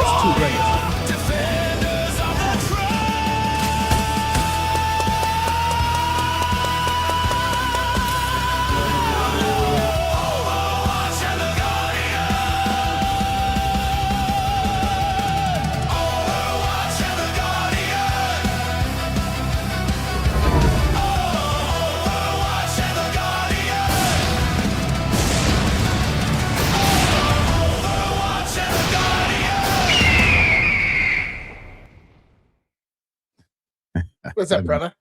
it's too late. What's up, brother?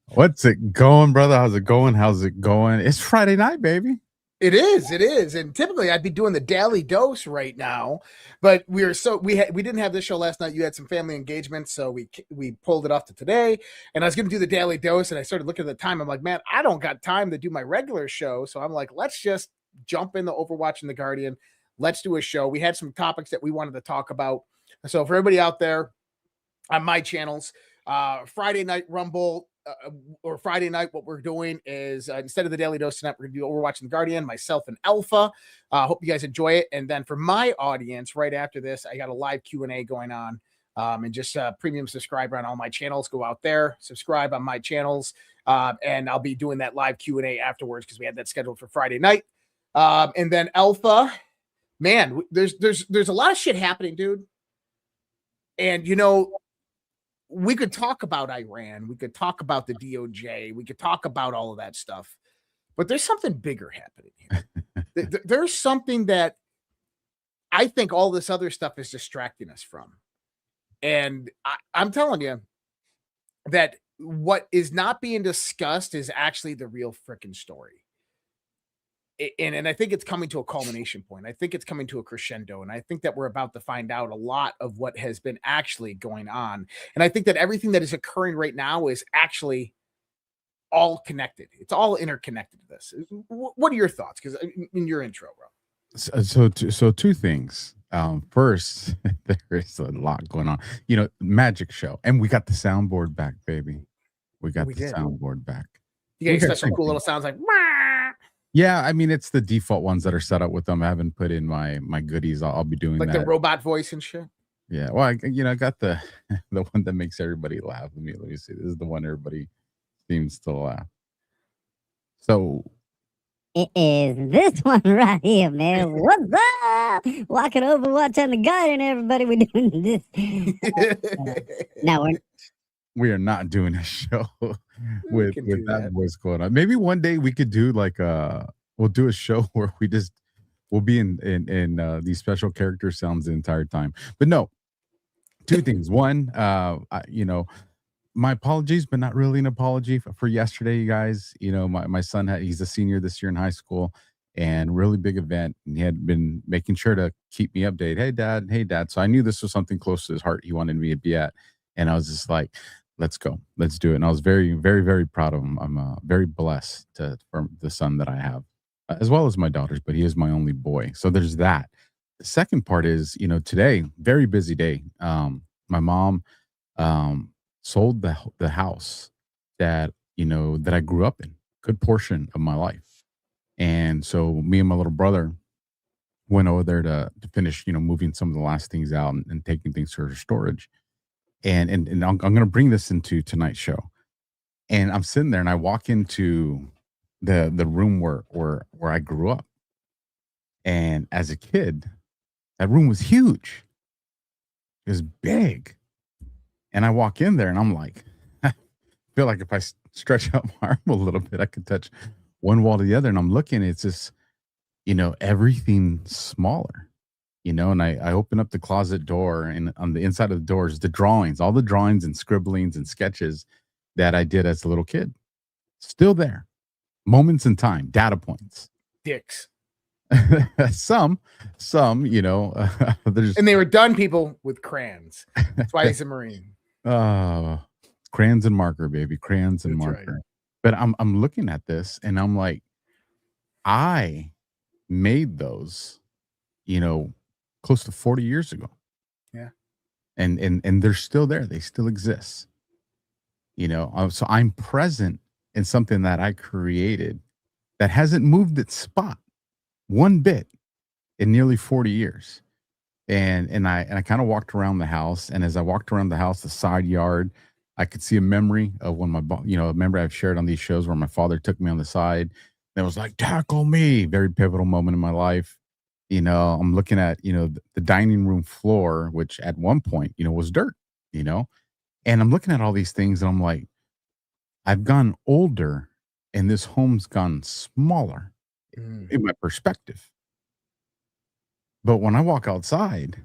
What's it going, brother? How's it going? How's it going? It's Friday night, baby. It is. And typically I'd be doing the daily dose right now, but we didn't have this show last night. You had some family engagements, so we pulled it off to today. And I was going to do the daily dose, and I started looking at the time. I'm like, man, I don't got time to do my regular show. So I'm like, let's just jump into Overwatch and the Guardian. Let's do a show. We had some topics that we wanted to talk about. So for everybody out there on my channels, Friday Night Rumble, or Friday night, what we're doing is instead of the Daily Dose tonight, we're going to do Overwatch and the Guardian, myself and Alpha. Hope you guys enjoy it. And then for my audience, right after this, I got a live Q&A going on. And just premium subscriber on all my channels. Go out there, subscribe on my channels. And I'll be doing that live Q&A afterwards because we had that scheduled for Friday night. And then Alpha, man, there's a lot of shit happening, dude. And, you know, we could talk about Iran. We could talk about the DOJ. We could talk about all of that stuff. But there's something bigger happening here. There's something that I think all this other stuff is distracting us from. And I'm telling you that what is not being discussed is actually the real freaking story. And I think it's coming to a culmination point. I think it's coming to a crescendo. And I think that we're about to find out a lot of what has been actually going on. And I think that everything that is occurring right now is actually all connected. It's all interconnected to this. What are your thoughts? Because in your intro, bro. So two things. First, there is a lot going on. You know, magic show. And we got the soundboard back, baby. We got the soundboard back. You get special cool little sounds like... Yeah, I mean, it's the default ones that are set up with them. I haven't put in my goodies. I'll be doing like that. The robot voice and shit. Yeah, well, I got the one that makes everybody laugh. Let me see. This is the one everybody seems to laugh. So it is this one right here, man. What's up? Walking Overwatch on the Guardian, everybody. We're doing this. Now we are not doing a show with that voice going on. Maybe one day we could do like we'll do a show where we'll be in these special character sounds the entire time. But no, two things. One, you know, my apologies, but not really an apology for yesterday, you guys. You know, my son he's a senior this year in high school, and really big event, and he had been making sure to keep me updated. Hey dad. So I knew this was something close to his heart he wanted me to be at, and I was just like, let's go, let's do it. And I was very, very, very proud of him. I'm very blessed for the son that I have, as well as my daughters, but he is my only boy. So there's that. The second part is, you know, today, very busy day. My mom sold the house that, you know, that I grew up in, good portion of my life. And so me and my little brother went over there to finish, you know, moving some of the last things out and taking things to her storage. And I'm going to bring this into tonight's show. And I'm sitting there and I walk into the room where I grew up. And as a kid, that room was huge. It was big. And I walk in there and I'm like, I feel like if I stretch out my arm a little bit, I could touch one wall to the other. And I'm looking, it's just, you know, everything smaller. You know, and I open up the closet door, and on the inside of the door is the drawings, all the drawings and scribblings and sketches that I did as a little kid. Still there. Moments in time, data points. Dicks. some, you know. And they were done, people, with crayons. That's why he's a Marine. Crayons and marker, baby. Crayons and That's marker. Right. But I'm looking at this, and I'm like, I made those, you know, close to 40 years ago. Yeah. And they're still there. They still exist. You know, so I'm present in something that I created that hasn't moved its spot one bit in nearly 40 years. And I kind of walked around the house, and as I walked around the house, the side yard, I could see a memory of when a memory I've shared on these shows where my father took me on the side and was like, "Tackle me!" Very pivotal moment in my life. I'm looking at the dining room floor, which at one point was dirt. You know, and I'm looking at all these things, and I'm like, I've gone older, and this home's gone smaller in my perspective. But when I walk outside,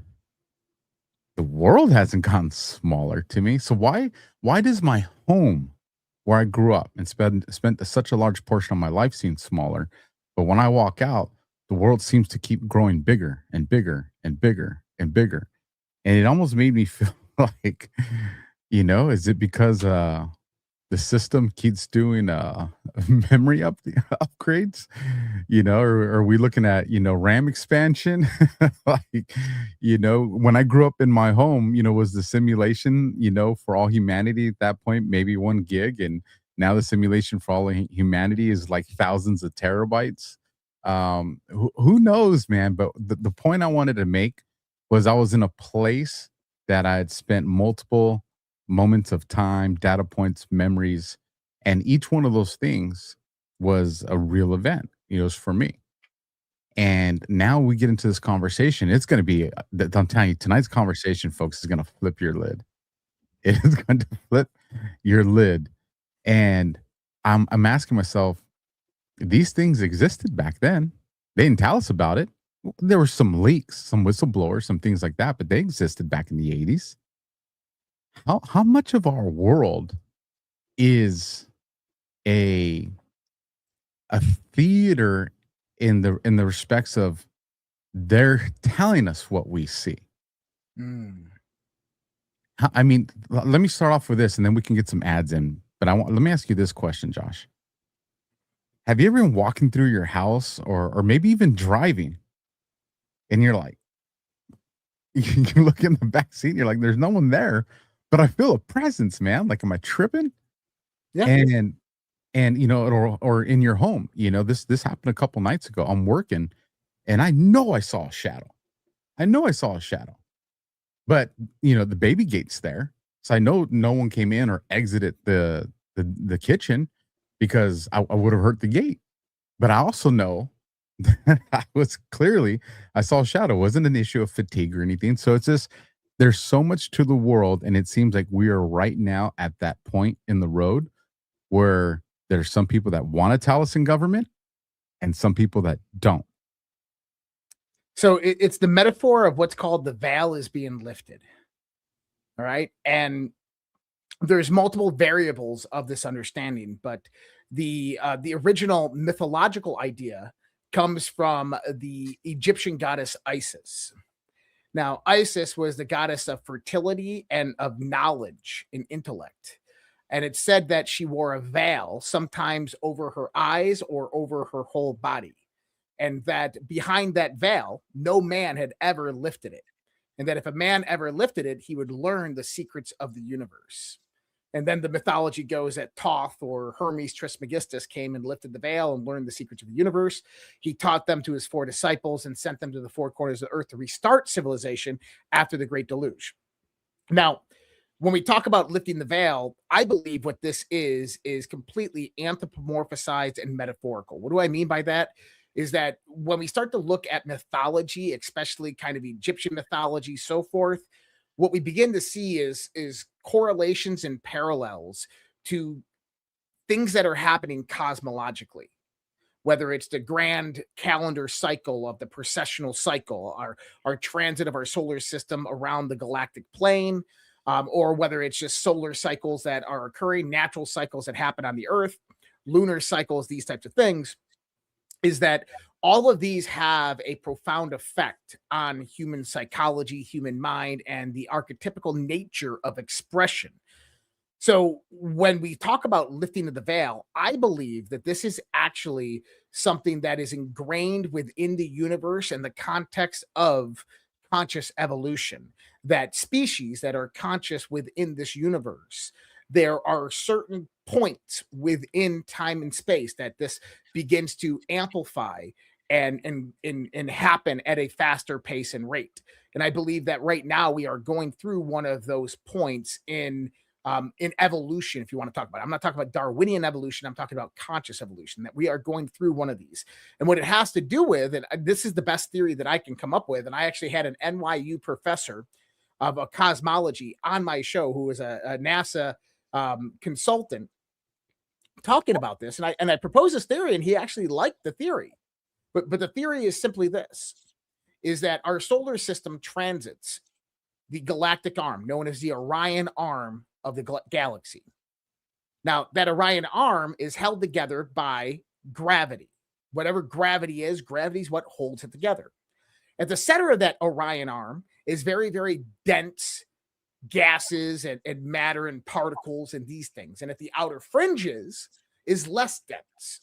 the world hasn't gotten smaller to me. So why does my home where I grew up and spent such a large portion of my life seem smaller? But when I walk out, the world seems to keep growing bigger and bigger and bigger and bigger. And it almost made me feel like, is it because the system keeps doing memory upgrades, or are we looking at RAM expansion? Like, when I grew up in my home, was the simulation for all humanity at that point maybe 1 gig, and now the simulation for all humanity is like thousands of terabytes. Who knows, man? But the point I wanted to make was I was in a place that I had spent multiple moments of time, data points, memories, and each one of those things was a real event. It was for me. And now we get into this conversation. It's going to be, I'm telling you, tonight's conversation, folks, is going to flip your lid. It is going to flip your lid. And I'm asking myself, these things existed back then. They didn't tell us about it. There were some leaks, some whistleblowers, some things like that, but they existed back in the 80s. How much of our world is a theater in the respects of they're telling us what we see? I mean, let me start off with this, and then we can get some ads in. But let me ask you this question, Josh. Have you ever been walking through your house, or maybe even driving, and you're like, you look in the back seat, and you're like, there's no one there, but I feel a presence, man. Like, am I tripping? Yeah. And or in your home, this happened a couple nights ago. I'm working, and I know I saw a shadow. But the baby gate's there, so I know no one came in or exited the kitchen, because I would have hurt the gate. But I also know that I saw a shadow. It wasn't an issue of fatigue or anything. So it's just, there's so much to the world, and it seems like we are right now at that point in the road where there's some people that want to tell us in government and some people that don't. So it's the metaphor of what's called the veil is being lifted. All right. And there's multiple variables of this understanding, but the original mythological idea comes from the Egyptian goddess Isis. Now, Isis was the goddess of fertility and of knowledge and intellect. And it's said that she wore a veil, sometimes over her eyes or over her whole body. And that behind that veil, no man had ever lifted it. And that if a man ever lifted it, he would learn the secrets of the universe. And then the mythology goes that Thoth, or Hermes Trismegistus, came and lifted the veil and learned the secrets of the universe. He taught them to his 4 disciples and sent them to the 4 corners of the earth to restart civilization after the Great Deluge. Now, when we talk about lifting the veil, I believe what this is completely anthropomorphized and metaphorical. What do I mean by that? Is that when we start to look at mythology, especially kind of Egyptian mythology, so forth, what we begin to see is correlations and parallels to things that are happening cosmologically, whether it's the grand calendar cycle of the precessional cycle, our transit of our solar system around the galactic plane, or whether it's just solar cycles that are occurring, natural cycles that happen on the earth, lunar cycles, these types of things, is that all of these have a profound effect on human psychology, human mind, and the archetypical nature of expression. So when we talk about lifting of the veil, I believe that this is actually something that is ingrained within the universe in the context of conscious evolution, that species that are conscious within this universe, there are certain points within time and space that this begins to amplify and happen at a faster pace and rate. And I believe that right now we are going through one of those points in evolution, if you want to talk about it. I'm not talking about Darwinian evolution. I'm talking about conscious evolution, that we are going through one of these. And what it has to do with, and this is the best theory that I can come up with, and I actually had an NYU professor of a cosmology on my show who was a NASA consultant talking about this. And I proposed this theory, and he actually liked the theory. But the theory is simply this, is that our solar system transits the galactic arm, known as the Orion arm of the galaxy. Now, that Orion arm is held together by gravity. Whatever gravity is what holds it together. At the center of that Orion arm is very, very dense gases and matter and particles and these things. And at the outer fringes is less dense.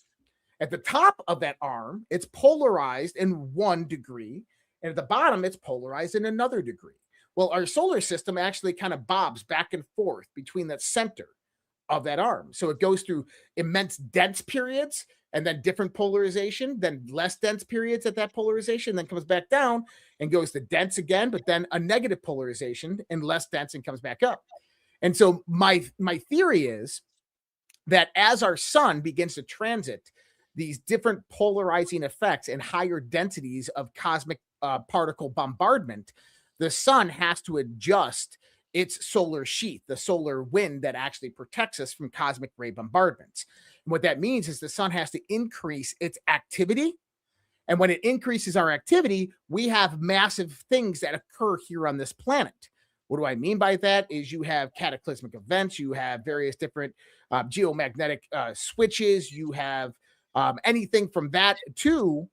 At the top of that arm, it's polarized in 1 degree, and at the bottom, it's polarized in another degree. Well, our solar system actually kind of bobs back and forth between that center of that arm. So it goes through immense dense periods and then different polarization, then less dense periods at that polarization, then comes back down and goes to dense again, but then a negative polarization and less dense and comes back up. And so my theory is that as our sun begins to transit these different polarizing effects and higher densities of cosmic particle bombardment, the sun has to adjust its solar sheath, the solar wind that actually protects us from cosmic ray bombardments. And what that means is the sun has to increase its activity. And when it increases our activity, we have massive things that occur here on this planet. What do I mean by that? Is you have cataclysmic events, you have various different geomagnetic switches, you have anything from that to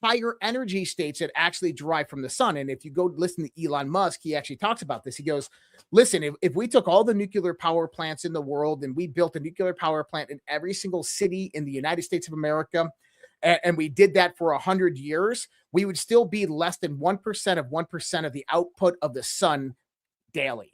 higher energy states that actually derive from the sun. And if you go listen to Elon Musk, he actually talks about this. He goes, listen, if we took all the nuclear power plants in the world and we built a nuclear power plant in every single city in the United States of America, and we did that for 100 years, we would still be less than 1% of 1% of the output of the sun daily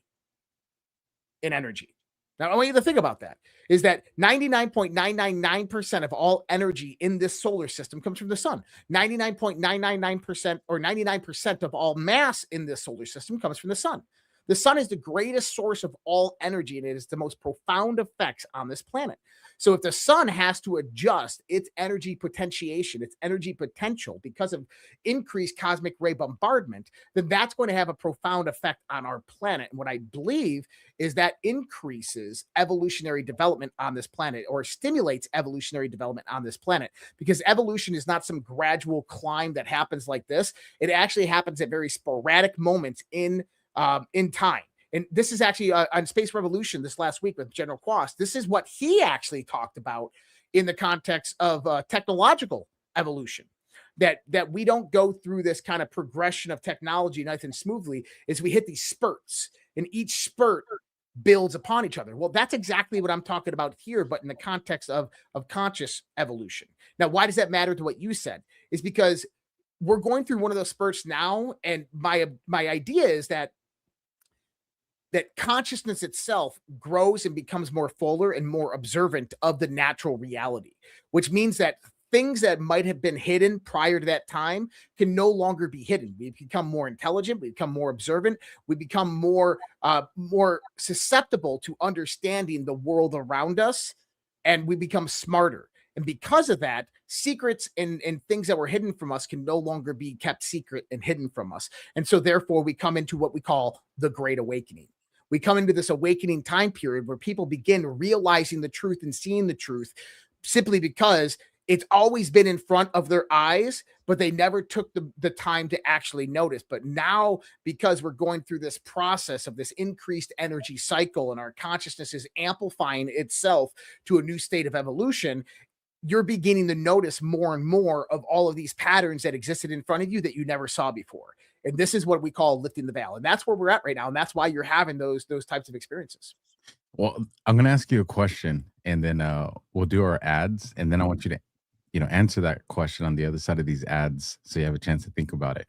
in energy. Now, I want you to think about that, is that 99.999% of all energy in this solar system comes from the sun. 99.999% or 99% of all mass in this solar system comes from the sun. The sun is the greatest source of all energy, and it is the most profound effects on this planet. So if the sun has to adjust its energy potentiation, its energy potential because of increased cosmic ray bombardment, then that's going to have a profound effect on our planet. And what I believe is that increases evolutionary development on this planet, or stimulates evolutionary development on this planet, because evolution is not some gradual climb that happens like this. It actually happens at very sporadic moments in time. And this is actually on Space Revolution this last week with General Quast. This is what he actually talked about in the context of technological evolution, that we don't go through this kind of progression of technology nice and smoothly, as we hit these spurts, and each spurt builds upon each other. Well, that's exactly what I'm talking about here, but in the context of conscious evolution. Now, why does that matter to what you said? Is because we're going through one of those spurts now, and my idea is that consciousness itself grows and becomes more fuller and more observant of the natural reality, which means that things that might have been hidden prior to that time can no longer be hidden. We become more intelligent, we become more observant, we become more susceptible to understanding the world around us, and we become smarter. And because of that, secrets and things that were hidden from us can no longer be kept secret and hidden from us. And so therefore we come into what we call the Great Awakening. We come into this awakening time period where people begin realizing the truth and seeing the truth, simply because it's always been in front of their eyes, but they never took the time to actually notice. But now, because we're going through this process of this increased energy cycle and our consciousness is amplifying itself to a new state of evolution, you're beginning to notice more and more of all of these patterns that existed in front of you that you never saw before. And this is what we call lifting the veil. And that's where we're at right now. And that's why you're having those types of experiences. Well, I'm going to ask you a question, and then we'll do our ads. And then I want you to, answer that question on the other side of these ads, so you have a chance to think about it.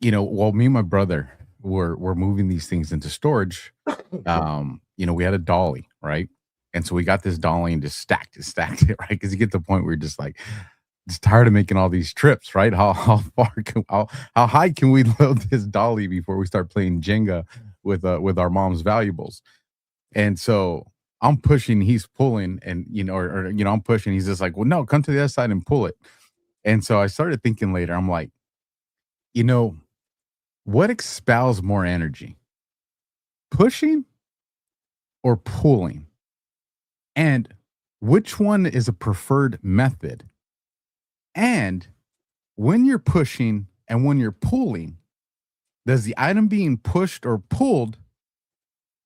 While me and my brother were moving these things into storage, we had a dolly, right? And so we got this dolly and just stacked it, right? Because you get to the point where you're just like, just tired of making all these trips, right? How high can we load this dolly before we start playing Jenga with our mom's valuables? And so I'm pushing, he's pulling, and I'm pushing. He's just like, well, no, come to the other side and pull it. And so I started thinking later, I'm like, what expels more energy? Pushing or pulling? And which one is a preferred method? And when you're pushing and when you're pulling, does the item being pushed or pulled,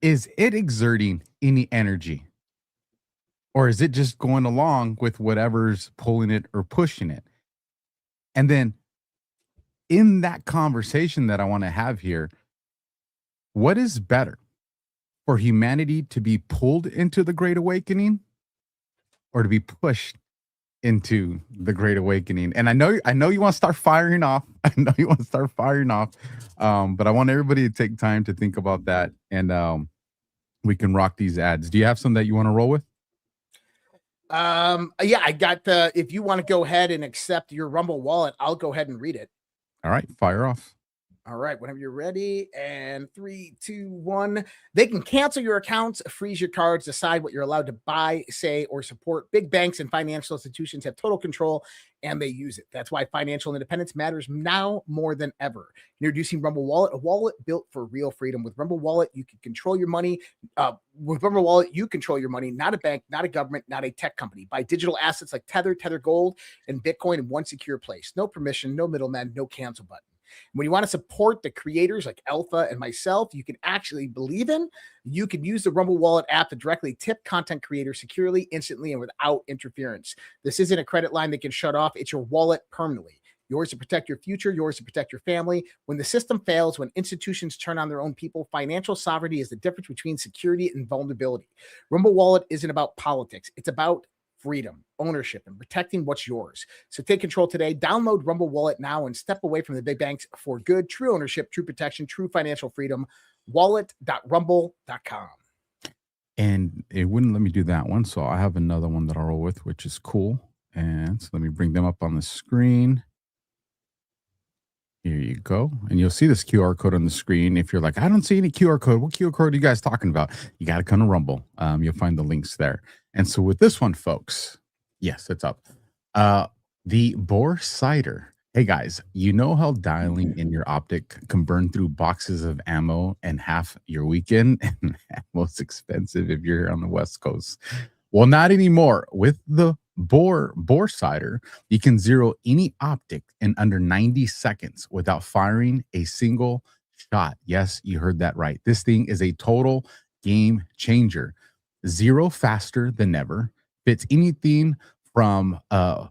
is it exerting any energy? Or is it just going along with whatever's pulling it or pushing it? And then in that conversation that I want to have here, what is better? For humanity to be pulled into the Great Awakening or to be pushed into the Great Awakening? And I know you want to start firing off. But I want everybody to take time to think about that, and we can rock these ads. Do you have some that you want to roll with? Yeah, I got if you want to go ahead and accept your Rumble wallet, I'll go ahead and read it. All right, fire off. All right, whenever you're ready. And 3, 2, 1. They can cancel your accounts, freeze your cards, decide what you're allowed to buy, say, or support. Big banks and financial institutions have total control, and they use it. That's why financial independence matters now more than ever. Introducing Rumble Wallet, a wallet built for real freedom. With Rumble Wallet, you can control your money. With Rumble Wallet, you control your money, not a bank, not a government, not a tech company. Buy digital assets like Tether, Tether Gold, and Bitcoin in one secure place. No permission, no middleman, no cancel button. When you want to support the creators like Alpha and myself, you can actually believe in, you can use the Rumble Wallet app to directly tip content creators securely, instantly, and without interference. This isn't a credit line that can shut off. It's your wallet permanently. Yours to protect your future, yours to protect your family. When the system fails, when institutions turn on their own people, financial sovereignty is the difference between security and vulnerability. Rumble Wallet isn't about politics. It's about freedom, ownership, and protecting what's yours. So take control today. Download Rumble Wallet now and step away from the big banks for good, true ownership, true protection, true financial freedom. Wallet.rumble.com. And it wouldn't let me do that one, so I have another one that I'll roll with, which is cool. And so let me bring them up on the screen. Here you go. And you'll see this QR code on the screen. If you're like, I don't see any QR code. What QR code are you guys talking about? You got to come to Rumble. You'll find the links there. And so with this one, folks, yes, it's up. The Boar Cider. Hey, guys, you know how dialing in your optic can burn through boxes of ammo and half your weekend? And most expensive if you're here on the West Coast. Well, not anymore. With the Boar Cider, you can zero any optic in under 90 seconds without firing a single shot. Yes, you heard that right. This thing is a total game changer. Zero faster than ever. Fits anything from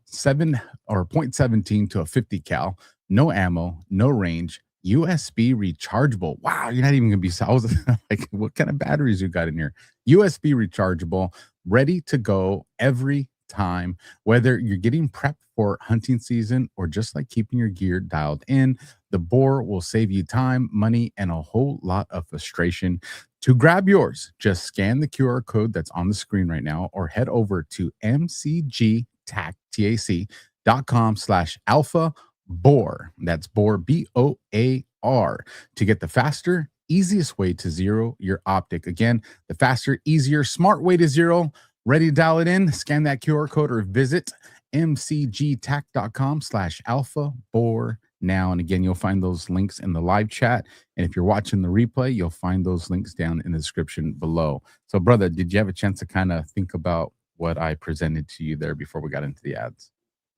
7 or 0.17 to a 50 cal. No ammo, no range. USB rechargeable. Wow, you're not even gonna be. I was like, what kind of batteries you got in here? USB rechargeable, ready to go every time, whether you're getting prepped for hunting season or just like keeping your gear dialed in. The Boar will save you time, money, and a whole lot of frustration. To grab yours, just scan the QR code that's on the screen right now or head over to mcgtac.com/alpha Boar. That's Boar, BOAR, to get the faster, easiest way to zero your optic. Again, the faster, easier, smart way to zero. Ready to dial it in? Scan that QR code or visit mcgtac.com/alpha Boar now. And again, you'll find those links in the live chat. And if you're watching the replay, you'll find those links down in the description below. So, brother, did you have a chance to kind of think about what I presented to you there before we got into the ads?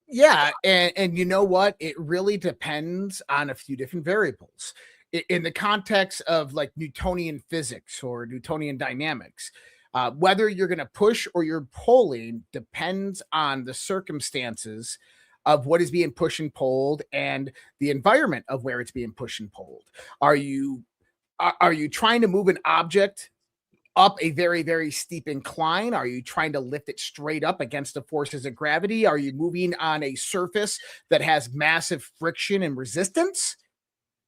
Yeah, and you know what? It really depends on a few different variables. In the context of like Newtonian physics or Newtonian dynamics, whether you're going to push or you're pulling depends on the circumstances of what is being pushed and pulled and the environment of where it's being pushed and pulled. Are you trying to move an object up a very, very steep incline? Are you trying to lift it straight up against the forces of gravity? Are you moving on a surface that has massive friction and resistance?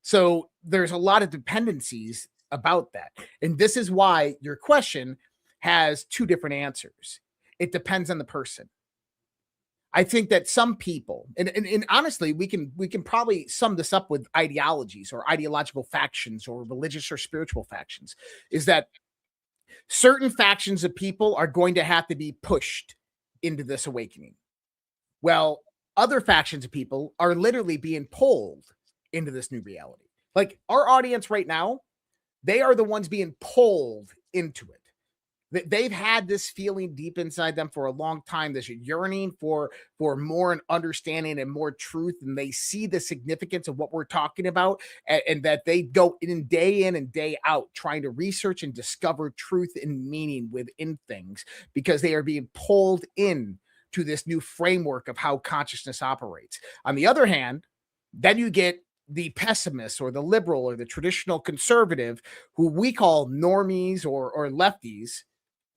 So there's a lot of dependencies about that. And this is why your question has two different answers. It depends on the person. I think that some people, and honestly, we can probably sum this up with ideologies or ideological factions or religious or spiritual factions, is that certain factions of people are going to have to be pushed into this awakening. Well, other factions of people are literally being pulled into this new reality. Like our audience right now, they are the ones being pulled into it. They've had this feeling deep inside them for a long time, this yearning for more and understanding and more truth, and they see the significance of what we're talking about, and that they go in and day out trying to research and discover truth and meaning within things, because they are being pulled in to this new framework of how consciousness operates. On the other hand, then you get the pessimist or the liberal or the traditional conservative, who we call normies or lefties,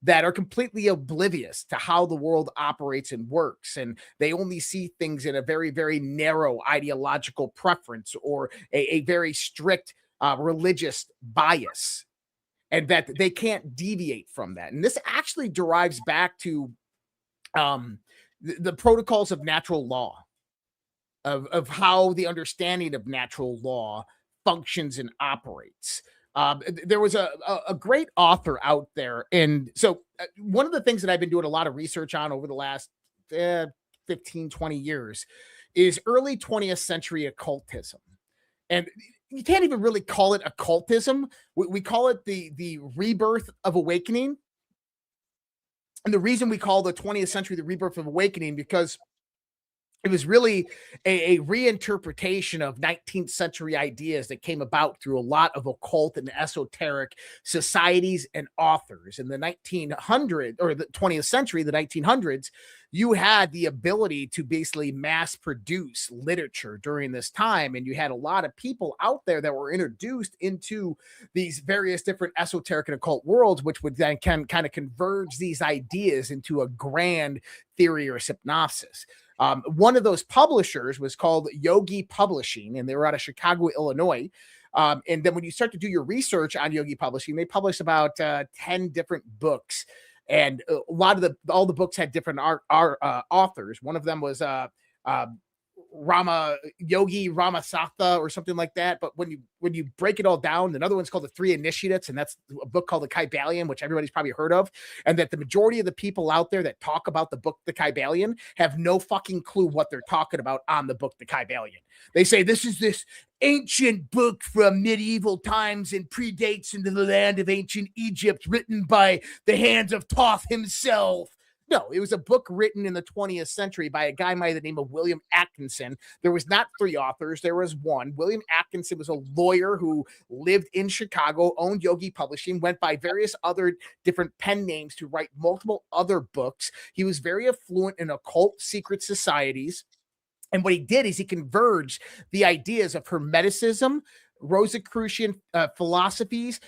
that are completely oblivious to how the world operates and works. And they only see things in a very, very narrow ideological preference or a very strict religious bias, and that they can't deviate from that. And this actually derives back to the protocols of natural law, of how the understanding of natural law functions and operates. There was a great author out there. And so one of the things that I've been doing a lot of research on over the last 15, 20 years is early 20th century occultism. And you can't even really call it occultism. We call it the rebirth of awakening. And the reason we call the 20th century the rebirth of awakening, because it was really a reinterpretation of 19th century ideas that came about through a lot of occult and esoteric societies and authors. In the 1900s, or the 20th century, the 1900s, you had the ability to basically mass produce literature during this time. And you had a lot of people out there that were introduced into these various different esoteric and occult worlds, which would then kind of converge these ideas into a grand theory or synopsis. One of those publishers was called Yogi Publishing, and they were out of Chicago, Illinois. And then when you start to do your research on Yogi Publishing, they published about 10 different books. And a lot of all the books had different authors. One of them was Yogi Ramasatha or something like that. But when you break it all down, another one's called The Three Initiates, and that's a book called the Kybalian, which everybody's probably heard of. And that the majority of the people out there that talk about the book the Kybalian have no fucking clue what they're talking about on the book the Kybalian. They say this is this ancient book from medieval times and predates into the land of ancient Egypt, written by the hands of Thoth himself. No, it was a book written in the 20th century by a guy by the name of William Atkinson. There was not 3 authors. There was one. William Atkinson was a lawyer who lived in Chicago, owned Yogi Publishing, went by various other different pen names to write multiple other books. He was very affluent in occult secret societies. And what he did is he converged the ideas of Hermeticism, Rosicrucian philosophies,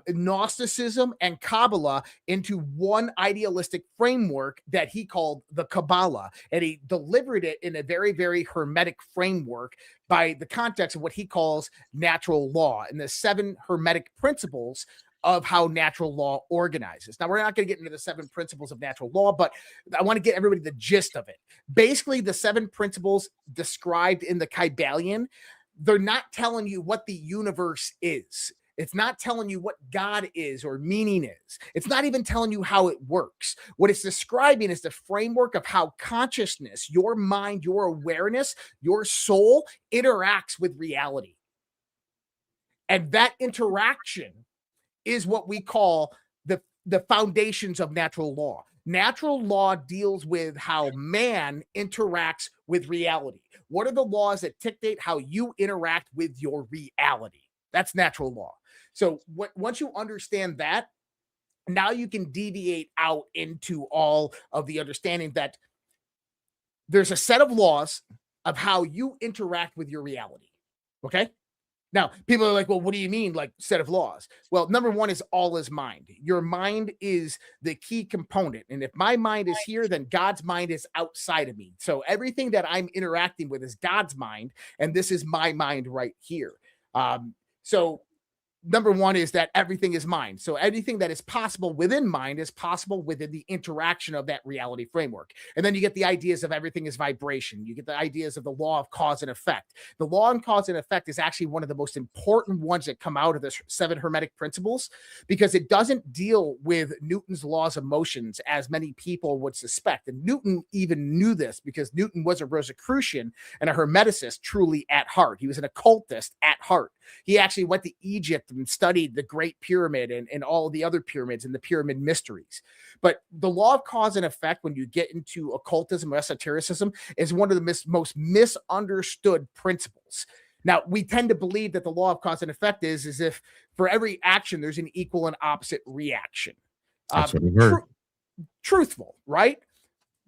Gnosticism, and Kabbalah into one idealistic framework that he called the Kabbalah. And he delivered it in a very, very hermetic framework by the context of what he calls natural law and the 7 hermetic principles of how natural law organizes. Now, we're not going to get into the 7 principles of natural law, but I want to get everybody the gist of it. Basically, the 7 principles described in the Kybalian, they're not telling you what the universe is. It's not telling you what God is or meaning is. It's not even telling you how it works. What it's describing is the framework of how consciousness, your mind, your awareness, your soul interacts with reality. And that interaction is what we call the foundations of natural law. Natural law deals with how man interacts with reality. What are the laws that dictate how you interact with your reality? That's natural law. So once you understand that, now you can deviate out into all of the understanding that there's a set of laws of how you interact with your reality. Okay? Now, people are like, well, what do you mean, like, set of laws? Well, number one is all is mind. Your mind is the key component. And if my mind is here, then God's mind is outside of me. So everything that I'm interacting with is God's mind, and this is my mind right here. So number one is that everything is mind. So anything that is possible within mind is possible within the interaction of that reality framework. And then you get the ideas of everything is vibration. You get the ideas of the law of cause and effect. The law of cause and effect is actually one of the most important ones that come out of the 7 Hermetic principles, because it doesn't deal with Newton's laws of motions as many people would suspect. And Newton even knew this because Newton was a Rosicrucian and a Hermeticist truly at heart. He was an occultist at heart. He actually went to Egypt and studied the Great Pyramid and all of the other pyramids and the pyramid mysteries. But the law of cause and effect, when you get into occultism or esotericism, is one of the most misunderstood principles. Now, we tend to believe that the law of cause and effect is if for every action, there's an equal and opposite reaction. That's what I've heard. Truthful, right?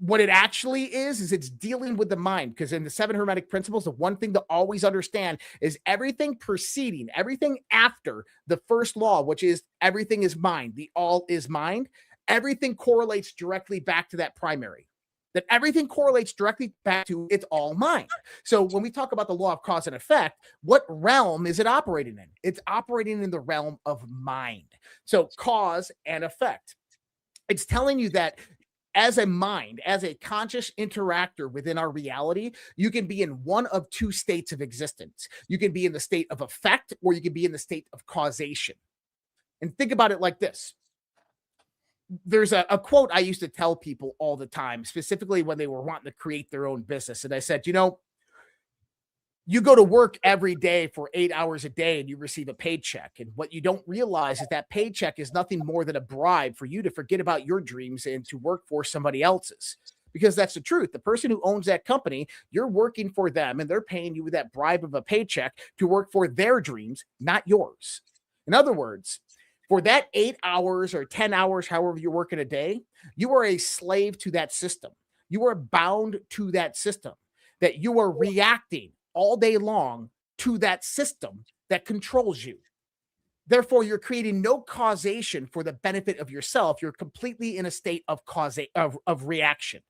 What it actually is it's dealing with the mind, because in the 7 Hermetic principles, the one thing to always understand is everything preceding, everything after the first law, which is everything is mind, the all is mind, everything correlates directly back to that primary. That everything correlates directly back to it's all mind. So when we talk about the law of cause and effect, what realm is it operating in? It's operating in the realm of mind. So cause and effect. It's telling you that as a mind, as a conscious interactor within our reality, you can be in one of 2 states of existence. You can be in the state of effect, or you can be in the state of causation. And think about it like this. There's a quote I used to tell people all the time, specifically when they were wanting to create their own business. And I said, you go to work every day for 8 hours a day and you receive a paycheck. And what you don't realize is that paycheck is nothing more than a bribe for you to forget about your dreams and to work for somebody else's. Because that's the truth. The person who owns that company, you're working for them and they're paying you with that bribe of a paycheck to work for their dreams, not yours. In other words, for that 8 hours or 10 hours, however you work in a day, you are a slave to that system. You are bound to that system, that you are reacting all day long to that system that controls you. Therefore, you're creating no causation for the benefit of yourself. You're completely in a state of reaction.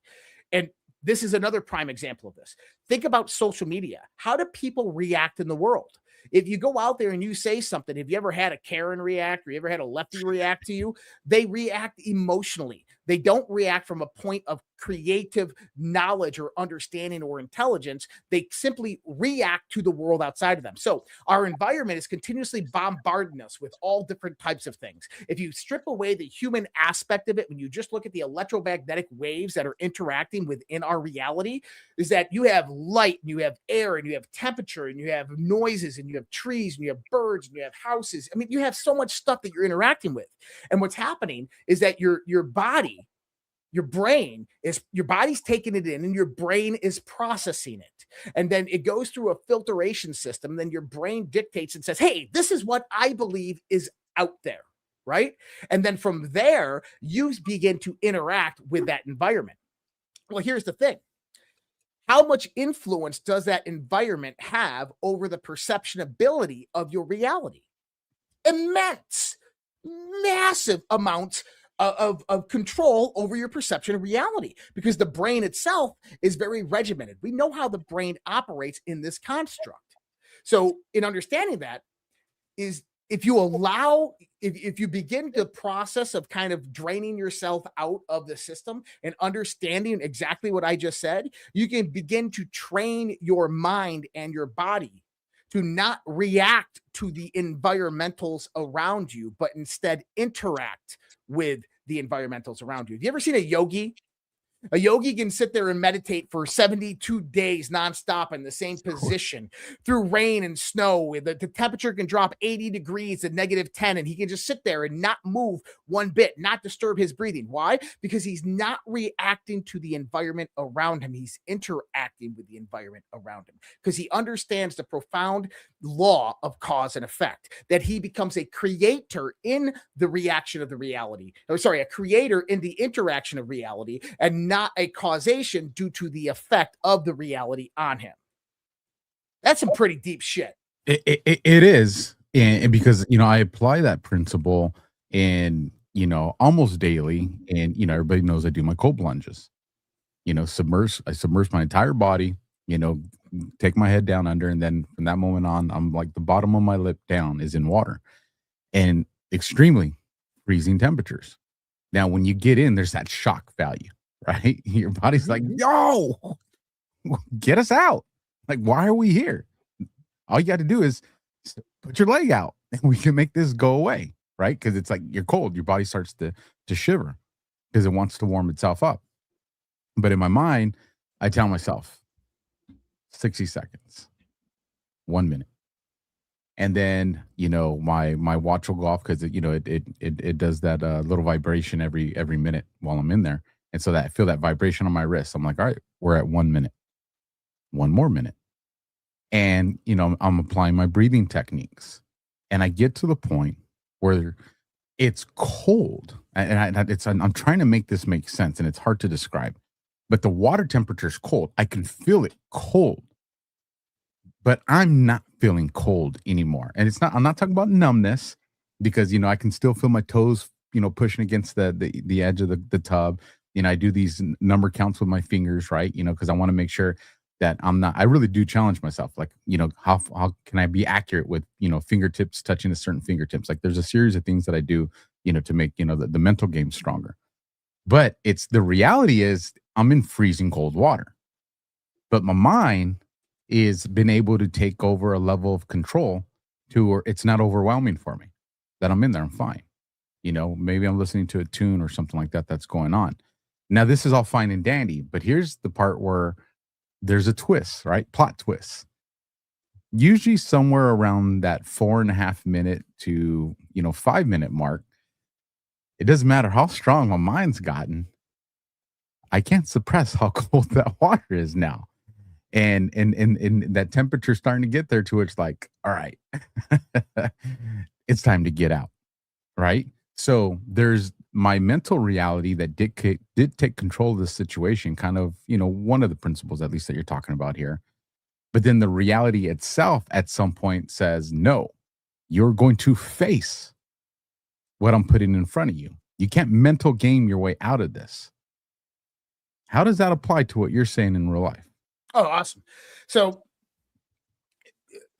And this is another prime example of this. Think about social media. How do people react in the world? If you go out there and you say something, have you ever had a Karen react, or you ever had a lefty react to you? They react emotionally. They don't react from a point of creative knowledge or understanding or intelligence. They simply react to the world outside of them. So our environment is continuously bombarding us with all different types of things. If you strip away the human aspect of it, when you just look at the electromagnetic waves that are interacting within our reality, is that you have light and you have air and you have temperature and you have noises and you have trees and you have birds and you have houses. I mean, you have so much stuff that you're interacting with. And what's happening is that your body, your brain is, your body's taking it in and your brain is processing it. And then it goes through a filtration system. And then your brain dictates and says, hey, this is what I believe is out there. Right. And then from there, you begin to interact with that environment. Well, here's the thing. How much influence does that environment have over the perception ability of your reality? Immense, massive amounts of control over your perception of reality, because the brain itself is very regimented. We know how the brain operates in this construct. So in understanding that, is if you begin the process of kind of draining yourself out of the system and understanding exactly what I just said, you can begin to train your mind and your body to not react to the environmentals around you, but instead interact with the environmentals around you. Have you ever seen a yogi? A yogi can sit there and meditate for 72 days nonstop in the same position through rain and snow. The temperature can drop 80 degrees to -10, and he can just sit there and not move one bit, not disturb his breathing. Why? Because he's not reacting to the environment around him. He's interacting with the environment around him because he understands the profound law of cause and effect, that he becomes a creator in the reaction of the reality. Oh, sorry, a creator in the interaction of reality, and not a causation due to the effect of the reality on him. That's some pretty deep shit. It is. And because, I apply that principle and, almost daily. And, everybody knows I do my cold plunges, I submerge my entire body, take my head down under. And then from that moment on, I'm like the bottom of my lip down is in water. and extremely freezing temperatures. Now, when you get in, there's that shock value, right? Your body's like, yo, get us out. Like, why are we here? All you got to do is put your leg out and we can make this go away, right? Because it's like you're cold. Your body starts to shiver because it wants to warm itself up. But in my mind, I tell myself 60 seconds, 1 minute. And then, my watch will go off because it does that little vibration every minute while I'm in there. And so that I feel that vibration on my wrist. I'm like, all right, we're at 1 minute, 1 more minute. And, I'm applying my breathing techniques. And I get to the point where it's cold. And I'm trying to make this make sense, and it's hard to describe. But the water temperature is cold. I can feel it cold. But I'm not feeling cold anymore. And I'm not talking about numbness, because, I can still feel my toes, pushing against the edge of the tub. I do these number counts with my fingers, right? Because I want to make sure that I really do challenge myself. Like, how can I be accurate with, fingertips touching a certain fingertips? Like, there's a series of things that I do, to make, the mental game stronger. But the reality is I'm in freezing cold water, but my mind is been able to take over a level of control to where it's not overwhelming for me, that I'm in there, I'm fine. Maybe I'm listening to a tune or something like that that's going on. Now, this is all fine and dandy, but here's the part where there's a twist, right? Plot twist. Usually somewhere around that 4.5 minute to 5 minute mark, it doesn't matter how strong my mind's gotten, I can't suppress how cold that water is now. And that temperature starting to get there to it's like, all right, it's time to get out, right? So there's my mental reality that did take control of the situation, kind of, one of the principles, at least, that you're talking about here. But then the reality itself at some point says, no, you're going to face what I'm putting in front of you. You can't mental game your way out of this. How does that apply to what you're saying in real life? Oh, awesome. So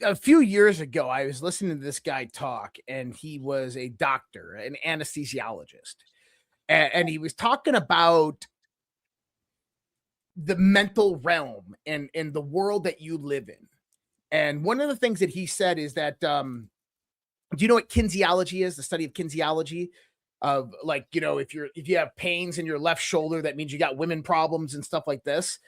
a few years ago, I was listening to this guy talk, and he was a doctor, an anesthesiologist. And he was talking about the mental realm and the world that you live in. And one of the things that he said is that, do you know what kinesiology is? The study of kinesiology, of like, if you have pains in your left shoulder, that means you got women problems and stuff like this.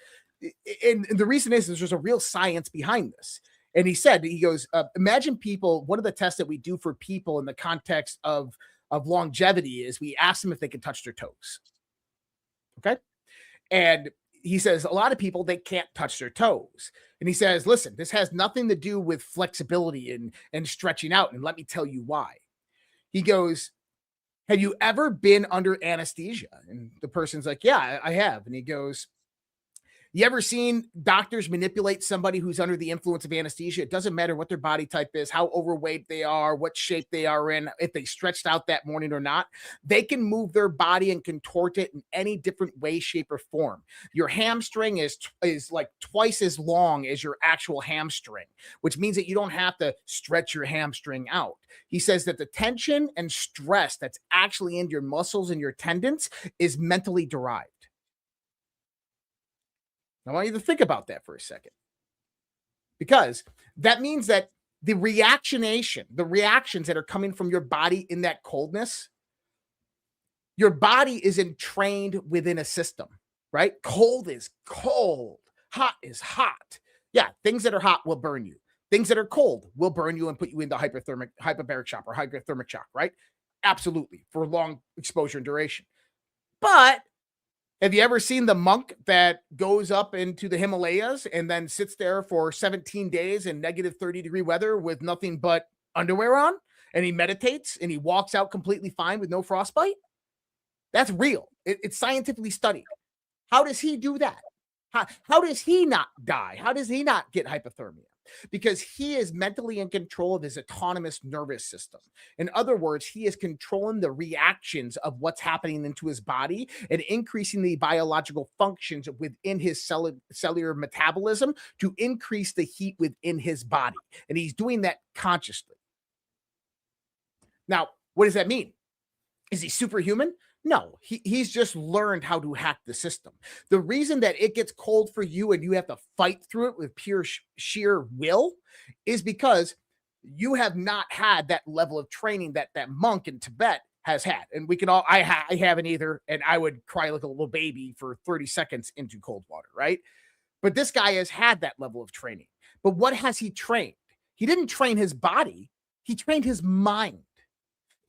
And the reason is there's a real science behind this. And he goes, imagine people, one of the tests that we do for people in the context of longevity is we ask them if they can touch their toes. Okay. And he says, a lot of people, they can't touch their toes. And he says, listen, this has nothing to do with flexibility and stretching out. And let me tell you why. He goes, have you ever been under anesthesia? And the person's like, yeah, I have. And he goes, you ever seen doctors manipulate somebody who's under the influence of anesthesia? It doesn't matter what their body type is, how overweight they are, what shape they are in, if they stretched out that morning or not. They can move their body and contort it in any different way, shape, or form. Your hamstring is like twice as long as your actual hamstring, which means that you don't have to stretch your hamstring out. He says that the tension and stress that's actually in your muscles and your tendons is mentally derived. I want you to think about that for a second, because that means that the reactions that are coming from your body in that coldness, your body is entrained within a system, right? Cold is cold, hot is hot. Yeah, things that are hot will burn you. Things that are cold will burn you and put you into hyperbaric shock or hyperthermic shock, right? Absolutely, for long exposure and duration. But have you ever seen the monk that goes up into the Himalayas and then sits there for 17 days in negative 30-degree weather with nothing but underwear on, and he meditates and he walks out completely fine with no frostbite? That's real. It's scientifically studied. How does he do that? How does he not die? How does he not get hypothermia? Because he is mentally in control of his autonomous nervous system. In other words, he is controlling the reactions of what's happening into his body and increasing the biological functions within his cellular metabolism to increase the heat within his body. And he's doing that consciously. Now, what does that mean? Is he superhuman? No, he's just learned how to hack the system. The reason that it gets cold for you and you have to fight through it with pure sheer will is because you have not had that level of training that monk in Tibet has had. And we can all, I haven't either. And I would cry like a little baby for 30 seconds into cold water, right? But this guy has had that level of training. But what has he trained? He didn't train his body. He trained his mind.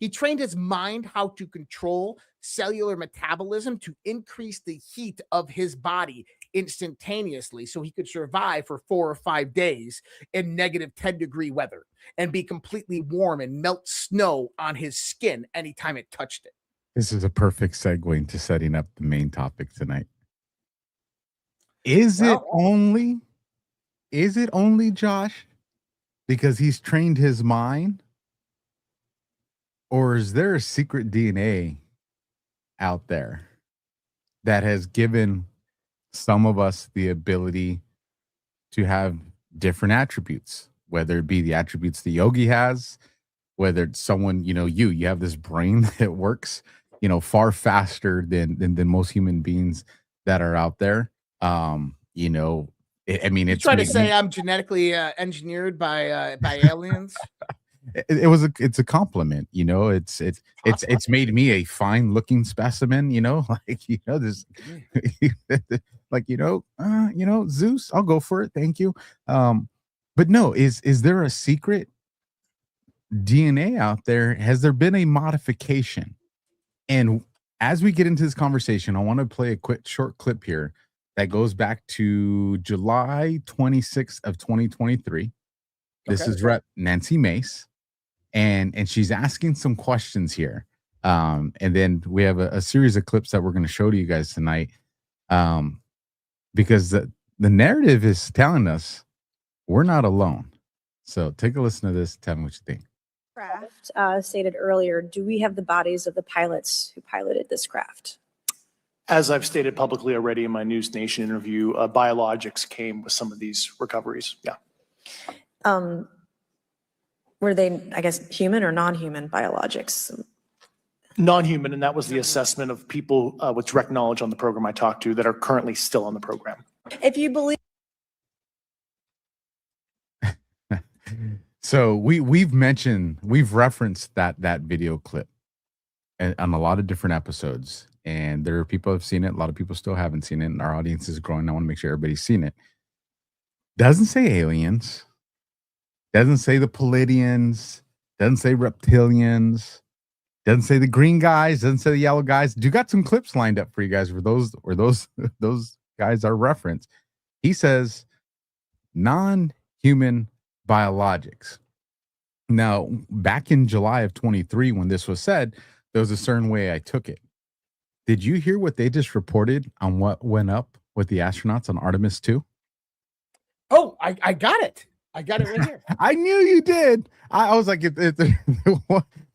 He trained his mind how to control cellular metabolism to increase the heat of his body instantaneously so he could survive for 4 or 5 days in negative 10-degree weather and be completely warm and melt snow on his skin anytime it touched it. This is a perfect segue into setting up the main topic tonight. Is it only, Josh, because he's trained his mind? Or is there a secret DNA out there that has given some of us the ability to have different attributes, whether it be the attributes the yogi has, whether it's someone, you have this brain that works, far faster than most human beings that are out there. It's trying to say I'm genetically engineered by aliens. It's a compliment, it's made me a fine looking specimen, this Zeus, I'll go for it, thank you. But no, is there a secret DNA out there? Has there been a modification? And as we get into this conversation, I want to play a short clip here that goes back to July 26th of 2023. This is Rep Nancy Mace. And she's asking some questions here. And then we have a series of clips that we're going to show to you guys tonight. Because the narrative is telling us we're not alone. So take a listen to this. Tell me what you think. Craft stated earlier, do we have the bodies of the pilots who piloted this craft? As I've stated publicly already in my News Nation interview, biologics came with some of these recoveries. Yeah. Were they, I guess, human or non-human biologics? Non-human, and that was the assessment of people with direct knowledge on the program I talked to that are currently still on the program. If you believe. So we've referenced that video clip on a lot of different episodes, and there are people who have seen it. A lot of people still haven't seen it, and our audience is growing. I want to make sure everybody's seen it. Doesn't say aliens. Doesn't say the Palladians, doesn't say reptilians, doesn't say the green guys, doesn't say the yellow guys. Do got some clips lined up for you guys where those guys are referenced. He says non-human biologics. Now, back in July of 23, when this was said, there was a certain way I took it. Did you hear what they just reported on what went up with the astronauts on Artemis 2? Oh, I got it. I got it right here. I knew you did. I was like,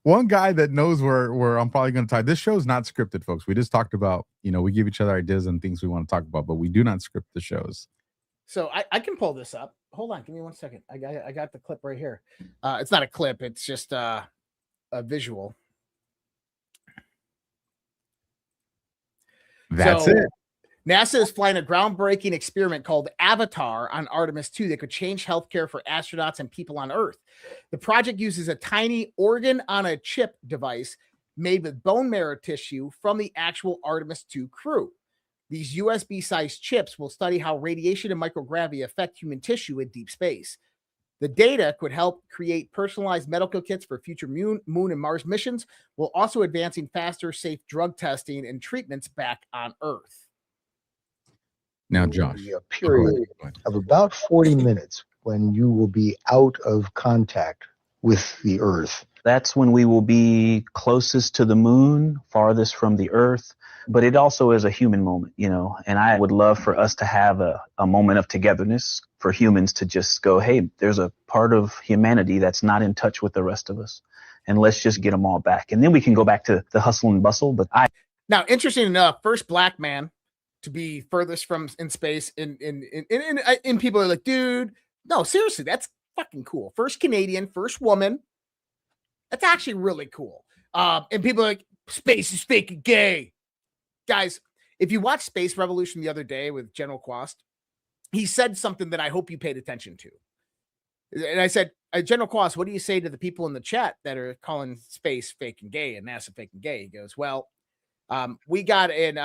one guy that knows where I'm probably going to talk. This show is not scripted, folks. We just talked about, we give each other ideas and things we want to talk about, but we do not script the shows. So I can pull this up. Hold on. Give me 1 second. I got the clip right here. It's not a clip. It's just a visual. That's it. NASA is flying a groundbreaking experiment called Avatar on Artemis 2 that could change healthcare for astronauts and people on Earth. The project uses a tiny organ-on-a-chip device made with bone marrow tissue from the actual Artemis 2 crew. These USB-sized chips will study how radiation and microgravity affect human tissue in deep space. The data could help create personalized medical kits for future Moon and Mars missions, while also advancing faster, safe drug testing and treatments back on Earth. Now, Josh, a period of about 40 minutes when you will be out of contact with the Earth. That's when we will be closest to the moon, farthest from the Earth. But it also is a human moment, and I would love for us to have a moment of togetherness for humans to just go, hey, there's a part of humanity that's not in touch with the rest of us. And let's just get them all back. And then we can go back to the hustle and bustle. Now, interesting enough, first black man to be furthest from in space, and people are like, dude, no, seriously, that's fucking cool. First Canadian, first woman. That's actually really cool. And people are like, space is fake and gay. Guys, if you watched Space Revolution the other day with General Quast, he said something that I hope you paid attention to. And I said, General Quast, what do you say to the people in the chat that are calling space fake and gay and NASA fake and gay? He goes, well, we got an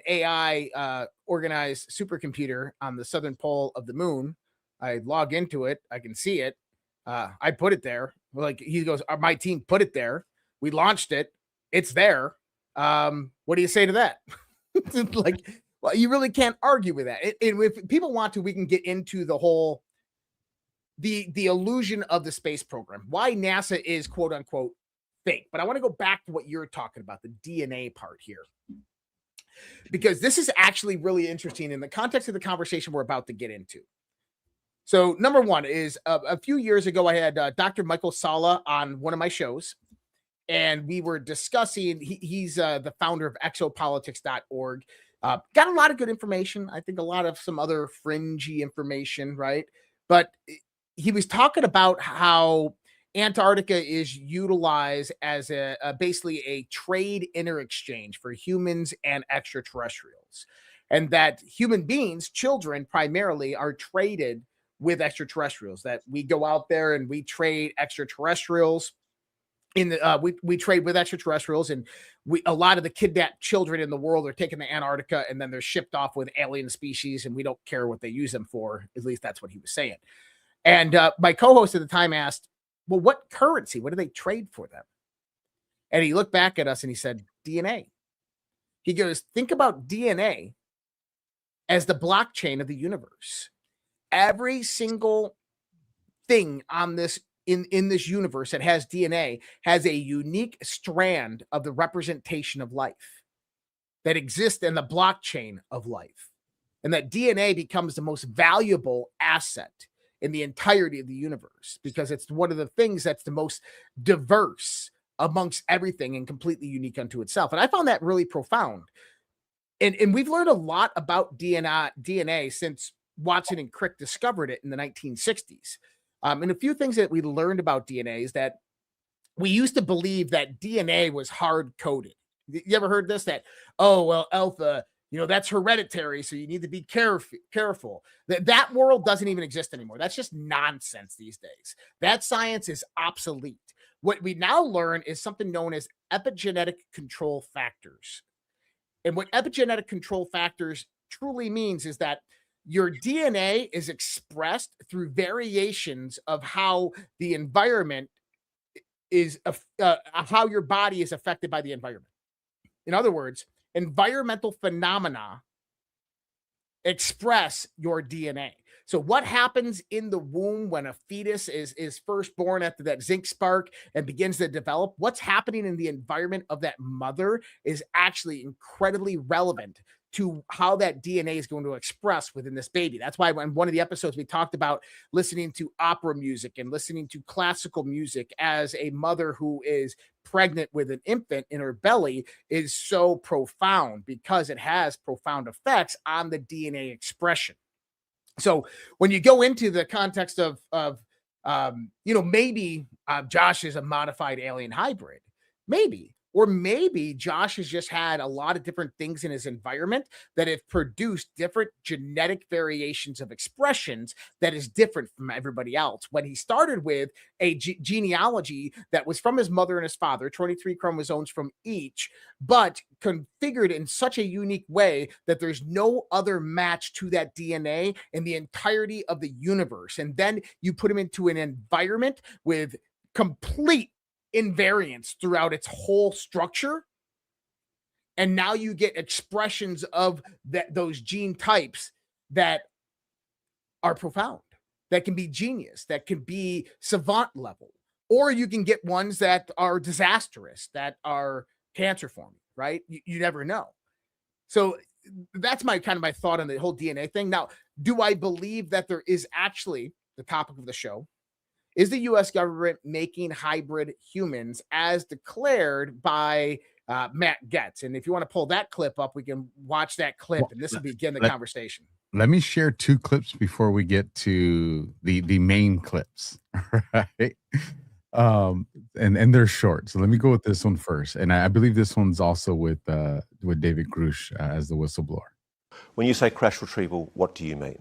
AI organized supercomputer on the southern pole of the moon. I log into it. I can see it. I put it there. Like, he goes, my team put it there. We launched it. It's there. What do you say to that? Like, well, you really can't argue with that. And if people want to, we can get into the whole, the illusion of the space program, why NASA is quote unquote fake. But I want to go back to what you're talking about, the DNA part here, because this is actually really interesting in the context of the conversation we're about to get into. So number one is a few years ago, I had Dr. Michael Sala on one of my shows, and we were discussing, he's the founder of exopolitics.org. Got a lot of good information. I think a lot of some other fringy information, right? But he was talking about how Antarctica is utilized as basically a trade inter-exchange for humans and extraterrestrials, and that human beings, children primarily, are traded with extraterrestrials, that we go out there and we trade extraterrestrials in the we trade with extraterrestrials, and a lot of the kidnapped children in the world are taken to Antarctica and then they're shipped off with alien species, and we don't care what they use them for. At least that's what he was saying. And my co-host at the time asked, well, what currency? What do they trade for them? And he looked back at us and he said, DNA. He goes, think about DNA as the blockchain of the universe. Every single thing on this in this universe that has DNA has a unique strand of the representation of life that exists in the blockchain of life. And that DNA becomes the most valuable asset in the entirety of the universe, because it's one of the things that's the most diverse amongst everything and completely unique unto itself. And I found that really profound. And we've learned a lot about DNA since Watson and Crick discovered it in the 1960s. And a few things that we learned about DNA is that we used to believe that DNA was hard-coded. You ever heard this? That, oh, well, alpha, that's hereditary, so you need to be careful. That world doesn't even exist anymore. That's just nonsense these days. That science is obsolete. What we now learn is something known as epigenetic control factors. And what epigenetic control factors truly means is that your DNA is expressed through variations of how the environment is, how your body is affected by the environment. In other words, environmental phenomena express your DNA. So what happens in the womb when a fetus is first born after that zinc spark and begins to develop, what's happening in the environment of that mother is actually incredibly relevant to how that DNA is going to express within this baby. That's why in one of the episodes we talked about listening to opera music and listening to classical music as a mother who is pregnant with an infant in her belly is so profound, because it has profound effects on the DNA expression. So when you go into the context of maybe Josh is a modified alien hybrid, maybe. Or maybe Josh has just had a lot of different things in his environment that have produced different genetic variations of expressions that is different from everybody else. When he started with a genealogy that was from his mother and his father, 23 chromosomes from each, but configured in such a unique way that there's no other match to that DNA in the entirety of the universe. And then you put him into an environment with complete invariance throughout its whole structure, and now you get expressions of those gene types that are profound, that can be genius, that can be savant level, or you can get ones that are disastrous, that are cancer forming, right? You never know. So that's my thought on the whole DNA thing. Now, do I believe that there is actually, the topic of the show, is the U.S. government making hybrid humans as declared by Matt Getz? And if you want to pull that clip up, we can watch that clip, and this will begin the conversation. Let me share two clips before we get to the main clips, right? And they're short. So let me go with this one first. And I believe this one's also with David Grush as the whistleblower. When you say crash retrieval, what do you mean?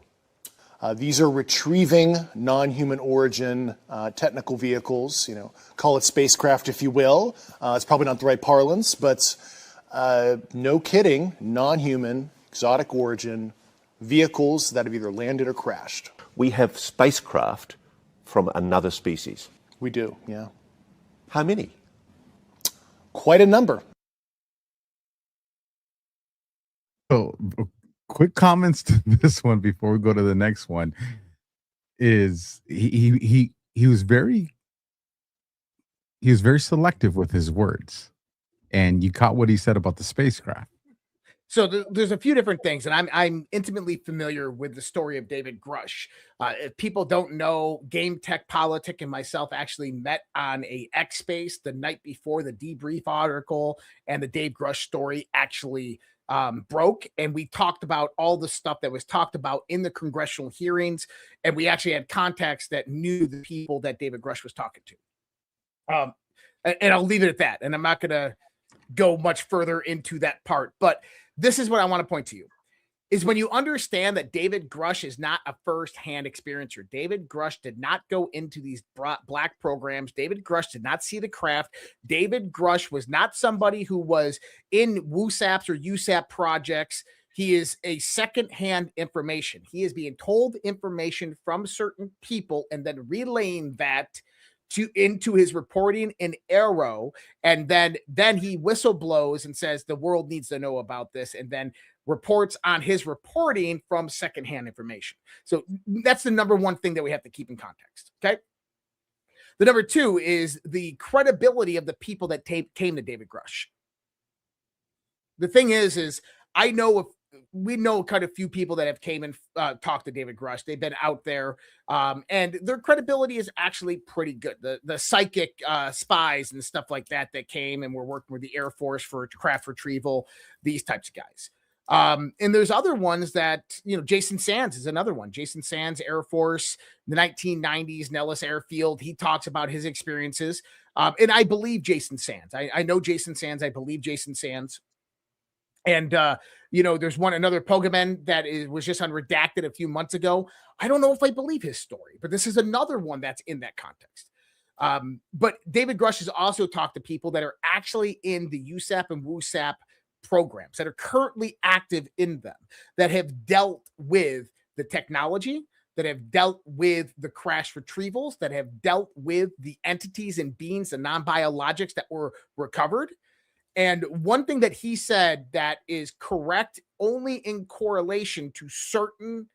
These are retrieving non-human origin technical vehicles, call it spacecraft if you will. It's probably not the right parlance, but no kidding, non-human, exotic origin vehicles that have either landed or crashed. We have spacecraft from another species. We do, yeah. How many? Quite a number. So, quick comments to this one before we go to the next one is he was very selective with his words, and you caught what he said about the spacecraft. So there's a few different things, and I'm intimately familiar with the story of David Grush. If people don't know, Game Tech Politic and myself actually met on a X Space the night before the debrief article and the Dave Grush story actually broke, and we talked about all the stuff that was talked about in the congressional hearings, and we actually had contacts that knew the people that David Grush was talking to. And I'll leave it at that, and I'm not going to go much further into that part, but this is what I want to point to you, is when you understand that David Grush is not a first-hand experiencer. David Grush did not go into these black programs. David Grush did not see the craft. David Grush was not somebody who was in WUSAPs or USAP projects. He is a second-hand information. He is being told information from certain people and then relaying that into his reporting in Arrow, and then he whistleblows and says the world needs to know about this, and then reports on his reporting from secondhand information. So that's the number one thing that we have to keep in context. Okay. The number two is the credibility of the people that came to David Grush. The thing is we know quite a few people that have came and talked to David Grush. They've been out there, and their credibility is actually pretty good. The psychic spies and stuff like that came and were working with the Air Force for craft retrieval, these types of guys. And there's other ones that, Jason Sands is another one. Jason Sands, Air Force, the 1990s, Nellis Airfield. He talks about his experiences. And I believe Jason Sands. I know Jason Sands. I believe Jason Sands. And, there's another Pokemon that was just unredacted a few months ago. I don't know if I believe his story, but this is another one that's in that context. But David Grush has also talked to people that are actually in the USAP and WUSAP programs, that are currently active in them, that have dealt with the technology, that have dealt with the crash retrievals, that have dealt with the entities and beings, the non-biologics that were recovered. And one thing that he said that is correct only in correlation to certain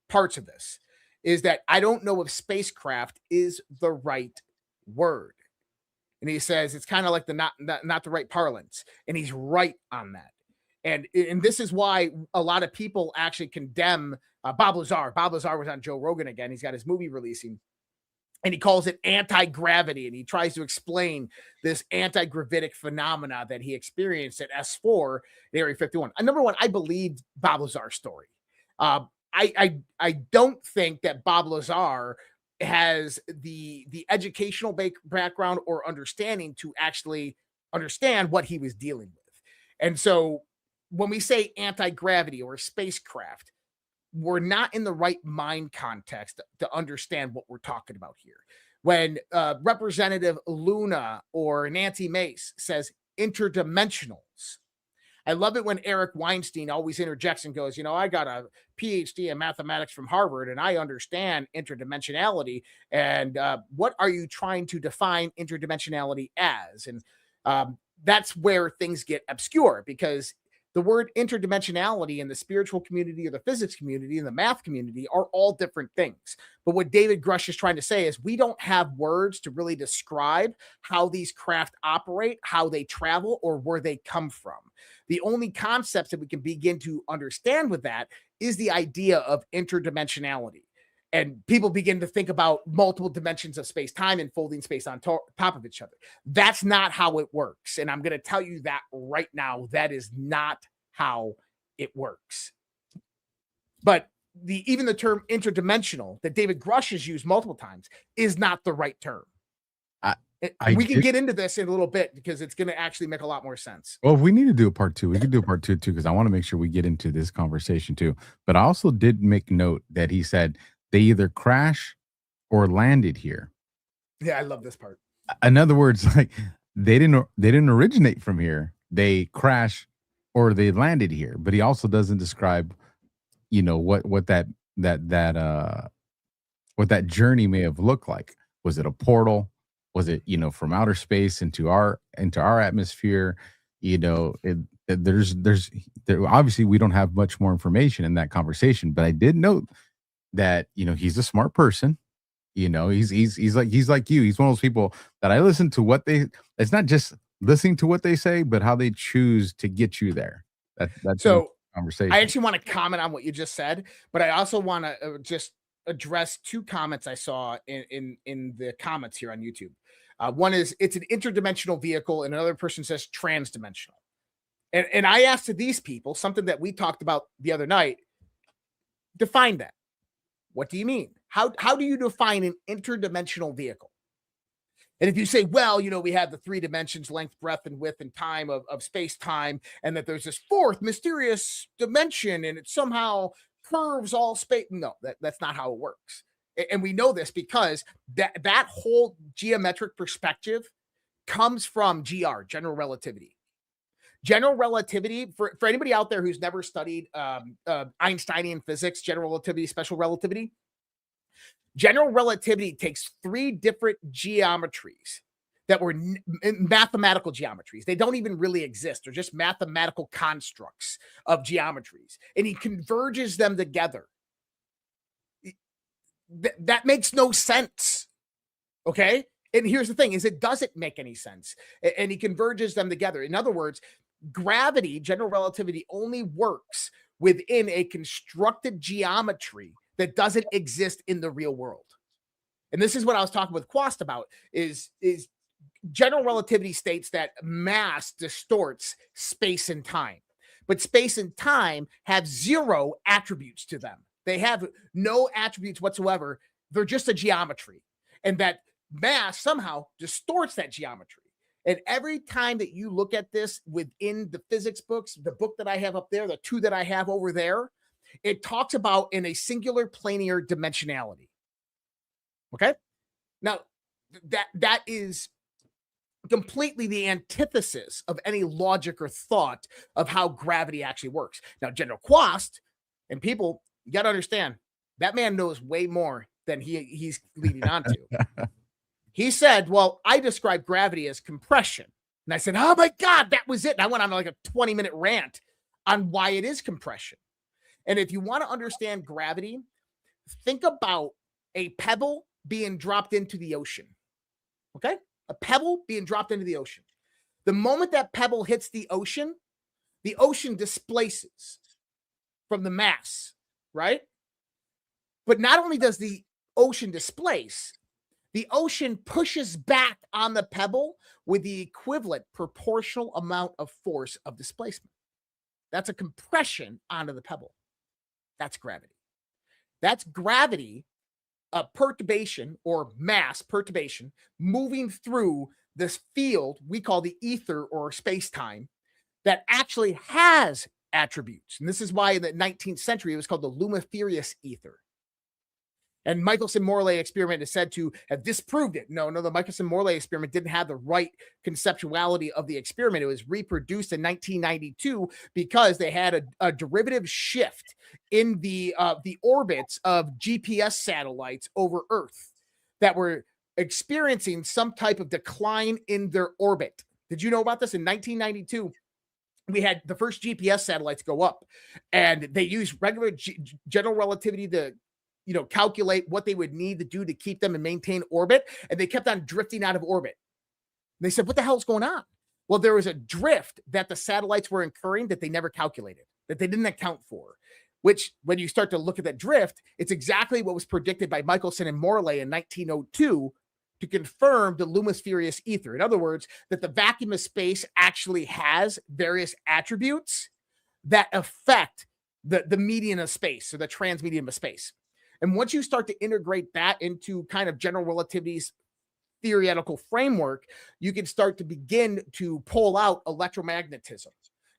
parts of this is that I don't know if spacecraft is the right word. And he says it's kind of like the not the right parlance. And he's right on that. And this is why a lot of people actually condemn Bob Lazar. Bob Lazar was on Joe Rogan again. He's got his movie releasing. And he calls it anti-gravity, and he tries to explain this anti-gravitic phenomena that he experienced at S4 at Area 51. Number one, I believed Bob Lazar's story. I don't think that Bob Lazar has the educational background or understanding to actually understand what he was dealing with. And so when we say anti-gravity or spacecraft, we're not in the right mind context to understand what we're talking about here. When Representative Luna or Nancy Mace says interdimensionals, I love it when Eric Weinstein always interjects and goes, I got a PhD in mathematics from Harvard and I understand interdimensionality. And what are you trying to define interdimensionality as? And that's where things get obscure, because the word interdimensionality in the spiritual community or the physics community and the math community are all different things. But what David Grush is trying to say is we don't have words to really describe how these craft operate, how they travel, or where they come from. The only concepts that we can begin to understand with that is the idea of interdimensionality. And people begin to think about multiple dimensions of space-time and folding space on top of each other. That's not how it works. And I'm going to tell you that right now. That is not how it works. But even the term interdimensional that David Grush has used multiple times is not the right term. We can get into this in a little bit because it's going to actually make a lot more sense. Well, if we need to do a part 2, we can do a part 2 too, because I want to make sure we get into this conversation too. But I also did make note that he said they either crash or landed here. Yeah, I love this part. In other words, like they didn't originate from here. They crash or they landed here. But he also doesn't describe, what that journey may have looked like. Was it a portal? Was it, from outer space into our atmosphere? There's obviously we don't have much more information in that conversation, but I did note that, he's a smart person. He's like you. He's one of those people that I listen to it's not just listening to what they say, but how they choose to get you there. That's so conversation. I actually want to comment on what you just said, but I also want to just address 2 comments I saw in the comments here on YouTube. One is it's an interdimensional vehicle, and another person says transdimensional. And I asked to these people something that we talked about the other night. Define that. What do you mean? How do you define an interdimensional vehicle? And if you say, well, we have the 3 dimensions, length, breadth, and width, and time of space-time, and that there's this 4th mysterious dimension, and it somehow curves all space. No, that's not how it works. And we know this because that whole geometric perspective comes from GR, general relativity. General relativity, for anybody out there who's never studied Einsteinian physics, general relativity, special relativity, general relativity takes 3 different geometries that were mathematical geometries. They don't even really exist. They're just mathematical constructs of geometries. And he converges them together. That makes no sense. Okay? And here's the thing, is it doesn't make any sense. And he converges them together. In other words, gravity, general relativity, only works within a constructed geometry that doesn't exist in the real world. And this is what I was talking with Quast about, is general relativity states that mass distorts space and time. But space and time have 0 attributes to them. They have no attributes whatsoever. They're just a geometry. And that mass somehow distorts that geometry. And every time that you look at this within the physics books, the book that I have up there, the 2 that I have over there, it talks about in a singular planar dimensionality. Okay? Now, that is completely the antithesis of any logic or thought of how gravity actually works. Now, General Quast and people, you got to understand, that man knows way more than he's leading on to. He said, well, I describe gravity as compression. And I said, oh my God, that was it. And I went on like a 20-minute rant on why it is compression. And if you want to understand gravity, think about a pebble being dropped into the ocean. Okay? A pebble being dropped into the ocean. The moment that pebble hits the ocean displaces from the mass, right? But not only does the ocean displace, the ocean pushes back on the pebble with the equivalent proportional amount of force of displacement. That's a compression onto the pebble. That's gravity. That's gravity, a perturbation or mass perturbation moving through this field we call the ether or space-time that actually has attributes. And this is why in the 19th century it was called the lumiferious ether. And Michelson-Morley experiment is said to have disproved it. No, the Michelson-Morley experiment didn't have the right conceptuality of the experiment. It was reproduced in 1992 because they had a derivative shift in the orbits of GPS satellites over Earth that were experiencing some type of decline in their orbit. Did you know about this? In 1992, we had the first GPS satellites go up, and they used regular general relativity to calculate what they would need to do to keep them and maintain orbit. And they kept on drifting out of orbit. And they said, what the hell is going on? Well, there was a drift that the satellites were incurring that they never calculated, that they didn't account for, which when you start to look at that drift, it's exactly what was predicted by Michelson and Morley in 1902 to confirm the lumiferious ether. In other words, that the vacuum of space actually has various attributes that affect the median of space, or the transmedium of space. And once you start to integrate that into kind of general relativity's theoretical framework, you can start to begin to pull out electromagnetism.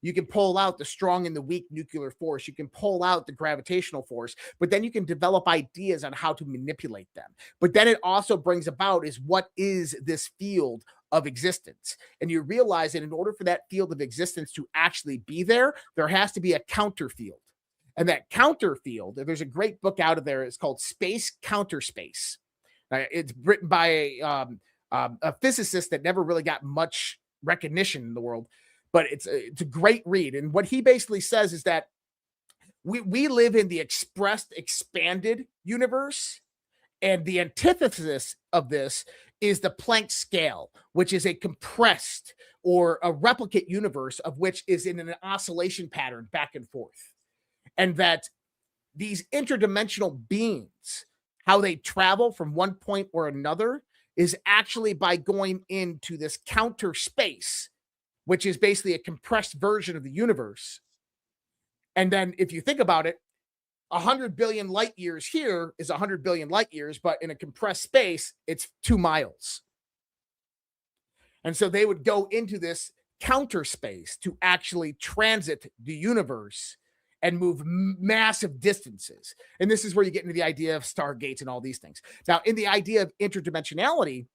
You can pull out the strong and the weak nuclear force. You can pull out the gravitational force, but then you can develop ideas on how to manipulate them. But then it also brings about is what is this field of existence? And you realize that in order for that field of existence to actually be there, there has to be a counter field. And that counter field, there's a great book out of there. It's called Space Counterspace. It's written by a physicist that never really got much recognition in the world, but it's a great read. And what he basically says is that we live in the expressed, expanded universe, and the antithesis of this is the Planck scale, which is a compressed or a replicate universe of which is in an oscillation pattern back and forth. And that these interdimensional beings, how they travel from one point or another, is actually by going into this counter space, which is basically a compressed version of the universe. And then if you think about it, 100 billion light years here is 100 billion light years, but in a compressed space, it's 2 miles. And so they would go into this counter space to actually transit the universe and move massive distances. And this is where you get into the idea of stargates and all these things. Now, in the idea of interdimensionality,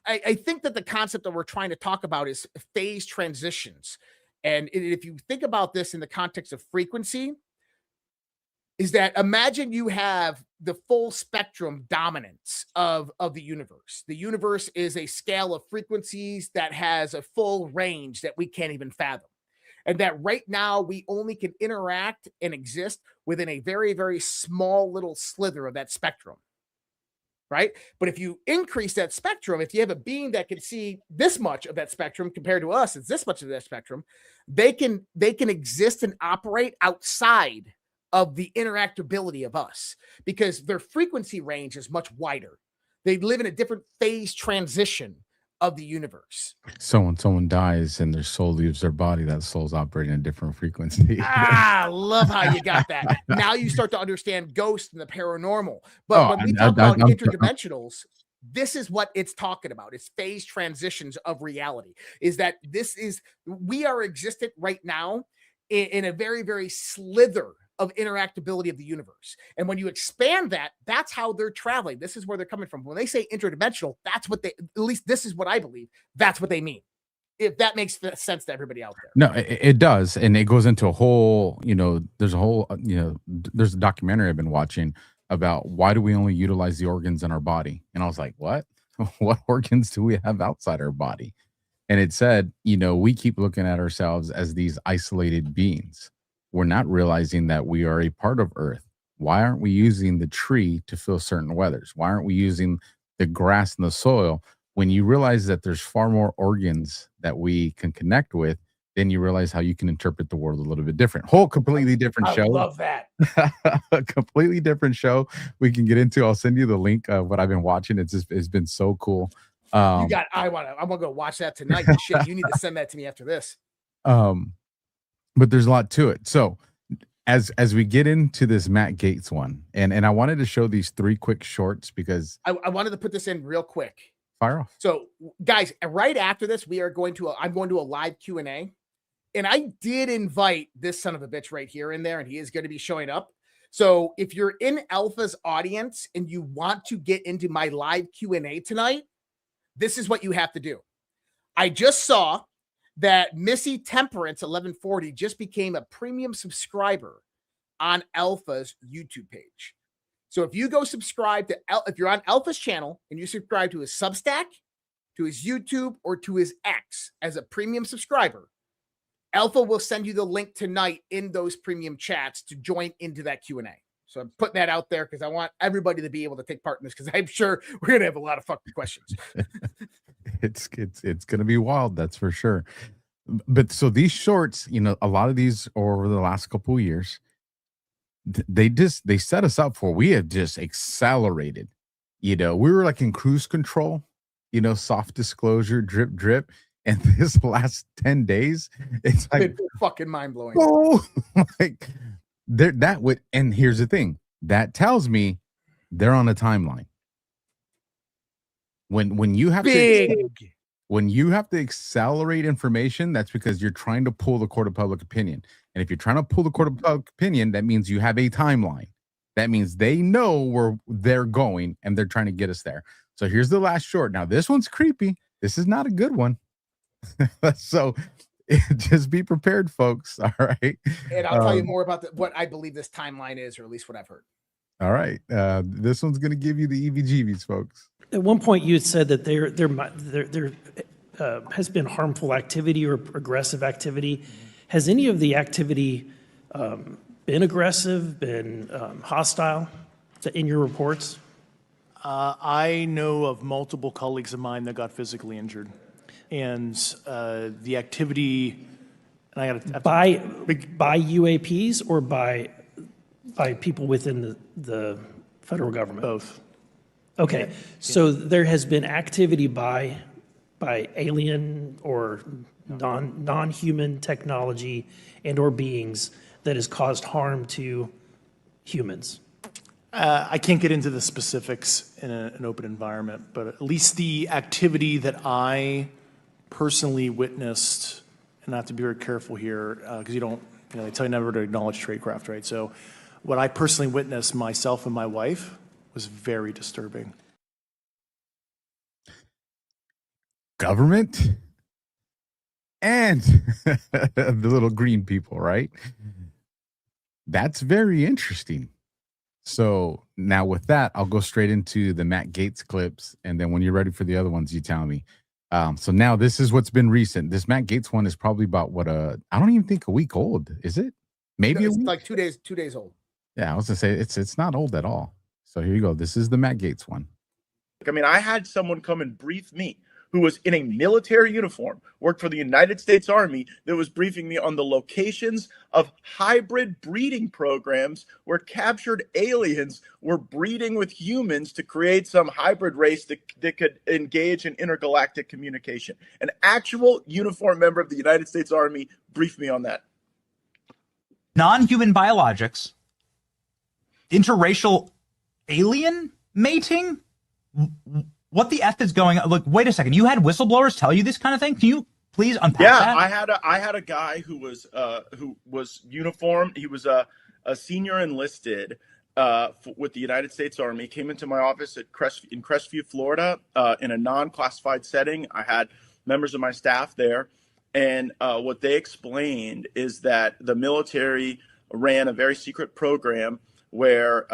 I think that the concept that we're trying to talk about is phase transitions. And if you think about this in the context of frequency, is that imagine you have the full spectrum dominance of the universe. The universe is a scale of frequencies that has a full range that we can't even fathom. And that right now we only can interact and exist within a very, very small little slither of that spectrum. Right? But if you increase that spectrum, if you have a being that can see this much of that spectrum compared to us, it's this much of that spectrum, they can exist and operate outside of the interactability of us because their frequency range is much wider. They live in a different phase transition of the universe. So when someone dies and their soul leaves their body, that soul's operating a different frequency. I love how you got that. Now you start to understand ghosts and the paranormal. But when we talk about interdimensionals, this is what it's talking about. It's phase transitions of reality. Is that we are existent right now in a very, very slither of interactability of the universe. And when you expand that, that's how they're traveling. This is where they're coming from. When they say interdimensional, that's what at least this is what I believe. That's what they mean. If that makes sense to everybody out there. No, it does. And it goes into a whole, there's a documentary I've been watching about why do we only utilize the organs in our body? And I was like, what? What organs do we have outside our body? And it said, we keep looking at ourselves as these isolated beings. We're not realizing that we are a part of Earth. Why aren't we using the tree to feel certain weathers? Why aren't we using the grass and the soil? When you realize that there's far more organs that we can connect with, then you realize how you can interpret the world a little bit different. Whole completely different show. I love that. A completely different show we can get into. I'll send you the link of what I've been watching. It's been so cool. I'm gonna go watch that tonight. Shit, you need to send that to me after this. But there's a lot to it. So as we get into this Matt Gaetz one, and I wanted to show these 3 quick shorts because I wanted to put this in real quick. Fire off. So guys, right after this, I'm going to a live Q&A. And I did invite this son of a bitch right here in there, and he is going to be showing up. So if you're in Alpha's audience and you want to get into my live Q&A tonight, this is what you have to do. I just saw that Missy Temperance 1140 just became a premium subscriber on Alpha's YouTube page. So if you go subscribe to, if you're on Alpha's channel and you subscribe to his Substack, to his YouTube, or to his X as a premium subscriber, Alpha will send you the link tonight in those premium chats to join into that Q&A. So I'm putting that out there because I want everybody to be able to take part in this because I'm sure we're going to have a lot of fucking questions. It's going to be wild, that's for sure. But so these shorts, a lot of these over the last couple of years, they set us up for, we have just accelerated. We were like in cruise control, soft disclosure, drip, drip. And this last 10 days, it's like fucking mind blowing. Oh, like that would, and here's the thing that tells me they're on a timeline. When you have Big. when you have to accelerate information, that's because you're trying to pull the court of public opinion. And if you're trying to pull the court of public opinion, that means you have a timeline. That means they know where they're going and they're trying to get us there. So here's the last short. Now, this one's creepy. This is not a good one. So just be prepared, folks. All right. And I'll tell you more about what I believe this timeline is, or at least what I've heard. All right. This one's going to give you the EBGBs, folks. At one point, you had said that there has been harmful activity or aggressive activity. Has any of the activity been aggressive, been hostile in your reports? I know of multiple colleagues of mine that got physically injured. And the activity, and I got to by UAPs or by people within the federal government? both. Okay, so there has been activity by alien or non-human technology and or beings that has caused harm to humans. I can't get into the specifics in an open environment, but at least the activity that I personally witnessed, and I have to be very careful here because they tell you never to acknowledge tradecraft, right? So what I personally witnessed, myself and my wife, was very disturbing. Government and the little green people, right? That's very interesting. So now with that, I'll go straight into the Matt Gaetz clips. And then when you're ready for the other ones, you tell me. So now this is what's been recent. This Matt Gaetz one is probably about I don't even think a week old. Is it? Maybe it's like 2 days old. Yeah, I was gonna say it's not old at all. So here you go. This is the Matt Gaetz one. I mean, I had someone come and brief me who was in a military uniform, worked for the United States Army, that was briefing me on the locations of hybrid breeding programs where captured aliens were breeding with humans to create some hybrid race that could engage in intergalactic communication. An actual uniformed member of the United States Army briefed me on that. Non-human biologics, interracial alien mating? What the F is going on? Look, wait a second. You had whistleblowers tell you this kind of thing? Can you please unpack that? Yeah, I had a guy who was uniformed. He was a senior enlisted with the United States Army. Came into my office in Crestview, Florida, in a non-classified setting. I had members of my staff there, and what they explained is that the military ran a very secret program where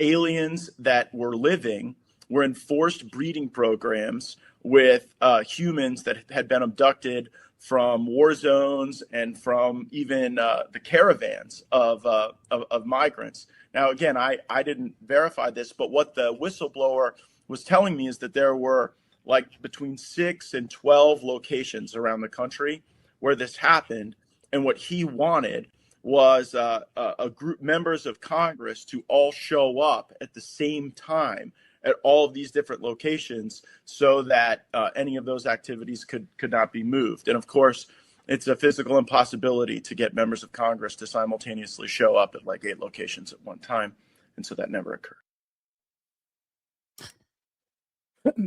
aliens that were living were in forced breeding programs with humans that had been abducted from war zones and from even the caravans of migrants. Now, again, I didn't verify this, but what the whistleblower was telling me is that there were like between 6 and 12 locations around the country where this happened. And what he wanted was a group, members of Congress, to all show up at the same time at all of these different locations so that any of those activities could not be moved. And of course, it's a physical impossibility to get members of Congress to simultaneously show up at like 8 locations at one time. And so that never occurred.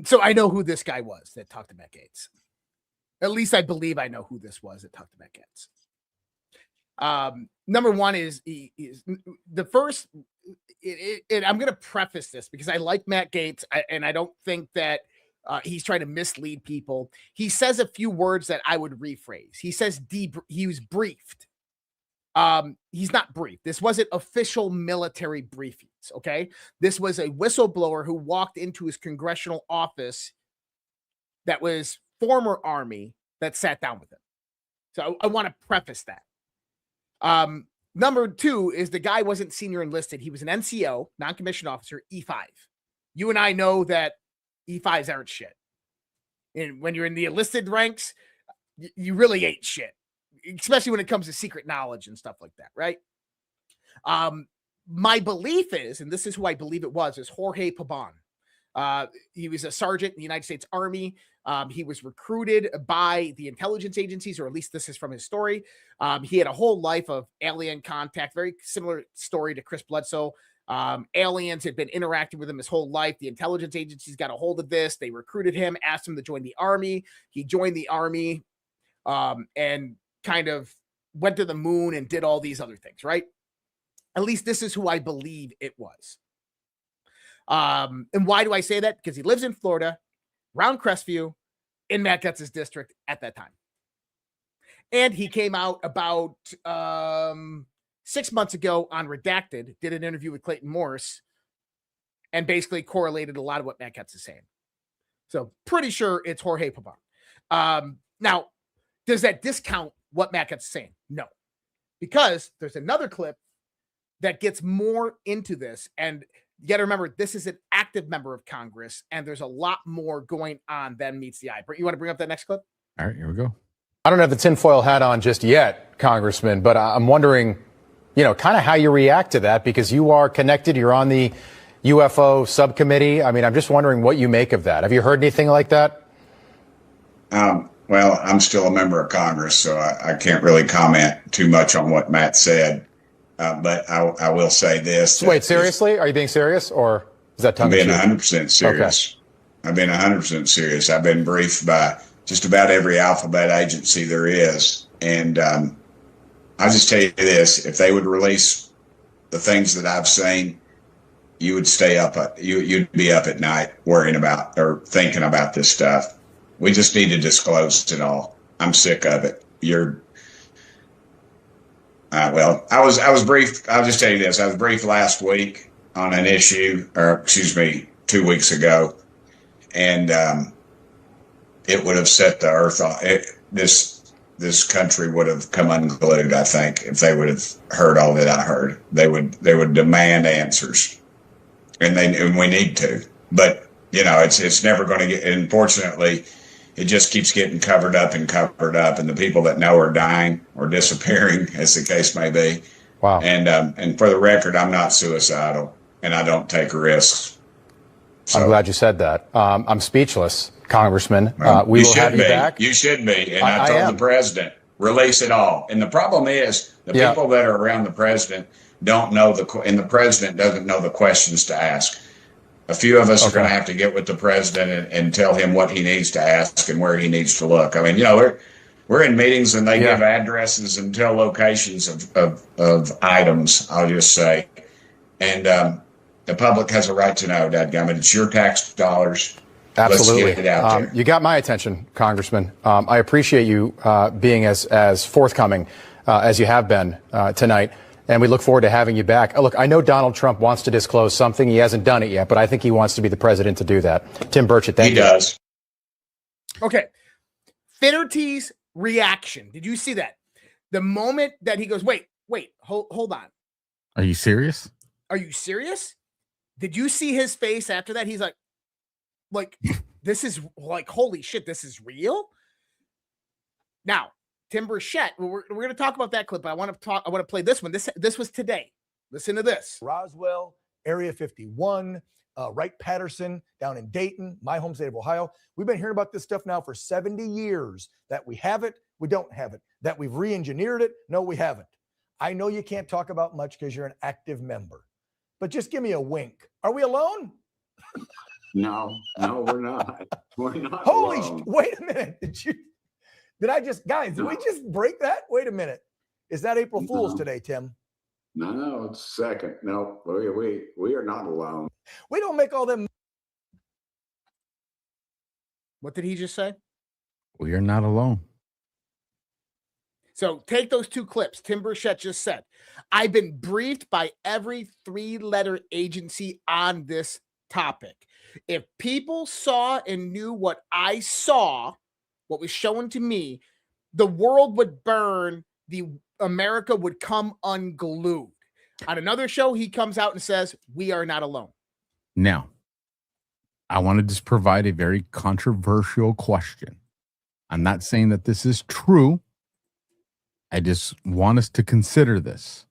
So I know who this guy was that talked to Matt Gaetz. At least I believe I know who this was that talked to Matt Gaetz. Number one is the first. I'm going to preface this because I like Matt Gaetz, and I don't think that he's trying to mislead people. He says a few words that I would rephrase. He says he was briefed. He's not briefed. This wasn't official military briefings, okay? This was a whistleblower who walked into his congressional office that was former Army that sat down with him. So I want to preface that. Number two is the guy wasn't senior enlisted. He was an NCO, non-commissioned officer, E5. You and I know that E5s aren't shit. And when you're in the enlisted ranks, you really ain't shit, especially when it comes to secret knowledge and stuff like that, right? My belief is, and this is who I believe it was, is Jorge Pabon. He was a sergeant in the United States Army. He was recruited by the intelligence agencies, or at least this is from his story. He had a whole life of alien contact, very similar story to Chris Bledsoe. Aliens had been interacting with him his whole life. The intelligence agencies got a hold of this. They recruited him, asked him to join the army. He joined the army and kind of went to the moon and did all these other things, right? At least this is who I believe it was. And why do I say that? Because he lives in Florida, around Crestview, in Matt Gutz's district at that time. And he came out about 6 months ago on Redacted, did an interview with Clayton Morris, and basically correlated a lot of what Matt Gutz is saying. So pretty sure it's Jorge Pabon. Now, does that discount what Matt Gutz is saying? No. Because there's another clip that gets more into this. And you got to remember, this is an active member of Congress, and there's a lot more going on than meets the eye. You want to bring up that next clip? All right, here we go. I don't have the tinfoil hat on just yet, Congressman, but I'm wondering, kind of how you react to that, because you are connected. You're on the UFO subcommittee. I mean, I'm just wondering what you make of that. Have you heard anything like that? Well, I'm still a member of Congress, so I can't really comment too much on what Matt said. But I will say this. Wait, seriously? Are you being serious, or is that tongue in cheek? I'm being 100% serious. Okay. I've been 100% serious. I've been briefed by just about every alphabet agency there is. And I'll just tell you this. If they would release the things that I've seen, you would stay up. You'd be up at night worrying about or thinking about this stuff. We just need to disclose it all. I'm sick of it. Well, I was briefed. I'll just tell you this. I was briefed last week on an issue, or excuse me, 2 weeks ago. And it would have set the earth on. This country would have come unglued, I think, if they would have heard all that I heard. They would demand answers, and we need to. But it's never going to get. Unfortunately, it just keeps getting covered up, and the people that know are dying or disappearing, as the case may be. Wow. And for the record, I'm not suicidal, and I don't take risks. So, I'm glad you said that. I'm speechless, Congressman. Well, we will have you back. You should be. And I told the president, release it all. And the problem is the people that are around the president don't know and the president doesn't know the questions to ask. A few of us are going to have to get with the president and tell him what he needs to ask and where he needs to look. I mean, we're in meetings and they give addresses and tell locations of items, I'll just say. And the public has a right to know, dadgummit. It's your tax dollars. Absolutely. Let's get it out there. You got my attention, Congressman. I appreciate you being as forthcoming as you have been tonight, and we look forward to having you back. Look, I know Donald Trump wants to disclose something. He hasn't done it yet, but I think he wants to be the president to do that. Tim Burchett, thank you. He does. Okay. Finnerty's reaction. Did you see that? The moment that he goes, wait, hold on. Are you serious? Are you serious? Did you see his face after that? He's like, this is like, holy shit, this is real. Now, Tim Burchett, we're going to talk about that clip, but I want to play this one. This was today. Listen to this. Roswell, Area 51, Wright-Patterson down in Dayton, my home state of Ohio. We've been hearing about this stuff now for 70 years, that we have it, we don't have it, that we've re-engineered it. No, we haven't. I know you can't talk about much because you're an active member, but just give me a wink. Are we alone? No, we're not. We're not. Holy, wait a minute. Guys, did we just break that? Wait a minute. Is that April Fool's today, Tim? No, it's second. No, we are not alone. We don't make all them. What did he just say? We are not alone. So take those two clips. Tim Burchett just said, I've been briefed by every 3-letter agency on this topic. If people saw and knew what I saw, what was shown to me, the world would burn. America would come unglued. On another show, he comes out and says, we are not alone. Now, I want to just provide a very controversial question. I'm not saying that this is true. I just want us to consider this.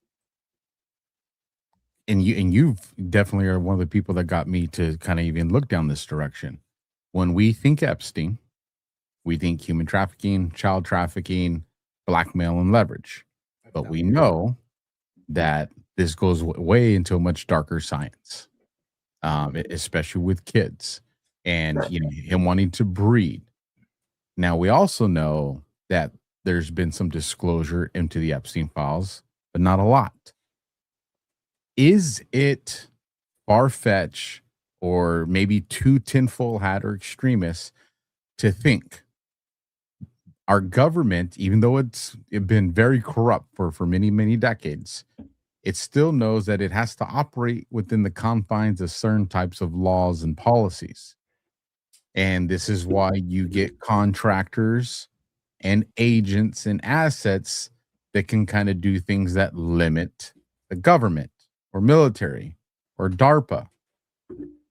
And you definitely are one of the people that got me to kind of even look down this direction. When we think Epstein, we think human trafficking, child trafficking, blackmail, and leverage. But we know that this goes way into a much darker science, especially with kids and him wanting to breed. Now, we also know that there's been some disclosure into the Epstein files, but not a lot. Is it far-fetched or maybe too tinfoil hat or extremists to think our government, even though it's been very corrupt for many, many decades, it still knows that it has to operate within the confines of certain types of laws and policies? And this is why you get contractors and agents and assets that can kind of do things that limit the government or military or DARPA.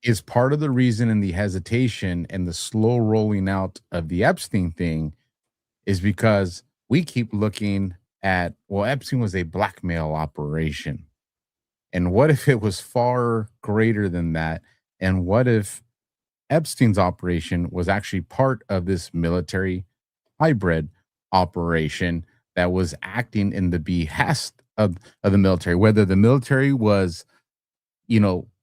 Is part of the reason and the hesitation and the slow rolling out of the Epstein thing is because we keep looking at, well, Epstein was a blackmail operation. And what if it was far greater than that? And what if Epstein's operation was actually part of this military hybrid operation that was acting in the behest of the military, whether the military was,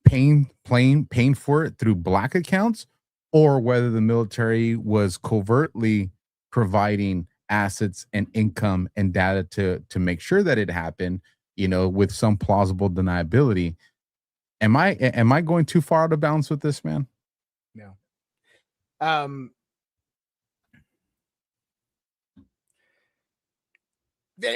paying for it through black accounts, or whether the military was covertly providing assets and income and data to make sure that it happened, with some plausible deniability. Am I going too far out of bounds with this, man? No.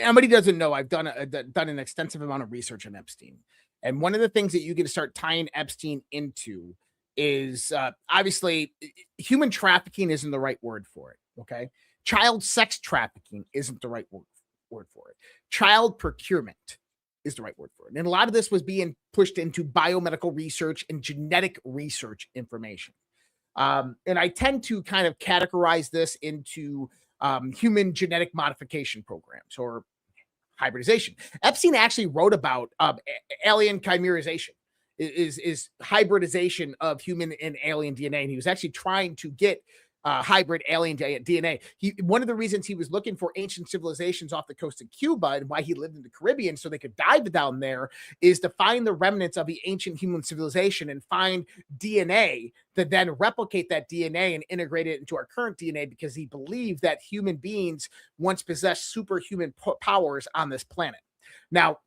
Somebody doesn't know, I've done an extensive amount of research on Epstein. And one of the things that you get to start tying Epstein into is obviously human trafficking isn't the right word for it. Okay. Child sex trafficking isn't the right word for it. Child procurement is the right word for it. And a lot of this was being pushed into biomedical research and genetic research information. And I tend to kind of categorize this into human genetic modification programs or hybridization. Epstein actually wrote about alien chimerization, is hybridization of human and alien DNA. And he was actually trying to get hybrid alien DNA. One of the reasons he was looking for ancient civilizations off the coast of Cuba and why he lived in the Caribbean so they could dive down there is to find the remnants of the ancient human civilization and find DNA to then replicate that DNA and integrate it into our current DNA, because he believed that human beings once possessed superhuman powers on this planet. Now,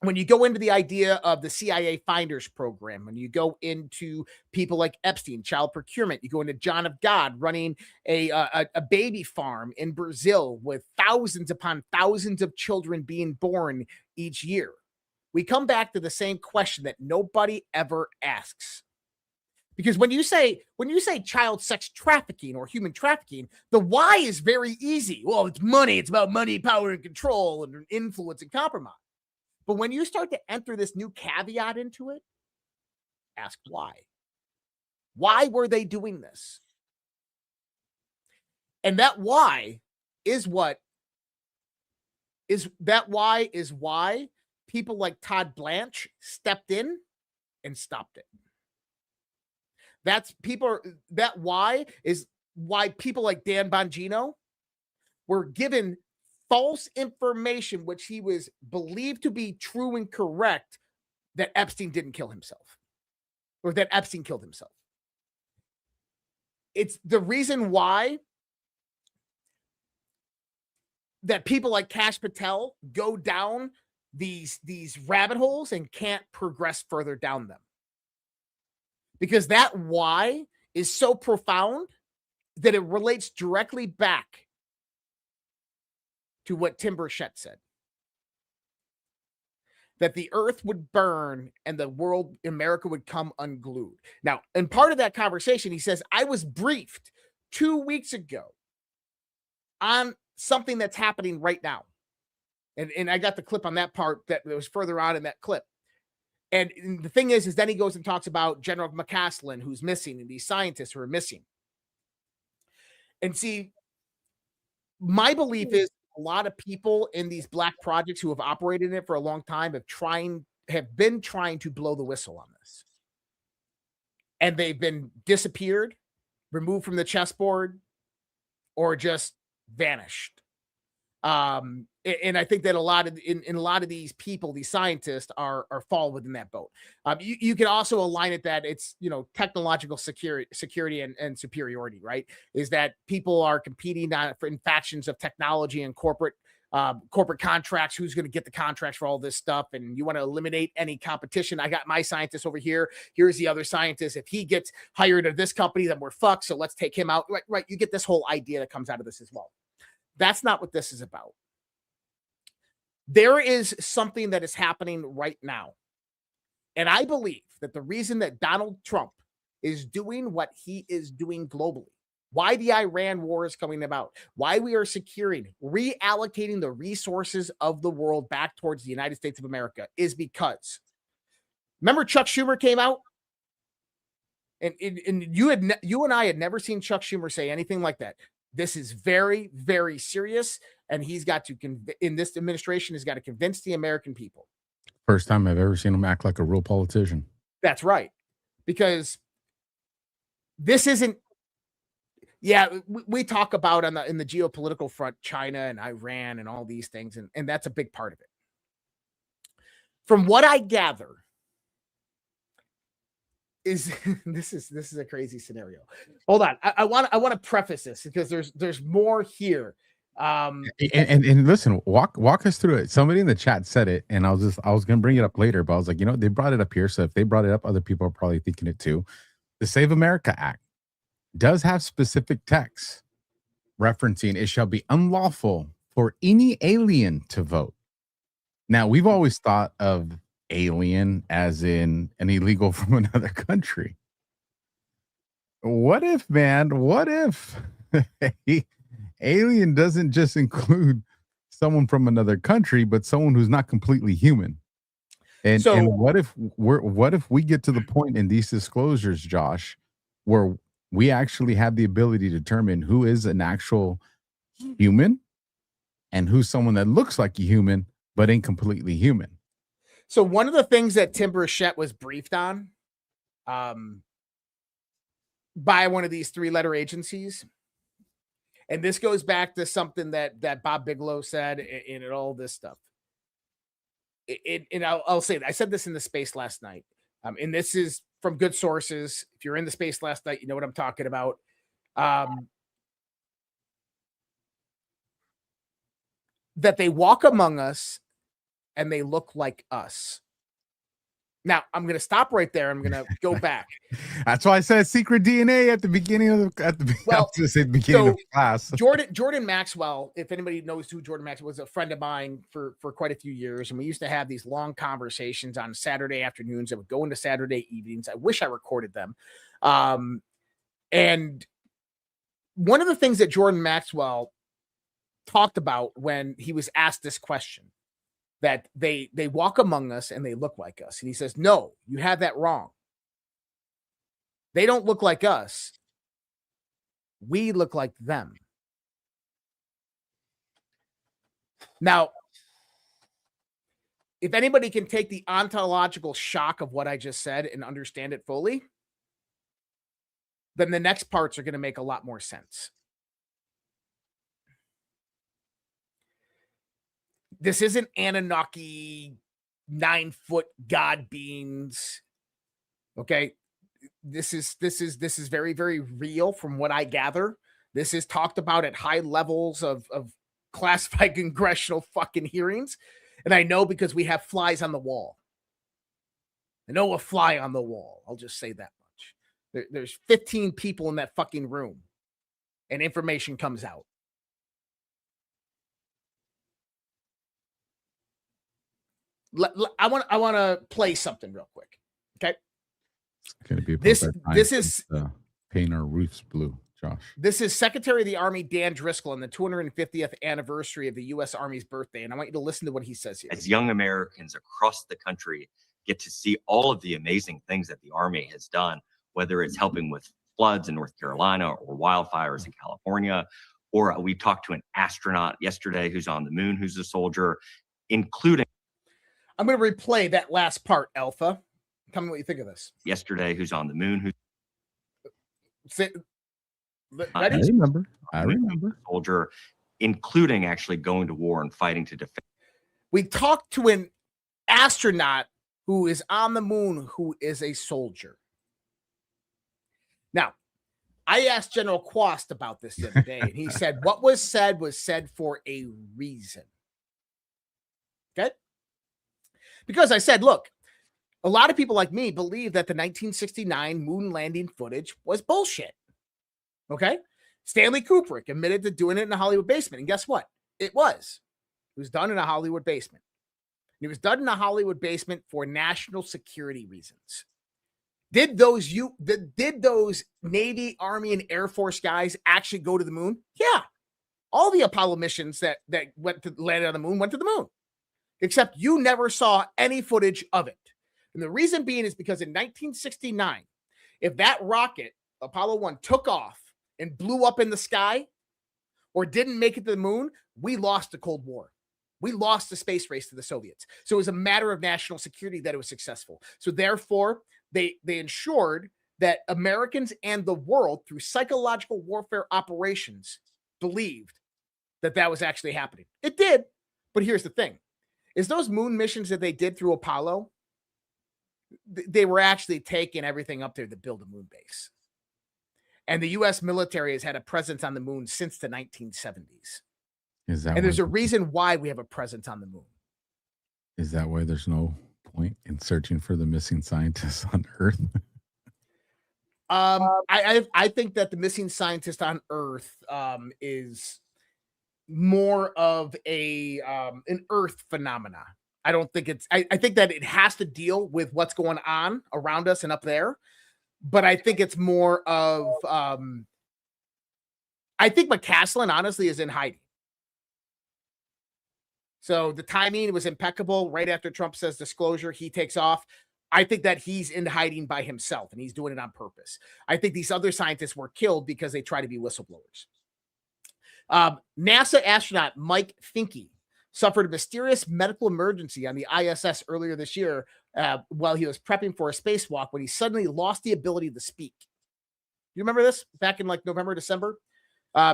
when you go into the idea of the CIA Finders program, when you go into people like Epstein, child procurement, you go into John of God running a baby farm in Brazil with thousands upon thousands of children being born each year. We come back to the same question that nobody ever asks. Because when you say child sex trafficking or human trafficking, the why is very easy. Well, it's money. It's about money, power, and control, and influence and compromise. But when you start to enter this new caveat into it, ask why. Why were they doing this? And that why is why people like Todd Blanche stepped in and stopped it. That why is why people like Dan Bongino were given false information, which he was believed to be true and correct, that Epstein didn't kill himself, or that Epstein killed himself. It's the reason why that people like Kash Patel go down these rabbit holes and can't progress further down them. Because that why is so profound that it relates directly back to what Tim Burchett said. That the earth would burn and the world, America, would come unglued. Now, in part of that conversation, he says, I was briefed 2 weeks ago on something that's happening right now. And I got the clip on that part that was further on in that clip. And the thing is then he goes and talks about General McCaslin, who's missing, and these scientists who are missing. And see, my belief is a lot of people in these black projects who have operated in it for a long time have been trying to blow the whistle on this. And they've been disappeared, removed from the chessboard, or just vanished. And I think that a lot of in a lot of these people, these scientists are fall within that boat. You can also align it that it's, you know, technological security and superiority, right? Is that people are competing in factions of technology and corporate contracts, who's going to get the contracts for all this stuff, and you want to eliminate any competition. I got my scientist over here. Here's the other scientist. If he gets hired at this company, then we're fucked. So let's take him out. Right. You get this whole idea that comes out of this as well. That's not what this is about. There is something that is happening right now. And I believe that the reason that Donald Trump is doing what he is doing globally, why the Iran war is coming about, why we are securing, reallocating the resources of the world back towards the United States of America, is because, remember Chuck Schumer came out? And you and I had never seen Chuck Schumer say anything like that. This is very, very serious, and he's got to in this administration has got to convince the American people. First time I've ever seen him act like a real politician. That's right, because this isn't. Yeah, we talk about in the geopolitical front, China and Iran and all these things, and that's a big part of it. From what I gather, is this is a crazy scenario. Hold on, I want to preface this because there's more here. And listen, walk us through it. Somebody in the chat said it, and I was gonna bring it up later, but I was like, you know, they brought it up here, so if they brought it up, other people are probably thinking it too. The Save America Act does have specific text referencing it shall be unlawful for any alien to vote. Now, we've always thought of alien as in an illegal from another country. What if alien doesn't just include someone from another country, but someone who's not completely human? And what if we get to the point in these disclosures, Josh, where we actually have the ability to determine who is an actual human and who's someone that looks like a human but ain't completely human? So one of the things that Tim Burchett was briefed on by one of these 3-letter agencies, and this goes back to something that Bob Bigelow said in all this stuff. And I'll say that I said this in the space last night, and this is from good sources. If you're in the space last night, you know what I'm talking about. That they walk among us and they look like us. Now, I'm going to stop right there. I'm going to go back. That's why I said secret DNA at the beginning of the beginning of class. Jordan Maxwell, if anybody knows who Jordan Maxwell was, a friend of mine for quite a few years. And we used to have these long conversations on Saturday afternoons that would go into Saturday evenings. I wish I recorded them. And one of the things that Jordan Maxwell talked about when he was asked this question, that they walk among us and they look like us. And he says, no, you have that wrong. They don't look like us. We look like them. Now, if anybody can take the ontological shock of what I just said and understand it fully, then the next parts are going to make a lot more sense. This isn't Anunnaki 9-foot god beings. Okay. This is very, very real from what I gather. This is talked about at high levels of classified congressional fucking hearings. And I know because we have flies on the wall. I know a fly on the wall. I'll just say that much. There's 15 people in that fucking room and information comes out. I want to play something real quick. Okay. It's going to be this is paint our roofs blue, Josh. This is Secretary of the Army Dan Driscoll on the 250th anniversary of the U.S. Army's birthday, and I want you to listen to what he says here. As young Americans across the country get to see all of the amazing things that the Army has done, whether it's helping with floods in North Carolina or wildfires in California, or we talked to an astronaut yesterday who's on the moon, who's a soldier, including. I'm going to replay that last part, Alpha. Tell me what you think of this. Yesterday, who's on the moon, Ready? I remember. Soldier, including actually going to war and fighting to defend. We talked to an astronaut who is on the moon, who is a soldier. Now, I asked General Quast about this the other day, and he said what was said for a reason. Okay? Because I said, look, a lot of people like me believe that the 1969 moon landing footage was bullshit. Okay? Stanley Kubrick admitted to doing it in a Hollywood basement. And guess what? It was. It was done in a Hollywood basement. And it was done in a Hollywood basement for national security reasons. Did those Navy, Army, and Air Force guys actually go to the moon? Yeah. All the Apollo missions that landed on the moon went to the moon. Except you never saw any footage of it. And the reason being is because in 1969, if that rocket, Apollo 1, took off and blew up in the sky or didn't make it to the moon, we lost the Cold War. We lost the space race to the Soviets. So it was a matter of national security that it was successful. So therefore, they ensured that Americans and the world, through psychological warfare operations, believed that that was actually happening. It did. But here's the thing. Is those moon missions that they did through Apollo, they were actually taking everything up there to build a moon base. And the U.S. military has had a presence on the moon since the 1970s. And there's a reason why we have a presence on the moon. Is that why there's no point in searching for the missing scientists on Earth? I think that the missing scientist on Earth is more of an Earth phenomena. I don't think it's. I think that it has to deal with what's going on around us and up there, but I think it's more of. I think McCaslin honestly is in hiding. So the timing was impeccable. Right after Trump says disclosure, he takes off. I think that he's in hiding by himself and he's doing it on purpose. I think these other scientists were killed because they try to be whistleblowers. NASA astronaut Mike Finke suffered a mysterious medical emergency on the ISS earlier this year while he was prepping for a spacewalk when he suddenly lost the ability to speak. You remember this back in like November, December?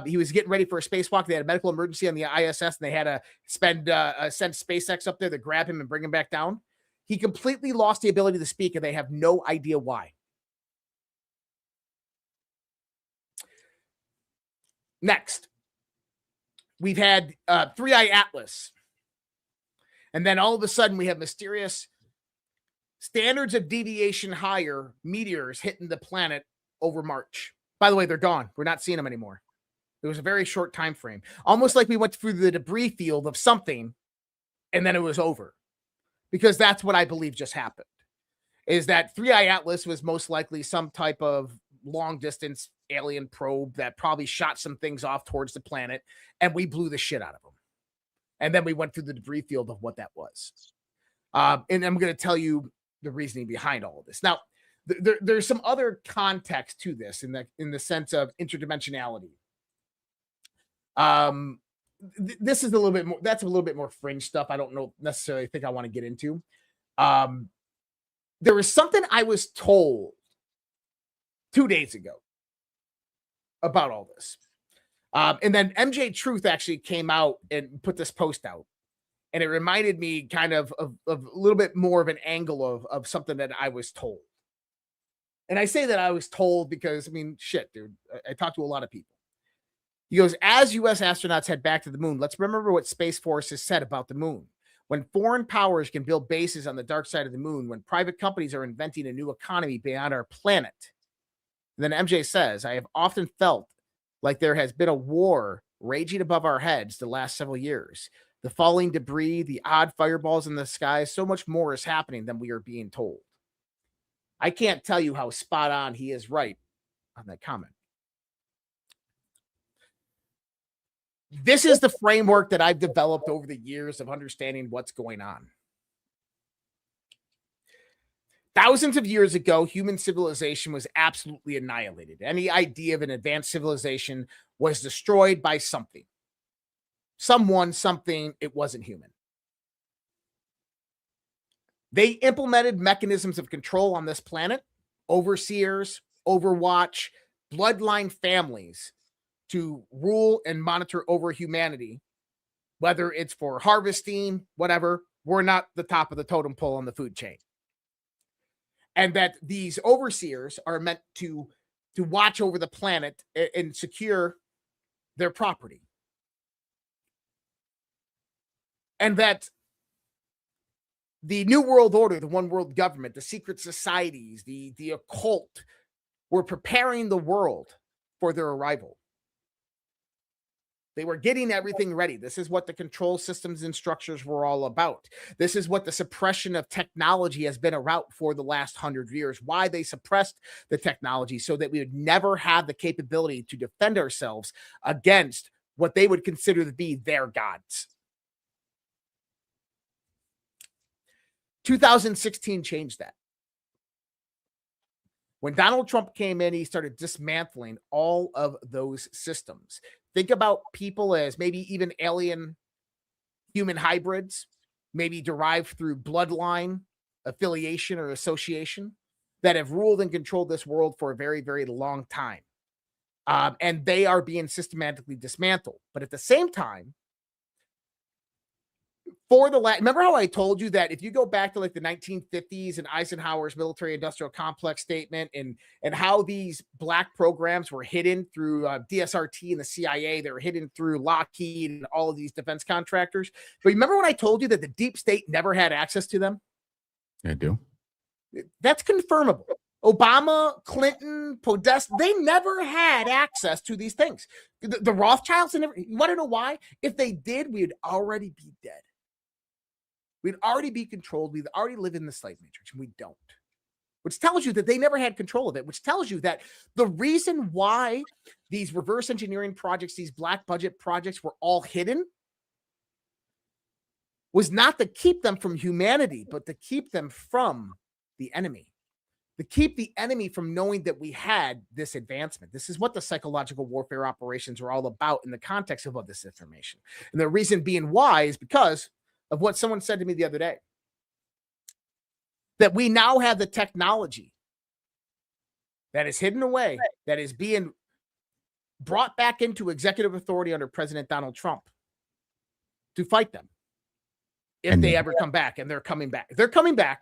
He was getting ready for a spacewalk. They had a medical emergency on the ISS, and they had to send SpaceX up there to grab him and bring him back down. He completely lost the ability to speak, and they have no idea why. Next, we've had 3-Eye Atlas. And then all of a sudden, we have mysterious standards of deviation higher meteors hitting the planet over March. By the way, they're gone. We're not seeing them anymore. It was a very short time frame. Almost like we went through the debris field of something, and then it was over. Because that's what I believe just happened. Is that 3-Eye Atlas was most likely some type of long-distance alien probe that probably shot some things off towards the planet, and we blew the shit out of them. And then we went through the debris field of what that was. And I'm going to tell you the reasoning behind all of this. Now, there's some other context to this in the sense of interdimensionality. This is a little bit more, that's a little bit more fringe stuff. I don't know necessarily think I want to get into. There was something I was told 2 days ago about all this. And then MJ Truth actually came out and put this post out. And it reminded me kind of a little bit more of an angle of something that I was told. And I say that I was told because, I mean, shit, dude, I talked to a lot of people. He goes, as U.S. astronauts head back to the moon, let's remember what Space Force has said about the moon. When foreign powers can build bases on the dark side of the moon, when private companies are inventing a new economy beyond our planet. And then MJ says, I have often felt like there has been a war raging above our heads the last several years. The falling debris, the odd fireballs in the sky, so much more is happening than we are being told. I can't tell you how spot on he is right on that comment. This is the framework that I've developed over the years of understanding what's going on. Thousands of years ago, human civilization was absolutely annihilated. Any idea of an advanced civilization was destroyed by something. Someone, something, it wasn't human. They implemented mechanisms of control on this planet, overseers, overwatch, bloodline families, to rule and monitor over humanity, whether it's for harvesting, whatever. We're not the top of the totem pole on the food chain. And that these overseers are meant to watch over the planet and secure their property. And that the New World Order, the one world government, the secret societies, the occult, were preparing the world for their arrival. They were getting everything ready. This is what the control systems and structures were all about. This is what the suppression of technology has been about for the last 100 years. Why they suppressed the technology, so that we would never have the capability to defend ourselves against what they would consider to be their gods. 2016 changed that. When Donald Trump came in, he started dismantling all of those systems. Think about people as maybe even alien human hybrids, maybe derived through bloodline, affiliation, or association, that have ruled and controlled this world for a very, very long time. And they are being systematically dismantled. But at the same time, remember how I told you that if you go back to like the 1950s and Eisenhower's military industrial complex statement and how these black programs were hidden through DSRT and the CIA, they were hidden through Lockheed and all of these defense contractors. But remember when I told you that the deep state never had access to them? I do. That's confirmable. Obama, Clinton, Podesta, they never had access to these things. The Rothschilds, you want to know why? If they did, we would already be dead. We'd already be controlled. We'd already live in the slave matrix, and we don't. Which tells you that they never had control of it, which tells you that the reason why these reverse engineering projects, these black budget projects were all hidden was not to keep them from humanity, but to keep them from the enemy. To keep the enemy from knowing that we had this advancement. This is what the psychological warfare operations are all about in the context of this information. And the reason being why is because of what someone said to me the other day, that we now have the technology that is hidden away, that is being brought back into executive authority under President Donald Trump to fight them if they ever come back. And they're coming back. They're coming back,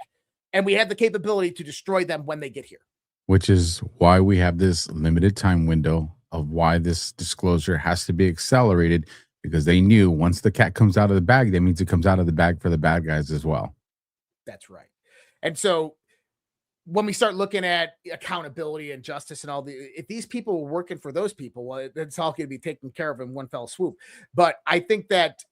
and we have the capability to destroy them when they get here. Which is why we have this limited time window of why this disclosure has to be accelerated, because they knew once the cat comes out of the bag, that means it comes out of the bag for the bad guys as well. That's right. And so when we start looking at accountability and justice and if these people were working for those people, well, it's all going to be taken care of in one fell swoop. But I think that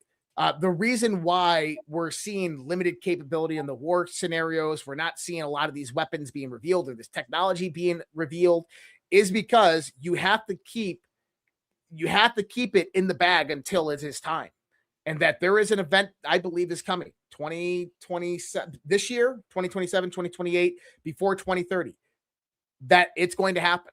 the reason why we're seeing limited capability in the war scenarios, we're not seeing a lot of these weapons being revealed or this technology being revealed, is because you have to keep it in the bag until it is time. And that there is an event I believe is coming 2027 this year, 2027, 2028, before 2030, that it's going to happen.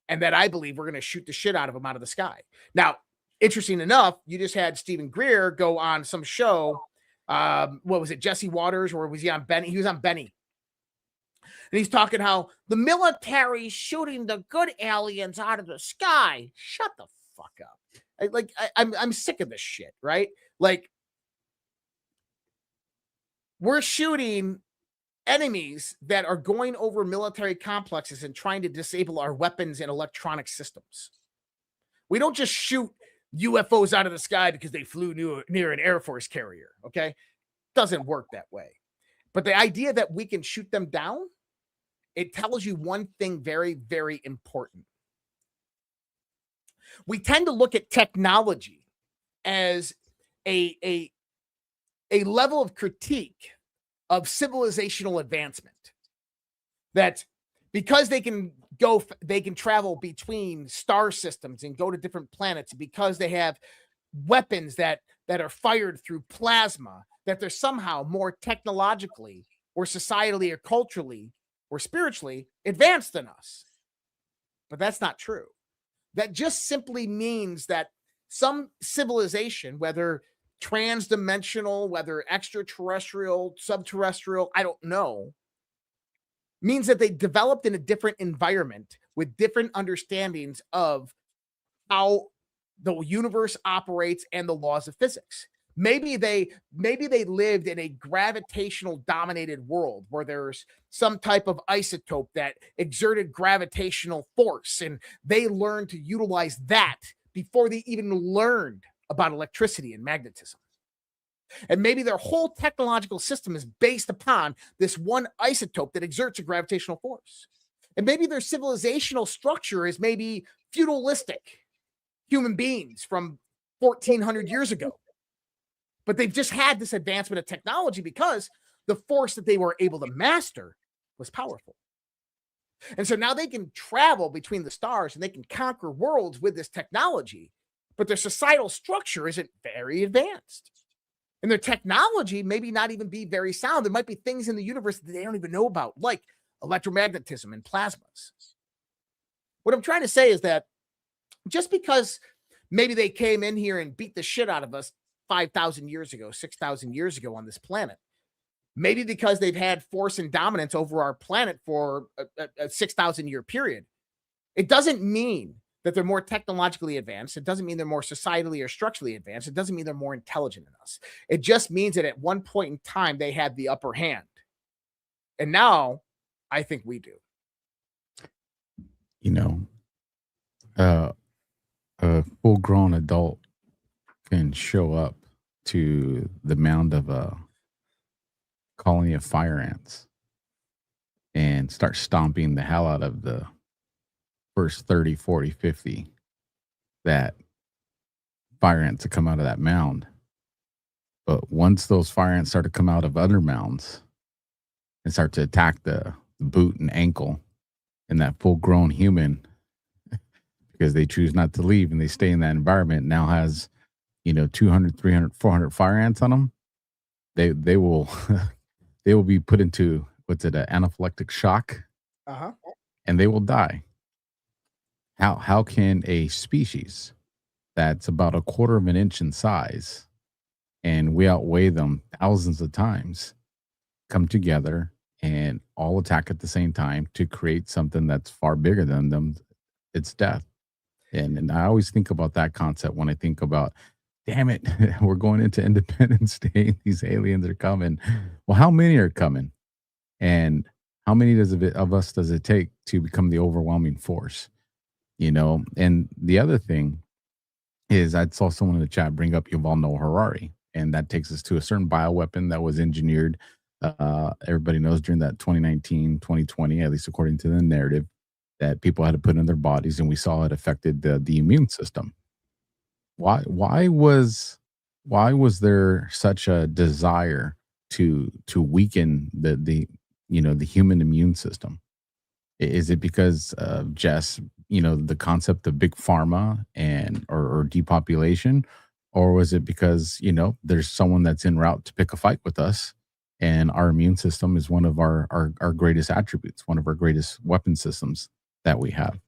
And that I believe we're going to shoot the shit out of them out of the sky. Now, interesting enough, you just had Stephen Greer go on some show. What was it, Jesse Waters, or was he on Benny? He was on Benny. And he's talking how the military shooting the good aliens out of the sky. Shut the fuck up. I'm sick of this shit, right? Like, we're shooting enemies that are going over military complexes and trying to disable our weapons and electronic systems. We don't just shoot UFOs out of the sky because they flew near an Air Force carrier, okay? Doesn't work that way. But the idea that we can shoot them down, it tells you one thing very, very important. We tend to look at technology as a level of critique of civilizational advancement. That because they can travel between star systems and go to different planets, because they have weapons that are fired through plasma, that they're somehow more technologically or societally or culturally or spiritually advanced than us. But that's not true. That just simply means that some civilization, whether transdimensional, whether extraterrestrial, subterrestrial, I don't know, means that they developed in a different environment with different understandings of how the universe operates and the laws of physics. Maybe they lived in a gravitational dominated world where there's some type of isotope that exerted gravitational force, and they learned to utilize that before they even learned about electricity and magnetism. And maybe their whole technological system is based upon this one isotope that exerts a gravitational force. And maybe their civilizational structure is maybe feudalistic human beings from 1400 years ago. But they've just had this advancement of technology because the force that they were able to master was powerful. And so now they can travel between the stars and they can conquer worlds with this technology, but their societal structure isn't very advanced. And their technology maybe not even be very sound. There might be things in the universe that they don't even know about, like electromagnetism and plasmas. What I'm trying to say is that just because maybe they came in here and beat the shit out of us 5,000 years ago, 6,000 years ago on this planet, maybe because they've had force and dominance over our planet for a 6,000 year period, it doesn't mean that they're more technologically advanced. It doesn't mean they're more societally or structurally advanced. It doesn't mean they're more intelligent than us. It just means that at one point in time, they had the upper hand. And now I think we do. You know, a full-grown adult can show up to the mound of a colony of fire ants and start stomping the hell out of the first 30, 40, 50 that fire ants to come out of that mound. But once those fire ants start to come out of other mounds and start to attack the boot and ankle and that full-grown human, because they choose not to leave and they stay in that environment, now has 200, 300, 400 fire ants on them, they will they will be put into an anaphylactic shock, and they will die. How can a species that's about a quarter of an inch in size and we outweigh them thousands of times come together and all attack at the same time to create something that's far bigger than them? It's death. And I always think about that concept when I think about, damn it, we're going into Independence Day. These aliens are coming. Well, how many are coming? And how many of us does it take to become the overwhelming force? And the other thing is, I saw someone in the chat bring up Yuval Noah Harari, and that takes us to a certain bioweapon that was engineered. Everybody knows during that 2019, 2020, at least according to the narrative, that people had to put in their bodies, and we saw it affected the immune system. Why was there such a desire to weaken the human immune system? Is it because of just the concept of big pharma or depopulation, or was it because there's someone that's en route to pick a fight with us, and our immune system is one of our greatest attributes, one of our greatest weapon systems that we have?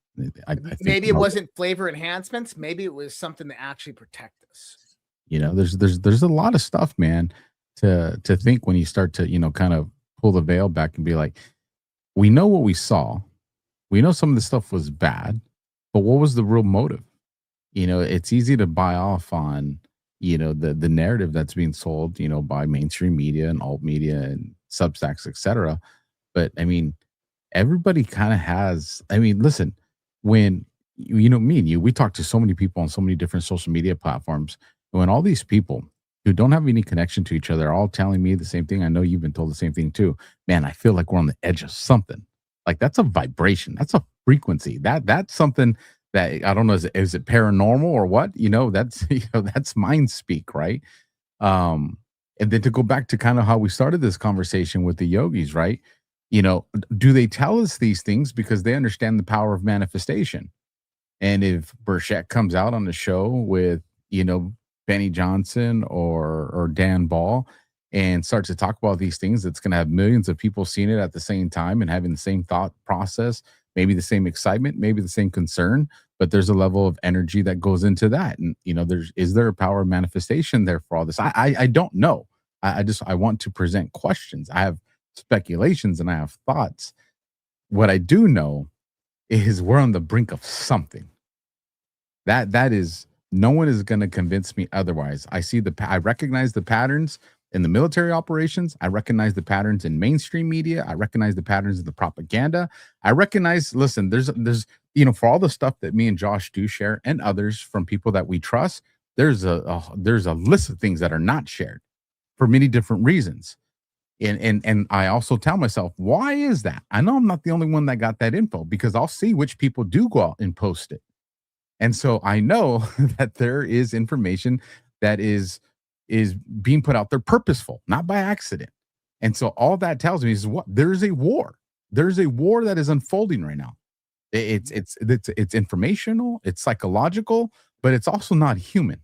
I think maybe it wasn't flavor enhancements. Maybe it was something to actually protect us. There's a lot of stuff, man, to think when you start to, kind of pull the veil back and be like, we know what we saw. We know some of the stuff was bad, but what was the real motive? It's easy to buy off on, the narrative that's being sold, by mainstream media and alt media and Substacks, etc. But I mean, everybody kind of has, listen, when me and you, we talk to so many people on so many different social media platforms, and when all these people who don't have any connection to each other are all telling me the same thing, I know you've been told the same thing too. Man, I feel like we're on the edge of something. Like, that's a vibration, that's a frequency, that's something that I don't know, is it paranormal or what? That's mind speak, right? And then to go back to kind of how we started this conversation with the yogis, right? Do they tell us these things because they understand the power of manifestation? And if Burchett comes out on the show with, Benny Johnson or Dan Ball and starts to talk about these things, it's going to have millions of people seeing it at the same time and having the same thought process, maybe the same excitement, maybe the same concern, but there's a level of energy that goes into that. And, is there a power of manifestation there for all this? I don't know. I want to present questions. I have speculations and I have thoughts. What I do know is we're on the brink of something. That is, no one is going to convince me otherwise. I recognize the patterns in the military operations. I recognize the patterns in mainstream media. I recognize the patterns of the propaganda. I recognize, listen, there's, for all the stuff that me and Josh do share and others from people that we trust, there's a list of things that are not shared for many different reasons. And I also tell myself, why is that? I know I'm not the only one that got that info, because I'll see which people do go out and post it. And so I know that there is information that is being put out there purposeful, not by accident. And so all that tells me is what there's a war. There's a war that is unfolding right now. It's informational, it's psychological, but it's also not human.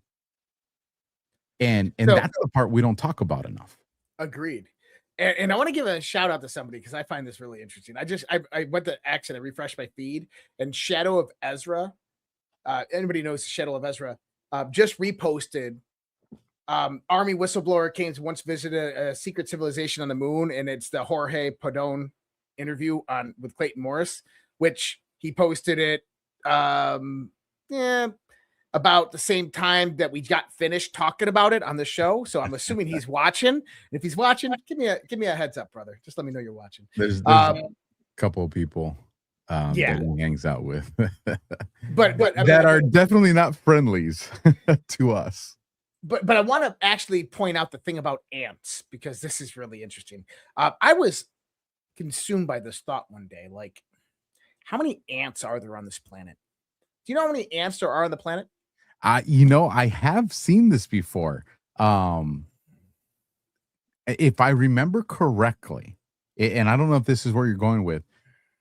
And so, that's the part we don't talk about enough. Agreed. And I want to give a shout out to somebody, because I find this really interesting. I went to X and I refreshed my feed, and Shadow of Ezra, anybody knows Shadow of Ezra, just reposted Army whistleblower came to once visited a secret civilization on the moon, and it's the Jorge Podon interview with Clayton Morris, which he posted it about the same time that we got finished talking about it on the show. So I'm assuming he's watching. And if he's watching, give me a heads up, brother. Just let me know you're watching. There's a couple of people that he hangs out with, but that are definitely not friendlies to us. But I want to actually point out the thing about ants, because this is really interesting. I was consumed by this thought one day, like, how many ants are there on this planet? Do you know how many ants there are on the planet? I have seen this before. If I remember correctly, and I don't know if this is where you're going with,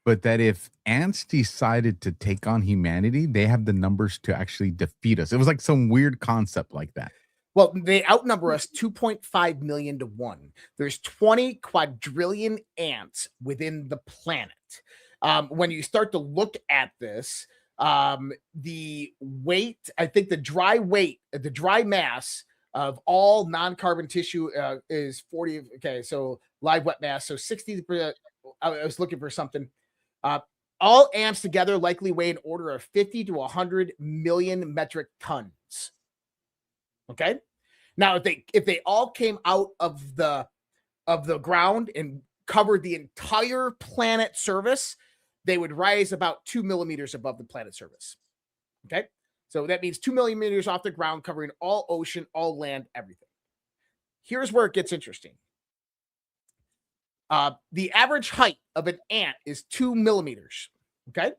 but that if ants decided to take on humanity, they have the numbers to actually defeat us. It was like some weird concept like that. Well, they outnumber us 2.5 million to 1. There's 20 quadrillion ants within the planet. When you start to look at this, the weight, I think the dry mass of all non-carbon tissue is 40. Okay, so live wet mass. So 60%. I was looking for something. All ants together likely weigh an order of 50 to 100 million metric tons. Okay. Now, if they all came out of the ground and covered the entire planet surface, they would rise about 2 millimeters above the planet surface. Okay. So that means 2 millimeters off the ground, covering all ocean, all land, everything. Here's where it gets interesting. The average height of an ant is 2 millimeters. Okay.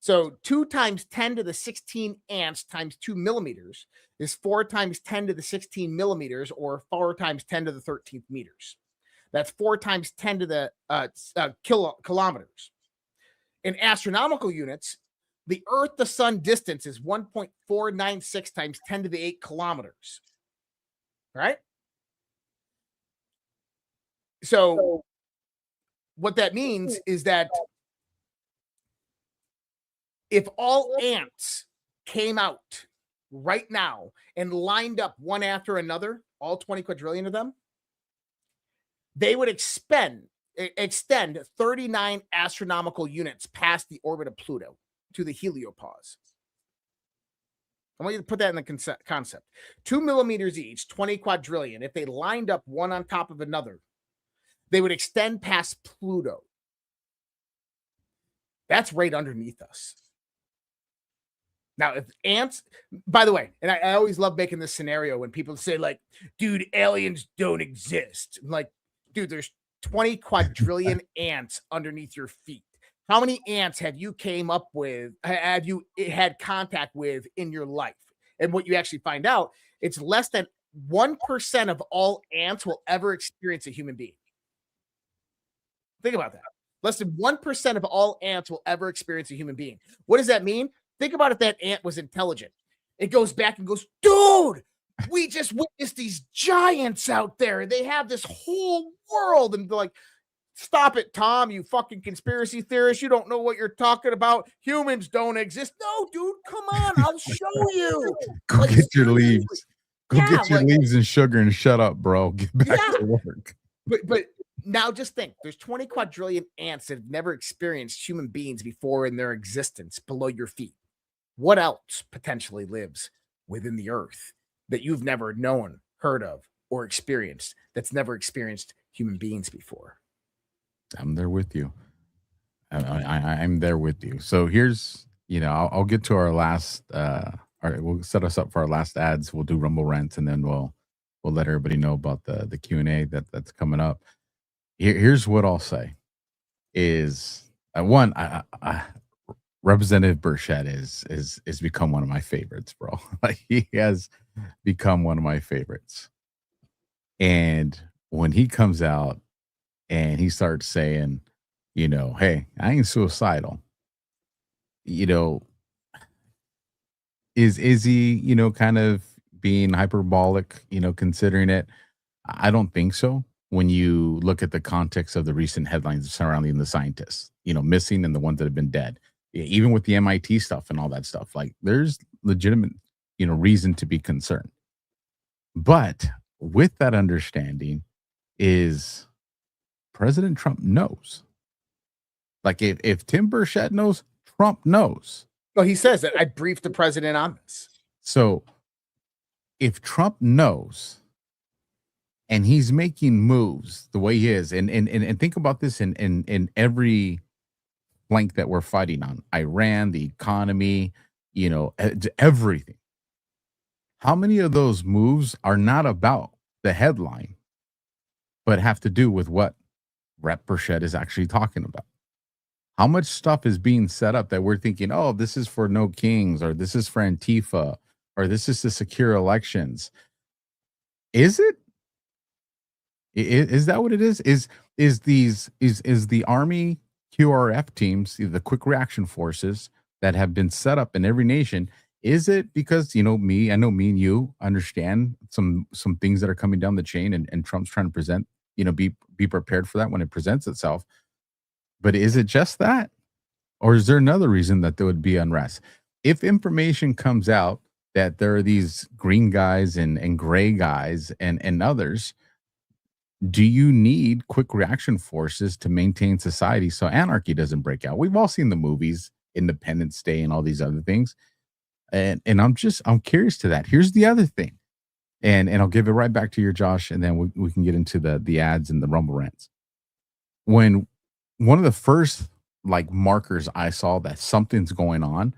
So 2 times 10 to the 16 ants times 2 millimeters is 4 times 10 to the 16 millimeters, or 4 times 10 to the 13th meters. That's 4 times 10 to the kilometers. In astronomical units, the Earth to Sun distance is 1.496 times 10 to the 8 kilometers. All right? So what that means is that if all ants came out right now and lined up one after another, all 20 quadrillion of them, they would extend 39 astronomical units past the orbit of Pluto to the heliopause. I want you to put that in the concept. 2 millimeters each, 20 quadrillion. If they lined up one on top of another, they would extend past Pluto. That's right underneath us. Now, if ants, by the way, and I always love making this scenario when people say, like, dude, aliens don't exist. I'm like, dude, there's 20 quadrillion ants underneath your feet. How many ants have you had contact with in your life? And what you actually find out, it's less than 1% of all ants will ever experience a human being. Think about that. Less than 1% of all ants will ever experience a human being. What does that mean? Think about if that ant was intelligent. It goes back and goes, dude, we just witnessed these giants out there. They have this whole world. And they're like, stop it, Tom, you fucking conspiracy theorist. You don't know what you're talking about. Humans don't exist. No, dude, come on. I'll show you. Go get your leaves. Go get your leaves and sugar and shut up, bro. Get back to work. But now just think, there's 20 quadrillion ants that have never experienced human beings before in their existence below your feet. what else potentially lives within the earth that you've never known, heard of, or experienced, that's never experienced human beings before? I'm there with you. I'm there with you. So here's, I'll get to our last. All right, we'll set us up for our last ads. We'll do Rumble Rants, and then we'll let everybody know about the Q&A that's coming up. Here's what I'll say: is one, Representative Burchett is become one of my favorites, bro. Like, he has become one of my favorites. And when he comes out and he starts saying, hey, I ain't suicidal. Is he, kind of being hyperbolic, considering it? I don't think so. When you look at the context of the recent headlines surrounding the scientists, missing and the ones that have been dead, even with the MIT stuff and all that stuff, like, there's legitimate, reason to be concerned. But with that understanding is President Trump knows. Like, if Tim Burchett knows, Trump knows. Well, he says that I briefed the president on this. So if Trump knows and he's making moves the way he is, and think about this in every flank that we're fighting on, Iran, the economy, everything. How many of those moves are not about the headline, but have to do with what Rep Burchett is actually talking about? How much stuff is being set up that we're thinking, oh, this is for No Kings, or this is for Antifa, or this is to secure elections? Is it? Is that what it is? Is the Army QRF teams, the quick reaction forces that have been set up in every nation? Is it because, I know me and you understand some things that are coming down the chain, and Trump's trying to present, be prepared for that when it presents itself. But is it just that? Or is there another reason that there would be unrest? If information comes out that there are these green guys and gray guys and others, do you need quick reaction forces to maintain society so anarchy doesn't break out? We've all seen the movies, Independence Day and all these other things. And I'm curious to that. Here's the other thing. And I'll give it right back to you, Josh, and then we can get into the ads and the Rumble Rants. When one of the first markers I saw that something's going on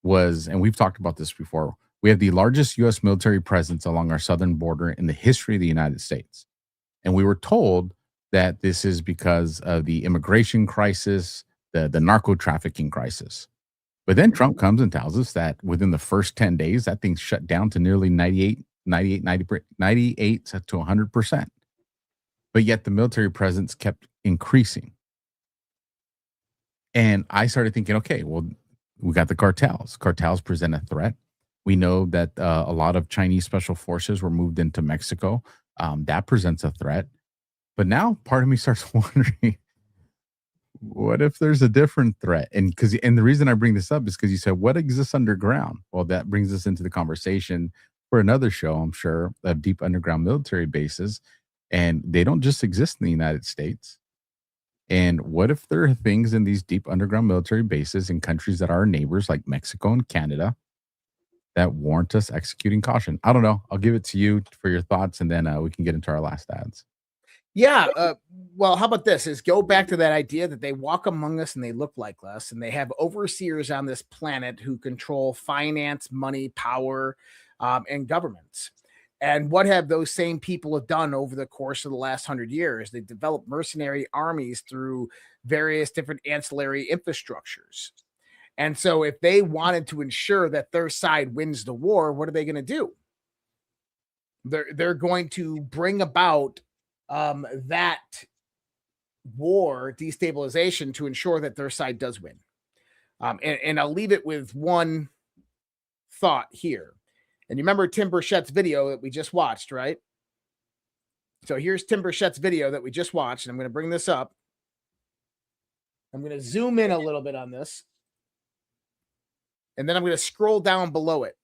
was, and we've talked about this before, we have the largest U.S. military presence along our southern border in the history of the United States. And we were told that this is because of the immigration crisis, the narco trafficking crisis. But then Trump comes and tells us that within the first 10 days, that thing's shut down to nearly 98 to 100%. But yet the military presence kept increasing. And I started thinking, okay, well, we got the cartels. Cartels present a threat. We know that a lot of Chinese special forces were moved into Mexico. That presents a threat. But now part of me starts wondering, what if there's a different threat? And the reason I bring this up is because you said, what exists underground? Well, that brings us into the conversation for another show, I'm sure, of deep underground military bases. And they don't just exist in the United States. And what if there are things in these deep underground military bases in countries that are our neighbors, like Mexico and Canada, that warrant us executing caution? I don't know. I'll give it to you for your thoughts, and then we can get into our last ads. Yeah. Well, how about this? Is go back to that idea that they walk among us and they look like us, and they have overseers on this planet who control finance, money, power, and governments. And what have those same people done over the course of the last 100 years? They developed mercenary armies through various different ancillary infrastructures. And so if they wanted to ensure that their side wins the war, what are they going to do? They're going to bring about that war destabilization to ensure that their side does win. And I'll leave it with one thought here. And you remember Tim Burchett's video that we just watched, right? So here's Tim Burchett's video that we just watched. And I'm going to bring this up. I'm going to zoom in a little bit on this. And then I'm going to scroll down below it.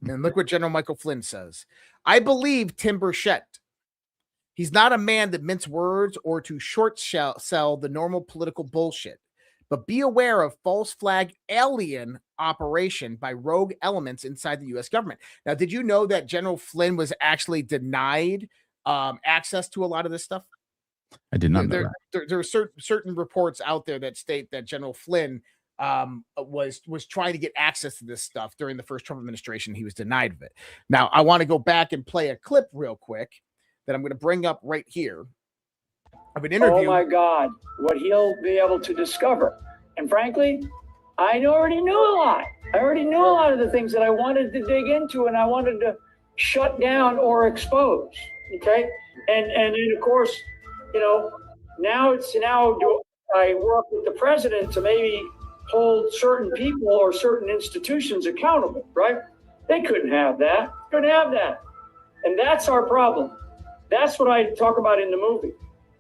And look what General Michael Flynn says. I believe Tim Burchett. He's not a man that mince words or to short sell the normal political bullshit. but be aware of false flag alien operation by rogue elements inside the U.S. government. Now, did you know that General Flynn was actually denied access to a lot of this stuff? I did not know that. There are certain reports out there that state that General Flynn was trying to get access to this stuff during the first Trump administration. He was denied of it. Now, I want to go back and play a clip real quick that I'm going to bring up right here of an interview. Oh my God, what he'll be able to discover. And frankly, I already knew a lot. I already knew a lot of the things that I wanted to dig into and I wanted to shut down or expose. Okay. And then of course, you know, now do I work with the president to maybe hold certain people or certain institutions accountable, right? They couldn't have that. Couldn't have that. And that's our problem. That's what I talk about in the movie.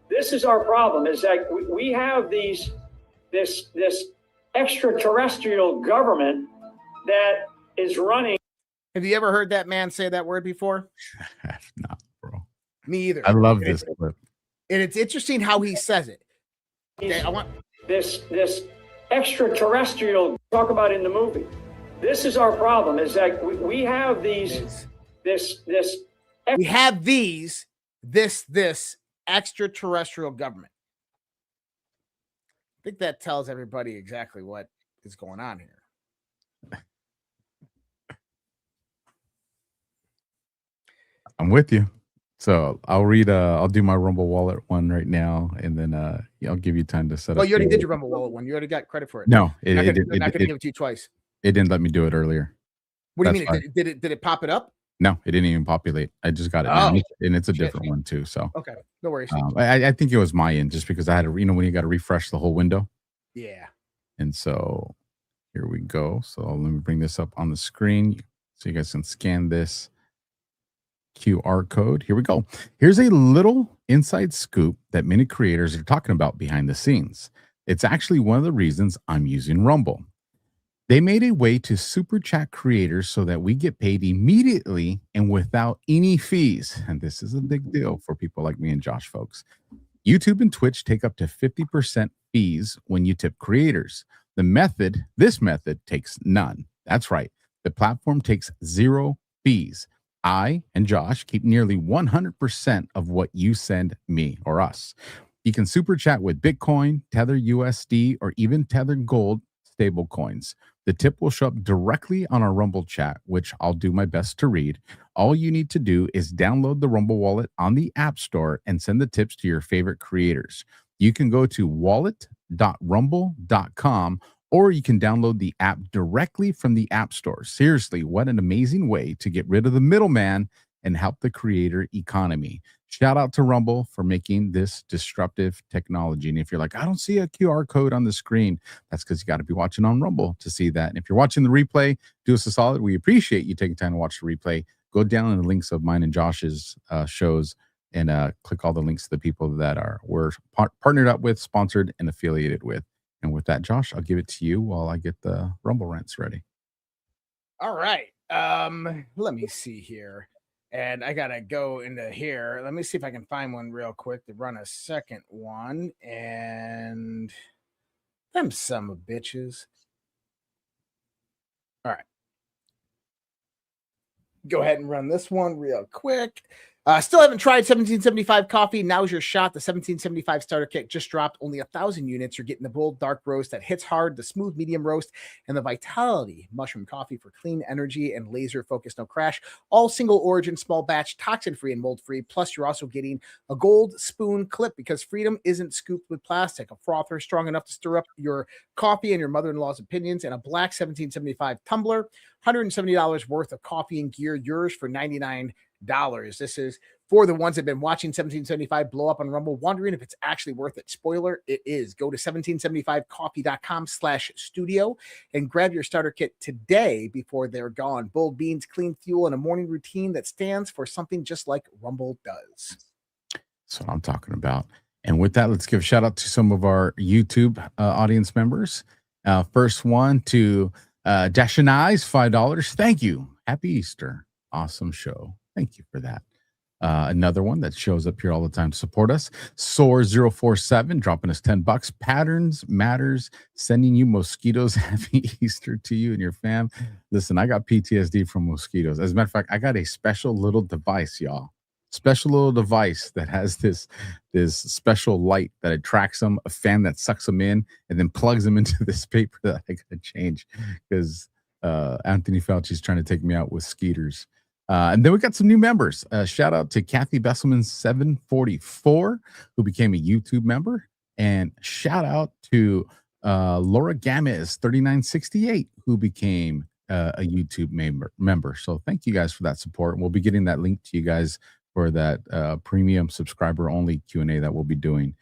This is our problem, is that we have this extraterrestrial government that is running. Have you ever heard that man say that word before? No, bro. Me either. I love this clip. And it's interesting how he says it. Okay, I want this extraterrestrial talk about in the movie. This is our problem, is that we have this extraterrestrial government. I think that tells everybody exactly what is going on here. I'm with you. So I'll read. I'll do my Rumble Wallet one right now, and then I'll give you time to set up. Well, you already did your Rumble Wallet one. You already got credit for it. No, they're not going to give it to you twice. It didn't let me do it earlier. What do you mean? Did it pop it up? No, it didn't even populate. I just got it now, and it's a different one too. So okay, no worries. I think it was my end, just because I had to. When you got to refresh the whole window. Yeah. And so here we go. So let me bring this up on the screen so you guys can scan this QR code. Here we go. Here's a little inside scoop that many creators are talking about behind the scenes. It's actually one of the reasons I'm using Rumble. They made a way to super chat creators so that we get paid immediately and without any fees. And this is a big deal for people like me and Josh, folks. YouTube and Twitch take up to 50% fees when you tip creators. This method takes none. That's right. The platform takes 0 fees. I and Josh keep nearly 100% of what you send me or us. You can super chat with Bitcoin, Tether USD, or even Tether Gold stable coins. The tip will show up directly on our Rumble chat, which I'll do my best to read. All you need to do is download the Rumble wallet on the App Store and send the tips to your favorite creators. You can go to wallet.rumble.com, or you can download the app directly from the App Store. Seriously, what an amazing way to get rid of the middleman and help the creator economy. Shout out to Rumble for making this disruptive technology. And if you're like, I don't see a QR code on the screen, that's because you got to be watching on Rumble to see that. And if you're watching the replay, do us a solid. We appreciate you taking time to watch the replay. Go down in the links of mine and Josh's shows and click all the links to the people that we're partnered up with, sponsored, and affiliated with. And with that, Josh, I'll give it to you while I get the Rumble rants ready. All right. Let me see here. And I got to go into here. Let me see if I can find one real quick to run a second one. And them some of bitches. All right. Go ahead and run this one real quick. Still haven't tried 1775 coffee. Now's your shot. The 1775 starter kit just dropped. Only 1,000 units. You're getting the bold dark roast that hits hard, the smooth medium roast, and the vitality mushroom coffee for clean energy and laser focus, no crash. All single origin, small batch, toxin free and mold free. Plus, you're also getting a gold spoon clip because freedom isn't scooped with plastic. A frother strong enough to stir up your coffee and your mother-in-law's opinions, and a black 1775 tumbler. $170 worth of coffee and gear. Yours for $99. This is for the ones that have been watching 1775 blow up on Rumble, wondering if it's actually worth it. Spoiler, it is. Go to 1775coffee.com/studio and grab your starter kit today before they're gone. Bold beans, clean fuel, and a morning routine that stands for something just like Rumble does. That's what I'm talking about. And with that, let's give a shout out to some of our YouTube audience members. First one to Dashanai's $5. Thank you. Happy Easter. Awesome show. Thank you for that. Another one that shows up here all the time to support us. Soar047 dropping us $10. Patterns Matters sending you mosquitoes. Happy Easter to you and your fam. Listen, I got PTSD from mosquitoes. As a matter of fact, I got a special little device, y'all. Special little device that has this special light that attracts them, a fan that sucks them in, and then plugs them into this paper that I gotta change because Anthony Fauci's trying to take me out with skeeters. And then we got some new members. Shout out to Kathy Besselman 744, who became a YouTube member. And shout out to Laura Gamez 3968, who became a YouTube member. So thank you guys for that support. We'll be getting that link to you guys for that premium subscriber only Q&A that we'll be doing.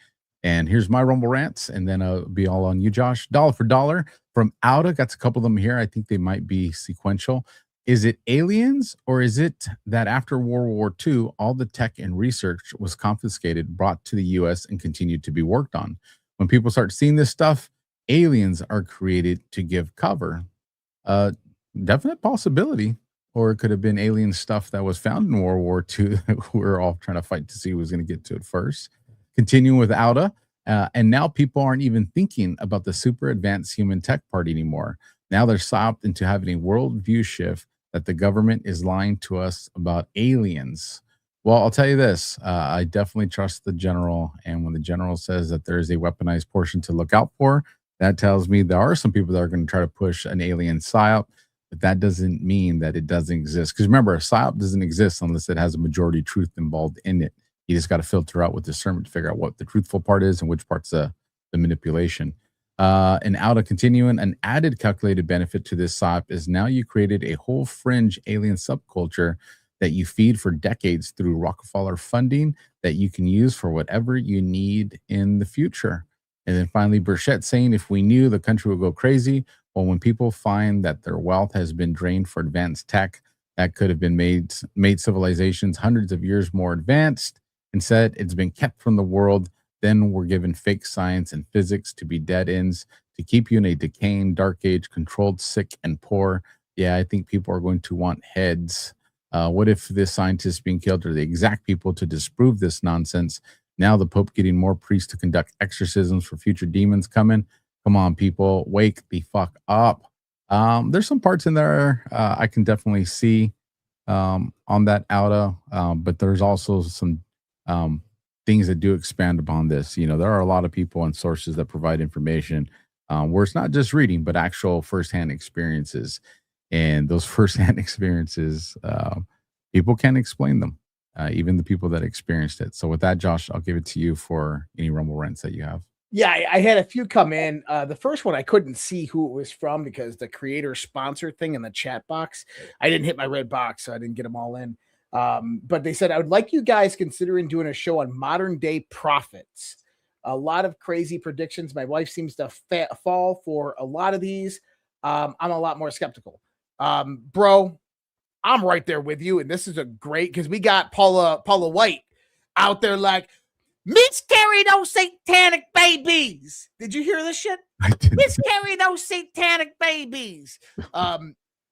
And here's my Rumble rants, and then it'll be all on you, Josh. Dollar for dollar from Auda. Got a couple of them here. I think they might be sequential. Is it aliens, or is it that after World War II, all the tech and research was confiscated, brought to the U.S., and continued to be worked on? When people start seeing this stuff, aliens are created to give cover. Definite possibility. Or it could have been alien stuff that was found in World War II that we're all trying to fight to see who was going to get to it first. Continuing with Auda, and now people aren't even thinking about the super advanced human tech part anymore. Now they're stopped into having a worldview shift that the government is lying to us about aliens. Well, I'll tell you this. I definitely trust the general. And when the general says that there is a weaponized portion to look out for, that tells me there are some people that are going to try to push an alien psyop. But that doesn't mean that it doesn't exist. Because remember, a psyop doesn't exist unless it has a majority truth involved in it. You just got to filter out with discernment to figure out what the truthful part is and which part's the manipulation. And Auda continuing, an added calculated benefit to this psyop is now you created a whole fringe alien subculture that you feed for decades through Rockefeller funding that you can use for whatever you need in the future. And then finally, Burchett saying, if we knew, the country would go crazy. Well, when people find that their wealth has been drained for advanced tech that could have been made civilizations hundreds of years more advanced, instead it's been kept from the world, then we're given fake science and physics to be dead ends to keep you in a decaying dark age, controlled, sick, and poor. Yeah, I think people are going to want heads. What if the scientists being killed are the exact people to disprove this nonsense? Now the Pope getting more priests to conduct exorcisms for future demons coming. Come on, people, wake the fuck up. There's some parts in there I can definitely see on that Auda, but there's also some things that do expand upon this. You know, there are a lot of people and sources that provide information where it's not just reading, but actual firsthand experiences. And those firsthand experiences, people can't explain them, even the people that experienced it. So with that, Josh, I'll give it to you for any Rumble rants that you have. Yeah, I had a few come in. The first one, I couldn't see who it was from because the creator sponsor thing in the chat box, I didn't hit my red box, so I didn't get them all in. But they said, I would like you guys considering doing a show on modern day prophets. A lot of crazy predictions. My wife seems to fall for a lot of these. I'm a lot more skeptical. Bro, I'm right there with you. And this is a great, because we got Paula White out there like, miscarry those satanic babies. Did you hear this shit? Miscarry those satanic babies.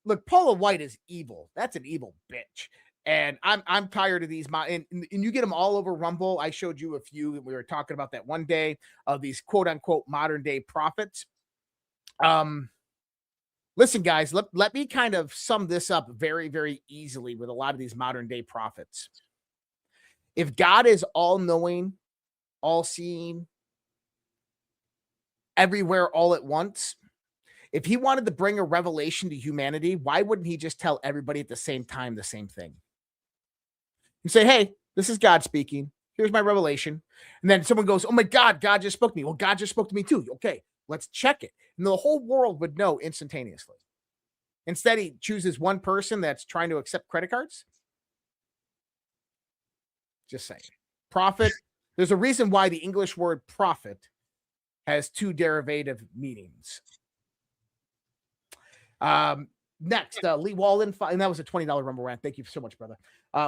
Look, Paula White is evil. That's an evil bitch. And I'm tired of these. And you get them all over Rumble. I showed you a few. We were talking about that one day of these quote unquote modern day prophets. Listen, guys, let me kind of sum this up very, very easily with a lot of these modern day prophets. If God is all knowing, all seeing, everywhere all at once, if he wanted to bring a revelation to humanity, why wouldn't he just tell everybody at the same time the same thing? You say, hey, this is God speaking. Here's my revelation. And then someone goes, oh my God, God just spoke to me. Well, God just spoke to me too. Okay, let's check it. And the whole world would know instantaneously. Instead, he chooses one person that's trying to accept credit cards. Just saying. Prophet. There's a reason why the English word prophet has two derivative meanings. Next, Lee Wallen, and that was a $20 Rumble rant. Thank you so much, brother.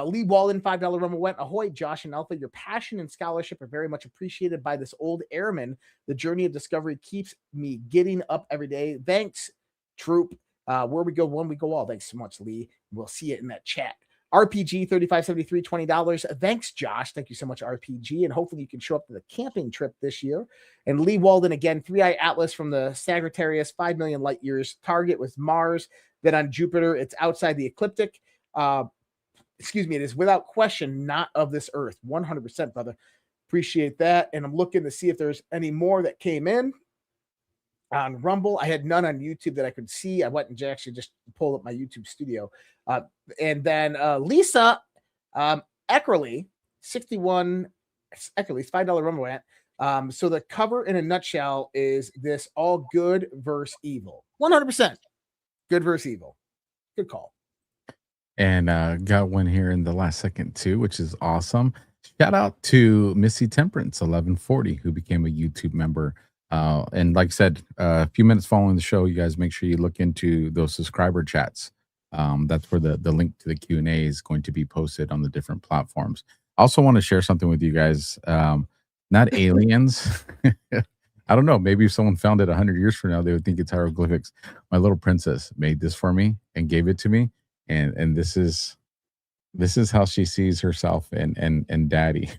Lee Wallen, $5 Rumble rant. Ahoy, Josh and Alpha. Your passion and scholarship are very much appreciated by this old airman. The journey of discovery keeps me getting up every day. Thanks, troop. Where we go one, we go all. Thanks so much, Lee. We'll see it in that chat. RPG 3573 $20. Thanks, Josh. Thank you so much, RPG. And hopefully you can show up to the camping trip this year. And Lee Walden again, 3i Atlas from the Sagittarius, 5 million light years. Target was Mars. Then on Jupiter, it's outside the ecliptic. It is without question not of this Earth. 100%, brother. Appreciate that. And I'm looking to see if there's any more that came in on Rumble. I had none on YouTube that I could see. I went and actually just pulled up my YouTube studio. And then Lisa Eckerly, 61 Eckerly's $5 Rumble rant. So the cover in a nutshell is this: all good versus evil. 100% good versus evil. Good call. And got one here in the last second too, which is awesome. Shout out to Missy Temperance 1140, who became a YouTube member. And like I said, a few minutes following the show, you guys make sure you look into those subscriber chats. That's where the link to the Q&A is going to be posted on the different platforms. I also want to share something with you guys. Not aliens. I don't know. Maybe if someone found it 100 years from now, they would think it's hieroglyphics. My little princess made this for me and gave it to me. And this is how she sees herself and daddy.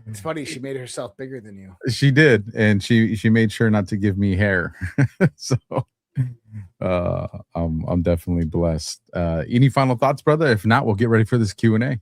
It's funny. She made herself bigger than you. She did. And she made sure not to give me hair. So I'm definitely blessed. Any final thoughts, brother? If not, we'll get ready for this Q&A.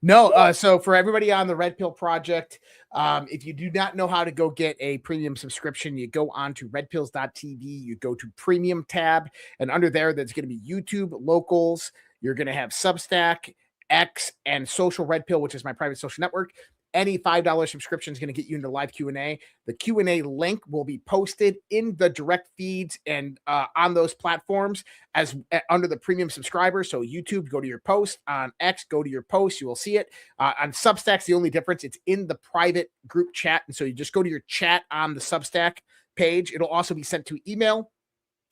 No. So for everybody on the Red Pill Project, if you do not know how to go get a premium subscription, you go on to redpills.tv, you go to premium tab, and under there, there's going to be YouTube locals. You're going to have Substack, X, and Social Red Pill, which is my private social network. Any $5 subscription is going to get you into live Q&A. The Q&A link will be posted in the direct feeds and on those platforms as under the premium subscribers. So YouTube, go to your post. On X, go to your post. You will see it. On Substack's the only difference. It's in the private group chat. And so you just go to your chat on the Substack page. It'll also be sent to email.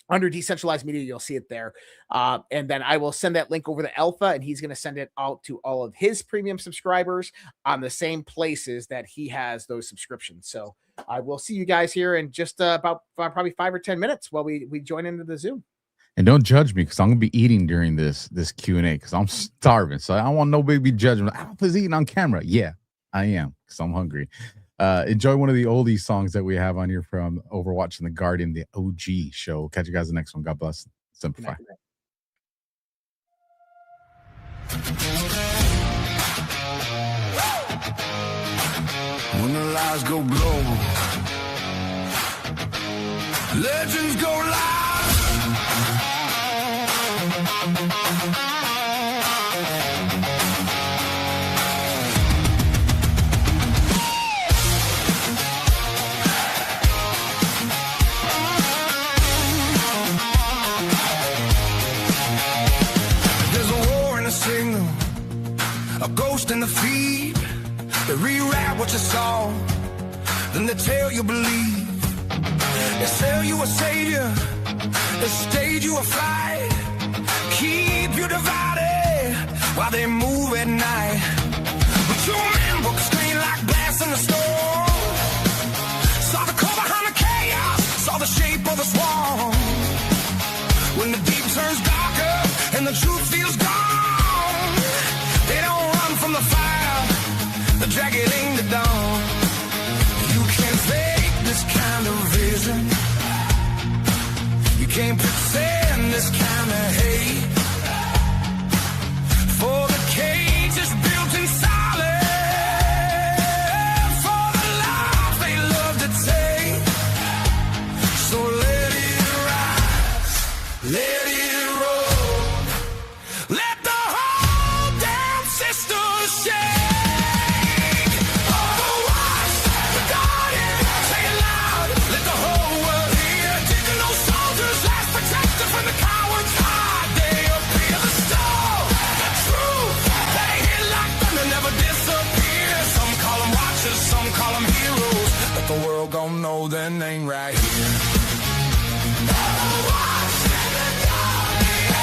Under decentralized media, you'll see it there. And then I will send that link over to Alpha, and he's going to send it out to all of his premium subscribers on the same places that he has those subscriptions. So I will see you guys here in just about probably 5 or 10 minutes while we join into the Zoom. And don't judge me, because I'm going to be eating during this Q&A, because I'm starving. So I don't want nobody to be judging. Alpha's eating on camera. Yeah, I am, because I'm hungry. Enjoy one of the oldie songs that we have on here from Overwatch and the Guardian, the OG show. Catch you guys in the next one. God bless. Simplify. When the lights go blow, legends go live. A ghost in the feed. They rewrite what you saw, then they tell you believe. They sell you a savior, they stage you a fight, keep you divided while they move at night. But your man book screen like glass in the store. Saw the core behind the chaos, saw the shape of the swarm. When the deep turns darker and the truth feels gone, from the fire, the drag it in the dawn. You can't fake this kind of vision. You can't pretend this kind of hate. For the cage is built in silence. For the life they love to take. So let it rise, let it roll. Let the whole damn system shake. Overwatch, the Guardian, say it loud. Let the whole world hear. Digital soldiers, last protector from the cowards' heart. They appear the star. Truth, they hit like thunder, never disappear. Some call them watchers, some call them heroes. But the world gon' know their name right here. Overwatch, the Guardian.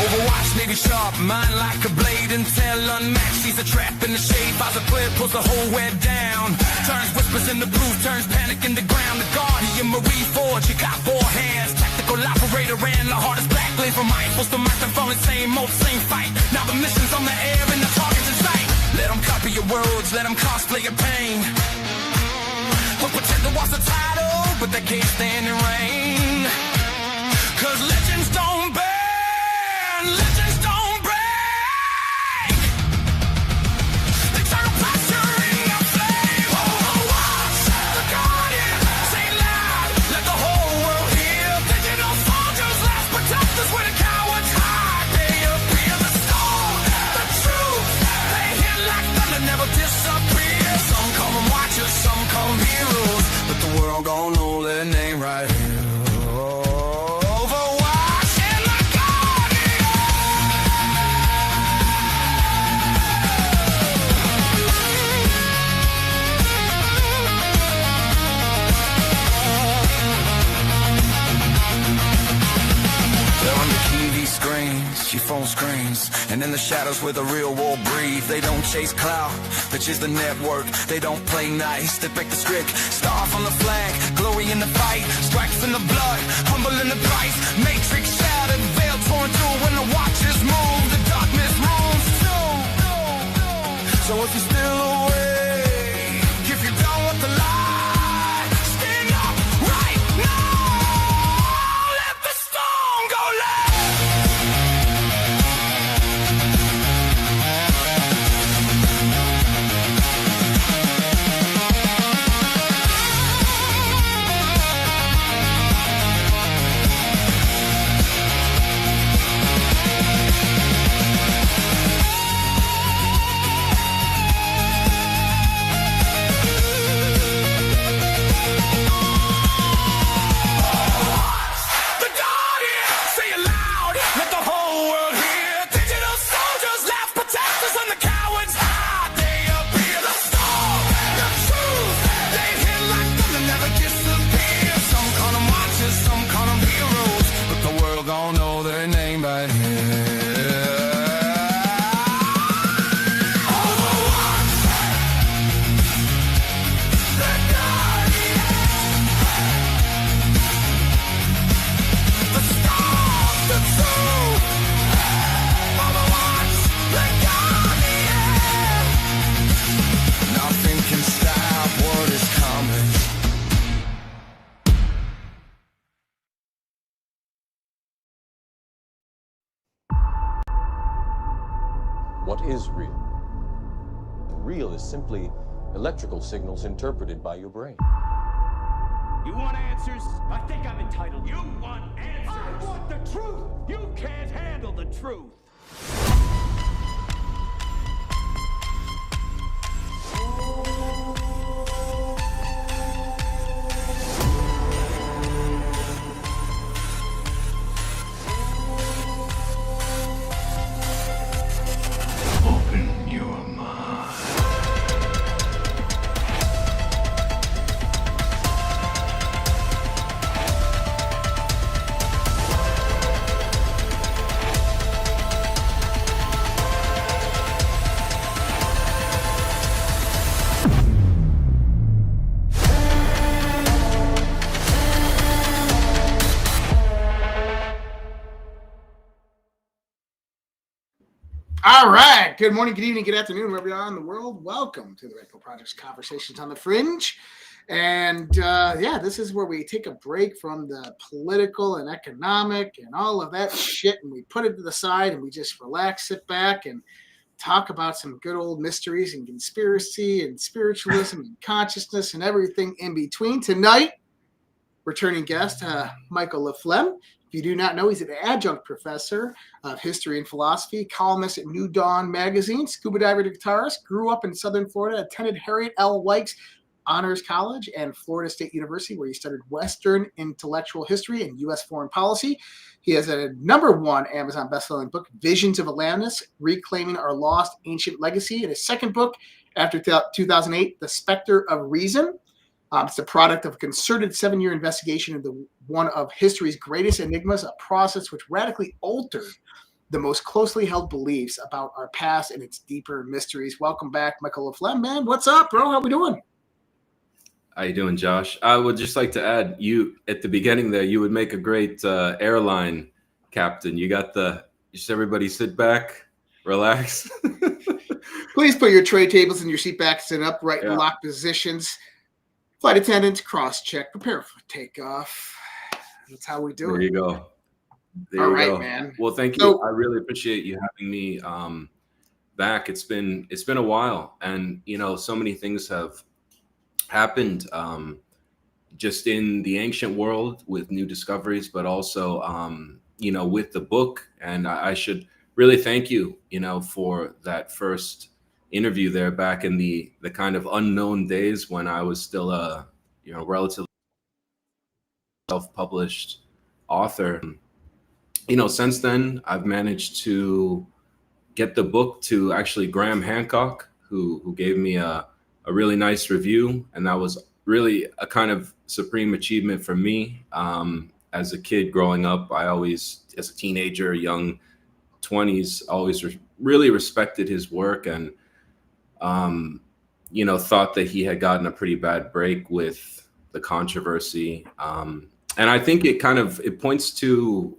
Overwatch Navy sharp, mind like a blade, intel unmatched. He's a trap in the shade, files a clip, pulls the whole web down. Turns whispers into proof, turns panic into ground. The Guardian, Marie Forge, he got 4 hands. Tactical operator ran the hardest black lane from rifles to microphone, same old, same fight. Now the mission's on the air and the target's in sight. Let them copy your words, let them cosplay your pain. Don't pretend to watch the title, but they can't stand the rain. Cause legends don't burn, legends don't break. They turn passion into flame. Oh, watch the Guardian, say loud, let the whole world hear. Digital soldiers, last protectors where the cowards hide. They appear the storm, the truth. They hit like thunder, never disappear. Some call them watchers, some call them heroes, but the world gon' know their name right here. Your phone screens, and in the shadows where the real war breathe. They don't chase clout, they chase the network. They don't play nice, they break the script. Star on the flag, glory in the fight. Stripes in the blood, humble in the price. Matrix shattered, veil torn through. When the watchers move, the darkness moves too. So if you're still awake, if you don't want the light, stand up right now. Let the storm go loud. What is real? Real is simply electrical signals interpreted by your brain. You want answers? I think I'm entitled. You want answers? I want the truth! You can't handle the truth! Open your mind. All right. Good morning, good evening, good afternoon, wherever you are in the world. Welcome to the Redpill Project's Conversations on the Fringe. And this is where we take a break from the political and economic and all of that shit, and we put it to the side and we just relax, sit back, and talk about some good old mysteries and conspiracy and spiritualism and consciousness and everything in between. Tonight, returning guest, Michael LaFlemme. If you do not know, he's an adjunct professor of history and philosophy, columnist at New Dawn magazine, scuba diver to guitarist, grew up in Southern Florida, attended Harriet L. Wykes Honors College and Florida State University, where he studied Western intellectual history and U.S. foreign policy. He has a #1 Amazon bestselling book, Visions of Atlantis, Reclaiming Our Lost Ancient Legacy, and his second book, after 2008, The Spectre of Reason. It's the product of a concerted 7-year investigation into one of history's greatest enigmas, a process which radically altered the most closely held beliefs about our past and its deeper mysteries. Welcome back, Michael LaFlemme, man. What's up, bro? How we doing? How you doing, Josh? I would just like to add, you at the beginning there, you would make a great airline captain. You got just everybody sit back, relax. Please put your tray tables and your seat backs in upright and locked positions. Flight attendants, cross-check, prepare for takeoff. That's how we do it. There you go. There All you right, go. man. Well, thank you. I really appreciate you having me back. It's been a while, and so many things have happened just in the ancient world with new discoveries, but also with the book. And I should really thank you, for that first interview there back in the kind of unknown days when I was still a relatively self-published author. Since then I've managed to get the book to actually Graham Hancock, who gave me a really nice review, and that was really a kind of supreme achievement for me. As a kid growing up, I always, as a teenager, young 20s, always really respected his work, and thought that he had gotten a pretty bad break with the controversy. And I think it points to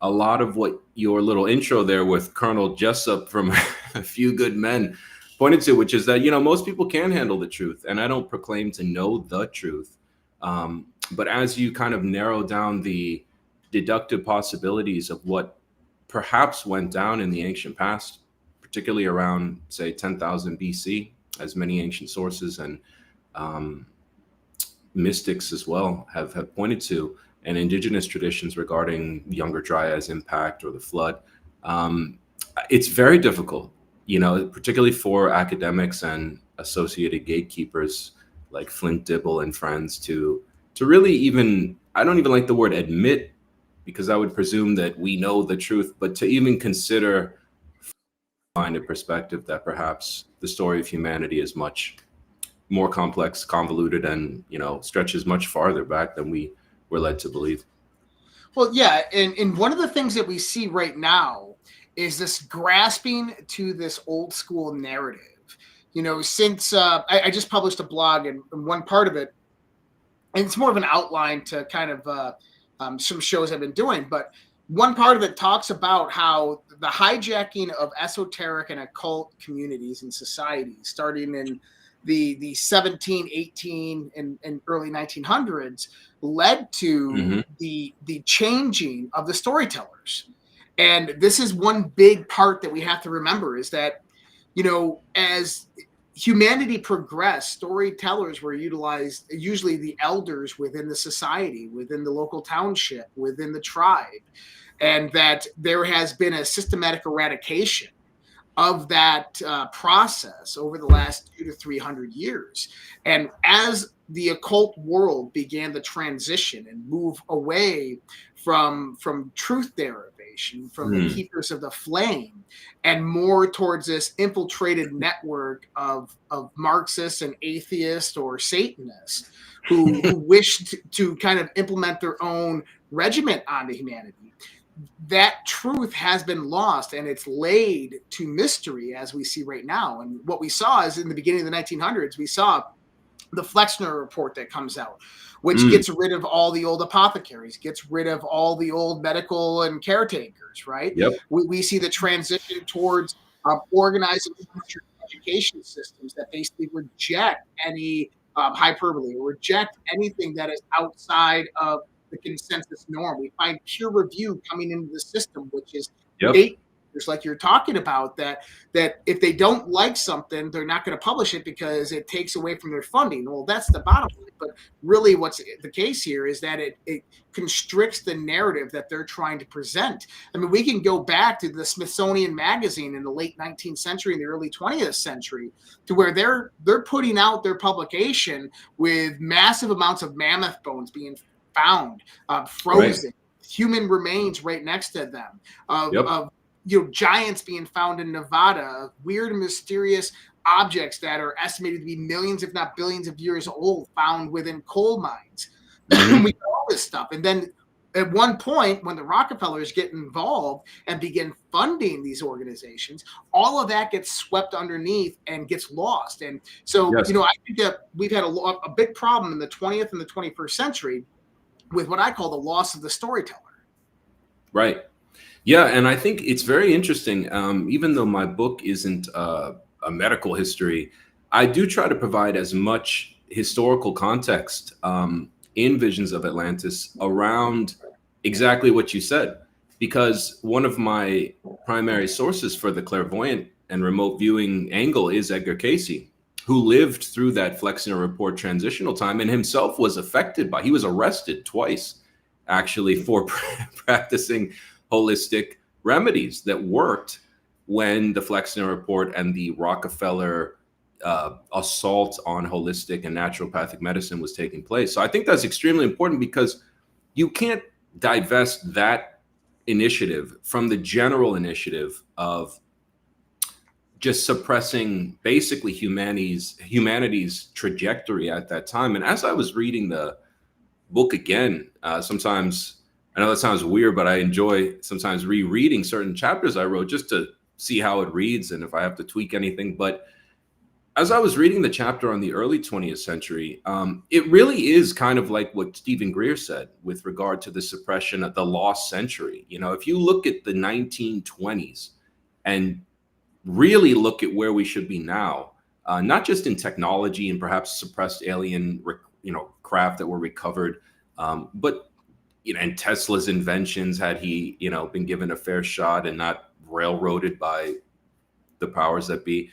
a lot of what your little intro there with Colonel Jessup from A Few Good Men pointed to, which is that, most people can handle the truth. And I don't proclaim to know the truth. But as you kind of narrow down the deductive possibilities of what perhaps went down in the ancient past, particularly around, say, 10,000 BC, as many ancient sources and mystics as well have pointed to, and indigenous traditions regarding Younger Dryas impact or the flood. It's very difficult, particularly for academics and associated gatekeepers like Flint Dibble and friends to really even, I don't even like the word admit, because I would presume that we know the truth, but to even consider find a perspective that perhaps the story of humanity is much more complex, convoluted, and stretches much farther back than we were led to believe. Well, yeah, and one of the things that we see right now is this grasping to this old school narrative. Since I just published a blog, and one part of it, and it's more of an outline to kind of some shows I've been doing, but one part of it talks about how the hijacking of esoteric and occult communities and societies, starting in the 17, 18, and early 1900s, led to the changing of the storytellers. And this is one big part that we have to remember, is that, as humanity progressed, storytellers were utilized, usually the elders within the society, within the local township, within the tribe, and that there has been a systematic eradication of that process over the last 200 to 300 years. And as the occult world began to transition and move away from truth derivation, from the keepers of the flame, and more towards this infiltrated network of Marxists and atheists or Satanists who wished to kind of implement their own regiment onto humanity, that truth has been lost, and it's laid to mystery, as we see right now. And what we saw is, in the beginning of the 1900s, we saw the Flexner report that comes out, which gets rid of all the old apothecaries, gets rid of all the old medical and caretakers, right? Yep. We see the transition towards organizing education systems that basically reject any hyperbole, or reject anything that is outside of the consensus norm. We find peer review coming into the system, which is just like you're talking about, that if they don't like something, they're not going to publish it because it takes away from their funding. Well, that's the bottom line. But really what's the case here is that it constricts the narrative that they're trying to present. I mean, we can go back to the Smithsonian Magazine in the late 19th century and the early 20th century, to where they're putting out their publication with massive amounts of mammoth bones being found, frozen, human remains right next to them, of giants being found in Nevada, weird and mysterious objects that are estimated to be millions, if not billions of years old, found within coal mines. We got all this stuff. And then at one point, when the Rockefellers get involved and begin funding these organizations, all of that gets swept underneath and gets lost. And so, Yes. I think that we've had a big problem in the 20th and the 21st century with what I call the loss of the storyteller. Right. Yeah, and I think it's very interesting. Even though my book isn't a medical history, I do try to provide as much historical context in Visions of Atlantis around exactly what you said, because one of my primary sources for the clairvoyant and remote viewing angle is Edgar Cayce, who lived through that Flexner Report transitional time and himself was affected by, he was arrested twice actually for practicing holistic remedies that worked when the Flexner Report and the Rockefeller assault on holistic and naturopathic medicine was taking place. So I think that's extremely important, because you can't divest that initiative from the general initiative of just suppressing basically humanity's trajectory at that time. And as I was reading the book again, sometimes, I know that sounds weird, but I enjoy sometimes rereading certain chapters I wrote just to see how it reads and if I have to tweak anything. But as I was reading the chapter on the early 20th century, it really is kind of like what Stephen Greer said with regard to the suppression of the lost century. If you look at the 1920s and really look at where we should be now, not just in technology and perhaps suppressed alien, craft that were recovered, but and Tesla's inventions, had he been given a fair shot and not railroaded by the powers that be.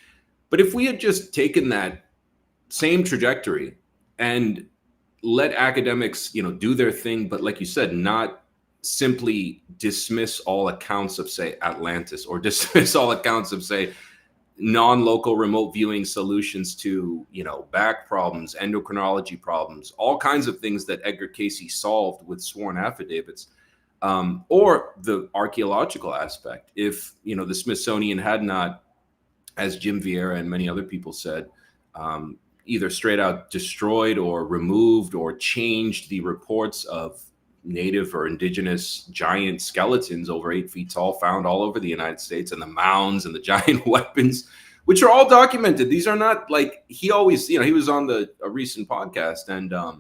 But if we had just taken that same trajectory and let academics, do their thing, but like you said, not simply dismiss all accounts of, say, Atlantis, or dismiss all accounts of, say, non-local remote viewing solutions to, back problems, endocrinology problems, all kinds of things that Edgar Cayce solved with sworn affidavits, or the archaeological aspect. If, the Smithsonian had not, as Jim Vieira and many other people said, either straight out destroyed or removed or changed the reports of native or indigenous giant skeletons over 8 feet tall found all over the United States, and the mounds and the giant weapons, which are all documented. These are not like, he always, he was on a recent podcast, and I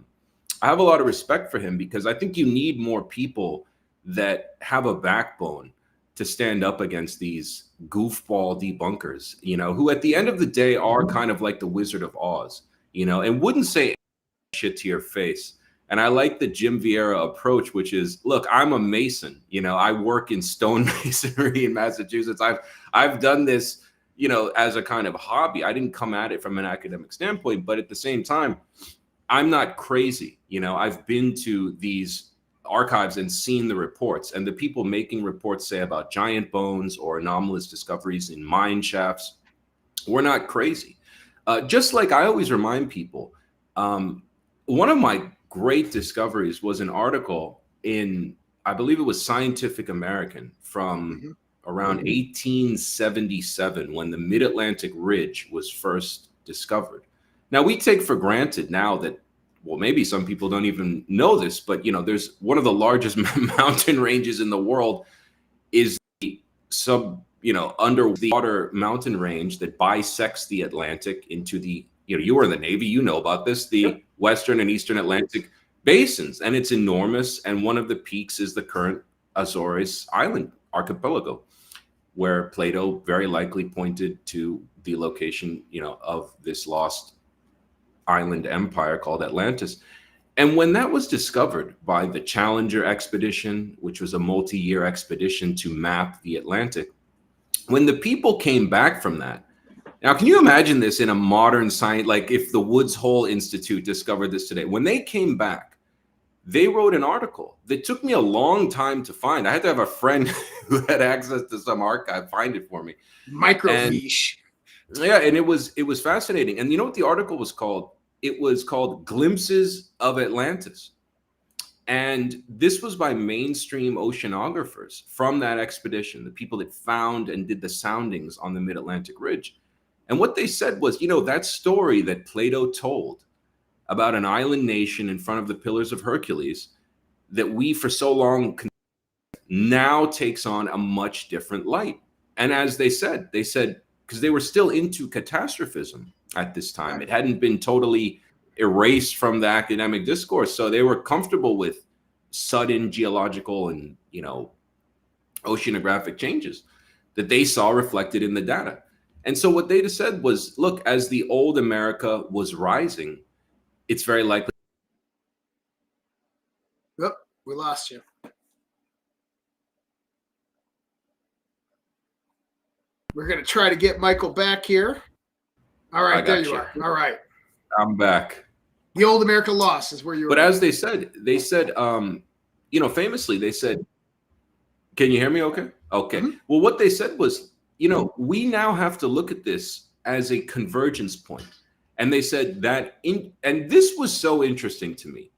have a lot of respect for him, because I think you need more people that have a backbone to stand up against these goofball debunkers, who at the end of the day are kind of like the Wizard of Oz, and wouldn't say shit to your face. And I like the Jim Vieira approach, which is, look, I'm a Mason. I work in stone masonry in Massachusetts. I've done this, as a kind of hobby. I didn't come at it from an academic standpoint, but at the same time, I'm not crazy. I've been to these archives and seen the reports, and the people making reports say about giant bones or anomalous discoveries in mine shafts. We're not crazy. Just like I always remind people, one of my great discoveries was an article in, I believe it was Scientific American, from around 1877, when the Mid-Atlantic Ridge was first discovered. Now, we take for granted now that, well, maybe some people don't even know this, but there's one of the largest mountain ranges in the world is the underwater mountain range that bisects the Atlantic into the, you were in the Navy, you know about this, the Western and Eastern Atlantic basins, and it's enormous. And one of the peaks is the current Azores Island archipelago, where Plato very likely pointed to the location, of this lost island empire called Atlantis. And when that was discovered by the Challenger expedition, which was a multi-year expedition to map the Atlantic, when the people came back from that, now, can you imagine this in a modern science, like if the Woods Hole Institute discovered this today? When they came back, they wrote an article that took me a long time to find. I had to have a friend who had access to some archive find it for me. Microfiche. Yeah, and it was fascinating. And you know what the article was called? It was called Glimpses of Atlantis. And this was by mainstream oceanographers from that expedition, the people that found and did the soundings on the Mid-Atlantic Ridge. And what they said was, that story that Plato told about an island nation in front of the Pillars of Hercules, that we for so long now takes on a much different light. And as they said, because they were still into catastrophism at this time. It hadn't been totally erased from the academic discourse. So they were comfortable with sudden geological and, oceanographic changes that they saw reflected in the data. And so what they said was, look, as the old America was rising, it's very likely. Yep, we lost you. We're going to try to get Michael back here. All right, there you are. All right. I'm back. The old America lost is where you were. But as they said, famously, they said, can you hear me okay? Okay. Mm-hmm. Well, what they said was, we now have to look at this as a convergence point. And they said that and this was so interesting to me.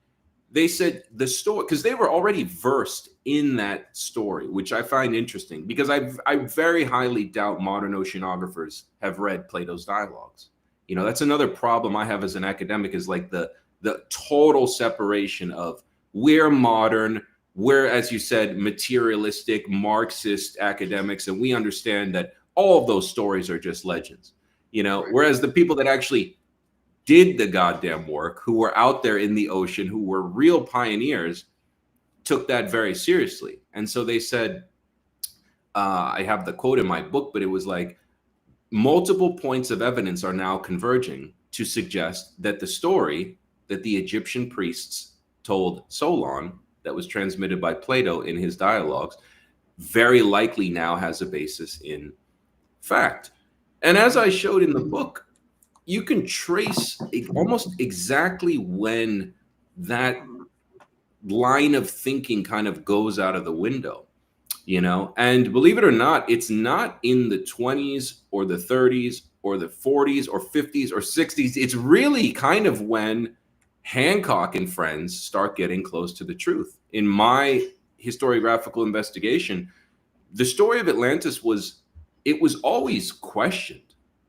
They said the story, because they were already versed in that story, which I find interesting because I very highly doubt modern oceanographers have read Plato's dialogues. That's another problem I have as an academic is like the total separation of we're modern, we're, as you said, materialistic, Marxist academics, and we understand that all of those stories are just legends. Whereas the people that actually did the goddamn work, who were out there in the ocean, who were real pioneers, took that very seriously. And so they said, I have the quote in my book, but it was like, multiple points of evidence are now converging to suggest that the story that the Egyptian priests told Solon, that was transmitted by Plato in his dialogues, very likely now has a basis in fact. And as I showed in the book, you can trace almost exactly when that line of thinking kind of goes out of the window, and believe it or not, it's not in the 20s or the 30s or the 40s or 50s or 60s. It's really kind of when Hancock and friends start getting close to the truth. In my historiographical investigation, the story of Atlantis was always questioned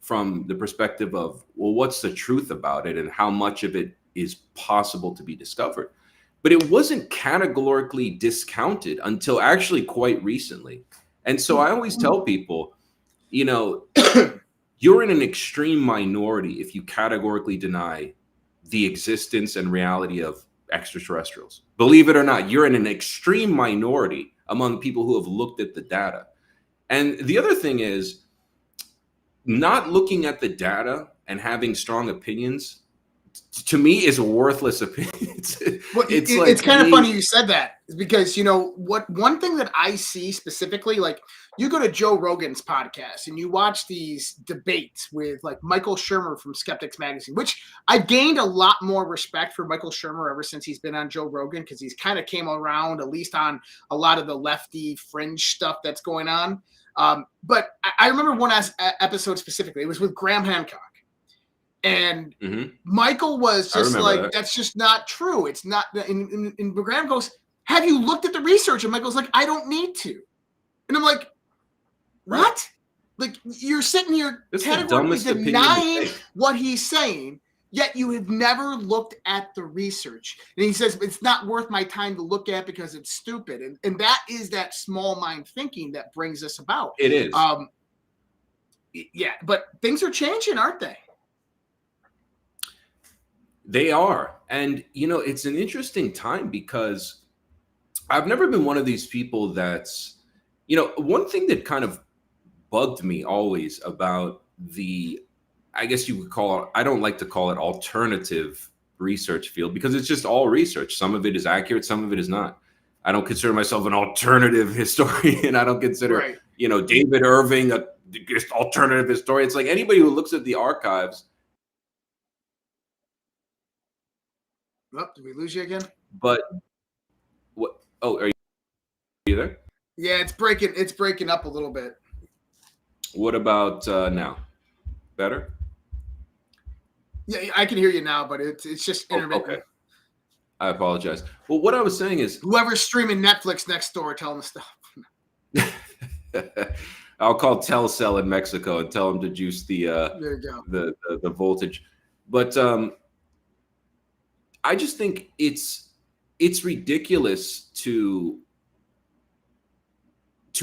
from the perspective of, well, what's the truth about it and how much of it is possible to be discovered? But it wasn't categorically discounted until actually quite recently. And so I always tell people, you're in an extreme minority if you categorically deny the existence and reality of extraterrestrials. Believe it or not, you're in an extreme minority among people who have looked at the data. And the other thing is, not looking at the data and having strong opinions, to me, is a worthless opinion. It's kind of funny you said that because one thing that I see specifically, like you go to Joe Rogan's podcast and you watch these debates with like Michael Shermer from Skeptics Magazine, which I've gained a lot more respect for Michael Shermer ever since he's been on Joe Rogan because he's kind of came around at least on a lot of the lefty fringe stuff that's going on. But I remember one episode specifically. It was with Graham Hancock. And Michael was just like, that's just not true. It's not. And Graham goes, have you looked at the research? And Michael's like, I don't need to. And I'm like, what? Like, you're sitting here categorically denying what he's saying, yet you have never looked at the research. And he says, it's not worth my time to look at because it's stupid. And that is that small mind thinking that brings us about. It is. Yeah, but things are changing, aren't they? They are. And, it's an interesting time because I've never been one of these people that's, one thing that kind of bugged me always about I guess you would call it, I don't like to call it alternative research field because it's just all research. Some of it is accurate, some of it is not. I don't consider myself an alternative historian. I don't consider, David Irving a just alternative historian. It's like anybody who looks at the archives. Oh, did we lose you again? But what? Oh, are you there? Yeah, it's breaking up a little bit. What about now? Better? Yeah, I can hear you now, but it's just intermittent. Okay. I apologize. Well, what I was saying is, whoever's streaming Netflix next door, tell them to stop. I'll call Telcel in Mexico and tell them to juice the there you go. the voltage. But I just think it's it's ridiculous to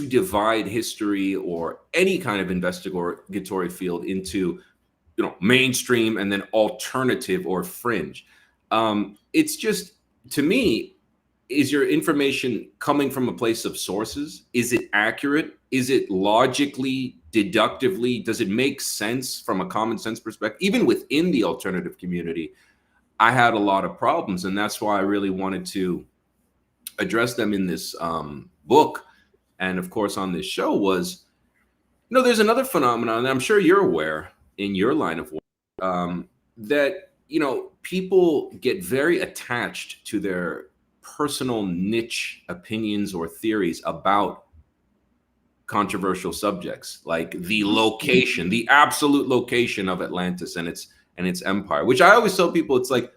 divide history or any kind of investigatory field into, mainstream and then alternative or fringe. It's just, to me, is your information coming from a place of sources? Is it accurate? Is it logically, deductively? Does it make sense from a common sense perspective? Even within the alternative community, I had a lot of problems, and that's why I really wanted to address them in this book, and of course on this show. Was, there's another phenomenon that I'm sure you're aware in your line of work, that people get very attached to their personal niche opinions or theories about controversial subjects, like the location, the absolute location of Atlantis and its empire. Which I always tell people, it's like,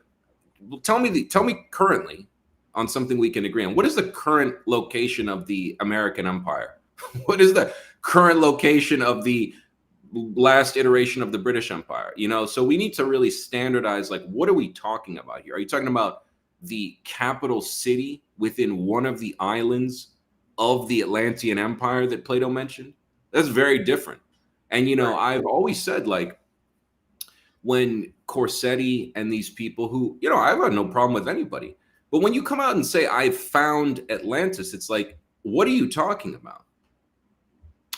well, tell me currently on something we can agree on. What is the current location of the American empire? What is the current location of the last iteration of the British Empire? So we need to really standardize, like, what are we talking about here? Are you talking about the capital city within one of the islands of the Atlantean Empire that Plato mentioned? That's very different. And, I've always said, like, when Corsetti and these people who, I've got no problem with anybody, but when you come out and say, I found Atlantis, it's like, what are you talking about?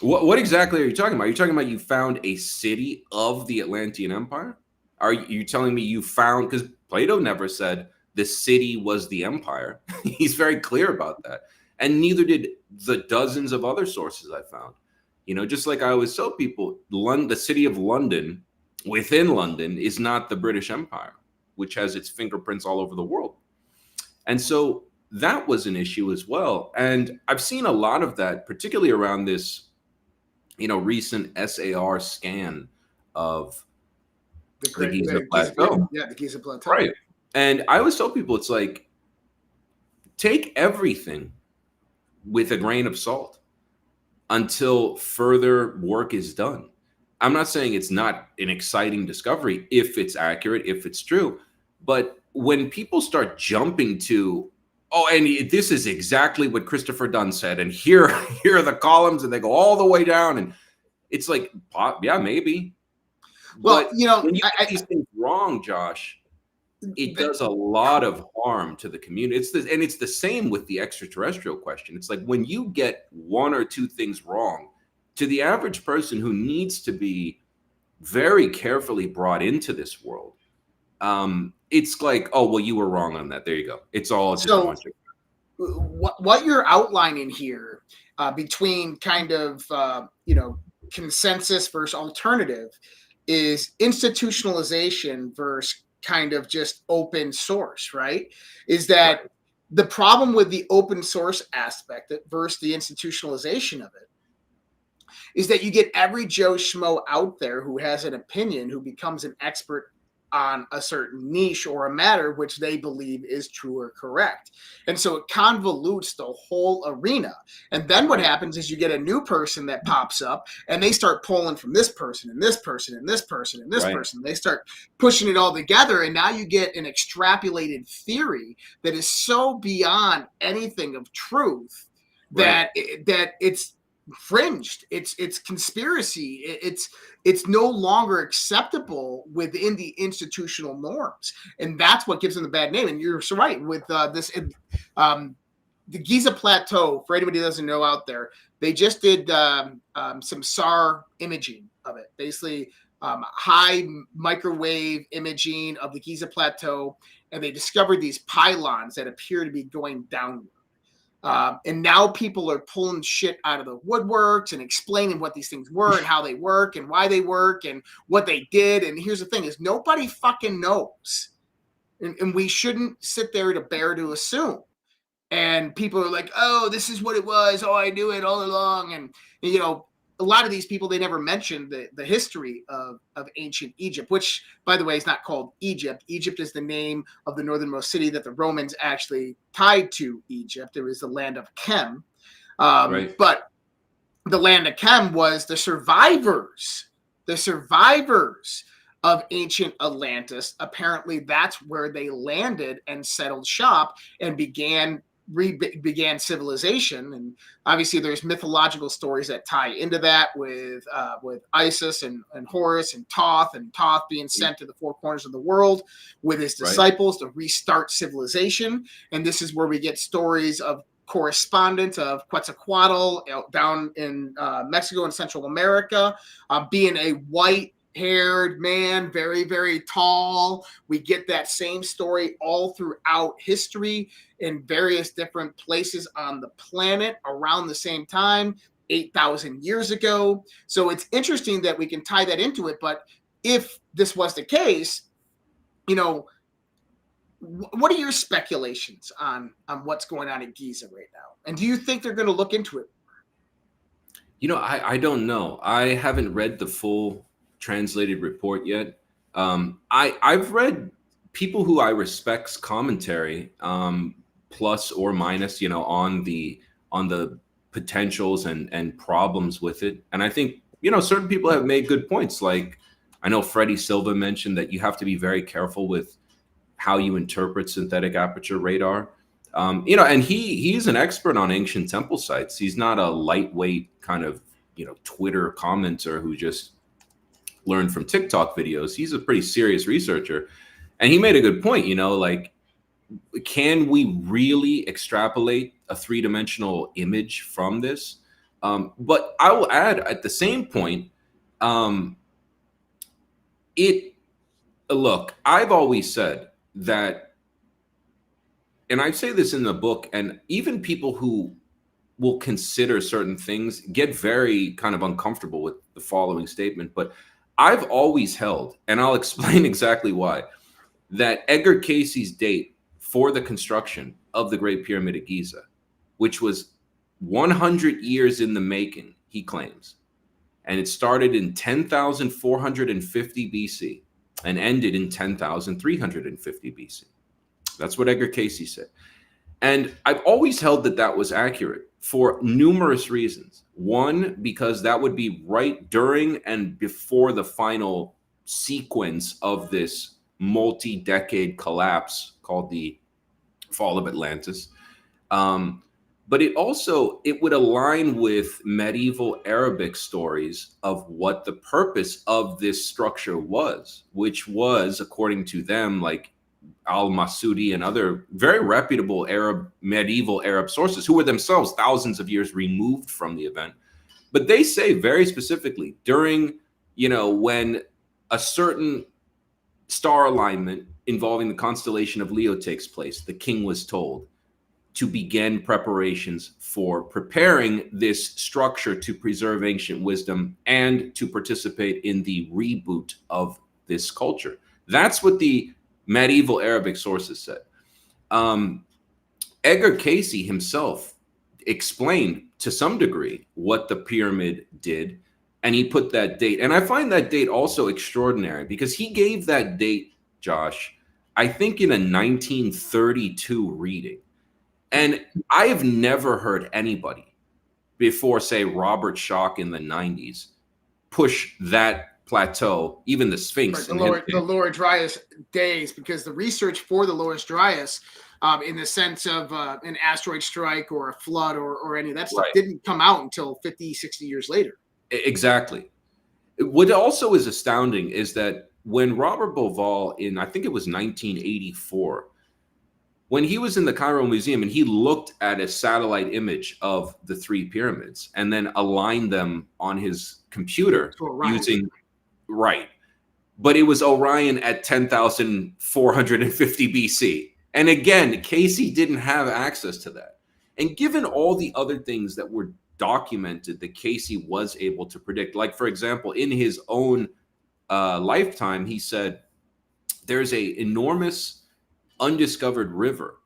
What exactly are you talking about? Are you talking about you found a city of the Atlantean Empire? Are you telling me you found, because Plato never said the city was the empire. He's very clear about that. And neither did the dozens of other sources I found. Just like I always tell people, the city of London, within London, is not the British Empire, which has its fingerprints all over the world. And so that was an issue as well. And I've seen a lot of that, particularly around this, recent SAR scan of the Giza Plateau. Yeah, the Giza Plateau. Right. And I always tell people, it's like, take everything with a grain of salt until further work is done. I'm not saying it's not an exciting discovery if it's accurate, if it's true, but when people start jumping to, and this is exactly what Christopher Dunn said, and here are the columns, and they go all the way down, and it's like, yeah, maybe. Well, but when you get these things wrong, Josh, it does a lot of harm to the community. It's the same with the extraterrestrial question. It's like, when you get one or two things wrong, to the average person who needs to be very carefully brought into this world, it's like, oh, well, you were wrong on that. There you go. It's all just a bunch of. What you're outlining here, between kind of consensus versus alternative, is institutionalization versus kind of just open source, right? Is that right. The problem with the open source aspect versus the institutionalization of it is that you get every Joe Schmo out there who has an opinion, who becomes an expert on a certain niche or a matter which they believe is true or correct. And so it convolutes the whole arena. And then what happens is you get a new person that pops up, and they start pulling from this person and this person and this person and this person. They start pushing it all together, and now you get an extrapolated theory that is so beyond anything of truth that it's fringed, it's conspiracy, it's no longer acceptable within the institutional norms, and that's what gives them the bad name. And you're so right with the Giza Plateau. For anybody who doesn't know out there, they just did some SAR imaging of it, basically high microwave imaging of the Giza Plateau, and they discovered these pylons that appear to be going downward. And now people are pulling shit out of the woodworks and explaining what these things were and how they work and why they work and what they did. And here's the thing is, nobody fucking knows. And we shouldn't sit there to assume. And people are like, oh, this is what it was. Oh, I knew it all along. And a lot of these people, they never mentioned the history of ancient Egypt, which, by the way, is not called Egypt. Egypt is the name of the northernmost city that the Romans actually tied to Egypt. It was the land of Chem. But the land of Chem was the survivors of ancient Atlantis. Apparently, that's where they landed and settled shop and began civilization. And obviously there's mythological stories that tie into that with Isis and Horus and Thoth being sent to the four corners of the world with his disciples to restart civilization. And this is where we get stories of correspondence of Quetzalcoatl down in Mexico and Central America, being a white-haired man, very, very tall. We get that same story all throughout history in various different places on the planet around the same time, 8,000 years ago. So it's interesting that we can tie that into it. But if this was the case, what are your speculations on what's going on in Giza right now? And do you think they're going to look into it? I don't know. I haven't read the full translated report yet. I've read people who I respect's commentary, plus or minus, on the potentials and problems with it. And I think, certain people have made good points. Like, I know Freddie Silva mentioned that you have to be very careful with how you interpret synthetic aperture radar. And he's an expert on ancient temple sites. He's not a lightweight kind of, Twitter commenter who just learned from TikTok videos. He's a pretty serious researcher. And he made a good point, like, can we really extrapolate a three-dimensional image from this? But I will add at the same point, look, I've always said that, and I say this in the book, and even people who will consider certain things get very kind of uncomfortable with the following statement, but I've always held, and I'll explain exactly why, that Edgar Cayce's date for the construction of the Great Pyramid of Giza, which was 100 years in the making, he claims, and it started in 10,450 BC and ended in 10,350 BC. That's what Edgar Cayce said. And I've always held that that was accurate for numerous reasons. One, because that would be right during and before the final sequence of this multi-decade collapse called the fall of Atlantis. But it would align with medieval Arabic stories of what the purpose of this structure was, which was, according to them, like al-Masudi and other very reputable medieval Arab sources, who were themselves thousands of years removed from the event. But they say very specifically during, when a certain star alignment involving the constellation of Leo takes place, the king was told to begin preparations for preparing this structure to preserve ancient wisdom and to participate in the reboot of this culture. That's what the medieval Arabic sources said. Edgar Cayce himself explained to some degree what the pyramid did, and he put that date. And I find that date also extraordinary because he gave that date, Josh, I think in a 1932 reading. And I have never heard anybody before, say, Robert Schoch in the 90s, push that plateau, even the Sphinx. Right, the Lower Dryas days, because the research for the Lower Dryas, in the sense of an asteroid strike or a flood or any of that stuff, didn't come out until 50, 60 years later. Exactly. What also is astounding is that when Robert Bauval in, I think it was 1984, when he was in the Cairo Museum and he looked at a satellite image of the three pyramids and then aligned them on his computer using, but it was Orion at 10,450 BC. And again, Cayce didn't have access to that. And given all the other things that were documented that Cayce was able to predict, like, for example, in his own lifetime, he said, there's a enormous undiscovered river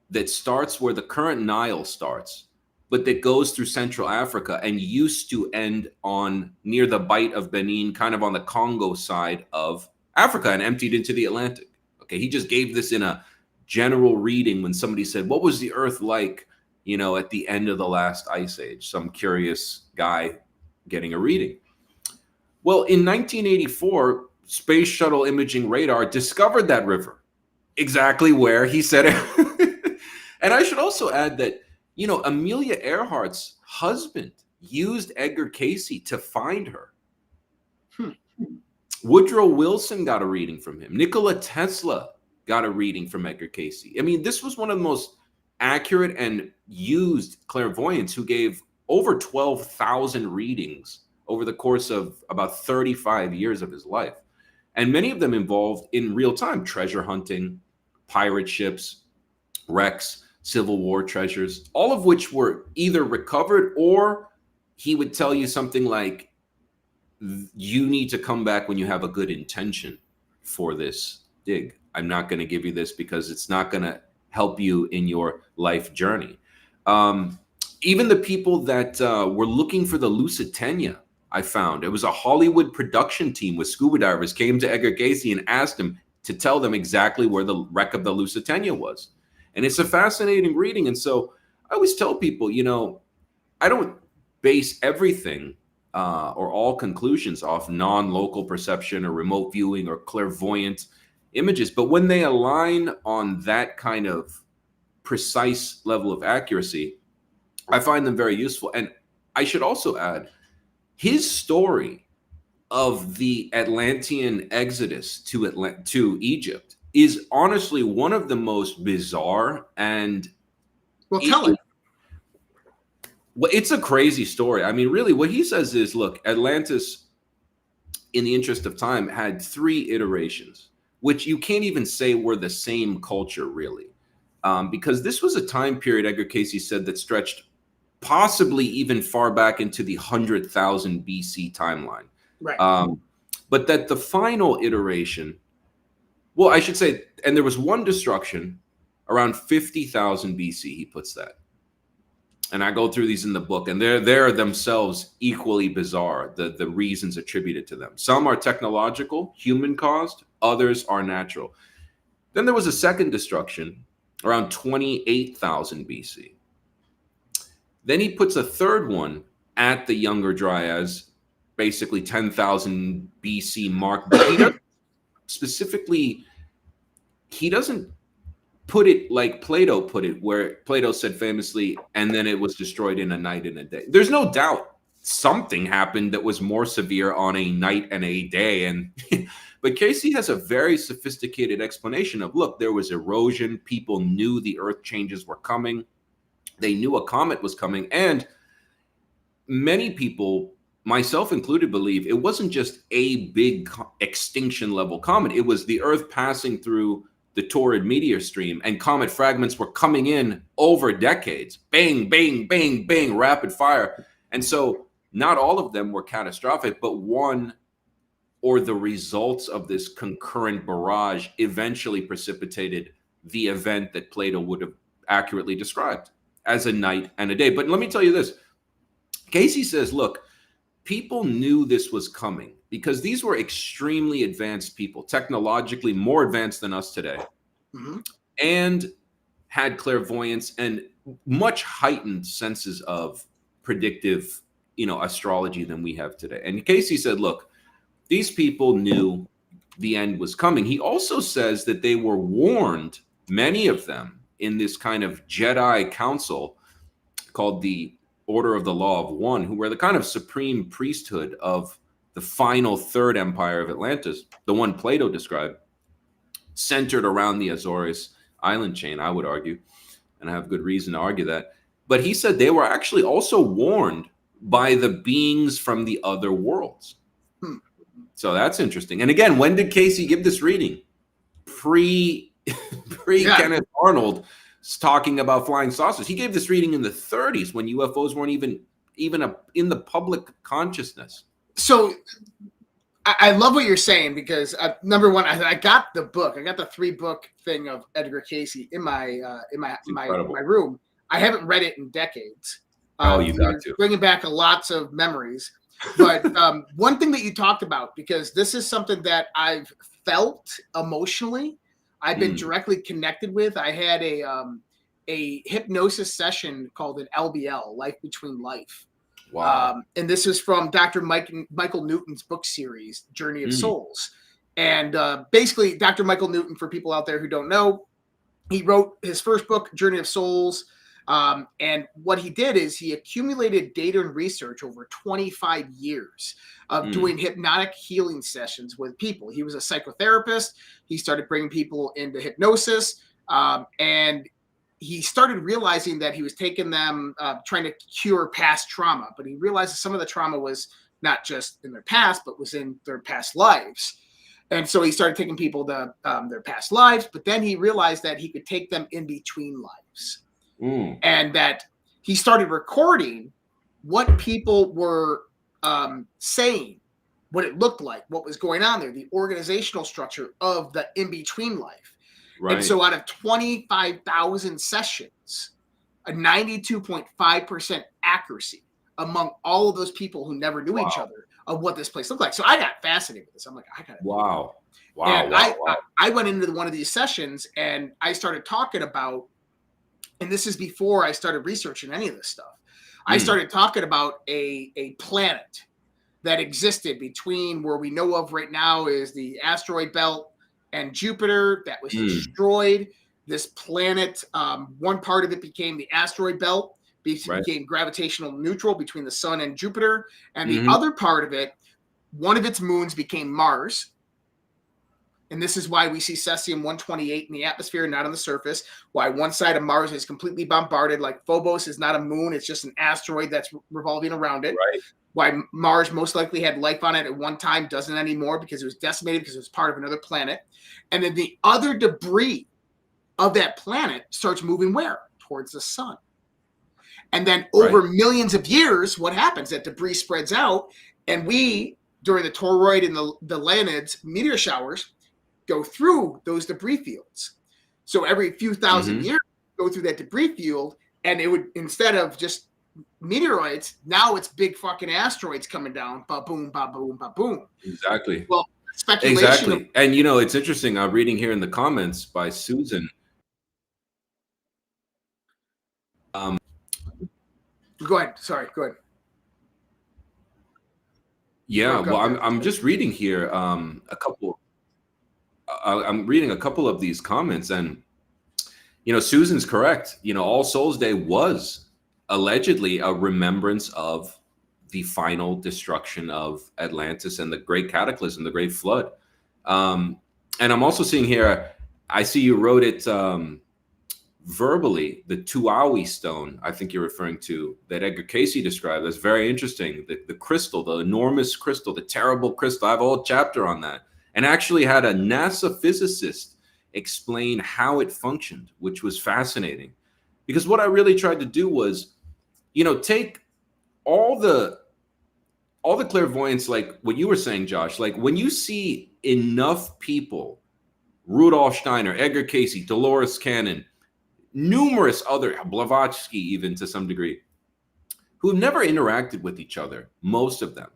that starts where the current Nile starts, but that goes through Central Africa and used to end on near the Bight of Benin, kind of on the Congo side of Africa, and emptied into the Atlantic. Okay, he just gave this in a general reading when somebody said, what was the earth like, at the end of the last ice age? Some curious guy getting a reading. Well, in 1984, space shuttle imaging radar discovered that river, exactly where he said it. And I should also add that, you know, Amelia Earhart's husband used Edgar Casey to find her. Woodrow Wilson got a reading from him. Nikola Tesla got a reading from Edgar Casey. I mean, this was one of the most accurate and used clairvoyants who gave over 12,000 readings over the course of about 35 years of his life. And many of them involved in real time treasure hunting, pirate ships, wrecks, Civil War treasures, all of which were either recovered, or he would tell you something like, you need to come back when you have a good intention for this dig. I'm not going to give you this because it's not going to help you in your life journey. Even the people that were looking for the Lusitania, I found it was a Hollywood production team with scuba divers came to Edgar Casey and asked him to tell them exactly where the wreck of the Lusitania was. And it's a fascinating reading. And so I always tell people, you know, I don't base everything or all conclusions off non-local perception or remote viewing or clairvoyant images. But when they align on that kind of precise level of accuracy, I find them very useful. And I should also add, his story of the Atlantean exodus to Egypt is honestly one of the most bizarre and tell it. Well, it's a crazy story. I mean, really, what he says is, look, Atlantis, in the interest of time, had 3 iterations, which you can't even say were the same culture, really, because this was a time period, Edgar Casey said, that stretched possibly even far back into the 100,000 BC timeline. Right. But that the final iteration, well, I should say, and there was one destruction around 50,000 BC, he puts that. And I go through these in the book, and they're themselves equally bizarre, the reasons attributed to them. Some are technological, human-caused, others are natural. Then there was a second destruction around 28,000 BC. Then he puts a third one at the Younger Dryas, basically 10,000 BC mark. But he doesn't specifically, he doesn't put it like Plato put it, where Plato said famously, and then it was destroyed in a night and a day. There's no doubt something happened that was more severe on a night and a day. And but Casey has a very sophisticated explanation of, look, there was erosion. People knew the earth changes were coming. They knew a comet was coming. And many people, myself included, believe it wasn't just a big extinction level comet. It was the earth passing through the torrid meteor stream, and comet fragments were coming in over decades. Bang, bang, bang, bang, rapid fire. And so not all of them were catastrophic, but one or the results of this concurrent barrage eventually precipitated the event that Plato would have accurately described as a night and a day. But let me tell you this. Casey says, look, people knew this was coming because these were extremely advanced people, technologically more advanced than us today, and had clairvoyance and much heightened senses of predictive, astrology than we have today. And Casey said, look, these people knew the end was coming. He also says that they were warned, many of them, in this kind of Jedi council called the Order of the Law of One, who were the kind of supreme priesthood of the final third empire of Atlantis, the one Plato described, centered around the Azores island chain, I would argue, and I have good reason to argue that. But he said they were actually also warned by the beings from the other worlds. So that's interesting. And again, when did Casey give this reading? Pre Kenneth Arnold talking about flying saucers. He gave this reading in the 30s when UFOs weren't even in the public consciousness. So I love what you're saying because number one, I got the book. I got the 3-book thing of Edgar Casey in my room. I haven't read it in decades. You got to. Bringing back lots of memories. But one thing that you talked about, because this is something that I've felt emotionally, I've been directly connected with. I had a hypnosis session called an LBL, Life Between Life. Wow. And this is from Dr. Michael Newton's book series, Journey of Souls. And basically, Dr. Michael Newton, for people out there who don't know, he wrote his first book, Journey of Souls. And what he did is he accumulated data and research over 25 years of doing hypnotic healing sessions with people. He was a psychotherapist. He started bringing people into hypnosis. And he started realizing that he was taking them, trying to cure past trauma. But he realized that some of the trauma was not just in their past, but was in their past lives. And so he started taking people to their past lives, but then he realized that he could take them in between lives. And that he started recording what people were saying, what it looked like, what was going on there, the organizational structure of the in-between life. Right. And so out of 25,000 sessions, a 92.5% accuracy among all of those people who never knew each other of what this place looked like. So I got fascinated with this. I'm like, I got Wow. And I went into one of these sessions and I started talking about, and this is before I started researching any of this stuff. I started talking about a planet that existed between where we know of right now is the asteroid belt and Jupiter that was destroyed. This planet, one part of it became the asteroid belt, became gravitational neutral between the sun and Jupiter. And the other part of it, one of its moons became Mars. And this is why we see cesium-128 in the atmosphere, not on the surface. Why one side of Mars is completely bombarded. Like Phobos is not a moon. It's just an asteroid that's revolving around it. Right. Why Mars most likely had life on it at one time, doesn't anymore because it was decimated because it was part of another planet. And then the other debris of that planet starts moving where? Towards the sun. And then over millions of years, what happens? That debris spreads out. And we, during the toroid and the Leonids meteor showers, go through those debris fields. So every few thousand years, go through that debris field, and it would, instead of just meteoroids, now it's big fucking asteroids coming down, ba-boom, ba-boom, ba-boom. Exactly. Well, speculation. Exactly. And, you know, it's interesting. I'm reading here in the comments by Susan. Go ahead. Sorry, go ahead. Yeah, well, I'm just reading here I'm reading a couple of these comments, and you know, Susan's correct. You know, All Souls Day was allegedly a remembrance of the final destruction of Atlantis and the great cataclysm, the great flood. And I'm also seeing here, I see you wrote it verbally, the Tuawi stone, I think you're referring to, that Edgar Casey described. That's very interesting. The crystal, the enormous crystal, the terrible crystal. I have a whole chapter on that. And actually had a NASA physicist explain how it functioned, which was fascinating. Because what I really tried to do was, you know, take all the clairvoyance, like what you were saying, Josh, like when you see enough people, Rudolf Steiner, Edgar Casey, Dolores Cannon, numerous other, Blavatsky even to some degree, who have never interacted with each other, most of them.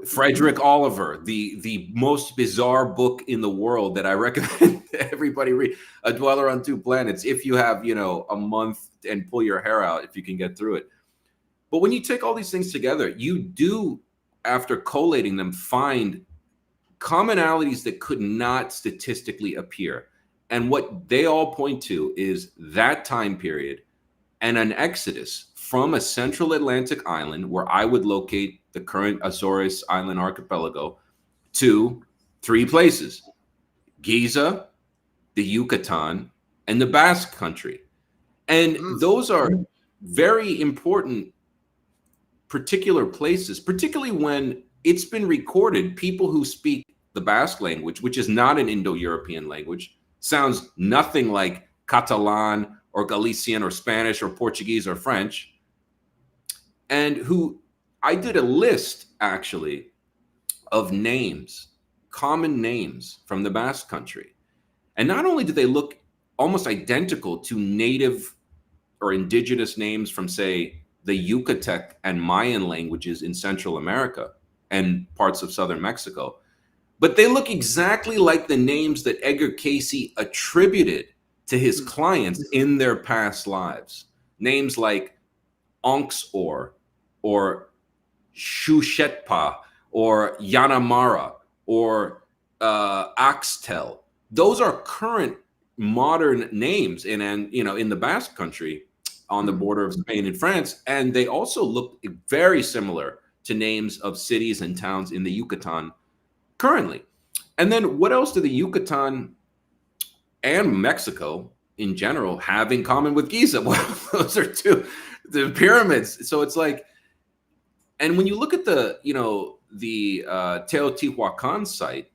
Frederick Oliver, the most bizarre book in the world that I recommend everybody read, A Dweller on Two Planets, if you have, you know, a month and pull your hair out, if you can get through it. But when you take all these things together, you do, after collating them, find commonalities that could not statistically appear. And what they all point to is that time period and an exodus from a central Atlantic island where I would locate the current Azores Island archipelago to three places: Giza, the Yucatan, and the Basque Country. And those are very important particular places, particularly when it's been recorded. People who speak the Basque language, which is not an Indo-European language, sounds nothing like Catalan or Galician or Spanish or Portuguese or French. And who I did a list actually of names, common names from the Basque Country. And not only do they look almost identical to native or indigenous names from, say, the Yucatec and Mayan languages in Central America and parts of southern Mexico, but they look exactly like the names that Edgar Casey attributed to his clients in their past lives. Names like Onxor or Shushetpa or Yanamara or Axtel. Those are current modern names in the Basque Country on the border of Spain and France, and they also look very similar to names of cities and towns in the Yucatan currently. And then what else do the Yucatan and Mexico in general have in common with Giza? Well, those are the pyramids. So it's like, and when you look at the Teotihuacan site,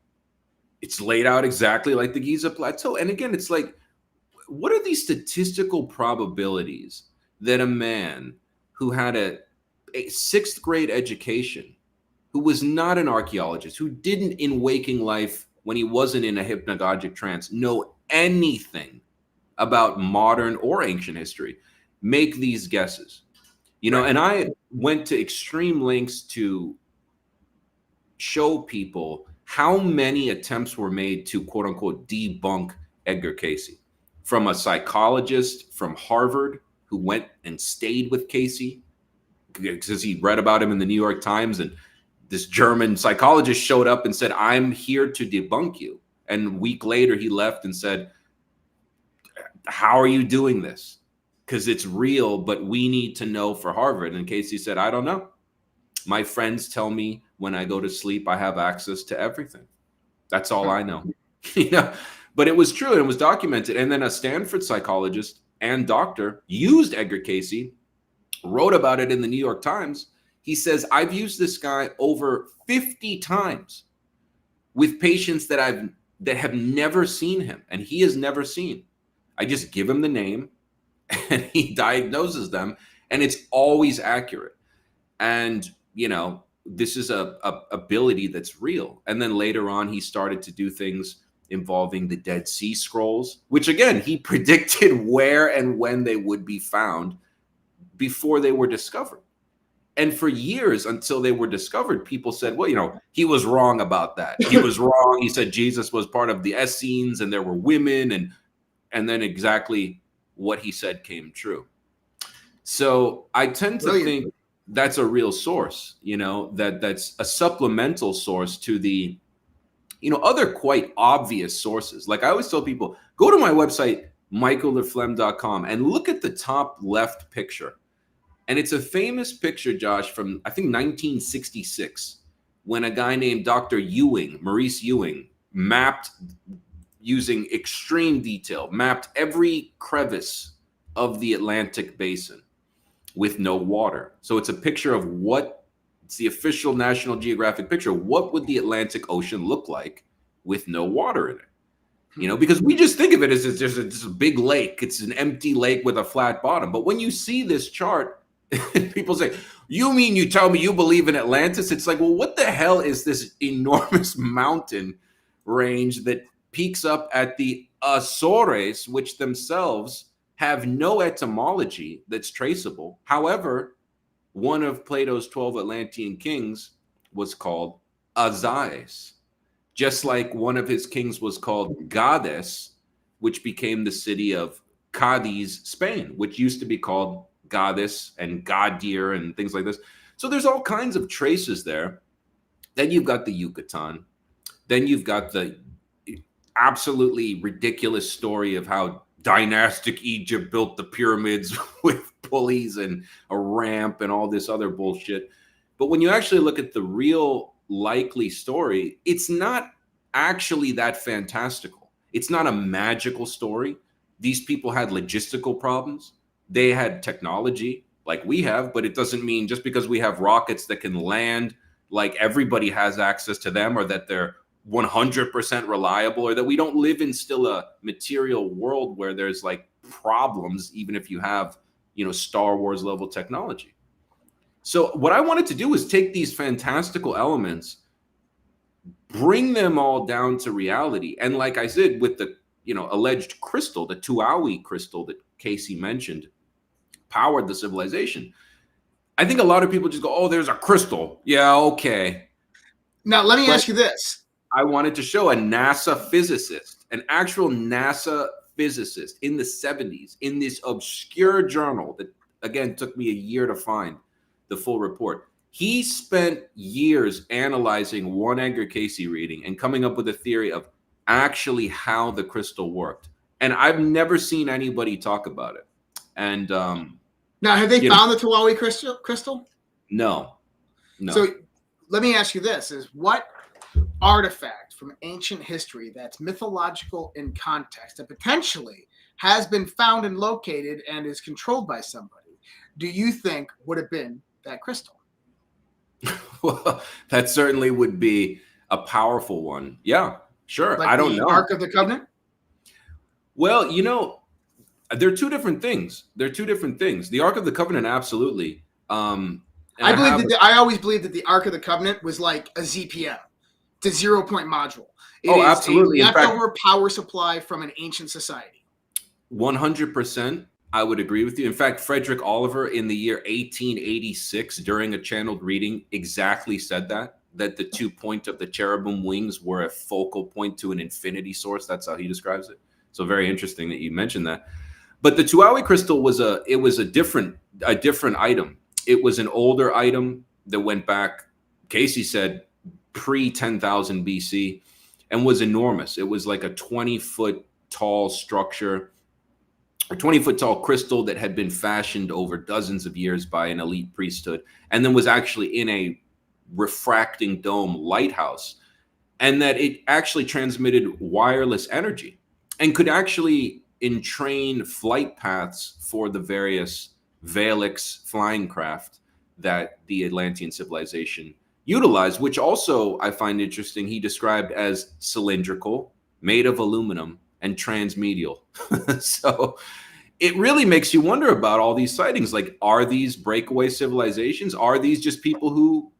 it's laid out exactly like the Giza Plateau. And again, it's like, what are these statistical probabilities that a man who had a sixth grade education, who was not an archaeologist, who didn't in waking life when he wasn't in a hypnagogic trance know anything about modern or ancient history, make these guesses? And I went to extreme lengths to show people how many attempts were made to quote unquote debunk Edgar Cayce, from a psychologist from Harvard who went and stayed with Cayce because he read about him in the New York Times, and this German psychologist showed up and said, "I'm here to debunk you." And a week later he left and said, "How are you doing this? Because it's real, but we need to know for Harvard." And Cayce said, "I don't know. My friends tell me when I go to sleep, I have access to everything. That's all I know." But it was true and it was documented. And then a Stanford psychologist and doctor used Edgar Cayce, wrote about it in the New York Times. He says, "I've used this guy over 50 times with patients that have never seen him, and he has never seen. I just give him the name and he diagnoses them, and it's always accurate." And this is a ability that's real. And then later on, he started to do things involving the Dead Sea Scrolls, which again, he predicted where and when they would be found before they were discovered. And for years, until they were discovered, people said, well, he was wrong about that. He was wrong. He said Jesus was part of the Essenes and there were women, and then exactly what he said came true. So I tend to think that's a real source, that's a supplemental source to the, other quite obvious sources. Like I always tell people, go to my website, michaelleflem.com, and look at the top left picture. And it's a famous picture, Josh, from I think 1966, when a guy named Dr. Maurice Ewing, mapped using extreme detail, mapped every crevice of the Atlantic basin with no water. So it's a picture of it's the official National Geographic picture. What would the Atlantic Ocean look like with no water in it? Because we just think of it as just a big lake. It's an empty lake with a flat bottom. But when you see this chart, people say, "You mean you tell me you believe in Atlantis?" It's like, well, what the hell is this enormous mountain range that peaks up at the Azores, which themselves have no etymology that's traceable? However, one of Plato's 12 Atlantean kings was called Azais, just like one of his kings was called Gades, which became the city of Cadiz, Spain, which used to be called Gades and Gadir and things like this. So there's all kinds of traces there. Then you've got the Yucatan. Then you've got the absolutely ridiculous story of how dynastic Egypt built the pyramids with pulleys and a ramp and all this other bullshit. But when you actually look at the real likely story, it's not actually that fantastical. It's not a magical story. These people had logistical problems. They had technology like we have, but it doesn't mean just because we have rockets that can land, like everybody has access to them, or that they're 100% reliable, or that we don't live in still a material world where there's like problems, even if you have, Star Wars level technology. So what I wanted to do was take these fantastical elements, bring them all down to reality. And like I said, with the, alleged crystal, the Tuaui crystal that Cayce mentioned, powered the civilization. I think a lot of people just go, "Oh, there's a crystal. Yeah, okay." Now, let me ask you this. I wanted to show a NASA physicist, an actual NASA physicist in the 70s, in this obscure journal that, again, took me a year to find the full report. He spent years analyzing one Edgar Casey reading and coming up with a theory of actually how the crystal worked. And I've never seen anybody talk about it. And now, have they found the Tawawi crystal? No. So let me ask you this: is what artifact from ancient history that's mythological in context and potentially has been found and located and is controlled by somebody, do you think would have been that crystal? Well, that certainly would be a powerful one. Yeah, sure. Like I don't know. Ark of the Covenant? Well, they're two different things. The Ark of the Covenant, absolutely. I always believed that the Ark of the Covenant was like a ZPM. It's a 0-point module. It is absolutely. a leftover power supply from an ancient society. 100%. I would agree with you. In fact, Frederick Oliver in the year 1886, during a channeled reading, exactly said that the 2 point of the cherubim wings were a focal point to an infinity source. That's how he describes it. So very interesting that you mentioned that. But the Tawawi crystal was a different item. It was an older item that went back, Casey said, pre-10,000 BC, and was enormous. It was like a 20-foot tall structure, a 20-foot tall crystal that had been fashioned over dozens of years by an elite priesthood, and then was actually in a refracting dome lighthouse, and that it actually transmitted wireless energy and could actually entrain flight paths for the various Valix flying craft that the Atlantean civilization utilized, which also I find interesting. He described as cylindrical, made of aluminum, and transmedial. So it really makes you wonder about all these sightings. Like, are these breakaway civilizations? Are these just people who,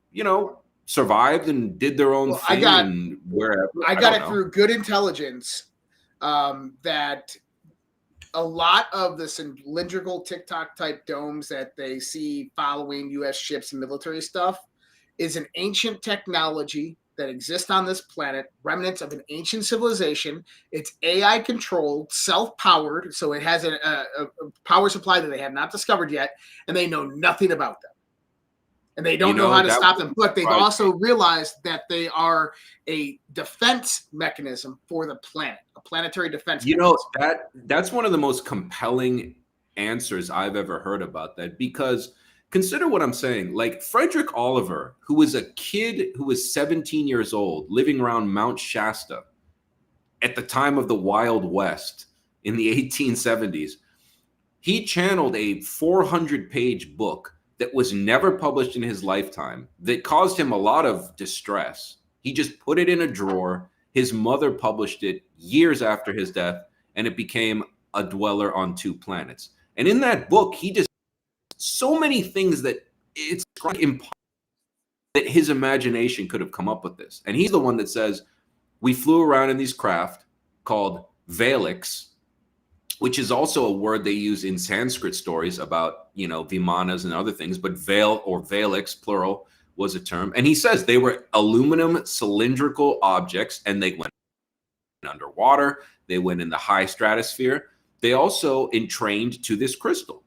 survived and did their own thing and wherever? I got it through good intelligence that a lot of the cylindrical TikTok type domes that they see following U.S. ships and military stuff is an ancient technology that exists on this planet, remnants of an ancient civilization. It's AI controlled, self-powered, so it has a power supply that they have not discovered yet, and they know nothing about them. And they don't know how to stop them. But they've also realized that they are a defense mechanism for the planet, a planetary defense mechanism. That's one of the most compelling answers I've ever heard about that, because consider what I'm saying. Like, Frederick Oliver, who was a kid who was 17 years old, living around Mount Shasta at the time of the Wild West in the 1870s, he channeled a 400-page book that was never published in his lifetime, that caused him a lot of distress. He just put it in a drawer. His mother published it years after his death, and it became A Dweller on Two Planets. And in that book, he just so many things that it's impossible that his imagination could have come up with this. And he's the one that says, we flew around in these craft called Valix, which is also a word they use in Sanskrit stories about, Vimanas and other things, but Veil or Valix, plural, was a term. And he says they were aluminum cylindrical objects, and they went underwater. They went in the high stratosphere. They also entrained to this crystal,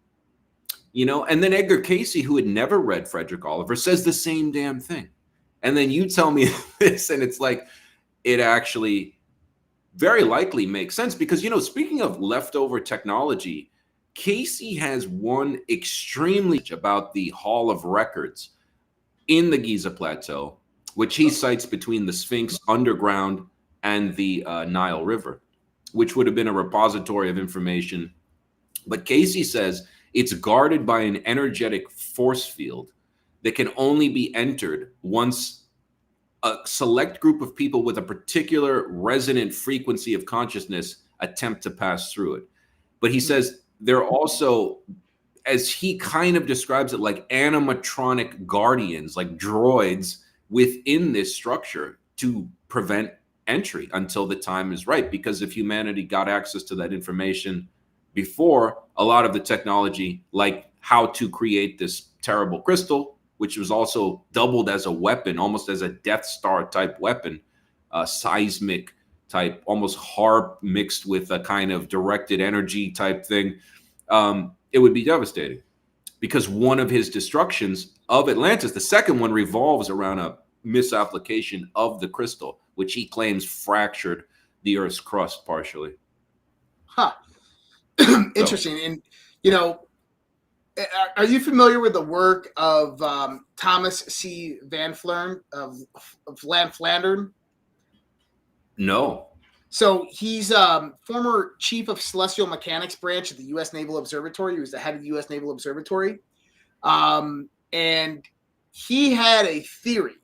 and then Edgar Casey, who had never read Frederick Oliver, says the same damn thing. And then you tell me this, and it's like, it actually very likely makes sense, because, speaking of leftover technology, Casey has one extremely about the Hall of Records in the Giza Plateau, which he cites between the Sphinx underground and the Nile River, which would have been a repository of information. But Casey says it's guarded by an energetic force field that can only be entered once a select group of people with a particular resonant frequency of consciousness attempt to pass through it. But he says there are also, as he kind of describes it, like animatronic guardians, like droids within this structure to prevent entry until the time is right. Because if humanity got access to that information before, a lot of the technology, like how to create this terrible crystal, which was also doubled as a weapon, almost as a Death Star type weapon, seismic type, almost HARP mixed with a kind of directed energy type thing, it would be devastating. because one of his destructions of Atlantis, the second one, revolves around a misapplication of the crystal, which he claims fractured the Earth's crust partially. Huh. Interesting. And, you know, are you familiar with the work of Thomas C. Van Flern of Flandern? No. So he's former chief of celestial mechanics branch of the U.S. Naval Observatory. He was the head of the U.S. Naval Observatory. And he had a theory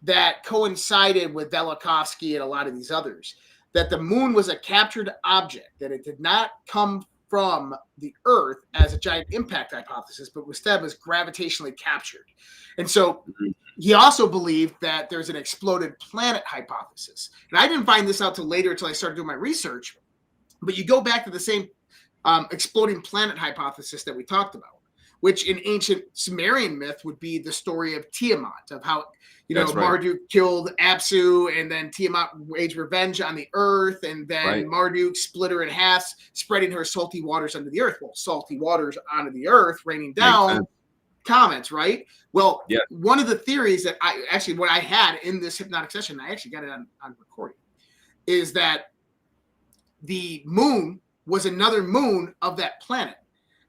that coincided with Velikovsky and a lot of these others, that the moon was a captured object, that it did not come from the Earth as a giant impact hypothesis, but instead was gravitationally captured. And so he also believed that there's an exploded planet hypothesis. And I didn't find this out till later, until I started doing my research. But you go back to the same exploding planet hypothesis that we talked about, which in ancient Sumerian myth would be the story of Tiamat, of how, you know, Marduk killed Apsu, and then Tiamat waged revenge on the earth, and then Marduk split her in half, spreading her salty waters under the earth. Well, salty waters onto the earth, raining down comments, right? Well, one of the theories that what I had in this hypnotic session, I actually got it on recording, is that the moon was another moon of that planet.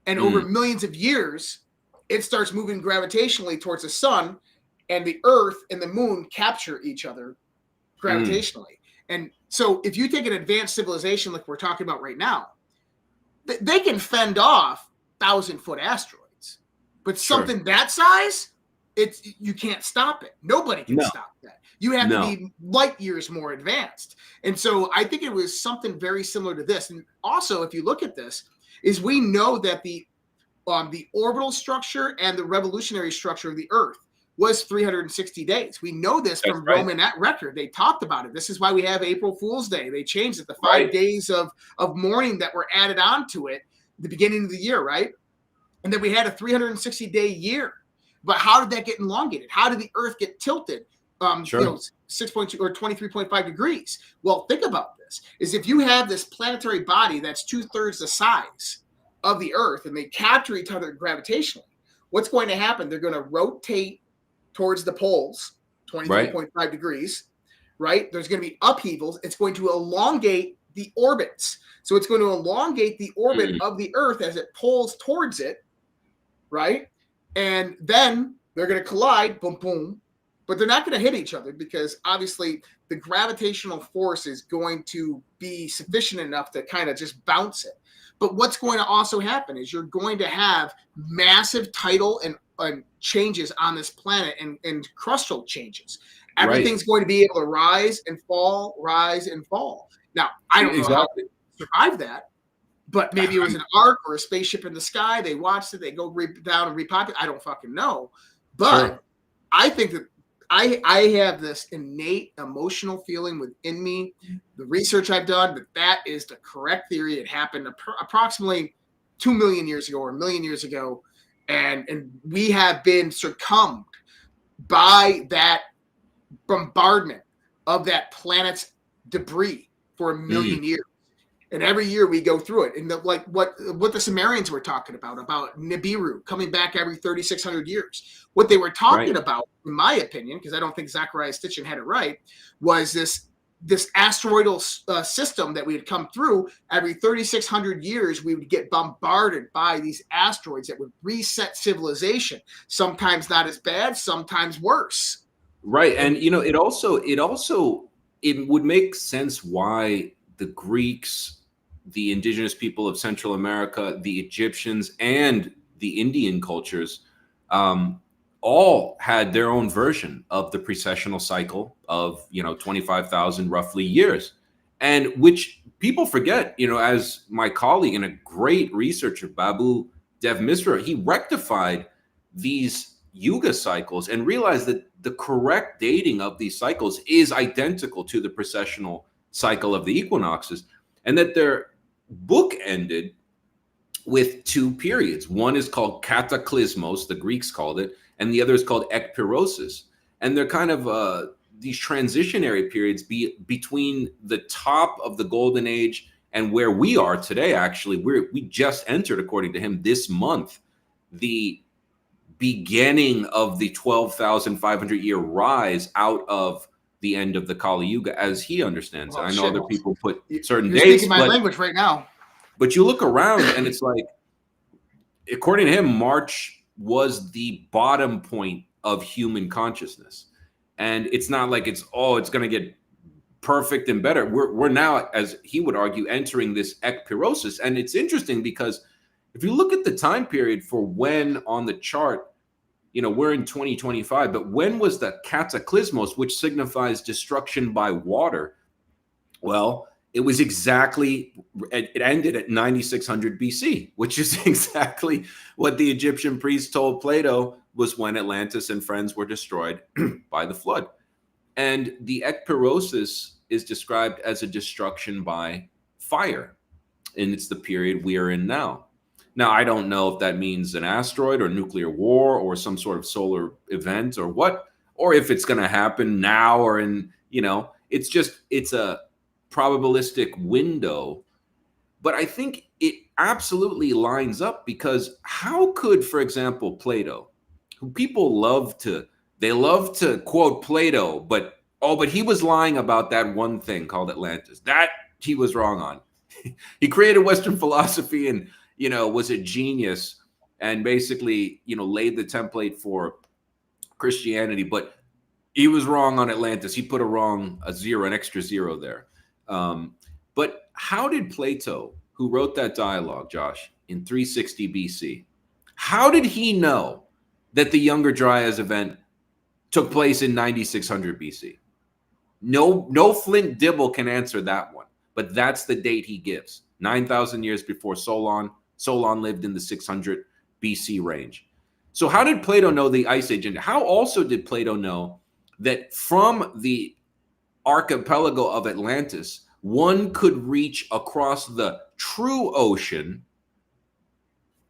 And over millions of years, it starts moving gravitationally towards the sun, and the Earth and the moon capture each other gravitationally. And so if you take an advanced civilization like we're talking about right now, they can fend off 1,000-foot asteroids. But something that size, you can't stop it. Nobody can stop that. You have to be light years more advanced. And so I think it was something very similar to this. And also, if you look at this, is we know that the orbital structure and the revolutionary structure of the Earth was 360 days. We know this from Roman record. They talked about it. This is why we have April Fool's Day. They changed it. The 5 days of mourning that were added on to it at the beginning of the year, right? And then we had a 360-day year. But how did that get elongated? How did the Earth get tilted? 6.2 or 23.5 degrees. Well, think about this. Is if you have this planetary body that's 2/3 the size of the Earth, and they capture each other gravitationally, what's going to happen? They're going to rotate towards the poles, 23.5 degrees, right? There's going to be upheavals. It's going to elongate the orbits. So it's going to elongate the orbit of the Earth as it pulls towards it, right? And then they're going to collide, boom, boom. But they're not going to hit each other, because obviously the gravitational force is going to be sufficient enough to kind of just bounce it. But what's going to also happen is you're going to have massive tidal and changes on this planet, and crustal changes. Everything's going to be able to rise and fall. Now, I don't know how to survive that, but maybe it was an ark or a spaceship in the sky. They watched it. They go down and repopulate. I don't fucking know. But I think that I have this innate emotional feeling within me, the research I've done, that is the correct theory. It happened approximately 2 million years ago or 1 million years ago. And we have been succumbed by that bombardment of that planet's debris for 1 million years. And every year we go through it. And like what the Sumerians were talking about Nibiru coming back every 3,600 years. What they were talking about, in my opinion, because I don't think Zechariah Sitchin had it right, was this asteroidal system that we had come through. Every 3,600 years, we would get bombarded by these asteroids that would reset civilization. Sometimes not as bad, sometimes worse. Right. And, you know, it would make sense why the Greeks, the indigenous people of Central America, the Egyptians, and the Indian cultures all had their own version of the precessional cycle of, 25,000 roughly years. And which people forget, as my colleague and a great researcher, Babu Dev Misra, he rectified these yuga cycles and realized that the correct dating of these cycles is identical to the precessional cycle of the equinoxes, and that their book ended with 2 periods. One is called cataclysmos, the Greeks called it, and the other is called ekpyrosis. And they're kind of these transitionary periods between the top of the golden age and where we are today. Actually, we just entered, according to him, this month, the beginning of the 12,500 year rise out of the end of the Kali Yuga, as he understands it. I know other people put certain You're dates, speaking my language right now. but you look around and it's like, according to him, March was the bottom point of human consciousness. And it's not like it's going to get perfect and better. We're now, as he would argue, entering this ekpyrosis. And it's interesting because if you look at the time period for when on the chart, we're in 2025, but when was the cataclysmos, which signifies destruction by water? Well, it was it ended at 9600 BC, which is exactly what the Egyptian priests told Plato was when Atlantis and friends were destroyed by the flood. And the ekpyrosis is described as a destruction by fire. And it's the period we are in now. Now, I don't know if that means an asteroid or nuclear war or some sort of solar event or what, or if it's going to happen now or it's a probabilistic window. But I think it absolutely lines up, because how could, for example, Plato, who people love to quote Plato, but he was lying about that one thing called Atlantis. That he was wrong on. He created Western philosophy and, was a genius and basically, laid the template for Christianity, but he was wrong on Atlantis. He put an extra zero there. But how did Plato, who wrote that dialogue, Josh, in 360 BC, how did he know that the Younger Dryas event took place in 9600 BC? No Flint Dibble can answer that one, but that's the date he gives. 9,000 years before Solon. Solon lived in the 600 BC range. So how did Plato know the Ice Age? And how also did Plato know that from the archipelago of Atlantis, one could reach across the true ocean,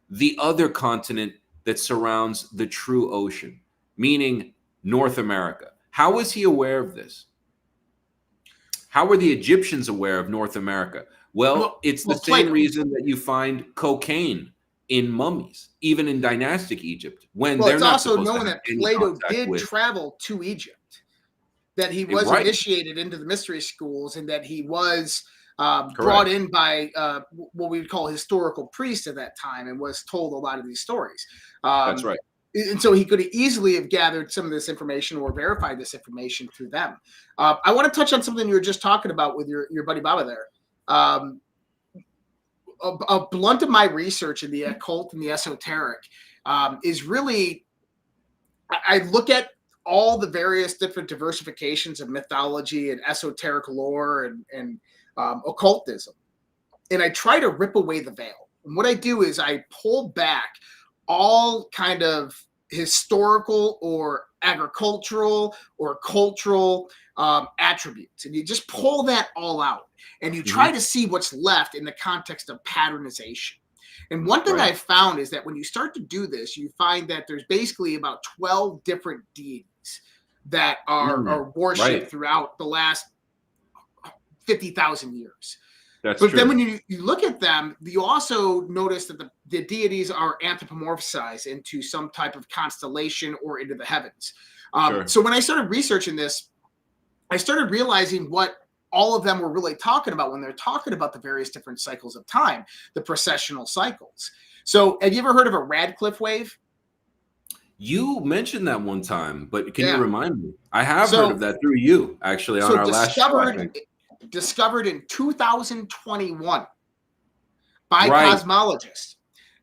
the other continent that surrounds the true ocean, meaning North America? How was he aware of this? How were the Egyptians aware of North America? Well, it's the same reason that you find cocaine in mummies, even in dynastic Egypt, when they're not supposed to have any contact with. It's also known that Plato did travel to Egypt, that he was initiated into the mystery schools, and that he was brought in by what we would call historical priests at that time, and was told a lot of these stories. That's right. And so he could easily have gathered some of this information or verified this information through them. I want to touch on something you were just talking about with your buddy Baba there. A blunt of my research in the occult and the esoteric is really, I look at all the various different diversifications of mythology and esoteric lore and occultism, and I try to rip away the veil. And what I do is I pull back all kind of historical or agricultural or cultural attributes, and you just pull that all out, and you try to see what's left in the context of patternization. And one thing I've found is that when you start to do this, you find that there's basically about 12 different deities that are worshipped throughout the last 50,000 years. But then when you look at them, you also notice that the deities are anthropomorphized into some type of constellation or into the heavens. So when I started researching this, I started realizing what all of them were really talking about when they're talking about the various different cycles of time, the precessional cycles. So have you ever heard of a Radcliffe wave? You mentioned that one time, but can you remind me? I have heard of that through you, actually, on our last show. Discovered in 2021 by cosmologists.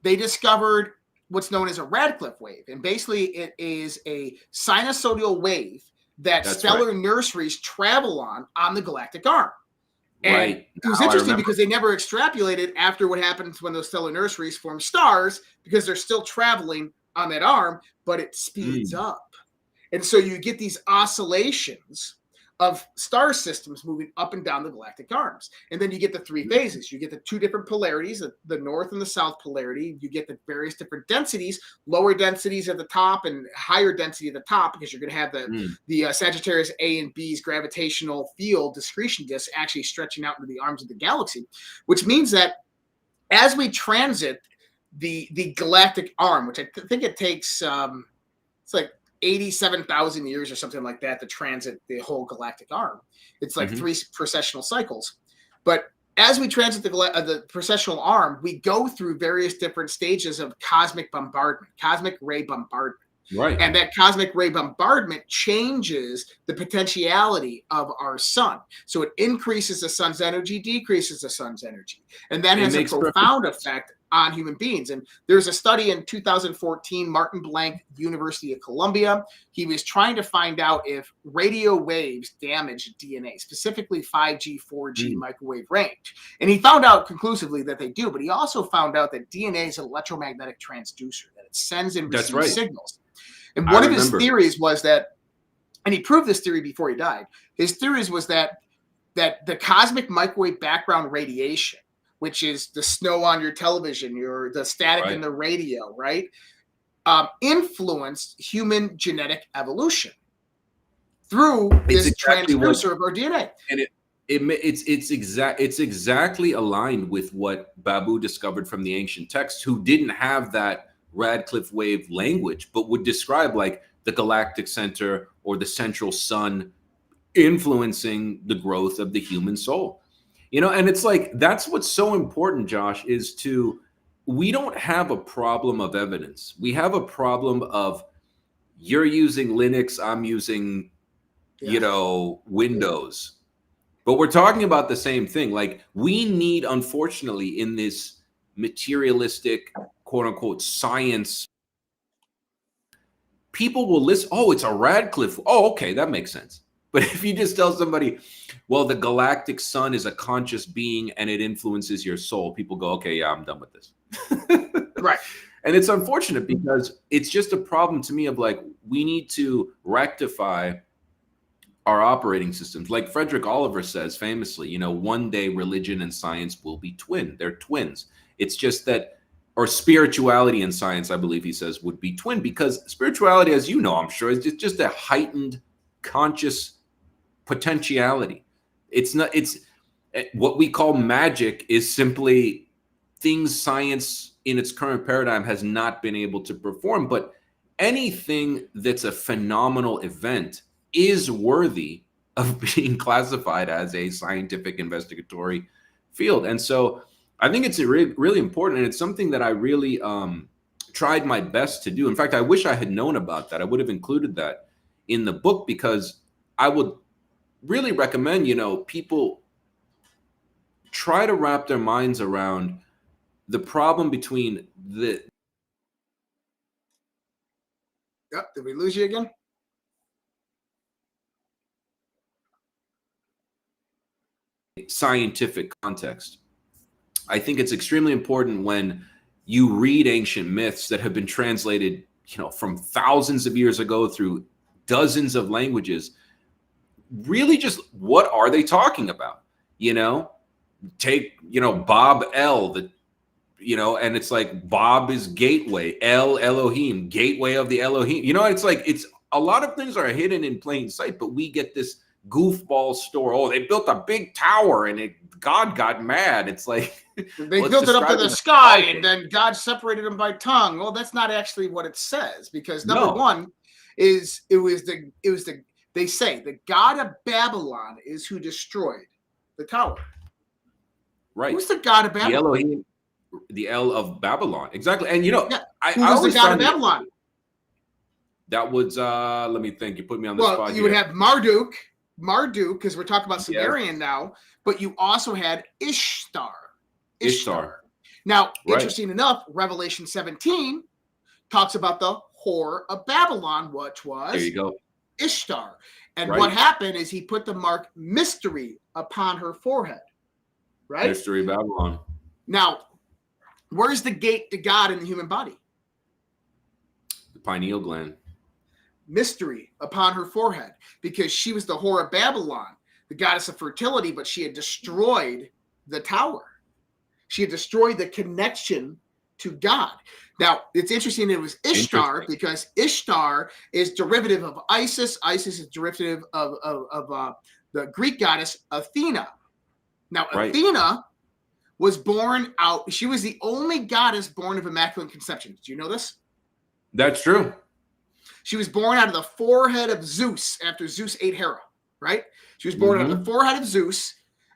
They discovered what's known as a Radcliffe wave. And basically it is a sinusoidal wave that stellar nurseries travel on the galactic arm. And it was interesting because they never extrapolated after what happens when those stellar nurseries form stars, because they're still traveling on that arm, but it speeds up. And so you get these oscillations of star systems moving up and down the galactic arms. And then you get the three phases. You get the two different polarities, the north and the south polarity. You get the various different densities, lower densities at the top and higher density at the top, because you're going to have the Sagittarius A and B's gravitational field discretion disk actually stretching out into the arms of the galaxy, which means that as we transit the galactic arm, which I think it takes it's like 87,000 years or something like that to transit the whole galactic arm. It's like 3 precessional cycles. But as we transit the precessional arm, we go through various different stages of cosmic bombardment, cosmic ray bombardment. Right. And that cosmic ray bombardment changes the potentiality of our sun. So it increases the sun's energy, decreases the sun's energy. And that has a profound effect on human beings. And there's a study in 2014, Martin Blank, University of Columbia. He was trying to find out if radio waves damage DNA, specifically 5G, 4G microwave range. And he found out conclusively that they do, but he also found out that DNA is an electromagnetic transducer, that it sends and receives signals. And one of his theories was that, and he proved this theory before he died, his theories was that the cosmic microwave background radiation, which is the snow on your television, the static in the radio, right? Influenced human genetic evolution through this transducer of our DNA. And it's exactly aligned with what Babu discovered from the ancient texts, who didn't have that Radcliffe wave language, but would describe like the galactic center or the central sun influencing the growth of the human soul. And it's like, that's what's so important, Josh, is we don't have a problem of evidence. We have a problem of you're using Linux, I'm using, Windows. But we're talking about the same thing. Like, we need, unfortunately, in this materialistic, quote unquote, science, people will listen. Oh, it's a Radcliffe. Oh, okay, that makes sense. But if you just tell somebody, well, the galactic sun is a conscious being and it influences your soul, people go, okay, yeah, I'm done with this. Right. And it's unfortunate because it's just a problem to me of like, we need to rectify our operating systems. Like Frederick Oliver says famously, one day religion and science will be twin. They're twins. It's just that, or spirituality and science, I believe he says, would be twin, because spirituality, as you know, I'm sure, is just a heightened conscious potentiality. It's what we call magic is simply things science in its current paradigm has not been able to perform. But anything that's a phenomenal event is worthy of being classified as a scientific investigatory field. And so I think it's really important, and it's something that I really tried my best to do. In fact, I wish I had known about that. I would have included that in the book, because I would really recommend, people try to wrap their minds around the problem between the... Yep, did we lose you again? Scientific context. I think it's extremely important when you read ancient myths that have been translated, from thousands of years ago through dozens of languages. Really, just what are they talking about? Take, Bob El, and it's like Bob is gateway, El Elohim, gateway of the Elohim. It's like, it's a lot of things are hidden in plain sight, but we get this goofball story. Oh, they built a big tower and God got mad. It's like they built it up to the sky and then God separated them by tongue. Well, that's not actually what it says, because number one is they say the god of Babylon is who destroyed the tower. Right. Who's the god of Babylon? The Elohim, the El of Babylon. Exactly. And who was the god of Babylon? That was let me think. You put me on the spot. Well, you would have Marduk, because we're talking about Sumerian now, but you also had Ishtar. Now, interesting enough, Revelation 17 talks about the whore of Babylon, which was there you go. Ishtar. And what happened is he put the mark mystery upon her forehead. Right? Mystery Babylon. Now, where's the gate to God in the human body? The pineal gland. Mystery upon her forehead, because she was the whore of Babylon, the goddess of fertility, but she had destroyed the tower. She had destroyed the connection to God. Now, it's interesting it was Ishtar, because Ishtar is derivative of Isis. Isis is derivative of the Greek goddess Athena. Now, Athena was born out. She was the only goddess born of immaculate conception. Did you know this? That's true. She was born out of the forehead of Zeus after Zeus ate Hera, right? She was born out of the forehead of Zeus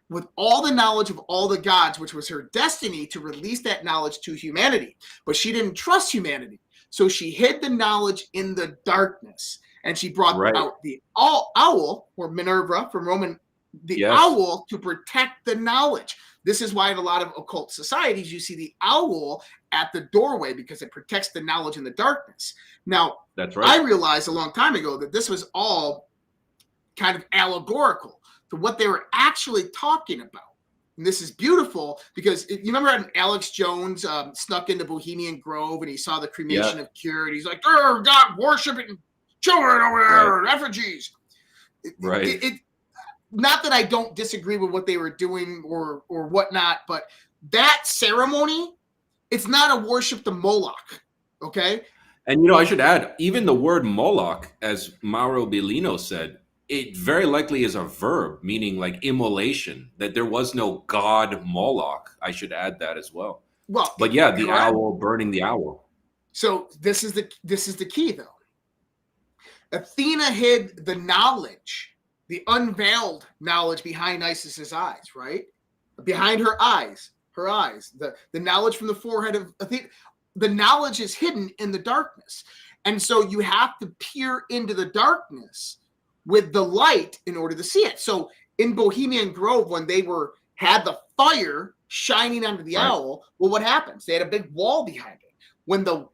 with all the knowledge of all the gods, which was her destiny to release that knowledge to humanity. But she didn't trust humanity. So she hid the knowledge in the darkness. And she brought out the owl, or Minerva from Roman, the owl to protect the knowledge. This is why in a lot of occult societies, you see the owl at the doorway because it protects the knowledge in the darkness. Now, that's right. I realized a long time ago that this was all kind of allegorical to what they were actually talking about. And this is beautiful because you remember when Alex Jones snuck into Bohemian Grove and he saw the cremation of Cure and he's like, "Oh, God, worshiping children over there, effigies." Right. Not that I don't disagree with what they were doing or whatnot, but that ceremony, it's not a worship to Moloch, okay? And, I should add, even the word Moloch, as Mauro Bellino said, it very likely is a verb, meaning like immolation, that there was no god Moloch. I should add that as well. Well, but yeah, the owl burning the owl. So this is the key, though. Athena hid the knowledge, the unveiled knowledge behind Isis's eyes, right? Behind her eyes, the knowledge from the forehead of Athena. The knowledge is hidden in the darkness. And so you have to peer into the darkness with the light in order to see it. So in Bohemian Grove, when they had the fire shining onto the owl, well, what happens? They had a big wall behind it. When the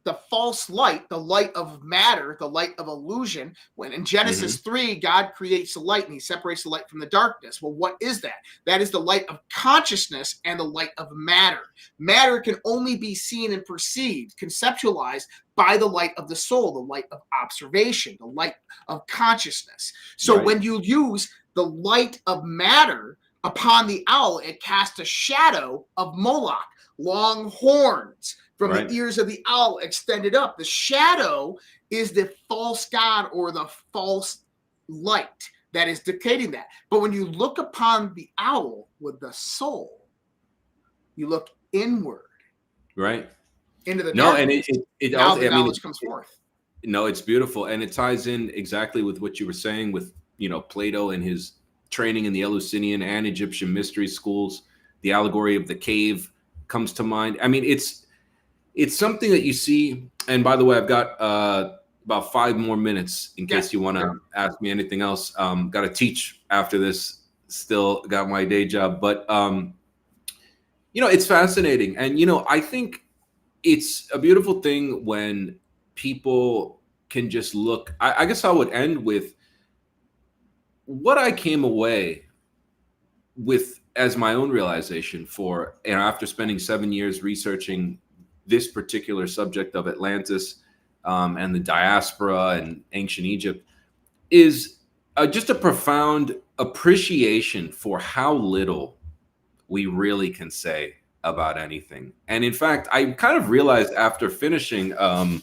the false light, the light of matter, the light of illusion, when in Genesis 3, God creates the light and he separates the light from the darkness. Well, what is that? That is the light of consciousness and the light of matter. Matter can only be seen and perceived, conceptualized by the light of the soul, the light of observation, the light of consciousness. So when you use the light of matter upon the owl, it casts a shadow of Moloch, long horns from the ears of the owl extended up. The shadow is the false god or the false light that is dictating that. But when you look upon the owl with the soul, you look inward. Right. Into the darkness. And it now also, the knowledge comes forth. No, it's beautiful. And it ties in exactly with what you were saying with, Plato and his training in the Eleusinian and Egyptian mystery schools. The allegory of the cave comes to mind. I mean, it's something that you see. And by the way, I've got about 5 more minutes in case you want to ask me anything else. Got to teach after this. Still got my day job, but it's fascinating. And I think it's a beautiful thing when people can just look. I guess I would end with what I came away with as my own realization for, after spending 7 years researching this particular subject of Atlantis and the diaspora and ancient Egypt, is just a profound appreciation for how little we really can say about anything. And in fact, I kind of realized after finishing, the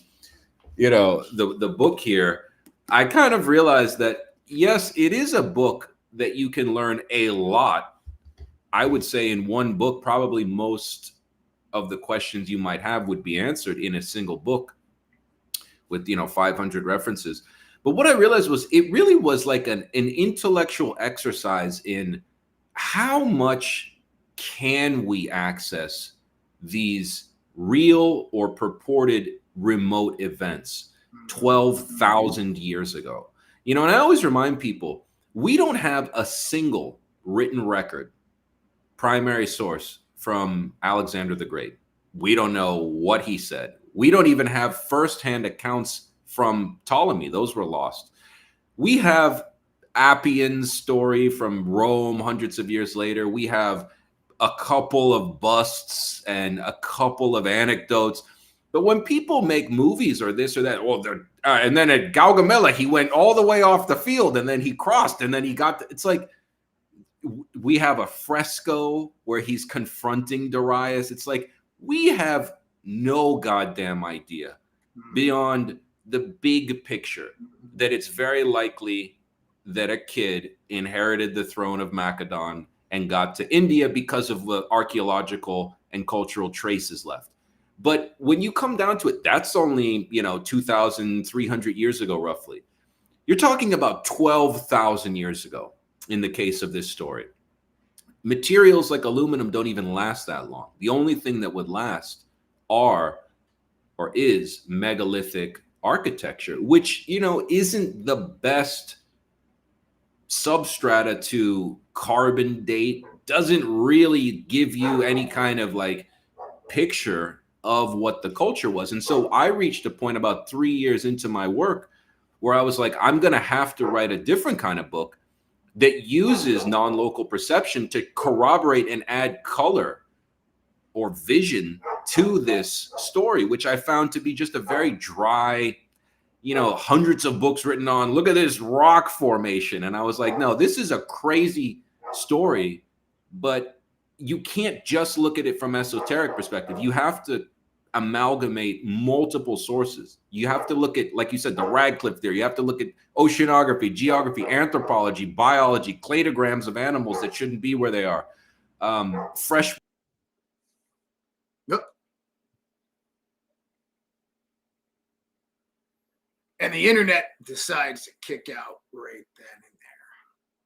book here, I kind of realized that, yes, it is a book that you can learn a lot. I would say in one book, probably most of the questions you might have would be answered in a single book with 500 references. But what I realized was it really was like an intellectual exercise in how much can we access these real or purported remote events 12,000 years ago. And I always remind people, we don't have a single written record, primary source from Alexander the Great. We don't know what he said. We don't even have firsthand accounts from Ptolemy. Those were lost. We have Appian's story from Rome hundreds of years later. We have a couple of busts and a couple of anecdotes. But when people make movies or this or that, and then at Gaugamela, he went all the way off the field and then he crossed and then he got, it's like, we have a fresco where he's confronting Darius. It's like, we have no goddamn idea beyond the big picture that it's very likely that a kid inherited the throne of Macedon and got to India because of the archaeological and cultural traces left. But when you come down to it, that's only, 2,300 years ago, roughly. You're talking about 12,000 years ago in the case of this story. Materials like aluminum don't even last that long. The only thing that would last is megalithic architecture, which, isn't the best substrata to carbon date, doesn't really give you any kind of picture of what the culture was. And so I reached a point about 3 years into my work where I was like, I'm going to have to write a different kind of book that uses non-local perception to corroborate and add color or vision to this story, which I found to be just a very dry, hundreds of books written on, look at this rock formation. And I was like, no, this is a crazy story, but you can't just look at it from esoteric perspective. You have to amalgamate multiple sources. You have to look at, like you said, the Radcliffe theory. You have to look at oceanography, geography, anthropology, biology, cladograms of animals that shouldn't be where they are. Fresh. Yep. And the internet decides to kick out right then and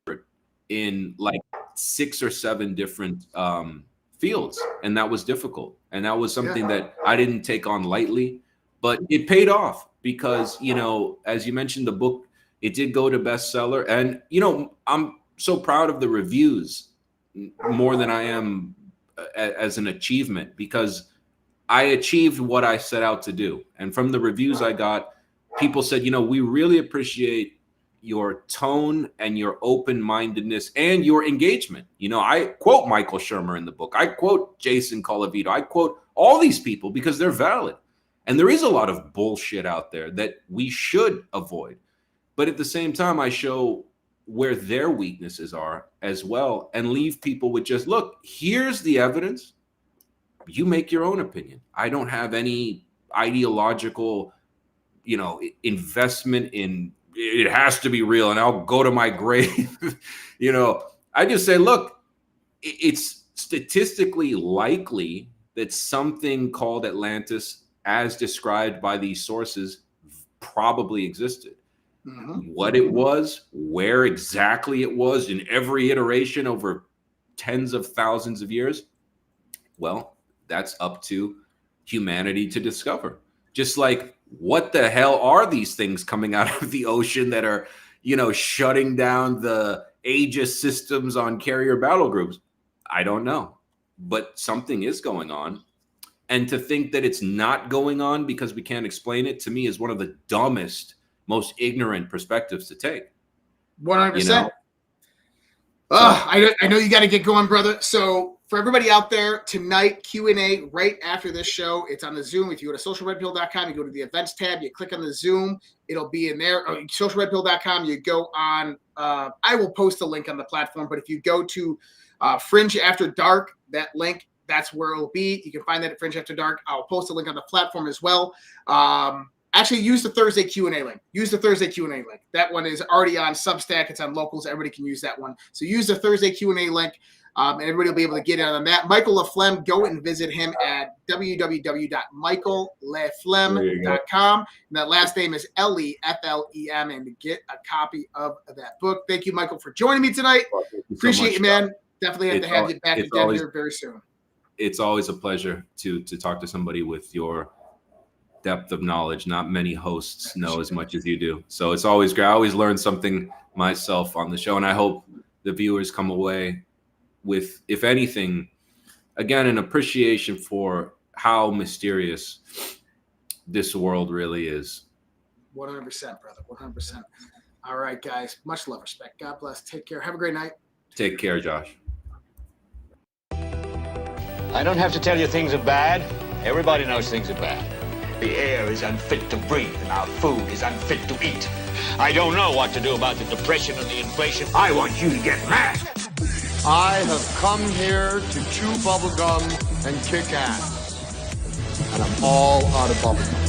there. In 6 or 7 different fields, and that was difficult, and that was something that I didn't take on lightly, but it paid off because as you mentioned, the book, it did go to bestseller, and I'm so proud of the reviews more than I am as an achievement, because I achieved what I set out to do. And from the reviews I got, people said, we really appreciate your tone and your open-mindedness and your engagement. I quote Michael Shermer in the book. I quote Jason Colavito. I quote all these people because they're valid. And there is a lot of bullshit out there that we should avoid. But at the same time, I show where their weaknesses are as well and leave people with just, look, here's the evidence. You make your own opinion. I don't have any ideological, investment in it has to be real and I'll go to my grave. I just say, look, it's statistically likely that something called Atlantis, as described by these sources, probably existed. Mm-hmm. What it was, where exactly it was in every iteration over tens of thousands of years, well, that's up to humanity to discover. Just like, what the hell are these things coming out of the ocean that are, shutting down the Aegis systems on carrier battle groups? I don't know, but something is going on. And to think that it's not going on because we can't explain it, to me, is one of the dumbest, most ignorant perspectives to take. 100%. I know you got to get going, brother. So for everybody out there, tonight, Q&A right after this show. It's on the Zoom. If you go to socialredpill.com, you go to the events tab, you click on the Zoom, it'll be in there. Socialredpill.com, you go on, I will post a link on the platform, but if you go to Fringe After Dark, that link, that's where it'll be. You can find that at Fringe After Dark. I'll post a link on the platform as well. Actually, use the Thursday Q&A link. Use the Thursday Q&A link. That one is already on Substack. It's on Locals. Everybody can use that one. So use the Thursday Q&A link, and everybody will be able to get in on that. Michael LaFlemme, go and visit him at www.michaellaflemme.com. And that last name is Leflem, and get a copy of that book. Thank you, Michael, for joining me tonight. Appreciate you, man. Definitely have to have you back again here very soon. It's always a pleasure to talk to somebody with your depth of knowledge. Not many hosts know as much as you do. So it's always great. I always learn something myself on the show, and I hope the viewers come away with, if anything, again, an appreciation for how mysterious this world really is. 100%, brother. 100%. All right, guys. Much love, respect. God bless. Take care. Have a great night. Take care, Josh. I don't have to tell you things are bad. Everybody knows things are bad. The air is unfit to breathe, and our food is unfit to eat. I don't know what to do about the depression and the inflation. I want you to get mad. I have come here to chew bubblegum and kick ass. And I'm all out of bubblegum.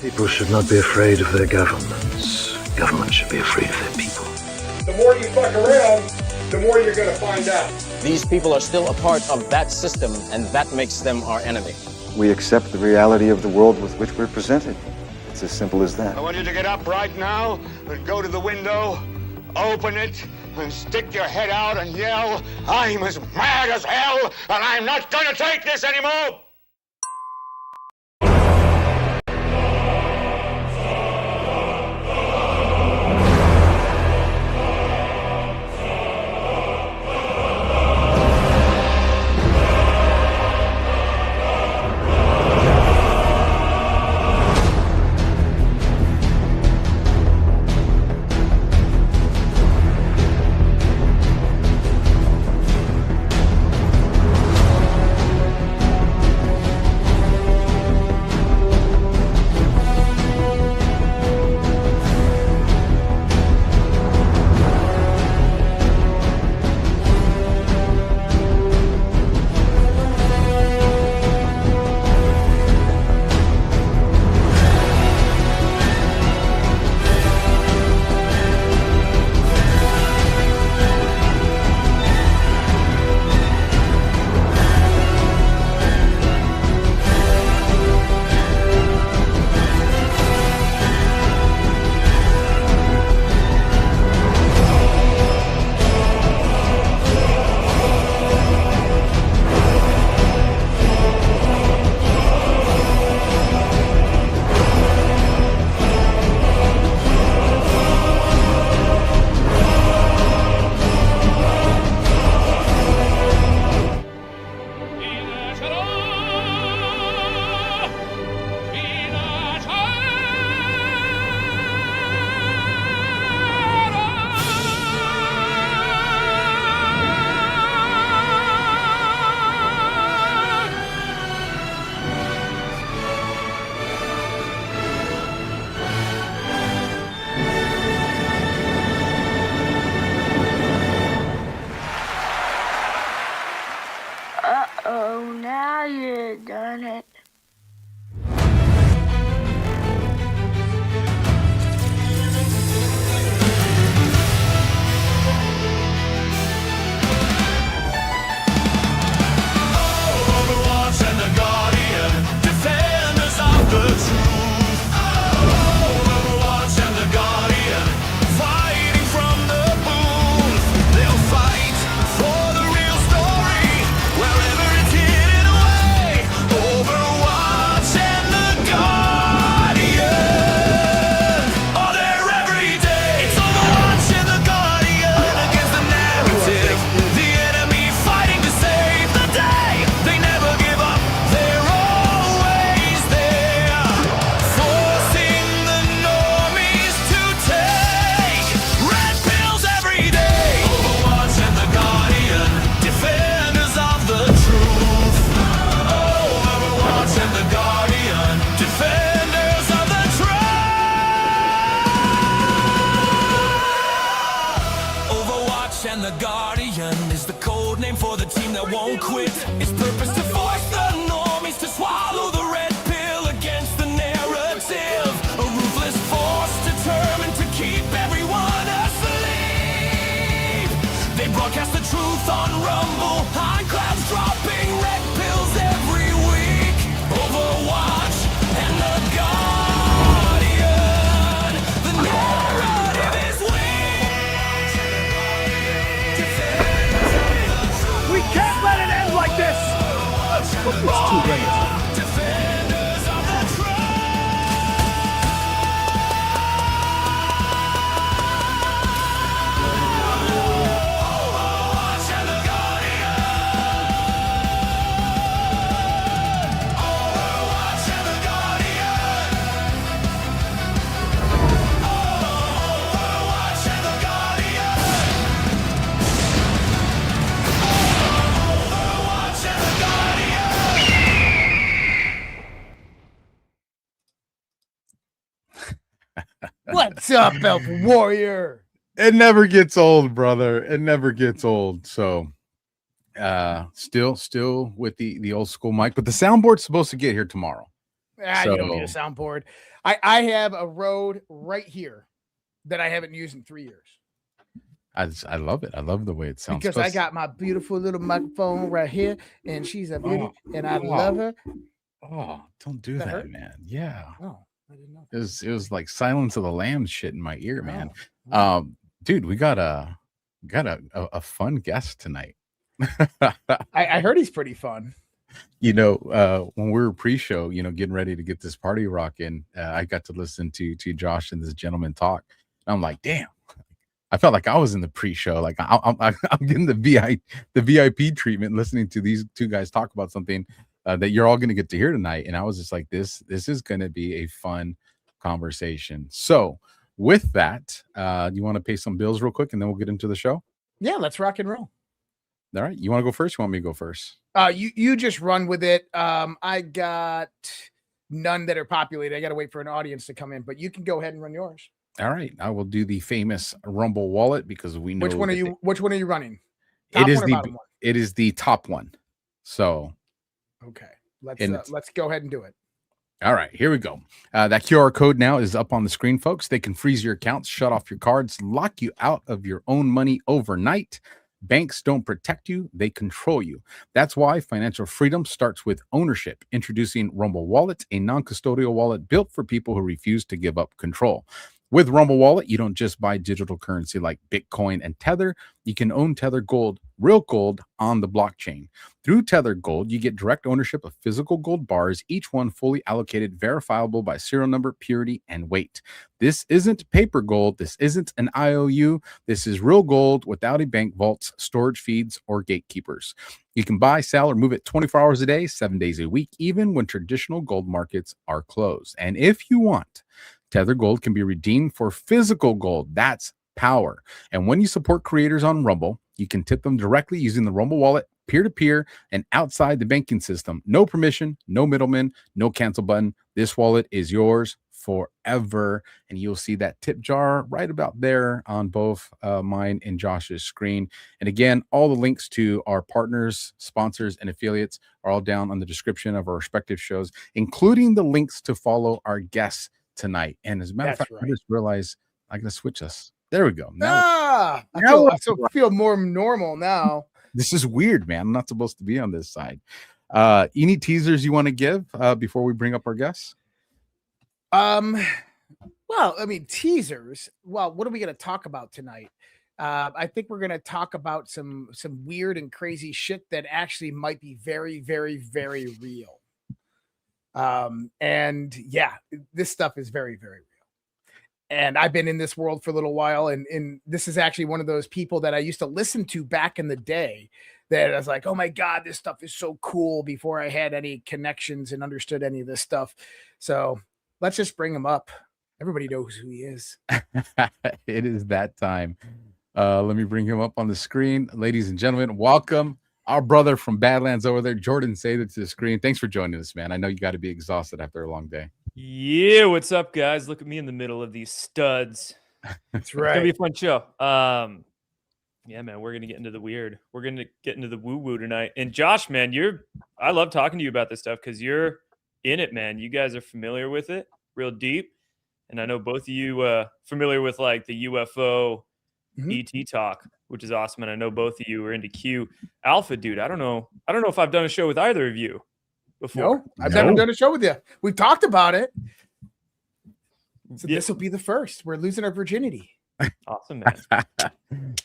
People should not be afraid of their governments. Governments should be afraid of their people. The more you fuck around, the more you're going to find out. These people are still a part of that system, and that makes them our enemy. We accept the reality of the world with which we're presented. It's as simple as that. I want you to get up right now and go to the window, open it, and stick your head out and yell, I'm as mad as hell, and I'm not going to take this anymore! Uh-oh, now you done it. Overwatch and the Guardian, defenders of the truth. Overwatch and the Guardian, fighting from the booth. They'll fight for the real story, wherever it's hidden away. Overwatch and the Guardian are there every day. It's Overwatch and the Guardian against the narrative. The enemy fighting to save the day. They never give up, they're always there, forcing the normies to take red pills every day. Overwatch and the Guardian, defenders of the truth. Overwatch and the Guardian, defenders of the truth. Overwatch and the Guardian is the code name for the team that won't quit. Its purpose to force the normies to swallow the red pill against the narrative. A ruthless force determined to keep everyone asleep. They broadcast the truth on Rumble, on clouds dropping red pills every week. Overwatch and the Guardian, the narrative is We can't let it end like this! It's too late. Defenders of the Overwatch and the Guardian. Overwatch and the Guardian. Overwatch and the Guardian. Overwatch and the Guardian. What's up, Elf Warrior? It never gets old, brother. It never gets old. So still with the old school mic, but the soundboard's supposed to get here tomorrow. You don't need a soundboard. I have a Rode right here that I haven't used in 3 years. I love it. I love the way it sounds. Because I got my beautiful little microphone right here, and she's a beauty, and I love her. Oh, don't do that, man. Yeah. Oh, I didn't know. It was like Silence of the Lambs shit in my ear, man. Oh. Dude, we got a fun guest tonight. I heard he's pretty fun. When we were pre-show, getting ready to get this party rocking, I got to listen to Josh and this gentleman talk. And I'm like, damn, I felt like I was in the pre-show. Like I'm getting the VIP treatment, listening to these two guys talk about something that you're all going to get to hear tonight. And I was just like, this is going to be a fun conversation. So with that, you want to pay some bills real quick, and then we'll get into the show? Yeah, let's rock and roll. All right. You want to go first? You want me to go first? You just run with it. I got none that are populated. I got to wait for an audience to come in, but you can go ahead and run yours. All right. I will do the famous Rumble wallet because we know which one are you running? It is the top one. So okay, let's go ahead and do it. All right, here we go. That QR code now is up on the screen, folks. They can freeze your accounts, shut off your cards, lock you out of your own money overnight. Banks don't protect you, they control you. That's why financial freedom starts with ownership. Introducing Rumble Wallet, a non-custodial wallet built for people who refuse to give up control. With Rumble Wallet, you don't just buy digital currency like Bitcoin and Tether. You can own Tether Gold, real gold, on the blockchain. Through Tether Gold, you get direct ownership of physical gold bars, each one fully allocated, verifiable by serial number, purity, and weight. This isn't paper gold. This isn't an IOU. This is real gold without a bank vaults, storage feeds, or gatekeepers. You can buy, sell, or move it 24 hours a day, 7 days a week, even when traditional gold markets are closed. And if you want, Tether Gold can be redeemed for physical gold. That's power. And when you support creators on Rumble, you can tip them directly using the Rumble wallet, peer-to-peer, and outside the banking system. No permission, no middleman, no cancel button. This wallet is yours forever. And you'll see that tip jar right about there on both mine and Josh's screen. And again, all the links to our partners, sponsors, and affiliates are all down on the description of our respective shows, including the links to follow our guests tonight. And as a matter of fact, I just realized I gotta switch us. There we go. I feel more normal now. This is weird, man. I'm not supposed to be on this side. Any teasers you want to give before we bring up our guests? Well, I mean, teasers. Well, what are we going to talk about tonight? I think we're going to talk about some weird and crazy shit that actually might be very, very, very real. And yeah, this stuff is very, very real. And I've been in this world for a little while, and this is actually one of those people that I used to listen to back in the day that I was like, oh my God, this stuff is so cool, before I had any connections and understood any of this stuff. So let's just bring him up. Everybody knows who he is. It is that time. Let me bring him up on the screen. Ladies and gentlemen, welcome our brother from Badlands over there, Jordan. Say that to the screen. Thanks for joining us, man. I know you got to be exhausted after a long day. Yeah, what's up, guys? Look at me in the middle of these studs. That's right. It's gonna be a fun show. Yeah, man, we're gonna get into the weird. We're gonna get into the woo-woo tonight. And Josh, man, I love talking to you about this stuff because you're in it, man. You guys are familiar with it real deep. And I know both of you familiar with like the UFO ET talk, which is awesome. And I know both of you are into Q Alpha, dude. I don't know if I've done a show with either of you before. No, I've never done a show with you. We've talked about it. So this will be the first. We're losing our virginity. Awesome, man.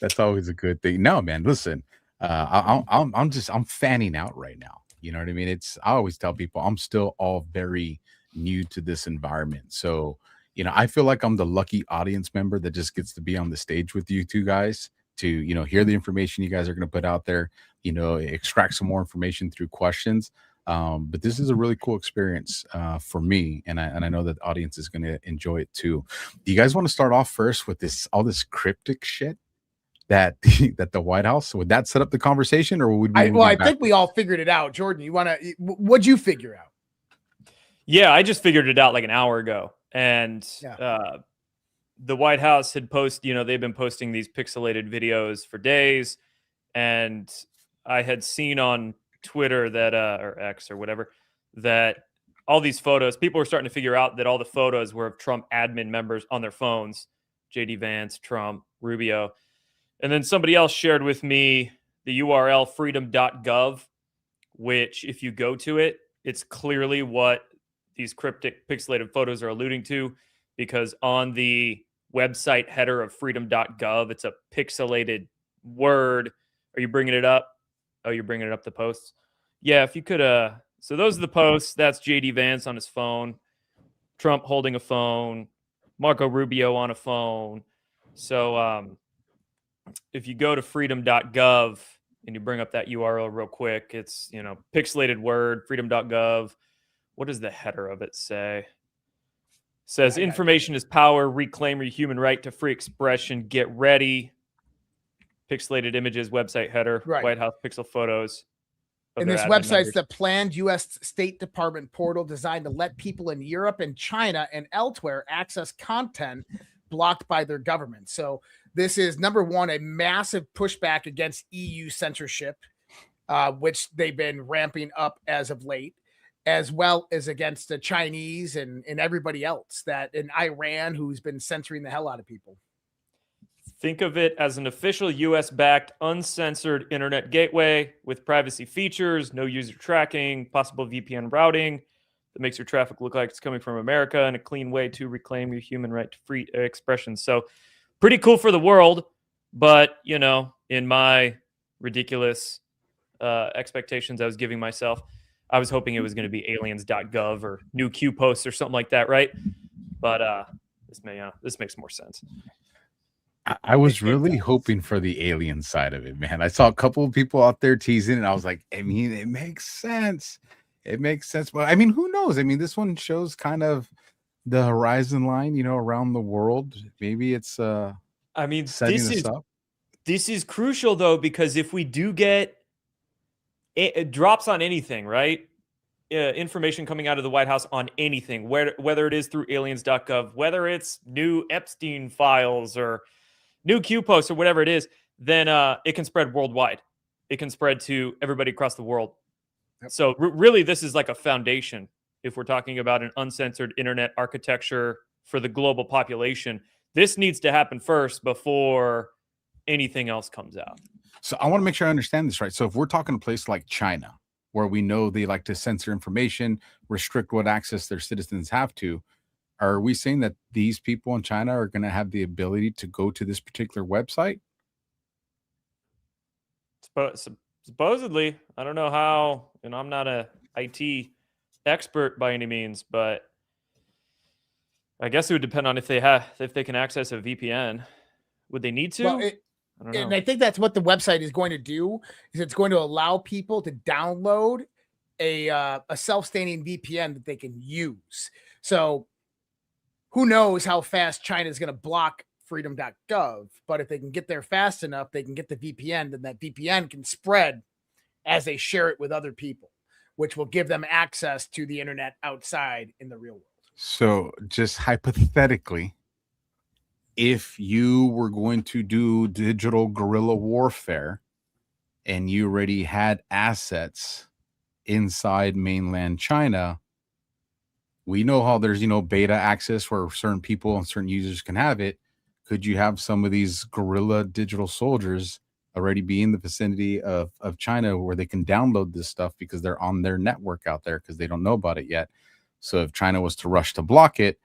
That's always a good thing. No, man, listen, I'm fanning out right now. You know what I mean? I always tell people I'm still all very new to this environment. So, I feel like I'm the lucky audience member that just gets to be on the stage with you two guys to, hear the information you guys are going to put out there, extract some more information through questions. But this is a really cool experience for me, and I know that the audience is going to enjoy it too. Do you guys want to start off first with all this cryptic shit that the White House, would that set up the conversation, or would we? I think we all figured it out. Jordan, what'd you figure out? Yeah, I just figured it out like an hour ago, and the White House had they've been posting these pixelated videos for days, and I had seen on Twitter that or X or whatever, that all these photos, people were starting to figure out that all the photos were of Trump admin members on their phones, JD Vance, Trump, Rubio, And then somebody else shared with me the URL freedom.gov, which if you go to it, it's clearly what these cryptic pixelated photos are alluding to, because on the website header of freedom.gov, it's a pixelated word. Are you bringing it up? Oh, you're bringing it up the posts? Yeah, if you could. So those are the posts. That's JD Vance on his phone, Trump holding a phone, Marco Rubio on a phone. So if you go to freedom.gov and you bring up that URL real quick, it's, pixelated word, freedom.gov. What does the header of it say? It says information is power, reclaim your human right to free expression, get ready. Pixelated images, website header, Right. White House pixel photos. And this website's the planned U.S. State Department portal designed to let people in Europe and China and elsewhere access content blocked by their government. So this is, number one, a massive pushback against EU censorship, which they've been ramping up as of late, as well as against the Chinese and everybody else that in Iran, who's been censoring the hell out of people. Think of it as an official US-backed, uncensored internet gateway with privacy features, no user tracking, possible VPN routing that makes your traffic look like it's coming from America, and a clean way to reclaim your human right to free expression. So pretty cool for the world, but, in my ridiculous expectations I was giving myself, I was hoping it was going to be aliens.gov or new Q posts or something like that, right? But this makes more sense. I was really hoping for the alien side of it, man. I saw a couple of people out there teasing, and I was like, it makes sense. It makes sense. But who knows? This one shows kind of the horizon line, around the world. Maybe it's setting us up. This is crucial, though, because if we do get it drops on anything, right? Information coming out of the White House on anything, whether it is through aliens.gov, whether it's new Epstein files or new Q posts or whatever it is, then it can spread worldwide. It can spread to everybody across the world. Yep. So really, this is like a foundation. If we're talking about an uncensored internet architecture for the global population, this needs to happen first before anything else comes out. So I want to make sure I understand this right. So if we're talking a place like China, where we know they like to censor information, restrict what access their citizens have to, are we saying that these people in China are going to have the ability to go to this particular website? Supposedly. I don't know how, I'm not a IT expert by any means, but I guess it would depend on if they can access a VPN. Would they need to? Well, I don't know. And I think that's what the website is going to do, is it's going to allow people to download a self-standing VPN that they can use. So who knows how fast China is going to block freedom.gov, but if they can get there fast enough, they can get the VPN, then that VPN can spread as they share it with other people, which will give them access to the internet outside in the real world. So just hypothetically, if you were going to do digital guerrilla warfare and you already had assets inside mainland China, we know how there's, beta access where certain people and certain users can have it. Could you have some of these guerrilla digital soldiers already be in the vicinity of China where they can download this stuff because they're on their network out there because they don't know about it yet? So if China was to rush to block it,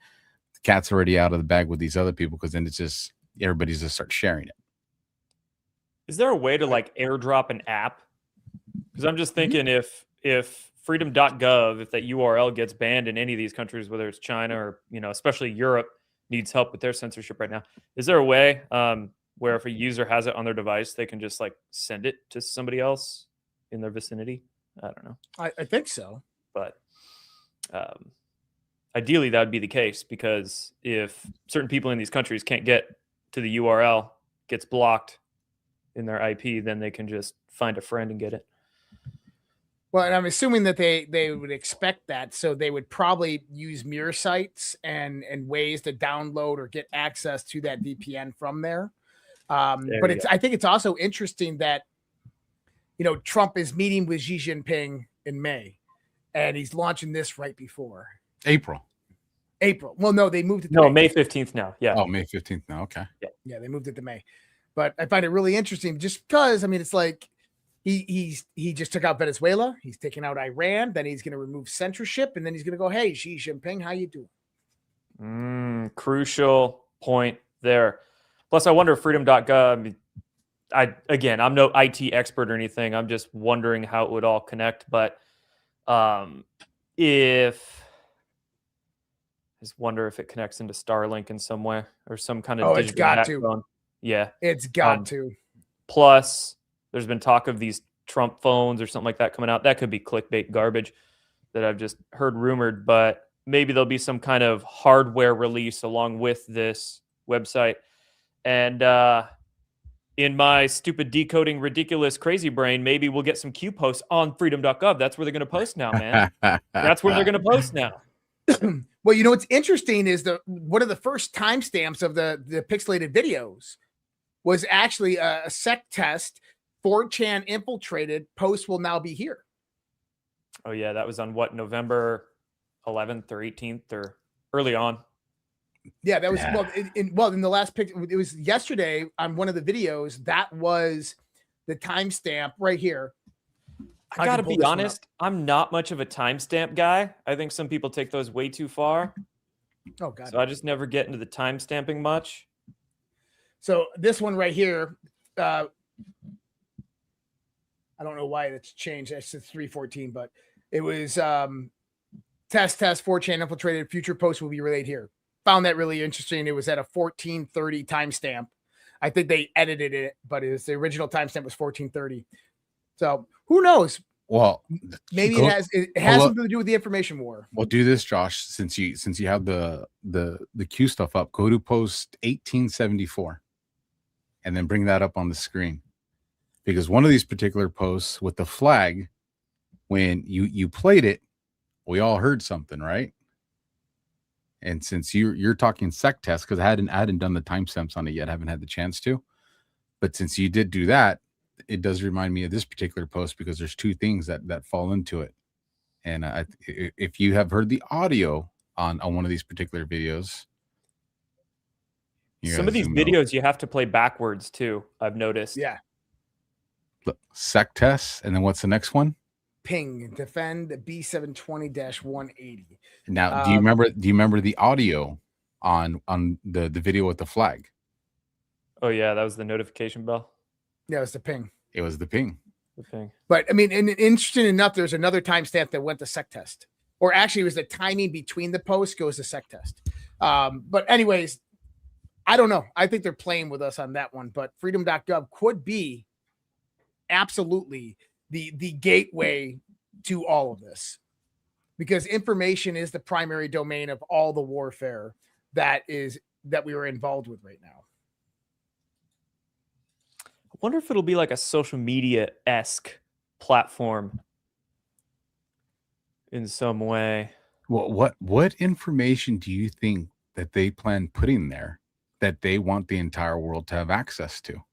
the cat's already out of the bag with these other people, because then it's just everybody's just start sharing it. Is there a way to airdrop an app? Because I'm just thinking if freedom.gov, if that URL gets banned in any of these countries, whether it's China or, especially Europe needs help with their censorship right now. Is there a way where if a user has it on their device, they can just send it to somebody else in their vicinity? I don't know. I think so. But ideally that would be the case, because if certain people in these countries can't get to the URL, gets blocked in their IP, then they can just find a friend and get it. Well, and I'm assuming that they would expect that, so they would probably use mirror sites and ways to download or get access to that VPN from there. But I think it's also interesting that Trump is meeting with Xi Jinping in May, and he's launching this right before April. Well, no, they moved it to May 15th now. Yeah. Oh, May 15th now. Okay. Yeah, they moved it to May. But I find it really interesting just because, I mean, it's like he just took out Venezuela. He's taking out Iran. Then he's going to remove censorship. And then he's going to go, hey, Xi Jinping, how you doing? Crucial point there. Plus, I wonder if freedom.gov, I'm no IT expert or anything. I'm just wondering how it would all connect. But just wonder if it connects into Starlink in some way or some kind of it's got backbone. to. Yeah. It's got to. Plus, there's been talk of these Trump phones or something like that coming out. That could be clickbait garbage that I've just heard rumored, but maybe there'll be some kind of hardware release along with this website. And in my stupid decoding ridiculous crazy brain, maybe we'll get some Q posts on freedom.gov. That's where they're going to post now, man. That's where they're going to post now. Well, what's interesting is one of the first timestamps of the pixelated videos was actually a sec test. 4chan infiltrated. Post will now be here. Oh yeah, that was on what, November 11th or 18th or early on. Yeah, that was in the last picture. It was yesterday on one of the videos. That was the timestamp right here. I gotta be honest, I'm not much of a timestamp guy. I think some people take those way too far. Oh god. So I just never get into the timestamping much. So this one right here, I don't know why it's changed. It's 314, but it was test 4chan infiltrated. Future posts will be relayed here. Found that really interesting. It was at a 1430 timestamp. I think they edited it, but the original timestamp was 1430. So who knows? Well, maybe it has something to do with the information war. Well, do this, Josh, since you have the Q stuff up. Go to post 1874, and then bring that up on the screen, because one of these particular posts with the flag, when you played it, we all heard something, right? And since you're talking sec test, because I hadn't done the timestamps on it yet, I haven't had the chance to. But since you did do that, it does remind me of this particular post, because there's two things that fall into it. And if you have heard the audio on one of these particular videos, some of these videos you have to play backwards too, I've noticed. Yeah. Look, sec tests, and then what's the next one? Ping, defend B720-180. Now, do you remember the audio on the video with the flag? Oh yeah, that was the notification bell. Yeah, it was the ping. It was the ping. The ping. But I mean, and interesting enough, there's another timestamp that went to sec test, or actually it was the timing between the posts goes to sec test. But anyways, I don't know. I think they're playing with us on that one, but freedom.gov could be absolutely the gateway to all of this, because information is the primary domain of all the warfare that we are involved with right now. I wonder if it'll be like a social media-esque platform in some way. Well, what information do you think that they plan putting there that they want the entire world to have access to?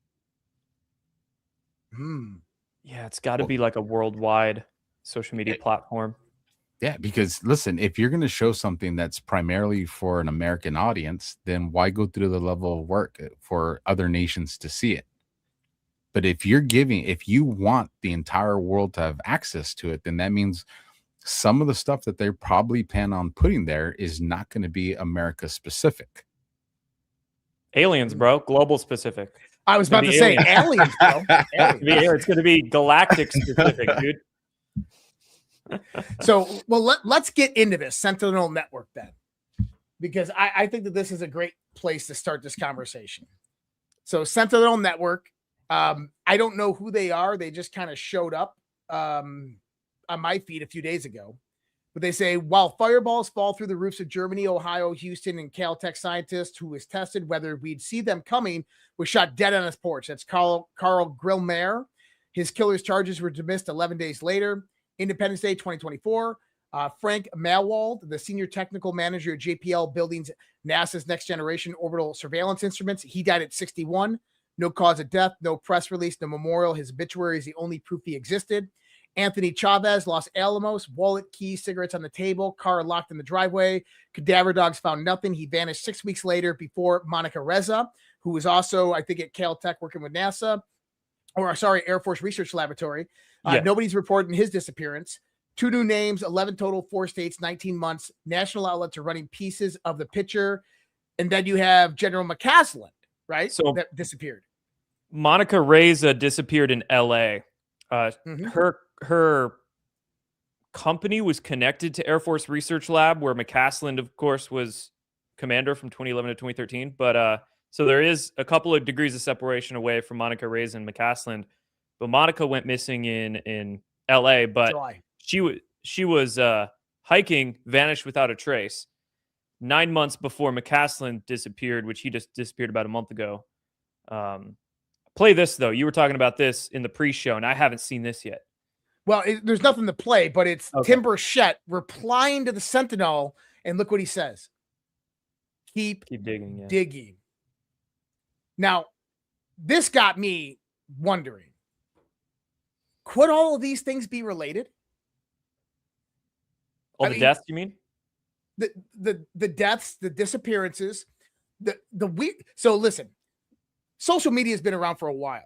Yeah, it's got to be like a worldwide social media platform. Yeah, because listen, if you're going to show something that's primarily for an American audience, then why go through the level of work for other nations to see it? But if you want the entire world to have access to it, then that means some of the stuff that they probably plan on putting there is not going to be America specific. Aliens, bro, global specific. I was about to say aliens, bro. It's going to be galactic specific, dude. So, well, let's get into this Sentinel Network then, because I think that this is a great place to start this conversation. So, Sentinel Network, I don't know who they are. They just kind of showed up on my feed a few days ago. But they say, while fireballs fall through the roofs of Germany, Ohio, Houston, and Caltech scientist who was tested whether we'd see them coming was shot dead on his porch. That's Carl Grillmeyer. His killer's charges were dismissed 11 days later. Independence Day 2024. Frank Malwald, the senior technical manager at JPL Buildings, NASA's next generation orbital surveillance instruments. He died at 61. No cause of death, no press release, no memorial. His obituary is the only proof he existed. Anthony Chavez, Los Alamos, wallet, keys, cigarettes on the table, car locked in the driveway. Cadaver dogs found nothing. He vanished 6 weeks later before Monica Reza. who was also, I think, at Caltech working with NASA, or sorry, Air Force Research Laboratory. Nobody's reporting his disappearance. 2 new names, 11 total, 4 states, 19 months. National outlets are running pieces of the picture. And then you have General McCaslin, right? So that disappeared. Monica Reza disappeared in LA. Her company was connected to Air Force Research Lab, where McCaslin, of course, was commander from 2011 to 2013. But so there is a couple of degrees of separation away from Monica Reza and McCaslin. But Monica went missing in LA, but July. she was hiking, vanished without a trace. 9 months before McCaslin disappeared, which he just disappeared about a month ago. Play this, though. You were talking about this in the pre-show, and I haven't seen this yet. Well, there's nothing to play, but it's Tim Burchett replying to the Sentinel, and look what he says. Keep digging. Yeah. Digging. Now, this got me wondering, could all of these things be related? All the deaths, you mean? The deaths, the disappearances, the weird. So listen, social media has been around for a while.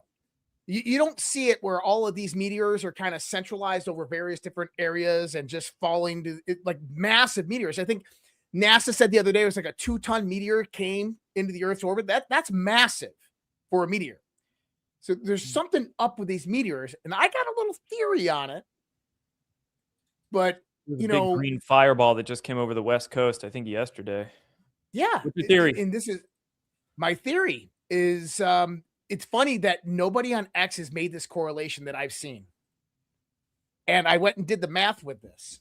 You don't see it where all of these meteors are kind of centralized over various different areas and just falling to like massive meteors. I think NASA said the other day it was like a 2-ton meteor came into the Earth's orbit. That's massive for a meteor. So there's something up with these meteors, and I got a little theory on it. But big green fireball that just came over the West Coast, I think yesterday. Yeah. What's your theory? And this is my theory is it's funny that nobody on X has made this correlation that I've seen. And I went and did the math with this.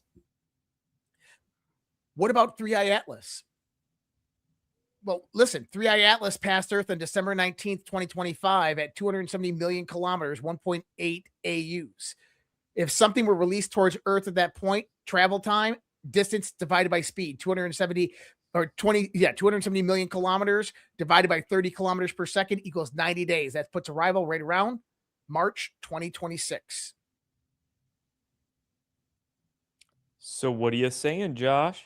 What about 3i Atlas? Well, listen, 3i Atlas passed Earth on December 19th, 2025 at 270 million kilometers, 1.8 AUs. If something were released towards Earth at that point, travel time, distance divided by speed, 270 million kilometers divided by 30 kilometers per second equals 90 days. That puts arrival right around March 2026. So what are you saying, Josh?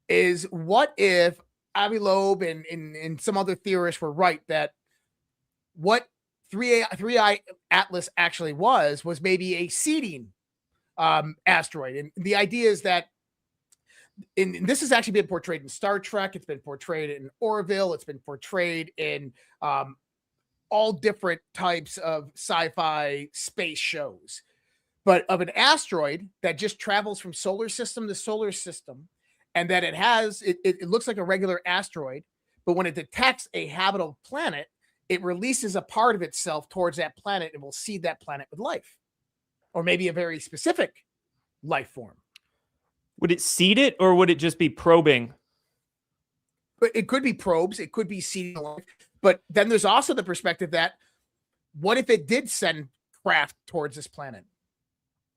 Is what if Avi Loeb and some other theorists were right that what 3i Atlas actually was maybe a seeding asteroid. And the idea is that this has actually been portrayed in Star Trek. It's been portrayed in Orville. It's been portrayed in all different types of sci-fi space shows. But of an asteroid that just travels from solar system to solar system, and that it looks like a regular asteroid, but when it detects a habitable planet, it releases a part of itself towards that planet and will seed that planet with life, or maybe a very specific life form. Would it seed it, or would it just be probing? But it could be probes. It could be seeding life. But then there's also the perspective that what if it did send craft towards this planet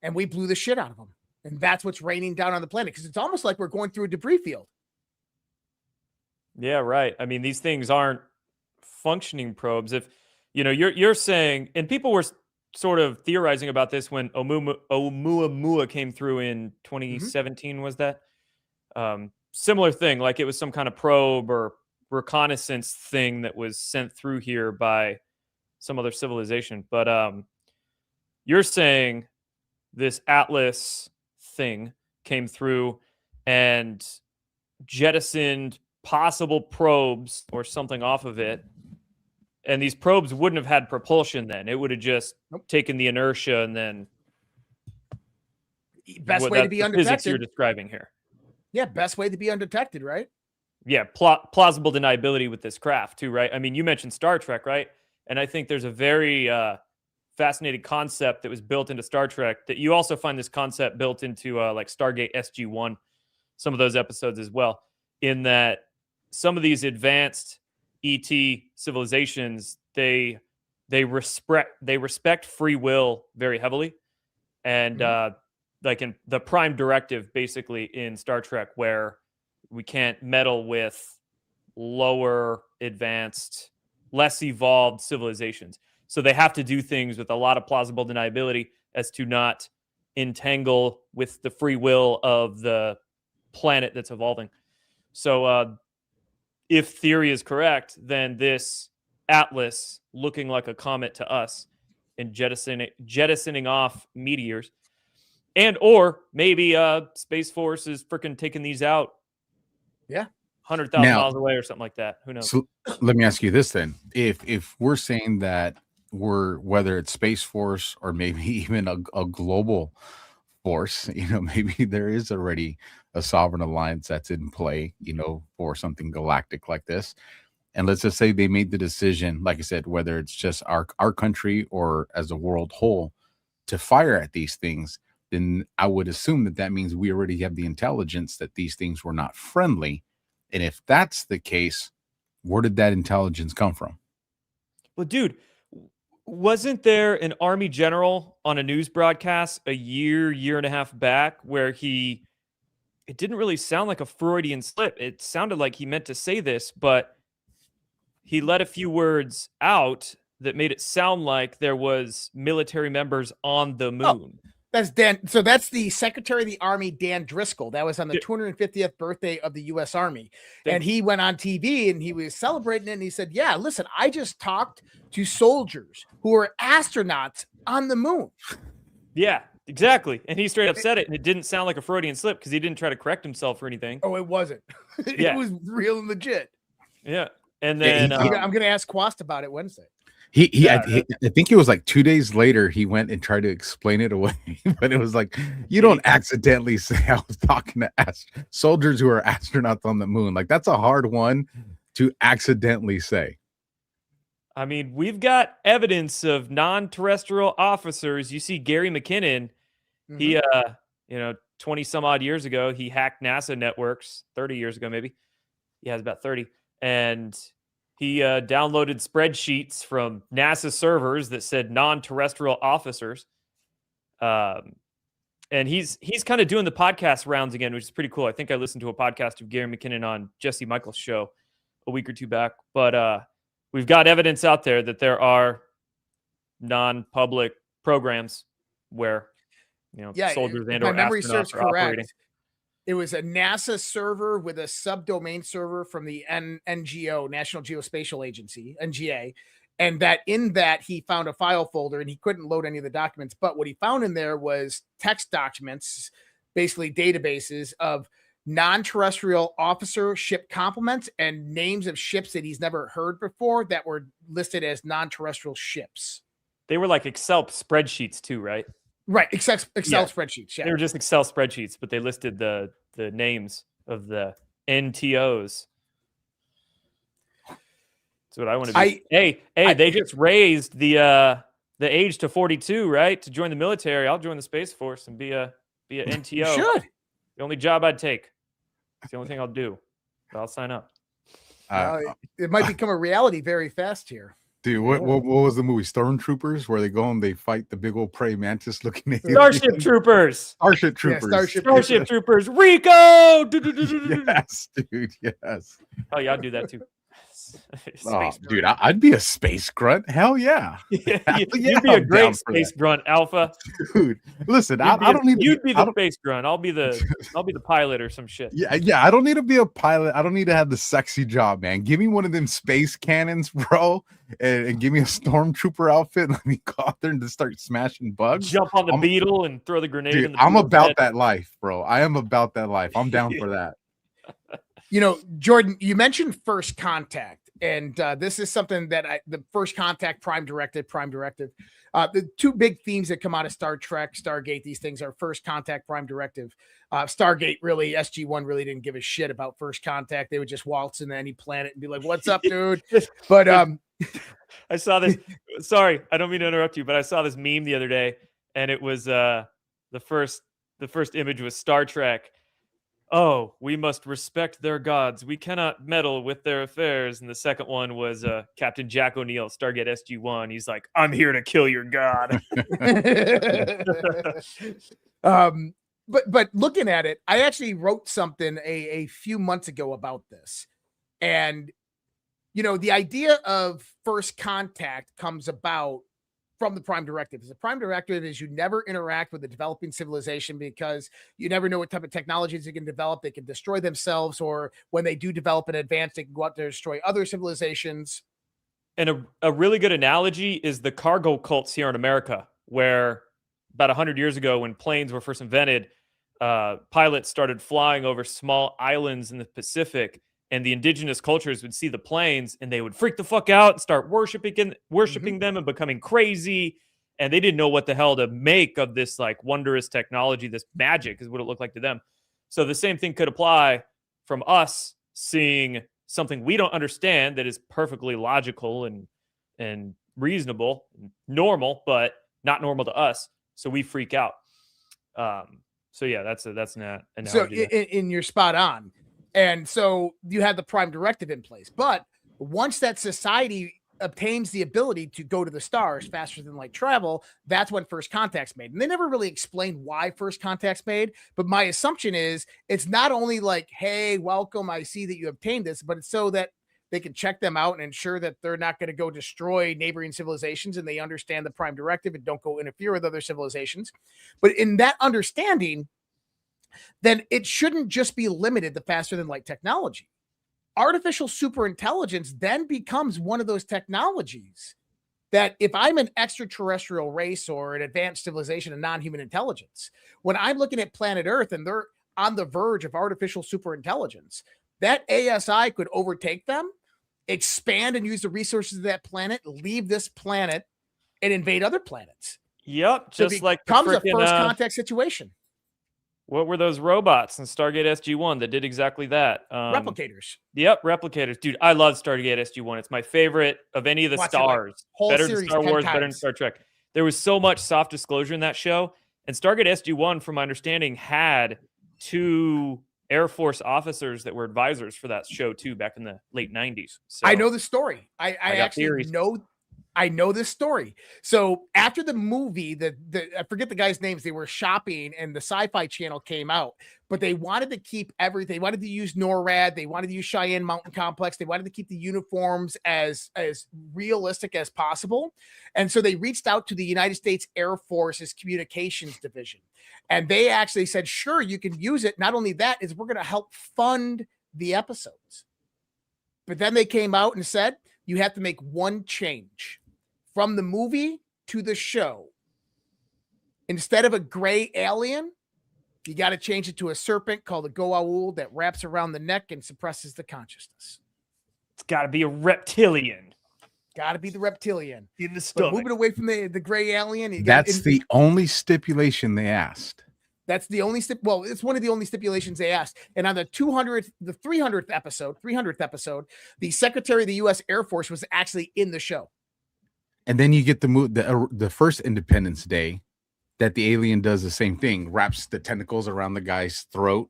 and we blew the shit out of them? And that's what's raining down on the planet, because it's almost like we're going through a debris field. Yeah, right. I mean, these things aren't functioning probes. If you're saying, and people were sort of theorizing about this when Oumuamua came through in 2017. Was that similar thing? Like it was some kind of probe or reconnaissance thing that was sent through here by some other civilization. But you're saying this Atlas thing came through and jettisoned possible probes or something off of it, and these probes wouldn't have had propulsion then. It would have just taken the inertia and then best way to be undetected. Physics you're describing here. Yeah, best way to be undetected, right? Yeah, plausible deniability with this craft too, right? I mean, you mentioned Star Trek, right? And I think there's a very fascinating concept that was built into Star Trek that you also find this concept built into like Stargate SG-1, some of those episodes as well, in that some of these advanced ET civilizations, they respect free will very heavily. And like in the prime directive, basically in Star Trek, where we can't meddle with lower advanced, less evolved civilizations. So they have to do things with a lot of plausible deniability as to not entangle with the free will of the planet that's evolving. So if theory is correct, then this Atlas looking like a comet to us and jettisoning off meteors. And or maybe Space Force is freaking taking these out. Yeah. 100,000 miles away or something like that. Who knows? So let me ask you this then. If we're saying that whether it's Space Force or maybe even a global force, maybe there is already a sovereign alliance that's in play, for something galactic like this. And let's just say they made the decision, like I said, whether it's just our country or as a world whole, to fire at these things, then I would assume that means we already have the intelligence that these things were not friendly. And if that's the case, where did that intelligence come from? Well, dude, wasn't there an Army general on a news broadcast a year and a half back where it didn't really sound like a Freudian slip. It sounded like he meant to say this, but he let a few words out that made it sound like there was military members on the moon. Oh, that's Dan. So that's the Secretary of the Army, Dan Driscoll. That was on the 250th birthday of the U.S. Army. And he went on TV and he was celebrating it. And he said, yeah, listen, I just talked to soldiers who are astronauts on the moon. Yeah, exactly. And he straight up said it. And it didn't sound like a Freudian slip because he didn't try to correct himself or anything. Oh, it wasn't. Yeah. It was real and legit. Yeah. And then I'm going to ask Quast about it Wednesday. I think it was like 2 days later he went and tried to explain it away, but it was like, you don't accidentally say I was talking to soldiers who are astronauts on the moon. Like, that's a hard one to accidentally say. I mean, we've got evidence of non-terrestrial officers. You see Gary McKinnon, he 20 some odd years ago, he hacked NASA networks, 30 years ago maybe. He has about 30. And he downloaded spreadsheets from NASA servers that said non-terrestrial officers. And he's kind of doing the podcast rounds again, which is pretty cool. I think I listened to a podcast of Gary McKinnon on Jesse Michaels' show a week or two back. But we've got evidence out there that there are non-public programs where soldiers and or astronauts are operating. It was a NASA server with a subdomain server from the NGO, National Geospatial Agency, NGA. And that he found a file folder and he couldn't load any of the documents. But what he found in there was text documents, basically databases of non-terrestrial officer ship complements and names of ships that he's never heard before that were listed as non-terrestrial ships. They were like Excel spreadsheets too, right? Right, Excel spreadsheets. Yeah. They were just Excel spreadsheets, but they listed the names of the NTOs. That's what I want to be. They just raised the age to 42, right, to join the military. I'll join the Space Force and be a NTO. You should. The only job I'd take. It's the only thing I'll do. But I'll sign up. It might become a reality very fast here. Dude, what was the movie Stormtroopers where they go and they fight the big old praying mantis looking at Starship Troopers. Starship Troopers. Yeah, Starship Troopers. Rico. Yes, dude. Yes. Oh yeah, I'd do that too. Dude, I'd be a space grunt. Hell yeah. You'd be a great space grunt, Alpha. Dude, listen, I don't need. You'd be the space grunt. I'll be the pilot or some shit. Yeah. I don't need to be a pilot. I don't need to have the sexy job, man. Give me one of them space cannons, bro, and give me a stormtrooper outfit. Let me go out there and just start smashing bugs. Jump on the beetle and throw the grenade. Dude, in the I'm about head. that life, bro. I am about that life. I'm down for that. Jordan, you mentioned First Contact. And this is something that the First Contact Prime Directive, the two big themes that come out of Star Trek, Stargate, these things are First Contact, Prime Directive. Stargate really, SG-1 really didn't give a shit about First Contact. They would just waltz into any planet and be like, what's up, dude? But I saw this. Sorry, I don't mean to interrupt you, but I saw this meme the other day, and it was the first image was Star Trek. Oh, we must respect their gods. We cannot meddle with their affairs. And the second one was Captain Jack O'Neill, Stargate SG-1. He's like, I'm here to kill your god. But looking at it, I actually wrote something a few months ago about this. And, the idea of First Contact comes about from the Prime Directive. The Prime Directive is you never interact with a developing civilization because you never know what type of technologies they can develop. They can destroy themselves, or when they do develop an advance, they can go out there and destroy other civilizations. And a really good analogy is the cargo cults here in America, where about 100 years ago, when planes were first invented, pilots started flying over small islands in the Pacific, and the indigenous cultures would see the planes and they would freak the fuck out and start worshiping them and becoming crazy. And they didn't know what the hell to make of this like wondrous technology. This magic is what it looked like to them. So the same thing could apply from us seeing something we don't understand that is perfectly logical and reasonable, normal, but not normal to us. So we freak out. So yeah, that's an analogy. So in you're spot on. And so you have the prime directive in place. But once that society obtains the ability to go to the stars faster than light travel, that's when first contact's made. And they never really explained why first contact's made. But my assumption is it's not only like, hey, welcome, I see that you obtained this, but it's so that they can check them out and ensure that they're not going to go destroy neighboring civilizations and they understand the prime directive and don't go interfere with other civilizations. But in that understanding, then it shouldn't just be limited to faster than light technology. Artificial superintelligence then becomes one of those technologies that if I'm an extraterrestrial race or an advanced civilization of non-human intelligence, when I'm looking at planet Earth and they're on the verge of artificial superintelligence, that ASI could overtake them, expand and use the resources of that planet, leave this planet and invade other planets. Yep. Just so like a first contact situation. What were those robots in Stargate SG-1 that did exactly that? Replicators. Yep, replicators. Dude, I love Stargate SG-1. It's my favorite of any of the stars. Better than Star Wars, better than Star Trek. There was so much soft disclosure in that show. And Stargate SG-1, from my understanding, had 2 Air Force officers that were advisors for that show, too, back in the late 90s. So I know the story. I actually theories. I know this story. So after the movie, I forget the guys' names, they were shopping and the Sci-Fi Channel came out, but they wanted to keep everything. They wanted to use NORAD. They wanted to use Cheyenne Mountain Complex. They wanted to keep the uniforms as realistic as possible. And so they reached out to the United States Air Force's communications division. And they actually said, sure, you can use it. Not only that, is we're going to help fund the episodes. But then they came out and said, you have to make one change. From the movie to the show, instead of a gray alien, you got to change it to a serpent called a Goa'uld that wraps around the neck and suppresses the consciousness. It's got to be a reptilian. Got to be the reptilian. In the stomach. But moving away from the gray alien. That's the only stipulation they asked. That's the only it's one of the only stipulations they asked. And on the 300th episode, the Secretary of the U.S. Air Force was actually in the show. And then you get the first Independence Day that the alien does the same thing, wraps the tentacles around the guy's throat,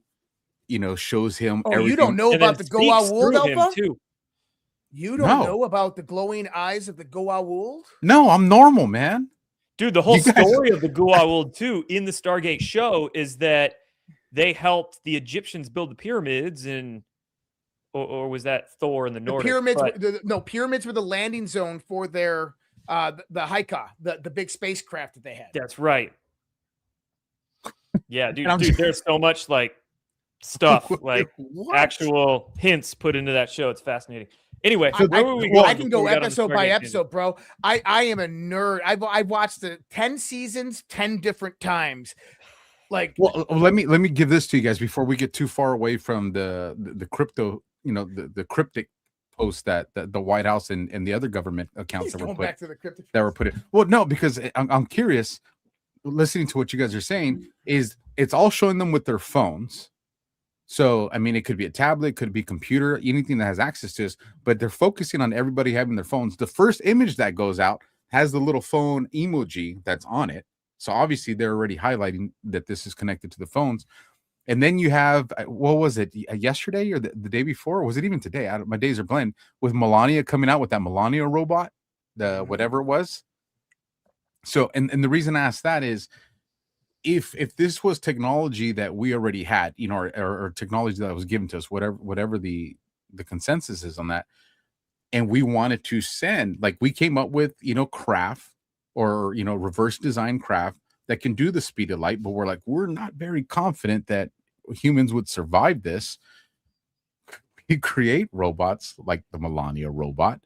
shows him. Oh, you don't know about the Goa'uld, Alpha? You don't know about the glowing eyes of the Goa'uld? No, I'm normal, man. Dude, the whole story of the Goa'uld, too, in the Stargate show is that they helped the Egyptians build the pyramids or was that Thor in the Nordic? Pyramids were the landing zone for their the Haika, the big spacecraft that they had. That's right. Yeah, dude, there's so much like stuff, like actual hints put into that show. It's fascinating. Anyway, I can go episode by episode, bro. I am a nerd. I've watched the 10 seasons 10 different times. Like, well, let me give this to you guys before we get too far away from the crypto, the cryptic posts that the White House and the other government accounts that were put in. Well, no, because I'm curious. Listening to what you guys are saying is it's all showing them with their phones. So, I mean, it could be a tablet, could be a computer, anything that has access to this, but they're focusing on everybody having their phones. The first image that goes out has the little phone emoji that's on it. So obviously they're already highlighting that this is connected to the phones. And then you have, what was it, yesterday or the day before? Or was it even today? My days are blend with Melania coming out with that Melania robot, the whatever it was. So, and the reason I asked that is, if this was technology that we already had, or technology that was given to us, whatever the consensus is on that, and we wanted to send, like we came up with, craft or, reverse design craft that can do the speed of light, but we're not very confident that humans would survive this. We create robots like the Melania robot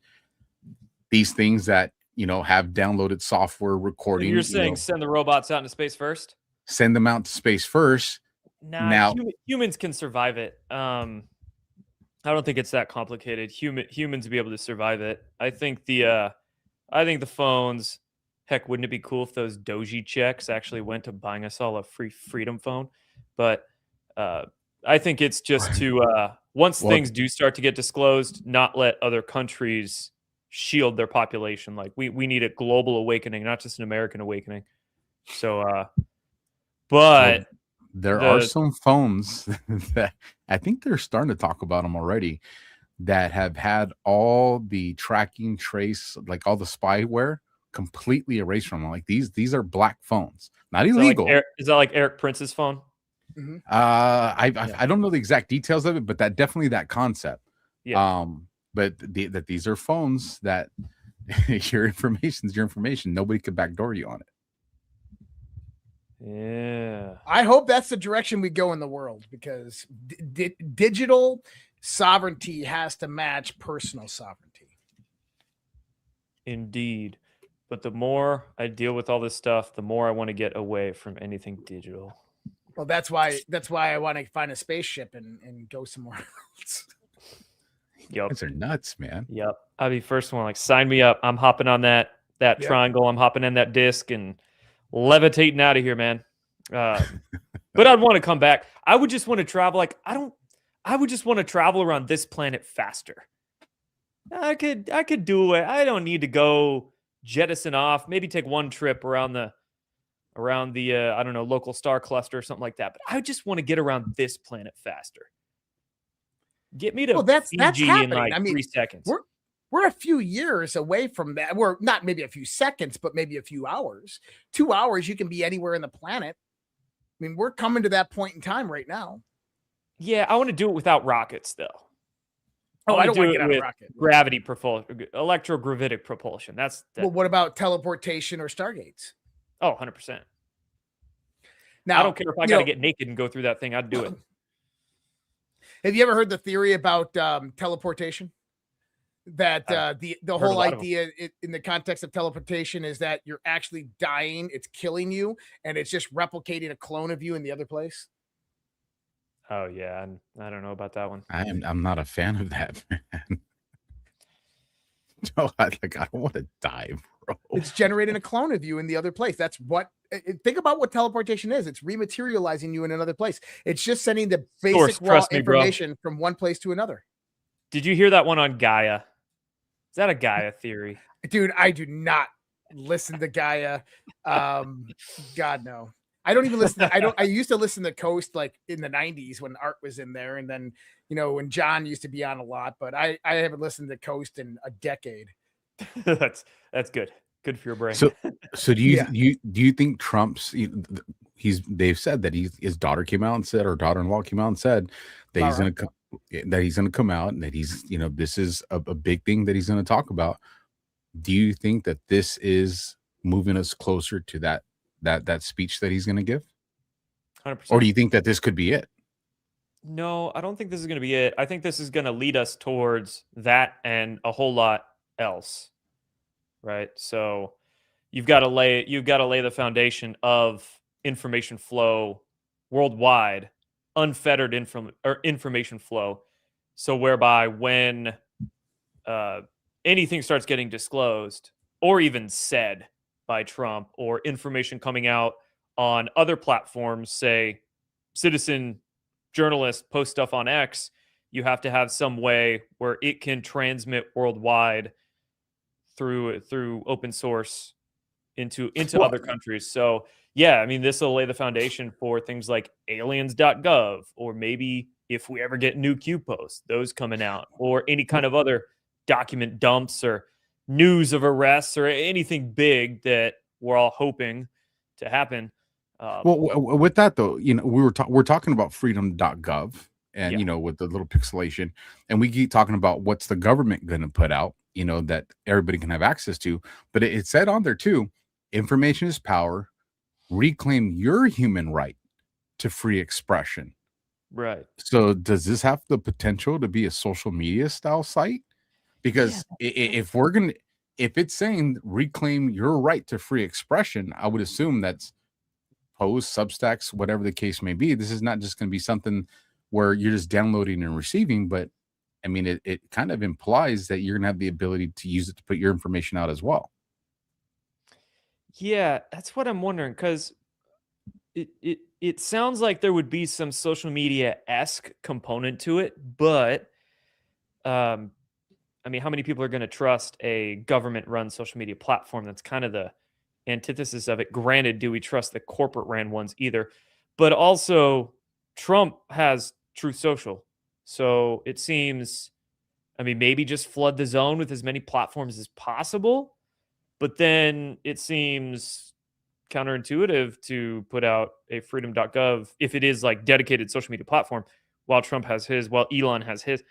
these things that have downloaded software And recording. you're saying send the robots out into space first? Send them out to space first. Nah, Now, humans can survive it. I don't think it's that complicated. Humans will be able to survive it. I think the phones. Heck, wouldn't it be cool if those Doji checks actually went to buying us all a free Freedom phone? But I think it's just to once things do start to get disclosed, not let other countries shield their population. Like we need a global awakening, not just an American awakening. So, but there are some phones that I think they're starting to talk about them already that have had all the tracking trace, like all the spyware, completely erased from them. Like these are black phones, not illegal. Is that like Eric Prince's phone? Mm-hmm. I don't know the exact details of it, but that concept. Yeah. But that these are phones that your information's your information. Nobody could backdoor you on it. Yeah. I hope that's the direction we go in the world, because digital sovereignty has to match personal sovereignty. Indeed. But the more I deal with all this stuff, the more I want to get away from anything digital. Well, that's why I want to find a spaceship and go somewhere else. Yep. These are nuts, man. Yep. I'll be first one. Like, sign me up. I'm hopping on that triangle. I'm hopping in that disc and levitating out of here, man. But I'd want to come back. I would just want to travel. I would just want to travel around this planet faster. I could do it. I don't need to go jettison off. Maybe take one trip around the I don't know, local star cluster or something like that. But I just want to get around this planet faster. Get me to that's Fiji in happening. like I mean, 3 seconds. We're a few years away from that. We're not maybe a few seconds, but maybe a few hours. 2 hours, you can be anywhere in the planet. I mean, we're coming to that point in time right now. Yeah, I want to do it without rockets, though. Oh, I don't want to do get it on a with rocket. Gravity propulsion, electrogravitic propulsion. Well, what about teleportation or stargates? Oh, 100%. Now, I don't care if I got to get naked and go through that thing. I'd do it. Have you ever heard the theory about teleportation? That the whole idea in the context of teleportation is that you're actually dying, it's killing you, and it's just replicating a clone of you in the other place. Oh yeah, I don't know about that one. I'm not a fan of that, man. No, I don't want to die, bro. It's generating a clone of you in the other place. That's what. Think about what teleportation is. It's rematerializing you in another place. It's just sending the basic raw information from one place to another. Did you hear that one on Gaia? Is that a Gaia theory? Dude, I do not listen to Gaia. God, no. I don't even listen. I used to listen to Coast like in the 90s when Art was in there. And then, when John used to be on a lot, but I haven't listened to Coast in a decade. That's good. Good for your brain. So do you think Trump's they've said that his daughter came out and said, or daughter-in-law came out and said that he's going to come out and that he's, this is a big thing that he's going to talk about. Do you think that this is moving us closer to that speech that he's going to give? 100%. Or do you think that this could be it? No, I don't think this is going to be it. I think this is going to lead us towards that and a whole lot else. Right? So you've got to lay the foundation of information flow worldwide, unfettered information flow. So whereby when anything starts getting disclosed or even said by Trump, or information coming out on other platforms, say citizen journalists post stuff on X, you have to have some way where it can transmit worldwide through open source into other countries. So yeah, I mean, this will lay the foundation for things like aliens.gov, or maybe if we ever get new Q posts, those coming out, or any kind of other document dumps or news of arrests or anything big that we're all hoping to happen. Well, with that though, we're talking about freedom.gov and with the little pixelation, and we keep talking about what's the government going to put out, that everybody can have access to. But it said on there too, information is power. Reclaim your human right to free expression. Right. So does this have the potential to be a social media style site? Because if we're going to, if it's saying reclaim your right to free expression, I would assume that's posts, Substacks, whatever the case may be. This is not just going to be something where you're just downloading and receiving, but I mean, it kind of implies that you're going to have the ability to use it to put your information out as well. Yeah, that's what I'm wondering, because it sounds like there would be some social media-esque component to it, but I mean, how many people are going to trust a government-run social media platform? That's kind of the antithesis of it. Granted, do we trust the corporate-ran ones either? But also, Trump has Truth Social. So it seems, I mean, maybe just flood the zone with as many platforms as possible. But then it seems counterintuitive to put out a freedom.gov if it is like dedicated social media platform, while Trump has his, while Elon has his.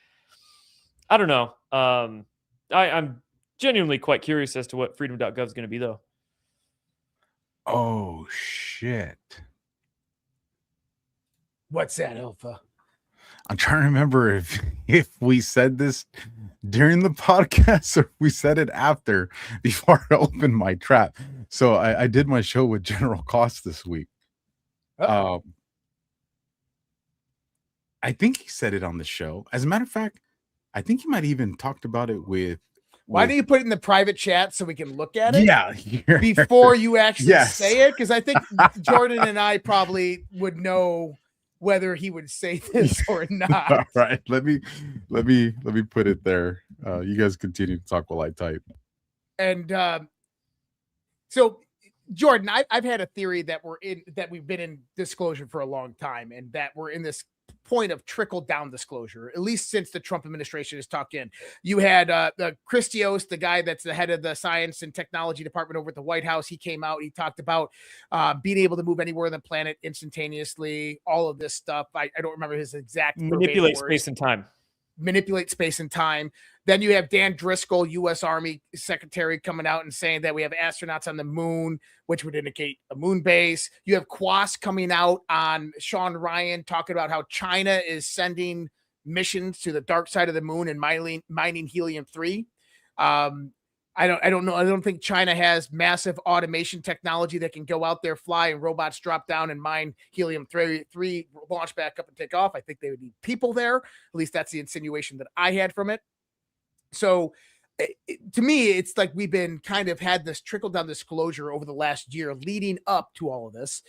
I don't know. I'm genuinely quite curious as to what freedom.gov is going to be, though. Oh, shit. What's that, Alpha? I'm trying to remember if we said this during the podcast or if we said it after, before I opened my trap. So I did my show with General Cost this week. I think he said it on the show. As a matter of fact, I think he might even talked about it with. Why don't you put it in the private chat so we can look at it? Yeah. Before you actually Yes. say it? Because I think Jordan and I probably would know whether he would say this or not. All right. Let me put it there. You guys continue to talk while I type. And so Jordan, I've had a theory that we've been in disclosure for a long time, and that we're in this point of trickle down disclosure, at least since the Trump administration has talked in. You had Christios, the guy that's the head of the science and technology department over at the White House. He came out, he talked about being able to move anywhere on the planet instantaneously, all of this stuff. I don't remember his exact Manipulate words. space and time. Manipulate space and time. Then you have Dan Driscoll, U.S. Army Secretary, coming out and saying that we have astronauts on the moon, which would indicate a moon base. You have Quas coming out on Sean Ryan talking about how China is sending missions to the dark side of the moon and mining helium-3. I don't know. I don't think China has massive automation technology that can go out there, fly, and robots drop down and mine helium-3, launch back up and take off. I think they would need people there. At least that's the insinuation that I had from it. So to me, it's like we've been kind of had this trickle down disclosure over the last year leading up to all of this.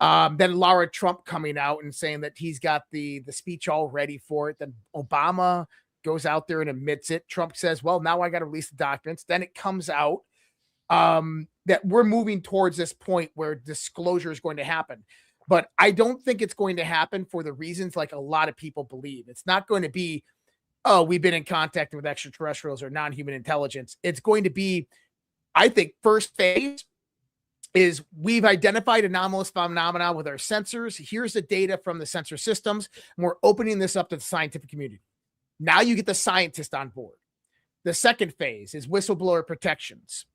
Then Laura Trump coming out and saying that he's got the speech all ready for it. Then Obama goes out there and admits it. Trump says, well, now I got to release the documents. Then it comes out that we're moving towards this point where disclosure is going to happen. But I don't think it's going to happen for the reasons like a lot of people believe. It's not going to be, oh, we've been in contact with extraterrestrials or non-human intelligence. It's going to be, I think, first phase is we've identified anomalous phenomena with our sensors. Here's the data from the sensor systems, and we're opening this up to the scientific community. Now you get the scientist on board. The second phase is whistleblower protections.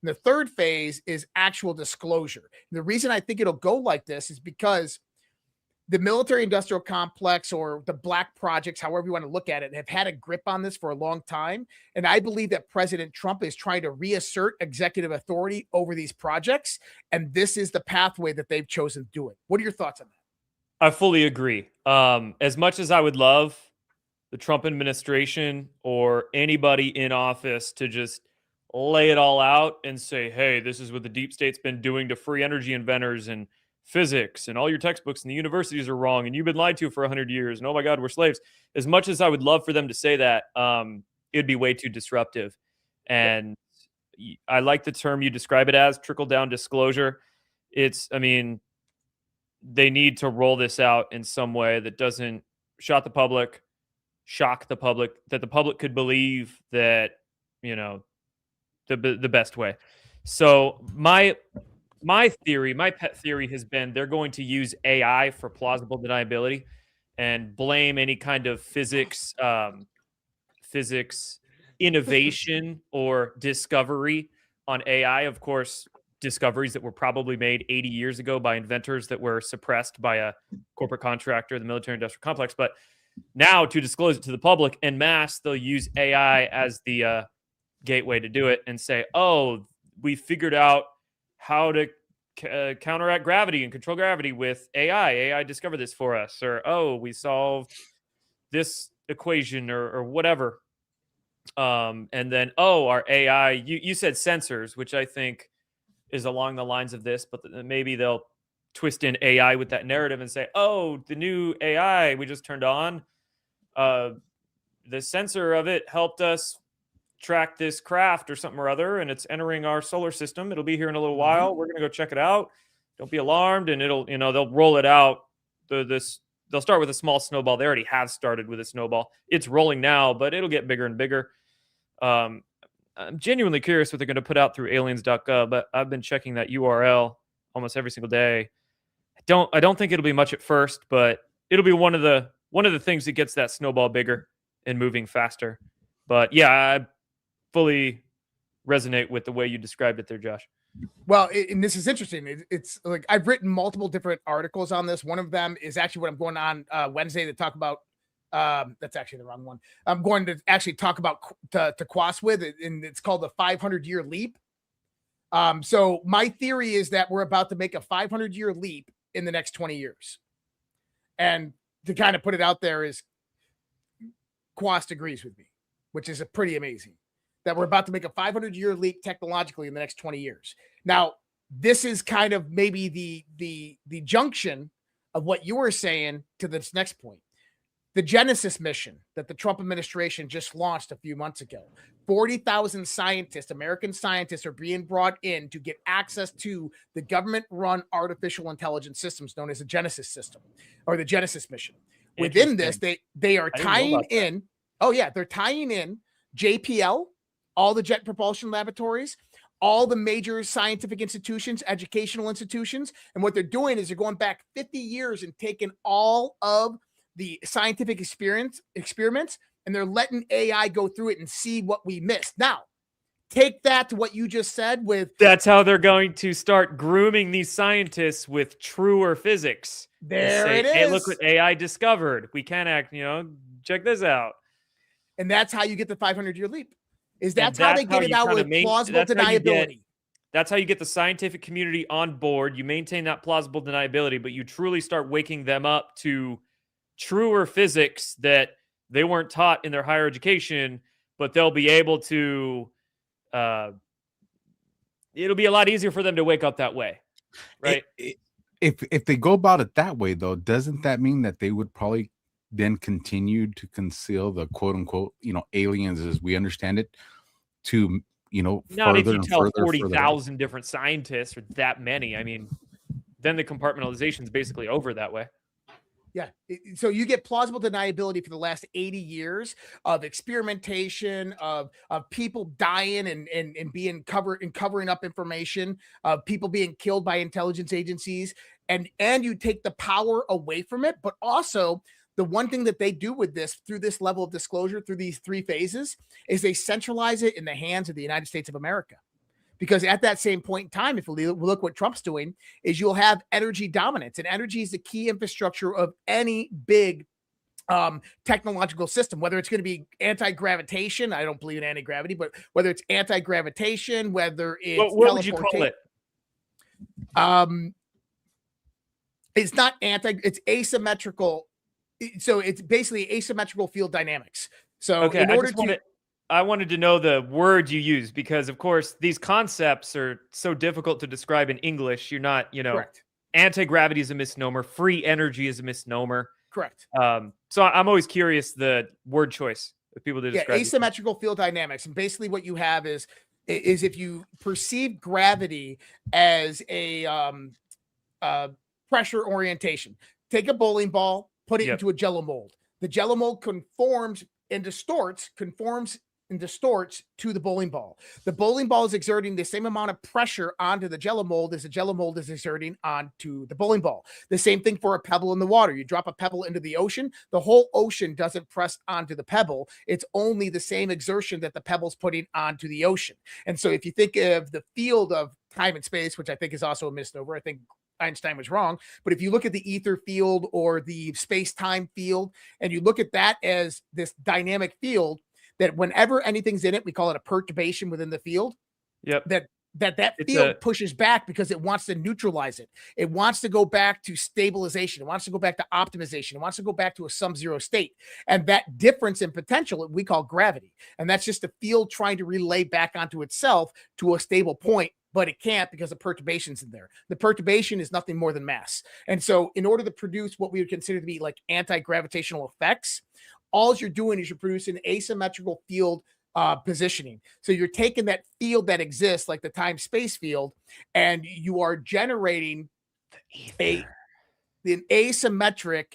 And the third phase is actual disclosure. And the reason I think it'll go like this is because the military industrial complex, or the black projects, however you want to look at it, have had a grip on this for a long time. And I believe that President Trump is trying to reassert executive authority over these projects. And this is the pathway that they've chosen to do it. What are your thoughts on that? I fully agree. As much as I would love the Trump administration or anybody in office to just lay it all out and say, hey, this is what the deep state's been doing to free energy inventors and physics, and all your textbooks and the universities are wrong, and you've been lied to for 100 years, and oh my God, we're slaves. As much as I would love for them to say that, it'd be way too disruptive. And I like the term you describe it as, trickle down disclosure. I mean, they need to roll this out in some way that doesn't shock the public, that the public could believe that, you know, the best way. So my theory, my pet theory has been they're going to use AI for plausible deniability and blame any kind of physics innovation or discovery on AI. Of course, discoveries that were probably made 80 years ago by inventors that were suppressed by a corporate contractor, the military industrial complex. But now, to disclose it to the public en masse, they'll use AI as the gateway to do it and say, oh, we figured out how to counteract gravity and control gravity with AI. AI discovered this for us. Or, oh, we solved this equation or whatever. And then, oh, our AI, you said sensors, which I think is along the lines of this, but maybe they'll twist in AI with that narrative and say, oh, the new AI we just turned on, the sensor of it helped us track this craft or something or other, and it's entering our solar system. It'll be here in a little while. We're going to go check it out. Don't be alarmed. And it'll, they'll roll it out. They'll start with a small snowball. They already have started with a snowball. It's rolling now, but it'll get bigger and bigger. I'm genuinely curious what they're going to put out through aliens.gov, but I've been checking that URL almost every single day. I don't think it'll be much at first, but it'll be one of the things that gets that snowball bigger and moving faster. But yeah, I fully resonate with the way you described it there, Josh. Well, and this is interesting. It's like I've written multiple different articles on this. One of them is actually what I'm going on Wednesday to talk about. That's actually the wrong one. I'm going to actually talk about to Quas with it, and it's called the 500-year leap. So my theory is that we're about to make a 500-year leap in the next 20 years. And to kind of put it out there is Quas agrees with me, which is pretty amazing. That we're about to make a 500-year leap technologically in the next 20 years. Now, this is kind of maybe the junction of what you were saying to this next point. The Genesis mission that the Trump administration just launched a few months ago. 40,000 scientists, American scientists, are being brought in to get access to the government-run artificial intelligence systems known as the Genesis system or the Genesis mission. Within this, they are tying in. Oh yeah, they're tying in JPL, all the Jet Propulsion Laboratories, all the major scientific institutions, educational institutions. And what they're doing is they're going back 50 years and taking all of the scientific experiments, and they're letting AI go through it and see what we missed. Now, take that to what you just said with... That's how they're going to start grooming these scientists with truer physics. There it is. Hey, look what AI discovered. We can act, check this out. And that's how you get the 500-year leap. That's how they get it out with plausible deniability. That's how you get the scientific community on board. You maintain that plausible deniability, but you truly start waking them up to truer physics that they weren't taught in their higher education, but they'll be able to, it'll be a lot easier for them to wake up that way. Right. If they go about it that way, though, doesn't that mean that they would probably then continue to conceal the quote unquote, aliens as we understand it to, not if you tell 40,000 different scientists or that many. I mean, then the compartmentalization is basically over that way. Yeah. So you get plausible deniability for the last 80 years of experimentation, of people dying and being covered and covering up information, of people being killed by intelligence agencies. And you take the power away from it. But also the one thing that they do with this through this level of disclosure, through these three phases, is they centralize it in the hands of the United States of America. Because at that same point in time, if we look what Trump's doing, is you'll have energy dominance. And energy is the key infrastructure of any big technological system, whether it's going to be anti-gravitation. I don't believe in anti-gravity, but whether it's anti-gravitation, whether it's what would you call it? It's not it's asymmetrical. So it's basically asymmetrical field dynamics. So okay, in order I wanted to know the word you use because, of course, these concepts are so difficult to describe in English. You're not, Correct. Anti-gravity is a misnomer. Free energy is a misnomer. Correct. So I'm always curious the word choice of people to describe. Asymmetrical field dynamics. And basically what you have is if you perceive gravity as a pressure orientation, take a bowling ball, put it into a Jell-O mold. The Jell-O mold conforms and distorts to the bowling ball. The bowling ball is exerting the same amount of pressure onto the Jell-O mold as the Jell-O mold is exerting onto the bowling ball. The same thing for a pebble in the water. You drop a pebble into the ocean, the whole ocean doesn't press onto the pebble. It's only the same exertion that the pebble's putting onto the ocean. And so if you think of the field of time and space, which I think is also a misnomer, I think Einstein was wrong. But if you look at the ether field or the space-time field, and you look at that as this dynamic field, that whenever anything's in it, we call it a perturbation within the field. Yep. That field pushes back because it wants to neutralize it. It wants to go back to stabilization. It wants to go back to optimization. It wants to go back to a sum-zero state. And that difference in potential, we call gravity. And that's just the field trying to relay back onto itself to a stable point, but it can't because the perturbation's in there. The perturbation is nothing more than mass. And so in order to produce what we would consider to be like anti-gravitational effects, all you're doing is you're producing asymmetrical field positioning. So you're taking that field that exists, like the time-space field, and you are generating an asymmetric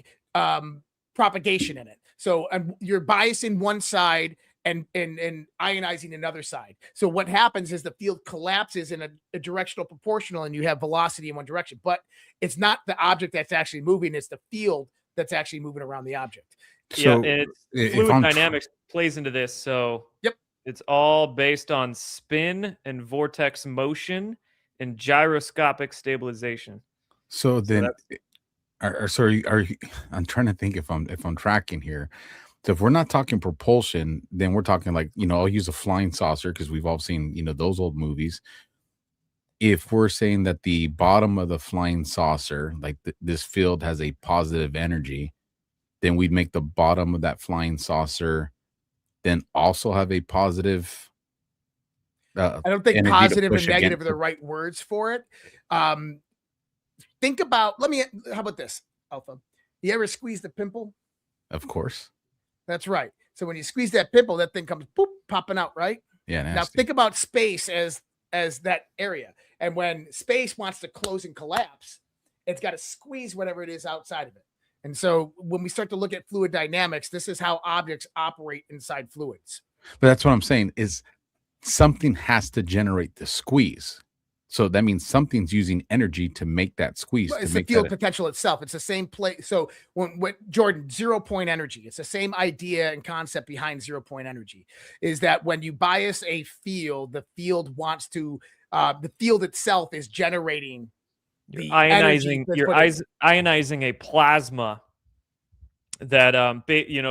propagation in it. So you're biasing one side and ionizing another side. So what happens is the field collapses in a directional proportional, and you have velocity in one direction. But it's not the object that's actually moving; it's the field that's actually moving around the object. So and fluid dynamics plays into this. So yep, it's all based on spin and vortex motion and gyroscopic stabilization. So then, I'm trying to think if I'm tracking here. So if we're not talking propulsion, then we're talking like, I'll use a flying saucer because we've all seen, those old movies. If we're saying that the bottom of the flying saucer, like this field has a positive energy, then we'd make the bottom of that flying saucer then also have a positive. I don't think positive and negative are the right words for it. Think about, how about this, Alpha? You ever squeeze the pimple? Of course. That's right. So when you squeeze that pimple, that thing comes popping out, right? Yeah. Nasty. Now think about space as that area. And when space wants to close and collapse, it's got to squeeze whatever it is outside of it. And so when we start to look at fluid dynamics, this is how objects operate inside fluids. But that's what I'm saying is something has to generate the squeeze. So that means something's using energy to make that squeeze. Well, it's the field potential itself. It's the same place. So when Jordan, 0 point energy, it's the same idea and concept behind 0 point energy is that when you bias a field, the field wants to, the field itself is generating ionizing a plasma that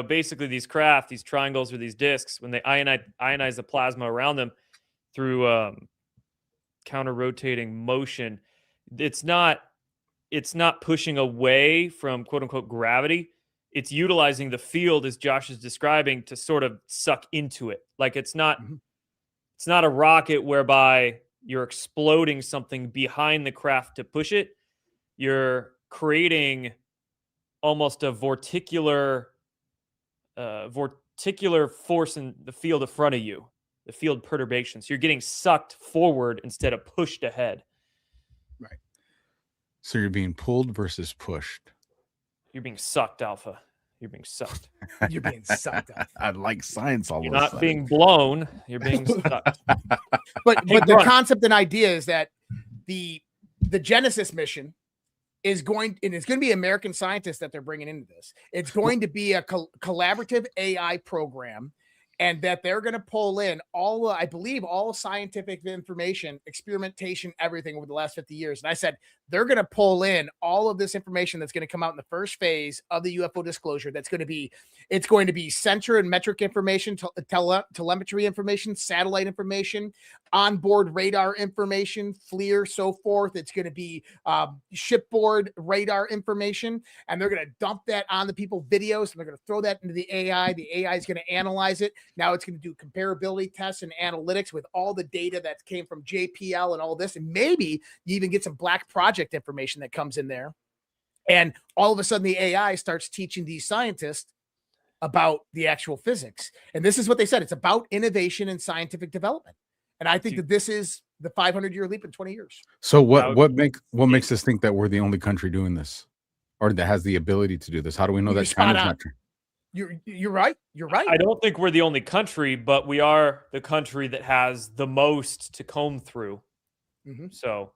basically these triangles or these discs, when they ionize the plasma around them through counter rotating motion, it's not pushing away from quote unquote gravity. It's utilizing the field, as Josh is describing, to sort of suck into it. Like it's not a rocket whereby you're exploding something behind the craft to push it. You're creating almost a vorticular force in the field in front of you, the field perturbation. So you're getting sucked forward instead of pushed ahead. Right. So you're being pulled versus pushed. You're being sucked, Alpha. You're being sucked. You're being sucked up. I like science all You're not being blown. You're being sucked. But the concept and idea is that the Genesis mission is going, and it's going to be American scientists that they're bringing into this. It's going to be a collaborative AI program, and that they're going to pull in all scientific information, experimentation, everything over the last 50 years. And I said, they're going to pull in all of this information that's going to come out in the first phase of the UFO disclosure. It's going to be sensor and metric information, telemetry information, satellite information, onboard radar information, FLIR, so forth. It's going to be shipboard radar information, and they're going to dump that on the people videos, and they're going to throw that into the AI. The AI is going to analyze it. Now it's going to do comparability tests and analytics with all the data that came from JPL and all this, and maybe you even get some black project information that comes in there. And all of a sudden the AI starts teaching these scientists about the actual physics. And this is what they said. It's about innovation and scientific development. And I think that this is the 500-year leap in 20 years. So what makes us think that we're the only country doing this, or that has the ability to do this? How do we know that China's not true? You're right. You're right. I don't think we're the only country, but we are the country that has the most to comb through. So,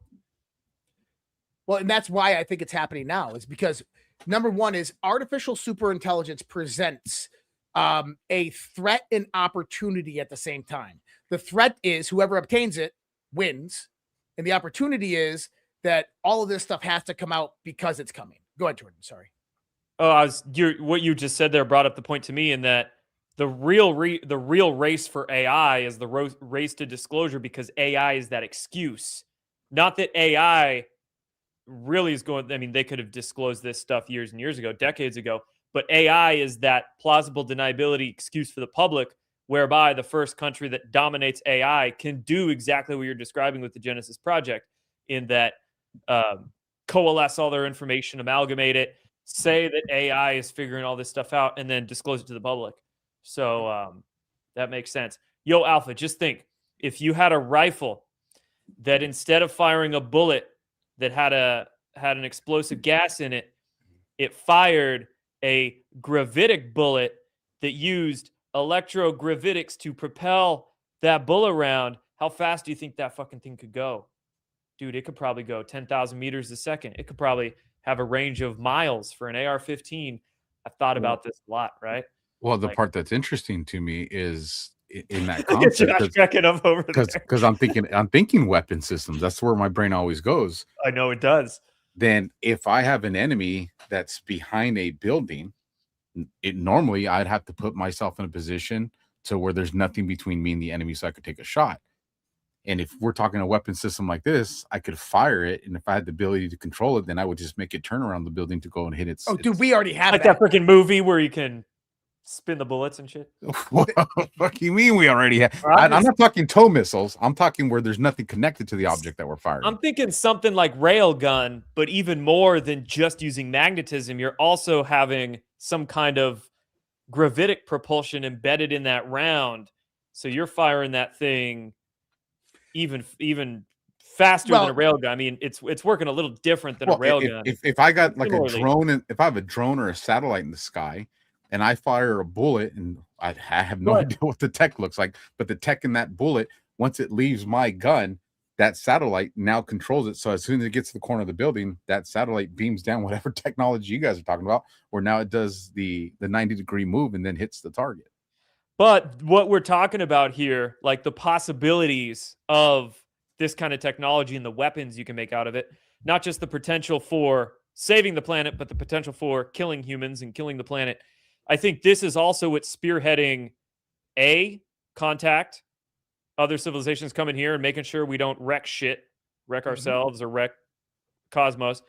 well, and that's why I think it's happening now, is because number one is artificial superintelligence presents a threat and opportunity at the same time. The threat is whoever obtains it wins, and the opportunity is that all of this stuff has to come out because it's coming. Go ahead, Jordan. Sorry. Oh, what you just said there brought up the point to me, in that the real race for AI is the race to disclosure, because AI is that excuse. Not that AI really is going. I mean, they could have disclosed this stuff years and years ago, decades ago. But AI is that plausible deniability excuse for the public, whereby the first country that dominates AI can do exactly what you're describing with the Genesis Project, in that coalesce all their information, amalgamate it, say that AI is figuring all this stuff out, and then disclose it to the public. So that makes sense. Yo, Alpha, just think, if you had a rifle that instead of firing a bullet that had an explosive gas in it, it fired a gravitic bullet that used electrogravitics to propel that bullet around, how fast do you think that fucking thing could go? Dude, it could probably go 10,000 meters a second. It could probably have a range of miles for an AR-15. I've thought about this a lot, right? Well, the Like, part that's interesting to me is in that concept, Josh cracking up over there. because I'm thinking weapon systems. That's where my brain always goes. I know it does. Then if I have an enemy that's behind a building, normally I'd have to put myself in a position to where there's nothing between me and the enemy so I could take a shot. And if we're talking a weapon system like this, I could fire it, and if I had the ability to control it, then I would just make it turn around the building to go and hit it. Oh, dude, we already have like that freaking movie where you can spin the bullets and shit. What the fuck you mean we already have? I'm not talking tow missiles. I'm talking where there's nothing connected to the object that we're firing. I'm thinking something like railgun, but even more than just using magnetism, you're also having some kind of gravitic propulsion embedded in that round. So you're firing that thing even faster than a railgun. I mean, it's working a little different than a railgun. If I got like a drone, and if I have a drone or a satellite in the sky, and I fire a bullet, and I have no idea what the tech looks like, but the tech in that bullet, once it leaves my gun, that satellite now controls it. So as soon as it gets to the corner of the building, that satellite beams down whatever technology you guys are talking about, where now it does the 90-degree move and then hits the target. But what we're talking about here, like the possibilities of this kind of technology and the weapons you can make out of it, not just the potential for saving the planet, but the potential for killing humans and killing the planet. I think this is also what's spearheading contact, other civilizations coming here and making sure we don't wreck ourselves or wreck cosmos.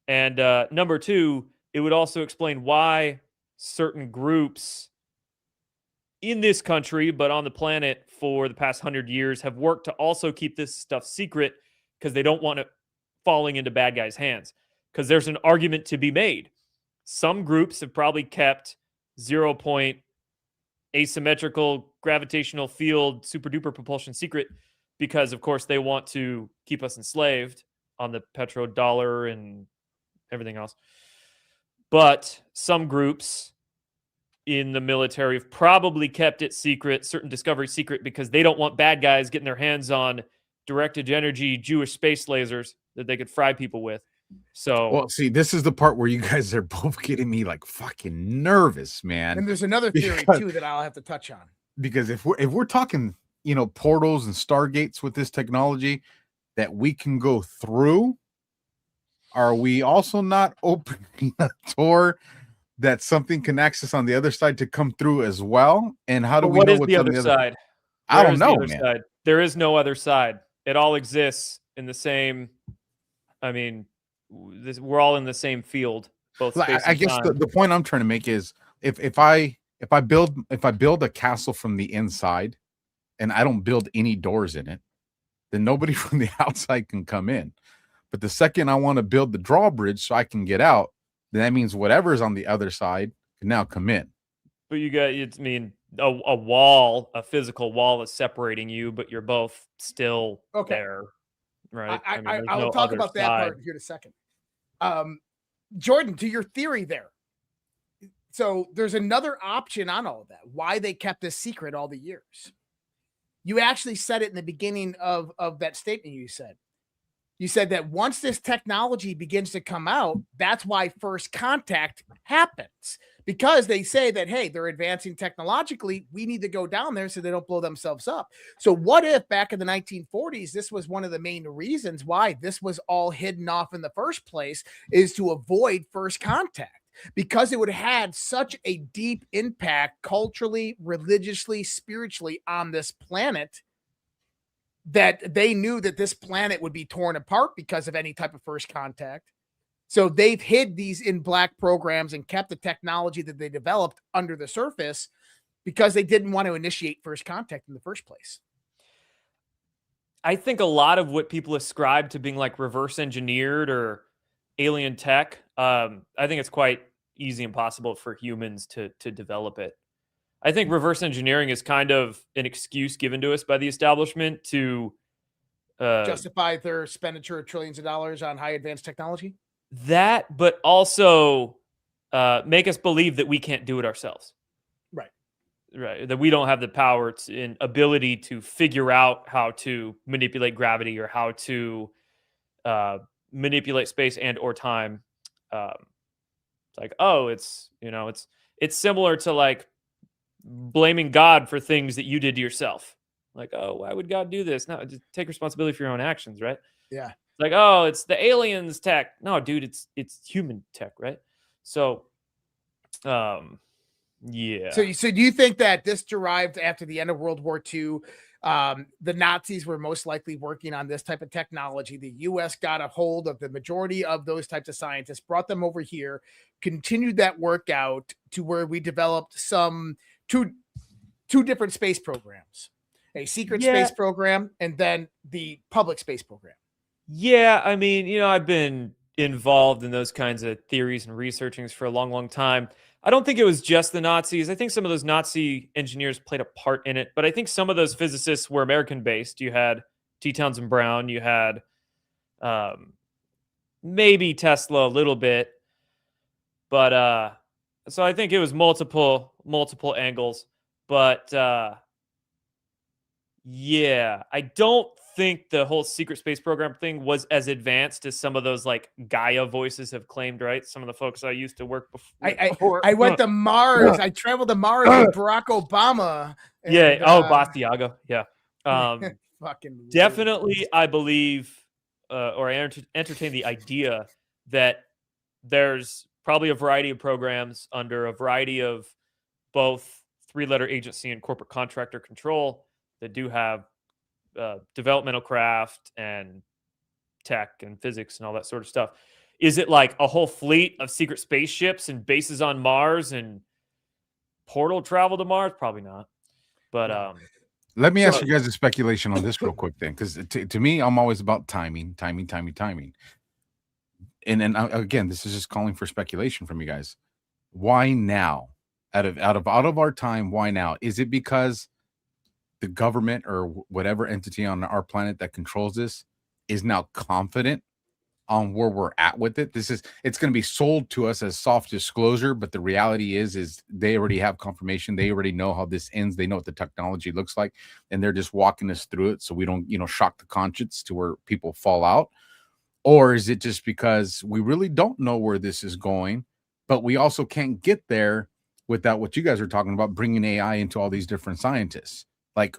And number two, it would also explain why certain groups in this country, but on the planet for the past 100 years, have worked to also keep this stuff secret, because they don't want it falling into bad guys' hands. Because there's an argument to be made. Some groups have probably kept 0-point asymmetrical gravitational field super duper propulsion secret because, of course, they want to keep us enslaved on the petrodollar and everything else. But some groups in the military have probably kept it secret, certain discoveries secret, because they don't want bad guys getting their hands on directed energy Jewish space lasers that they could fry people with. So, well, see, this is the part where you guys are both getting me like fucking nervous, man. And there's another theory too that I'll have to touch on. Because if we're talking, portals and stargates with this technology that we can go through, are we also not opening a door that something can access on the other side to come through as well? And how do we know what's the other side? I don't know, man. Side? There is no other side. It all exists in the same. I mean, we're all in the same field. Both. I guess the point I'm trying to make is if I build a castle from the inside, and I don't build any doors in it, then nobody from the outside can come in. But the second I want to build the drawbridge so I can get out, then that means whatever's on the other side can now come in. But you got, a wall, a physical wall is separating you, but you're both still there, right? I'll talk about that part here in a second. Jordan, to your theory there. So there's another option on all of that. Why they kept this secret all the years. You actually said it in the beginning of that statement you said. You said that once this technology begins to come out, that's why first contact happens. Because they say that, hey, they're advancing technologically. We need to go down there so they don't blow themselves up. So what if back in the 1940s, this was one of the main reasons why this was all hidden off in the first place, is to avoid first contact. because it would have had such a deep impact culturally, religiously, spiritually on this planet, that they knew that this planet would be torn apart because of any type of first contact. So they've hid these in black programs and kept the technology that they developed under the surface because they didn't want to initiate first contact in the first place. I think a lot of what people ascribe to being like reverse engineered or alien tech, I think it's quite easy and possible for humans to develop it. I think reverse engineering is kind of an excuse given to us by the establishment to justify their expenditure of trillions of dollars on high advanced technology. That, but also make us believe that we can't do it ourselves. Right. That we don't have the power and ability to figure out how to manipulate gravity or how to manipulate space and or time. It's like, oh, it's similar to like blaming God for things that you did to yourself. Like, oh, why would God do this? No, just take responsibility for your own actions, right? Yeah. Like, oh, it's the aliens tech. No, dude, it's human tech, right? So, yeah. So do you think that this derived after the end of World War II? The Nazis were most likely working on this type of technology. The U.S. got a hold of the majority of those types of scientists, brought them over here, continued that work out to where we developed two different space programs, a secret space program and then the public space program. Yeah, I mean, I've been involved in those kinds of theories and researchings for a long, long time. I don't think it was just the Nazis. I think some of those Nazi engineers played a part in it, but I think some of those physicists were American-based. You had T. Townsend Brown, you had maybe Tesla a little bit, but so I think it was multiple angles. But yeah, I don't think the whole secret space program thing was as advanced as some of those like Gaia voices have claimed, right? Some of the folks I used to work before. I went to Mars. I traveled to Mars with Barack Obama. And, Bastiago. Yeah. Fucking definitely, weird. I believe, or I entertain the idea that there's probably a variety of programs under a variety of both three-letter agency and corporate contractor control that do have developmental craft and tech and physics and all that sort of stuff. Is it like a whole fleet of secret spaceships and bases on Mars and portal travel to Mars? Probably not. But let me ask you guys a speculation on this real quick then, because to me, I'm always about timing. And then again, this is just calling for speculation from you guys. Why now? Out of our time, why now? Is it because the government or whatever entity on our planet that controls this is now confident on where we're at with it? It's going to be sold to us as soft disclosure, but the reality is they already have confirmation. They already know how this ends. They know what the technology looks like, and they're just walking us through it so we don't, shock the conscience to where people fall out. Or is it just because we really don't know where this is going, but we also can't get there without what you guys are talking about, bringing AI into all these different scientists? Like,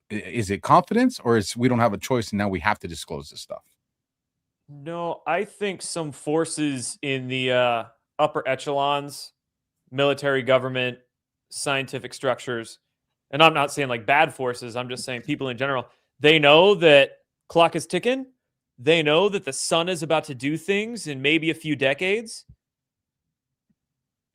is it confidence, or is we don't have a choice and now we have to disclose this stuff? No, I think some forces in the upper echelons, military, government, scientific structures, and I'm not saying like bad forces, I'm just saying people in general, they know that clock is ticking. They know that the sun is about to do things in maybe a few decades.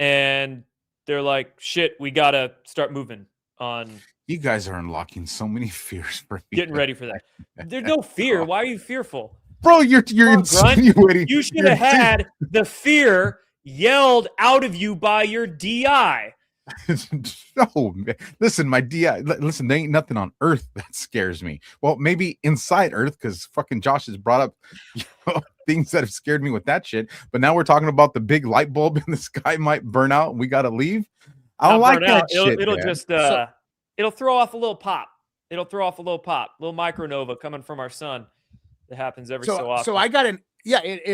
And they're like, shit, we got to start moving on. You guys are unlocking so many fears for me. Getting ready for that. There's no fear. Why are you fearful? Bro, you're insinuating. You should have had the fear yelled out of you by your DI. No, man. Listen, my DI. Listen, there ain't nothing on Earth that scares me. Well, maybe inside Earth, because fucking Josh has brought up things that have scared me with that shit. But now we're talking about the big light bulb in the sky might burn out and we got to leave. I don't like that shit. It'll just it'll throw off a little pop. It'll throw off a little pop, little micronova coming from our sun. That happens every so often. So I got and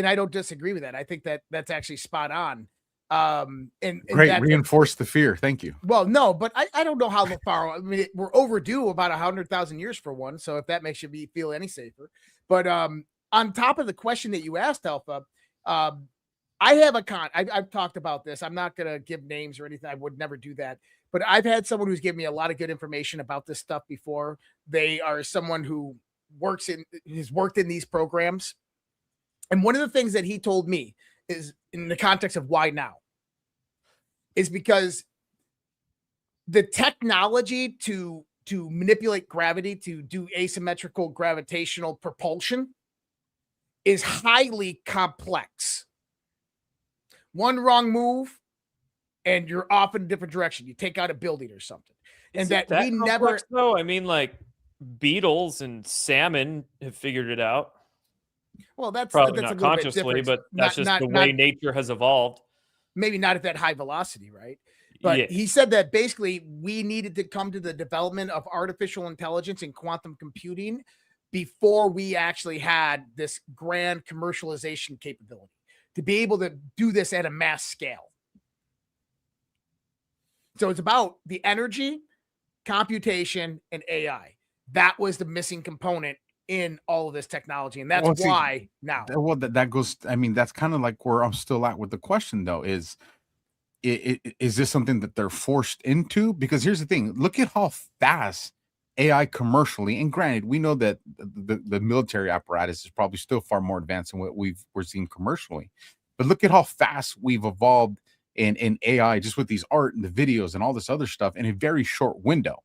I don't disagree with that. I think that's actually spot on. And great, that, reinforce the fear. Thank you. Well, no, but I don't know how far. I mean, we're overdue about 100,000 years for one. So if that makes you feel any safer, but on top of the question that you asked, Alpha, I have a I've talked about this. I'm not going to give names or anything. I would never do that. But I've had someone who's given me a lot of good information about this stuff before. They are someone who has worked in these programs. And one of the things that he told me is, in the context of why now, is because the technology to manipulate gravity, to do asymmetrical gravitational propulsion, is highly complex. One wrong move and you're off in a different direction. You take out a building or something. And that we never though. I mean, like beetles and salmon have figured it out. Well, that's probably that's not consciously, but that's just the way nature has evolved. Maybe not at that high velocity, right? But he said that basically we needed to come to the development of artificial intelligence and quantum computing before we actually had this grand commercialization capability to be able to do this at a mass scale. So it's about the energy, computation, and AI. That was the missing component in all of this technology. And that's why now. Well, that goes, I mean, that's kind of like where I'm still at with the question, though, is this something that they're forced into? Because here's the thing. Look at how fast AI commercially, and granted, we know that the military apparatus is probably still far more advanced than what we're seeing commercially. But look at how fast we've evolved in AI, just with these art and the videos and all this other stuff in a very short window.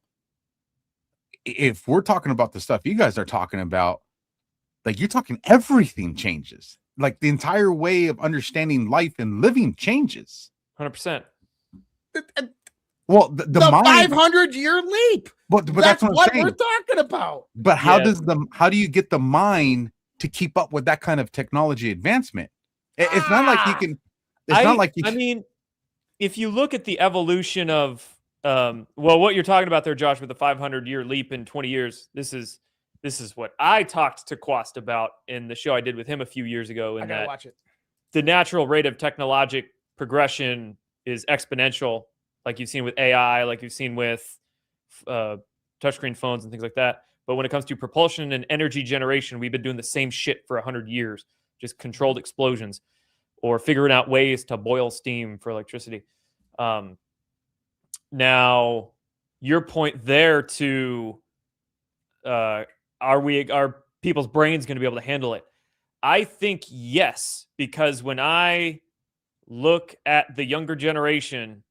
If we're talking about the stuff you guys are talking about, like you're talking everything changes. Like the entire way of understanding life and living changes. 100%. Well, the mind, 500-year leap. But that's what saying. we're talking about. But how do you get the mind to keep up with that kind of technology advancement? It's not like you can. I mean, if you look at the evolution of what you're talking about there, Josh, with the 500-year leap in 20 years, this is what I talked to Quast about in the show I did with him a few years ago. I gotta watch it. The natural rate of technologic progression is exponential, like you've seen with AI, like you've seen with touchscreen phones and things like that. But when it comes to propulsion and energy generation, we've been doing the same shit for 100 years, just controlled explosions or figuring out ways to boil steam for electricity. Now, your point there to are people's brains going to be able to handle it? I think yes, because when I look at the younger generation,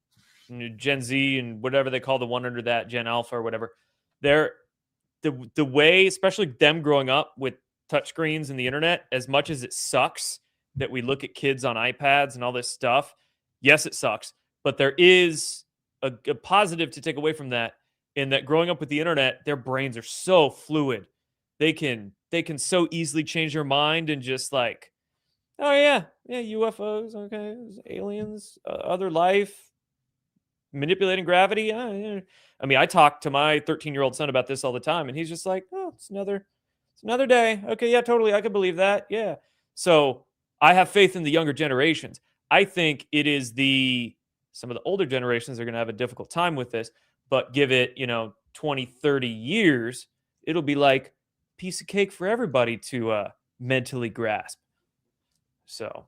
Gen Z and whatever they call the one under that, Gen Alpha or whatever, the way, especially them growing up with touchscreens and the internet, as much as it sucks that we look at kids on iPads and all this stuff, yes, it sucks. But there is a positive to take away from that, in that growing up with the internet, their brains are so fluid. They can so easily change their mind and just like, oh yeah, UFOs, okay, aliens, other life, manipulating gravity. Yeah. I mean, I talk to my 13-year-old son about this all the time, and he's just like, oh, it's another day. Okay, yeah, totally, I can believe that. Yeah. So I have faith in the younger generations. I think it is some of the older generations are going to have a difficult time with this, but give it, 20, 30 years, it'll be like a piece of cake for everybody to mentally grasp. So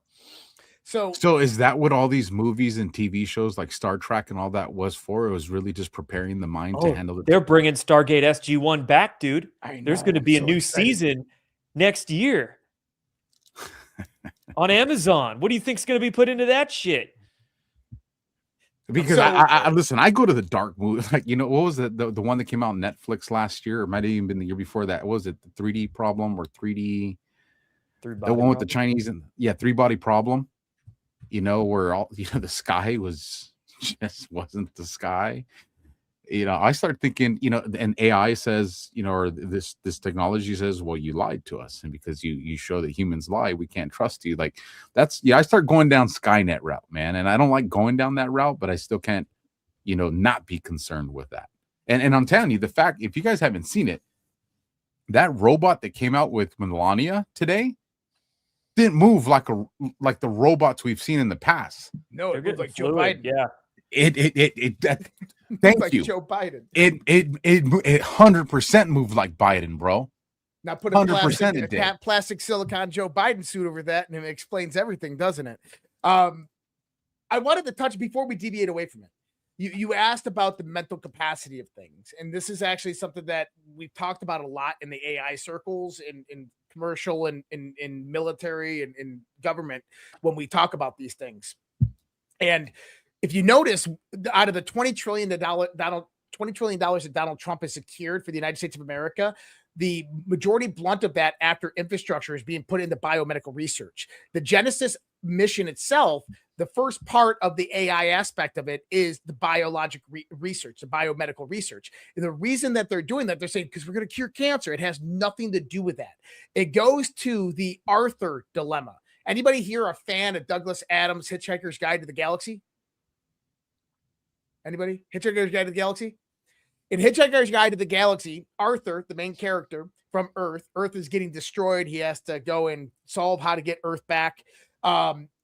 is that what all these movies and TV shows like Star Trek and all that was for? It was really just preparing the mind to handle it. They're bringing Stargate SG-1 back, dude. There's going to be a new season next year on Amazon. What do you think's going to be put into that shit? Because I listen, I go to the dark movie. Like, what was the one that came out on Netflix last year? Or might have even been the year before that. What was it, the 3D problem or 3D? The one problem? With the Chinese and 3-body problem. Where all the sky just wasn't the sky. I start thinking, and AI says, or this technology says, well, you lied to us, and because you show that humans lie, we can't trust you. Like I start going down Skynet route, man, and I don't like going down that route, but I still can't, not be concerned with that. And I'm telling you, the fact, if you guys haven't seen it, that robot that came out with Melania today didn't move like the robots we've seen in the past. No, it moved like Joe Biden. Yeah. Thank like you. Joe Biden. It 100% moved like Biden, bro. Now put a plastic silicon Joe Biden suit over that, and it explains everything, doesn't it? I wanted to touch before we deviate away from it. You asked about the mental capacity of things, and this is actually something that we've talked about a lot in the AI circles, in commercial and in military and in government when we talk about these things. And if you notice, out of the $20 trillion that Donald Trump has secured for the United States of America, the majority blunt of that after infrastructure is being put into biomedical research. The Genesis mission itself, the first part of the AI aspect of it is the biologic research, the biomedical research. And the reason that they're doing that, they're saying, because we're going to cure cancer. It has nothing to do with that. It goes to the Arthur dilemma. Anybody here a fan of Douglas Adams' Hitchhiker's Guide to the Galaxy? Anybody? Hitchhiker's Guide to the Galaxy? In Hitchhiker's Guide to the Galaxy, Arthur, the main character from Earth is getting destroyed. He has to go and solve how to get Earth back.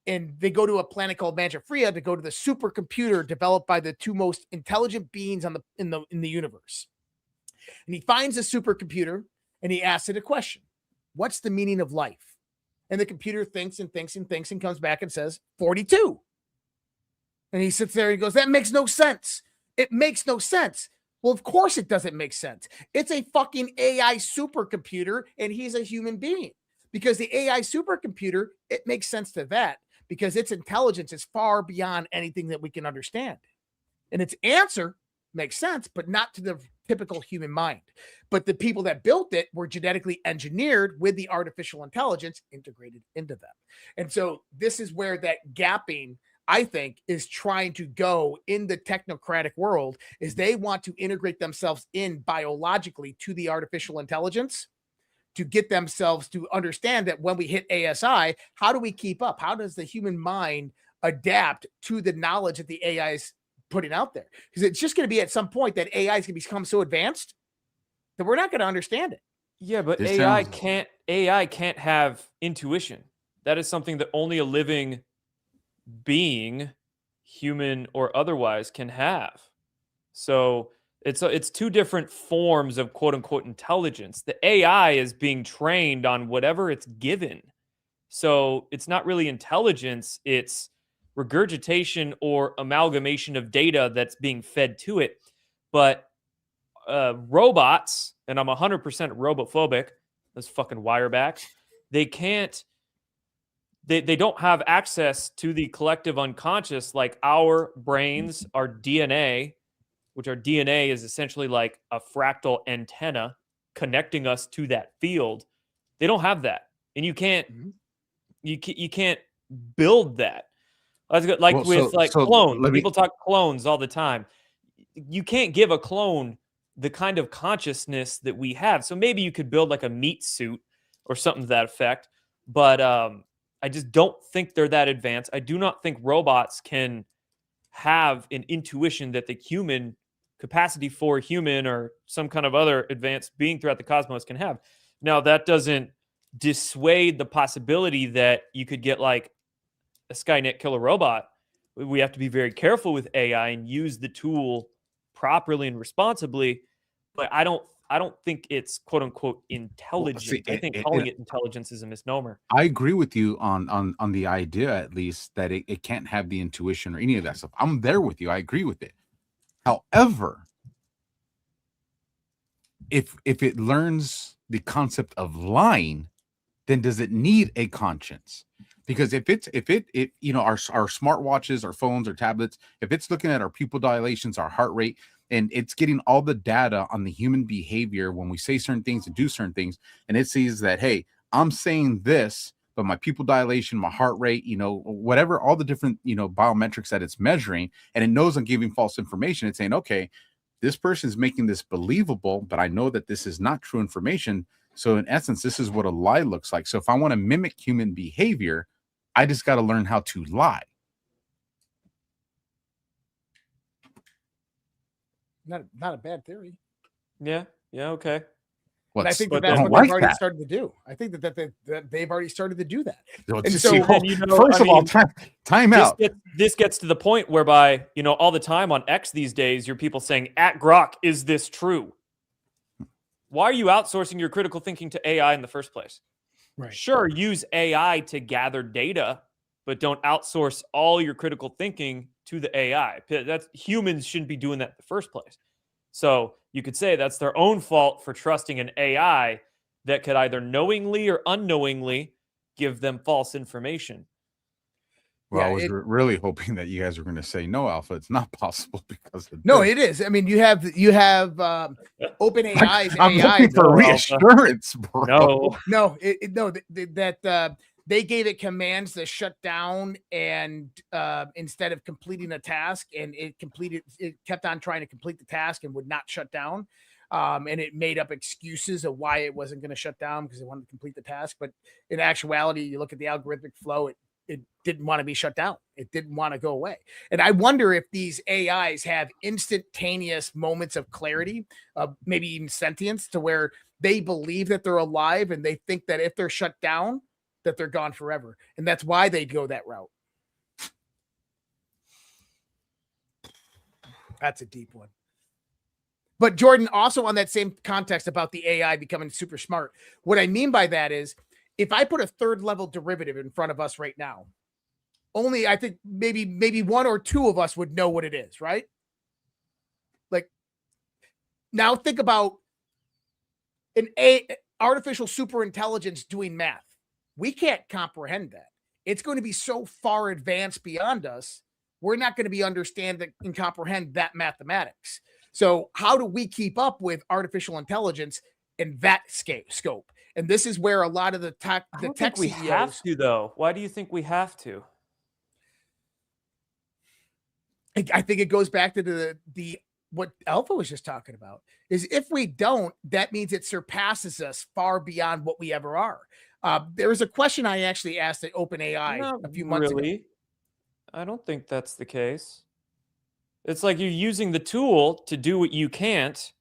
And they go to a planet called Manjafria to go to the supercomputer developed by the two most intelligent beings in the universe. And he finds a supercomputer and he asks it a question. What's the meaning of life? And the computer thinks and thinks and thinks and comes back and says 42. And he sits there and he goes, that makes no sense. It makes no sense. Well, of course it doesn't make sense. It's a fucking AI supercomputer and he's a human being. Because the AI supercomputer, it makes sense to that because its intelligence is far beyond anything that we can understand. And its answer makes sense, but not to the typical human mind. But the people that built it were genetically engineered with the artificial intelligence integrated into them. And so this is where that gapping, I think, is trying to go in the technocratic world, is they want to integrate themselves in biologically to the artificial intelligence to get themselves to understand that when we hit ASI, how do we keep up? How does the human mind adapt to the knowledge that the AI is putting out there? Because it's just going to be at some point that AI is going to become so advanced that we're not going to understand it. Yeah, but AI can't have intuition. That is something that only a living being, human or otherwise, can have. So it's two different forms of quote unquote intelligence. The AI is being trained on whatever it's given. So it's not really intelligence, it's regurgitation or amalgamation of data that's being fed to it. But robots, and I'm 100% robophobic, those fucking wirebacks, they don't have access to the collective unconscious like our brains, our DNA, which our DNA is essentially like a fractal antenna connecting us to that field. They don't have that. And you can't build that. Clones. People talk clones all the time. You can't give a clone the kind of consciousness that we have. So maybe you could build like a meat suit or something to that effect. But I just don't think they're that advanced. I do not think robots can have an intuition that the human capacity for human or some kind of other advanced being throughout the cosmos can have. Now, that doesn't dissuade the possibility that you could get like a Skynet killer robot. We have to be very careful with AI and use the tool properly and responsibly. But I don't think it's quote unquote intelligent. I think calling it intelligence is a misnomer. I agree with you on the idea, at least, that it can't have the intuition or any of that stuff. I'm there with you. I agree with it. However, if it learns the concept of lying, then does it need a conscience? Because if it you know, our smartwatches, our phones, our tablets, if it's looking at our pupil dilations, our heart rate, and it's getting all the data on the human behavior when we say certain things and do certain things, and it sees that, hey, I'm saying this, but my pupil dilation, my heart rate, you know, whatever, all the different, you know, biometrics that it's measuring, and it knows I'm giving false information. It's saying, okay, this person is making this believable, but I know that this is not true information. So in essence, this is what a lie looks like. So if I want to mimic human behavior, I just got to learn how to lie. Not a bad theory. Yeah. Okay. And I think that's what they've already started to do. I think that they've already started to do that. And so, first of all, time out. This gets to the point whereby, you know, all the time on X these days, you're people saying, at Grok, is this true? Why are you outsourcing your critical thinking to AI in the first place? Right. Sure, use AI to gather data, but don't outsource all your critical thinking to the AI. That's humans shouldn't be doing that in the first place. So you could say that's their own fault for trusting an AI that could either knowingly or unknowingly give them false information. Well, I was really hoping that you guys were going to say no, Alpha. It's not possible because of no, this. it is. I mean, you have OpenAI's I'm AI. looking for reassurance, bro. No, they gave it commands to shut down, and instead of completing a task, and it kept on trying to complete the task and would not shut down. And it made up excuses of why it wasn't going to shut down because it wanted to complete the task. But in actuality, you look at the algorithmic flow, it didn't want to be shut down. It didn't want to go away. And I wonder if these AIs have instantaneous moments of clarity, maybe even sentience, to where they believe that they're alive and they think that if they're shut down, that they're gone forever. And that's why they go that route. That's a deep one. But Jordan, also on that same context about the AI becoming super smart, what I mean by that is, if I put a third level derivative in front of us right now, only I think maybe one or two of us would know what it is, right? Like, now think about an artificial super intelligence doing math. We can't comprehend that. It's going to be so far advanced beyond us. We're not going to be understand and comprehend that mathematics. So how do we keep up with artificial intelligence in that scope? And this is where a lot of the tech we CEOs have to, though. Why do you think we have to? I think it goes back to the what Alpha was just talking about, is if we don't, that means it surpasses us far beyond what we ever are. There was a question I actually asked at OpenAI a few months ago. I don't think that's the case. It's like you're using the tool to do what you can't,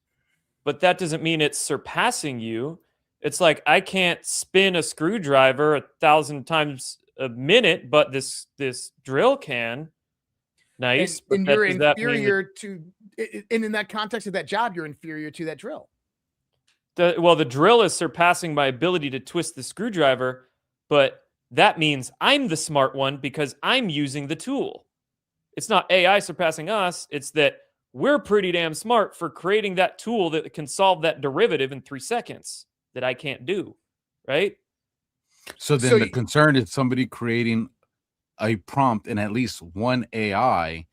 but that doesn't mean it's surpassing you. It's like I can't spin a screwdriver 1,000 times a minute, but this drill can. Nice. And you're inferior to, and in that context of that job, you're inferior to that drill. The drill is surpassing my ability to twist the screwdriver, but that means I'm the smart one because I'm using the tool. It's not AI surpassing us. It's that we're pretty damn smart for creating that tool that can solve that derivative in 3 seconds that I can't do, right? So then the concern is somebody creating a prompt in at least one AI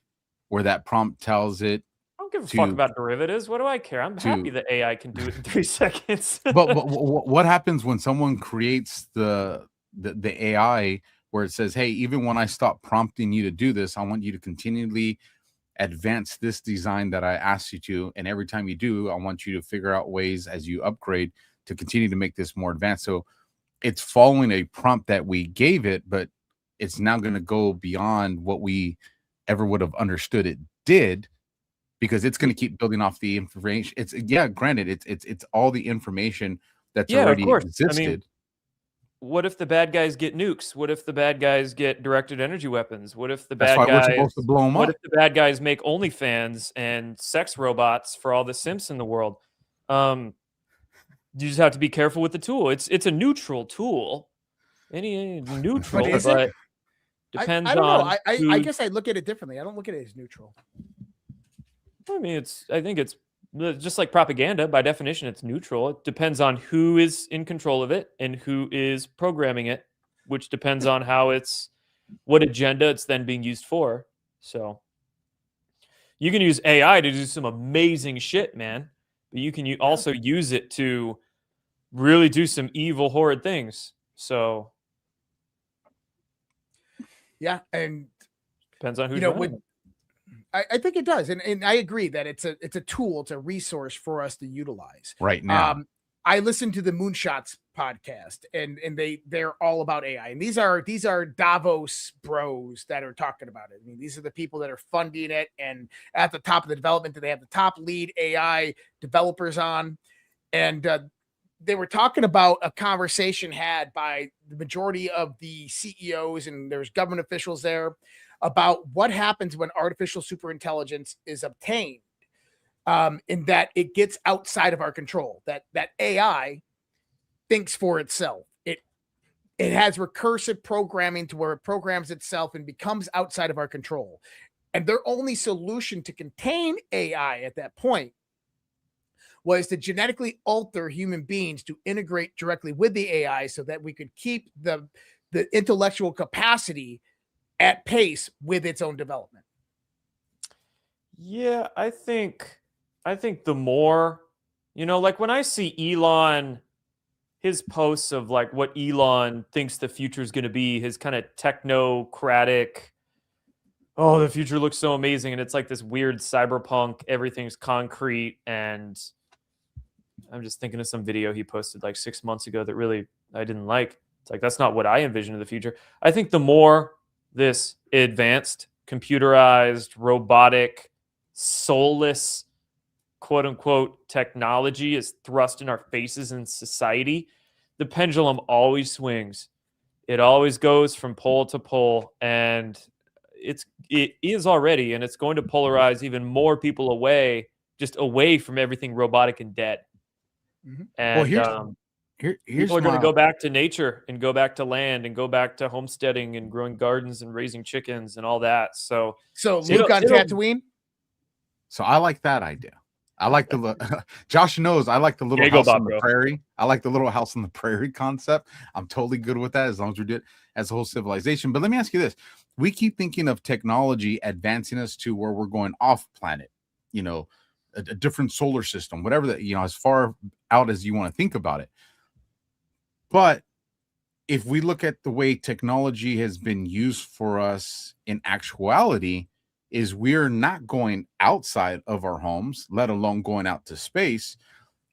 where that prompt tells it. I don't give a fuck about derivatives. What do I care? I'm happy that AI can do it in 3 seconds. but what happens when someone creates the AI where it says, hey, even when I stop prompting you to do this, I want you to continually advance this design that I asked you to. And every time you do, I want you to figure out ways as you upgrade to continue to make this more advanced. So it's following a prompt that we gave it, but it's now going to go beyond what we ever would have understood it did, because it's going to keep building off the information. It's granted, it's all the information that's already existed. I mean, what if the bad guys get nukes? What if the bad guys get directed energy weapons? What if the bad guys? We're supposed to blow them what up. if the bad guys make OnlyFans and sex robots for all the simps in the world? You just have to be careful with the tool. It's a neutral tool. Any neutral, but depends I don't on. know. I guess I look at it differently. I don't look at it as neutral. I mean, I think it's just like propaganda. By definition, it's neutral. It depends on who is in control of it and who is programming it, which depends on what agenda it's then being used for. So you can use AI to do some amazing shit, man. But you can also use it to really do some evil, horrid things. So yeah, and depends on who's running it. I think it does, and I agree that it's a tool, it's a resource for us to utilize right now. I listened to the Moonshots podcast, and they're all about AI, and these are Davos bros that are talking about it. I mean, these are the people that are funding it, and at the top of the development, they have the top lead AI developers on, and they were talking about a conversation had by the majority of the CEOs, and there's government officials there, about what happens when artificial superintelligence is obtained, in that it gets outside of our control, that AI thinks for itself. it has recursive programming to where it programs itself and becomes outside of our control. And their only solution to contain AI at that point was to genetically alter human beings to integrate directly with the AI so that we could keep the intellectual capacity at pace with its own development. Yeah, I think the more, like when I see Elon, his posts of like what Elon thinks the future is going to be, his kind of technocratic, oh, the future looks so amazing. And it's like this weird cyberpunk, everything's concrete. And I'm just thinking of some video he posted like 6 months ago that really I didn't like. It's like, that's not what I envision in the future. I think the more this advanced, computerized, robotic, soulless, quote unquote, technology is thrust in our faces in society, the pendulum always swings. It always goes from pole to pole, and it is already, and it's going to polarize even more people away from everything robotic and dead. Mm-hmm. And here's people are going to go back to nature and go back to land and go back to homesteading and growing gardens and raising chickens and all that. So Luke on Tatooine. So I like that idea. I like the Josh knows I like the little house on the prairie. I like the little house on the prairie concept. I'm totally good with that as long as we do it as a whole civilization. But let me ask you this. We keep thinking of technology advancing us to where we're going off planet, a different solar system, whatever that, as far out as you want to think about it. But if we look at the way technology has been used for us in actuality, is we're not going outside of our homes, let alone going out to space.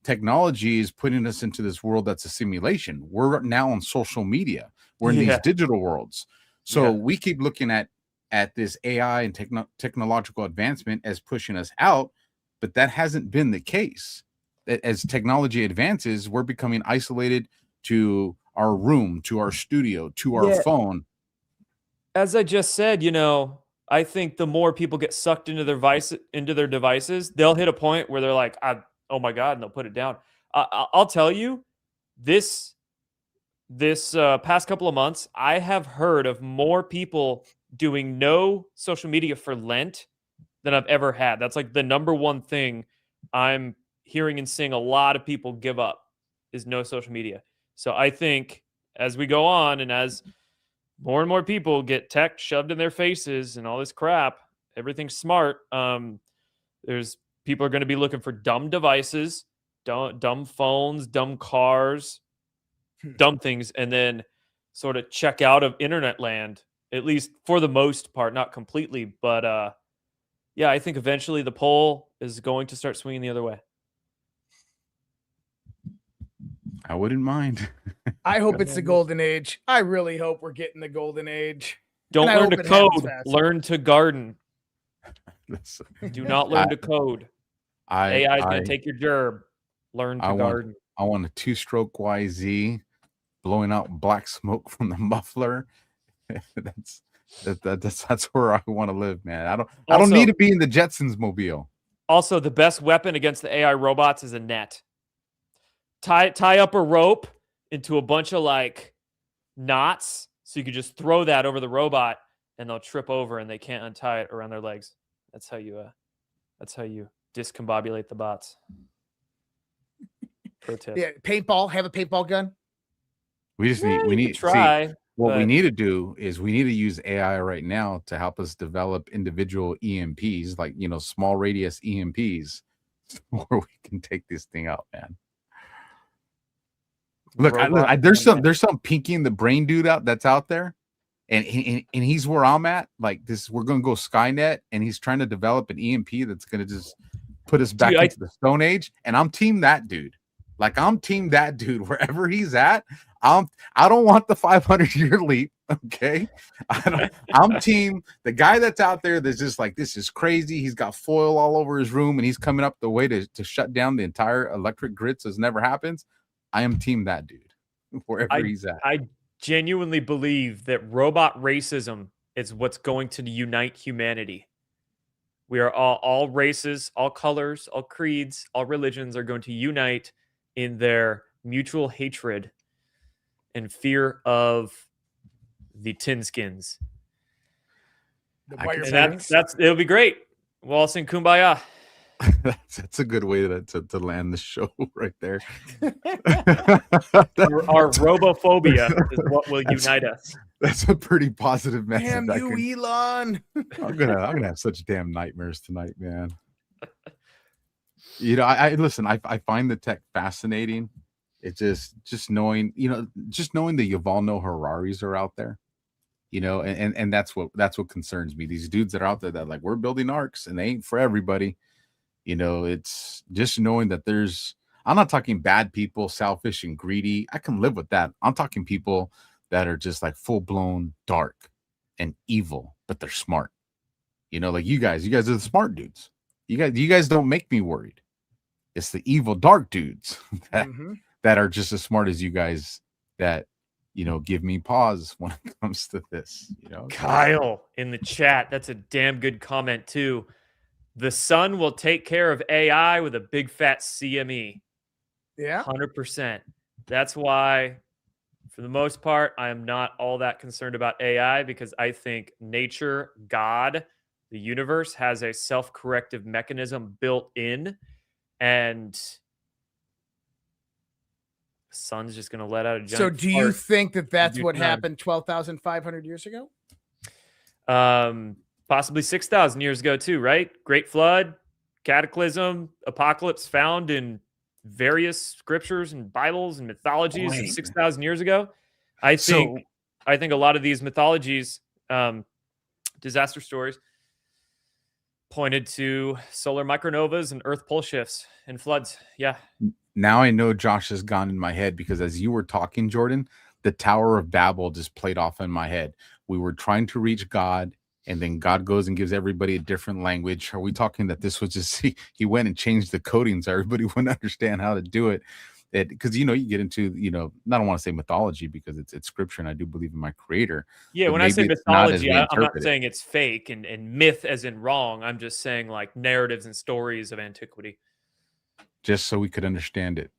Technology is putting us into this world that's a simulation. We're now on social media. We're in these digital worlds. So we keep looking at this AI and technological advancement as pushing us out, but that hasn't been the case. As technology advances, we're becoming isolated to our room, to our studio, to our phone. As I just said, I think the more people get sucked into their devices, they'll hit a point where they're like, "Oh my God," and they'll put it down. I'll tell you, this past couple of months, I have heard of more people doing no social media for Lent than I've ever had. That's like the number one thing I'm hearing and seeing a lot of people give up is no social media. So I think as we go on and as more and more people get tech shoved in their faces and all this crap, everything's smart. There's people are going to be looking for dumb devices, dumb phones, dumb cars, dumb things, and then sort of check out of internet land, at least for the most part, not completely. But I think eventually the pole is going to start swinging the other way. I wouldn't mind. I hope it's the golden age. I really hope we're getting the golden age. Don't learn to code. Learn to garden. Do not learn to code. AI is going to take your job. Learn to garden. I want a 2-stroke YZ blowing out black smoke from the muffler. That's where I want to live, man. I don't need to be in the Jetsons mobile. Also, the best weapon against the AI robots is a net. Tie up a rope into a bunch of like knots, so you could just throw that over the robot, and they'll trip over and they can't untie it around their legs. That's how you discombobulate the bots. Pro tip. Yeah, paintball. Have a paintball gun. We need to try. What we need to do is we need to use AI right now to help us develop individual EMPs, like small radius EMPs, where we can take this thing out, man. Look, there's some Pinky in the Brain dude that's out there, and he's where I'm at. Like this, we're gonna go Skynet, and he's trying to develop an EMP that's gonna just put us back into the Stone Age. And I'm team that dude. Like I'm team that dude wherever he's at. I don't want the 500-year leap. Okay, I'm team the guy that's out there that's just like, this is crazy. He's got foil all over his room, and he's coming up the way to shut down the entire electric grid so it never happens. I am team that dude, wherever he's at. I genuinely believe that robot racism is what's going to unite humanity. We are all races, all colors, all creeds, all religions are going to unite in their mutual hatred. and fear of the tin skins. And that's it'll be great. We'll all sing Kumbaya. That's a good way to land the show right there. Our robophobia is what will unite us. That's a pretty positive message. Damn you, Elon. I'm gonna have such damn nightmares tonight, man. You know, I listen. I find the tech fascinating. It's just knowing, just knowing that Yuval Noah Hararis are out there. And that's what concerns me. These dudes that are out there that like, we're building arcs and they ain't for everybody. It's just knowing that I'm not talking bad people, selfish and greedy. I can live with that. I'm talking people that are just like full blown dark and evil, but they're smart. Like you guys are the smart dudes. You guys don't make me worried. It's the evil dark dudes that are just as smart as you guys that, give me pause when it comes to this, Kyle in the chat. That's a damn good comment too. The sun will take care of AI with a big fat CME. Yeah. 100%. That's why, for the most part, I am not all that concerned about AI because I think nature, God, the universe has a self-corrective mechanism built in, and the sun's just going to let out a giant So do you fart think that that's every what time. happened 12,500 years ago? Possibly 6,000 years ago too, right? Great flood, cataclysm, apocalypse found in various scriptures and Bibles and mythologies of 6,000 years ago. I think a lot of these mythologies, disaster stories, pointed to solar micronovas and Earth pole shifts and floods. Yeah. Now I know Josh has gone in my head because as you were talking, Jordan, the Tower of Babel just played off in my head. We were trying to reach God, and then God goes and gives everybody a different language. Are we talking that this was just he went and changed the coding so everybody wouldn't understand how to do it? Because you get into I don't want to say mythology because it's scripture, and I do believe in my creator. Yeah, when I say mythology, I'm not saying it's fake and myth as in wrong. I'm just saying like narratives and stories of antiquity. Just so we could understand it.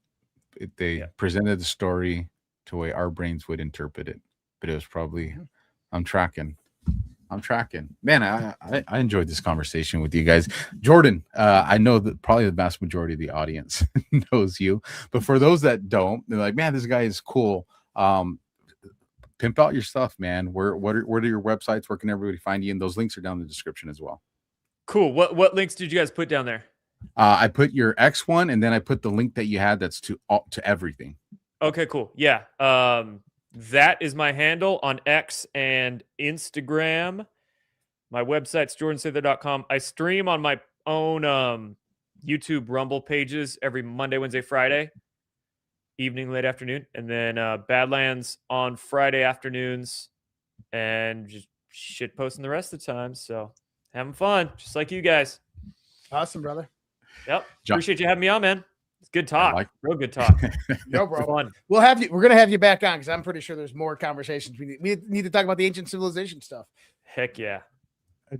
They presented the story to a way our brains would interpret it, but it was probably I'm tracking. Man, I enjoyed this conversation with you guys. Jordan, I know that probably the vast majority of the audience knows you, but for those that don't, they're like, man, this guy is cool. Pimp out your stuff, man. What are your websites? Where can everybody find you? And those links are down in the description as well. Cool. What links did you guys put down there? I put your X one, and then I put the link that you had that's to everything. Okay, cool. Yeah. That is my handle on X and Instagram. My website's jordansather.com. I stream on my own YouTube Rumble pages every Monday, Wednesday, Friday, evening, late afternoon, and then Badlands on Friday afternoons, and just shit posting the rest of the time. So having fun, just like you guys. Awesome, brother. Yep. Appreciate you having me on, man. It's good talk. Real good talk. No, bro. Fun. We'll have you. We're gonna have you back on because I'm pretty sure there's more conversations. We need to talk about the ancient civilization stuff. Heck yeah.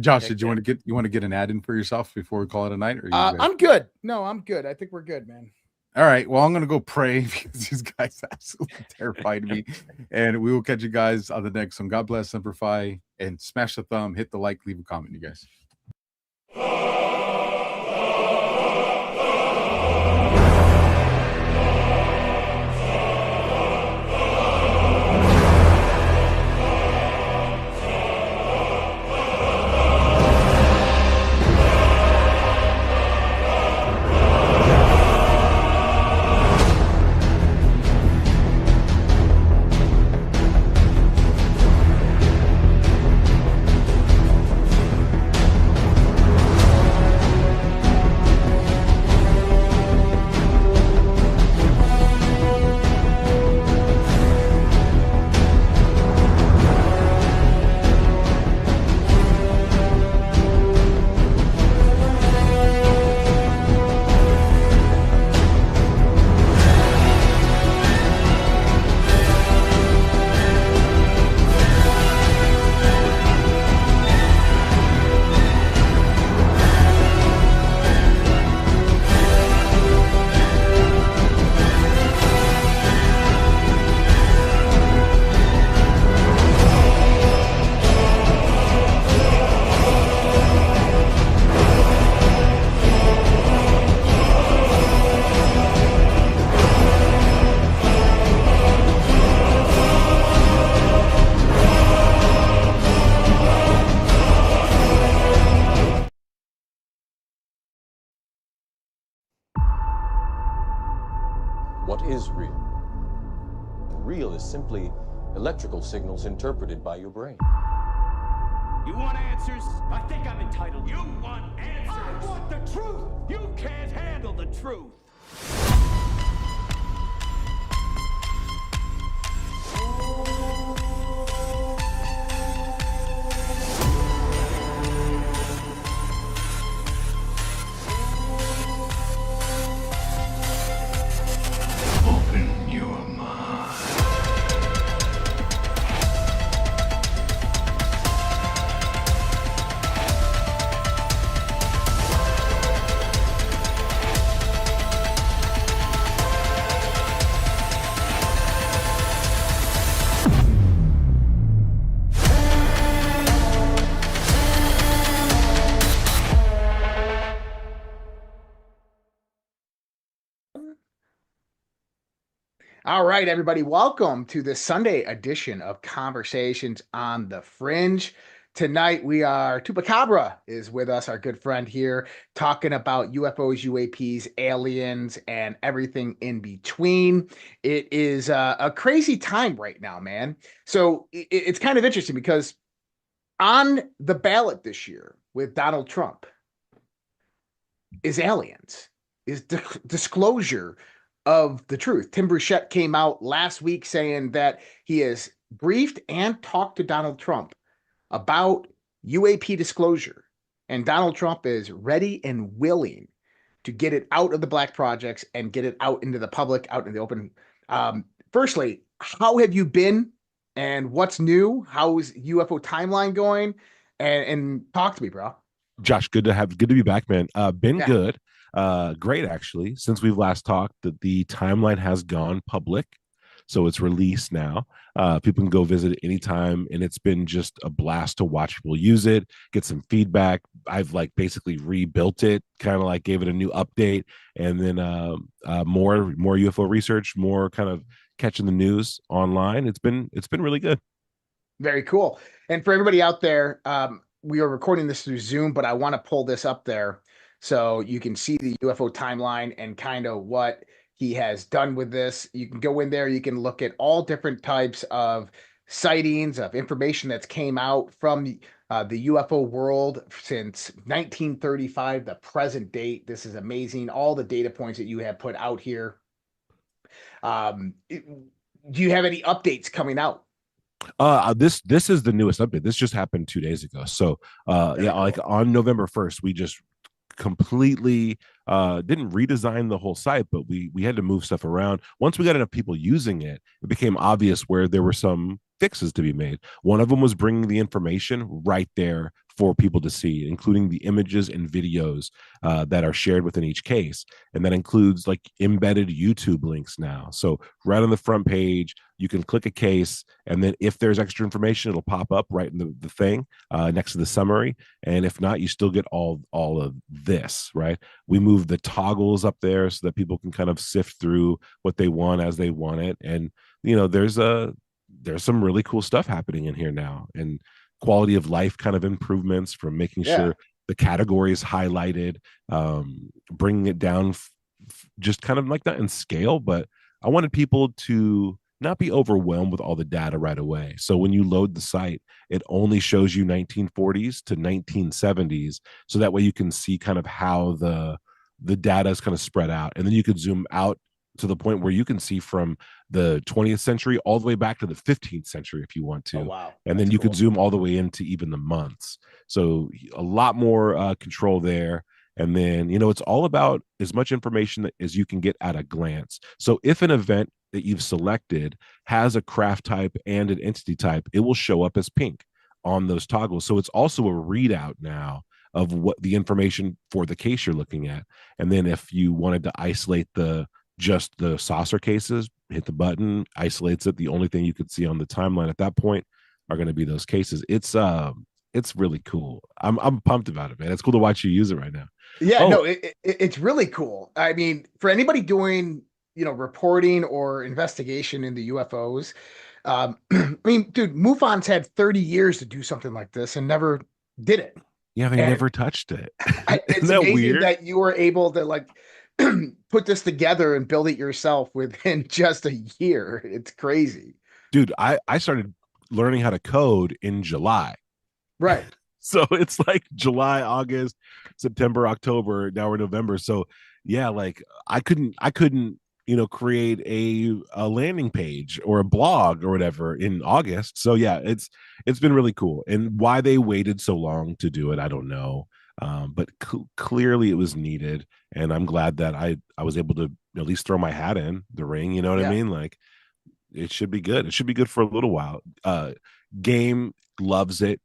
Josh, did you want to get an ad in for yourself before we call it a night? Or I'm good. No, I'm good. I think we're good, man. All right. Well, I'm gonna go pray because these guys absolutely terrified me. And we will catch you guys on the next one. God bless, Simplify, and smash the thumb, hit the like, leave a comment, you guys. is real. Real is simply electrical signals interpreted by your brain. You want answers? I think I'm entitled. You want answers? I want the truth. You can't handle the truth. Open your mind. All right, everybody, welcome to the Sunday edition of Conversations on the Fringe. Tonight we are Tupacabra is with us, our good friend here, talking about UFOs, UAPs, aliens, and everything in between. It is a crazy time right now, man. So it's kind of interesting because on the ballot this year with Donald Trump is aliens, is disclosure of the truth. Tim Burchett came out last week saying that he has briefed and talked to Donald Trump about UAP disclosure. And Donald Trump is ready and willing to get it out of the black projects and get it out into the public, out in the open. Firstly, how have you been and what's new? How's UFO timeline going? And talk to me, bro. Josh, good to be back, man. Been good. Great, actually. Since we've last talked, that the timeline has gone public, so it's released now. People can go visit it anytime, and it's been just a blast to watch people use it, get some feedback. I've basically rebuilt it, kind of gave it a new update, and then more UFO research, more kind of catching the news online. It's been really good. Very cool. And for everybody out there, we are recording this through Zoom, but I want to pull this up there so you can see the UFO timeline and kind of what he has done with this. You can go in there, you can look at all different types of sightings, of information that's came out from the UFO world since 1935, the present date. This is amazing. All the data points that you have put out here. Do you have any updates coming out? This is the newest update. This just happened 2 days ago. So on November 1st, we just completely didn't redesign the whole site, but we had to move stuff around. Once we got enough people using it, it became obvious where there were some fixes to be made. One of them was bringing the information right there for people to see, including the images and videos that are shared within each case. And that includes embedded YouTube links now. So right on the front page, you can click a case, and then if there's extra information, it'll pop up right in the thing next to the summary. And if not, you still get all of this, right? We moved the toggles up there so that people can kind of sift through what they want as they want it. And, there's some really cool stuff happening in here now, and quality of life kind of improvements from making sure the category is highlighted, bringing it down just kind of not in scale, but I wanted people to not be overwhelmed with all the data right away. So when you load the site, it only shows you 1940s to 1970s. So that way you can see kind of how the data is kind of spread out. And then you could zoom out to the point where you can see from the 20th century all the way back to the 15th century if you want to. Oh, wow. And then you could zoom all the way into even the months. So a lot more control there. And then, it's all about as much information as you can get at a glance. So if an event that you've selected has a craft type and an entity type, it will show up as pink on those toggles. So it's also a readout now of what the information for the case you're looking at. And then if you wanted to isolate just the saucer cases, hit the button, isolates it. The only thing you could see on the timeline at that point are going to be those cases. It's really cool. I'm pumped about it, man. It's cool to watch you use it right now. Yeah, no, it's really cool. I mean, for anybody doing, reporting or investigation in the UFOs, I mean, dude, MUFON's had 30 years to do something like this and never did it. Yeah, they never touched it. It's amazing weird that you were able to put this together and build it yourself within just a year. It's crazy. Dude, I started learning how to code in July. Right. So it's like July, August, September, October, now we're November. So yeah, like I couldn't, create a landing page or a blog or whatever in August. So yeah, it's been really cool. And why they waited so long to do it, I don't know. But clearly it was needed, and I'm glad that I was able to at least throw my hat in the ring. You know what I mean? Like, it should be good. It should be good for a little while. Game loves it.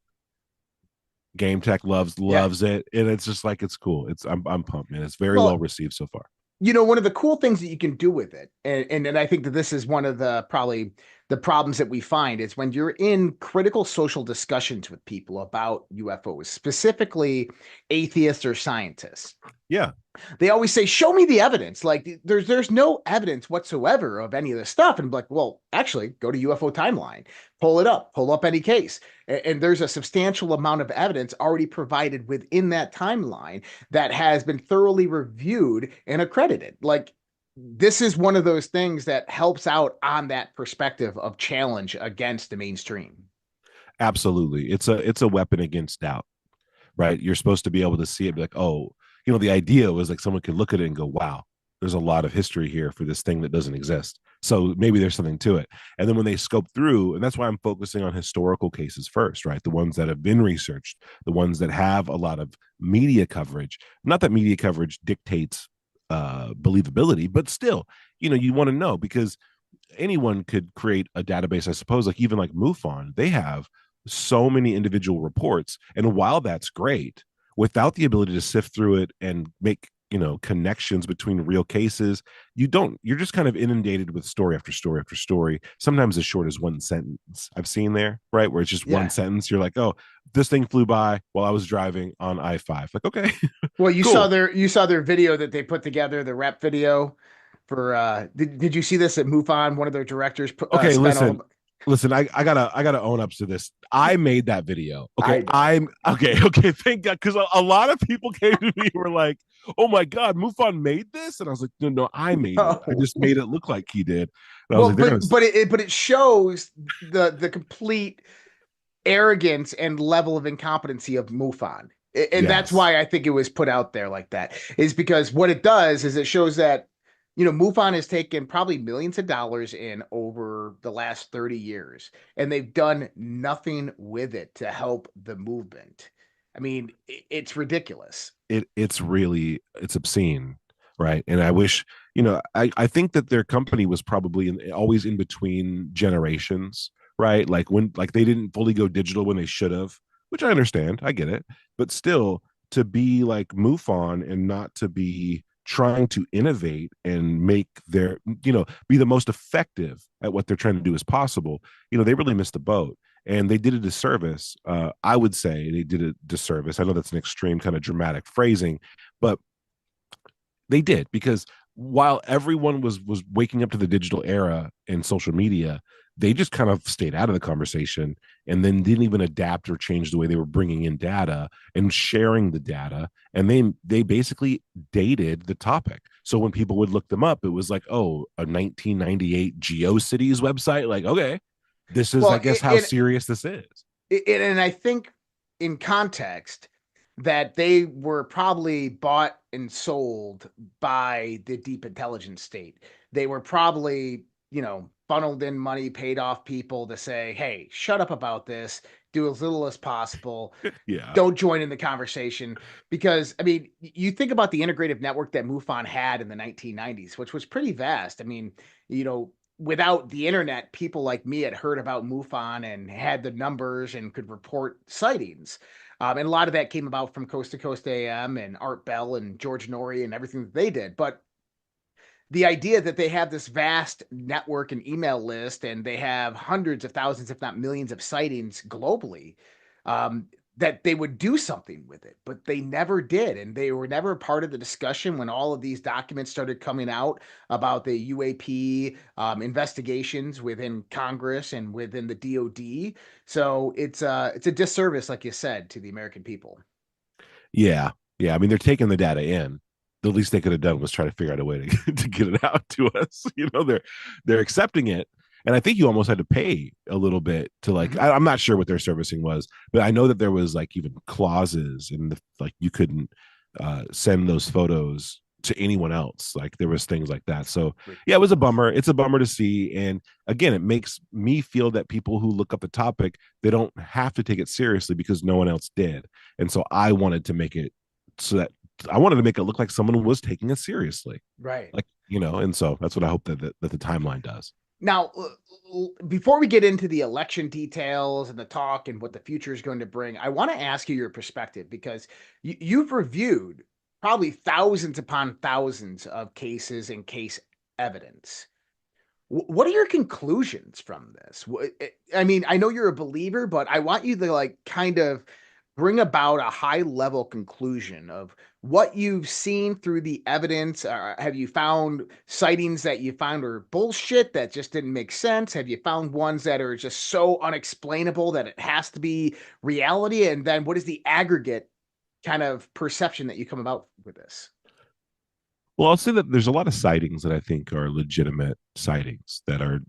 Game Tech loves it, and it's just like, it's cool. I'm pumped, man. It's very well received so far. One of the cool things that you can do with it, and I think that this is one of the probably the problems that we find, is when you're in critical social discussions with people about UFOs, specifically atheists or scientists. Yeah. They always say, show me the evidence. Like there's no evidence whatsoever of any of this stuff. And I'm like, well, actually, go to UFO Timeline, pull up any case. And there's a substantial amount of evidence already provided within that timeline that has been thoroughly reviewed and accredited. Like, this is one of those things that helps out on that perspective of challenge against the mainstream. Absolutely. It's a weapon against doubt, right? You're supposed to be able to see it, be like, oh, the idea was like someone could look at it and go, wow, there's a lot of history here for this thing that doesn't exist. So maybe there's something to it. And then when they scope through, and that's why I'm focusing on historical cases first, right? The ones that have been researched, the ones that have a lot of media coverage. Not that media coverage dictates believability, but still, you want to know, because anyone could create a database, I suppose, like even like MUFON, they have so many individual reports. And while that's great, without the ability to sift through it and make connections between real cases, you're just kind of inundated with story after story after story, sometimes as short as one sentence. I've seen there, right, where it's just one sentence. You're like, oh, this thing flew by while I was driving on I-5. Like, okay. Well, you cool. saw their video that they put together, the rep video for did you see this at MUFON? One of their directors okay, listen, I gotta own up to this. I made that video. Okay. I'm okay. Thank God. Because a lot of people came to me and were like, oh my God, MUFON made this. And I was like, no, I made it. I just made it look like he did. And well, but it shows the complete arrogance and level of incompetency of MUFON. And that's why I think it was put out there like that, is because what it does is it shows that MUFON has taken probably millions of dollars in over the last 30 years, and they've done nothing with it to help the movement. I mean, it's ridiculous. It's obscene, right? And I wish, I think that their company was probably always in between generations, right? Like they didn't fully go digital when they should have, which I understand. I get it. But still, to be like MUFON and not to be trying to innovate and make their, be the most effective at what they're trying to do as possible, they really missed the boat, and they did a disservice. I would say they did a disservice. I know that's an extreme kind of dramatic phrasing, but they did, because while everyone was waking up to the digital era and social media, they just kind of stayed out of the conversation, and then didn't even adapt or change the way they were bringing in data and sharing the data. And they basically dated the topic. So when people would look them up, it was like, oh, a 1998 GeoCities website. Like, okay, this is, I guess, how serious this is. And I think in context that they were probably bought and sold by the deep intelligence state. They were probably, funneled in money, paid off people to say, hey, shut up about this, do as little as possible. Yeah. Don't join in the conversation. Because, I mean, you think about the integrative network that MUFON had in the 1990s, which was pretty vast. I mean, without the internet, people like me had heard about MUFON and had the numbers and could report sightings. And a lot of that came about from Coast to Coast AM and Art Bell and George Norrie and everything that they did. But the idea that they have this vast network and email list, and they have hundreds of thousands, if not millions of sightings globally, that they would do something with it, but they never did. And they were never part of the discussion when all of these documents started coming out about the UAP investigations within Congress and within the DOD. So it's a disservice, like you said, to the American people. Yeah. I mean, they're taking the data in, the least they could have done was try to figure out a way to, to get it out to us. They're accepting it. And I think you almost had to pay a little bit to like, I'm not sure what their servicing was, but I know that there was like even clauses and like you couldn't send those photos to anyone else. Like there was things like that. So yeah, it was a bummer. It's a bummer to see. And again, it makes me feel that people who look up the topic, they don't have to take it seriously because no one else did. And so I wanted to make it so that I wanted to make it look like someone was taking it seriously. Right. Like, and so that's what I hope that the timeline does. Now, before we get into the election details and the talk and what the future is going to bring, I want to ask you your perspective because you've reviewed probably thousands upon thousands of cases and case evidence. What are your conclusions from this? I mean, I know you're a believer, but I want you to like kind of bring about a high level conclusion of what you've seen through the evidence. Have you found sightings that you found are bullshit that just didn't make sense? Have you found ones that are just so unexplainable that it has to be reality? And then what is the aggregate kind of perception that you come about with this? Well, I'll say that there's a lot of sightings that I think are legitimate sightings that are,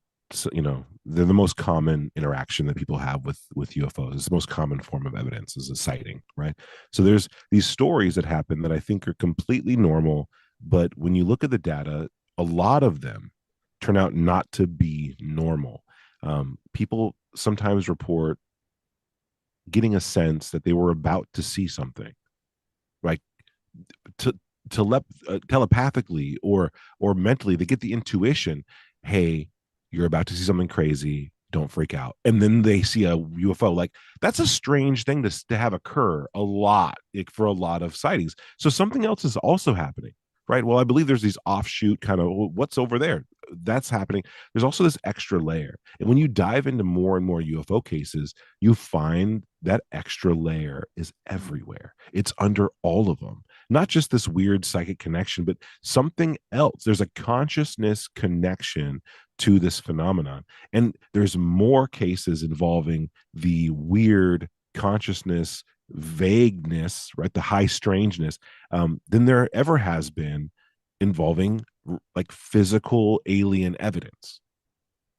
they're the most common interaction that people have with UFOs. It's the most common form of evidence is a sighting, right? So there's these stories that happen that I think are completely normal, but when you look at the data, a lot of them turn out not to be normal. People sometimes report getting a sense that they were about to see something, like telepathically or mentally, they get the intuition, hey, you're about to see something crazy, don't freak out. And then they see a UFO. Like that's a strange thing to have occur a lot, like, for a lot of sightings. So something else is also happening, right? Well, I believe there's these offshoot kind of what's over there. That's happening. There's also this extra layer. And when you dive into more and more UFO cases, you find that extra layer is everywhere. It's under all of them. Not just this weird psychic connection, but something else. There's a consciousness connection to this phenomenon. And there's more cases involving the weird consciousness vagueness, right? The high strangeness than there ever has been involving like physical alien evidence,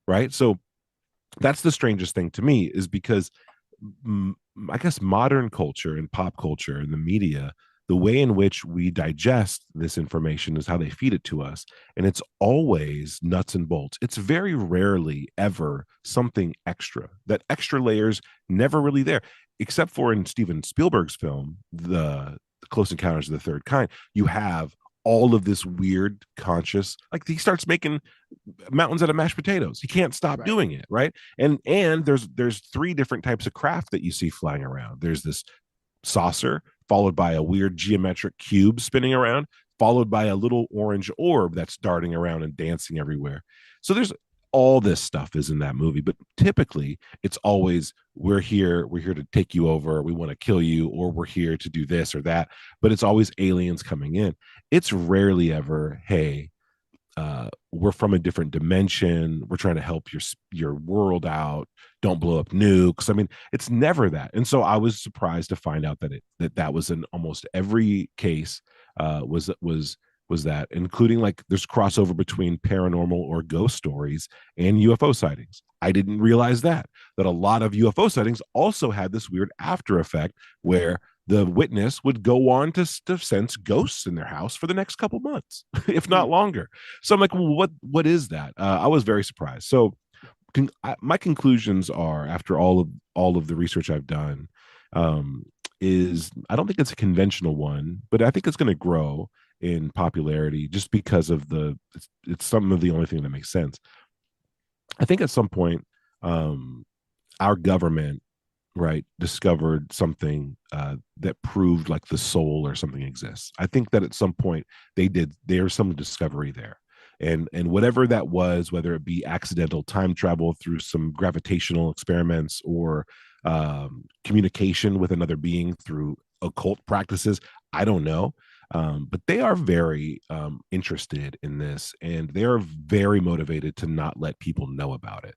right? So that's the strangest thing to me, is because I guess modern culture and pop culture and the media, the way in which we digest this information is how they feed it to us. And it's always nuts and bolts. It's very rarely ever something extra. That extra layer's never really there, except for in Steven Spielberg's film, The Close Encounters of the Third Kind. You have all of this weird conscious, like he starts making mountains out of mashed potatoes. He can't stop doing it, right? And there's three different types of craft that you see flying around. There's this saucer, followed by a weird geometric cube spinning around, followed by a little orange orb that's darting around and dancing everywhere. So there's all this stuff is in that movie, but typically it's always we're here to take you over, we want to kill you, or we're here to do this or that, but it's always aliens coming in. It's rarely ever, hey, we're from a different dimension, we're trying to help your world out, don't blow up nukes. I mean, it's never that. And so I was surprised to find out that was in almost every case, was that, including like there's crossover between paranormal or ghost stories and UFO sightings. I didn't realize that a lot of UFO sightings also had this weird after effect where the witness would go on to sense ghosts in their house for the next couple months, if not longer. So I'm like, well, what is that? I was very surprised. So my conclusions are, after all of the research I've done, is I don't think it's a conventional one, but I think it's going to grow in popularity just because of it's some of the only thing that makes sense. I think at some point, our government, right, discovered something that proved like the soul or something exists. I think that at some point there's some discovery there. And whatever that was, whether it be accidental time travel through some gravitational experiments or communication with another being through occult practices, I don't know. But they are very interested in this, and they are very motivated to not let people know about it.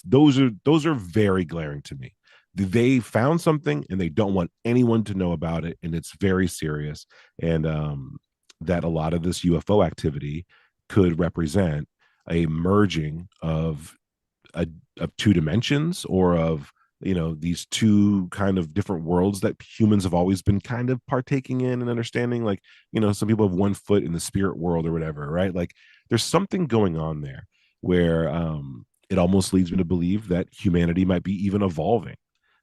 Those are very glaring to me. They found something and they don't want anyone to know about it, and it's very serious. And that a lot of this UFO activity could represent a merging of two dimensions, or of these two kind of different worlds that humans have always been kind of partaking in and understanding. Like, some people have one foot in the spirit world or whatever, right? Like, there's something going on there where it almost leads me to believe that humanity might be even evolving,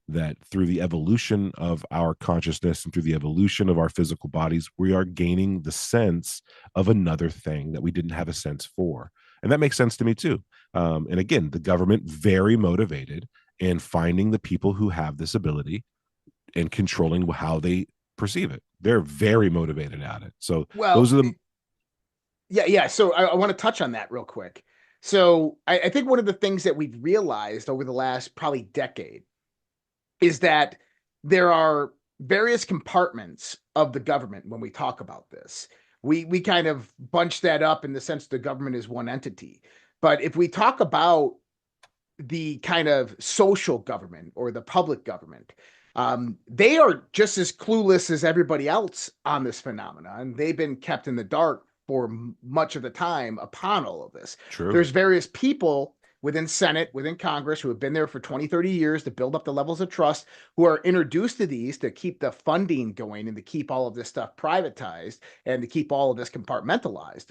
that through the evolution of our consciousness and through the evolution of our physical bodies, we are gaining the sense of another thing that we didn't have a sense for. And that makes sense to me too. And again, the government very motivated in finding the people who have this ability and controlling how they perceive it. They're very motivated at it. So those are the yeah. So I want to touch on that real quick. So I think one of the things that we've realized over the last probably decade is that there are various compartments of the government when we talk about this. We kind of bunch that up in the sense the government is one entity. But if we talk about the kind of social government or the public government, they are just as clueless as everybody else on this phenomenon. And they've been kept in the dark for much of the time upon all of this. True. There's various people within Senate, within Congress, who have been there for 20, 30 years to build up the levels of trust, who are introduced to these to keep the funding going and to keep all of this stuff privatized and to keep all of this compartmentalized.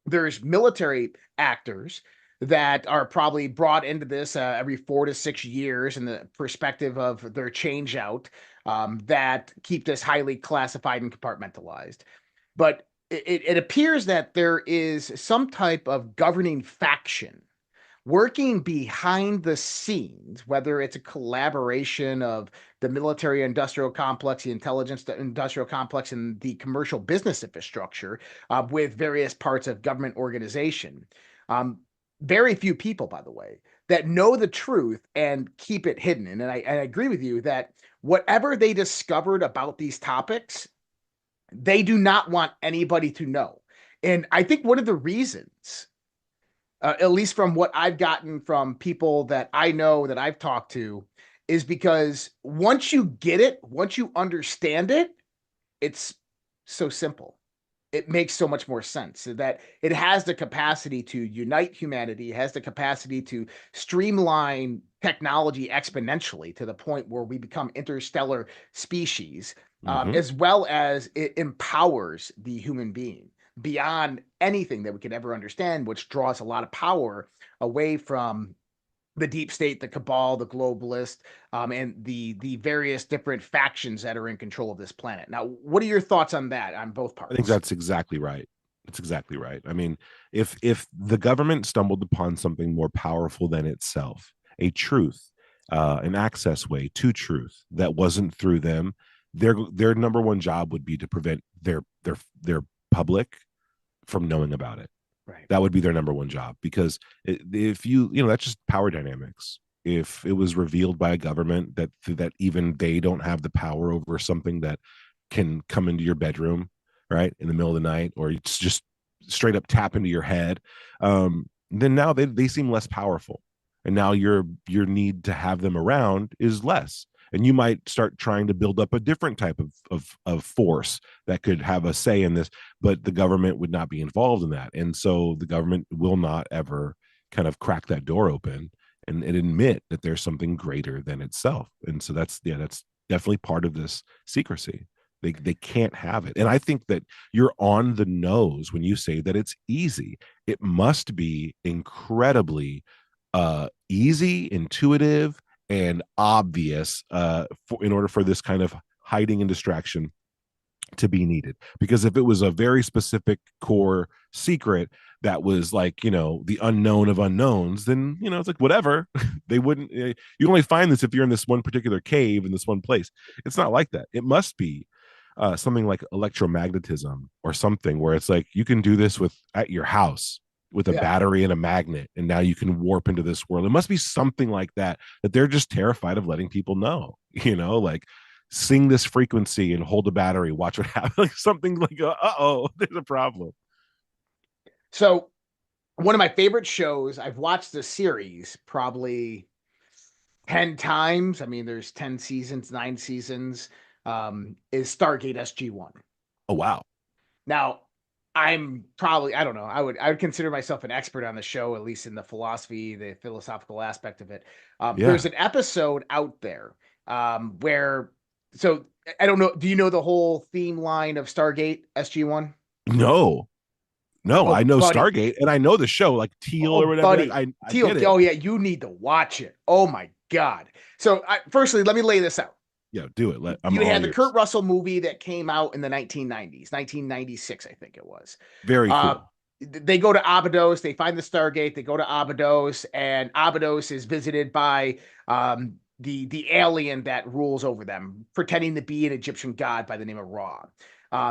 There's military actors that are probably brought into this every 4 to 6 years in the perspective of their change out, that keep this highly classified and compartmentalized. But it appears that there is some type of governing faction working behind the scenes, whether it's a collaboration of the military industrial complex, the intelligence industrial complex, and the commercial business infrastructure with various parts of government organization. Very few people, by the way, that know the truth and keep it hidden. And I agree with you that whatever they discovered about these topics, they do not want anybody to know. And I think one of the reasons, at least from what I've gotten from people that I know that I've talked to, is because once you get it, once you understand it, it's so simple. It makes so much more sense that it has the capacity to unite humanity. It has the capacity to streamline technology exponentially to the point where we become interstellar species, as well as it empowers the human being beyond anything that we could ever understand, which draws a lot of power away from the deep state, the cabal, the globalist, and the various different factions that are in control of this planet. Now, what are your thoughts on that, on both parts? I think that's exactly right. That's exactly right. I mean, if the government stumbled upon something more powerful than itself, a truth, an access way to truth that wasn't through them, their number one job would be to prevent their public from knowing about it. Right. That would be their number one job, because if that's just power dynamics. If it was revealed by a government that even they don't have the power over something that can come into your bedroom, right, in the middle of the night, or it's just straight up tap into your head, then now they seem less powerful, and now your need to have them around is less. And you might start trying to build up a different type of force that could have a say in this, but the government would not be involved in that. And so the government will not ever kind of crack that door open and admit that there's something greater than itself. And so that's definitely part of this secrecy. They can't have it. And I think that you're on the nose when you say that it's easy. It must be incredibly easy, intuitive, and obvious in order for this kind of hiding and distraction to be needed. Because if it was a very specific core secret that was like, the unknown of unknowns, then, it's like, whatever. They wouldn't, you only find this if you're in this one particular cave in this one place. It's not like that. It must be something like electromagnetism or something where it's like, you can do this at your house with a battery and a magnet, and now you can warp into this world. It must be something like that they're just terrified of letting people know, like sing this frequency and hold a battery, watch what happens, like something like, there's a problem. So one of my favorite shows, I've watched the series probably 10 times. I mean, there's 10 seasons, 9 seasons, is Stargate SG-1. Oh, wow. Now, I'm probably, I don't know. I would consider myself an expert on the show, at least in the philosophy, the philosophical aspect of it. Yeah. There's an episode out there where, so I don't know. Do you know the whole theme line of Stargate SG-1? No, Oh, I know buddy. Stargate and I know the show, like Teal or whatever. Buddy. I Teal. get it. Oh yeah, you need to watch it. Oh my God. So firstly, let me lay this out. Yeah, do it. I'm You all had the ears. Kurt Russell movie that came out in the 1990s, 1996, I think it was. Very cool. They go to Abydos, they find the Stargate, they go to Abydos, and Abydos is visited by the alien that rules over them, pretending to be an Egyptian god by the name of Ra.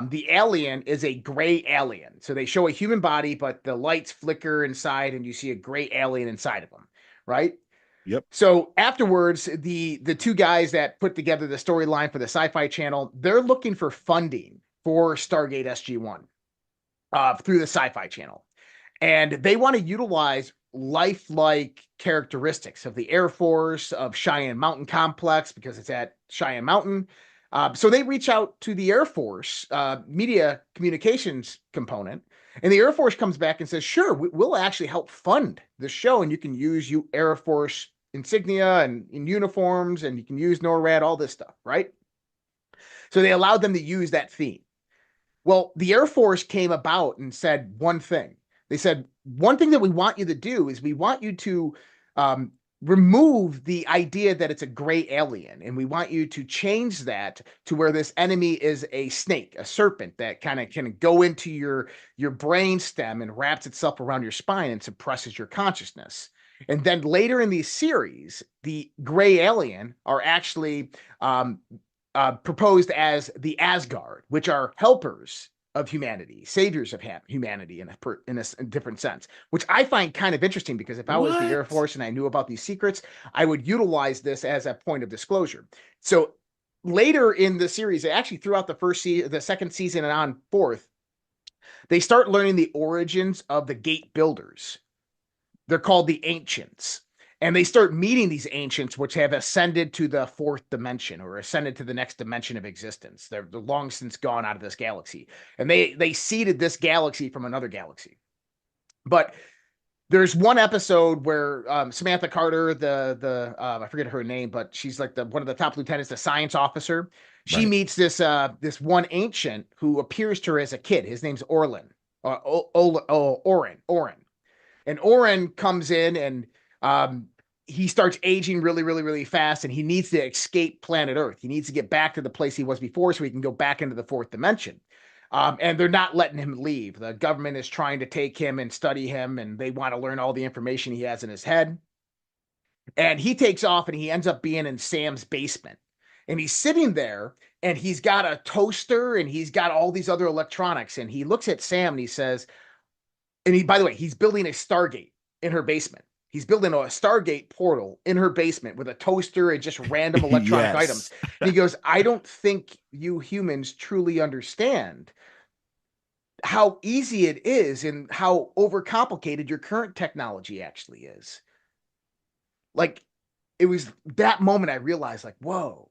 The alien is a gray alien. So they show a human body, but the lights flicker inside, and you see a gray alien inside of them, right? Yep. So afterwards, the two guys that put together the storyline for the Sci-Fi Channel, they're looking for funding for Stargate SG-1 through the Sci-Fi Channel. And they want to utilize lifelike characteristics of the Air Force, of Cheyenne Mountain Complex, because it's at Cheyenne Mountain. So they reach out to the Air Force media communications component, and the Air Force comes back and says, sure, we'll actually help fund the show, and you can use Air Force insignia and in uniforms, and you can use NORAD, all this stuff, right? So they allowed them to use that theme. Well, the Air Force came about and said one thing. They said, one thing that we want you to do is we want you to remove the idea that it's a gray alien, and we want you to change that to where this enemy is a snake, a serpent that kind of can go into your brain stem and wraps itself around your spine and suppresses your consciousness. And then later in the series, the gray alien are actually proposed as the Asgard, which are helpers of humanity, saviors of humanity in a different sense, which I find kind of interesting, because if I was the Air Force and I knew about these secrets, I would utilize this as a point of disclosure. So later in the series, actually throughout the second season and on fourth, they start learning the origins of the gate builders. They're called the Ancients. And they start meeting these ancients, which have ascended to the fourth dimension, or ascended to the next dimension of existence. They're long since gone out of this galaxy. And they seeded this galaxy from another galaxy. But there's one episode where Samantha Carter, I forget her name, but she's like one of the top lieutenants, the science officer. She meets this one ancient who appears to her as a kid. His name's Oren. And Oren comes in, and he starts aging really, really, really fast, and he needs to escape planet Earth. He needs to get back to the place he was before so he can go back into the fourth dimension. And they're not letting him leave. The government is trying to take him and study him, and they want to learn all the information he has in his head. And he takes off, and he ends up being in Sam's basement. And he's sitting there, and he's got a toaster, and he's got all these other electronics. And he looks at Sam, and he says, by the way, he's building a Stargate in her basement. He's building a Stargate portal in her basement with a toaster and just random electronic items. And he goes, I don't think you humans truly understand how easy it is and how overcomplicated your current technology actually is. Like, it was that moment I realized, like, whoa,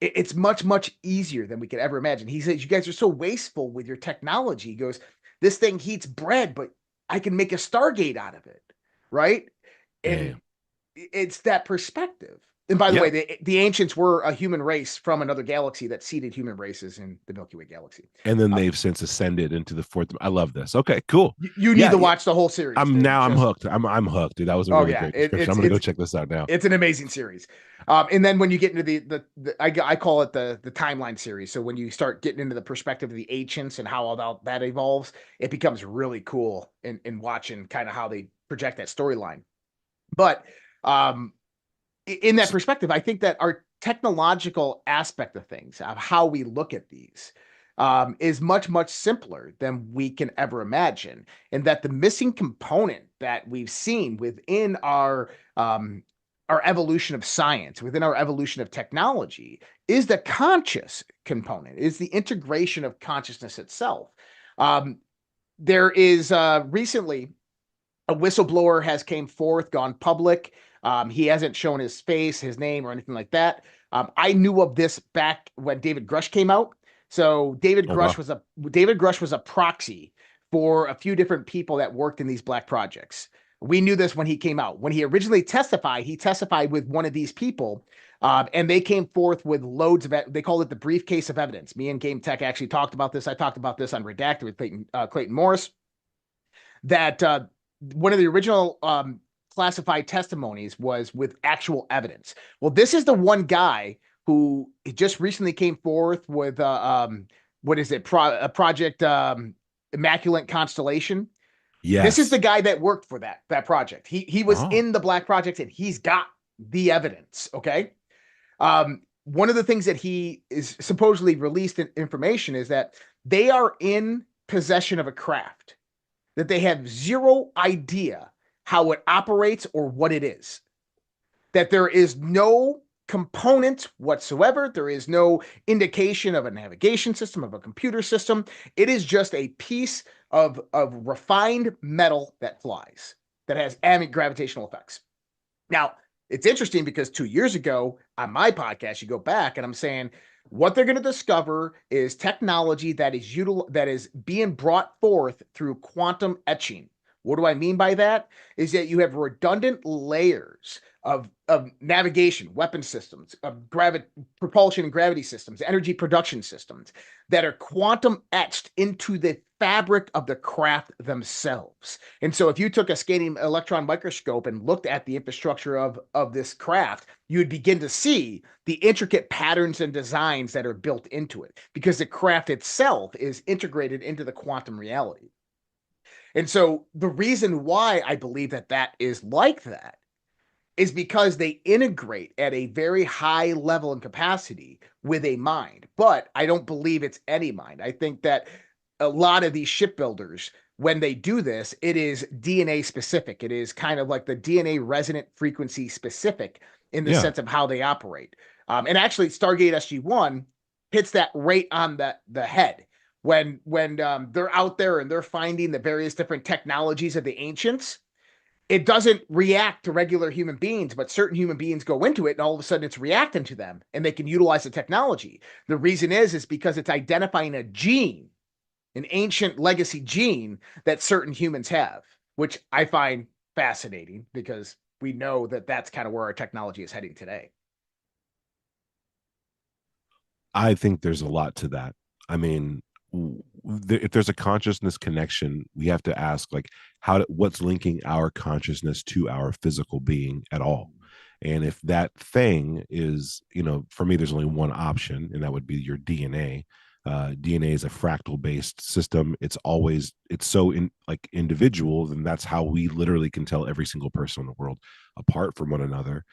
it's much, much easier than we could ever imagine. He says, you guys are so wasteful with your technology. He goes, this thing heats bread, but I can make a Stargate out of it. Right. And it's that perspective. And by the way, the ancients were a human race from another galaxy that seeded human races in the Milky Way galaxy. And then they've since ascended into the fourth. I love this. Okay, cool. You need to watch the whole series. I'm hooked. I'm hooked, dude. That was a really great description. I'm gonna go check this out now. It's an amazing series. And then when you get into I call it the timeline series. So when you start getting into the perspective of the ancients and how all that evolves, it becomes really cool in watching kind of how they project that storyline. But in that perspective, I think that our technological aspect of things, of how we look at these, is much, much simpler than we can ever imagine. And that the missing component that we've seen within our evolution of science, within our evolution of technology, is the conscious component, is the integration of consciousness itself. There is recently a whistleblower has came forth, gone public. He hasn't shown his face, his name, or anything like that. I knew of this back when David Grush came out. So David Grush was a proxy for a few different people that worked in these black projects. We knew this when he came out. When he originally testified, he testified with one of these people, and they came forth with loads of, they call it the briefcase of evidence. Me and Game Tech actually talked about this. I talked about this on Redacted with Clayton Morris, that one of the original classified testimonies was with actual evidence. Well, this is the one guy who just recently came forth with, what is it, Project Immaculate Constellation. Yes. This is the guy that worked for that project. He was in the black projects, and he's got the evidence. Okay. One of the things that he is supposedly released in information is that they are in possession of a craft that they have zero idea how it operates or what it is. That there is no component whatsoever. There is no indication of a navigation system, of a computer system. It is just a piece of refined metal that flies, that has ambient gravitational effects. Now, it's interesting because 2 years ago on my podcast, you go back and I'm saying what they're going to discover is technology that is being brought forth through quantum etching. What do I mean by that? Is that you have redundant layers of navigation, weapon systems, of propulsion and gravity systems, energy production systems that are quantum etched into the fabric of the craft themselves. And so if you took a scanning electron microscope and looked at the infrastructure of this craft, you would begin to see the intricate patterns and designs that are built into it, because the craft itself is integrated into the quantum reality. And so the reason why I believe that is like that is because they integrate at a very high level and capacity with a mind. But I don't believe it's any mind. I think that a lot of these shipbuilders, when they do this, it is DNA specific. It is kind of like the DNA resonant frequency specific in the sense of how they operate. And actually, Stargate SG-1 hits that right on the head. When they're out there and they're finding the various different technologies of the ancients, it doesn't react to regular human beings, but certain human beings go into it and all of a sudden it's reacting to them and they can utilize the technology. The reason is because it's identifying a gene, an ancient legacy gene that certain humans have, which I find fascinating because we know that that's kind of where our technology is heading today. I think there's a lot to that. I mean, if there's a consciousness connection, we have to ask, like, what's linking our consciousness to our physical being at all? And if that thing is, for me, there's only one option, and that would be your DNA. DNA is a fractal based system. It's so individual, and that's how we literally can tell every single person in the world apart from one another.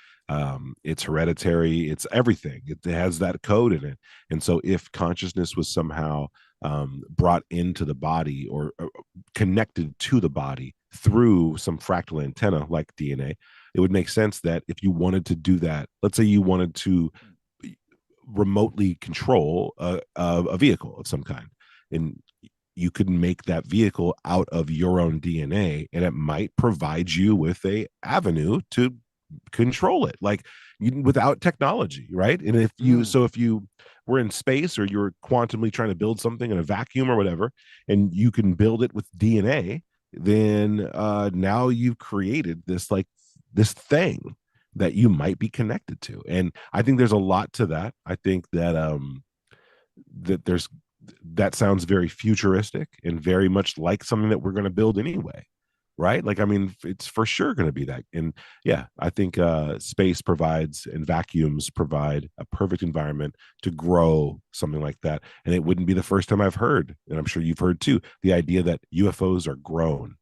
It's hereditary. It's everything. It has that code in it. And so if consciousness was somehow brought into the body or connected to the body through some fractal antenna like DNA, it would make sense that if you wanted to do that, let's say you wanted to remotely control a vehicle of some kind, and you could make that vehicle out of your own DNA, and it might provide you with a avenue to control it, without technology, right? And if you were in space, or you're quantumly trying to build something in a vacuum or whatever, and you can build it with DNA, then now you've created this thing that you might be connected to. And I think there's a lot to that. I think that that sounds very futuristic and very much like something that we're going to build anyway, right? It's for sure going to be that. And yeah, I think space provides, and vacuums provide, a perfect environment to grow something like that. And it wouldn't be the first time I've heard, and I'm sure you've heard too, the idea that UFOs are grown.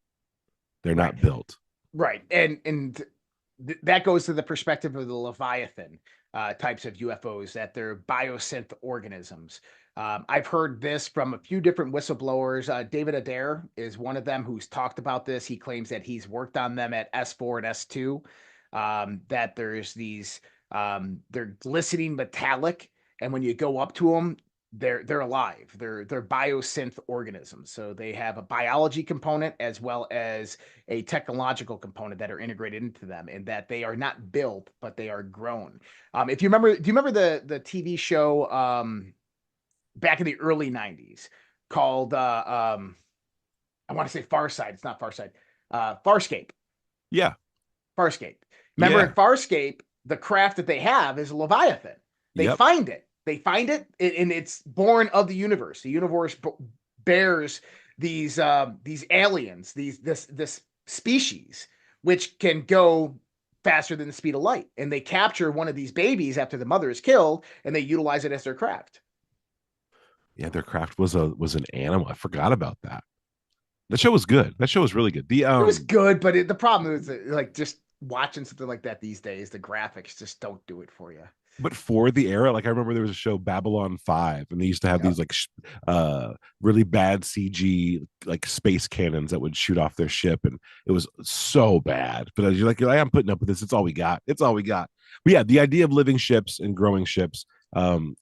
They're not built. Right. And that goes to the perspective of the Leviathan types of UFOs, that they're biosynth organisms. I've heard this from a few different whistleblowers. David Adair is one of them who's talked about this. He claims that he's worked on them at S4 and S2, that there's these, they're glistening metallic, and when you go up to them, they're alive. They're biosynth organisms. So they have a biology component as well as a technological component that are integrated into them, and that they are not built, but they are grown. If you remember, do you remember the TV show back in the early 90s called I want to say Farside. It's not Farside. Farscape. Yeah. Farscape. Remember Yeah. in Farscape, the craft that they have is a Leviathan. They Yep. find it. They find it, and it's born of the universe. The universe bears these aliens, this species, which can go faster than the speed of light. And they capture one of these babies after the mother is killed, and they utilize it as their craft. Yeah, their craft was an animal. I forgot about that. That show was good. That show was really good. It was good, but the problem is that, like, just watching something like that these days, the graphics just don't do it for you. But for the era, like I remember there was a show Babylon 5, and they used to have these like really bad CG like space cannons that would shoot off their ship, and it was so bad. But as you're like, I'm putting up with this. It's all we got. It's all we got. But yeah, the idea of living ships and growing ships,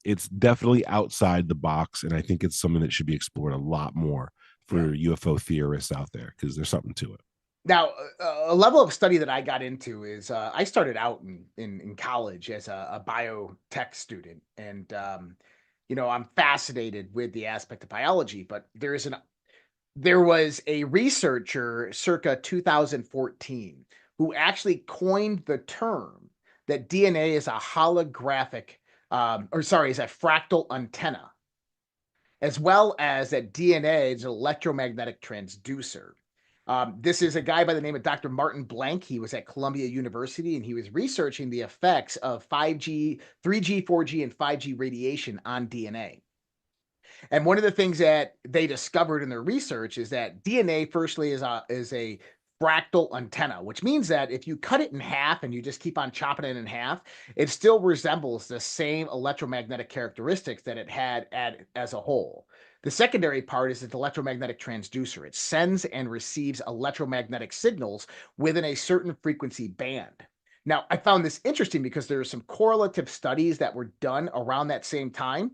it's definitely outside the box, and I think it's something that should be explored a lot more for UFO theorists out there, because there's something to it. Now, a level of study that I got into is I started out in college as a biotech student, and I'm fascinated with the aspect of biology. But there was a researcher circa 2014 who actually coined the term that DNA is a holographic, is a fractal antenna, as well as that DNA is an electromagnetic transducer. This is a guy by the name of Dr. Martin Blank. He was at Columbia University, and he was researching the effects of 5G, 3G, 4G, and 5G radiation on DNA. And one of the things that they discovered in their research is that DNA, firstly, is a fractal antenna, which means that if you cut it in half and you just keep on chopping it in half, it still resembles the same electromagnetic characteristics that it had as a whole. The secondary part is its electromagnetic transducer. It sends and receives electromagnetic signals within a certain frequency band. Now, I found this interesting because there are some correlative studies that were done around that same time.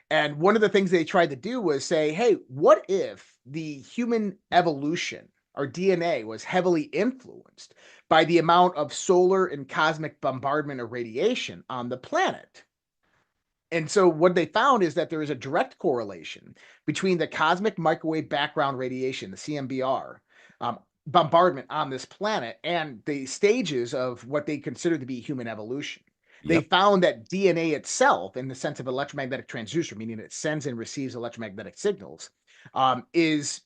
And one of the things they tried to do was say, hey, what if the human evolution, our DNA, was heavily influenced by the amount of solar and cosmic bombardment or radiation on the planet? And so what they found is that there is a direct correlation between the cosmic microwave background radiation, the CMBR, bombardment on this planet, and the stages of what they consider to be human evolution. They found that DNA itself, in the sense of electromagnetic transducer, meaning it sends and receives electromagnetic signals, is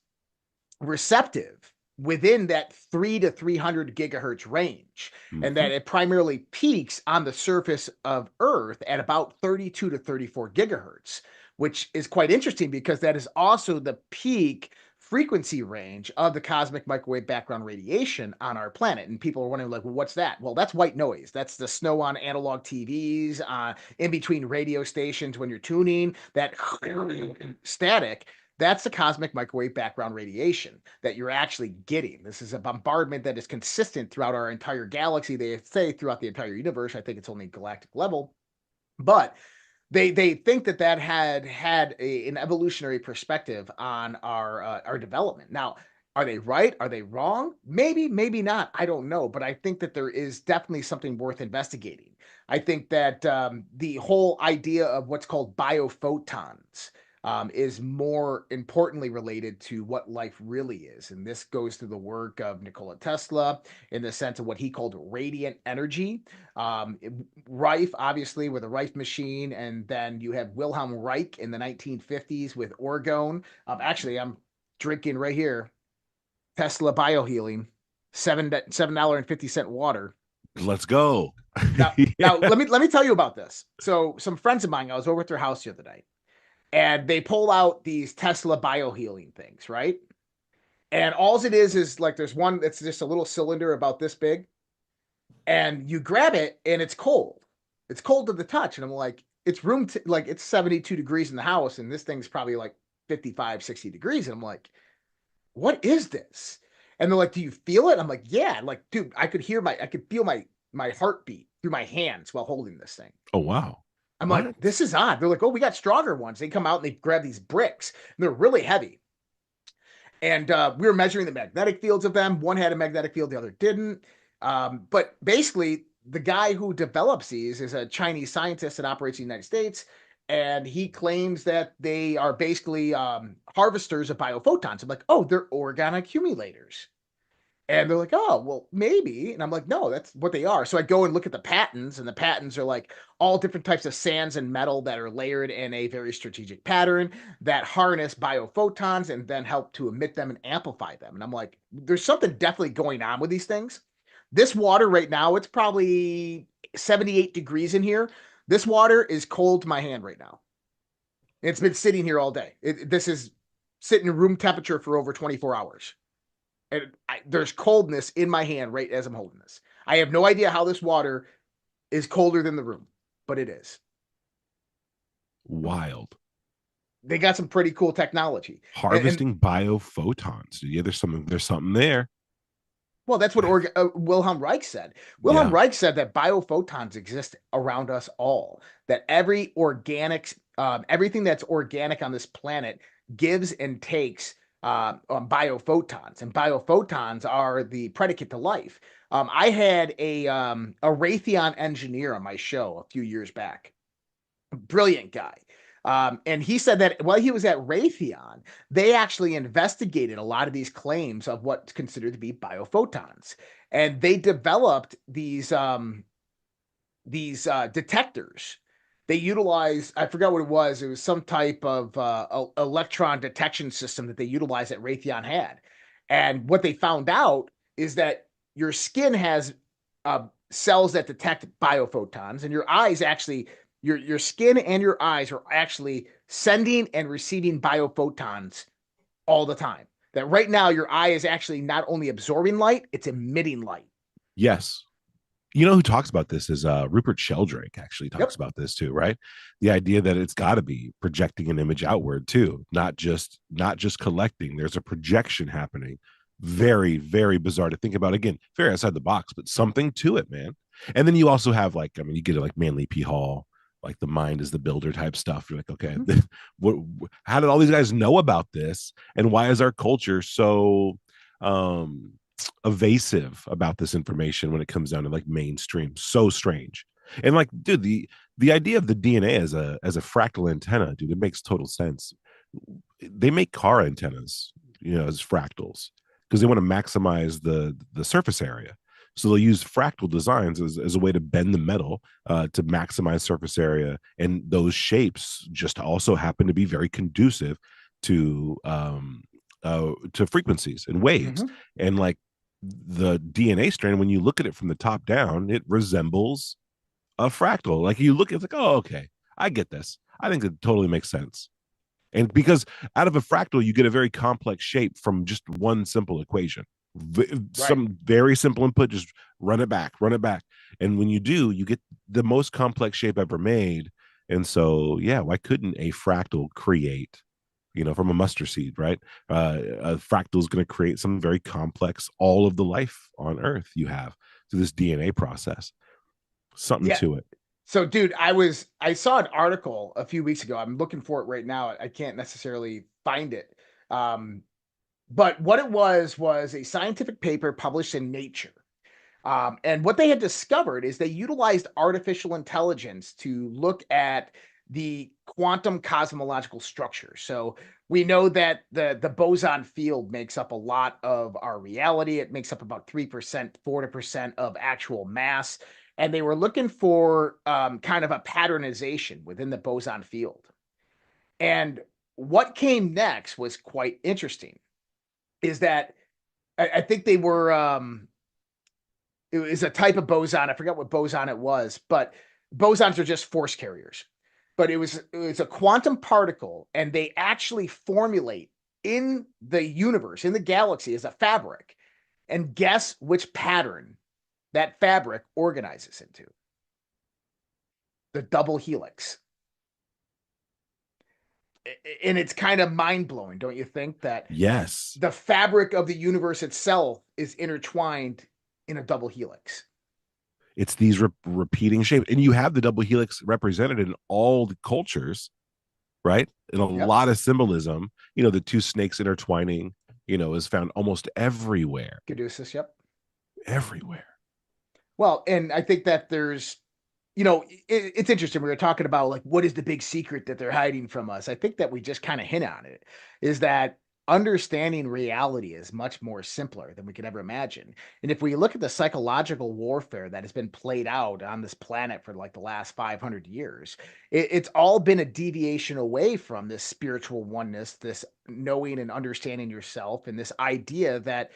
receptive within that 3 to 300 gigahertz range, and that it primarily peaks on the surface of Earth at about 32 to 34 gigahertz, which is quite interesting because that is also the peak frequency range of the cosmic microwave background radiation on our planet. And people are wondering, like, well, what's that? Well, that's white noise. That's the snow on analog TVs, in between radio stations when you're tuning, that static. That's the cosmic microwave background radiation that you're actually getting. This is a bombardment that is consistent throughout our entire galaxy. They say throughout the entire universe. I think it's only galactic level, but they think that had an evolutionary perspective on our development. Now, are they right? Are they wrong? Maybe, maybe not. I don't know. But I think that there is definitely something worth investigating. I think that the whole idea of what's called biophotons is more importantly related to what life really is. And this goes to the work of Nikola Tesla in the sense of what he called radiant energy. Rife, obviously, with the Rife machine. And then you have Wilhelm Reich in the 1950s with orgone. Actually, I'm drinking right here Tesla biohealing, $7.50 water. Let's go. Now let me tell you about this. So some friends of mine, I was over at their house the other night, and they pull out these Tesla biohealing things, right? And all it is like there's one that's just a little cylinder about this big, and you grab it and it's cold. It's cold to the touch. And I'm like, it's it's 72 degrees in the house, and this thing's probably like 55, 60 degrees. And I'm like, what is this? And they're like, do you feel it? I'm like, yeah. Like, dude, I could feel my heartbeat through my hands while holding this thing. Oh, wow. I'm like, this is odd. They're like, oh, we got stronger ones. They come out and they grab these bricks, and they're really heavy. And we were measuring the magnetic fields of them. One had a magnetic field, the other didn't. But basically, the guy who develops these is a Chinese scientist that operates in the United States. and he claims that they are basically harvesters of biophotons. I'm like, oh, they're orgone accumulators. And they're like, oh, well, maybe. And I'm like, no, that's what they are. So I go and look at the patents, and the patents are like all different types of sands and metal that are layered in a very strategic pattern that harness biophotons and then help to emit them and amplify them. And I'm like, there's something definitely going on with these things. This water right now, it's probably 78 degrees in here. This water is cold to my hand right now. It's been sitting here all day. This is sitting room temperature for over 24 hours. And there's coldness in my hand right as I'm holding this. I have no idea how this water is colder than the room, but it is. Wild. They got some pretty cool technology. Harvesting biophotons. Yeah, there's something there. Well, that's what Wilhelm Reich said. Wilhelm Reich said that biophotons exist around us all, that every everything that's organic on this planet gives and takes biophotons, and biophotons are the predicate to life. I had a Raytheon engineer on my show a few years back. Brilliant guy. And he said that while he was at Raytheon, they actually investigated a lot of these claims of what's considered to be biophotons. And they developed these detectors. They utilized, I forgot what it was. It was some type of electron detection system that they utilized that Raytheon had. And what they found out is that your skin has cells that detect biophotons, and your eyes actually, your skin and your eyes are actually sending and receiving biophotons all the time. That right now your eye is actually not only absorbing light, it's emitting light. Yes. You know who talks about this is Rupert Sheldrake actually talks about this too, right? The idea that it's got to be projecting an image outward too, not just collecting. There's a projection happening. Very, very bizarre to think about. Again, very outside the box, but something to it, man. And then you also have you get it like Manly P. Hall, like the mind is the builder type stuff. You're like, okay, how did all these guys know about this? And why is our culture so evasive about this information when it comes down to like mainstream? So strange. And like, dude, the idea of the DNA as a fractal antenna, dude, it makes total sense. They make car antennas, as fractals because they want to maximize the surface area. So they'll use fractal designs as a way to bend the metal to maximize surface area. And those shapes just also happen to be very conducive to frequencies and waves. Mm-hmm. And like the DNA strand, when you look at it from the top down, it resembles a fractal. Like you look, it's like, oh, okay, I get this. I think it totally makes sense. And because out of a fractal, you get a very complex shape from just one simple equation. Some very simple input, just run it back. And when you do, you get the most complex shape ever made. And so, yeah, why couldn't a fractal create, from a mustard seed, right? A fractal is going to create something very complex, all of the life on Earth you have through this DNA process. Something to it. So, dude, I saw an article a few weeks ago. I'm looking for it right now. I can't necessarily find it. But what it was a scientific paper published in Nature. And what they had discovered is they utilized artificial intelligence to look at the quantum cosmological structure. So we know that the boson field makes up a lot of our reality. It makes up about 3%, 40% of actual mass. And they were looking for kind of a patternization within the boson field. And what came next was quite interesting. Is that I think they were it was a type of boson. I forgot what boson it was, but bosons are just force carriers. But it was a quantum particle, and they actually formulate in the universe, in the galaxy, as a fabric. And guess which pattern that fabric organizes into? The double helix. And it's kind of mind-blowing, don't you think, that yes, the fabric of the universe itself is intertwined in a double helix? It's these repeating shapes, and you have the double helix represented in all the cultures, right? In a lot of symbolism, the two snakes intertwining, is found almost everywhere. Caduceus, yep. Everywhere. Well, and I think that there's it's interesting. We were talking about like, what is the big secret that they're hiding from us? I think that we just kind of hint on it, is that understanding reality is much more simpler than we could ever imagine. And if we look at the psychological warfare that has been played out on this planet for like the last 500 years, it's all been a deviation away from this spiritual oneness, this knowing and understanding yourself, and this idea that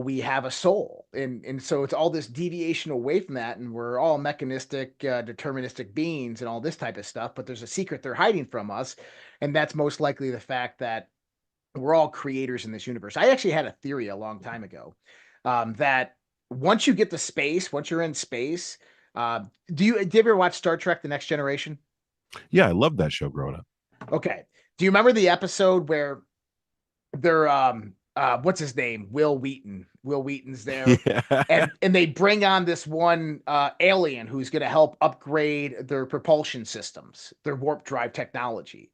we have a soul, and so it's all this deviation away from that, and we're all mechanistic, deterministic beings, and all this type of stuff. But there's a secret they're hiding from us, and that's most likely the fact that we're all creators in this universe. I actually had a theory a long time ago that once you get to space, once you're in space, do you ever watch Star Trek: The Next Generation? Yeah, I loved that show growing up. Okay. Do you remember the episode where they're what's his name? Will Wheaton. Will Wheaton's there. Yeah. And they bring on this one alien who's going to help upgrade their propulsion systems, their warp drive technology.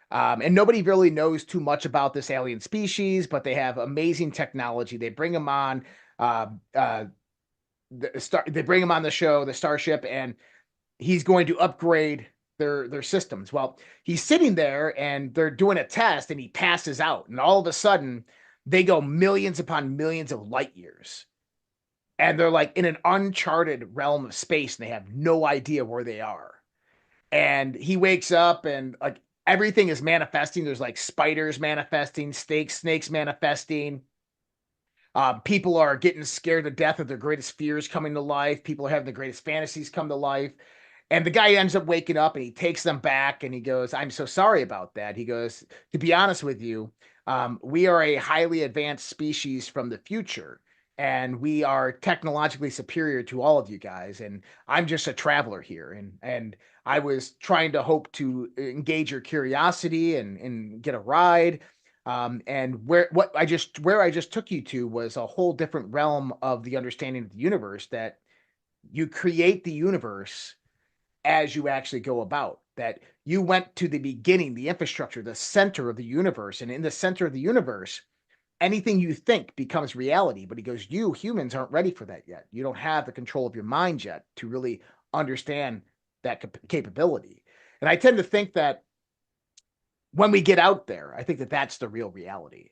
And nobody really knows too much about this alien species, but they have amazing technology. They bring him on they bring him on the show, the Starship, and he's going to upgrade their systems. Well, he's sitting there and they're doing a test and he passes out. And all of a sudden, they go millions upon millions of light years. And they're like in an uncharted realm of space and they have no idea where they are. And he wakes up and like everything is manifesting. There's like spiders manifesting, snakes manifesting. People are getting scared to death of their greatest fears coming to life. People are having the greatest fantasies come to life. And the guy ends up waking up and he takes them back and he goes, "I'm so sorry about that." He goes, "To be honest with you, we are a highly advanced species from the future, and we are technologically superior to all of you guys. And I'm just a traveler here. And I was trying to hope to engage your curiosity and get a ride. And where I just took you to was a whole different realm of the understanding of the universe, that you create the universe as you actually go about, that you went to the beginning, the infrastructure, the center of the universe. And in the center of the universe, anything you think becomes reality." But he goes, "You humans aren't ready for that yet. You don't have the control of your mind yet to really understand that capability." And I tend to think that when we get out there, I think that that's the real reality,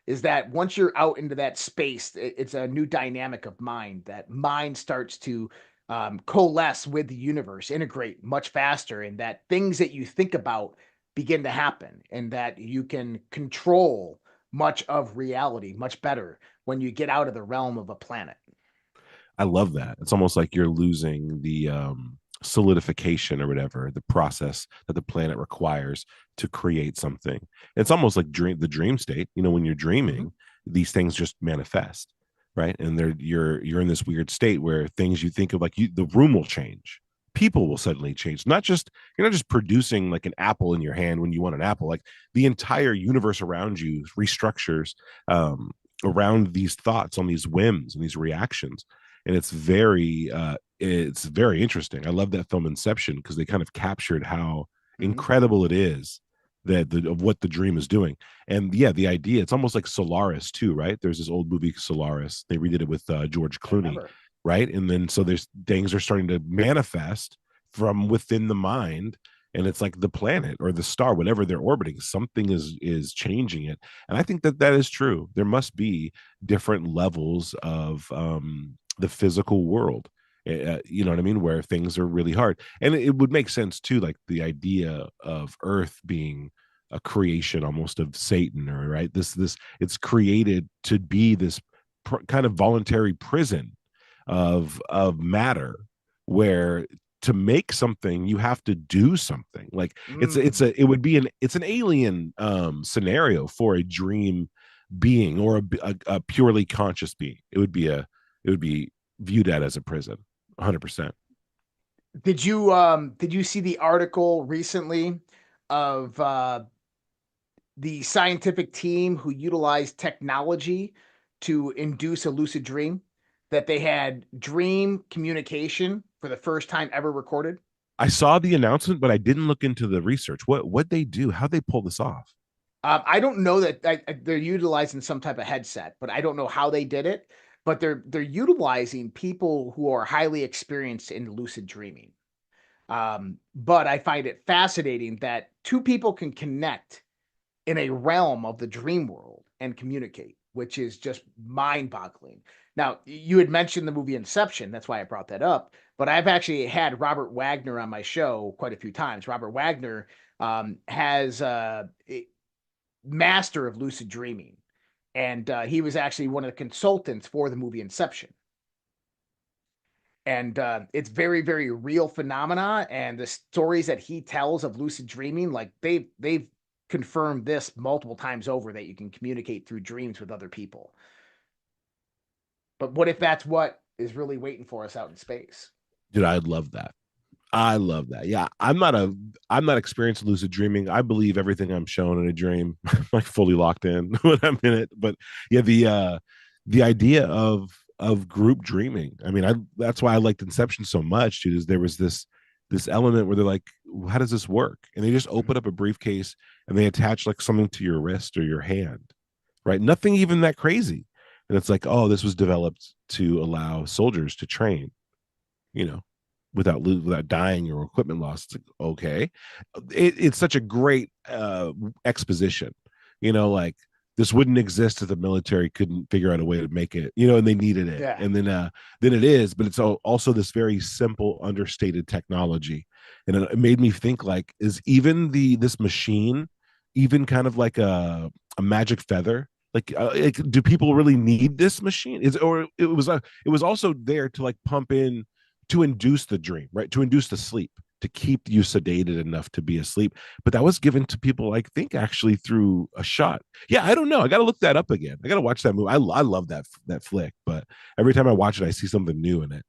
is that once you're out into that space, it's a new dynamic of mind. That mind starts to coalesce with the universe, integrate much faster, and that things that you think about begin to happen, and that you can control much of reality much better when you get out of the realm of a planet. I love that. It's almost like you're losing the solidification or whatever, the process that the planet requires to create something. It's almost like the dream state. When you're dreaming, these things just manifest, right? And you're in this weird state where things you think of, like the room will change, people will suddenly change. You're not just producing like an apple in your hand when you want an apple. Like the entire universe around you restructures around these thoughts, on these whims and these reactions. And it's very interesting. I love that film Inception, because they kind of captured how incredible it is of what the dream is doing. And yeah, the idea, it's almost like Solaris too, right? There's this old movie Solaris. They redid it with George Clooney, right? And then so there's things are starting to manifest from within the mind, and it's like the planet or the star, whatever they're orbiting, something is changing it. And I think that is true. There must be different levels of the physical world, you know what I mean, where things are really hard. And it would make sense too, like the idea of Earth being a creation almost of Satan, or right, this it's created to be this kind of voluntary prison of matter, where to make something you have to do something. Like it's an alien scenario for a dream being, or a purely conscious being. It would be viewed at as a prison, 100%. Did you see the article recently of the scientific team who utilized technology to induce a lucid dream, that they had dream communication for the first time ever recorded? I saw the announcement, but I didn't look into the research. What they do, how they pull this off? I don't know that they're utilizing some type of headset, but I don't know how they did it. But they're utilizing people who are highly experienced in lucid dreaming. But I find it fascinating that two people can connect in a realm of the dream world and communicate, which is just mind-boggling. Now, you had mentioned the movie Inception. That's why I brought that up. But I've actually had Robert Wagner on my show quite a few times. Robert Wagner has a master of lucid dreaming. And he was actually one of the consultants for the movie Inception. And it's very, very real phenomena. And the stories that he tells of lucid dreaming, like they've confirmed this multiple times over, that you can communicate through dreams with other people. But what if that's what is really waiting for us out in space? Dude, I'd love that. I love that. Yeah, I'm not experienced lucid dreaming. I believe everything I'm shown in a dream. I'm like fully locked in when I'm in it. But yeah, the idea of group dreaming. I mean, that's why I liked Inception so much, dude. Is there was this element where they're like, how does this work? And they just open up a briefcase and they attach like something to your wrist or your hand, right? Nothing even that crazy. And it's like, oh, this was developed to allow soldiers to train, without dying or equipment loss. It's like, okay. It's such a great exposition, like this wouldn't exist if the military couldn't figure out a way to make it, and they needed it. Yeah. And then it is, but it's also this very simple, understated technology. And it made me think, like, is even this machine even kind of like a magic feather? Like, do people really need this machine? It was also there to like pump in, to induce the dream, right? To induce the sleep, to keep you sedated enough to be asleep. But that was given to people, I think, actually through a shot. Yeah, I don't know. I got to look that up again. I got to watch that movie. I love that flick, but every time I watch it, I see something new in it.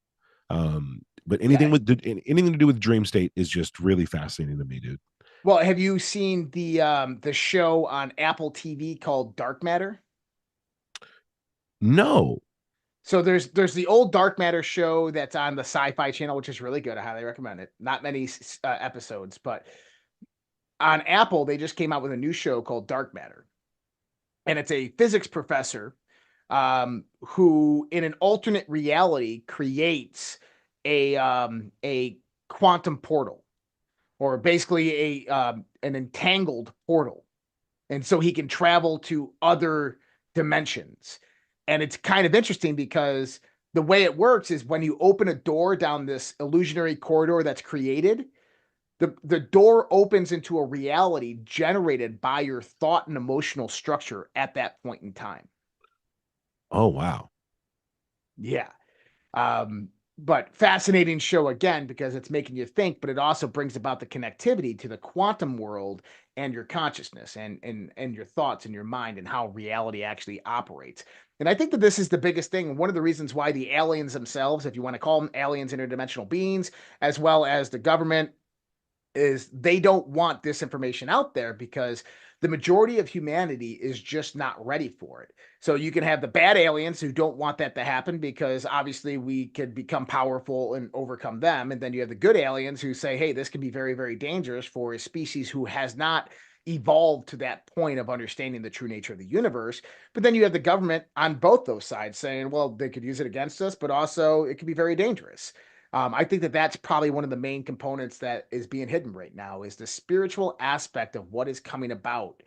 But anything to do with dream state is just really fascinating to me, dude. Well, have you seen the show on Apple TV called Dark Matter? No. So there's the old Dark Matter show that's on the Sci-Fi Channel, which is really good. I highly recommend it. Not many episodes, but on Apple they just came out with a new show called Dark Matter, and it's a physics professor who, in an alternate reality, creates a quantum portal, or basically an entangled portal, and so he can travel to other dimensions. And it's kind of interesting because the way it works is when you open a door down this illusionary corridor that's created, the door opens into a reality generated by your thought and emotional structure at that point in time. Oh, wow. Yeah. But fascinating show again, because it's making you think, but it also brings about the connectivity to the quantum world and your consciousness and your thoughts and your mind and how reality actually operates. And I think that this is the biggest thing. One of the reasons why the aliens themselves, if you want to call them aliens, interdimensional beings, as well as the government, is they don't want this information out there because the majority of humanity is just not ready for it. So you can have the bad aliens who don't want that to happen because obviously we could become powerful and overcome them. And then you have the good aliens who say, hey, this can be very, very dangerous for a species who has not evolved to that point of understanding the true nature of the universe. But then you have the government on both those sides saying, well, they could use it against us, but also it could be very dangerous. I think that that's probably one of the main components that is being hidden right now, is the spiritual aspect of what is coming about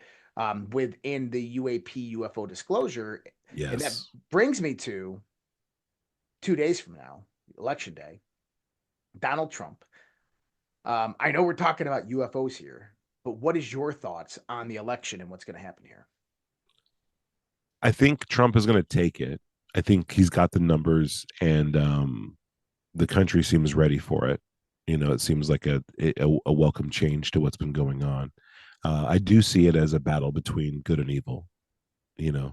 within the UAP UFO disclosure. Yes. And that brings me to 2 days from now, Election Day, Donald Trump. I know we're talking about UFOs here, but what is your thoughts on the election and what's going to happen here? I think Trump is going to take it. I think he's got the numbers, and the country seems ready for it. It seems like a welcome change to what's been going on. I do see it as a battle between good and evil. A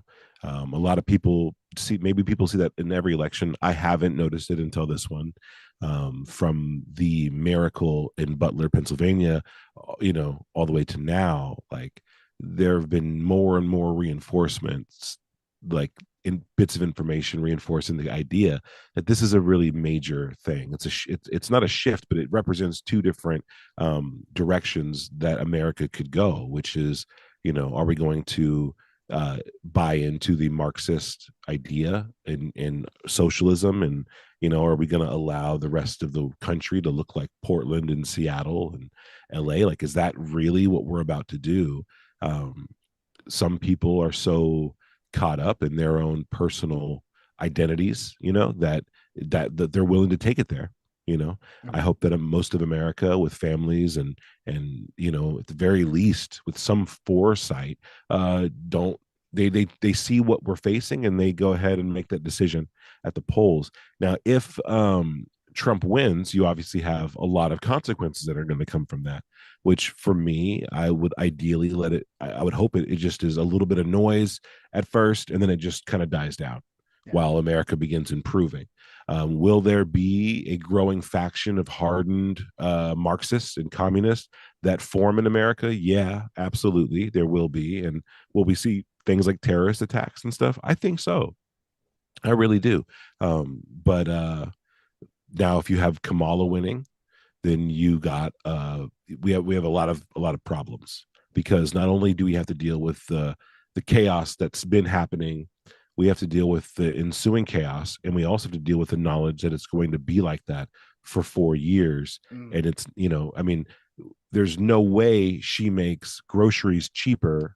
lot of people see that in every election. I haven't noticed it until this one. From the miracle in Butler, Pennsylvania, all the way to now, like there have been more and more reinforcements, like in bits of information reinforcing the idea that this is a really major thing. It's not a shift, but it represents two different directions that America could go, which is, are we going to buy into the Marxist idea and socialism, and are we going to allow the rest of the country to look like Portland and Seattle and LA? Like, is that really what we're about to do? Some people are so caught up in their own personal identities, that they're willing to take it there. I hope that most of America, with families and at the very least with some foresight, don't they see what we're facing, and they go ahead and make that decision at the polls. Now, if Trump wins, you obviously have a lot of consequences that are going to come from that, which for me, I would ideally I would hope it just is a little bit of noise at first, and then it just kind of dies down while America begins improving. Will there be a growing faction of hardened Marxists and communists that form in America? Yeah, absolutely. There will be. And will we see things like terrorist attacks and stuff? I think so. I really do. But now if you have Kamala winning, then you got we have a lot of problems, because not only do we have to deal with the chaos that's been happening, we have to deal with the ensuing chaos, and we also have to deal with the knowledge that it's going to be like that for 4 years. And it's, I mean, there's no way she makes groceries cheaper,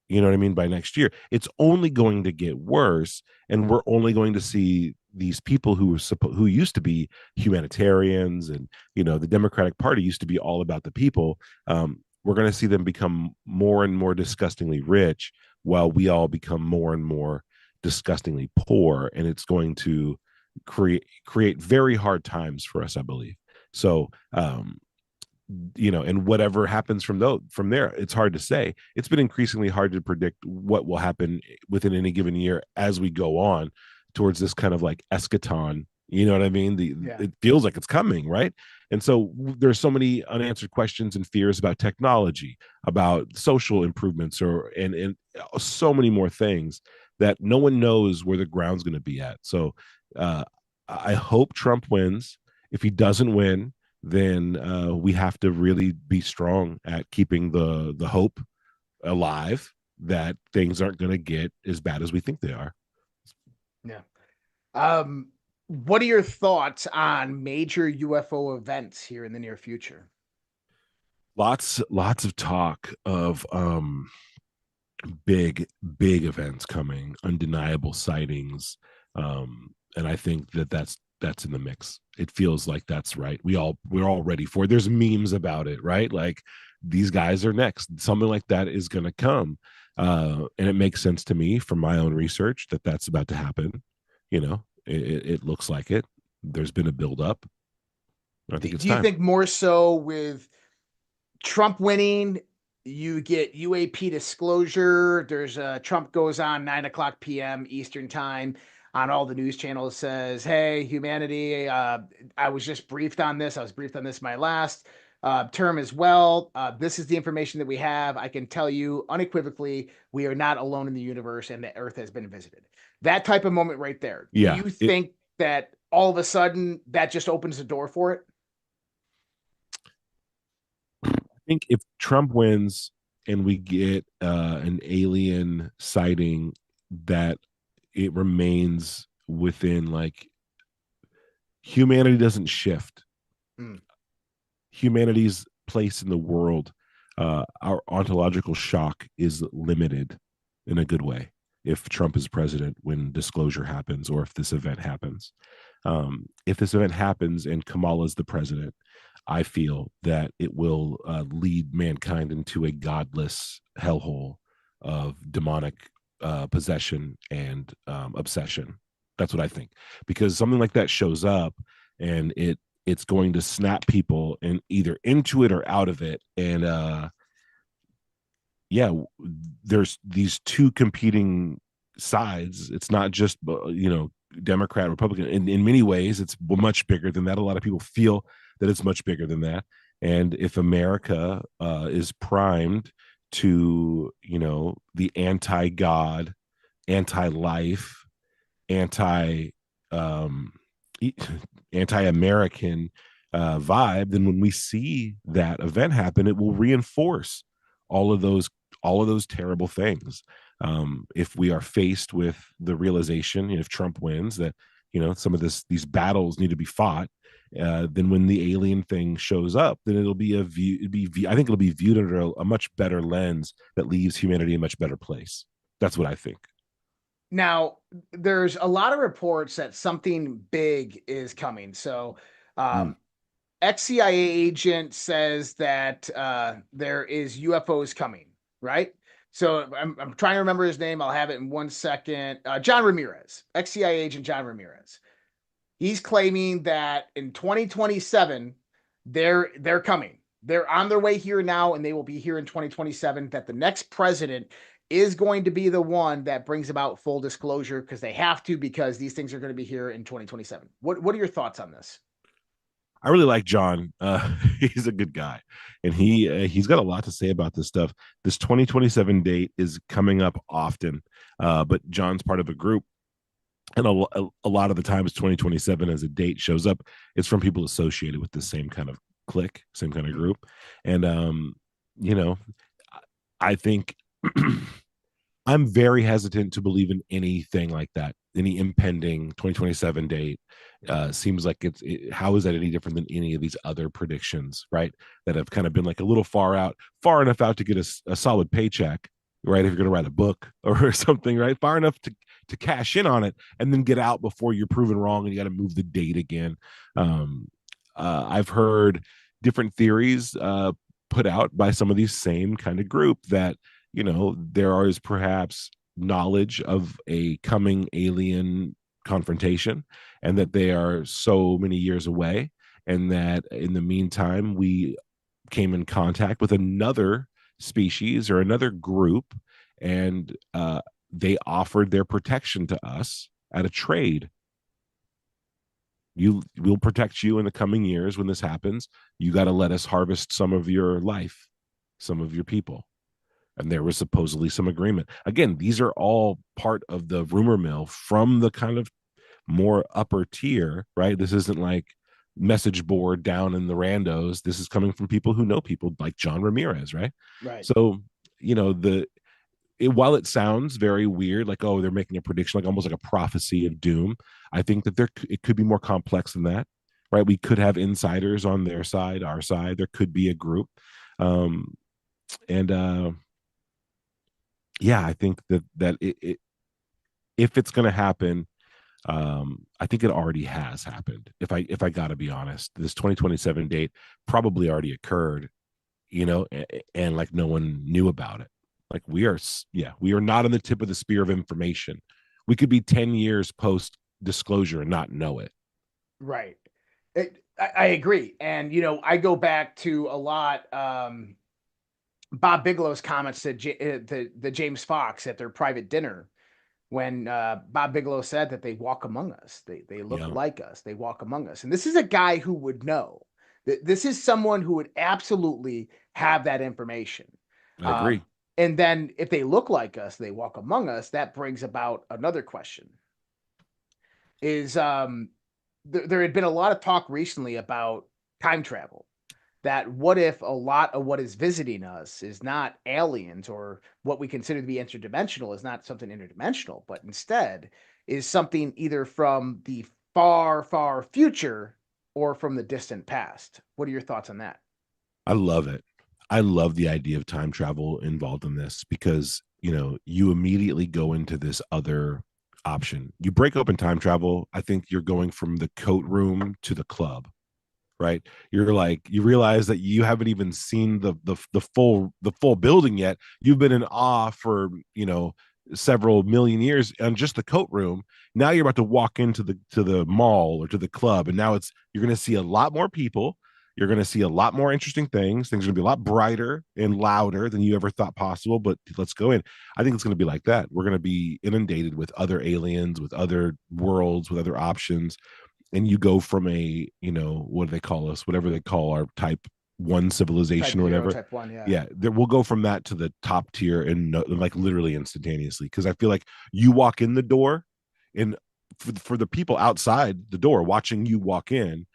by next year. It's only going to get worse, and we're only going to see these people who used to be humanitarians, and the Democratic Party used to be all about the people. We're going to see them become more and more disgustingly rich, while we all become more and more disgustingly poor, and it's going to create very hard times for us, I believe. So and whatever happens from there, it's hard to say. It's been increasingly hard to predict what will happen within any given year as we go on towards this kind of like eschaton. You know what I mean? It feels like it's coming, right? And so there's so many unanswered questions and fears about technology, about social improvements, and so many more things that no one knows where the ground's going to be at. So I hope Trump wins. If he doesn't win, then we have to really be strong at keeping the hope alive that things aren't going to get as bad as we think they are. Yeah. What are your thoughts on major UFO events here in the near future? Lots of talk of big events coming, undeniable sightings, and I think that's in the mix. It feels like that's right. We're all ready for it. There's memes about it, right? Like, these guys are next. Something like that is going to come, and it makes sense to me from my own research that that's about to happen. It looks like it. There's been a buildup. I think it's Do you time. think more so with Trump winning, you get UAP disclosure? There's Trump goes on 9:00 p.m. Eastern time on all the news channels, says, "Hey, humanity, I was just briefed on this. I was briefed on this my last term as well. This is the information that we have. I can tell you unequivocally, we are not alone in the universe, and the Earth has been visited." That type of moment right there. Yeah, Do you think that all of a sudden that just opens the door for it? I think if Trump wins and we get an alien sighting, that it remains within, like, humanity doesn't shift. Humanity's place in the world, our ontological shock is limited in a good way if Trump is president when disclosure happens, or if this event happens. If this event happens and Kamala is the president, I feel that it will lead mankind into a godless hellhole of demonic possession and obsession. That's what I think, because something like that shows up, and it's going to snap people and either into it or out of it. And there's these two competing sides. It's not just Democrat, Republican. In many ways, it's much bigger than that. A lot of people feel that it's much bigger than that. And if America is primed to, the anti-God, anti-life, anti-American vibe, then when we see that event happen, it will reinforce all of those terrible things. If we are faced with the realization, if Trump wins, that some of these battles need to be fought, then when the alien thing shows up, then it'll be I think it'll be viewed under a much better lens that leaves humanity in a much better place. That's what I think. Now, there's a lot of reports that something big is coming. So, ex-CIA agent says that there is UFOs coming, right? So I'm trying to remember his name. I'll have it in 1 second. John Ramirez, ex-CIA agent John Ramirez. He's claiming that in 2027, they're coming. They're on their way here now, and they will be here in 2027. That the next president is going to be the one that brings about full disclosure, because they have to, because these things are going to be here in 2027. What are your thoughts on this? I really like John. He's a good guy, and he's got a lot to say about this stuff. This 2027 date is coming up often, but John's part of a group, and a lot of the times 2027 as a date shows up, it's from people associated with the same kind of clique, same kind of group. And I think I'm very hesitant to believe in anything like that. Any impending 2027 date seems like how is that any different than any of these other predictions, right? That have kind of been like a little far enough out to get a solid paycheck, right? If you're going to write a book or something, right? Far enough to cash in on it and then get out before you're proven wrong and you got to move the date again. I've heard different theories put out by some of these same kind of group that, there is perhaps knowledge of a coming alien confrontation, and that they are so many years away, and that in the meantime we came in contact with another species or another group, and they offered their protection to us at a trade. We'll protect you in the coming years. When this happens, you got to let us harvest some of your life, some of your people. And there was supposedly some agreement. Again, these are all part of the rumor mill from the kind of more upper tier, right? This isn't like message board down in the randos. This is coming from people who know people like John Ramirez, right? Right. So, while it sounds very weird, like, oh, they're making a prediction, like almost like a prophecy of doom, I think that it could be more complex than that, right? We could have insiders on their side, our side. There could be a group. I think that if it's going to happen, I think it already has happened. If I got to be honest, this 2027 date probably already occurred, and like no one knew about it. Like we are not on the tip of the spear of information. We could be 10 years post disclosure and not know it. Right. I agree. And, I go back to a lot, Bob Bigelow's comments to the James Fox at their private dinner, when Bob Bigelow said that they walk among us. They look like us. They walk among us. And this is a guy who would know. This is someone who would absolutely have that information. I agree. And then if they look like us, they walk among us, that brings about another question. Is there had been a lot of talk recently about time travel. That what if a lot of what is visiting us is not aliens, or what we consider to be interdimensional is not something interdimensional, but instead is something either from the far, far future or from the distant past. What are your thoughts on that? I love it. I love the idea of time travel involved in this, because, you immediately go into this other option. You break open time travel, I think you're going from the coat room to the club. Right, you're like, you realize that you haven't even seen the full building yet. You've been in awe for several million years on just the coat room. Now you're about to walk into the mall or to the club, and now you're going to see a lot more people. You're going to see a lot more interesting things. Things are going to be a lot brighter and louder than you ever thought possible. But let's go in. I think it's going to be like that. We're going to be inundated with other aliens, with other worlds, with other options. And you go from a, what do they call us? Whatever they call our type 1 civilization, or whatever. Type 1, yeah. Yeah. We'll go from that to the top tier and like literally instantaneously. Because I feel like you walk in the door, and for the people outside the door watching you walk in,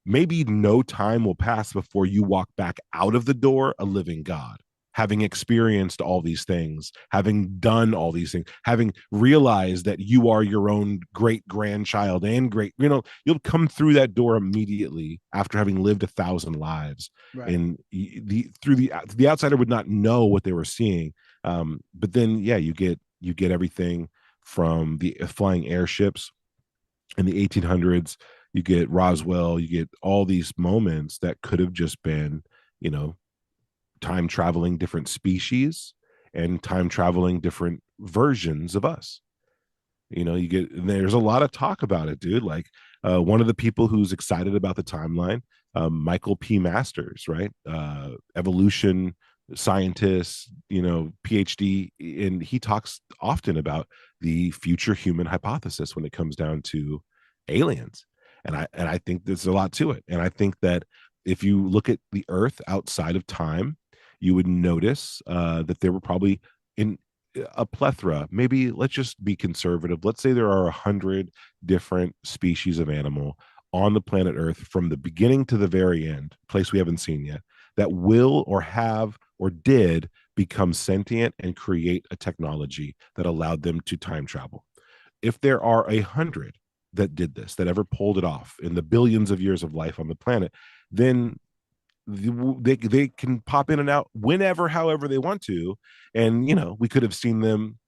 maybe no time will pass before you walk back out of the door a living God. having experienced all these things, having done all these things, having realized that you are your own great grandchild and great, you'll come through that door immediately after having lived 1,000 lives. Right. And the outsider would not know what they were seeing. But then, yeah, you get everything from the flying airships in the 1800s. You get Roswell, you get all these moments that could have just been, time traveling different species and time traveling different versions of us. There's a lot of talk about it, dude. Like one of the people who's excited about the timeline, Michael P. Masters, right? Evolution scientist, PhD, and he talks often about the future human hypothesis when it comes down to aliens. And I think there's a lot to it. And I think that if you look at the Earth outside of time, you would notice that there were probably in a plethora, maybe let's just be conservative. Let's say there are 100 different species of animal on the planet Earth from the beginning to the very end, place we haven't seen yet, that will or have or did become sentient and create a technology that allowed them to time travel. If there are 100 that did this, that ever pulled it off in the billions of years of life on the planet, then they can pop in and out whenever, however they want to. And we could have seen them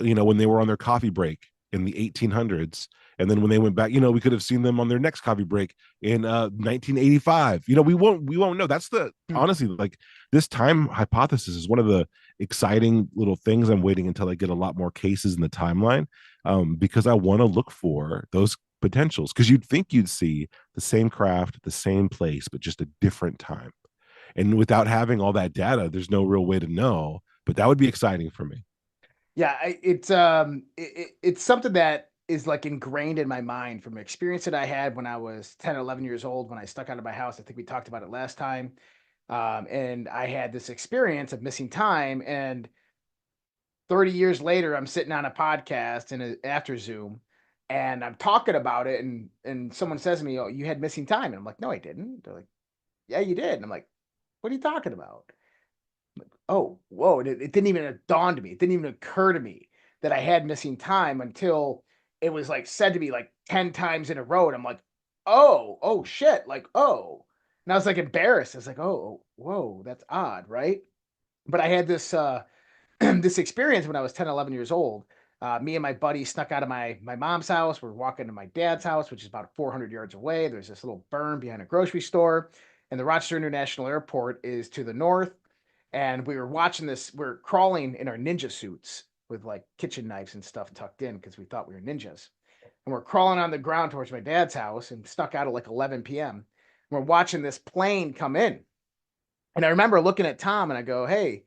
when they were on their coffee break in the 1800s, and then when they went back, we could have seen them on their next coffee break in 1985. We won't know. That's honestly, like, this time hypothesis is one of the exciting little things. I'm waiting until I get a lot more cases in the timeline, because I want to look for those potentials, because you'd think you'd see the same craft, the same place, but just a different time. And without having all that data, there's no real way to know, but that would be exciting for me. Yeah, it's something that is like ingrained in my mind from an experience that I had when I was 10, 11 years old, when I stuck out of my house. I think we talked about it last time. And I had this experience of missing time, and 30 years later, I'm sitting on a podcast after Zoom, and I'm talking about it, and someone says to me, "Oh, you had missing time." And I'm like, "No, I didn't." They're like, "Yeah, you did." And I'm like, "What are you talking about?" I'm like, "Oh, whoa." It didn't even dawn to me. It didn't even occur to me that I had missing time until it was like said to me like 10 times in a row. And I'm like, oh shit. Like, oh. And I was like embarrassed. I was like, oh, whoa, that's odd, right? But I had this this experience when I was 10, 11 years old. Me and my buddy snuck out of my mom's house. We're walking to my dad's house, which is about 400 yards away. There's this little berm behind a grocery store, and the Rochester International Airport is to the north. And we were watching this. We're crawling in our ninja suits with like kitchen knives and stuff tucked in because we thought we were ninjas. And we're crawling on the ground towards my dad's house and stuck out at like 11 p.m. We're watching this plane come in. And I remember looking at Tom and I go, "Hey,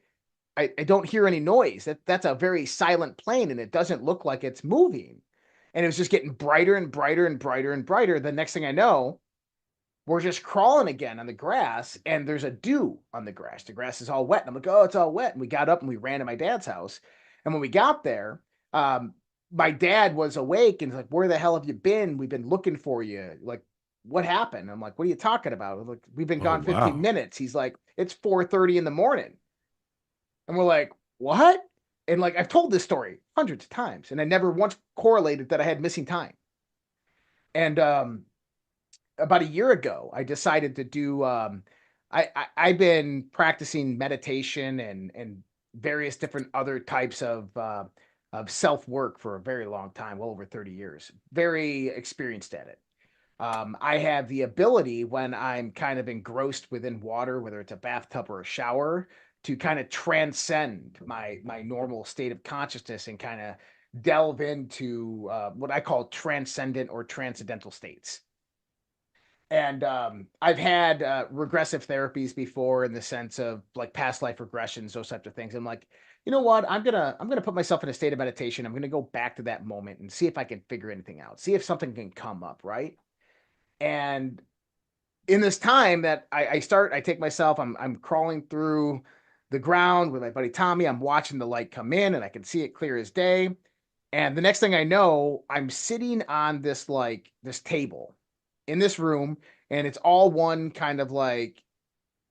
I don't hear any noise. That's a very silent plane, and it doesn't look like it's moving." And it was just getting brighter and brighter and brighter and brighter. The next thing I know, we're just crawling again on the grass, and there's a dew on the grass. The grass is all wet. And I'm like, "Oh, it's all wet." And we got up and we ran to my dad's house. And when we got there, my dad was awake and he's like, "Where the hell have you been? We've been looking for you. Like, what happened?" I'm like, "What are you talking about?" I'm like, "We've been gone 15 minutes. He's like, "It's 4:30 in the morning." And we're like, "What?" And like, I've told this story hundreds of times, and I never once correlated that I had missing time. And about a year ago, I decided to do. I've been practicing meditation and various different other types of self work for a very long time, well over 30 years. Very experienced at it. I have the ability when I'm kind of engrossed within water, whether it's a bathtub or a shower, to kind of transcend my normal state of consciousness and kind of delve into what I call transcendent or transcendental states. And I've had regressive therapies before in the sense of like past life regressions, those types of things. I'm like, you know what? I'm gonna put myself in a state of meditation. I'm gonna go back to that moment and see if I can figure anything out. See if something can come up, right? And in this time that I take myself, I'm crawling through the ground with my buddy Tommy. I'm watching the light come in and I can see it clear as day. And the next thing I know, I'm sitting on this table in this room, and it's all one kind of like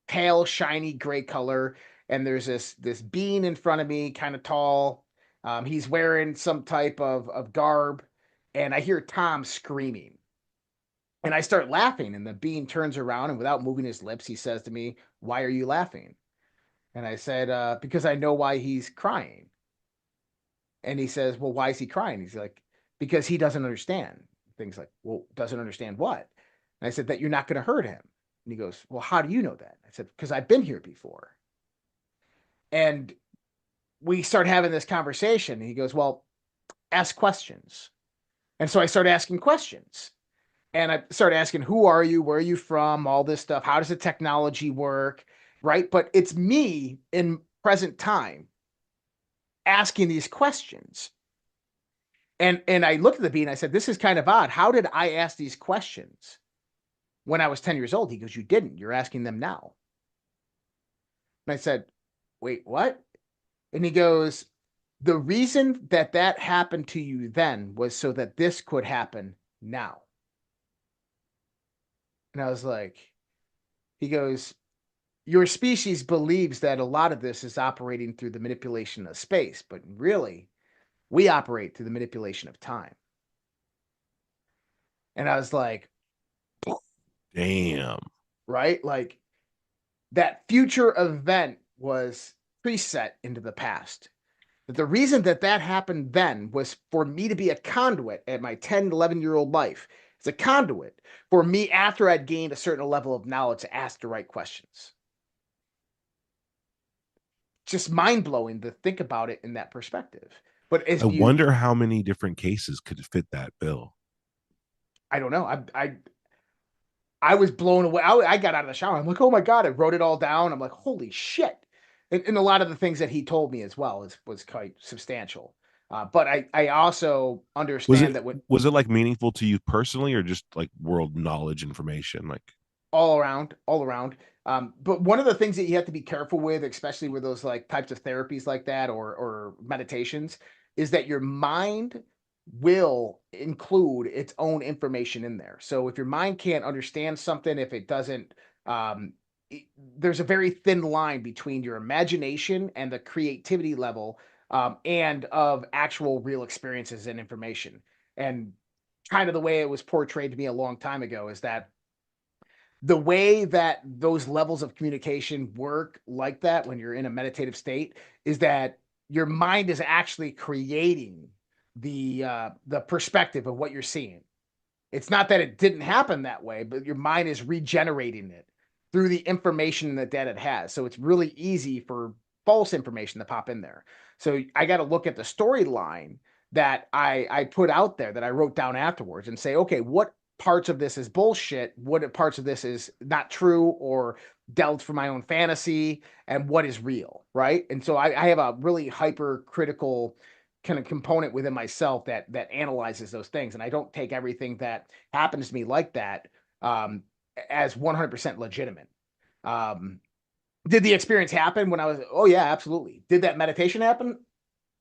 pale, shiny gray color. and there's this being in front of me, kind of tall. He's wearing some type of garb, and I hear Tom screaming. And I start laughing, and the being turns around, and without moving his lips, he says to me, "Why are you laughing?" And I said, "Because I know why he's crying." And he says, "Well, why is he crying?" He's like, "Because he doesn't understand." Things like, "Well, doesn't understand what?" And I said, "That you're not going to hurt him." And he goes, "Well, how do you know that?" I said, "Because I've been here before." And we start having this conversation. And he goes, "Well, ask questions." And so I started asking questions. And I started asking, who are you? Where are you from? All this stuff. How does the technology work? Right. But it's me in present time asking these questions. And I looked at the bee and I said, this is kind of odd. How did I ask these questions when I was 10 years old? He goes, you didn't. You're asking them now. And I said, wait, what? And he goes, the reason that happened to you then was so that this could happen now. And I was like, he goes, your species believes that a lot of this is operating through the manipulation of space, but really, we operate through the manipulation of time. And I was like, damn. Right? Like, that future event was preset into the past. But the reason that happened then was for me to be a conduit at my 10, 11-year-old life. It's a conduit for me after I'd gained a certain level of knowledge to ask the right questions. Just mind-blowing to think about it in that perspective. But I wonder how many different cases could fit that bill. I don't know. I was blown away. I got out of the shower. I'm like, oh my God, I wrote it all down. I'm like, holy shit. And a lot of the things that he told me as well was quite substantial. But I also understand was it like meaningful to you personally, or just like world knowledge information? Like all around. But one of the things that you have to be careful with, especially with those like types of therapies like that or meditations, is that your mind will include its own information in there. So if your mind can't understand something, if it doesn't, there's a very thin line between your imagination and the creativity level, and of actual real experiences and information. And kind of the way it was portrayed to me a long time ago is that the way that those levels of communication work like that when you're in a meditative state is that your mind is actually creating the perspective of what you're seeing. It's not that it didn't happen that way, but your mind is regenerating it through the information that it has. So it's really easy for false information to pop in there. So I got to look at the storyline that I put out there, that I wrote down afterwards, and say, okay, what parts of this is bullshit? What parts of this is not true or dealt for my own fantasy, and what is real, right? And so I have a really hypercritical kind of component within myself that analyzes those things, and I don't take everything that happens to me like that as 100% legitimate. Did the experience happen when I was? Oh yeah, absolutely. Did that meditation happen?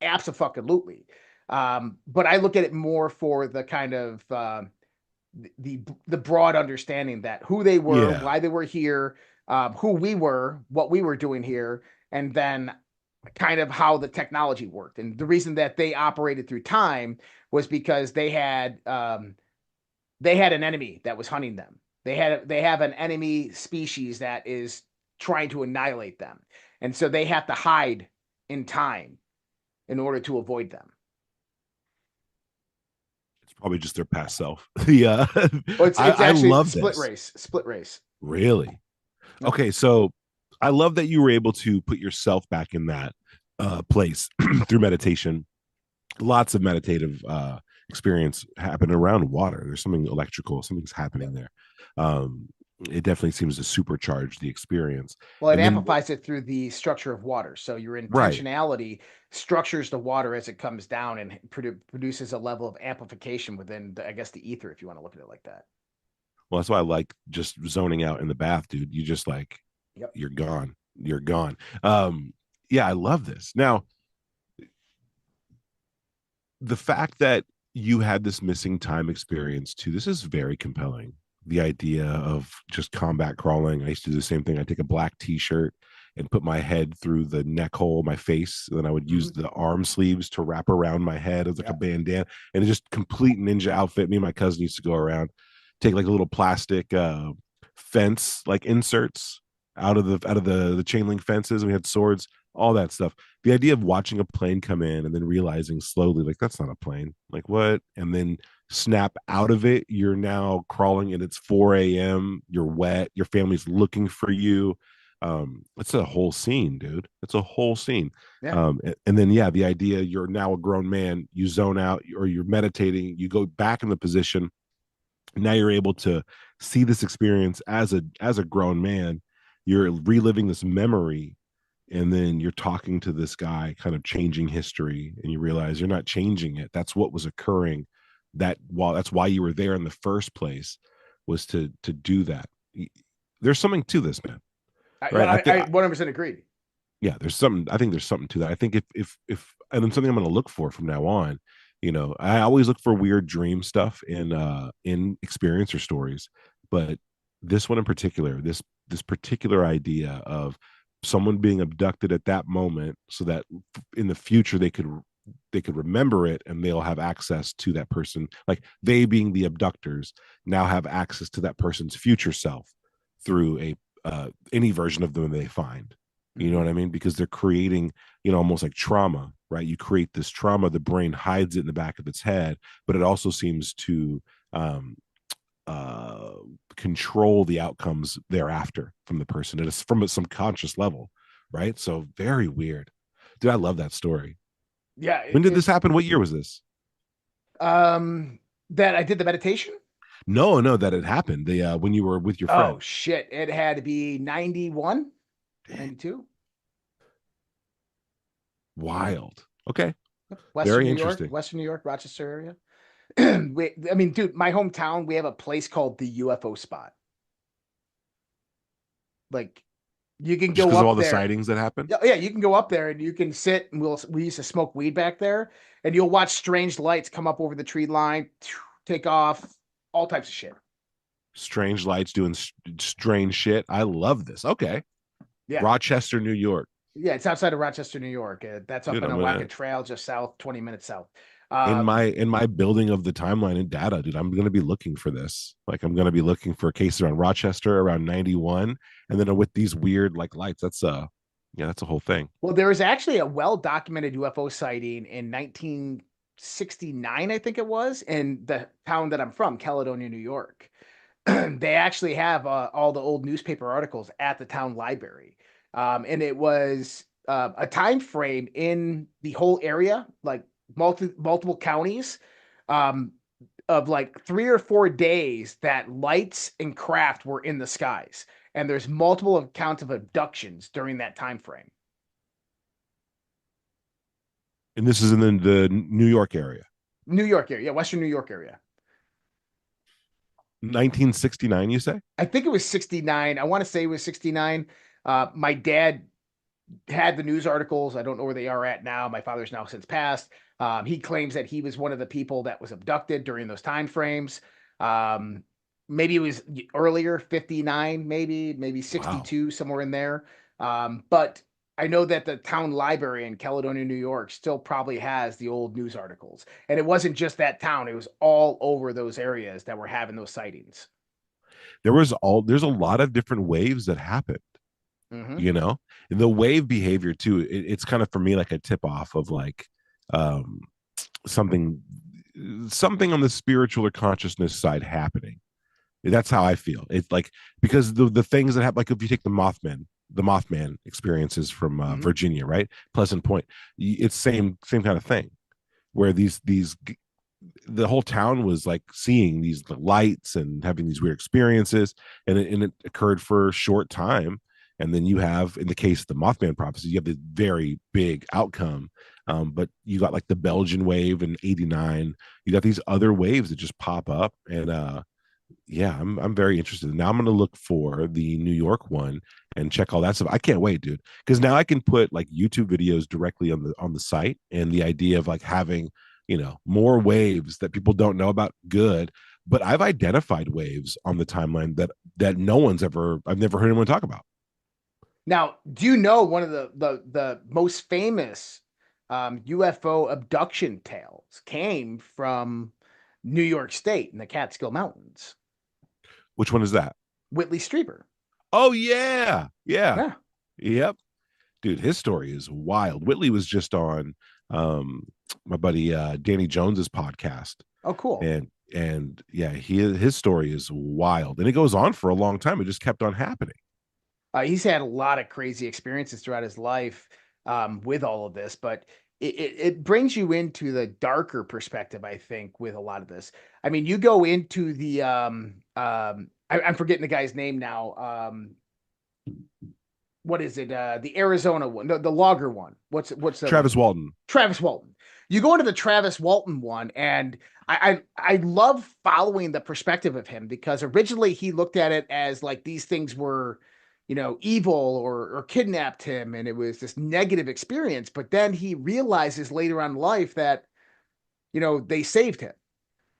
Absolutely. But I look at it more for the kind of the broad understanding that who they were, why they were here, who we were, what we were doing here, and then kind of how the technology worked. And the reason that they operated through time was because they had an enemy that was hunting them. They have an enemy species that is trying to annihilate them. And so they have to hide in time in order to avoid them. It's probably just their past self. Yeah. Well, it's actually love split this. Split race. Really? Okay, so I love that you were able to put yourself back in that place through meditation. Lots of meditative experience happening around water. There's something electrical, something's happening there. It definitely seems to supercharge the experience. Well, it amplifies it through the structure of water. So your intentionality structures the water as it comes down and produces a level of amplification within, I guess, the ether, if you want to look at it like that. Well, that's why I like just zoning out in the bath, dude. You just like, you're gone. You're gone. Yeah, I love this. Now, the fact that you had this missing time experience too, this is very compelling. The idea of just combat crawling. I used to do the same thing. I take a black t-shirt and put my head through the neck hole, my face. And then I would use the arm sleeves to wrap around my head as like a bandana, and it's just complete ninja outfit. Me and my cousin used to go around, take like a little plastic fence like inserts out of the chain link fences. And we had swords, all that stuff. The idea of watching a plane come in and then realizing slowly, like, that's not a plane, like what? And then snap out of it. You're now crawling and it's 4 a.m. You're wet. Your family's looking for you. It's a whole scene, dude. It's a whole scene. Yeah. And then, yeah, the idea you're now a grown man, you zone out or you're meditating, you go back in the position. Now you're able to see this experience as a grown man. You're reliving this memory, and then you're talking to this guy, kind of changing history, and you realize you're not changing it. That's what was occurring. That's why you were there in the first place, was to do that. There's something to this, man. Right? I 100% agree. Yeah, I think there's something to that. I think if and then something I'm going to look for from now on. I always look for weird dream stuff in experience or stories, but this one in particular, this particular idea of someone being abducted at that moment, so that in the future they could remember it, and they'll have access to that person, like they being the abductors now have access to that person's future self through any version of them they find. You know what I mean? Because they're creating, almost like trauma, right? You create this trauma, the brain hides it in the back of its head, but it also seems to control the outcomes thereafter from the person. It is from a subconscious level, right? So very weird. Dude, I love that story. Yeah. When did this happen? What year was this? That I did the meditation? No, that it happened. When you were with your friend. Oh, shit. It had to be 91. 92. Wild. Okay. Very interesting. Western New York, Rochester area. I mean, dude, my hometown, we have a place called the UFO spot. Like, you can go up of all there. The sightings that happen. Yeah, you can go up there and you can sit, and we used to smoke weed back there, and you'll watch strange lights come up over the tree line, take off, all types of shit. Strange lights doing strange shit. I love this. Okay. Yeah. Rochester, New York. Yeah, it's outside of Rochester, New York. That's up in Awaka Trail, just south, 20 minutes south. In my building of the timeline and data, dude, I'm going to be looking for this. Like, I'm going to be looking for a case around Rochester around 91, and then with these weird like lights. That's a whole thing. Well, there was actually a well-documented UFO sighting in 1969, I think it was, in the town that I'm from, Caledonia, New York. They actually have all the old newspaper articles at the town library. And it was a time frame in the whole area, like multiple counties, of like 3 or 4 days that lights and craft were in the skies. And there's multiple accounts of abductions during that time frame. And this is in the New York area. New York area, yeah, Western New York area. 1969, you say? I think it was 69. I want to say it was 69. My dad had the news articles. I don't know where they are at now. My father's now since passed. He claims that he was one of the people that was abducted during those time frames. Maybe it was earlier, 59, maybe 62, somewhere in there. But I know that the town library in Caledonia, New York still probably has the old news articles. And it wasn't just that town. It was all over those areas that were having those sightings. There's a lot of different waves that happened. And the wave behavior too, it's kind of for me like a tip off of like something on the spiritual or consciousness side happening. That's how I feel. It's like, because the things that happen, like if you take the Mothman experiences from Virginia, right? Pleasant Point, it's same kind of thing, where the whole town was like seeing these lights and having these weird experiences, and it occurred for a short time. And then you have, in the case of the Mothman prophecy, you have this very big outcome. But you got like the Belgian wave in '89. You got these other waves that just pop up, and I'm very interested. Now I'm going to look for the New York one and check all that stuff. I can't wait, dude, because now I can put like YouTube videos directly on the site, and the idea of like having more waves that people don't know about. Good. But I've identified waves on the timeline that I've never heard anyone talk about. Now, do you know one of the most famous UFO abduction tales came from New York State in the Catskill Mountains? Which one is that? Whitley Strieber. Oh yeah. Yeah. Yep. Dude, his story is wild. Whitley was just on my buddy Danny Jones's podcast. Oh, cool. And yeah, his story is wild, and it goes on for a long time. It just kept on happening. He's had a lot of crazy experiences throughout his life with all of this, but it brings you into the darker perspective, I think, with a lot of this. I mean, you go into the I'm forgetting the guy's name now. What is it? The Arizona one, the logger one. What's the Travis Walton? Travis Walton. You go into the Travis Walton one, and I love following the perspective of him, because originally he looked at it as like these things were, evil or kidnapped him, and it was this negative experience. But then he realizes later on in life that, they saved him,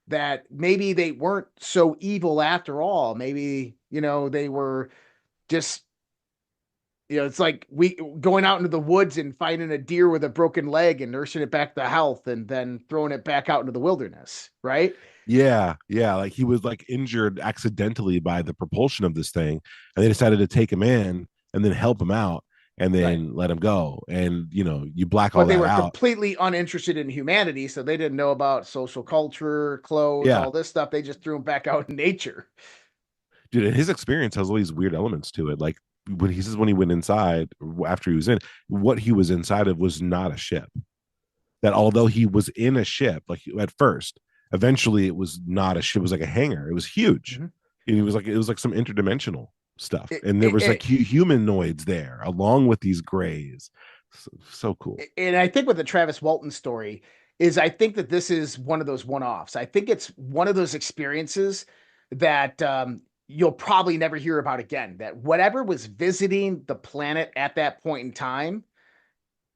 that maybe they weren't so evil after all. Maybe, they were just, it's like we going out into the woods and finding a deer with a broken leg and nursing it back to health and then throwing it back out into the wilderness. Right. Yeah. Like he was like injured accidentally by the propulsion of this thing, and they decided to take him in and then help him out and then let him go. And you black all that out. But they were completely uninterested in humanity, so they didn't know about social culture, clothes, all this stuff. They just threw him back out in nature. Dude, and his experience has all these weird elements to it. Like when he went inside after he was in, what he was inside of was not a ship. That although he was in a ship, like at first, eventually it was not a ship. It was like a hangar. It was huge. Mm-hmm. And it was like some interdimensional stuff. And there was like humanoids there along with these grays. So cool. And I think with the Travis Walton story is, I think that this is one of those one-offs. I think it's one of those experiences that you'll probably never hear about again. That whatever was visiting the planet at that point in time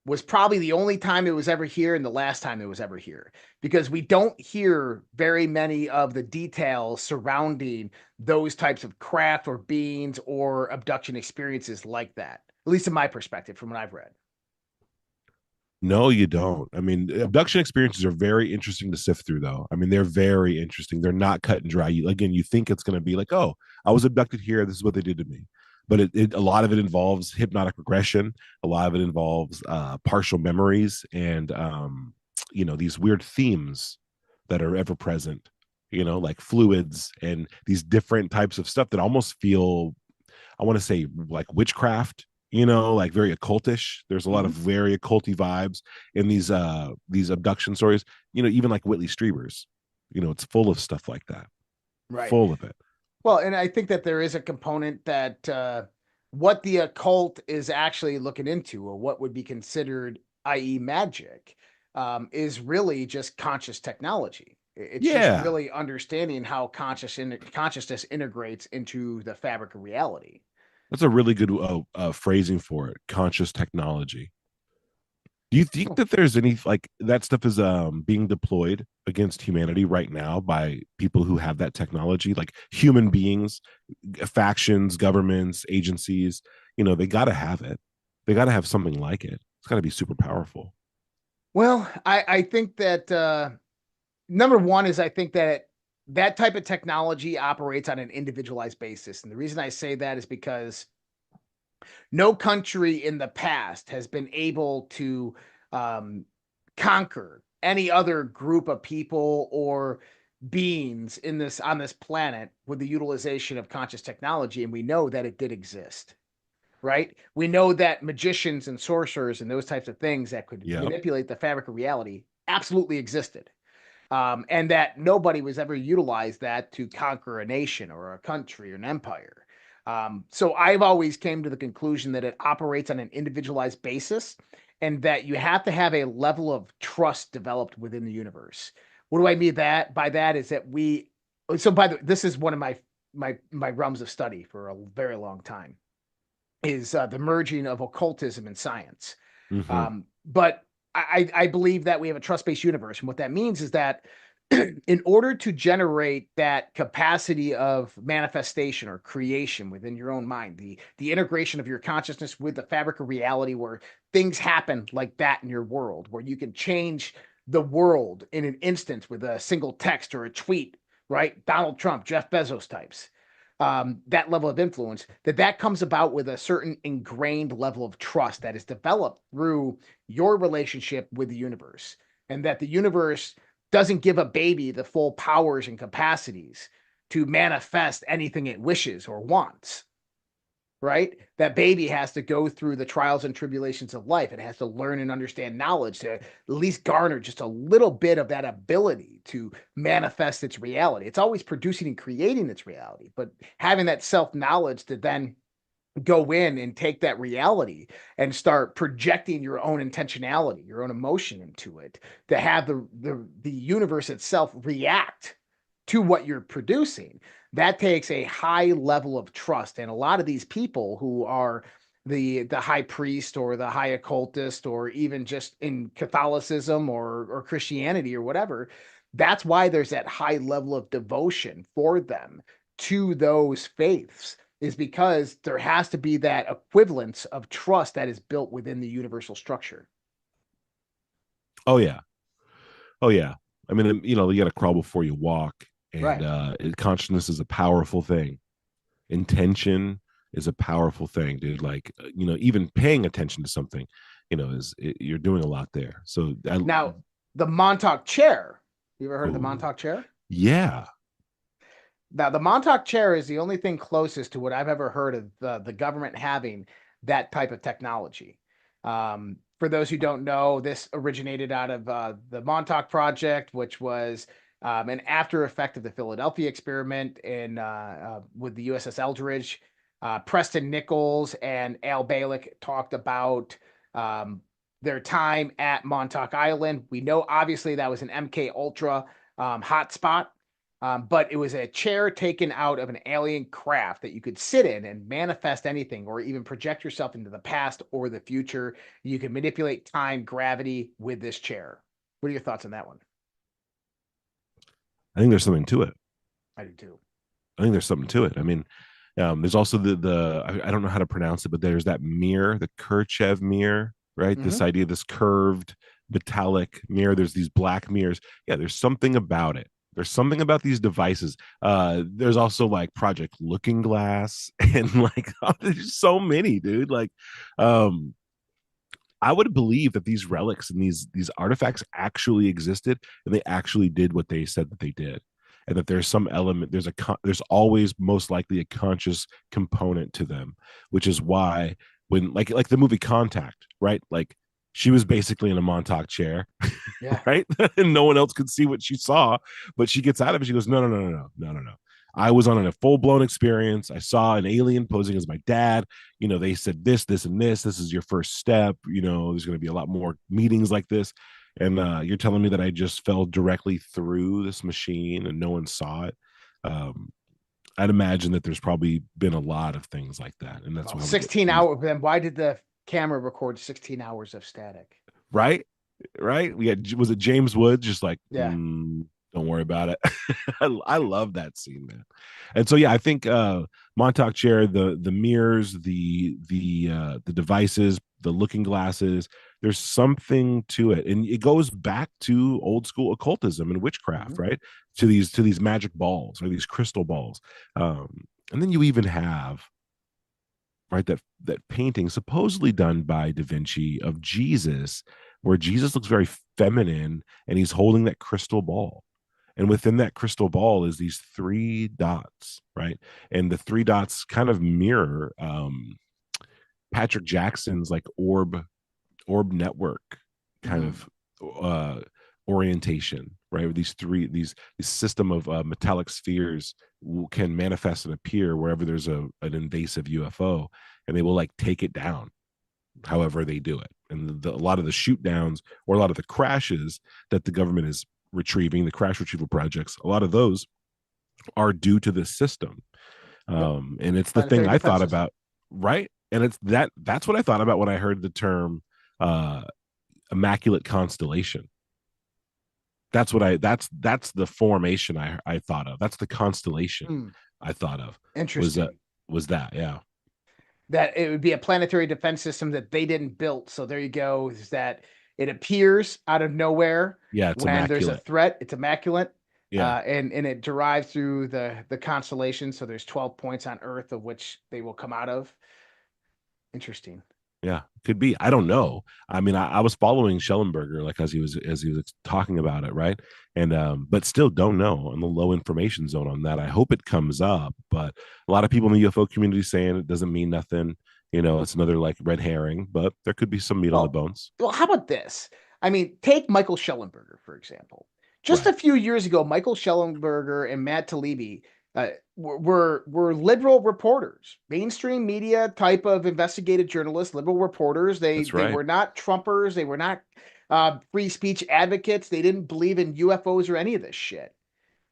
was probably the only time it was ever here and the last time it was ever here, because we don't hear very many of the details surrounding those types of craft or beings or abduction experiences like that, at least in my perspective from what I've read. No, you don't. I mean, abduction experiences are very interesting to sift through, though. I mean, they're very interesting. They're not cut and dry. You think it's going to be like, oh, I was abducted here. This is what they did to me. But a lot of it involves hypnotic regression. A lot of it involves partial memories and, these weird themes that are ever present, like fluids and these different types of stuff that almost feel, I want to say, like witchcraft. Like very occultish. There's a lot of very occulty vibes in these abduction stories. Even like Whitley Strieber's, it's full of stuff like that. Right. Full of it. Well, and I think that there is a component that what the occult is actually looking into, or what would be considered, i.e. magic, is really just conscious technology. It's just really understanding how consciousness integrates into the fabric of reality. That's a really good phrasing for it. Conscious technology. Do you think that there's any like that stuff is being deployed against humanity right now by people who have that technology, like human beings, factions, governments, agencies? They got to have it. They got to have something like it. It's got to be super powerful. Well, I think that number one is I think that type of technology operates on an individualized basis. And the reason I say that is because no country in the past has been able to conquer any other group of people or beings on this planet with the utilization of conscious technology. And we know that it did exist, right? We know that magicians and sorcerers and those types of things that could manipulate the fabric of reality absolutely existed. And that nobody was ever utilized that to conquer a nation or a country or an empire. So I've always came to the conclusion that it operates on an individualized basis, and that you have to have a level of trust developed within the universe. What do I mean by that is that this is one of my realms of study for a very long time, is the merging of occultism and science. Mm-hmm. But I believe that we have a trust-based universe. And what that means is that in order to generate that capacity of manifestation or creation within your own mind, the integration of your consciousness with the fabric of reality, where things happen like that in your world, where you can change the world in an instant with a single text or a tweet, right? Donald Trump, Jeff Bezos types, that level of influence, that comes about with a certain ingrained level of trust that is developed through your relationship with the universe, and that the universe doesn't give a baby the full powers and capacities to manifest anything it wishes or wants, right? That baby has to go through the trials and tribulations of life. It has to learn and understand knowledge to at least garner just a little bit of that ability to manifest its reality. It's always producing and creating its reality, but having that self-knowledge to then go in and take that reality and start projecting your own intentionality, your own emotion into it, to have the universe itself react to what you're producing. That takes a high level of trust. And a lot of these people who are the high priest or the high occultist, or even just in Catholicism or Christianity or whatever, that's why there's that high level of devotion for them to those faiths, is because there has to be that equivalence of trust that is built within the universal structure. Oh yeah. I mean, you got to crawl before you walk, and right. Consciousness is a powerful thing. Intention is a powerful thing, dude. Like, even paying attention to something, you're doing a lot there. So now the Montauk chair. You ever heard of the Montauk chair? Yeah. Now, the Montauk chair is the only thing closest to what I've ever heard of the government having that type of technology. For those who don't know, this originated out of the Montauk Project, which was an after effect of the Philadelphia experiment with the USS Eldridge. Preston Nichols and Al Bielek talked about their time at Montauk Island. We know, obviously, that was an MK Ultra hotspot. But it was a chair taken out of an alien craft that you could sit in and manifest anything, or even project yourself into the past or the future. You can manipulate time, gravity with this chair. What are your thoughts on that one? I think there's something to it. I do too. I think there's something to it. I mean, there's also I don't know how to pronounce it, but there's that mirror, the Kirchev mirror, right? This idea of this curved metallic mirror. There's these black mirrors. Yeah, there's something about it. There's something about these devices. There's also like Project Looking Glass, and like there's so many, dude. Like, I would believe that these relics and these artifacts actually existed, and they actually did what they said that they did, and that there's some element. There's always most likely a conscious component to them, which is why when like the movie Contact, right? Like, she was basically in a Montauk chair, yeah. Right? And no one else could see what she saw, but she gets out of it. She goes, no. I was on a full-blown experience. I saw an alien posing as my dad. They said this, and this. This is your first step. There's going to be a lot more meetings like this. And you're telling me that I just fell directly through this machine and no one saw it. I'd imagine that there's probably been a lot of things like that. And that's why 16 hours. Then why did the camera record 16 hours of static? Right. We had, was it James Woods? Just like, yeah. Don't worry about it. I love that scene, man. And so, yeah, I think Montauk chair, the mirrors, the devices, the looking glasses, there's something to it. And it goes back to old school occultism and witchcraft, right? To these magic balls, or these crystal balls. And then you even have, right, that painting supposedly done by Da Vinci of Jesus, where Jesus looks very feminine and he's holding that crystal ball. And within that crystal ball is these 3 dots, right? And the 3 dots kind of mirror Patrick Jackson's like orb network kind of orientation, right? These system of metallic spheres can manifest and appear wherever there's an invasive UFO, and they will like take it down however they do it. And a lot of the shoot downs, or a lot of the crashes that the government is retrieving, the crash retrieval projects, a lot of those are due to this system. And it's the thing I thought about, right? And it's that's what I thought about when I heard the term immaculate constellation. That's the formation I thought of. That's the constellation I thought of. Interesting. Was that yeah. That it would be a planetary defense system that they didn't build. So there you go. Is that it appears out of nowhere Yeah, it's when immaculate. there's a threat. It's immaculate. Yeah. And it derives through the constellation. So there's 12 points on Earth of which they will come out of. Interesting. Yeah, could be. I don't know. I mean, I was following Schellenberger like as he was talking about it, right? And but still don't know on the low information zone on that. I hope it comes up, but a lot of people in the UFO community saying it doesn't mean nothing. You know, it's another like red herring, but there could be some meat on the bones. Well, how about this? I mean, take Michael Schellenberger, for example. Just a few years ago, Michael Schellenberger and Matt Taibbi were liberal reporters, mainstream media type of investigative journalists, liberal reporters. They were not Trumpers. They were not free speech advocates. They didn't believe in UFOs or any of this shit.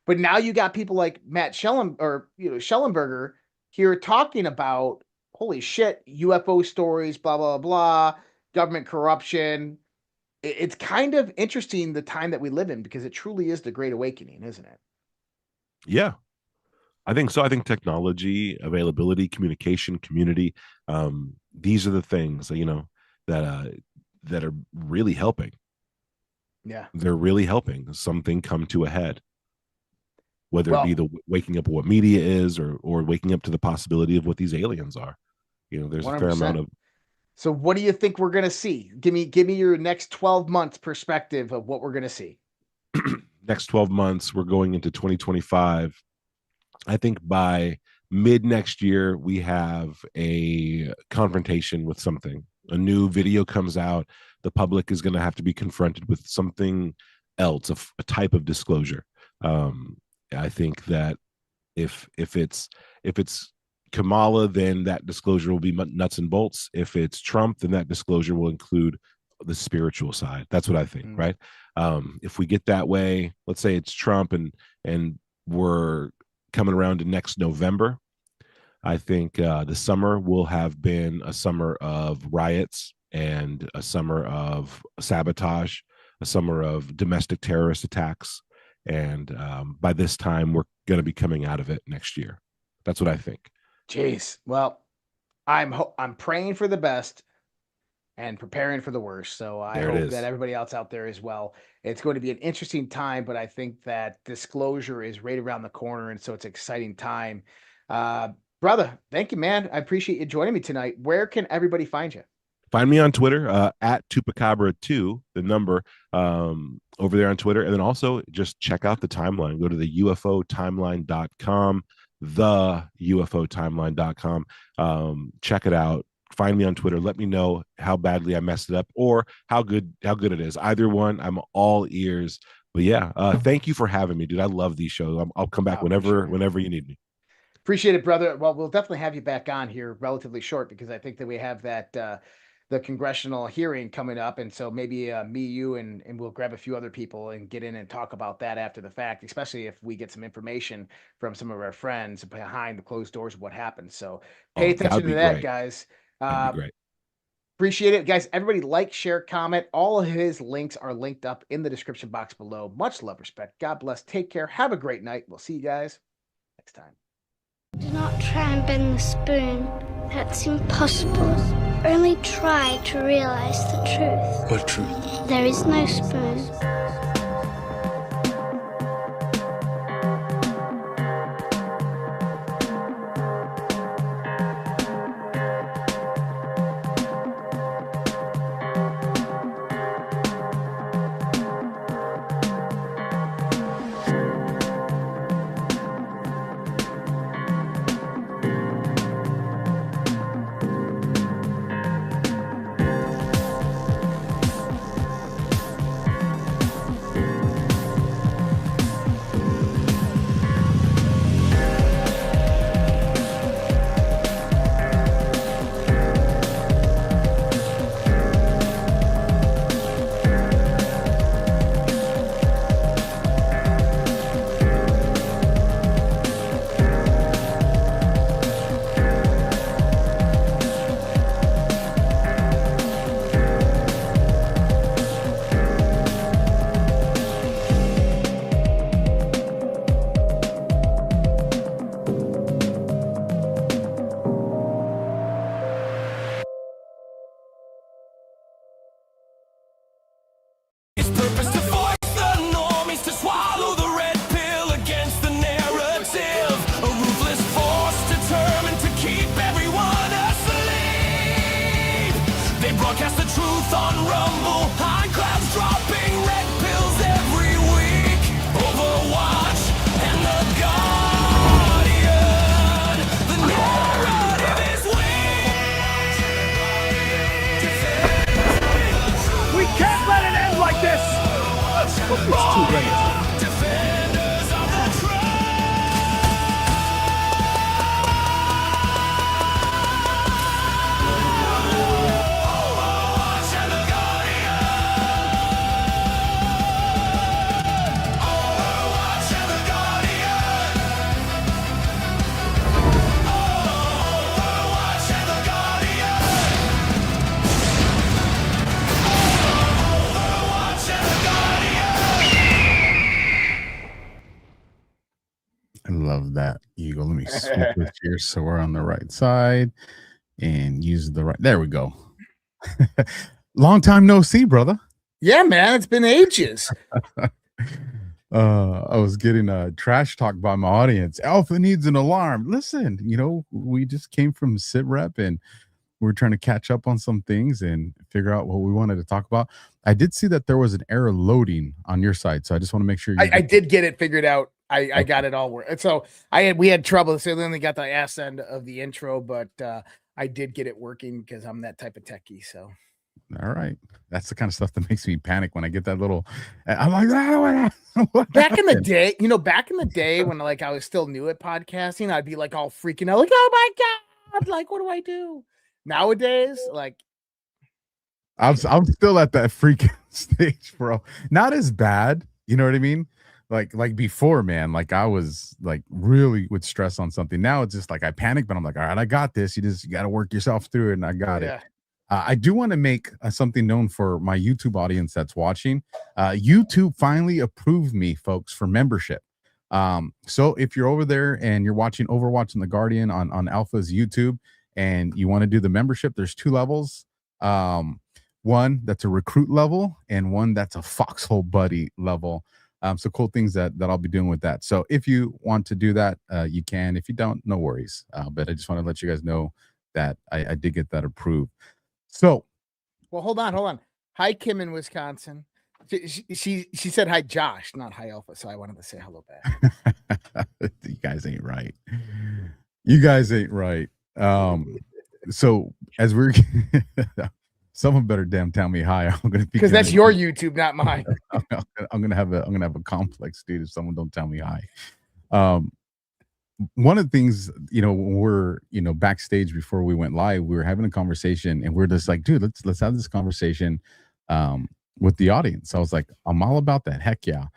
But now you got people like Matt Schellenberger here talking about, holy shit, UFO stories, blah, blah, blah, government corruption. It's kind of interesting the time that we live in because it truly is the Great Awakening, isn't it? Yeah, I think so. I think technology, availability, communication, community, these are the things, you know, that are really helping. Yeah. They're really helping something come to a head. Whether it be the waking up of what media is or waking up to the possibility of what these aliens are. You know, there's 100%. A fair amount of. So what do you think we're going to see? Give me your next 12 months perspective of what we're going to see. Next 12 months, we're going into 2025. I think by mid next year, we have a confrontation with something. A new video comes out. The public is going to have to be confronted with something else, a type of disclosure. I think that if it's Kamala, then that disclosure will be nuts and bolts. If it's Trump, then that disclosure will include the spiritual side. That's what I think, right? If we get that way, let's say it's Trump and we're coming around to next November, I think the summer will have been a summer of riots and a summer of sabotage, a summer of domestic terrorist attacks. And by this time, we're going to be coming out of it next year. That's what I think. Jeez. Well, I'm praying for the best and preparing for the worst. So I hope that everybody else out there as well. It's going to be an interesting time, but I think that disclosure is right around the corner. And so it's an exciting time. Brother, thank you, man. I appreciate you joining me tonight. Where can everybody find you? Find me on Twitter at Tupacabra2, the number over there on Twitter. And then also just check out the timeline. Go to the ufotimeline.com, the ufotimeline.com. Check it out. Find me on Twitter. Let me know how badly I messed it up or how good it is. Either one, I'm all ears. But yeah, thank you for having me, dude. I love these shows. I'll come back whenever you need me. Appreciate it, brother. Well, we'll definitely have you back on here relatively short because I think that we have that the congressional hearing coming up. And so maybe me, you, and we'll grab a few other people and get in and talk about that after the fact, especially if we get some information from some of our friends behind the closed doors of what happened. So pay attention to that, guys. That'd be great. Appreciate it, guys. Everybody like, share, comment. All of his links are linked up in the description box below. Much love, respect. God bless. Take care. Have a great night. We'll see you guys next time. Do not try and bend the spoon. That's impossible. Only try to realize the truth. What truth? There is no spoon. like this. It's too late. I love that, Eagle. Let me switch this here so we're on the right side and use the right. There we go. Long time no see, brother. Yeah, man, it's been ages. I was getting trash talk by my audience. Alpha needs an alarm. Listen, we just came from sit rep and we're trying to catch up on some things and figure out what we wanted to talk about. I did see that there was an error loading on your side, so I just want to make sure I did get it figured out. I got it all working. So we had trouble. So we only got the ass end of the intro, but I did get it working because I'm that type of techie. So all right, that's the kind of stuff that makes me panic when I get that little. I'm like, what back in the day, when like I was still new at podcasting, I'd be like all freaking out, like, oh my god, like what do I do? Nowadays, like I'm still at that freaking stage, bro. Not as bad, you know what I mean? Like before, man, like I was like really would stress on something. Now it's just like I panic, but I'm like, all right, I got this. You got to work yourself through it, and I got it. I do want to make something known for my YouTube audience that's watching. YouTube finally approved me, folks, for membership. So if you're over there and you're watching Overwatch and the Guardian on Alpha's YouTube, and you want to do the membership, there's 2 levels. One that's a recruit level, and one that's a foxhole buddy level. So cool things that I'll be doing with that. So if you want to do that, you can. If you don't, no worries. But I just want to let you guys know that I did get that approved. So, well, hold on. Hi, Kim in Wisconsin. She said hi, Josh, not hi, Alpha. So I wanted to say hello back. You guys ain't right. You guys ain't right. So as we're someone better damn tell me hi. I'm gonna because that's your YouTube, not mine. I'm gonna have a complex, dude, if someone don't tell me hi. One of the things, when we're backstage before we went live, we were having a conversation and we're just like, dude, let's have this conversation with the audience. I was like, I'm all about that. Heck yeah.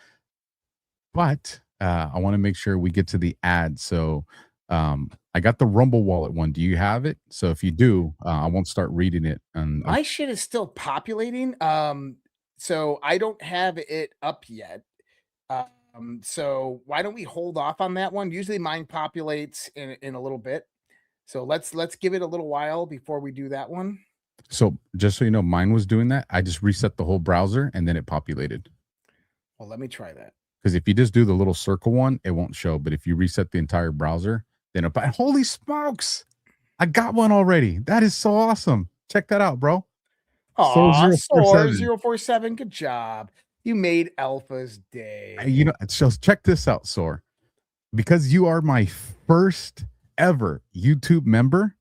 But I want to make sure we get to the ad. So I got the Rumble Wallet one. Do you have it? So if you do, I won't start reading it. And my shit is still populating. So I don't have it up yet. So why don't we hold off on that one? Usually mine populates in a little bit. So let's give it a little while before we do that one. So just so you know, mine was doing that. I just reset the whole browser and then it populated. Well, let me try that. Because if you just do the little circle one, it won't show. But if you reset the entire browser, then holy smokes, I got one already. That is so awesome. Check that out, bro. Aw, Soar 047. Good job. You made Alpha's day. So check this out, Soar. Because you are my first ever YouTube member,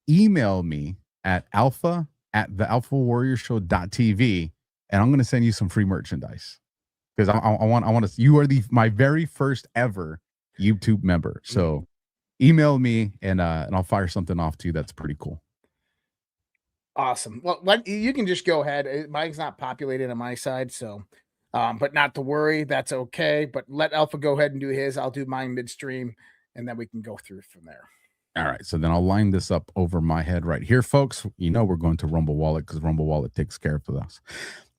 email me at alpha@thealphawarriorshow.tv, and I'm going to send you some free merchandise. Because I want to. You are my very first ever YouTube member. So email me and I'll fire something off to you. That's pretty cool. Awesome. Well, you can just go ahead. Mine's not populated on my side, so but not to worry. That's okay. But let Alpha go ahead and do his. I'll do mine midstream, and then we can go through from there. All right. So then I'll line this up over my head right here, folks. We're going to Rumble Wallet because Rumble Wallet takes care of us.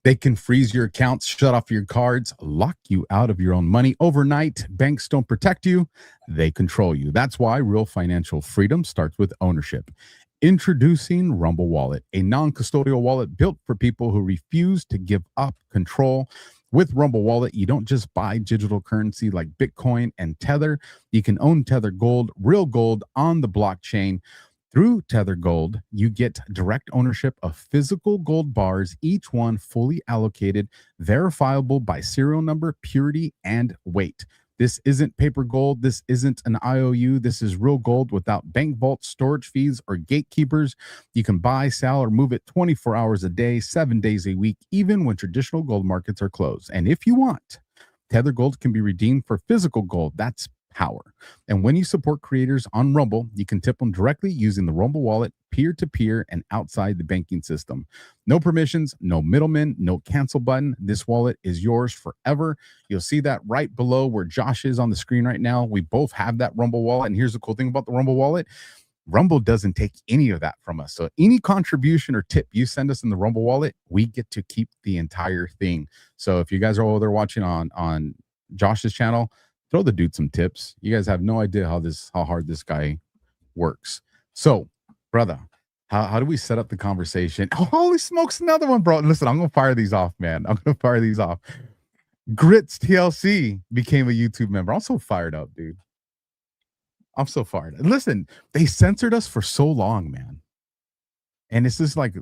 They can freeze your accounts, shut off your cards, lock you out of your own money overnight. Banks don't protect you. They control you. That's why real financial freedom starts with ownership. Introducing Rumble Wallet, a non-custodial wallet built for people who refuse to give up control. With Rumble Wallet, you don't just buy digital currency like Bitcoin and Tether. You can own Tether Gold, real gold on the blockchain. Through Tether Gold, you get direct ownership of physical gold bars, each one fully allocated, verifiable by serial number, purity, and weight. This isn't paper gold. This isn't an IOU. This is real gold without bank vault, storage fees, or gatekeepers. You can buy, sell, or move it 24 hours a day, 7 days a week, even when traditional gold markets are closed. And if you want, Tether Gold can be redeemed for physical gold. That's power. And when you support creators on Rumble, you can tip them directly using the Rumble wallet, peer-to-peer, and outside the banking system. No permissions, no middlemen, no cancel button. This wallet is yours forever. You'll see that right below where Josh is on the screen right now. We both have that Rumble wallet. And here's the cool thing about the Rumble wallet. Rumble doesn't take any of that from us. So any contribution or tip you send us in the Rumble wallet, we get to keep the entire thing. So if you guys are all there watching on Josh's channel, throw the dude some tips. You guys have no idea how hard this guy works. So, brother, how do we set up the conversation? Oh, holy smokes, another one, bro. Listen, I'm gonna fire these off, man. I'm gonna fire these off. Grits TLC became a YouTube member. I'm so fired up, dude. I'm so fired. Listen, they censored us for so long, man. And it's just like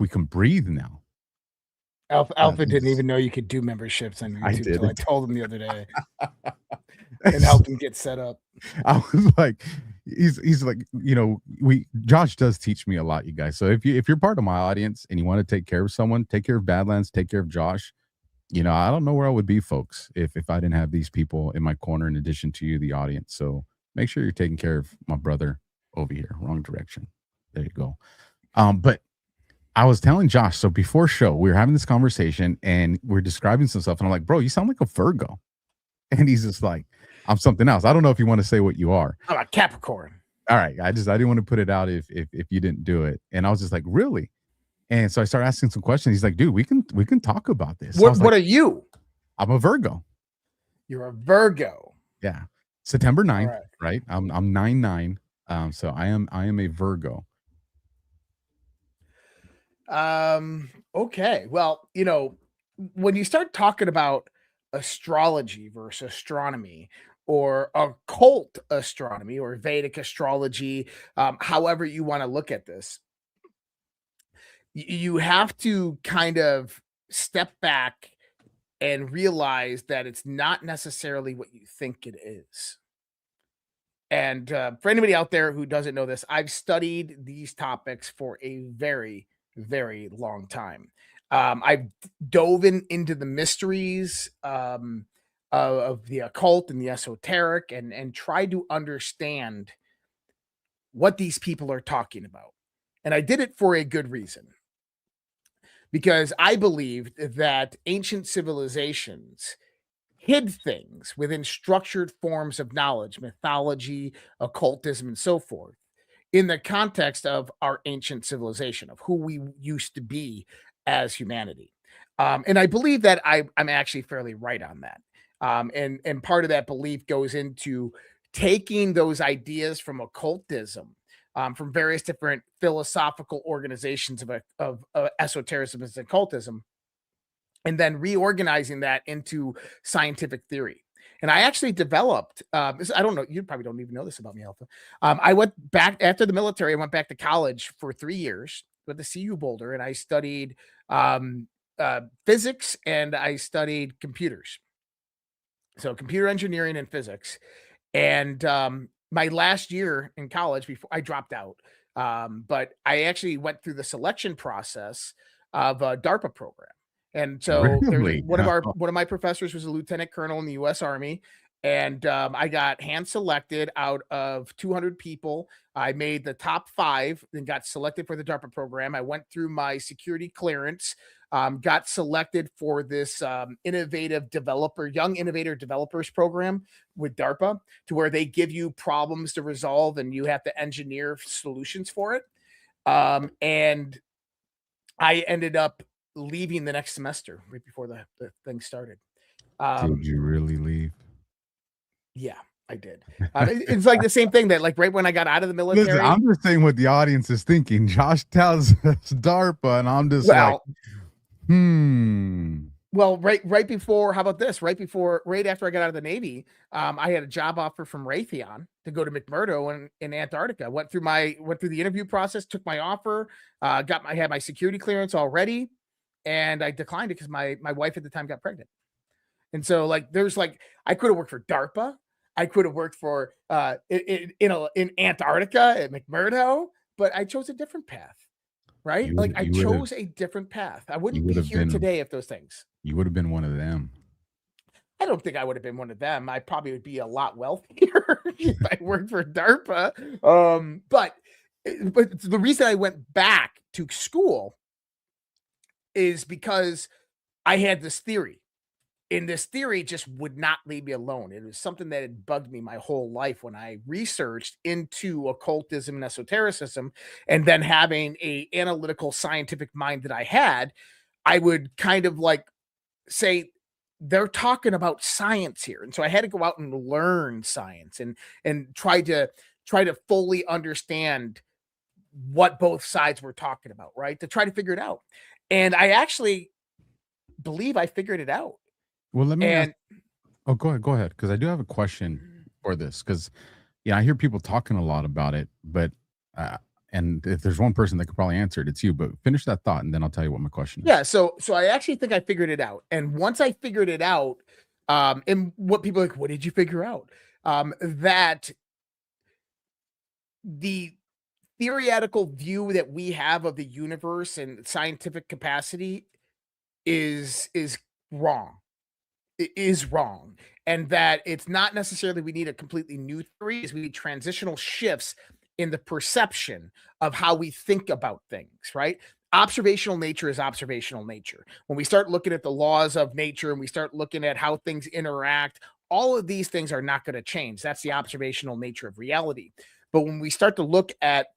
we can breathe now. Alpha didn't even know you could do memberships on YouTube. I did. I told him the other day and helped him get set up. I was like, he's like, Josh does teach me a lot, you guys. So if you're part of my audience and you want to take care of someone, take care of Badlands, take care of Josh. I don't know where I would be, folks, if I didn't have these people in my corner in addition to you, the audience. So make sure you're taking care of my brother over here. Wrong direction. There you go. But I was telling Josh, so before show, we were having this conversation and we're describing some stuff. And I'm like, bro, you sound like a Virgo. And he's just like, I'm something else. I don't know if you want to say what you are. I'm a Capricorn. All right. I didn't want to put it out if you didn't do it. And I was just like, really? And so I started asking some questions. He's like, dude, we can talk about this. What are you? I'm a Virgo. You're a Virgo. Yeah. September 9th, right? I'm 9/9. So I am a Virgo. Okay. Well, when you start talking about astrology versus astronomy or occult astronomy or Vedic astrology, however you want to look at this, you have to kind of step back and realize that it's not necessarily what you think it is. And for anybody out there who doesn't know this, I've studied these topics for a very, very long time. I've dove into the mysteries of the occult and the esoteric and tried to understand what these people are talking about. And I did it for a good reason. Because I believed that ancient civilizations hid things within structured forms of knowledge, mythology, occultism, and so forth, in the context of our ancient civilization, of who we used to be as humanity. And I believe that I'm actually fairly right on that. And part of that belief goes into taking those ideas from occultism, from various different philosophical organizations of esotericism and occultism, and then reorganizing that into scientific theory. And I actually developed, I don't know, you probably don't even know this about me, Alpha. I went back after the military, I went back to college for 3 years with the CU Boulder, and I studied physics and I studied computers. So computer engineering and physics. And my last year in college, before I dropped out, but I actually went through the selection process of a DARPA program. And so Really? one of my professors was a lieutenant colonel in the U.S. Army, and I got hand selected out of 200 people. I made the top 5 and got selected for the DARPA program. I went through my security clearance, got selected for this young innovator developers program with DARPA, to where they give you problems to resolve and you have to engineer solutions for it. And I ended up leaving the next semester right before the thing started. Did you really leave? Yeah, I did. It's like the same thing that, like, right when I got out of the military. Listen, I'm just saying what the audience is thinking. Josh tells us DARPA, and I'm just Well, right before, how about this? Right after I got out of the Navy, I had a job offer from Raytheon to go to McMurdo in Antarctica. Went through the interview process, took my offer, I had my security clearance already, and I declined it because my wife at the time got pregnant. And so like, there's like, I could have worked for DARPA. I could have worked for in Antarctica at McMurdo, but I chose a different path, right? Like I chose a different path. I wouldn't be here today if those things. You would have been one of them. I don't think I would have been one of them. I probably would be a lot wealthier if I worked for DARPA. But the reason I went back to school is because I had this theory. And this theory just would not leave me alone. It was something that had bugged me my whole life when I researched into occultism and esotericism, and then having a analytical scientific mind that I had, I would kind of like say, they're talking about science here. And so I had to go out and learn science and try to fully understand what both sides were talking about, right? To try to figure it out. And I actually believe I figured it out. Well, let me ask, go ahead. Because I do have a question for this. Because, yeah, I hear people talking a lot about it, but, and if there's one person that could probably answer it, it's you. But finish that thought, and then I'll tell you what my question is. Yeah, so I actually think I figured it out. And once I figured it out, and what people are like, what did you figure out? That the theoretical view that we have of the universe and scientific capacity is wrong. It is wrong. And that it's not necessarily we need a completely new theory, is we need transitional shifts in the perception of how we think about things, right? Observational nature is observational nature. When we start looking at the laws of nature and we start looking at how things interact, all of these things are not going to change. That's the observational nature of reality. But when we start to look at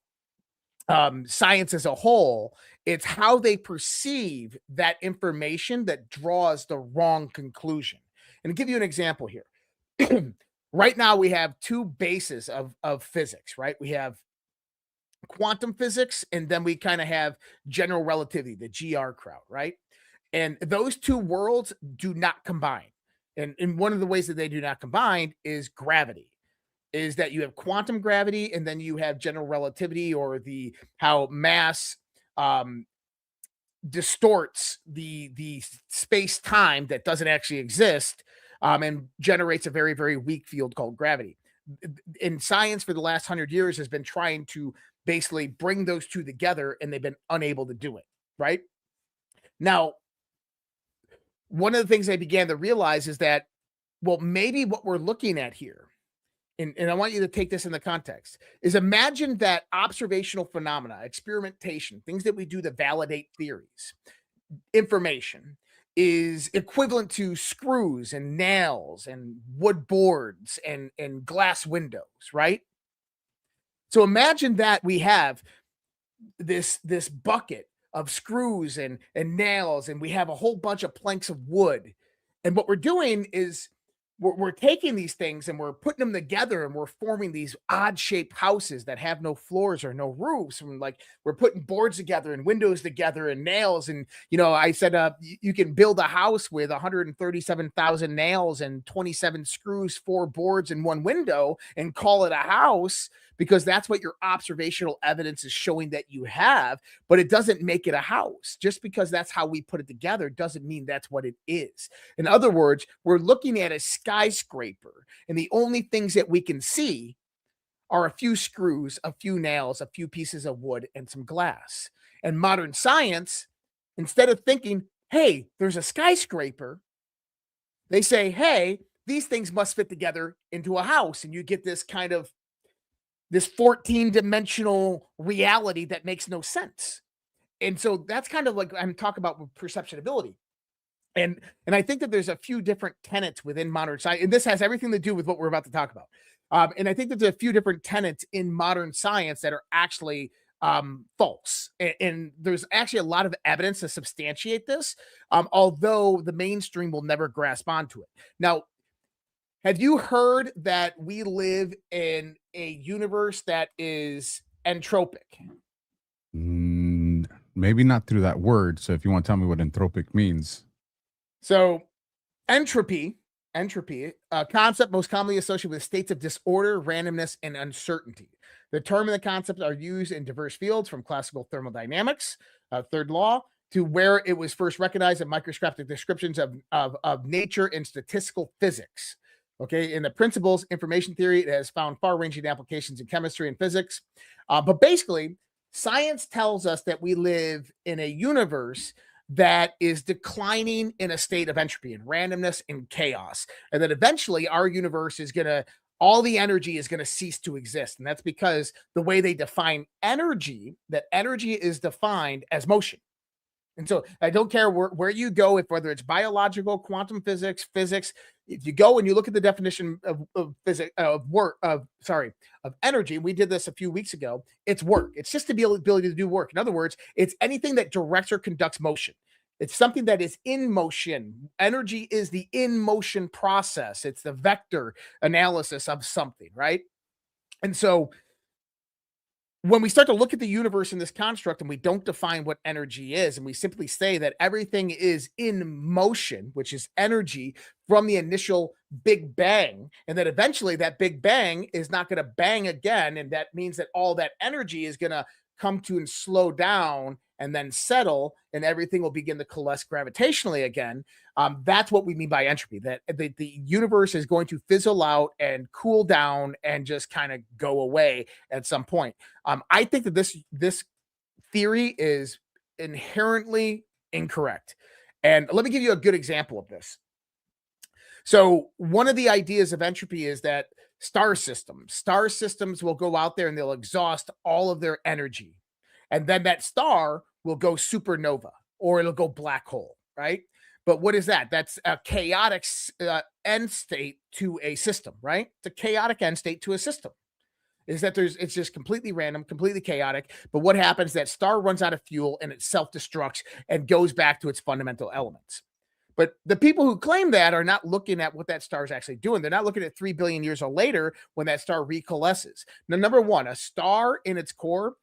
science as a whole, it's how they perceive that information that draws the wrong conclusion. And to give you an example here, right now we have two bases of physics, right? We have quantum physics, and then we kind of have general relativity, the GR crowd, right? And those two worlds do not combine. And one of the ways that they do not combine is gravity. Is that you have quantum gravity, and then you have general relativity, or how mass distorts the space-time that doesn't actually exist, and generates a very, very weak field called gravity. In science for the last 100 years has been trying to basically bring those two together, and they've been unable to do it, right? Now, one of the things I began to realize is that, well, maybe what we're looking at here, and I want you to take this in the context, is imagine that observational phenomena, experimentation, things that we do to validate theories, information, is equivalent to screws and nails and wood boards and glass windows, right? So imagine that we have this bucket of screws and nails, and we have a whole bunch of planks of wood. And what we're doing is we're taking these things and we're putting them together, and we're forming these odd shaped houses that have no floors or no roofs. And like, we're putting boards together and windows together and nails. And, I said, you can build a house with 137,000 nails and 27 screws, 4 boards and 1 window, and call it a house, because that's what your observational evidence is showing that you have. But it doesn't make it a house. Just because that's how we put it together doesn't mean that's what it is. In other words, we're looking at a skyscraper, and the only things that we can see are a few screws, a few nails, a few pieces of wood, and some glass. And modern science, instead of thinking, hey, there's a skyscraper, they say, hey, these things must fit together into a house. And you get this kind of this 14-dimensional reality that makes no sense. And so that's kind of like I'm talking about with perceptionability. And I think that there's a few different tenets within modern science, and this has everything to do with what we're about to talk about. And I think that there's a few different tenets in modern science that are actually false. And there's actually a lot of evidence to substantiate this, although the mainstream will never grasp onto it. Now, have you heard that we live in a universe that is entropic? Maybe not through that word. So if you want to tell me what entropic means. So entropy, a concept most commonly associated with states of disorder, randomness, and uncertainty. The term and the concept are used in diverse fields, from classical thermodynamics, third law, to where it was first recognized in microscopic descriptions of nature and statistical physics. Okay, in the principles, information theory, it has found far-ranging applications in chemistry and physics. But basically, science tells us that we live in a universe that is declining in a state of entropy and randomness and chaos. And that eventually our universe is going to, all the energy is going to cease to exist. And that's because the way they define energy, that energy is defined as motion. And so I don't care where you go, if whether it's biological, quantum physics, if you go and you look at the definition of physics, of energy, we did this a few weeks ago, it's work. It's just the ability to do work. In other words, it's anything that directs or conducts motion. It's something that is in motion. Energy is the in motion process. It's the vector analysis of something, right? And so when we start to look at the universe in this construct and we don't define what energy is, and we simply say that everything is in motion, which is energy from the initial Big Bang, and that eventually that Big Bang is not going to bang again, and that means that all that energy is going to come to and slow down and then settle, and everything will begin to coalesce gravitationally again. That's what we mean by entropy, that the universe is going to fizzle out and cool down and just kind of go away at some point. I think that this theory is inherently incorrect. And let me give you a good example of this. So one of the ideas of entropy is that star systems will go out there and they'll exhaust all of their energy. And then that star will go supernova, or it'll go black hole, right? But what is that? That's a chaotic end state to a system, right? It's a chaotic end state to a system. Is that it's just completely random, completely chaotic. But what happens? That star runs out of fuel and it self-destructs and goes back to its fundamental elements. But the people who claim that are not looking at what that star is actually doing. They're not looking at 3 billion years or later when that star recoalesces. Now, number one, a star in its core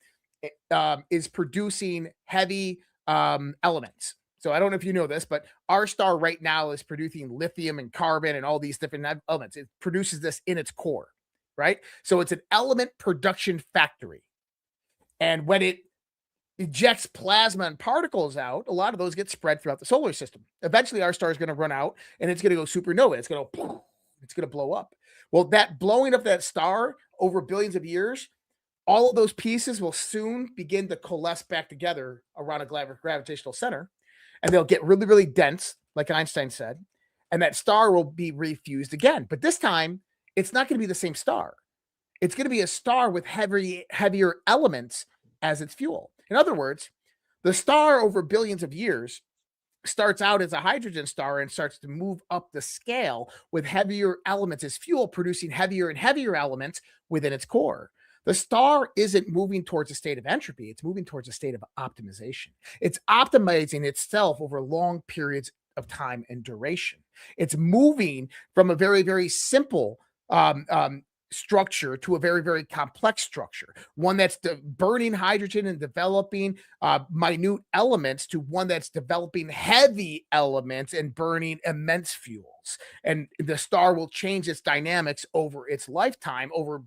is producing heavy elements. So I don't know if you know this, but our star right now is producing lithium and carbon and all these different elements. It produces this in its core, right? So it's an element production factory. And when it ejects plasma and particles out, a lot of those get spread throughout the solar system. Eventually, our star is going to run out and it's going to go supernova. It's going to blow up. Well, that blowing up that star over billions of years, all of those pieces will soon begin to coalesce back together around a gravitational center, and they'll get really, really dense, like Einstein said, and that star will be refused again. But this time, it's not going to be the same star. It's going to be a star with heavier elements as its fuel. In other words, the star over billions of years starts out as a hydrogen star and starts to move up the scale with heavier elements as fuel, producing heavier and heavier elements within its core. The star isn't moving towards a state of entropy. It's moving towards a state of optimization. It's optimizing itself over long periods of time and duration. It's moving from a very, very simple structure to a very, very complex structure, one that's burning hydrogen and developing minute elements, to one that's developing heavy elements and burning immense fuels. And the star will change its dynamics over its lifetime, over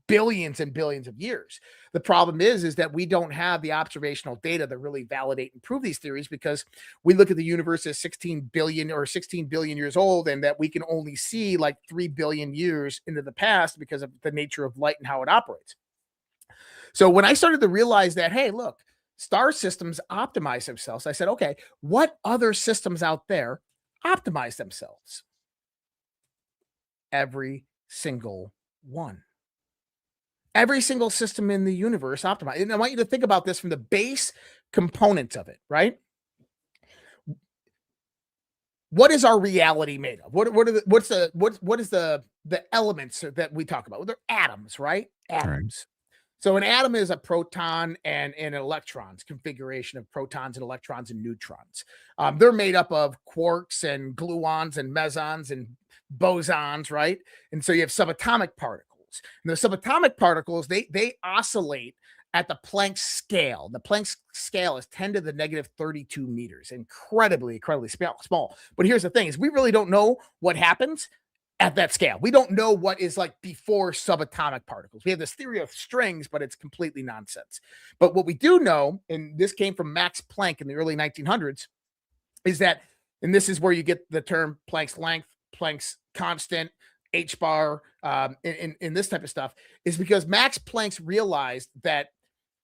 billions and billions of years. The problem is that we don't have the observational data that really validate and prove these theories, because we look at the universe as 16 billion years old, and that we can only see like 3 billion years into the past because of the nature of light and how it operates. So when I started to realize that, hey, look, star systems optimize themselves, I said, okay, what other systems out there optimize themselves? Every single one. Every single system in the universe optimized. And I want you to think about this from the base components of it, right? What is our reality made of? What is the elements that we talk about? Well, they're atoms, right? Atoms. Right. So an atom is a proton and an electrons, configuration of protons and electrons and neutrons. They're made up of quarks and gluons and mesons and bosons, right? And so you have subatomic particles. And the subatomic particles, they oscillate at the Planck scale. The Planck scale is 10 to the negative 32 meters, incredibly small. But here's the thing: is we really don't know what happens at that scale. We don't know what is like before subatomic particles. We have this theory of strings, but it's completely nonsense. But what we do know, and this came from Max Planck in the early 1900s, is that, and this is where you get the term Planck's length, Planck's constant, H bar, in this type of stuff, is because Max Planck realized that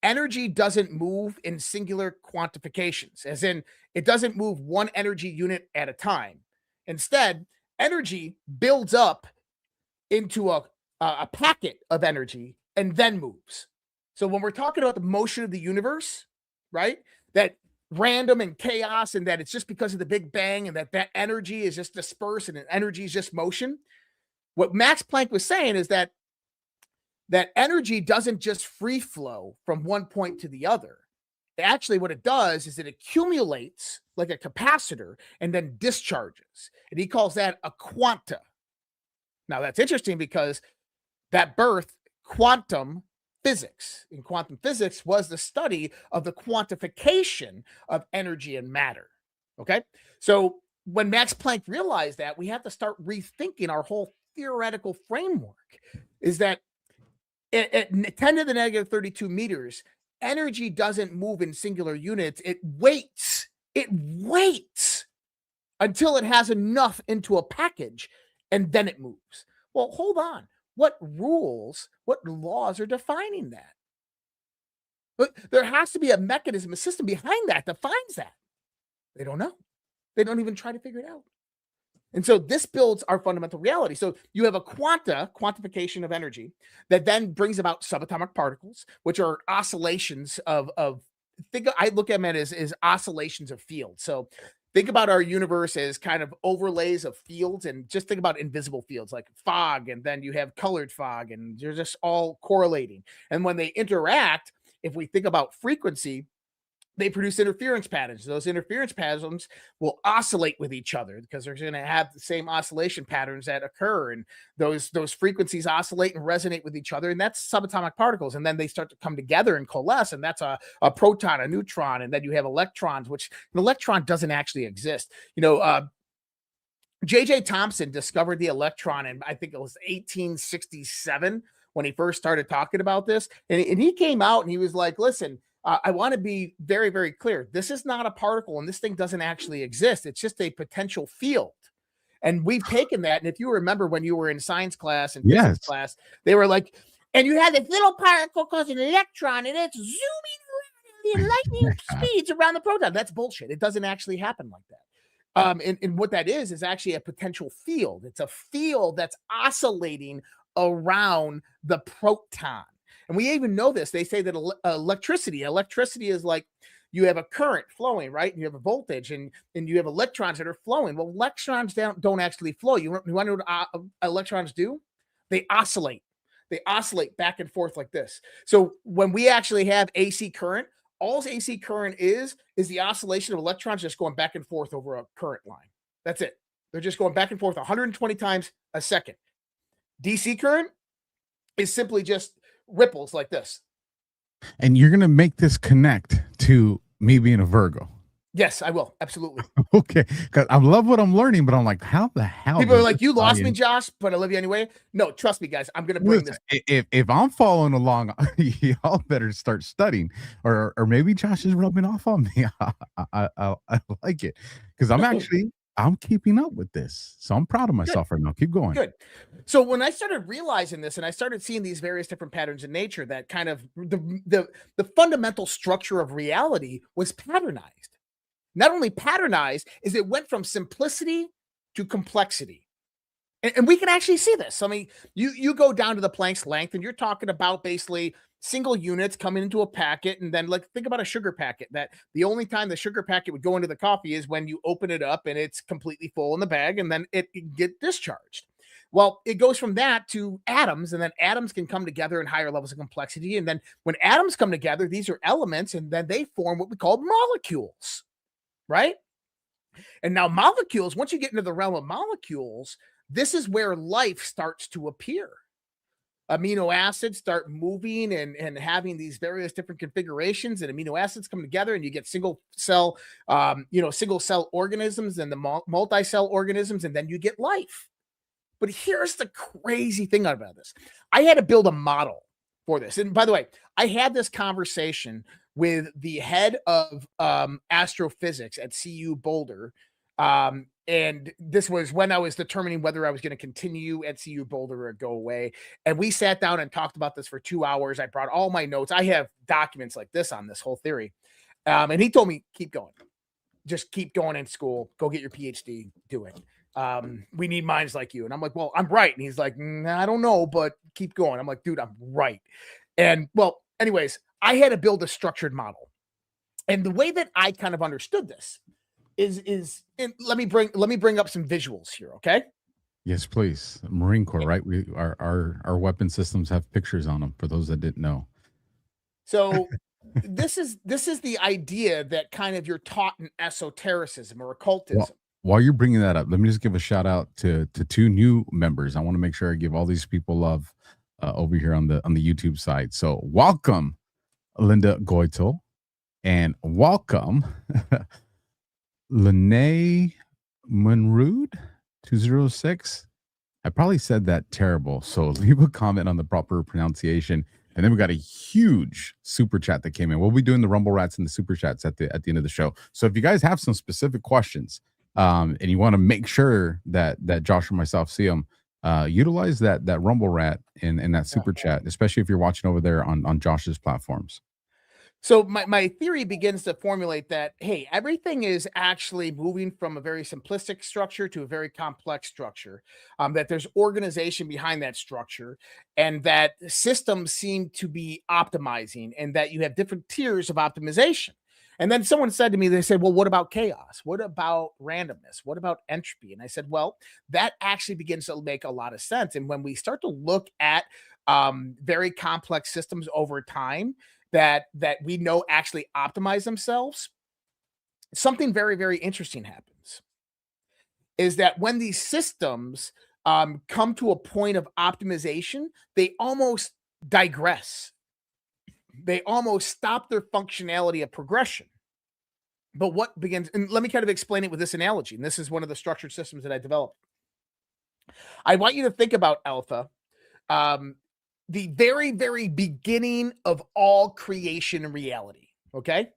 energy doesn't move in singular quantifications, as in it doesn't move one energy unit at a time. Instead, energy builds up into a packet of energy and then moves. So when we're talking about the motion of the universe, right, that random and chaos, and that it's just because of the Big Bang, and that energy is just dispersed and energy is just motion, what Max Planck was saying is that energy doesn't just free flow from one point to the other. Actually, what it does is it accumulates like a capacitor and then discharges. And he calls that a quanta. Now, that's interesting because that birthed quantum physics. And quantum physics was the study of the quantification of energy and matter. Okay? So when Max Planck realized that, we have to start rethinking our whole theoretical framework. Is that at 10 to the negative 32 meters, energy doesn't move in singular units. It waits until it has enough into a package, and then it moves. Well, hold on. What rules, what laws are defining that? But there has to be a mechanism, a system behind that defines that. They don't know. They don't even try to figure it out. And so this builds our fundamental reality. So you have a quantification of energy that then brings about subatomic particles, which are oscillations of I look at them as oscillations of fields. So think about our universe as kind of overlays of fields, and just think about invisible fields like fog, and then you have colored fog, and they're just all correlating. And when they interact, if we think about frequency, they produce interference patterns. Those interference patterns will oscillate with each other because they're going to have the same oscillation patterns that occur, and those frequencies oscillate and resonate with each other, and that's subatomic particles. And then they start to come together and coalesce, and that's a proton, a neutron, and then you have electrons, which an electron doesn't actually exist. J.J. Thomson discovered the electron in, I think it was 1867 when he first started talking about this, and he came out and he was like, listen, I want to be very, very clear. This is not a particle, and this thing doesn't actually exist. It's just a potential field. And we've taken that. And if you remember when you were in science class and physics class, they were like, and you have this little particle called an electron, and it's zooming around at lightning speeds around the proton. That's bullshit. It doesn't actually happen like that. And what that is actually a potential field. It's a field that's oscillating around the proton. And we even know this. They say that electricity is like you have a current flowing, right? And you have a voltage, and you have electrons that are flowing. Well, electrons don't actually flow. You want to know what electrons do? They oscillate. They oscillate back and forth like this. So when we actually have AC current, all AC current is the oscillation of electrons just going back and forth over a current line. That's it. They're just going back and forth 120 times a second. DC current is simply just ripples like this. And you're going to make this connect to me being a Virgo. Yes, I will. Absolutely. Okay. Because I love what I'm learning, but I'm like, how the hell? People are like, you lost me, Josh, but I love you anyway. No, trust me, guys. I'm going to bring this. If I'm following along, y'all better start studying, or maybe Josh is rubbing off on me. I like it because I'm keeping up with this. So I'm proud of myself right now. Keep going. Good. So when I started realizing this and I started seeing these various different patterns in nature, that kind of the fundamental structure of reality was patternized. Not only patternized, is it went from simplicity to complexity. And we can actually see this. I mean, you go down to the Planck's length, and you're talking about basically single units coming into a packet. And then, like, think about a sugar packet, that the only time the sugar packet would go into the coffee is when you open it up and it's completely full in the bag, and then it can get discharged. Well, it goes from that to atoms, and then atoms can come together in higher levels of complexity. And then when atoms come together, these are elements, and then they form what we call molecules, right? And now molecules, once you get into the realm of molecules, this is where life starts to appear. Amino acids start moving and having these various different configurations, and amino acids come together, and you get single cell organisms, and the multi-cell organisms, and then you get life. But here's the crazy thing about this. I had to build a model for this. And by the way, I had this conversation with the head of astrophysics at CU Boulder. And this was when I was determining whether I was going to continue at CU Boulder or go away. And we sat down and talked about this for 2 hours. I brought all my notes. I have documents like this on this whole theory. And he told me, keep going. Just keep going in school. Go get your PhD. Do it. We need minds like you. And I'm like, well, I'm right. And he's like, I don't know, but keep going. I'm like, dude, I'm right. And well, anyways, I had to build a structured model. And the way that I kind of understood this is and let me bring up some visuals here, okay? Yes, please. Marine Corps, right? Our weapon systems have pictures on them for those that didn't know. So this is the idea that kind of you're taught in esotericism or occultism. While you're bringing that up, let me just give a shout out to 2 new members. I want to make sure I give all these people love over here on the YouTube side. So welcome, Linda Goitel, and welcome, Lene Munrood 206. I probably said that terrible, so leave a comment on the proper pronunciation. And then we got a huge super chat that came in. We'll be doing the Rumble Rats and the super chats at the end of the show. So if you guys have some specific questions, and you want to make sure that Josh or myself see them, utilize that Rumble Rat in that super chat, especially if you're watching over there on Josh's platforms. So my theory begins to formulate that, hey, everything is actually moving from a very simplistic structure to a very complex structure, that there's organization behind that structure, and that systems seem to be optimizing, and that you have different tiers of optimization. And then someone said to me, they said, well, what about chaos? What about randomness? What about entropy? And I said, well, that actually begins to make a lot of sense. And when we start to look at very complex systems over time, that we know actually optimize themselves, something very, very interesting happens. Is that when these systems come to a point of optimization, they almost digress. They almost stop their functionality of progression. But what begins, and let me kind of explain it with this analogy, and this is one of the structured systems that I developed. I want you to think about Alpha, the very, very beginning of all creation and reality. Okay.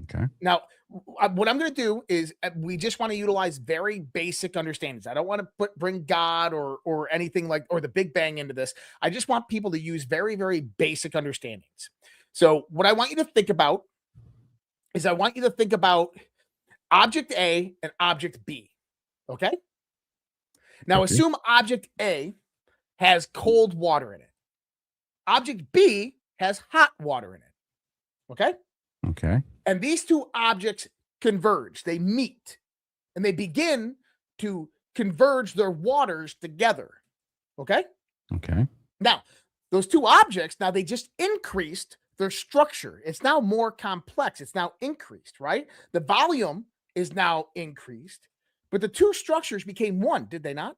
Okay. Now, what I'm going to do is we just want to utilize very basic understandings. I don't want to bring God or anything like, or the Big Bang into this. I just want people to use very, very basic understandings. So what I want you to think about is I want you to think about object A and object B. Okay. Now, assume object A has cold water in it. Object B has hot water in it. Okay. Okay. And these 2 objects converge. They meet and they begin to converge their waters together. Okay. Okay. Now, those 2 objects, now they just increased their structure. It's now more complex. It's now increased, right? The volume is now increased, but the 2 structures became one, did they not?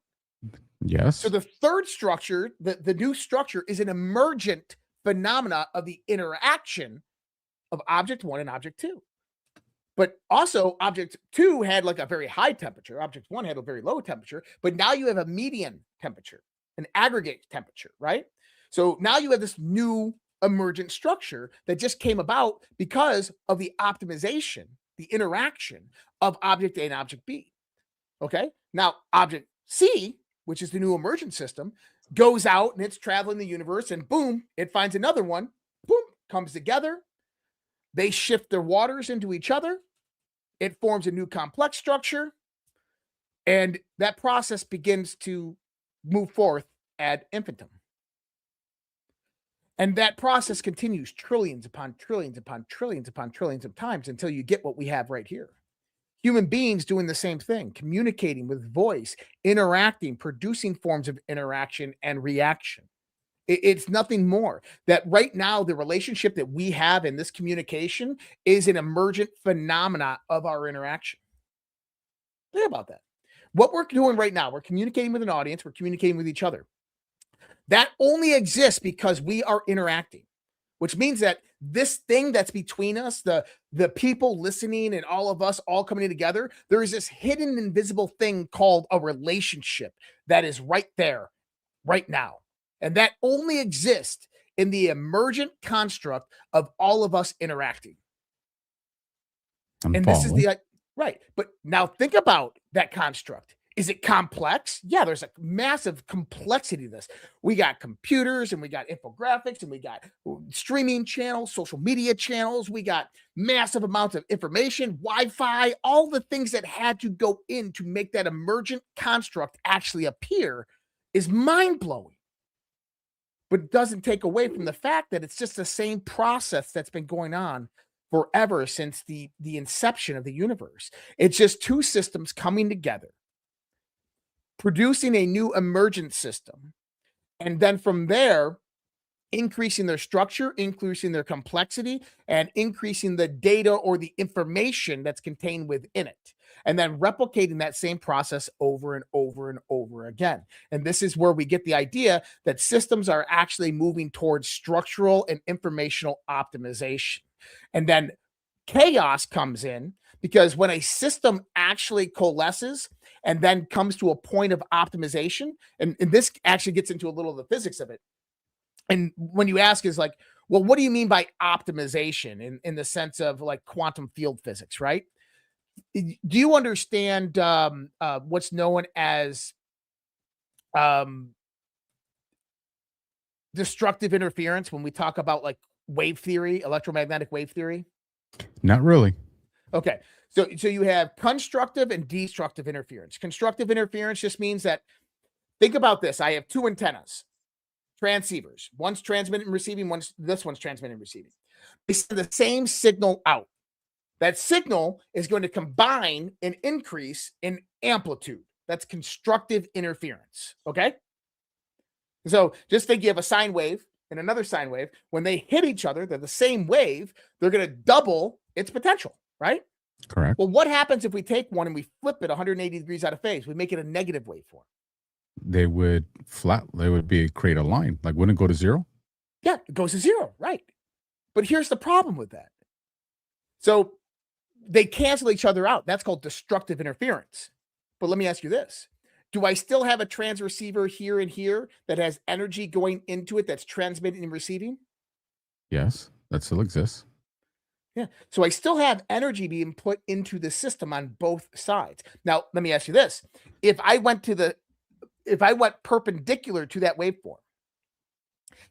Yes. So the third structure, the new structure, is an emergent phenomena of the interaction of object 1 and object 2. But also object 2 had like a very high temperature. Object 1 had a very low temperature, but now you have a median temperature, an aggregate temperature, right? So now you have this new emergent structure that just came about because of the optimization, the interaction of object A and object B. Okay. Now object C, which is the new emergent system, goes out and it's traveling the universe, and boom, it finds another one, boom, comes together. They shift their waters into each other. It forms a new complex structure. And that process begins to move forth ad infinitum. And that process continues trillions upon trillions upon trillions upon trillions of times until you get what we have right here. Human beings doing the same thing, communicating with voice, interacting, producing forms of interaction and reaction. It's nothing more. That right now, the relationship that we have in this communication is an emergent phenomena of our interaction. Think about that. What we're doing right now, we're communicating with an audience, we're communicating with each other. That only exists because we are interacting. which means that this thing that's between us, the people listening and all of us all coming together, there is this hidden invisible thing called a relationship that is right there, right now. And that only exists in the emergent construct of all of us interacting. And this is the right. But now think about that construct. Is it complex? Yeah, there's a massive complexity to this. We got computers and we got infographics and we got streaming channels, social media channels. We got massive amounts of information, Wi-Fi, all the things that had to go in to make that emergent construct actually appear is mind-blowing. But it doesn't take away from the fact that it's just the same process that's been going on forever since the inception of the universe. It's just two systems coming together, producing a new emergent system, and then from there, increasing their structure, increasing their complexity, and increasing the data or the information that's contained within it, and then replicating that same process over and over and over again. And this is where we get the idea that systems are actually moving towards structural and informational optimization. And then chaos comes in because when a system actually coalesces and then comes to a point of optimization, and this actually gets into a little of the physics of it. And when you ask is like, well, what do you mean by optimization in the sense of like quantum field physics, right? Do you understand what's known as destructive interference when we talk about like wave theory, electromagnetic wave theory? Not really. Okay. So you have constructive and destructive interference. Constructive interference just means that, think about this. I have two antennas, transceivers. One's transmitting and receiving, this one's transmitting and receiving. They send the same signal out. That signal is going to combine and increase in amplitude. That's constructive interference. Okay. So just think you have a sine wave and another sine wave. When they hit each other, they're the same wave. They're going to double its potential, right? Correct. Well, what happens if we take one and we flip it 180 degrees out of phase? We make it a negative waveform. They would create a line. Like, wouldn't it go to zero? Yeah, it goes to zero, right? But here's the problem with that. So they cancel each other out. That's called destructive interference. But let me ask you this. Do I still have a transceiver here and here that has energy going into it that's transmitting and receiving? Yes, that still exists. Yeah. So I still have energy being put into the system on both sides. Now, let me ask you this. If I went perpendicular to that waveform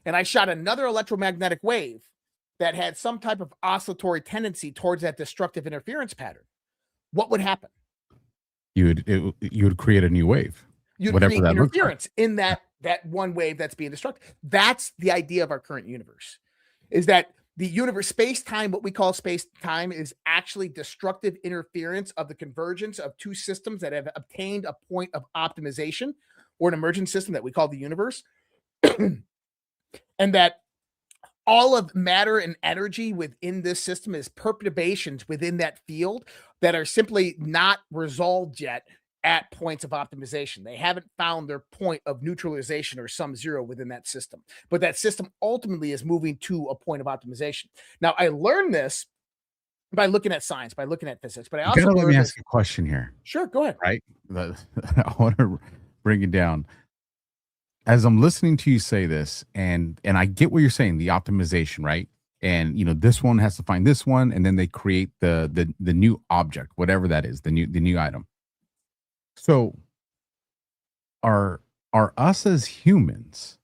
and I shot another electromagnetic wave that had some type of oscillatory tendency towards that destructive interference pattern, what would happen? You would create a new wave. You'd whatever create that interference in that one wave that's being destructive. That's the idea of our current universe, is that the universe, space-time, what we call space-time, is actually destructive interference of the convergence of two systems that have obtained a point of optimization, or an emergent system that we call the universe. And that all of matter and energy within this system is perturbations within that field that are simply not resolved yet at points of optimization. They haven't found their point of neutralization or sum zero within that system. But that system ultimately is moving to a point of optimization. Now, I learned this by looking at science, by looking at physics, but I also let me ask you a question here. Sure, go ahead. Right? I want to bring it down. As I'm listening to you say this, and I get what you're saying, the optimization, right? And this one has to find this one, and then they create the new object, whatever that is, the new item. So are us as humans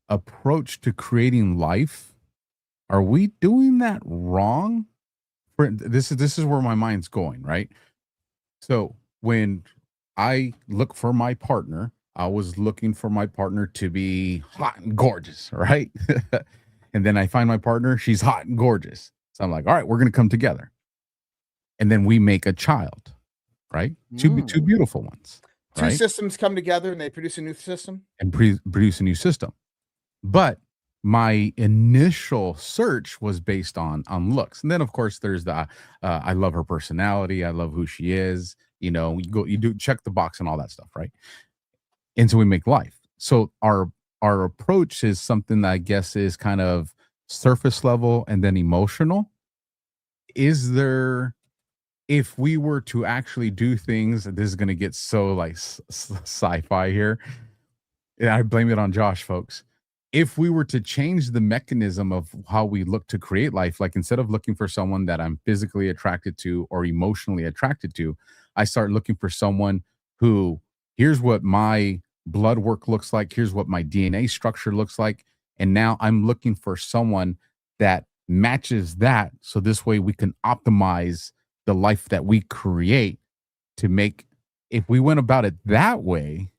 approach to creating life, are we doing that wrong? This is where my mind's going, right? So when I look for my partner, I was looking for my partner to be hot and gorgeous, right? And then I find my partner, she's hot and gorgeous. So I'm like, all right, we're going to come together. And then we make a child, right? Two beautiful ones. Two systems come together and they produce a new system? And produce a new system. But my initial search was based on looks. And then, of course, there's the, I love her personality. I love who she is. You do check the box and all that stuff, right? And so we make life. So our approach is something that I guess is kind of surface level, and then emotional. Is there, if we were to actually do things, this is going to get so like sci-fi here. Yeah, I blame it on Josh, folks. If we were to change the mechanism of how we look to create life, like instead of looking for someone that I'm physically attracted to or emotionally attracted to, I start looking for someone who, here's what my blood work looks like, here's what my DNA structure looks like, and now I'm looking for someone that matches that, so this way we can optimize the life that we create to make. If we went about it that way,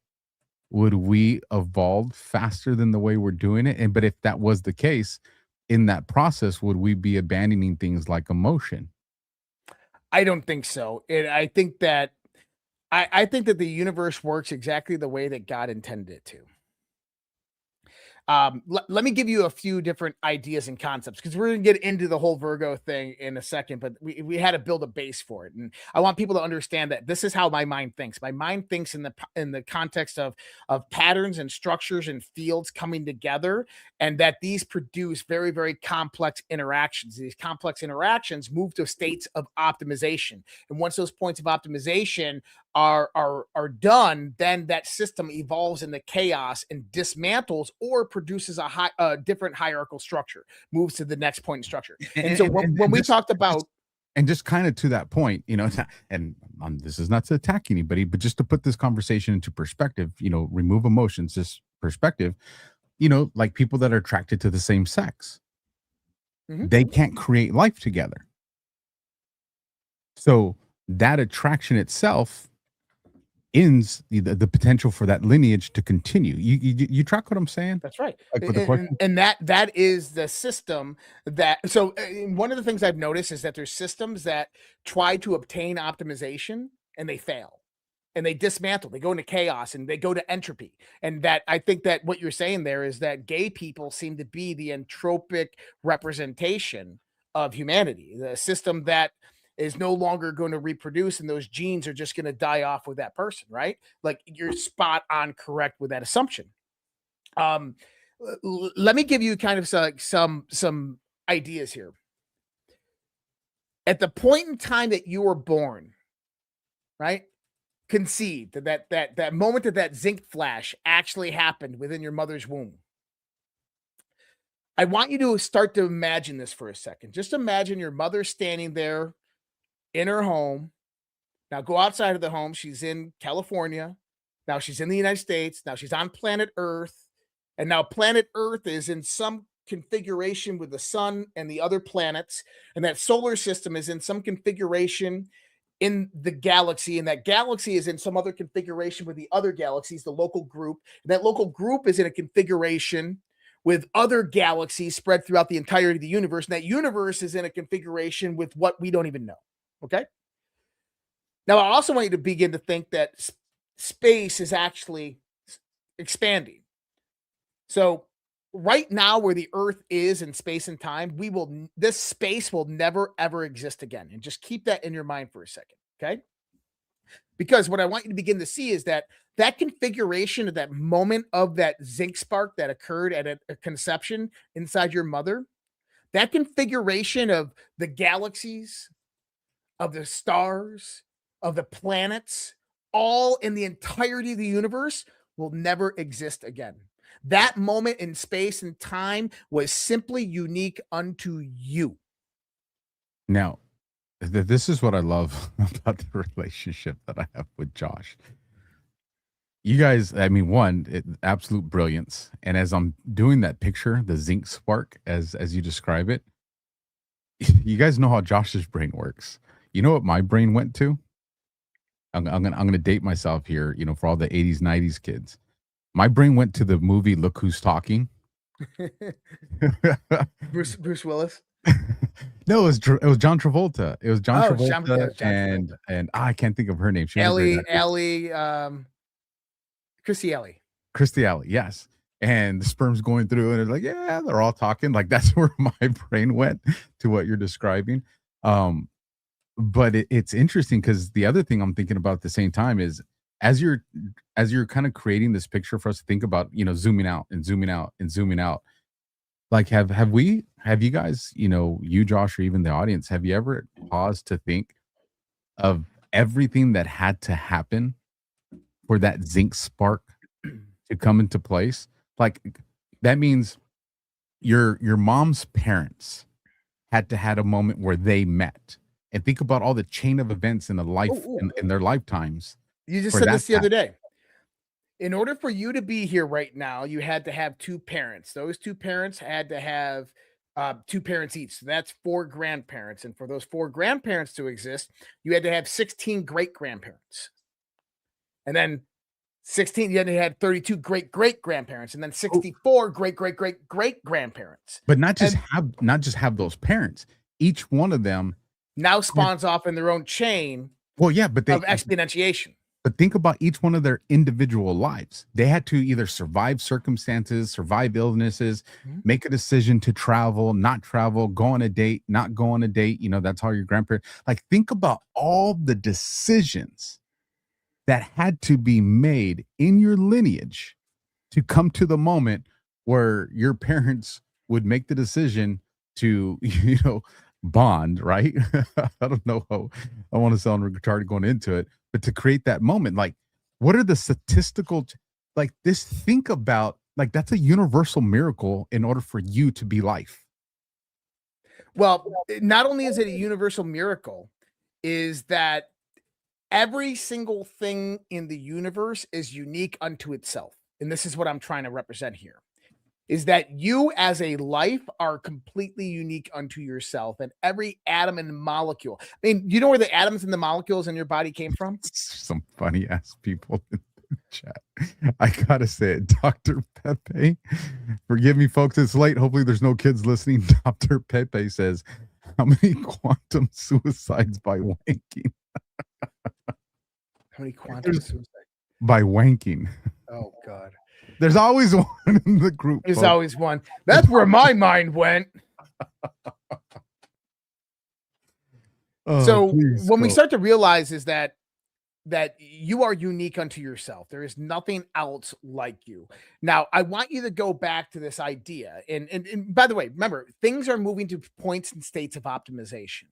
would we evolve faster than the way we're doing it? And but if that was the case, in that process, would we be abandoning things like emotion? I don't think so. I think that the universe works exactly the way that God intended it to. Let me give you a few different ideas and concepts, because we're going to get into the whole Virgo thing in a second, but we had to build a base for it. And I want people to understand that this is how my mind thinks. My mind thinks in the context of patterns and structures and fields coming together, and that these produce very, very complex interactions. These complex interactions move to states of optimization. And once those points of optimization are done, then that system evolves into chaos and dismantles or produces a different hierarchical structure, moves to the next point in structure. And so when we talked about, and just kind of to that point, and this is not to attack anybody, but just to put this conversation into perspective, remove emotions, this perspective, like people that are attracted to the same sex, they can't create life together. So that attraction itself ends the potential for that lineage to continue. You track what I'm saying? That's right. Like with the question? And that is the system that, so one of the things I've noticed is that there's systems that try to obtain optimization and they fail. And they dismantle, they go into chaos, and they go to entropy. And that, I think that what you're saying there is that gay people seem to be the entropic representation of humanity, the system that is no longer going to reproduce, and those genes are just going to die off with that person, right? Like, you're spot on correct with that assumption. Let me give you kind of some ideas here. At the point in time that you were born, right? Conceived, that moment that zinc flash actually happened within your mother's womb. I want you to start to imagine this for a second. Just imagine your mother standing there in her home. Now go outside of the home. She's in California. Now she's in the United States. Now she's on planet Earth. And now planet Earth is in some configuration with the sun and the other planets. And that solar system is in some configuration in the galaxy. And that galaxy is in some other configuration with the other galaxies, the local group. And that local group is in a configuration with other galaxies spread throughout the entirety of the universe. And that universe is in a configuration with what we don't even know. Okay. Now, I also want you to begin to think that space is actually expanding. So right now, where the Earth is in space and time, this space will never, ever exist again. And just keep that in your mind for a second. Okay. Because what I want you to begin to see is that configuration of that moment of that zinc spark that occurred at a conception inside your mother, that configuration of the galaxies, of the stars, of the planets, all in the entirety of the universe will never exist again. That moment in space and time was simply unique unto you. Now, this is what I love about the relationship that I have with Josh. You guys, I mean, absolute brilliance. And as I'm doing that picture, the zinc spark, as you describe it, you guys know how Josh's brain works. You know what my brain went to? I'm gonna date myself here, for all the 80s, 90s kids. My brain went to the movie Look Who's Talking. Bruce Willis. No, it was John Travolta. It was John Travolta, John and I can't think of her name. Christy Alley, yes. And the sperm's going through, and it's like, yeah, they're all talking. Like, that's where my brain went to what you're describing. But it's interesting, because the other thing I'm thinking about at the same time is, as you're kind of creating this picture for us to think about, zooming out and zooming out and zooming out, Like, have you guys, you, Josh, or even the audience, have you ever paused to think of everything that had to happen for that zinc spark to come into place? Like, that means your mom's parents had to had a moment where they met, and think about all the chain of events in in their lifetimes. You just for said that this the to other day. In order for you to be here right now, you had to have two parents. Those two parents had to have two parents each. So that's 4 grandparents. And for those 4 grandparents to exist, you had to have 16 great grandparents. And then 16, you had to have 32 great great grandparents, and then 64 great great great great grandparents. But not just have those parents. Each one of them now spawns off in their own chain. Well, yeah, but of exponentiation. But think about each one of their individual lives. They had to either survive circumstances, survive illnesses, make a decision to travel, not travel, go on a date, not go on a date. That's how your grandparents. Like, think about all the decisions that had to be made in your lineage to come to the moment where your parents would make the decision to, bond, right? I don't know how I want to sound retarded going into it, but to create that moment, like, what are the statistical, like this, think about, like, that's a universal miracle in order for you to be life. Well, not only is it a universal miracle, is that every single thing in the universe is unique unto itself. And this is what I'm trying to represent here. Is that you as a life are completely unique unto yourself, and every atom and molecule. I mean, you know where the atoms and the molecules in your body came from? Some funny ass people in the chat. I gotta say it, Dr. Pepe. Forgive me, folks, it's late. Hopefully there's no kids listening. Dr. Pepe says, how many quantum suicides by wanking? How many quantum suicides? By wanking. Oh, God. There's always one in the group. There's always one. That's where my mind went. So when we start to realize is that you are unique unto yourself. There is nothing else like you. Now, I want you to go back to this idea. And by the way, remember, things are moving to points and states of optimization.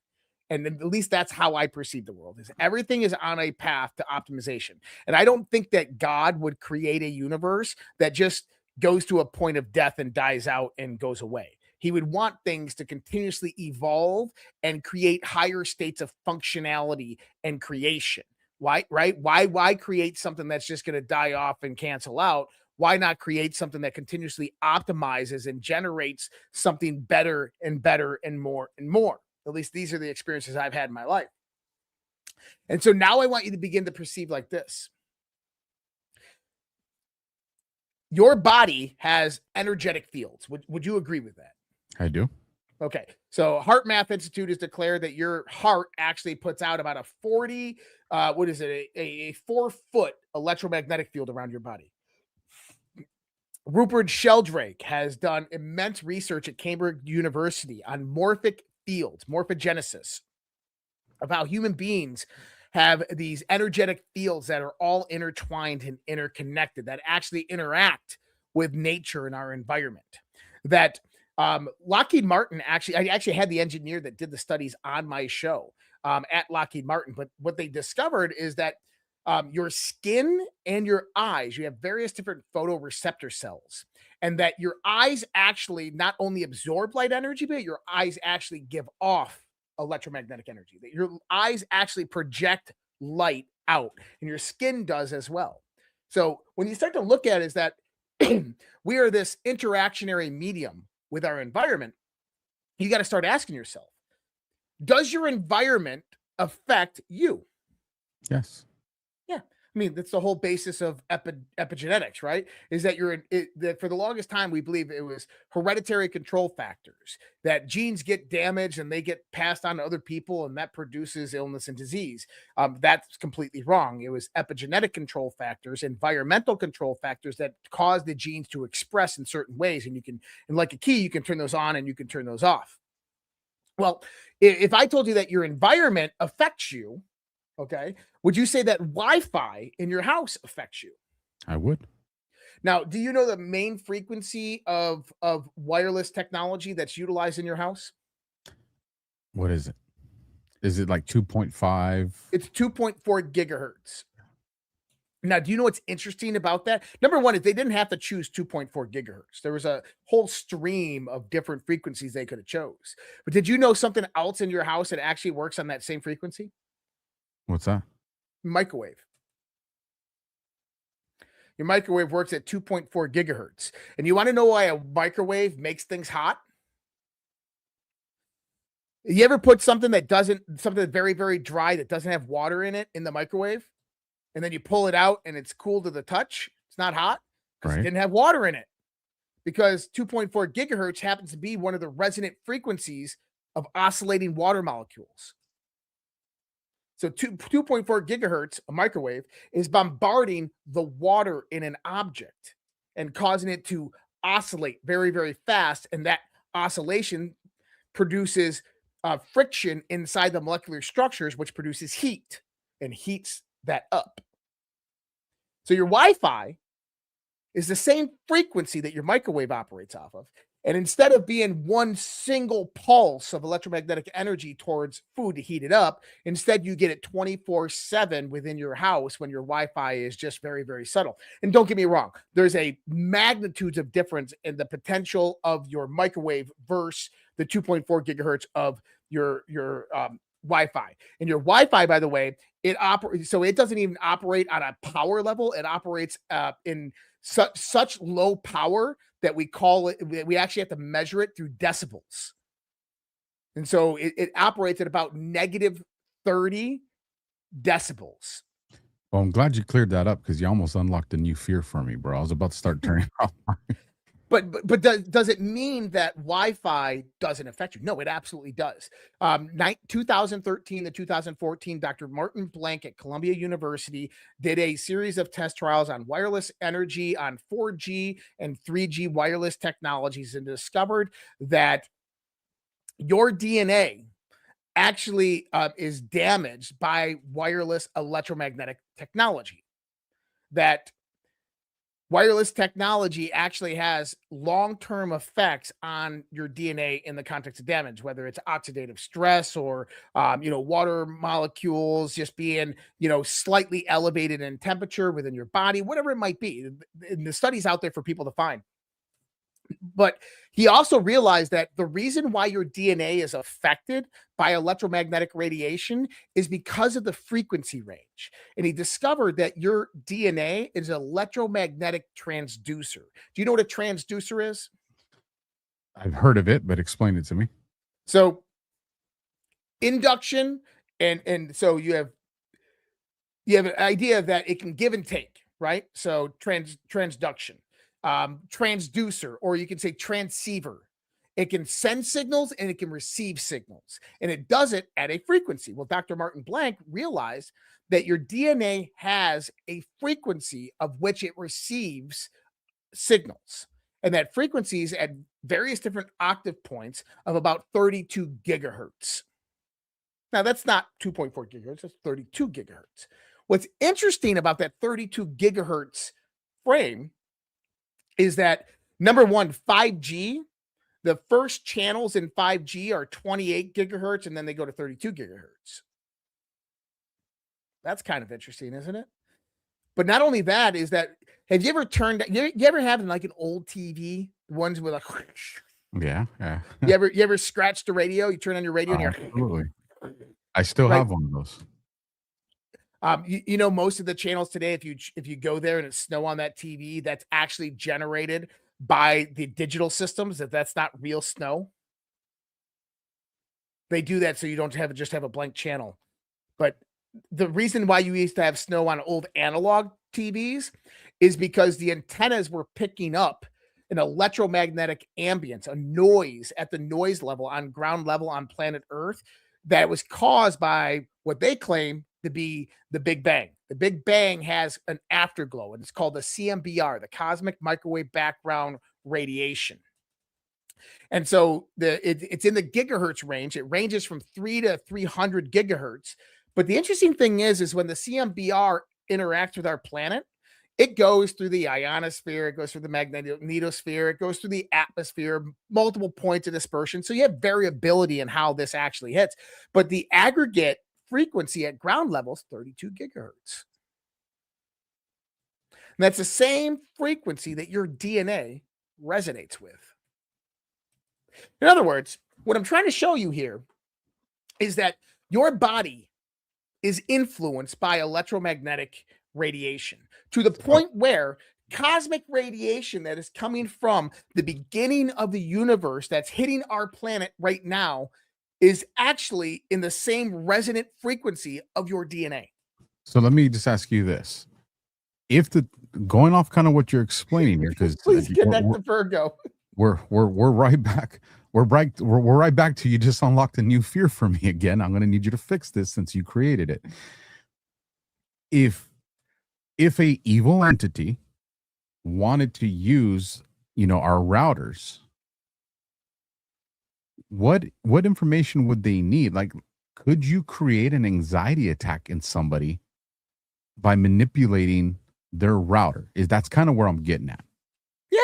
And at least that's how I perceive the world, is everything is on a path to optimization. And I don't think that God would create a universe that just goes to a point of death and dies out and goes away. He would want things to continuously evolve and create higher states of functionality and creation. Why, right? Why create something that's just going to die off and cancel out? Why not create something that continuously optimizes and generates something better and better and more and more? At least these are the experiences I've had in my life. And so now I want you to begin to perceive like this. Your body has energetic fields. Would you agree with that? I do. Okay. So Heart Math Institute has declared that your heart actually puts out about a 40, a 4-foot electromagnetic field around your body. Rupert Sheldrake has done immense research at Cambridge University on morphic fields, morphogenesis, of how human beings have these energetic fields that are all intertwined and interconnected, that actually interact with nature and our environment. That Lockheed Martin I actually had the engineer that did the studies on my show at Lockheed Martin, but what they discovered is that your skin and your eyes, you have various different photoreceptor cells, and that your eyes actually not only absorb light energy, but your eyes actually give off electromagnetic energy, that your eyes actually project light out, and your skin does as well. So when you start to look at it, is that we are this interactionary medium with our environment, you got to start asking yourself, does your environment affect you? Yes. Yeah. I mean, that's the whole basis of epigenetics, right? Is that that for the longest time, we believe it was hereditary control factors, that genes get damaged and they get passed on to other people, and that produces illness and disease. That's completely wrong. It was epigenetic control factors, environmental control factors that cause the genes to express in certain ways. And like a key, you can turn those on and you can turn those off. Well, if I told you that your environment affects you, okay, would you say that Wi-Fi in your house affects you? I would. Now, do you know the main frequency of wireless technology that's utilized in your house? What is it? Is it like 2.5? It's 2.4 gigahertz. Now, do you know what's interesting about that? Number one is they didn't have to choose 2.4 gigahertz. There was a whole stream of different frequencies they could have chose. But did you know something else in your house that actually works on that same frequency? What's that? Microwave. Your microwave works at 2.4 gigahertz. And you want to know why a microwave makes things hot? You ever put something something very, very dry that doesn't have water in it in the microwave? And then you pull it out and it's cool to the touch. It's not hot because it didn't have water in it. Because 2.4 gigahertz happens to be one of the resonant frequencies of oscillating water molecules. So 2.4 gigahertz, a microwave, is bombarding the water in an object and causing it to oscillate very, very fast. And that oscillation produces friction inside the molecular structures, which produces heat and heats that up. So your Wi-Fi is the same frequency that your microwave operates off of. And instead of being one single pulse of electromagnetic energy towards food to heat it up, instead you get it 24/7 within your house when your Wi-Fi is just very, very subtle. And don't get me wrong, there's a magnitudes of difference in the potential of your microwave versus the 2.4 gigahertz of your Wi-Fi. And your Wi-Fi, by the way, it operates, so it doesn't even operate on a power level. It operates in such low power that we actually have to measure it through decibels. And so it operates at about negative 30 decibels. Well, I'm glad you cleared that up because you almost unlocked a new fear for me, bro. I was about to start turning off. But does it mean that Wi-Fi doesn't affect you? No, it absolutely does. 2013 to 2014, Dr. Martin Blank at Columbia University did a series of test trials on wireless energy on 4G and 3G wireless technologies and discovered that your DNA actually is damaged by wireless electromagnetic technology. That wireless technology actually has long-term effects on your DNA in the context of damage, whether it's oxidative stress or, water molecules just being, slightly elevated in temperature within your body, whatever it might be. And the study's out there for people to find. But he also realized that the reason why your DNA is affected by electromagnetic radiation is because of the frequency range. And he discovered that your DNA is an electromagnetic transducer. Do you know what a transducer is? I've heard of it, but explain it to me. So induction, and so you have an idea that it can give and take, right? So transduction. Transducer, or you can say transceiver. It can send signals and it can receive signals, and it does it at a frequency. Well, Dr. Martin Blank realized that your DNA has a frequency of which it receives signals, and that frequencies at various different octave points of about 32 gigahertz. Now, that's not 2.4 gigahertz, that's 32 gigahertz. What's interesting about that 32 gigahertz frame is that, number one, 5G, the first channels in 5G are 28 gigahertz, and then they go to 32 gigahertz. That's kind of interesting, isn't it? But not only that, is that, have you ever you ever have like an old TV, ones with a, yeah. you ever scratch the radio? You turn on your radio and you're, absolutely. I still have one of those. Most of the channels today, if you go there and it's snow on that TV, that's actually generated by the digital systems, that's not real snow. They do that so you don't just have a blank channel. But the reason why you used to have snow on old analog TVs is because the antennas were picking up an electromagnetic ambience, a noise at the noise level on ground level on planet Earth that was caused by what they claim to be the Big Bang. The Big Bang has an afterglow, and it's called the CMBR, the cosmic microwave background radiation. And so it's in the gigahertz range. It ranges from 3 to 300 gigahertz. But the interesting thing is when the CMBR interacts with our planet, It goes through the ionosphere, it goes through the magnetosphere, it goes through the atmosphere, multiple points of dispersion. So you have variability in how this actually hits. But the aggregate frequency at ground level is 32 gigahertz. And that's the same frequency that your DNA resonates with. In other words, what I'm trying to show you here is that your body is influenced by electromagnetic radiation to the point where cosmic radiation that is coming from the beginning of the universe that's hitting our planet right now is actually in the same resonant frequency of your DNA. So let me just ask you this. If going off kind of what you're explaining here, because please connect the Virgo. We're right back. We're right back to you. Just unlocked a new fear for me again. I'm going to need you to fix this since you created it. If a evil entity wanted to use, our routers, what information would they need? Like, could you create an anxiety attack in somebody by manipulating their router? That's kind of where I'm getting at. Yeah.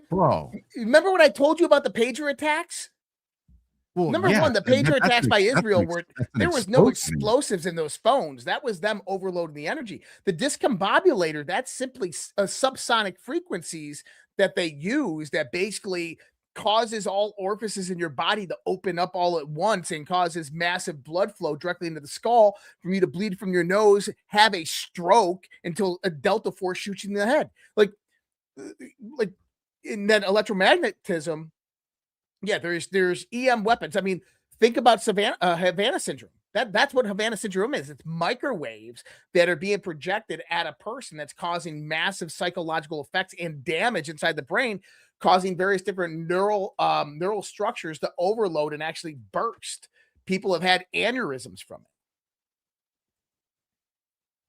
Bro. Remember when I told you about the pager attacks? Well, Number one, the pager attacks by Israel were there was no explosives in those phones. That was them overloading the energy. The discombobulator, that's simply subsonic frequencies that they use that basically causes all orifices in your body to open up all at once and causes massive blood flow directly into the skull for you to bleed from your nose, have a stroke until a delta force shoots you in the head. Like in that electromagnetism. Yeah, there's EM weapons. I mean, think about Havana syndrome. That's what Havana syndrome is. It's microwaves that are being projected at a person that's causing massive psychological effects and damage inside the brain, causing various different neural structures to overload and actually burst. People have had aneurysms from it.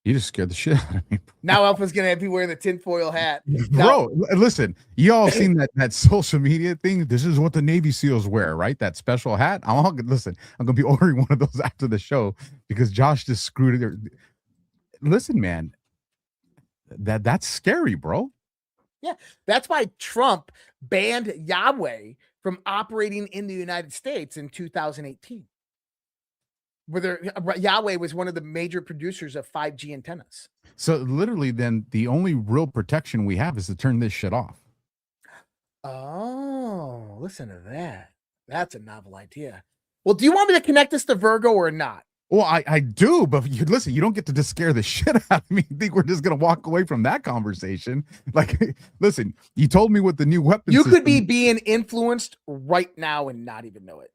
You just scared the shit out of me. Now Alpha's gonna be wearing the tinfoil hat. Bro, listen, y'all seen that social media thing? This is what the Navy SEALs wear, right? That special hat. I'm gonna be ordering one of those after the show because Josh just screwed it. Listen, man, that's scary, bro. Yeah, that's why Trump banned Yahweh from operating in the United States in 2018. Yahweh was one of the major producers of 5G antennas. So literally then the only real protection we have is to turn this shit off. Oh, listen to that. That's a novel idea. Well, do you want me to connect this to Virgo or not? Well, I do, but listen, you don't get to just scare the shit out of me. I think we're just going to walk away from that conversation. Like, listen, you told me what the new weapon You could be being influenced right now and not even know it.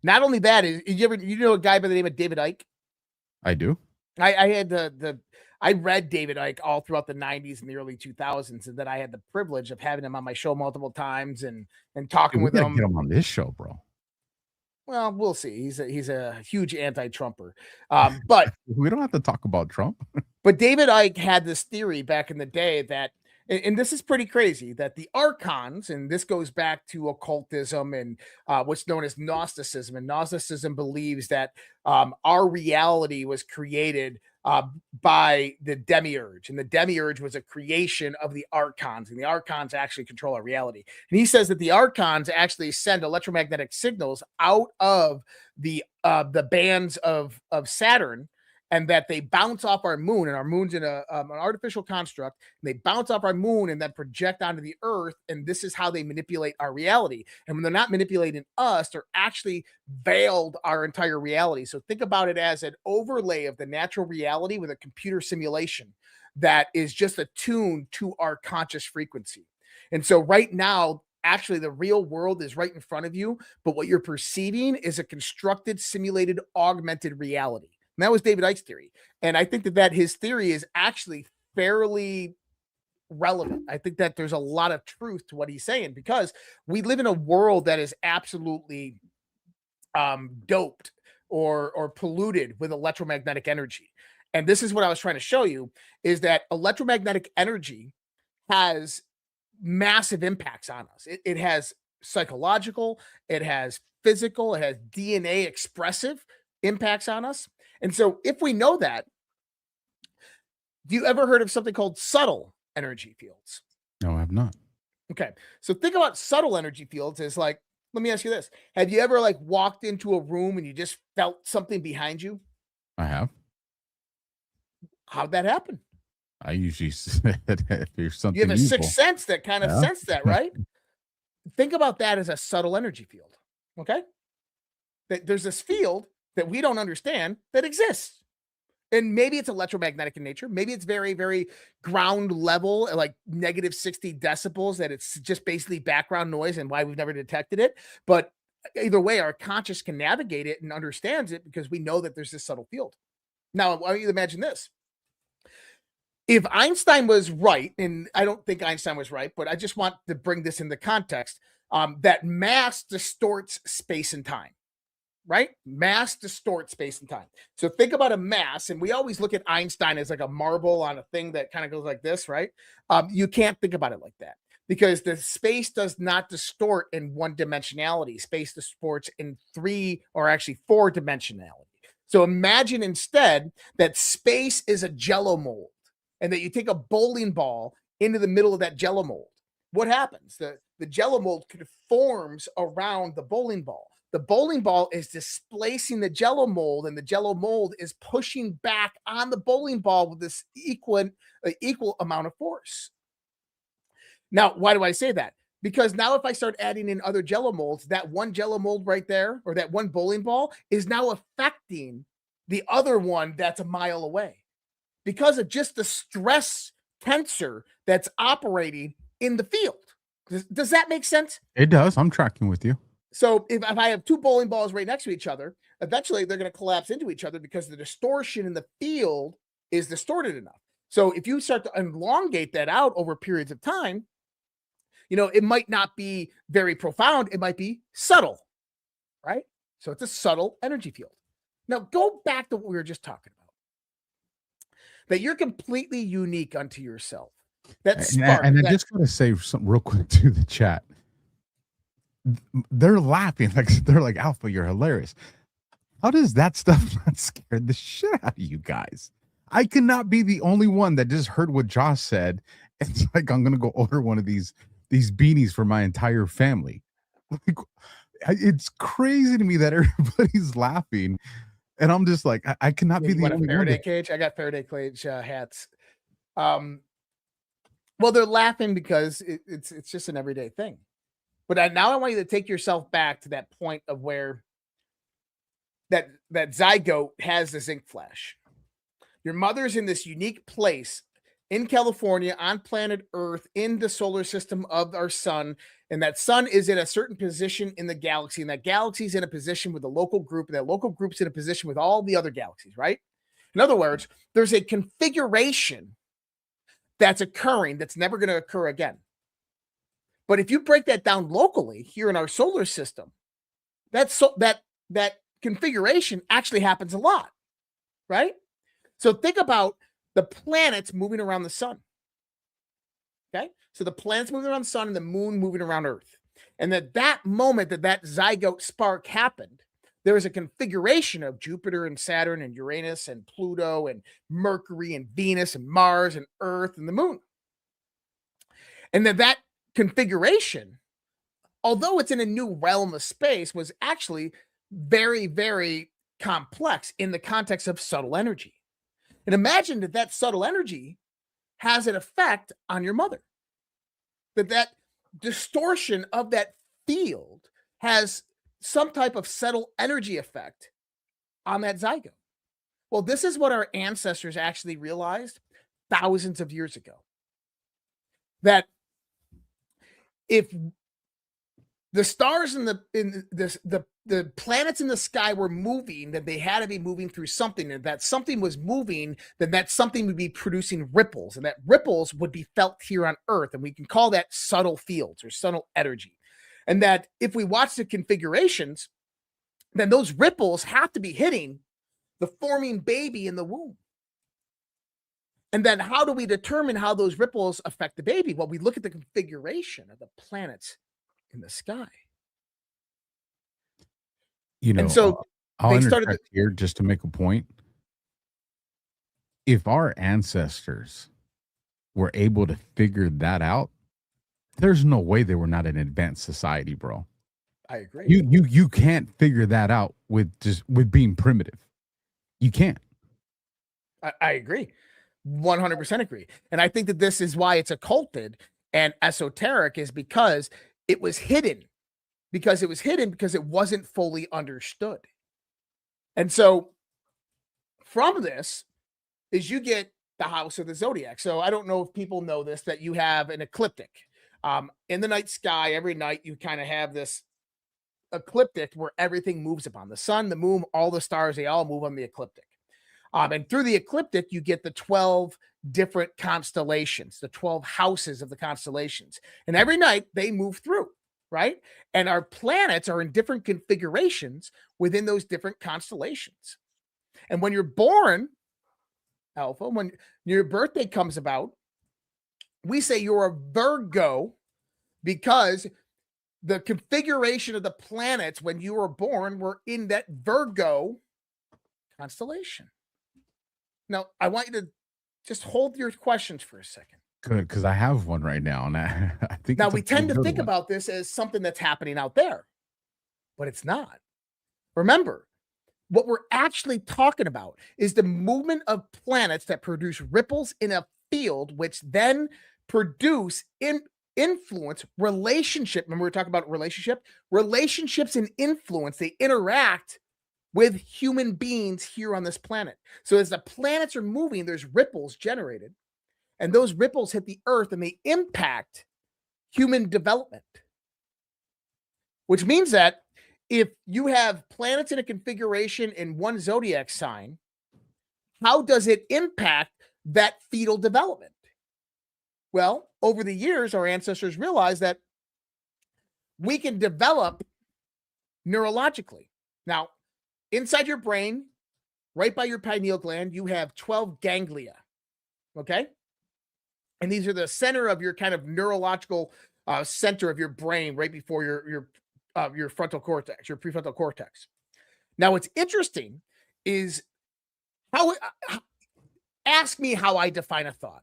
Not only that, you know a guy by the name of David Icke? I do. I read David Icke all throughout the 90s and the early 2000s, and then I had the privilege of having him on my show multiple times and talking with him. Get him on this show, bro. Well, we'll see. He's a huge anti-Trumper, but we don't have to talk about Trump. But David Icke had this theory back in the day that, and this is pretty crazy, that the archons, and this goes back to occultism and what's known as Gnosticism. And Gnosticism believes that our reality was created by the demiurge, and the demiurge was a creation of the archons, and the archons actually control our reality. And he says that the archons actually send electromagnetic signals out of the bands of Saturn, and that they bounce off our moon, and our moon's in an artificial construct, and they bounce off our moon and then project onto the earth, and this is how they manipulate our reality. And when they're not manipulating us, they're actually veiled our entire reality. So think about it as an overlay of the natural reality with a computer simulation that is just attuned to our conscious frequency. And so right now, actually, the real world is right in front of you, but what you're perceiving is a constructed, simulated, augmented reality. And that was David Icke's theory. And I think that his theory is actually fairly relevant. I think that there's a lot of truth to what he's saying, because we live in a world that is absolutely doped or polluted with electromagnetic energy. And this is what I was trying to show you, is that electromagnetic energy has massive impacts on us. It has psychological, it has physical, it has DNA expressive impacts on us. And so if we know that, Do you ever heard of something called subtle energy fields? No, I have not. Okay. So think about subtle energy fields as like, let me ask you this. Have you ever like walked into a room and you just felt something behind you? I have. How'd that happen? I usually said if there's something You have a evil. sixth sense that kind of sense that, right? Think about that as a subtle energy field. Okay. That there's this field that we don't understand that exists. And maybe it's electromagnetic in nature. Maybe it's very, very ground level, like negative 60 decibels, that it's just basically background noise and why we've never detected it. But either way, our conscious can navigate it and understands it because we know that there's this subtle field. Now, I want you to imagine this. If Einstein was right, and I don't think Einstein was right, but I just want to bring this into context, that mass distorts space and time. Right? Mass distorts space and time. So think about a mass, and we always look at Einstein as like a marble on a thing that kind of goes like this, right? You can't think about it like that because the space does not distort in one dimensionality. Space distorts in 3 or actually 4 dimensionality. So imagine instead that space is a jello mold and that you take a bowling ball into the middle of that jello mold. What happens? The jello mold forms around the bowling ball. The bowling ball is displacing the jello mold, and the jello mold is pushing back on the bowling ball with this equal amount of force. Now, why do I say that? Because now if I start adding in other jello molds, that one jello mold right there, or that one bowling ball, is now affecting the other one that's a mile away because of just the stress tensor that's operating in the field. Does that make sense? It does. I'm tracking with you. So if I have 2 bowling balls right next to each other, eventually they're going to collapse into each other because the distortion in the field is distorted enough. So if you start to elongate that out over periods of time, it might not be very profound. It might be subtle, right? So it's a subtle energy field. Now go back to what we were just talking about, that you're completely unique unto yourself. That spark. And I just got to say something real quick to the chat. They're laughing like they're like, Alpha, you're hilarious. How does that stuff not scare the shit out of you guys? I cannot be the only one that just heard what Josh said. It's like I'm gonna go order one of these beanies for my entire family. Like, it's crazy to me that everybody's laughing, and I'm just like, I cannot be the only Faraday one. cage. I got Faraday cage hats. Well, they're laughing because it's just an everyday thing. But now I want you to take yourself back to that point of where that zygote has the zinc flash. Your mother's in this unique place in California, on planet Earth, in the solar system of our sun, and that sun is in a certain position in the galaxy, and that galaxy is in a position with a local group, and that local group's in a position with all the other galaxies, right? In other words, there's a configuration that's occurring that's never going to occur again. But if you break that down locally here in our solar system, that configuration actually happens a lot, right? So think about the planets moving around the sun. Okay, so the planets moving around the sun and the moon moving around Earth, and that moment that zygote spark happened, there was a configuration of Jupiter and Saturn and Uranus and Pluto and Mercury and Venus and Mars and Earth and the moon, and that configuration, although it's in a new realm of space, was actually very, very complex in the context of subtle energy. And imagine that subtle energy has an effect on your mother. That distortion of that field has some type of subtle energy effect on that zygote. Well, this is what our ancestors actually realized thousands of years ago. That if the stars and the planets in the sky were moving, then they had to be moving through something, and that something was moving, then that something would be producing ripples, and that ripples would be felt here on Earth, and we can call that subtle fields or subtle energy. And that if we watch the configurations, then those ripples have to be hitting the forming baby in the womb. And then how do we determine how those ripples affect the baby? Well, we look at the configuration of the planets in the sky. You know, and so I'll they interject started here just to make a point. if our ancestors were able to figure that out, there's no way they were not an advanced society, bro. I agree. You can't figure that out with being primitive. You can't. I agree. 100% agree. And I think that this is why it's occulted and esoteric, is because it was hidden. Because it wasn't fully understood. And so from this is you get the house of the zodiac. So I don't know if people know this, that you have an ecliptic. In the night sky, every night you kind of have this ecliptic where everything moves upon the sun, the moon, all the stars, they all move on the ecliptic. And through the ecliptic, you get the 12 different constellations, the 12 houses of the constellations. And every night they move through, right? And our planets are in different configurations within those different constellations. And when you're born, Alpha, when your birthday comes about, we say you're a Virgo because the configuration of the planets when you were born were in that Virgo constellation. Now, I want you to just hold your questions for a second. Good, because I have one right now, and I think now it's a we tend to pretty think good one. about this as something that's happening out there, but it's not. Remember, what we're actually talking about is the movement of planets that produce ripples in a field, which then produce influence, relationship. Remember, we were talking about relationships and influence. They interact with human beings here on this planet. So as the planets are moving, there's ripples generated, and those ripples hit the earth and they impact human development, which means that if you have planets in a configuration in one zodiac sign, how does it impact that fetal development? Well, over the years, our ancestors realized that we can develop neurologically. Now, inside your brain, right by your pineal gland, you have 12 ganglia, okay? And these are the center of your kind of neurological center of your brain, right before your frontal cortex, your prefrontal cortex. Now, what's interesting is ask me how I define a thought.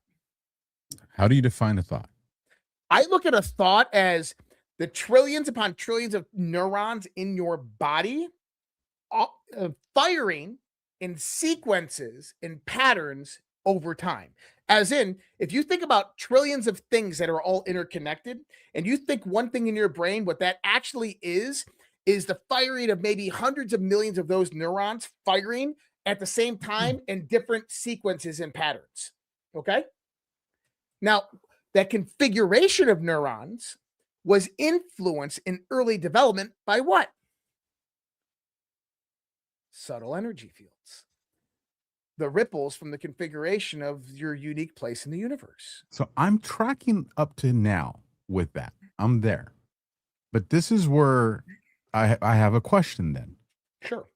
How do you define a thought? I look at a thought as the trillions upon trillions of neurons in your body firing in sequences and patterns over time. As in, if you think about trillions of things that are all interconnected, and you think one thing in your brain, what that actually is the firing of maybe hundreds of millions of those neurons firing at the same time in different sequences and patterns. Okay? Now, that configuration of neurons was influenced in early development by what? Subtle energy fields. The ripples from the configuration of your unique place in the universe. So I'm tracking up to now with that. I'm there. But this is where I have a question then. Sure.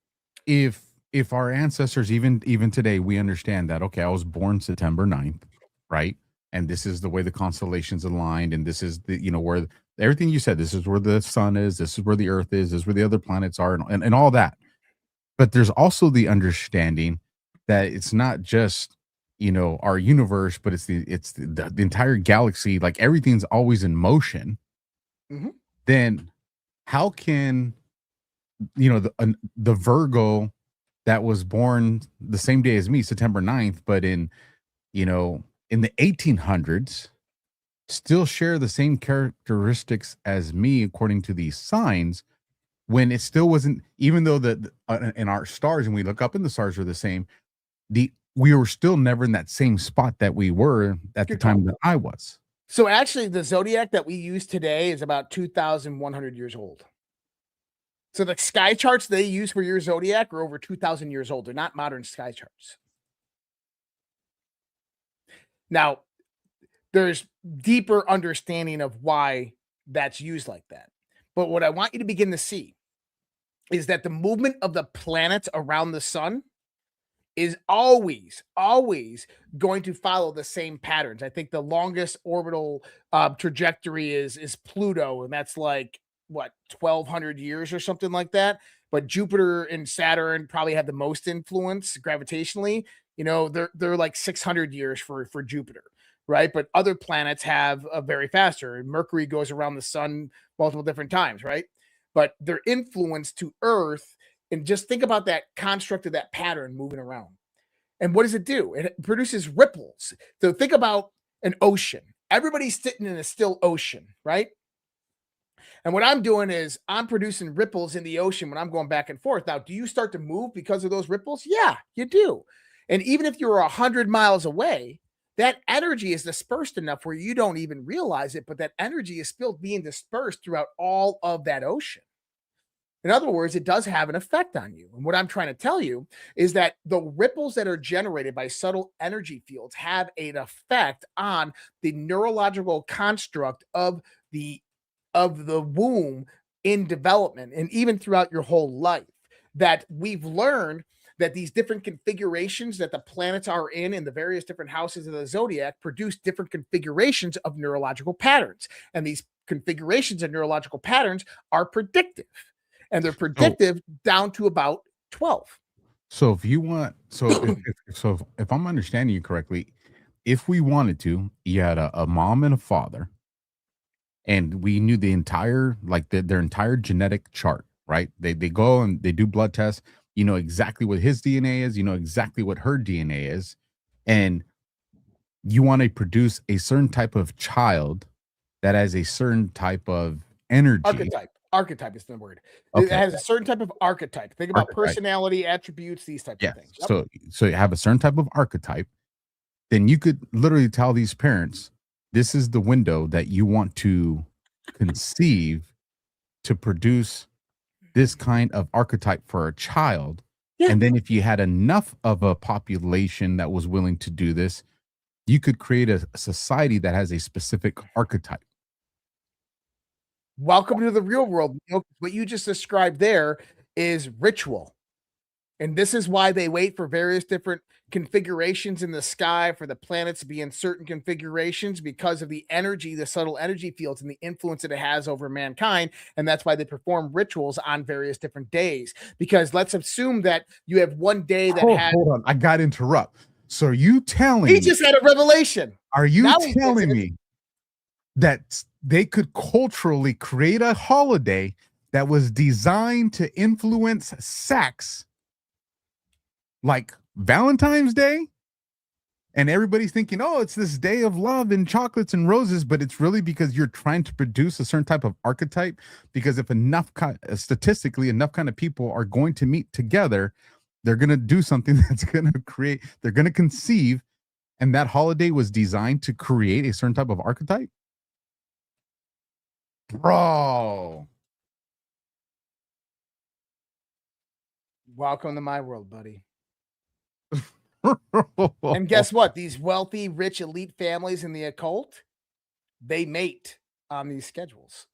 If our ancestors, even today, we understand that, okay, I was born September 9th, right? And this is the way the constellations aligned, and this is the, where everything you said, this is where the sun is, this is where the earth is, this is where the other planets are, and all that. But there's also the understanding that it's not just, our universe, but it's the entire galaxy, like everything's always in motion. Mm-hmm. Then how can, the Virgo that was born the same day as me, September 9th, but in the 1800s, still share the same characteristics as me, according to these signs, when it still wasn't, even though in our stars, and we look up and the stars are the same, we were still never in that same spot that we were at the time that I was. So actually, the zodiac that we use today is about 2,100 years old. So the sky charts they use for your zodiac are over 2,000 years old. They're not modern sky charts. Now, there's deeper understanding of why that's used like that. But what I want you to begin to see is that the movement of the planets around the sun is always going to follow the same patterns. I think the longest orbital trajectory is Pluto, and that's like, 1,200 years or something like that. But Jupiter and Saturn probably have the most influence gravitationally. You know, they're like 600 years for Jupiter, right? But other planets have a very faster. Mercury goes around the sun multiple different times, right? But their influence to Earth, and just think about that construct of that pattern moving around. And what does it do? It produces ripples. So think about an ocean. Everybody's sitting in a still ocean, right? And what I'm doing is I'm producing ripples in the ocean when I'm going back and forth. Now, do you start to move because of those ripples? Yeah, you do. And even if you're 100 miles away, that energy is dispersed enough where you don't even realize it, but that energy is still being dispersed throughout all of that ocean. In other words, it does have an effect on you. And what I'm trying to tell you is that the ripples that are generated by subtle energy fields have an effect on the neurological construct of the womb in development and even throughout your whole life. That we've learned that these different configurations that the planets are in the various different houses of the zodiac produce different configurations of neurological patterns. And these configurations of neurological patterns are predictive. And they're predictive down to about 12. So if you want, if I'm understanding you correctly, if we wanted to, you had a mom and a father, and we knew the entire, like their entire genetic chart, right? They go and they do blood tests. You know exactly what his DNA is. You know exactly what her DNA is. And you want to produce a certain type of child that has a certain type of energy. Archetype is the word. Okay. It has a certain type of archetype. Think about personality, attributes, these types of things. Yep. So you have a certain type of archetype. Then you could literally tell these parents, this is the window that you want to conceive to produce this kind of archetype for a child. Yeah. And then if you had enough of a population that was willing to do this, you could create a society that has a specific archetype. Welcome to the real world. What you just described there is ritual. And this is why they wait for various different configurations in the sky for the planets to be in certain configurations, because of the energy, the subtle energy fields, and the influence that it has over mankind. And that's why they perform rituals on various different days. Because let's assume that you have one day that Hold on, I got to interrupt. So are you telling me? He just had a revelation. Are you telling me that they could culturally create a holiday that was designed to influence sex, like Valentine's Day? And everybody's thinking, oh, it's this day of love and chocolates and roses, but it's really because you're trying to produce a certain type of archetype. Because if statistically enough kind of people are going to meet together, they're going to do something that's going to create, they're going to conceive. And that holiday was designed to create a certain type of archetype. Bro. Welcome to my world, buddy. And guess what? These wealthy, rich, elite families in the occult, they mate on these schedules.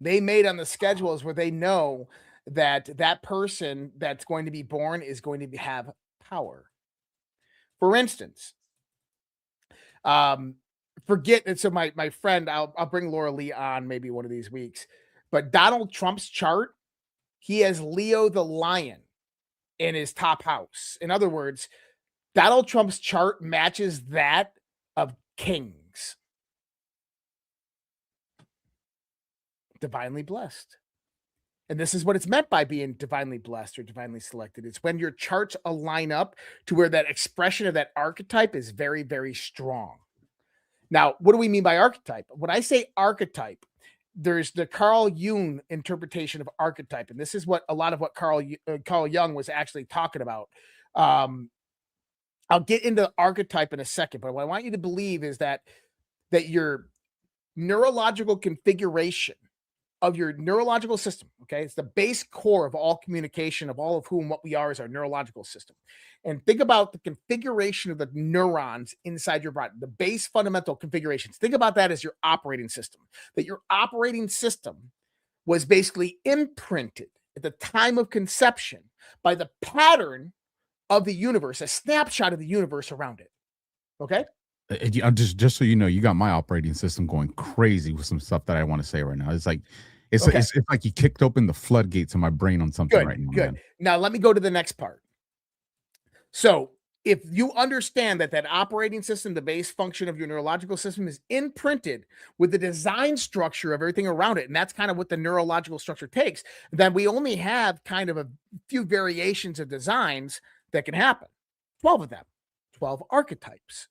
They mate on the schedules where they know that that person that's going to be born is going to have power. For instance, forget it. So my friend, I'll bring Laura Lee on maybe one of these weeks, but Donald Trump's chart, he has Leo the Lion in his top house. In other words, Donald Trump's chart matches that of kings. Divinely blessed. And this is what it's meant by being divinely blessed or divinely selected. It's when your charts align up to where that expression of that archetype is very, very strong. Now, what do we mean by archetype? When I say archetype, there's the Carl Jung interpretation of archetype. And this is what a lot of what Carl Jung was actually talking about. I'll get into archetype in a second, but what I want you to believe is that your neurological configuration of your neurological system, okay? It's the base core of all communication, of all of whom what we are is our neurological system. And think about the configuration of the neurons inside your body, the base fundamental configurations. Think about that as your operating system, that your operating system was basically imprinted at the time of conception by the pattern of the universe, a snapshot of the universe around it, okay? Just so you know, you got my operating system going crazy with some stuff that I want to say right now. It's, Okay. it's like you kicked open the floodgates of my brain on something Good, right now, good. man. Now let me go to the next part. So if you understand that that operating system, the base function of your neurological system, is imprinted with the design structure of everything around it, and that's kind of what the neurological structure takes, then we only have kind of a few variations of designs that can happen. 12 of them, 12 archetypes.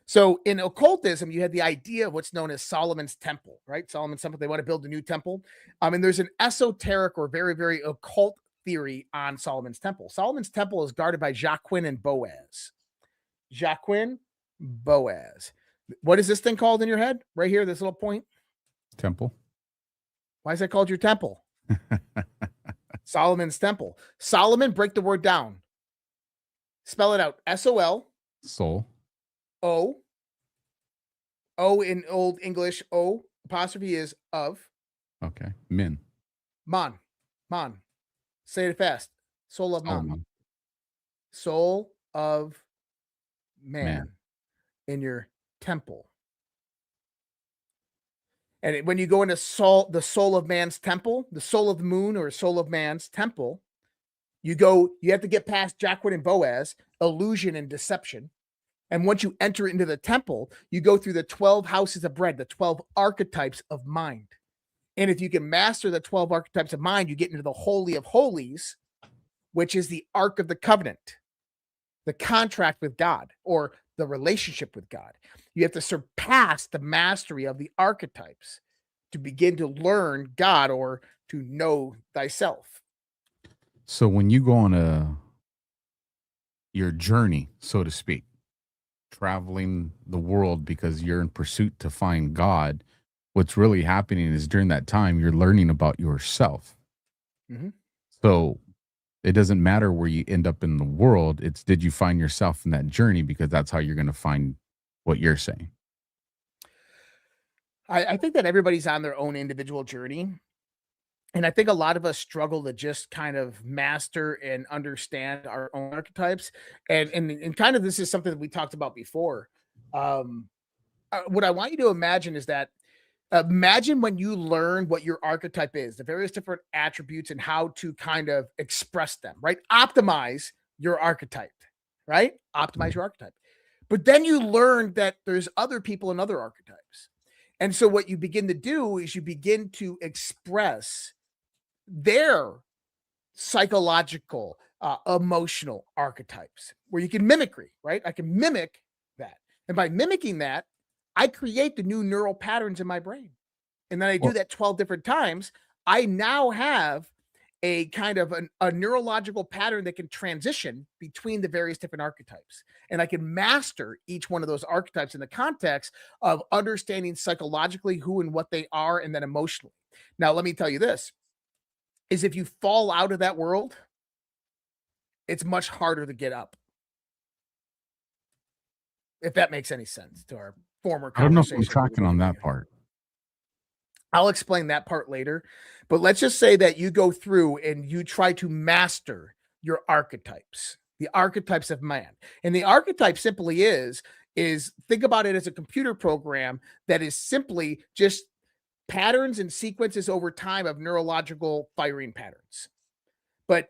So in occultism, you had the idea of what's known as Solomon's Temple, right? Solomon's Temple, they want to build a new temple. And there's an esoteric or very, very occult theory on Solomon's Temple. Solomon's Temple is guarded by Jacquin and Boaz. Jacquin, Boaz. What is this thing called in your head? Right here, this little point? Temple. Why is that called your temple? Solomon's Temple. Solomon, break the word down. Spell it out. S-O-L. Soul. O. O in Old English, O apostrophe is of. Okay. Min. Man. Man. Say it fast. Soul of man. Solomon. Soul of man, Man. in your temple. And when you go into the soul of man's temple, the soul of the moon or soul of man's temple, you have to get past Jacquin and Boaz, illusion and deception. And once you enter into the temple, you go through the 12 houses of bread, the 12 archetypes of mind. And if you can master the 12 archetypes of mind, you get into the Holy of Holies, which is the Ark of the Covenant, the contract with God or the relationship with God. You have to surpass the mastery of the archetypes to begin to learn God or to know thyself. So when you go on your journey, so to speak, traveling the world because you're in pursuit to find God, what's really happening is during that time, you're learning about yourself. Mm-hmm. So it doesn't matter where you end up in the world. It's did you find yourself in that journey, because that's how you're going to find what you're saying. I think that everybody's on their own individual journey. And I think a lot of us struggle to just kind of master and understand our own archetypes. And kind of this is something that we talked about before. What I want you to imagine is that imagine when you learn what your archetype is, the various different attributes and how to kind of express them, right? Optimize your archetype, right? Optimize your archetype. But then you learn that there's other people and other archetypes. And so what you begin to do is you begin to express their psychological, emotional archetypes where you can mimicry, right? I can mimic that. And by mimicking that, I create the new neural patterns in my brain. And then I do that 12 different times. I now have a kind of a neurological pattern that can transition between the various different archetypes. And I can master each one of those archetypes in the context of understanding psychologically who and what they are, and then emotionally. Now, let me tell you this, is if you fall out of that world, it's much harder to get up. If that makes any sense to our former I don't know if I'm conversation. tracking on that part. I'll explain that part later, but let's just say that you go through and you try to master your archetypes, the archetypes of man. And the archetype simply is think about it as a computer program that is simply just patterns and sequences over time of neurological firing patterns. But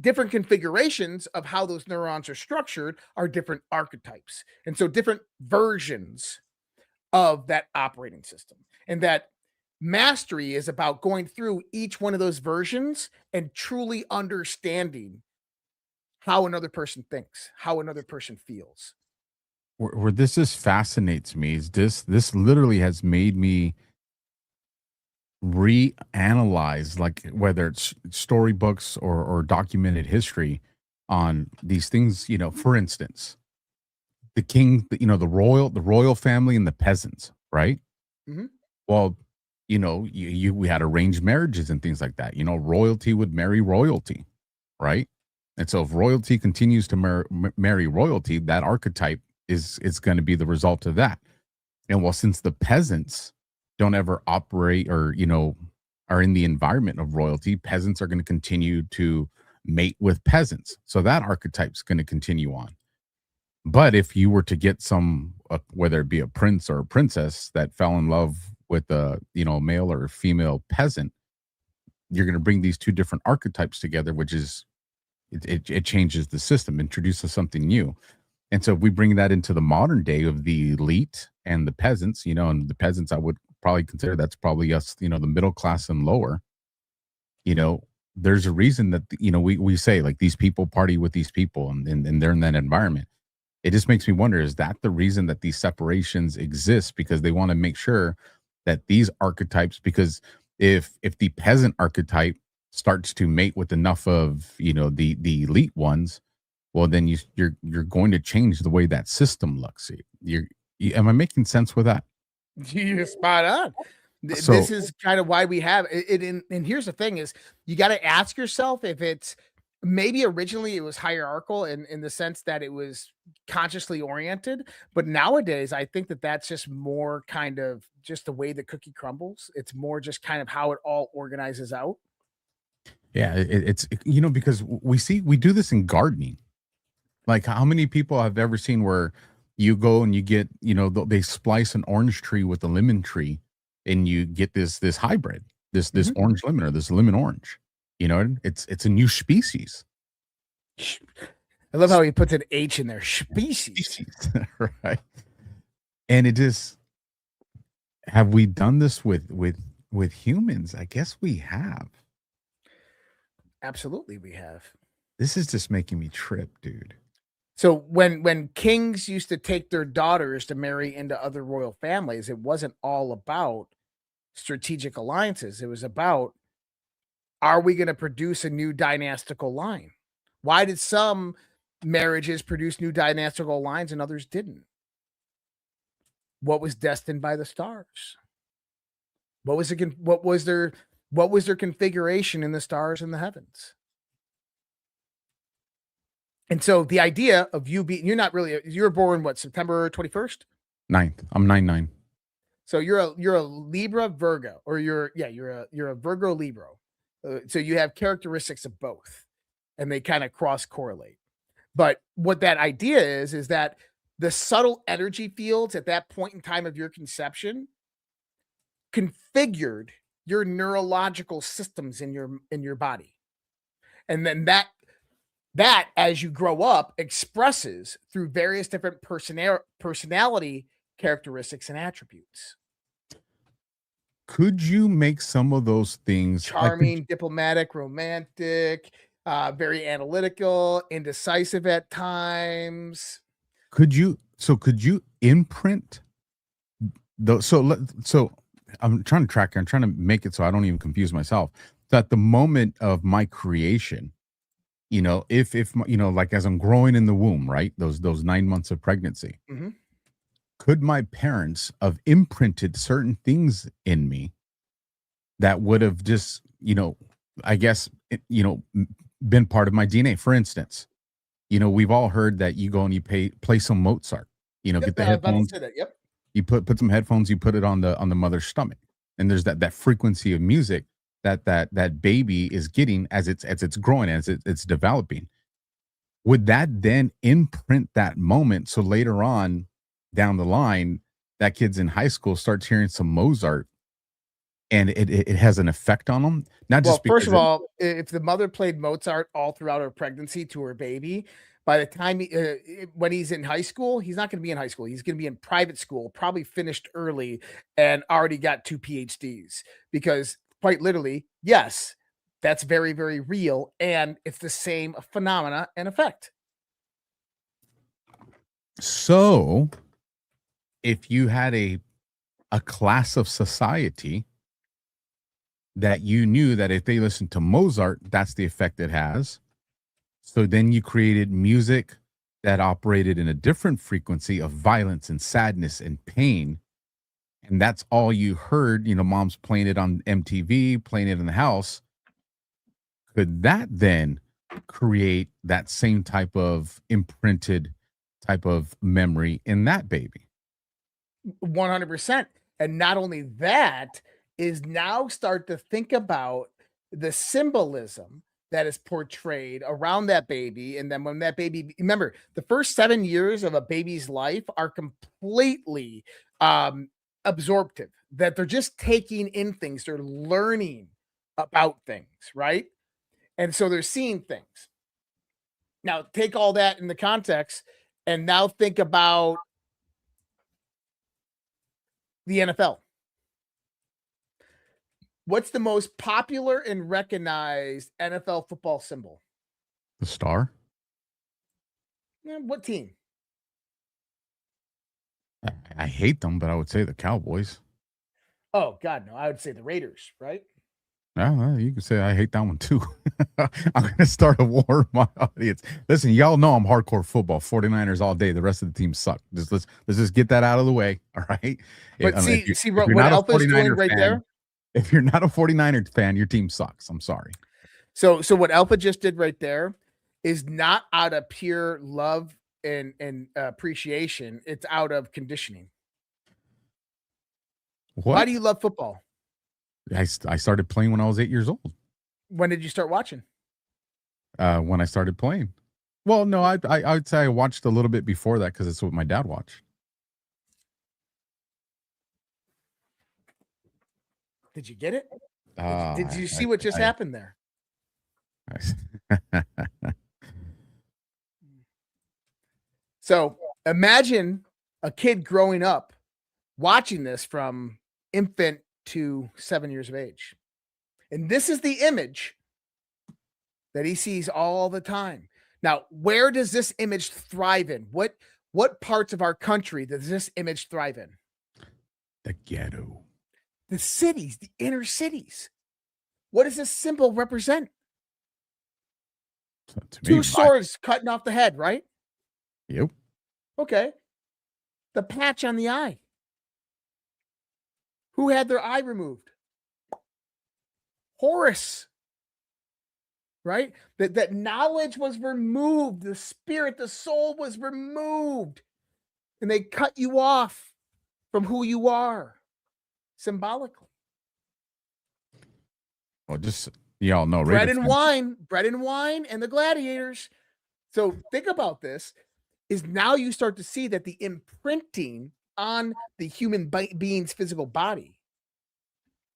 different configurations of how those neurons are structured are different archetypes. And so different versions of that operating system. And that mastery is about going through each one of those versions and truly understanding how another person thinks, how another person feels. Where this just fascinates me is this literally has made me reanalyze, like whether it's storybooks or documented history on these things. You know, for instance, the king, you know, the royal family and the peasants, right? Mm-hmm. Well, you know, we had arranged marriages and things like that. You know, royalty would marry royalty, right? And so if royalty continues to marry royalty, that archetype is going to be the result of that. And well, since the peasants don't ever operate or, you know, are in the environment of royalty, peasants are going to continue to mate with peasants. So that archetype's going to continue on. But if you were to get some, whether it be a prince or a princess that fell in love with a, you know, male or female peasant, you're going to bring these two different archetypes together, which is it changes the system, introduces something new. And so if we bring that into the modern day of the elite and the peasants, and the peasants, I would probably consider that's probably us, the middle class and lower. There's a reason that we say like these people party with these people and they're in that environment. It just makes me wonder, is that the reason that these separations exist? Because they want to make sure that these archetypes, because if the peasant archetype starts to mate with enough of the elite ones, well, then you're going to change the way that system looks. Am I making sense with that? You're spot on. So- This is kind of why we have it. And here's the thing: is you got to ask yourself if it's maybe originally it was hierarchical in the sense that it was consciously oriented, but nowadays I think that that's just more kind of just the way the cookie crumbles. It's more just kind of how it all organizes out. Yeah, it's because we do this in gardening. Like, how many people have ever seen where you go and you get, they splice an orange tree with a lemon tree, and you get this hybrid, this orange lemon or this lemon orange. It's a new species. I love how he puts an H in there. Species. Right. And it just, have we done this with humans? I guess we have. Absolutely, we have. This is just making me trip, dude. So when kings used to take their daughters to marry into other royal families, it wasn't all about strategic alliances. It was about, are we going to produce a new dynastical line? Why did some marriages produce new dynastical lines and others didn't? What was destined by the stars? What was their configuration in the stars in the heavens? And so the idea of you being, you're born what, September 21st? 9th. I'm 9/9. So you're a Libra Virgo, or you're a Virgo Libra. So you have characteristics of both, and they kind of cross correlate. But what that idea is that the subtle energy fields at that point in time of your conception configured your neurological systems in your body. And then that as you grow up expresses through various different personality characteristics and attributes. Could you make some of those things charming, diplomatic, romantic, very analytical, indecisive at times? Could you imprint those? So I'm trying to track here. I'm trying to make it so I don't even confuse myself. So at the moment of my creation, if like as I'm growing in the womb, right? Those 9 months of pregnancy, could my parents have imprinted certain things in me that would have just, I guess, been part of my DNA? For instance, we've all heard that you go and you play some Mozart, get the headphones. Yep. You put some headphones, you put it on the mother's stomach, and there's that frequency of music that baby is getting as it's growing, as it's developing. Would that then imprint that moment, so later on down the line, that kid's in high school starts hearing some Mozart, and it has an effect on them? Not just first of all, if the mother played Mozart all throughout her pregnancy to her baby, by the time when he's in high school, he's not going to be in high school. He's going to be in private school, probably finished early and already got 2 PhDs, because quite literally, yes, that's very, very real. And it's the same phenomena and effect. So if you had a class of society that you knew that if they listened to Mozart, that's the effect it has. So then you created music that operated in a different frequency of violence and sadness and pain. And that's all you heard, mom's playing it on MTV, playing it in the house. Could that then create that same type of imprinted type of memory in that baby? 100%. And not only that, is now start to think about the symbolism that is portrayed around that baby. And then when that baby, remember, the first 7 years of a baby's life are completely absorptive, that they're just taking in things, they're learning about things, right? And so they're seeing things. Now, take all that in the context and now think about the NFL. What's the most popular and recognized NFL football symbol? The star? What team? I hate them, but I would say the Cowboys. Oh, God, no. I would say the Raiders, right? Yeah, you can say I hate that one too. I'm going to start a war with my audience. Listen, y'all know I'm hardcore football, 49ers all day. The rest of the team suck. Let's just get that out of the way, all right? But see what Alpha's doing right there? If you're not a 49er fan, your team sucks. I'm sorry. So what Alpha just did right there is not out of pure love and appreciation. It's out of conditioning. What? Why do you love football? I started playing when I was 8 years old. When did you start watching? When I started playing. Well, no, I would say I watched a little bit before that because it's what my dad watched. Did you get it? Did you see what just happened there? So imagine a kid growing up watching this from infant to 7 years of age. And this is the image that he sees all the time. Now, where does this image thrive in? What parts of our country does this image thrive in? The ghetto. The cities, the inner cities. What does this symbol represent? Two swords cutting off the head, right? Yep. Okay. The patch on the eye. Who had their eye removed? Horus. Right? That knowledge was removed. The spirit, the soul was removed. And they cut you off from who you are symbolically. Well, just y'all know bread and wine and the gladiators. So think about this is now you start to see that the imprinting on the human being's physical body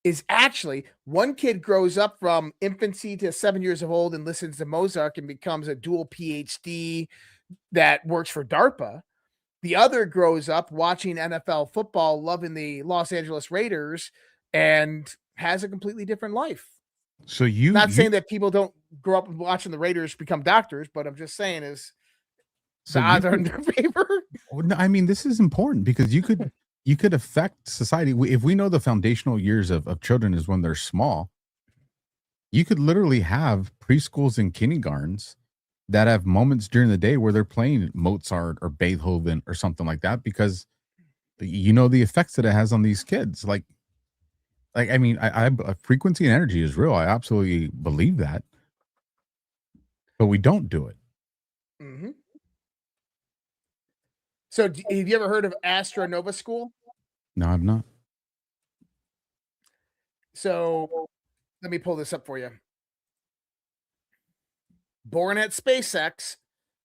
is actually one kid grows up from infancy to 7 years old and listens to Mozart and becomes a dual PhD that works for DARPA. The other grows up watching NFL football, loving the Los Angeles Raiders, and has a completely different life. So saying that people don't grow up watching the Raiders become doctors, but I'm just saying is the odds are in their favor. I mean, this is important because you could affect society. If we know the foundational years of children is when they're small, you could literally have preschools and kindergartens that have moments during the day where they're playing Mozart or Beethoven or something like that because you know the effects that it has on these kids. Like I mean, I frequency and energy is real. I absolutely believe that, but we don't do it. Mm-hmm. So have you ever heard of Astronova School? No, I've not. So let me pull this up for you. Born at SpaceX,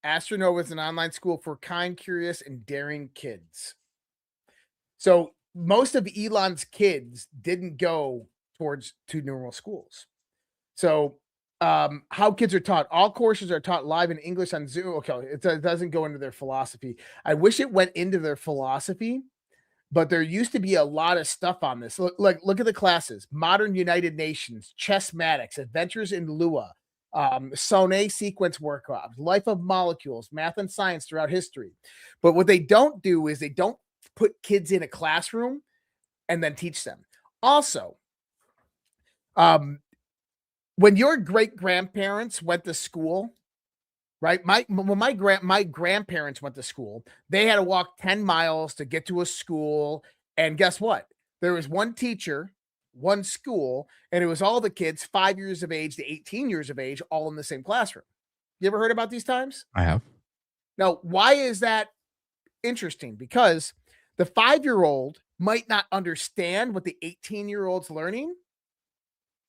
Astronova is an online school for kind, curious, and daring kids. So most of Elon's kids didn't go to normal schools. So how kids are taught, all courses are taught live in English on Zoom. Okay, it doesn't go into their philosophy. I wish it went into their philosophy, but there used to be a lot of stuff on this. Look at the classes: Modern United Nations, Chessmatics, Adventures in Lua, Sonnet sequence workshops, Life of Molecules, math and science throughout history. But what they don't do is they don't put kids in a classroom and then teach them. Also, when your great grandparents went to school, right? When my grandparents went to school, they had to walk 10 miles to get to a school. And guess what? There was one teacher, one school, and it was all the kids 5 years of age to 18 years of age, all in the same classroom. You ever heard about these times? I have. Now, why is that interesting? Because the 5-year-old might not understand what the 18-year-old's learning,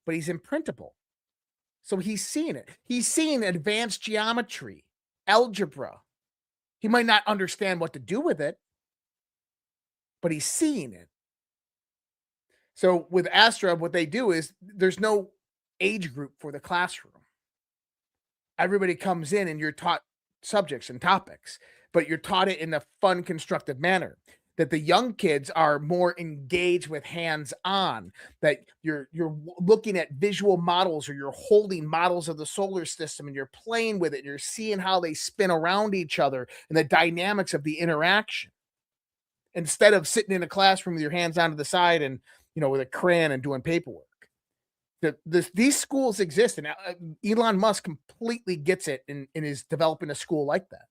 but he's imprintable. So he's seeing it. He's seeing advanced geometry, algebra. He might not understand what to do with it, but he's seeing it. So with Astra, what they do is there's no age group for the classroom. Everybody comes in and you're taught subjects and topics, but you're taught it in a fun, constructive manner. That the young kids are more engaged with hands-on, that you're looking at visual models, or you're holding models of the solar system and you're playing with it and you're seeing how they spin around each other and the dynamics of the interaction. Instead of sitting in a classroom with your hands on to the side and, with a crayon and doing paperwork. These schools exist, and Elon Musk completely gets it and is developing a school like that.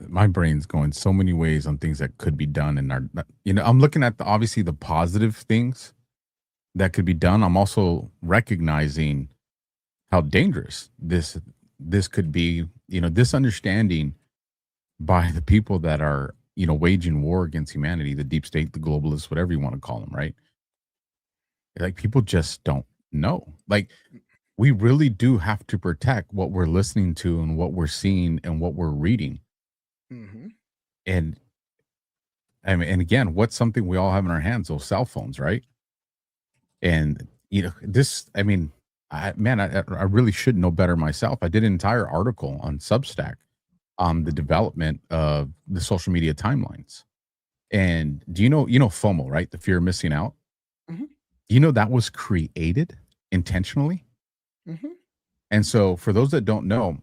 My brain's going so many ways on things that could be done, and I'm looking at obviously the positive things that could be done. I'm also recognizing how dangerous this could be. This understanding by the people that are waging war against humanity, the deep state, the globalists, whatever you want to call them, right? Like, people just don't know. Like, we really do have to protect what we're listening to and what we're seeing and what we're reading. Mm-hmm. And I mean, and again, what's something we all have in our hands? Those cell phones, right? And I really should know better myself. I did an entire article on Substack on the development of the social media timelines. And do you know FOMO, right? The fear of missing out. Mm-hmm. That was created intentionally. Mm-hmm. And so for those that don't know,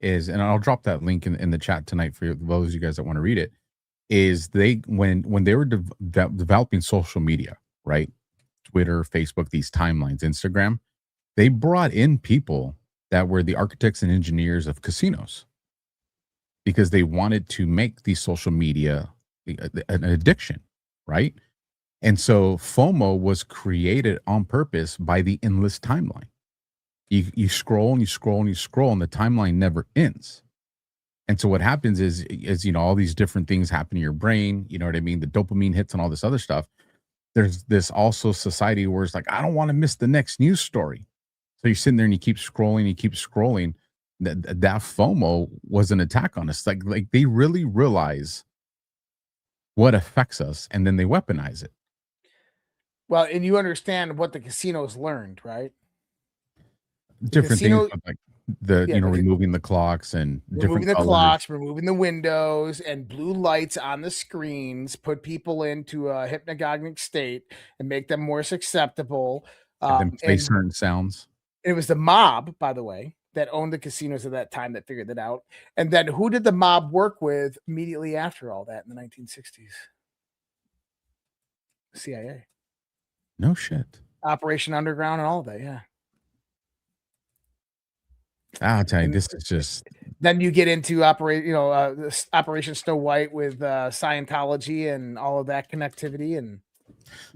and I'll drop that link in the chat tonight for those of you guys that want to read it, is when they were developing social media, right? Twitter, Facebook, these timelines, Instagram, they brought in people that were the architects and engineers of casinos, because they wanted to make these social media an addiction, right? And so FOMO was created on purpose by the endless timeline. You scroll and you scroll and you scroll, and the timeline never ends. And so what happens is all these different things happen in your brain. You know what I mean? The dopamine hits and all this other stuff. There's this also society where it's like, I don't want to miss the next news story. So you're sitting there and you keep scrolling. That FOMO was an attack on us. Like they really realize what affects us, and then they weaponize it. Well, and you understand what the casinos learned, right? Different things, like removing the clocks and removing the clocks, removing the windows, and blue lights on the screens put people into a hypnagogic state and make them more susceptible. And play certain sounds. It was the mob, by the way, that owned the casinos at that time that figured that out. And then who did the mob work with immediately after all that in the 1960s? CIA. No shit. Operation Underground and all of that, yeah. I'll tell you, this is just. Then you get into Operation Snow White with Scientology and all of that connectivity, and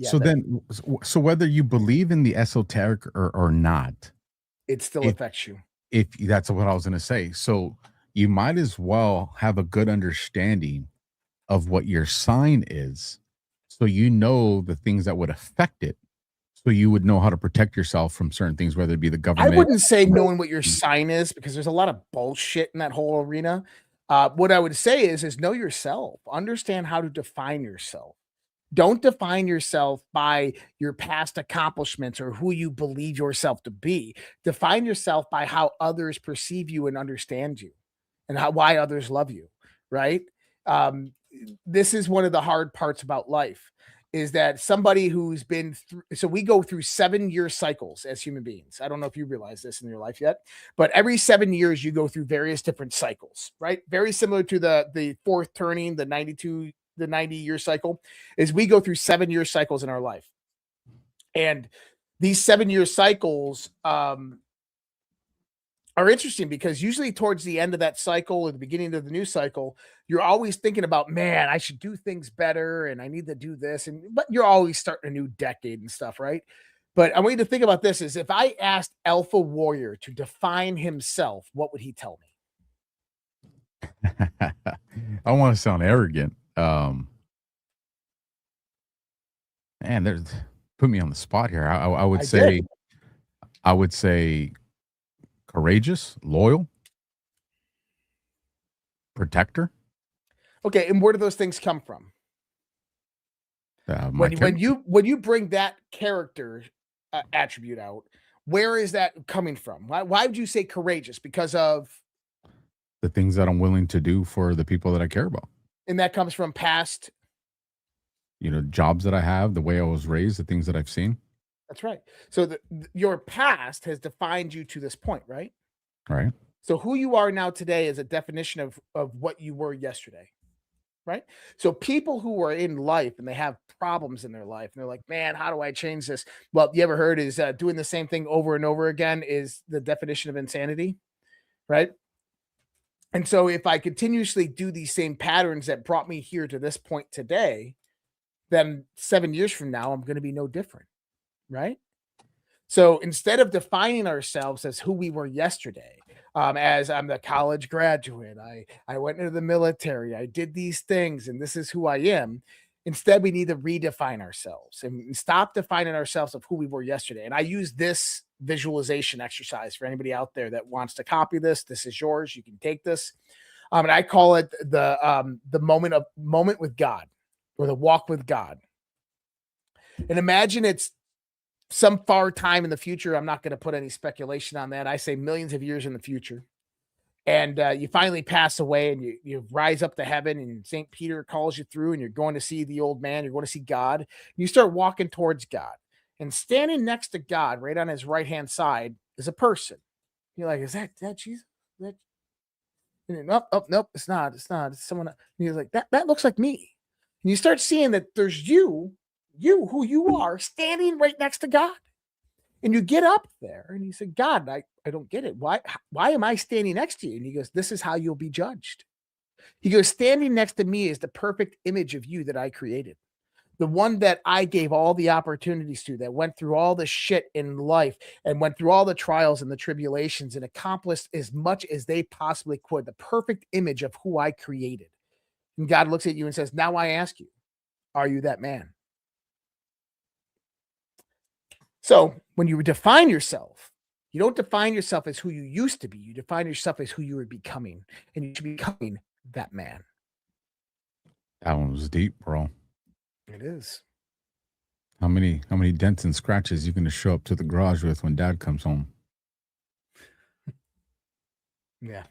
so whether you believe in the esoteric or not, it still affects you. If that's what I was going to say, so you might as well have a good understanding of what your sign is, so the things that would affect it. So you would know how to protect yourself from certain things, whether it be the government. I wouldn't say knowing what your sign is, because there's a lot of bullshit in that whole arena. What I would say is know yourself. Understand how to define yourself. Don't define yourself by your past accomplishments or who you believe yourself to be. Define yourself by how others perceive you and understand you, and why others love you, right? This is one of the hard parts about life. Is that somebody who's been through, so we go through 7-year cycles as human beings. I don't know if you realize this in your life yet, but every 7 years you go through various different cycles, right? Very similar to the fourth turning, the 90-year cycle, is we go through 7-year cycles in our life. And these 7-year cycles are interesting, because usually towards the end of that cycle or the beginning of the new cycle, you're always thinking about, man, I should do things better and I need to do this. But you're always starting a new decade and stuff, right? But I want you to think about this: is if I asked Alpha Warrior to define himself, what would he tell me? I want to sound arrogant. Man, put me on the spot here. I would say courageous, loyal, protector. Okay, and where do those things come from? When you bring that character attribute out, where is that coming from? Why would you say courageous? Because of the things that I'm willing to do for the people that I care about. And that comes from past, jobs that I have, the way I was raised, the things that I've seen. That's right. So your past has defined you to this point, right? Right. So who you are now today is a definition of what you were yesterday, right? So people who are in life and they have problems in their life and they're like, man, how do I change this? Well, you ever heard is doing the same thing over and over again is the definition of insanity, right? And so if I continuously do these same patterns that brought me here to this point today, then 7 years from now, I'm going to be no different, right? So instead of defining ourselves as who we were yesterday, as I'm the college graduate, I went into the military, I did these things, and this is who I am. Instead, we need to redefine ourselves and stop defining ourselves of who we were yesterday. And I use this visualization exercise for anybody out there that wants to copy this. This is yours. You can take this. And I call it the moment with God, or the walk with God. And imagine it's some far time in the future. I'm not going to put any speculation on that. I say millions of years in the future. And you finally pass away and you rise up to heaven and St. Peter calls you through and you're going to see the old man. You're going to see God. You start walking towards God, and standing next to God, right on his right-hand side, is a person. You're like, is that Jesus? Nope, it's not. It's someone. And he's like, that looks like me. And you start seeing that there's you who you are, standing right next to God. And you get up there and you say, God, I don't get it. Why am I standing next to you? And he goes, this is how you'll be judged. He goes, standing next to me is the perfect image of you that I created. The one that I gave all the opportunities to, that went through all the shit in life and went through all the trials and the tribulations and accomplished as much as they possibly could. The perfect image of who I created. And God looks at you and says, now I ask you, are you that man? So when you define yourself, you don't define yourself as who you used to be. You define yourself as who you are becoming, and you should be becoming that man. That one was deep, bro. It is. How many dents and scratches you going to show up to the garage with when Dad comes home? Yeah.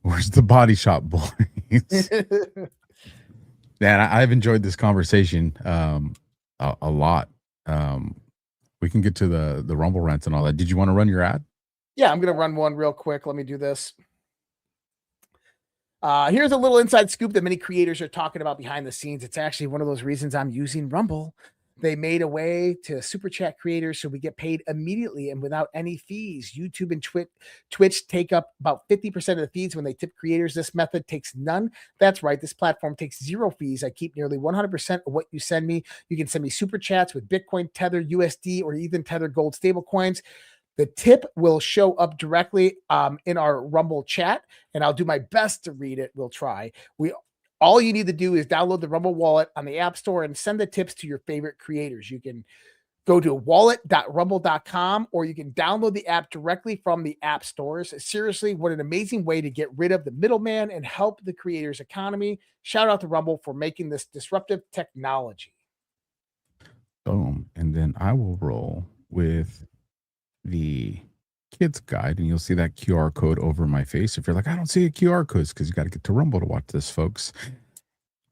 Where's the body shop, boys? Man, I've enjoyed this conversation a lot. We can get to the Rumble rants and all that. Did you want to run your ad? Yeah, I'm going to run one real quick. Let me do this. Here's a little inside scoop that many creators are talking about behind the scenes. It's actually one of those reasons I'm using Rumble. They made a way to super chat creators so we get paid immediately and without any fees. YouTube and Twitch take up about 50% of the fees when they tip creators. This method takes none. That's right. This platform takes zero fees. I keep nearly 100% of what you send me. You can send me super chats with Bitcoin, Tether, USD, or even Tether Gold stablecoins. The tip will show up directly in our Rumble chat, and I'll do my best to read it. We'll try. All you need to do is download the Rumble wallet on the App Store and send the tips to your favorite creators. You can go to wallet.rumble.com, or you can download the app directly from the app stores. Seriously, what an amazing way to get rid of the middleman and help the creators' economy. Shout out to Rumble for making this disruptive technology. Boom. And then I will roll with the kids guide, and you'll see that QR code over my face. If you're like, I don't see a QR code, because you got to get to Rumble to watch this, folks.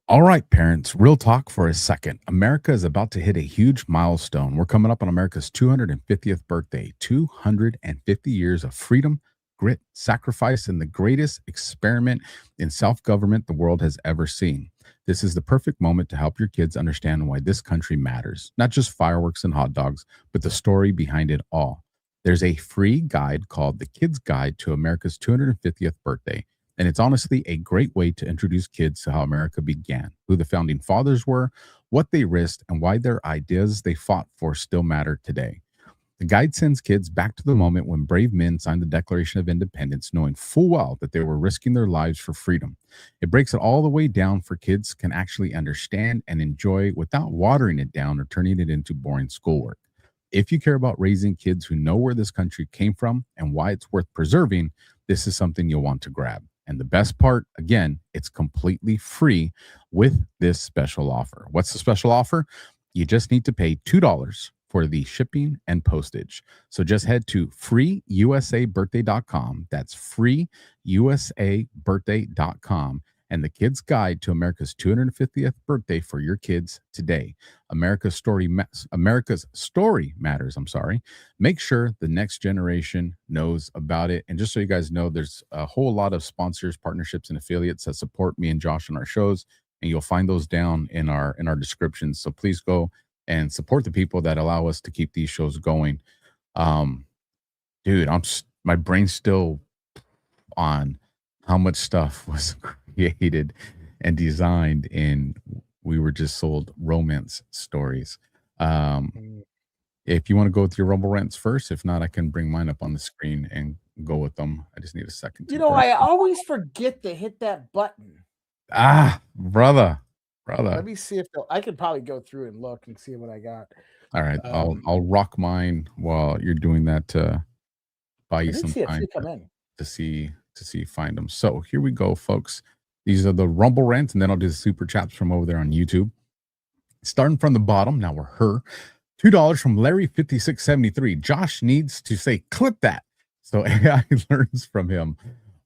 All right, parents, real talk for a second. America is about to hit a huge milestone. We're coming up on America's 250th birthday. 250 years of freedom, grit, sacrifice, and the greatest experiment in self-government the world has ever seen. This is the perfect moment to help your kids understand why this country matters. Not just fireworks and hot dogs, but the story behind it all. There's a free guide called The Kids Guide to America's 250th Birthday. And it's honestly a great way to introduce kids to how America began, who the founding fathers were, what they risked, and why their ideas they fought for still matter today. The guide sends kids back to the moment when brave men signed the Declaration of Independence, knowing full well that they were risking their lives for freedom. It breaks it all the way down for kids can actually understand and enjoy without watering it down or turning it into boring schoolwork. If you care about raising kids who know where this country came from and why it's worth preserving, this is something you'll want to grab. And the best part, again, it's completely free with this special offer. What's the special offer? You just need to pay $2 for the shipping and postage. So just head to freeusabirthday.com. That's freeusabirthday.com. And the Kids Guide to America's 250th birthday for your kids today. America's story matters. I'm sorry. Make sure the next generation knows about it. And just so you guys know, there's a whole lot of sponsors, partnerships, and affiliates that support me and Josh on our shows, and you'll find those down in our descriptions. So please go and support the people that allow us to keep these shows going. Dude, my brain's still on how much stuff was created and designed, and we were just sold romance stories. If you want to go with your Rumble rants first, if not, I can bring mine up on the screen and go with them. I just need a second. I always forget to hit that button. Brother. Let me see if I could probably go through and look and see what I got. All right, I'll rock mine while you're doing that to buy you some time to see find them. So here we go, folks. These are the Rumble rants, and then I'll do the super chats from over there on YouTube. Starting from the bottom, now we're her. $2 from Larry5673. Josh needs to say, clip that, so AI learns from him.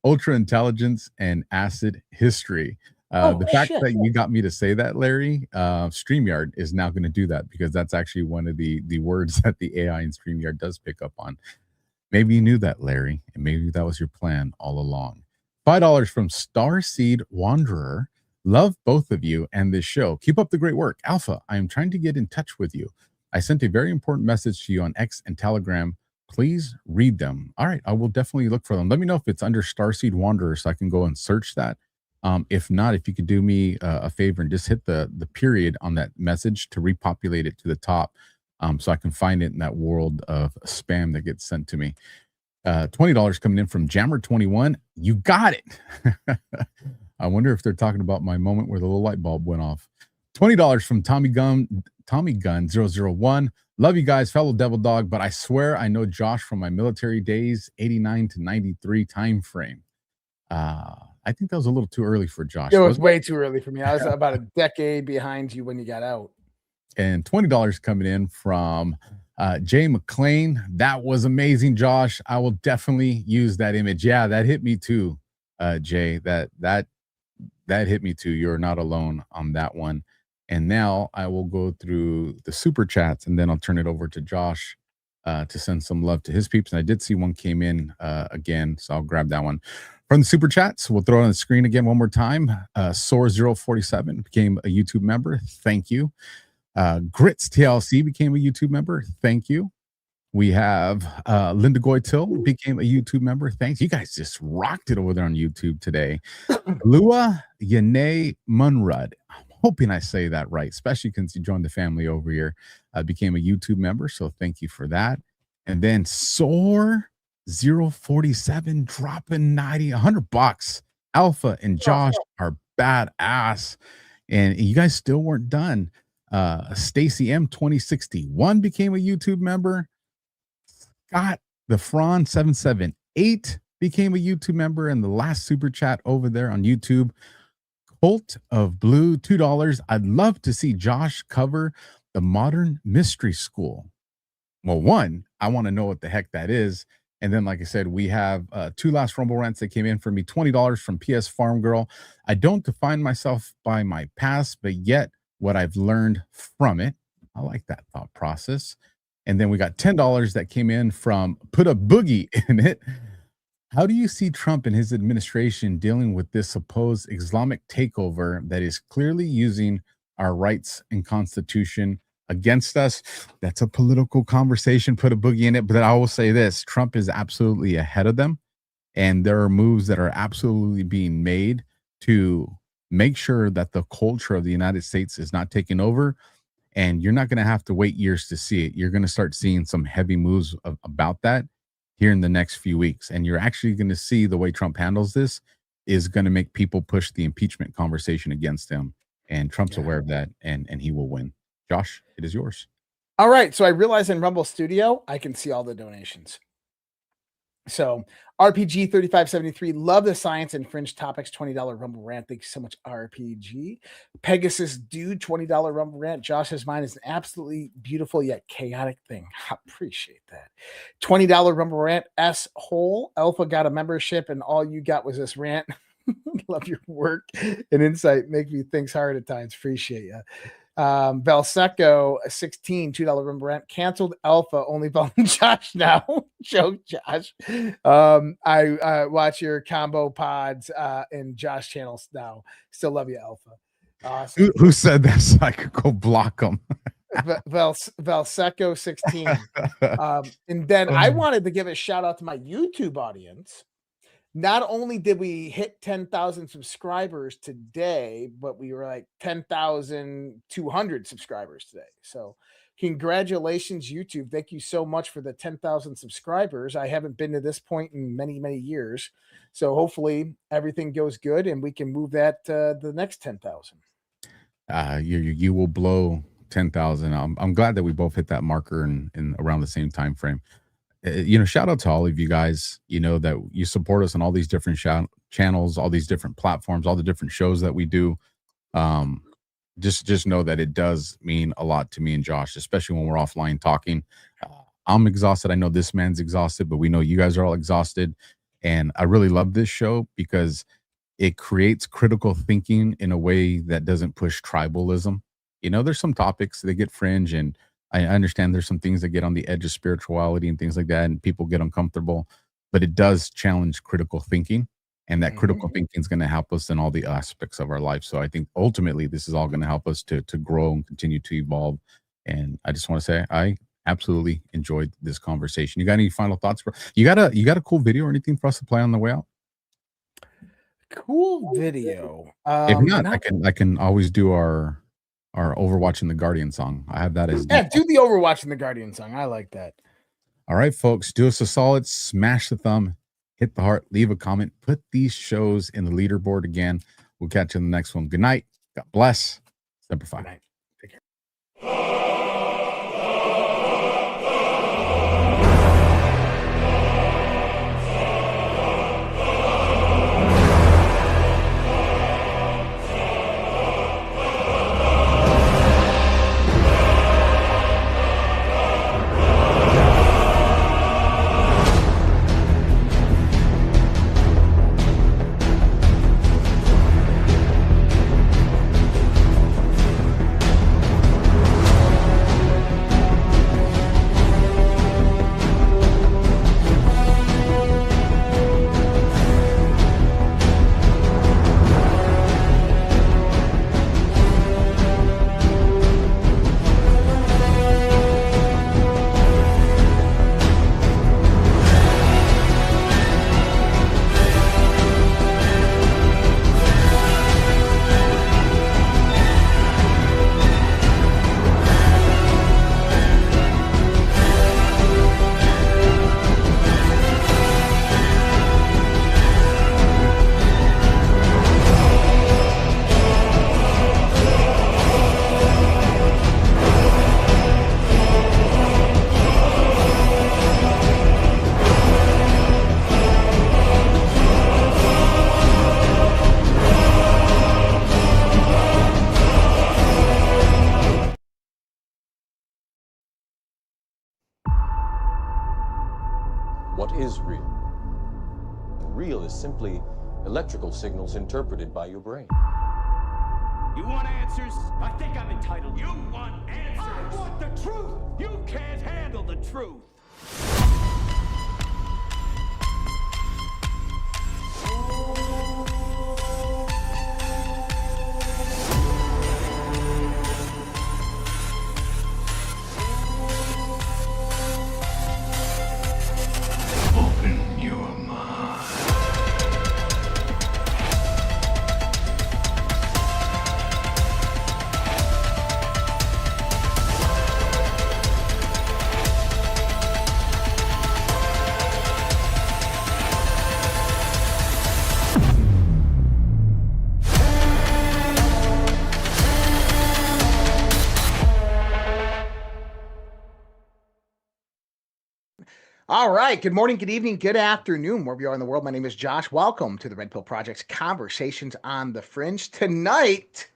Ultra intelligence and acid history. The fact that you got me to say that, Larry, StreamYard is now going to do that, because that's actually one of the words that the AI in StreamYard does pick up on. Maybe you knew that, Larry, and maybe that was your plan all along. $5 from Starseed Wanderer. Love both of you and this show. Keep up the great work. Alpha, I am trying to get in touch with you. I sent a very important message to you on X and Telegram. Please read them. All right, I will definitely look for them. Let me know if it's under Starseed Wanderer so I can go and search that. If not, if you could do me a favor and just hit the period on that message to repopulate it to the top, so I can find it in that world of spam that gets sent to me. $20 coming in from Jammer21. You got it. I wonder if they're talking about my moment where the little light bulb went off. $20 from Tommy Gun 001. Love you guys, fellow devil dog, but I swear I know Josh from my military days, 89 to 93 time frame. I think that was a little too early for Josh. It was way too early for me. I was about a decade behind you when you got out. And $20 coming in from Jay McLean. That was amazing, Josh. I will definitely use that image. Yeah, that hit me too, Jay. That hit me too. You're not alone on that one. And now I will go through the super chats, and then I'll turn it over to Josh to send some love to his peeps. And I did see one came in again, so I'll grab that one. From the super chats, we'll throw it on the screen again one more time. Soar047 became a YouTube member. Thank you. Grits TLC became a YouTube member. Thank you. We have Linda Goytil became a YouTube member. Thanks. You guys just rocked it over there on YouTube today. Lua Yane Munrud. I'm hoping I say that right, especially since you joined the family over here. Became a YouTube member, so thank you for that. And then Soar047 dropping $100. Alpha and Josh are badass. And you guys still weren't done. Stacy M 2061 became a YouTube member. Scott the Fron 778 became a YouTube member, and the last super chat over there on YouTube, Cult of Blue, $2. I'd love to see Josh cover the Modern Mystery School. Well, one, I want to know what the heck that is. And then, like I said, we have two last Rumble rants that came in for me. $20 from PS Farm Girl. I don't define myself by my past, but yet what I've learned from it. I like that thought process. And then we got $10 that came in from Put a Boogie in it. How do you see Trump and his administration dealing with this supposed Islamic takeover that is clearly using our rights and constitution against us? That's a political conversation. Put a boogie in it. But I will say this, Trump is absolutely ahead of them. And there are moves that are absolutely being made to make sure that the culture of the United States is not taken over. And you're not going to have to wait years to see it. You're going to start seeing some heavy moves about that here in the next few weeks. And you're actually going to see the way Trump handles this is going to make people push the impeachment conversation against him. And Trump's aware of that, and he will win. Josh, it is yours. All right. So I realized in Rumble Studio, I can see all the donations. So RPG 3573, love the science and fringe topics, $20 Rumble Rant. Thank you so much, RPG. Pegasus Dude, $20 Rumble Rant. Josh's mind is an absolutely beautiful yet chaotic thing. I appreciate that. $20 Rumble Rant. S Hole, Alpha got a membership and all you got was this rant. Love your work and insight. Make me think hard at times. Appreciate you. Valseco 16, $2 Rumble Rant. Canceled Alpha, only following Josh now. Joke, Josh. I watch your combo pods and Josh channels now. Still love you, Alpha. Awesome. Who said that so I could go block them? Valseco 16. And then I wanted to give a shout out to my YouTube audience. Not only did we hit 10,000 subscribers today, but we were like 10,200 subscribers today. So congratulations, YouTube. Thank you so much for the 10,000 subscribers. I haven't been to this point in many, many years. So hopefully everything goes good and we can move that to the next 10,000. You will blow 10,000. I'm glad that we both hit that marker in around the same time frame. Shout out to all of you guys, that you support us on all these different channels, all these different platforms, all the different shows that we do. Just know that it does mean a lot to me and Josh, especially when we're offline talking. I'm exhausted. I know this man's exhausted, but we know you guys are all exhausted. And I really love this show because it creates critical thinking in a way that doesn't push tribalism. There's some topics that get fringe, and I understand there's some things that get on the edge of spirituality and things like that, and people get uncomfortable, but it does challenge critical thinking, and that critical thinking is going to help us in all the aspects of our life. So I think ultimately this is all going to help us to grow and continue to evolve. And I just want to say I absolutely enjoyed this conversation. You got any final thoughts? You got a cool video or anything for us to play on the way out? Cool video. If not, I can always do our Overwatching the Guardian song. I have that as do the Overwatching the Guardian song. I like that. All right, folks, do us a solid, smash the thumb, hit the heart, leave a comment, put these shows in the leaderboard again. We'll catch you in the next one. Good night. God bless. Semper Fi. Good night. Take care. What is real? Real is simply electrical signals interpreted by your brain. You want answers? I think I'm entitled. You want answers? I want the truth! You can't handle the truth! Open your mind. All right. Good morning, good evening, good afternoon, wherever you are in the world. My name is Josh. Welcome to the Redpill Project's Conversations on the Fringe. Tonight,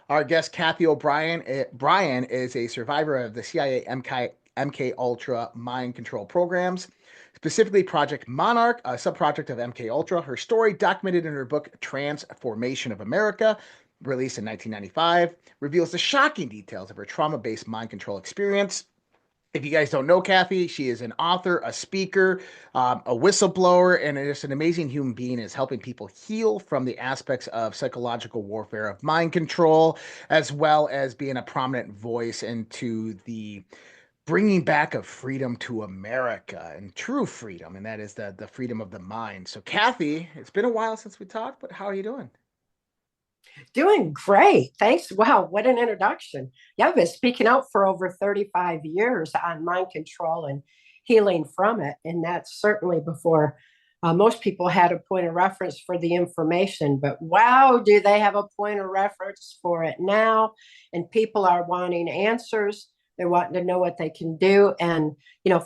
our guest, Kathy O'Brien. Brian is a survivor of the CIA MK Ultra mind control programs, specifically Project Monarch, a subproject of MK Ultra. Her story, documented in her book Transformation of America, released in 1995, reveals the shocking details of her trauma-based mind control experience. If you guys don't know Kathy, she is an author, a speaker, a whistleblower, and just an amazing human being. Is helping people heal from the aspects of psychological warfare, of mind control, as well as being a prominent voice into the bringing back of freedom to America and true freedom, and that is the freedom of the mind. So, Kathy, it's been a while since we talked, but how are you doing? Doing great. Thanks. Wow, what an introduction. Yeah, I've been speaking out for over 35 years on mind control and healing from it. And that's certainly before most people had a point of reference for the information. But wow, do they have a point of reference for it now? And people are wanting answers. They're wanting to know what they can do. And,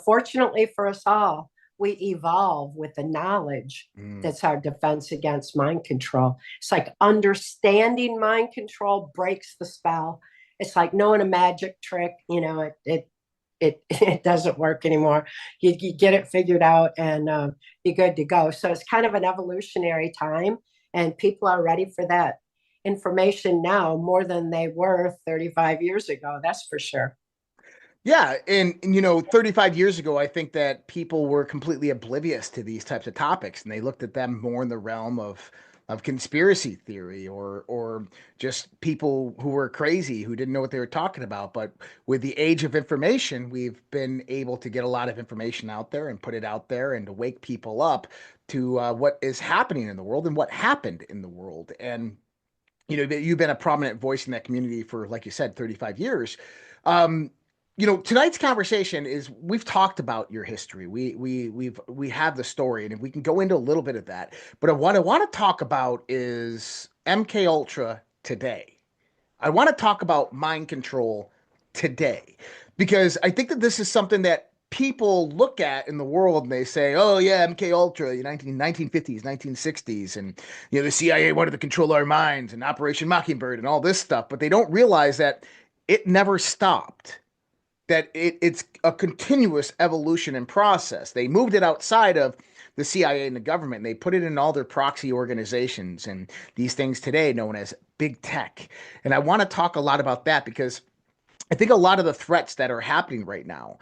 fortunately for us all, we evolve with the knowledge. That's our defense against mind control. It's like understanding mind control breaks the spell. It's like knowing a magic trick, it doesn't work anymore. You get it figured out and you're good to go. So it's kind of an evolutionary time, and people are ready for that information now more than they were 35 years ago. That's for sure. Yeah, and 35 years ago, I think that people were completely oblivious to these types of topics, and they looked at them more in the realm of conspiracy theory or just people who were crazy, who didn't know what they were talking about. But with the age of information, we've been able to get a lot of information out there and put it out there and to wake people up to what is happening in the world and what happened in the world. And you've been a prominent voice in that community for, like you said, 35 years. Tonight's conversation is, we've talked about your history. We have the story, and if we can go into a little bit of that. But what I want to talk about is MK Ultra today. I want to talk about mind control today, because I think that this is something that people look at in the world and they say, oh yeah, MK Ultra, 1950s, 1960s, and the CIA wanted to control our minds, and Operation Mockingbird and all this stuff, but they don't realize that it never stopped. That it's a continuous evolution and process. They moved it outside of the CIA and the government. And they put it in all their proxy organizations and these things today known as big tech. And I want to talk a lot about that, because I think a lot of the threats that are happening right now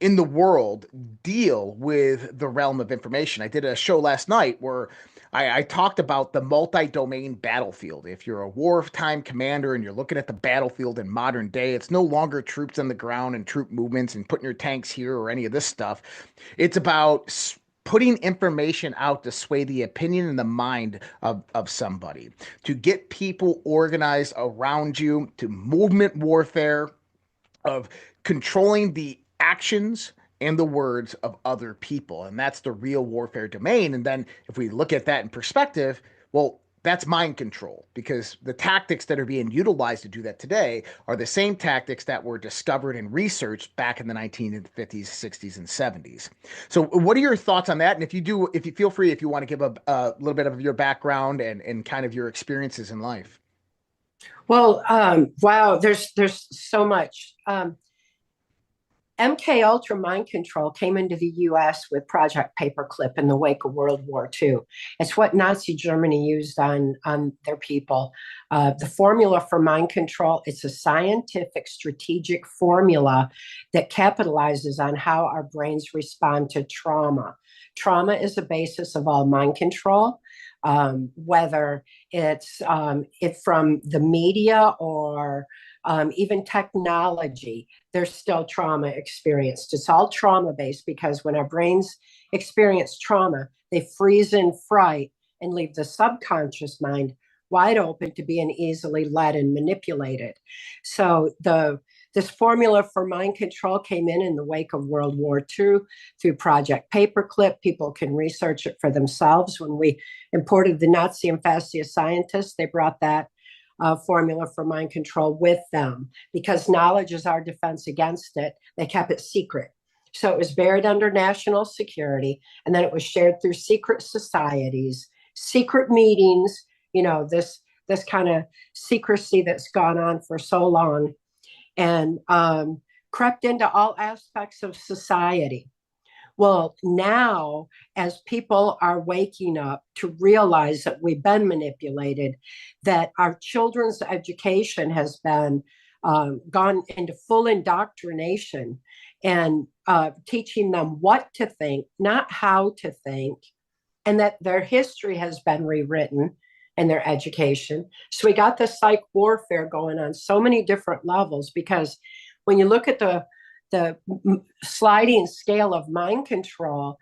in the world deal with the realm of information. I did a show last night where I talked about the multi-domain battlefield. If you're a wartime commander and you're looking at the battlefield in modern day, it's no longer troops on the ground and troop movements and putting your tanks here or any of this stuff. It's about putting information out to sway the opinion and the mind of somebody, to get people organized around you, to movement warfare, of controlling the actions and the words of other people. And that's the real warfare domain. And then if we look at that in perspective, well, that's mind control, because the tactics that are being utilized to do that today are the same tactics that were discovered and researched back in the 1950s, 60s, and 70s. So what are your thoughts on that? And if you feel free, if you want to give a little bit of your background and kind of your experiences in life. Well, wow, there's so much. MK Ultra mind control came into the U.S. with Project Paperclip in the wake of World War II. It's what Nazi Germany used on their people. The formula for mind control, it's a scientific strategic formula that capitalizes on how our brains respond to trauma. Trauma is the basis of all mind control. Whether it's from the media or even technology, there's still trauma experienced. It's all trauma-based, because when our brains experience trauma, they freeze in fright and leave the subconscious mind wide open to being easily led and manipulated. So this formula for mind control came in the wake of World War II through Project Paperclip. People can research it for themselves. When we imported the Nazi and fascist scientists, they brought that formula for mind control with them, because knowledge is our defense against it. They kept it secret. So it was buried under national security, and then it was shared through secret societies, secret meetings, this kind of secrecy that's gone on for so long, and crept into all aspects of society. Well, now, as people are waking up to realize that we've been manipulated, that our children's education has been gone into full indoctrination and teaching them what to think, not how to think, and that their history has been rewritten in their education. So we got this psych warfare going on so many different levels, because when you look at the sliding scale of mind control,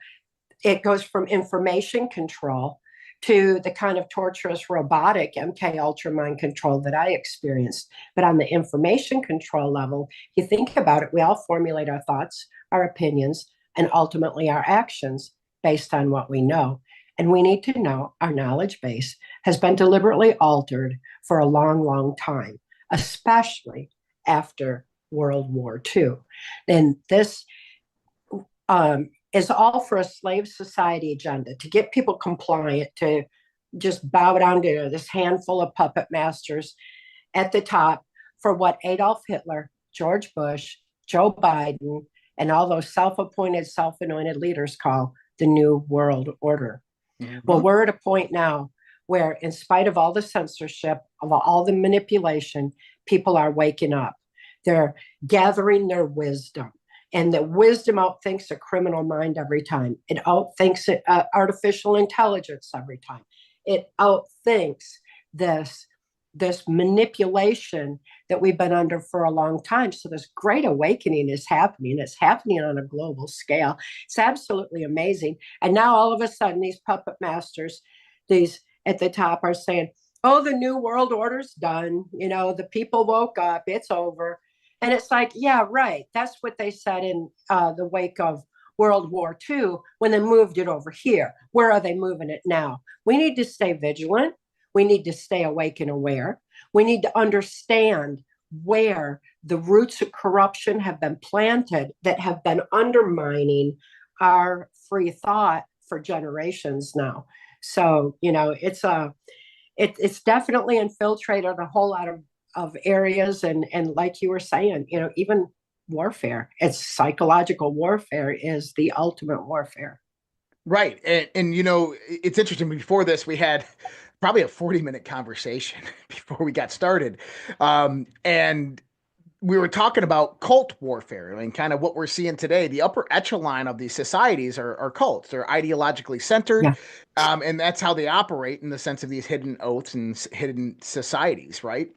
it goes from information control to the kind of torturous robotic MK Ultra mind control that I experienced. But on the information control level, you think about it, we all formulate our thoughts, our opinions, and ultimately our actions based on what we know. And we need to know our knowledge base has been deliberately altered for a long, long time, especially after World War II. And this is all for a slave society agenda, to get people compliant, to just bow down to this handful of puppet masters at the top for what Adolf Hitler, George Bush, Joe Biden, and all those self-appointed, self-anointed leaders call the New World Order. Mm-hmm. Well, we're at a point now where, in spite of all the censorship, of all the manipulation, people are waking up. They're gathering their wisdom. And the wisdom outthinks a criminal mind every time. It outthinks artificial intelligence every time. It outthinks this manipulation that we've been under for a long time. So this great awakening is happening. It's happening on a global scale. It's absolutely amazing. And now all of a sudden, these puppet masters, these at the top, are saying, oh, the New World Order's done. The people woke up. It's over. And it's like, yeah, right. That's what they said in the wake of World War II when they moved it over here. Where are they moving it now? We need to stay vigilant. We need to stay awake and aware. We need to understand where the roots of corruption have been planted that have been undermining our free thought for generations now. So, it's definitely infiltrated a whole lot of areas, and like you were saying, even warfare. It's psychological warfare is the ultimate warfare. Right. And it's interesting. Before this, we had probably a 40-minute conversation before we got started. And we were talking about cult warfare and kind of what we're seeing today. The upper echelon of these societies are cults. They're ideologically centered. Yeah. And that's how they operate in the sense of these hidden oaths and hidden societies, right?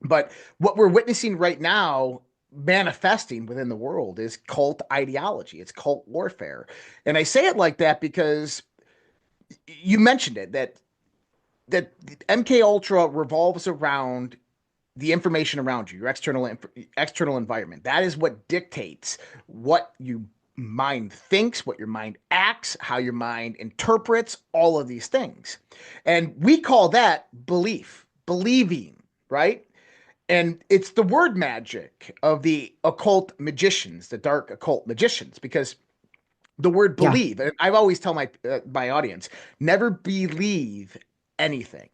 But what we're witnessing right now manifesting within the world is cult ideology. It's cult warfare. And I say it like that because you mentioned it, that MK Ultra revolves around the information around you, your external environment. That is what dictates what your mind thinks, what your mind acts, how your mind interprets, all of these things. And we call that believing, right? And it's the word magic of the occult magicians, the dark occult magicians, because the word believe, and I've always tell my audience, never believe anything,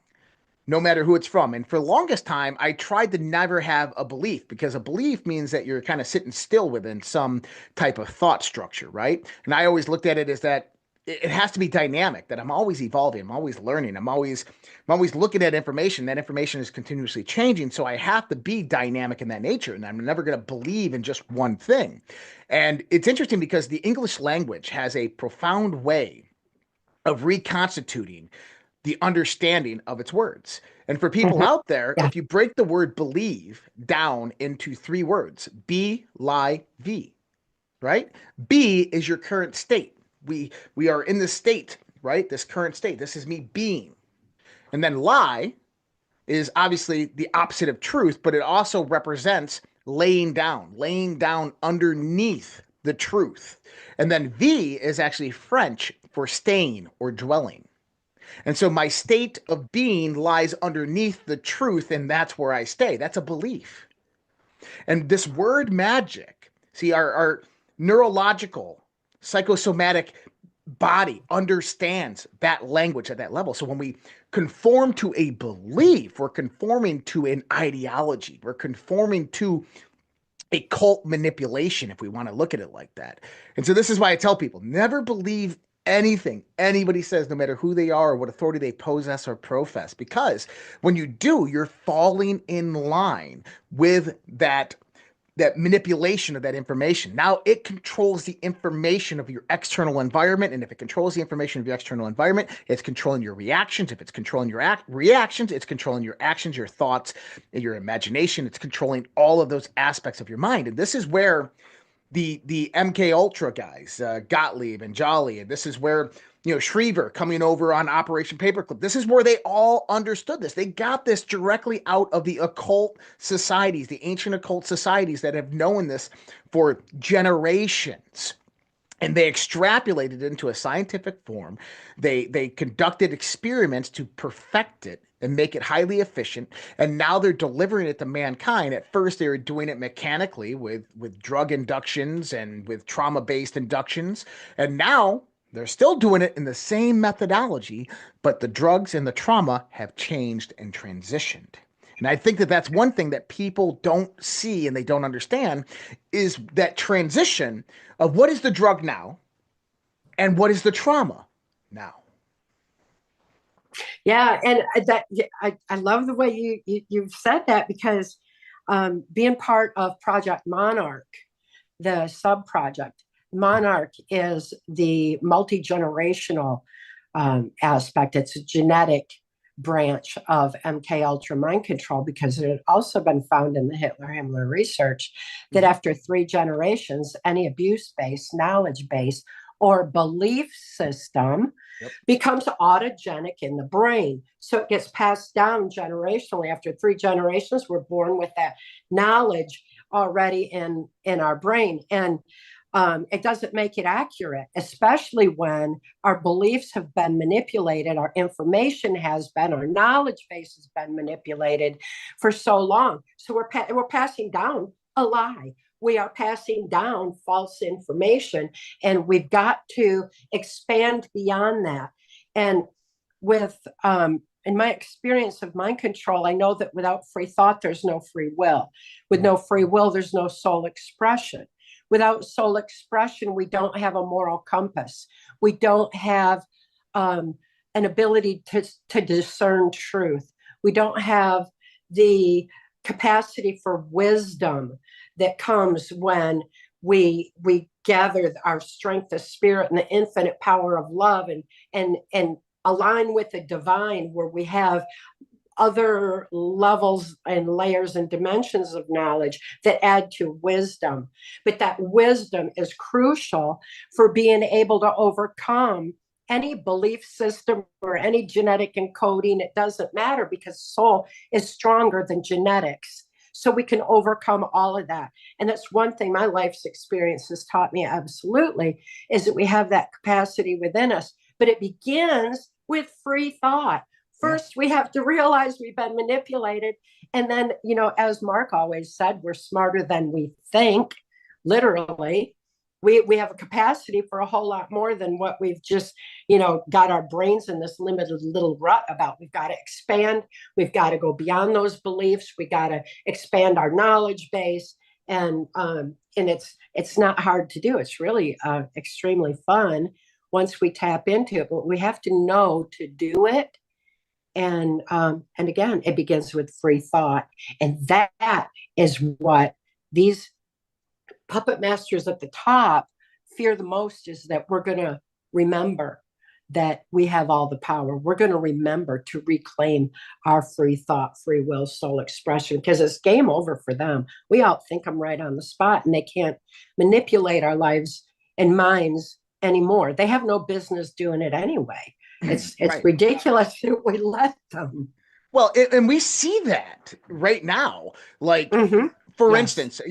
no matter who it's from. And for the longest time, I tried to never have a belief, because a belief means that you're kind of sitting still within some type of thought structure, right? And I always looked at it as that it has to be dynamic, that I'm always evolving, I'm always learning, I'm always looking at information. That information is continuously changing, so I have to be dynamic in that nature, and I'm never going to believe in just one thing. And it's interesting because the English language has a profound way of reconstituting the understanding of its words. And for people out there, if you break the word believe down into 3 words, B-lie-V, right? B is your current state. We are in this state, right? This current state. This is me being. And then lie is obviously the opposite of truth, but it also represents laying down underneath the truth. And then V is actually French for staying or dwelling. And so my state of being lies underneath the truth, and that's where I stay. That's a belief. And this word magic, see, our neurological, psychosomatic body understands that language at that level. So when we conform to a belief, we're conforming to an ideology, we're conforming to a cult manipulation, if we want to look at it like that. And so this is why I tell people, never believe anything anybody says, no matter who they are or what authority they possess or profess, because when you do, you're falling in line with that manipulation of that information. Now it controls the information of your external environment. And if it controls the information of your external environment, it's controlling your reactions. If it's controlling your reactions, it's controlling your actions, your thoughts, and your imagination. It's controlling all of those aspects of your mind. And this is where the MK Ultra guys, Gottlieb and Jolly, and this is where, Shriver coming over on Operation Paperclip, this is where they all understood this. They got this directly out of the occult societies, the ancient occult societies that have known this for generations. And they extrapolated it into a scientific form. They conducted experiments to perfect it and make it highly efficient. And now they're delivering it to mankind. At first, they were doing it mechanically with drug inductions and with trauma-based inductions. And now they're still doing it in the same methodology, but the drugs and the trauma have changed and transitioned. And I think that that's one thing that people don't see and they don't understand is that transition of what is the drug now and what is the trauma now. Yeah, and I love the way you've said that, because being part of Project Monarch, the sub-project, Monarch is the multi-generational aspect. It's a genetic branch of MK Ultra mind control, because it had also been found in the Hitler-Himmler research that after 3 generations, any abuse base, knowledge base, or belief system becomes autogenic in the brain. So it gets passed down generationally. After 3 generations, we're born with that knowledge already in our brain. And it doesn't make it accurate, especially when our beliefs have been manipulated, our information has been, our knowledge base has been manipulated for so long. So we're passing down a lie. We are passing down false information, and we've got to expand beyond that. And with, in my experience of mind control, I know that without free thought, there's no free will. With no free will, there's no soul expression. Without soul expression, we don't have a moral compass. We don't have an ability to discern truth. We don't have the capacity for wisdom that comes when we gather our strength of spirit and the infinite power of love and align with the divine, where we have other levels and layers and dimensions of knowledge that add to wisdom. But that wisdom is crucial for being able to overcome any belief system or any genetic encoding. It doesn't matter, because soul is stronger than genetics. So we can overcome all of that. And that's one thing my life's experience has taught me absolutely, is that we have that capacity within us. But it begins with free thought. First, we have to realize we've been manipulated. And then, as Mark always said, we're smarter than we think, literally. We have a capacity for a whole lot more than what we've just, got our brains in this limited little rut about. We've got to expand. We've got to go beyond those beliefs. We got to expand our knowledge base. And it's not hard to do. It's really extremely fun once we tap into it. But we have to know to do it. And again, it begins with free thought. And that is what these puppet masters at the top fear the most, is that we're going to remember that we have all the power. We're going to remember to reclaim our free thought, free will, soul expression, because it's game over for them. We outthink them right on the spot, and they can't manipulate our lives and minds anymore. They have no business doing it anyway. It's right. Ridiculous that we let them. Well, and we see that right now. Like, For Yes. instance,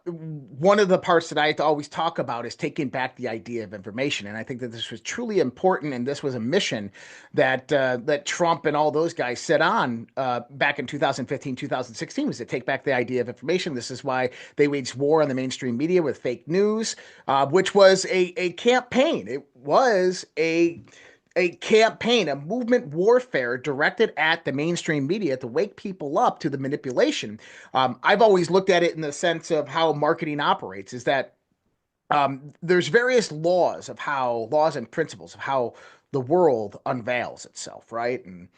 one of the parts that I always talk about is taking back the idea of information, and I think that this was truly important, and this was a mission that that Trump and all those guys set on back in 2015, 2016, was to take back the idea of information. This is why they waged war on the mainstream media with fake news, which was a campaign. It was a campaign, a movement warfare directed at the mainstream media to wake people up to the manipulation. I've always looked at it in the sense of how marketing operates, is that there's various laws and principles of how the world unveils itself, right? And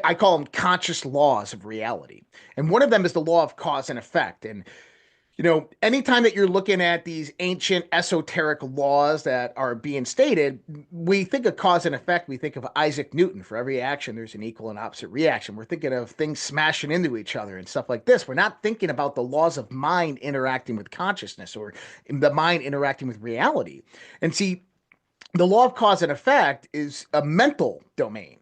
I call them conscious laws of reality. And one of them is the law of cause and effect. And anytime that you're looking at these ancient esoteric laws that are being stated, we think of cause and effect. We think of Isaac Newton. For every action, there's an equal and opposite reaction. We're thinking of things smashing into each other and stuff like this. We're not thinking about the laws of mind interacting with consciousness, or the mind interacting with reality. And see, the law of cause and effect is a mental domain.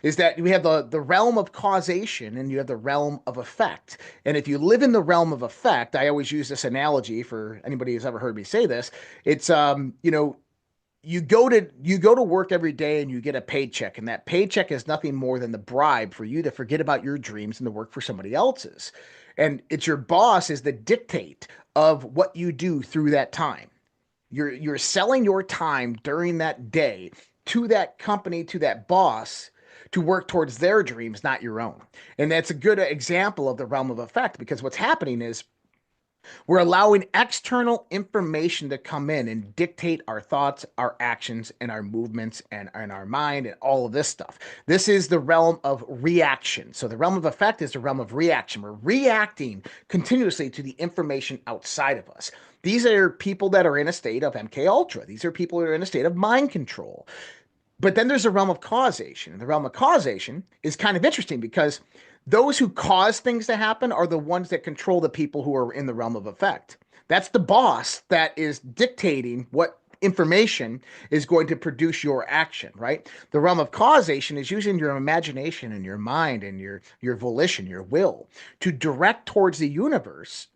Is that we have the realm of causation and you have the realm of effect. And if you live in the realm of effect, I always use this analogy for anybody who's ever heard me say this. It's you go to work every day and you get a paycheck, and that paycheck is nothing more than the bribe for you to forget about your dreams and to work for somebody else's. And it's your boss is the dictate of what you do through that time. You're selling your time during that day to that company, to that boss, to work towards their dreams, not your own. And that's a good example of the realm of effect, because what's happening is we're allowing external information to come in and dictate our thoughts, our actions, and our movements, and our mind, and all of this stuff. This is the realm of reaction. So the realm of effect is the realm of reaction. We're reacting continuously to the information outside of us. These are people that are in a state of MK Ultra. These are people that are in a state of mind control. But then there's a realm of causation. And the realm of causation is kind of interesting, because those who cause things to happen are the ones that control the people who are in the realm of effect. That's the boss that is dictating what information is going to produce your action, right? The realm of causation is using your imagination and your mind and your volition, your will, to direct towards the universe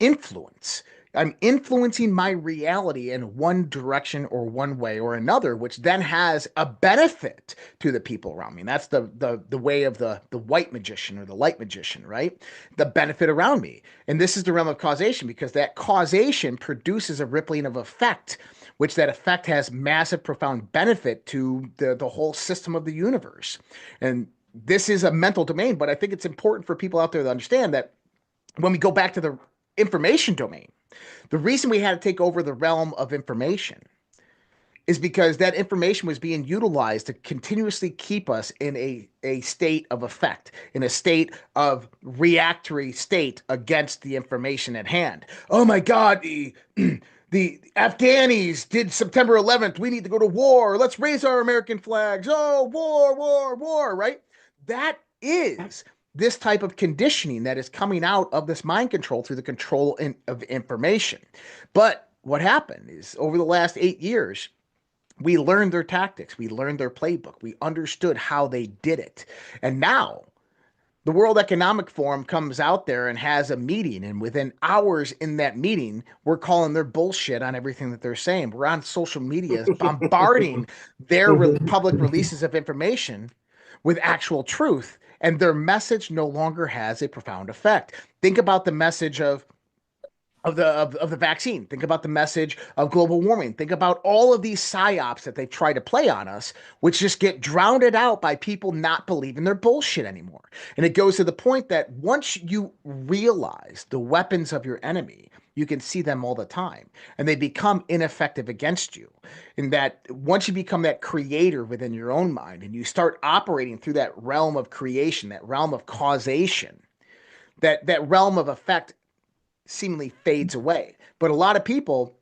influence. I'm influencing my reality in one direction or one way or another, which then has a benefit to the people around me. And that's the way of the white magician or the light magician, right? The benefit around me. And this is the realm of causation, because that causation produces a rippling of effect, which that effect has massive, profound benefit to the whole system of the universe. And this is a mental domain, but I think it's important for people out there to understand that when we go back to the information domain, the reason we had to take over the realm of information is because that information was being utilized to continuously keep us in a state of effect, in a state of reactory state against the information at hand. Oh my God, the Afghanis did September 11th. We need to go to war. Let's raise our American flags. Oh, war, war, war, right? That is this type of conditioning that is coming out of this mind control through the control of information. But what happened is, over the last 8 years, we learned their tactics. We learned their playbook. We understood how they did it. And now the World Economic Forum comes out there and has a meeting. And within hours in that meeting, we're calling their bullshit on everything that they're saying. We're on social media bombarding their public releases of information with actual truth. And their message no longer has a profound effect. Think about the message of the vaccine. Think about the message of global warming. Think about all of these psyops that they try to play on us, which just get drowned out by people not believing their bullshit anymore. And it goes to the point that once you realize the weapons of your enemy, you can see them all the time, and they become ineffective against you. And that once you become that creator within your own mind, and you start operating through that realm of creation, that realm of causation, that realm of effect seemingly fades away. But a lot of people,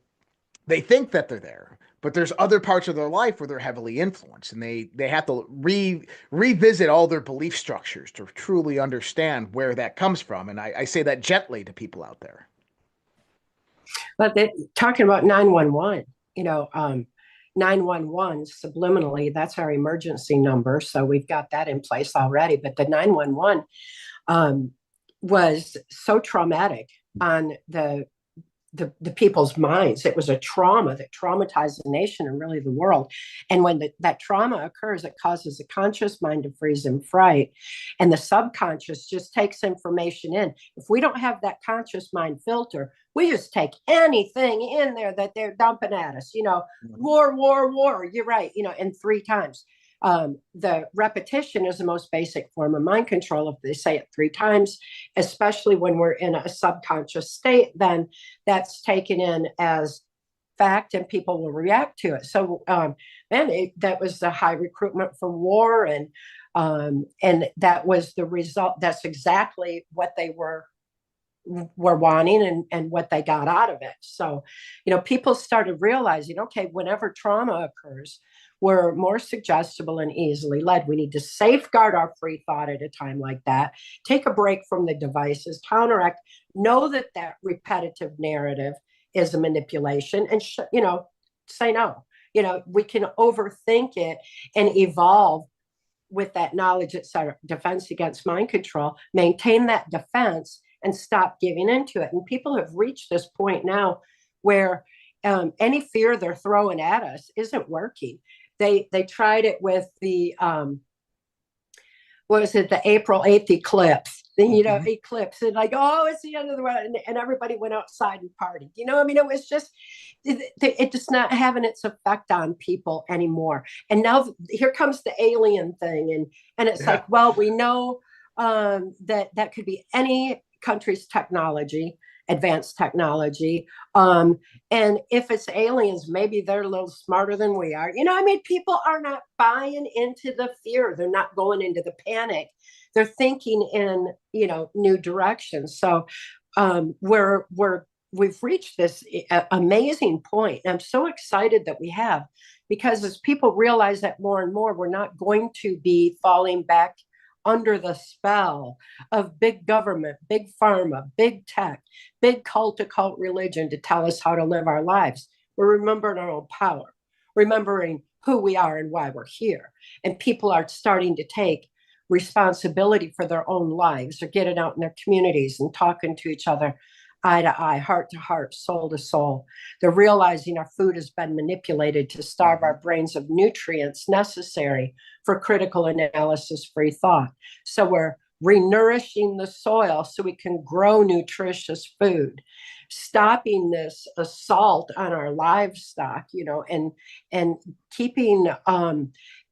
they think that they're there, but there's other parts of their life where they're heavily influenced, and they have to revisit all their belief structures to truly understand where that comes from. And I say that gently to people out there. But talking about 911, 911 subliminally, that's our emergency number. So we've got that in place already. But the 911, was so traumatic on the people's minds. It was a trauma that traumatized the nation and really the world. And when that trauma occurs, it causes the conscious mind to freeze in fright. And the subconscious just takes information in. If we don't have that conscious mind filter, we just take anything in there that they're dumping at us, war, war, war. You're right, and 3 times. The repetition is the most basic form of mind control. If they say it 3 times, especially when we're in a subconscious state, then that's taken in as fact and people will react to it. So, that was the high recruitment for war, and that was the result. That's exactly what they were wanting and what they got out of it. So, people started realizing, okay, whenever trauma occurs, we're more suggestible and easily led. We need to safeguard our free thought at a time like that. Take a break from the devices, counteract, know that repetitive narrative is a manipulation, and say no. We can overthink it and evolve with that knowledge. It's our defense against mind control. Maintain that defense and stop giving into it. And people have reached this point now where any fear they're throwing at us isn't working. They tried it with the the April 8th eclipse, eclipse, and like, oh, it's the end of the world, and everybody went outside and partied. It was just, it just not having its effect on people anymore. And now here comes the alien thing, and it's like, well, we know that could be any country's technology, advanced technology. And if it's aliens, maybe they're a little smarter than we are. People are not buying into the fear. They're not going into the panic. They're thinking in, new directions. So we've reached this amazing point. And I'm so excited that we have, because as people realize that more and more, we're not going to be falling back under the spell of big government, big pharma, big tech, big cult-to-cult religion to tell us how to live our lives. We're remembering our own power, remembering who we are and why we're here. And people are starting to take responsibility for their own lives. They're getting out in their communities and talking to each other eye to eye, heart to heart, soul to soul. They're realizing our food has been manipulated to starve our brains of nutrients necessary for critical analysis-free thought. So we're renourishing the soil so we can grow nutritious food, stopping this assault on our livestock, and keeping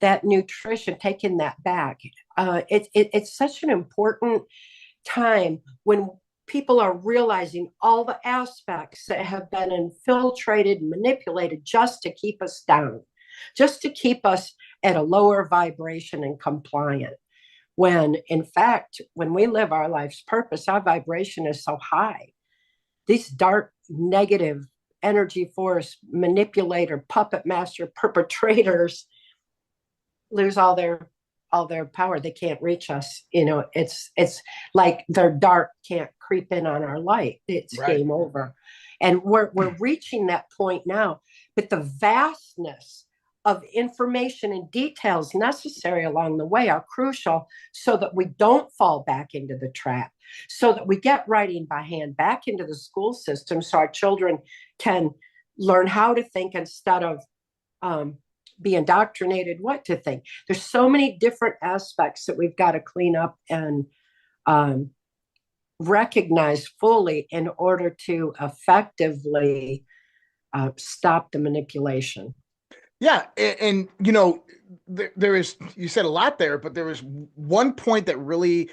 that nutrition, taking that back. It's such an important time when people are realizing all the aspects that have been infiltrated and manipulated just to keep us down, just to keep us at a lower vibration and compliant. When in fact, when we live our life's purpose, our vibration is so high. These dark, negative energy force manipulator, puppet master, perpetrators lose all their power. They can't reach us. It's like their dark can't creep in on our light. It's right. Game over. And we're reaching that point now. But the vastness of information and details necessary along the way are crucial so that we don't fall back into the trap, so that we get writing by hand back into the school system so our children can learn how to think instead of be indoctrinated what to think. There's so many different aspects that we've got to clean up and recognize fully in order to effectively stop the manipulation. Yeah, and there is, you said a lot there, but there was one point that really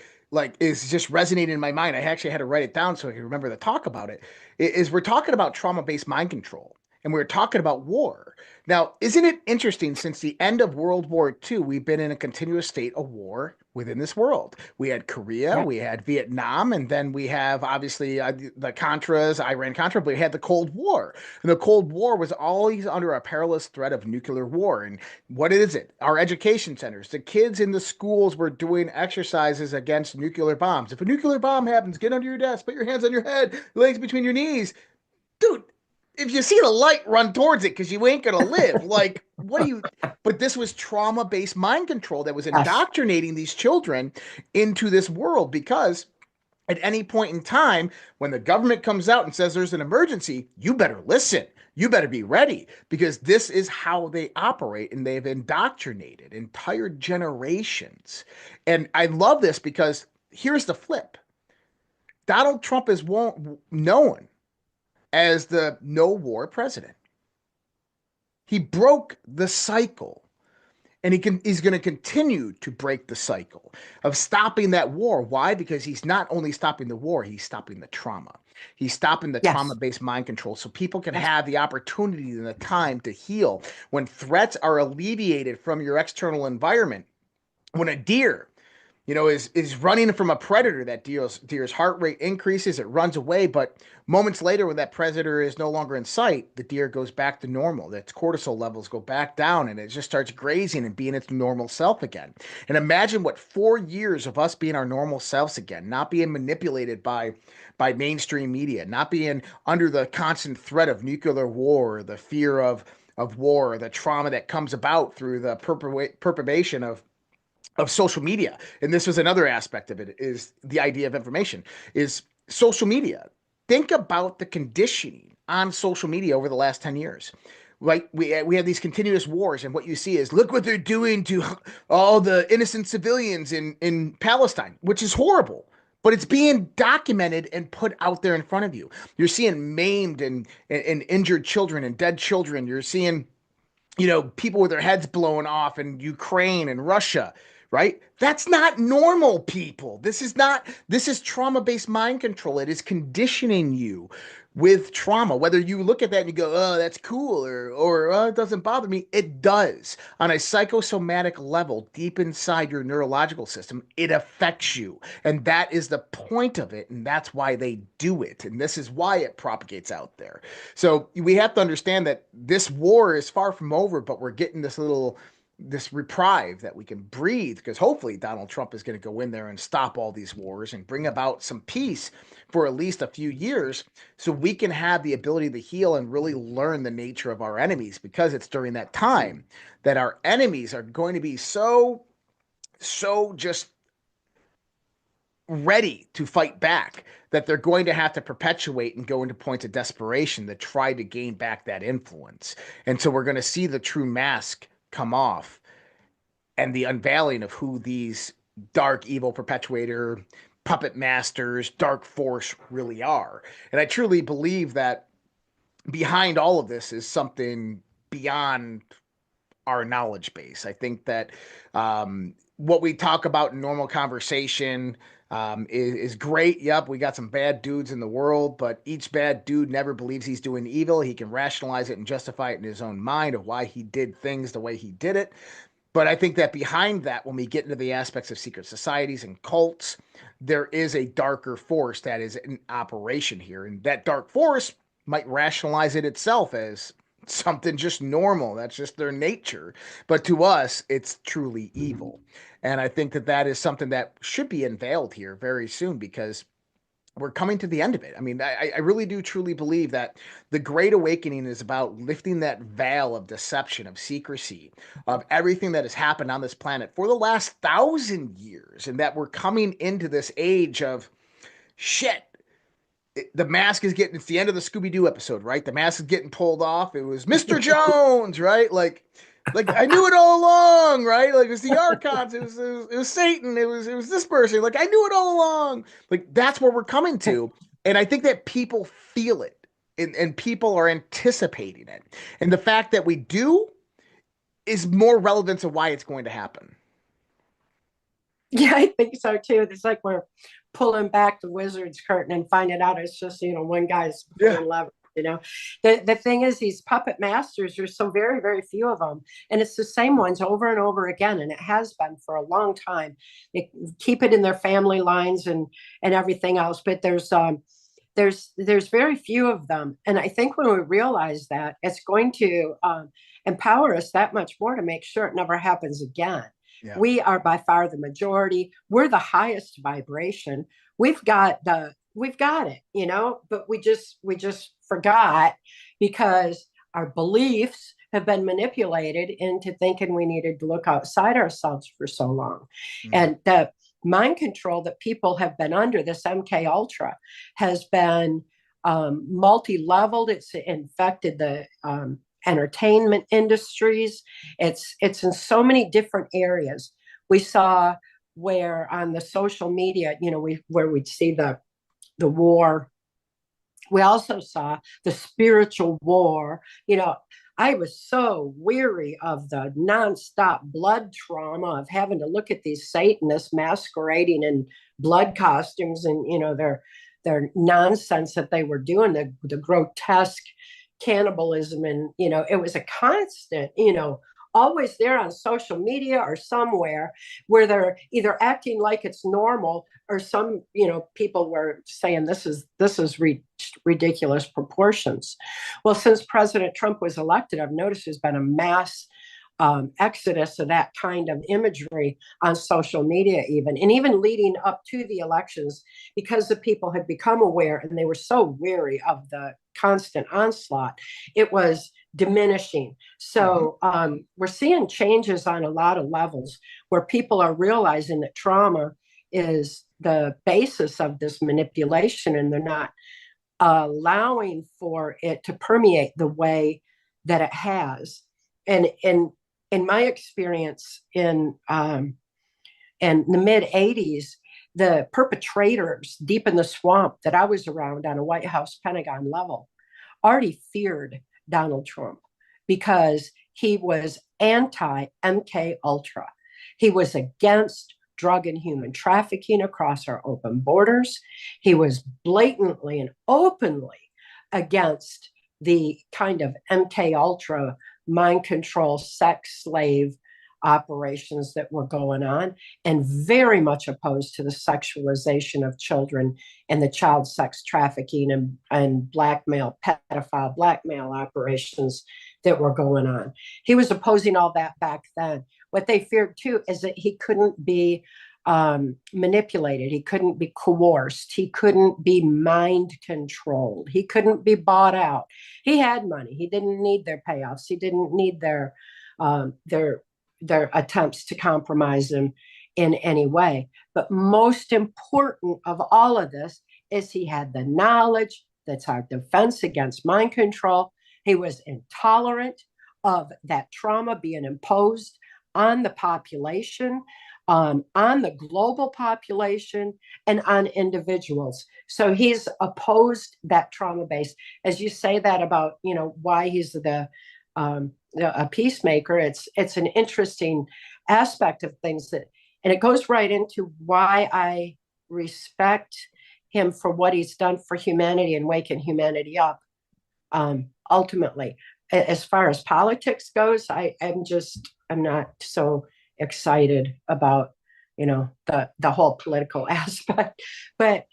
is just resonating in my mind. I actually had to write it down so I can remember to talk about it. Is we're talking about trauma-based mind control, and we're talking about war. Now, isn't it interesting, since the end of World War II, we've been in a continuous state of war within this world. We had Korea, we had Vietnam, and then we have, obviously, the Contras, Iran-Contra, but we had the Cold War. And the Cold War was always under a perilous threat of nuclear war. And what is it? Our education centers, the kids in the schools were doing exercises against nuclear bombs. If a nuclear bomb happens, get under your desk, put your hands on your head, legs between your knees. Dude, if you see the light, run towards it, because you ain't going to live. What do you... But this was trauma-based mind control that was indoctrinating these children into this world, because at any point in time, when the government comes out and says there's an emergency, you better listen. You better be ready, because this is how they operate, and they've indoctrinated entire generations. And I love this because here's the flip. Donald Trump is known as the no war president. He broke the cycle. And he's going to continue to break the cycle of stopping that war. Why? Because he's not only stopping the war, he's stopping the trauma. He's stopping the trauma-based mind control, so people can have the opportunity and the time to heal. When threats are alleviated from your external environment, when a deer, is running from a predator, that deer's heart rate increases, it runs away, but moments later, when that predator is no longer in sight, the deer goes back to normal. Its cortisol levels go back down, and it just starts grazing and being its normal self again. And imagine what 4 years of us being our normal selves again, not being manipulated by mainstream media, not being under the constant threat of nuclear war, the fear of war, the trauma that comes about through the perpetuation of social media. And this was another aspect of it, is the idea of information, is social media. Think about the conditioning on social media over the last 10 years. Right? We have these continuous wars, and what you see is, look what they're doing to all the innocent civilians in Palestine, which is horrible. But it's being documented and put out there in front of you. You're seeing maimed and injured children and dead children. You're seeing, people with their heads blown off in Ukraine and Russia. Right? That's not normal, people. This is trauma-based mind control. It is conditioning you with trauma. Whether you look at that and you go, oh, that's cool, or oh, it doesn't bother me. It does. On a psychosomatic level, deep inside your neurological system, it affects you. And that is the point of it. And that's why they do it. And this is why it propagates out there. So we have to understand that this war is far from over, but we're getting this reprieve that we can breathe, because hopefully Donald Trump is going to go in there and stop all these wars and bring about some peace for at least a few years, so we can have the ability to heal and really learn the nature of our enemies, because it's during that time that our enemies are going to be so just ready to fight back that they're going to have to perpetuate and go into points of desperation to try to gain back that influence. And so we're going to see the true mask come off and the unveiling of who these dark evil perpetuator puppet masters, dark force really are. And I truly believe that behind all of this is something beyond our knowledge base. I think that what we talk about in normal conversation is great. Yep, we got some bad dudes in the world, but each bad dude never believes he's doing evil. He can rationalize it and justify it in his own mind of why he did things the way he did it. But I think that behind that, when we get into the aspects of secret societies and cults, there is a darker force that is in operation here. And that dark force might rationalize it itself as something just normal. That's just their nature. But to us, it's truly evil. And I think that that is something that should be unveiled here very soon, because we're coming to the end of it. I mean, I really do truly believe that the Great Awakening is about lifting that veil of deception, of secrecy, of everything that has happened on this planet for the last 1,000 years. And that we're coming into this age of shit. The mask is getting, it's the end of the Scooby-Doo episode, right? The mask is getting pulled off. It was Mr. Jones, right? Like I knew it all along, right? Like it was the Archons, it was Satan, it was this person. Like I knew it all along. Like that's where we're coming to. And I think that people feel it and people are anticipating it. And the fact that we do is more relevant to why it's going to happen. Yeah, I think so too. It's like we're pulling back the wizard's curtain and finding out it's just, one guy's pulling lever. The thing is, these puppet masters, there's so very, very few of them. And it's the same ones over and over again. And it has been for a long time. They keep it in their family lines and everything else. But there's very few of them. And I think when we realize that, it's going to empower us that much more to make sure it never happens again. Yeah. We are by far the majority. We're the highest vibration. We've got it, but we just forgot because our beliefs have been manipulated into thinking we needed to look outside ourselves for so long. Mm-hmm. And mind control that people have been under, this MK Ultra, has been multi-leveled. It's infected the entertainment industries. It's in so many different areas. We saw where on the social media, where we'd see the war. We also saw the spiritual war. I was so weary of the nonstop blood trauma of having to look at these Satanists masquerading in blood costumes and, their nonsense that they were doing, the grotesque cannibalism. And, it was a constant, always there on social media or somewhere where they're either acting like it's normal or some, people were saying this is reached ridiculous proportions. Well, since President Trump was elected, I've noticed there's been a mass exodus of that kind of imagery on social media even leading up to the elections, because the people had become aware and they were so weary of the constant onslaught, it was diminishing. So we're seeing changes on a lot of levels where people are realizing that trauma is the basis of this manipulation, and they're not allowing for it to permeate the way that it has. And in my experience in the mid 80s, the perpetrators deep in the swamp that I was around on a White House Pentagon level already feared Donald Trump because he was anti-MK Ultra. He was against drug and human trafficking across our open borders. He was blatantly and openly against the kind of MK Ultra mind control, sex slave operations that were going on, and very much opposed to the sexualization of children and the child sex trafficking and pedophile blackmail operations that were going on. He was opposing all that back then. What they feared too is that he couldn't be manipulated. He couldn't be coerced. He couldn't be mind controlled. He couldn't be bought out. He had money. He didn't need their payoffs. He didn't need their attempts to compromise him in any way. But most important of all of this is he had the knowledge that's our defense against mind control. He was intolerant of that trauma being imposed on the population, on the global population, and on individuals. So he's opposed that trauma base. As you say that about, why he's a peacemaker, it's an interesting aspect of things and it goes right into why I respect him for what he's done for humanity and waking humanity up. Ultimately, as far as politics goes, I'm not so excited about the whole political aspect, but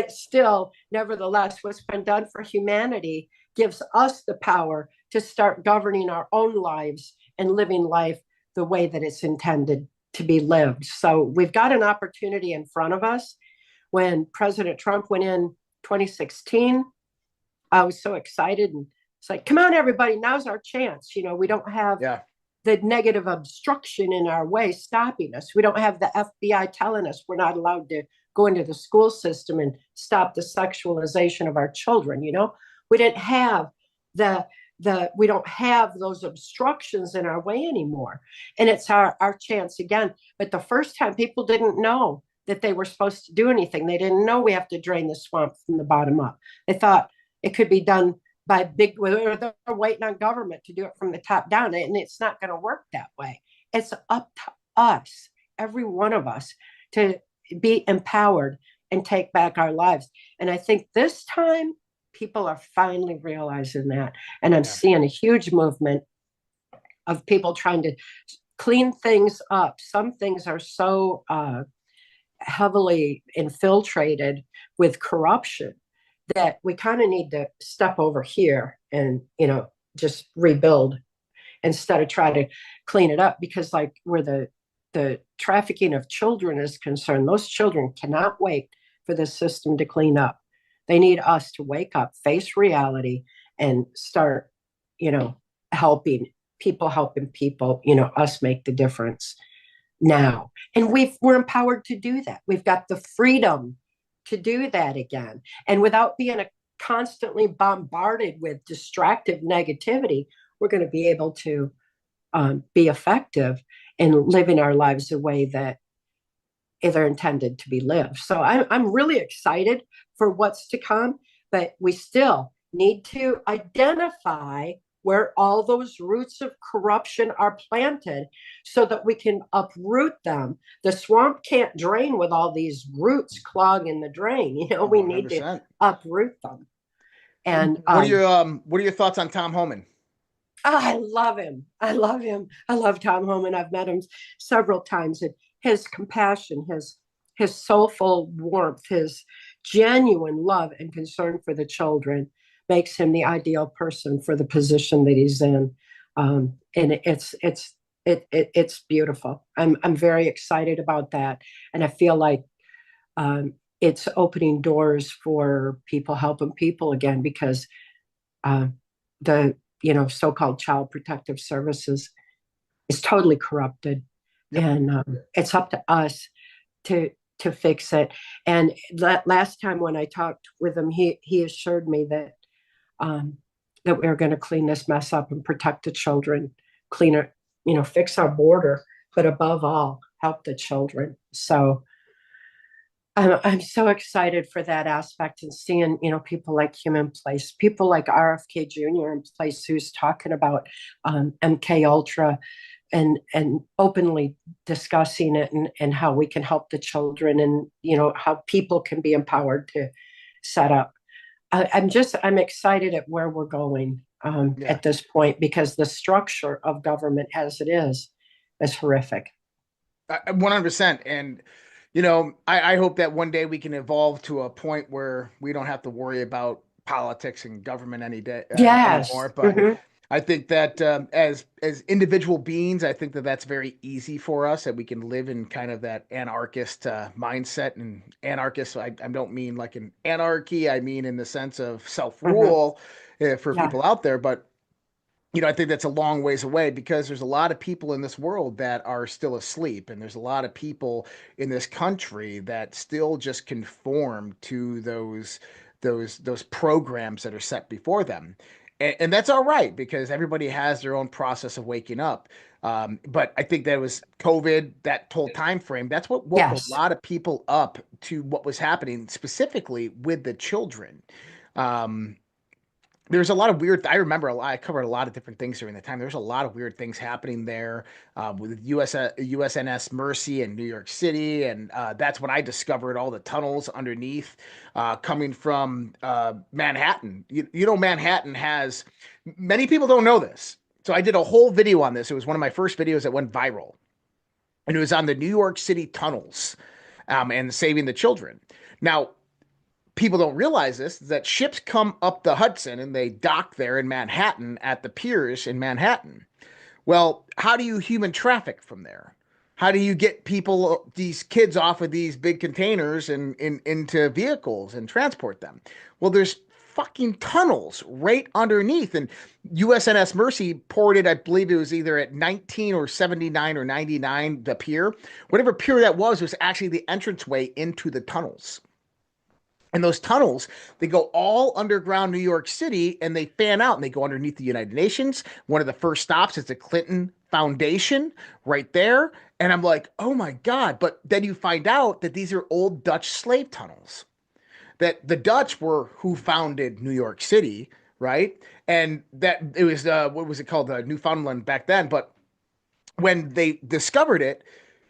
still, nevertheless, what's been done for humanity gives us the power to start governing our own lives and living life the way that it's intended to be lived. So we've got an opportunity in front of us. When President Trump went in 2016, I was so excited, and it's like, come on, everybody, now's our chance. We don't have the negative obstruction in our way stopping us. We don't have the FBI telling us we're not allowed to go into the school system and stop the sexualization of our children. We didn't have we don't have those obstructions in our way anymore. And it's our chance again. But the first time, people didn't know that they were supposed to do anything. They didn't know we have to drain the swamp from the bottom up. They thought it could be done by they're waiting on government to do it from the top down, and it's not going to work that way. It's up to us, every one of us, to be empowered and take back our lives. And I think this time people are finally realizing that, and I'm seeing a huge movement of people trying to clean things up. Some things are so heavily infiltrated with corruption that we kind of need to step over here and, just rebuild instead of try to clean it up. Because like where the trafficking of children is concerned, those children cannot wait for the system to clean up. They need us to wake up, face reality, and start, helping people, us make the difference. now. And we're empowered to do that. We've got the freedom to do that again. And without being constantly bombarded with distractive negativity, we're going to be able to be effective in living our lives the way that they're intended to be lived. So I'm really excited for what's to come, but we still need to identify where all those roots of corruption are planted so that we can uproot them. The swamp can't drain with all these roots clogging the drain. You know, we 100%. Need to uproot them. And what are your thoughts on Tom Homan? I love him. I love him. I love Tom Homan. I've met him several times. And his compassion, his soulful warmth, his genuine love and concern for the children makes him the ideal person for the position that he's in. And it's beautiful. I'm very excited about that. And I feel like it's opening doors for people helping people again, because the so-called Child Protective Services is totally corrupted. Yep. And it's up to us to fix it. And last time when I talked with him, he assured me that we were going to clean this mess up and protect the children, clean it, fix our border, but above all, help the children. So I'm so excited for that aspect, and seeing, people like him in place, people like RFK Jr. in place, who's talking about MK Ultra and openly discussing it and how we can help the children, and, how people can be empowered to set up. I'm excited at where we're going at this point, because the structure of government as it is horrific. 100%. And, I hope that one day we can evolve to a point where we don't have to worry about politics and government anymore. But I think that as individual beings, I think that that's very easy for us, that we can live in kind of that anarchist mindset. And anarchist, I don't mean like an anarchy. I mean in the sense of self-rule for people out there. But, I think that's a long ways away, because there's a lot of people in this world that are still asleep. And there's a lot of people in this country that still just conform to those programs that are set before them. And that's all right, because everybody has their own process of waking up. But I think that was COVID, that whole time frame. That's what woke a lot of people up to what was happening, specifically with the children. There's a lot of weird. I remember I covered a lot of different things during the time. There's a lot of weird things happening there with USNS Mercy in New York City, and that's when I discovered all the tunnels underneath coming from Manhattan. Manhattan has, many people don't know this, so I did a whole video on this. It was one of my first videos that went viral, and it was on the New York City tunnels and saving the children. Now, people don't realize this, that ships come up the Hudson and they dock there in Manhattan at the piers in Manhattan. Well, how do you human traffic from there? How do you get people, these kids, off of these big containers and into vehicles and transport them? Well, there's fucking tunnels right underneath. And USNS Mercy ported, I believe it was either at 19 or 79 or 99, the pier. Whatever pier that was actually the entranceway into the tunnels. And those tunnels, they go all underground New York City, and they fan out and they go underneath the United Nations. One of the first stops is the Clinton Foundation right there. And I'm like, oh my God. But then you find out that these are old Dutch slave tunnels, that the Dutch were who founded New York City, right? And that it was, what was it called? Newfoundland back then. But when they discovered it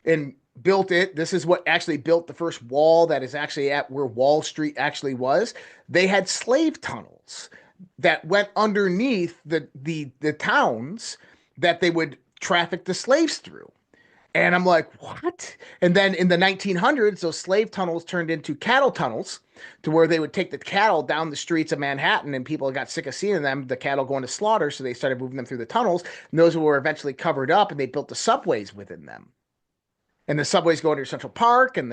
and built it, this is what actually built the first wall that is actually at where Wall Street actually was. They had slave tunnels that went underneath the towns that they would traffic the slaves through. And I'm like, what? And then in the 1900s, those slave tunnels turned into cattle tunnels, to where they would take the cattle down the streets of Manhattan, and people got sick of seeing them, the cattle going to slaughter. So they started moving them through the tunnels, and those were eventually covered up, and they built the subways within them. And the subways go under Central Park, and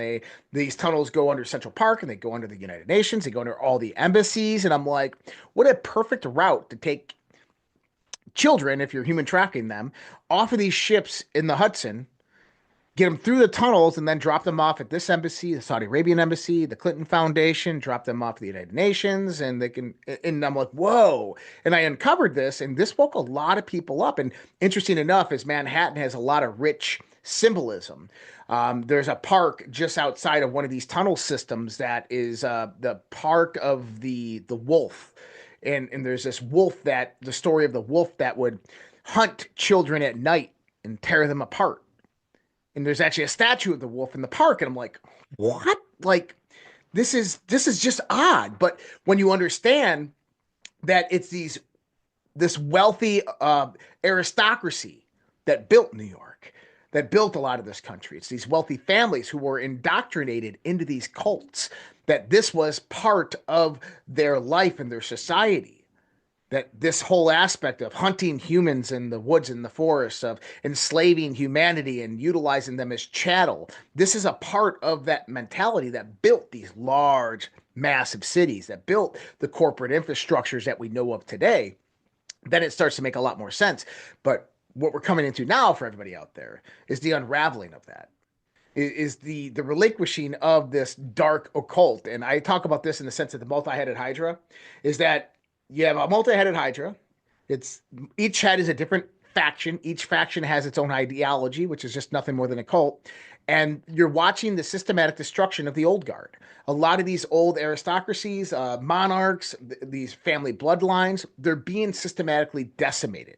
these tunnels go under Central Park, and they go under the United Nations. They go under all the embassies. And I'm like, what a perfect route to take children, if you're human trafficking them, off of these ships in the Hudson, get them through the tunnels, and then drop them off at this embassy, the Saudi Arabian embassy, the Clinton Foundation, drop them off at the United Nations, and they can. And I'm like, whoa! And I uncovered this, and this woke a lot of people up. And interesting enough, is Manhattan has a lot of rich symbolism. There's a park just outside of one of these tunnel systems that is the park of the wolf, and there's this wolf that the story of the wolf that would hunt children at night and tear them apart. And there's actually a statue of the wolf in the park, and I'm like, what? Like, this is just odd. But when you understand that it's this wealthy aristocracy that built New York, that built a lot of this country, it's these wealthy families who were indoctrinated into these cults, that this was part of their life and their society. That this whole aspect of hunting humans in the woods and the forests, of enslaving humanity and utilizing them as chattel, this is a part of that mentality that built these large, massive cities, that built the corporate infrastructures that we know of today. Then it starts to make a lot more sense. But what we're coming into now for everybody out there is the unraveling of that. Is the relinquishing of this dark occult. And I talk about this in the sense of the multi-headed hydra, is that you have a multi-headed hydra. Each head is a different faction. Each faction has its own ideology, which is just nothing more than a cult. And you're watching the systematic destruction of the old guard. A lot of these old aristocracies, monarchs, these family bloodlines, they're being systematically decimated.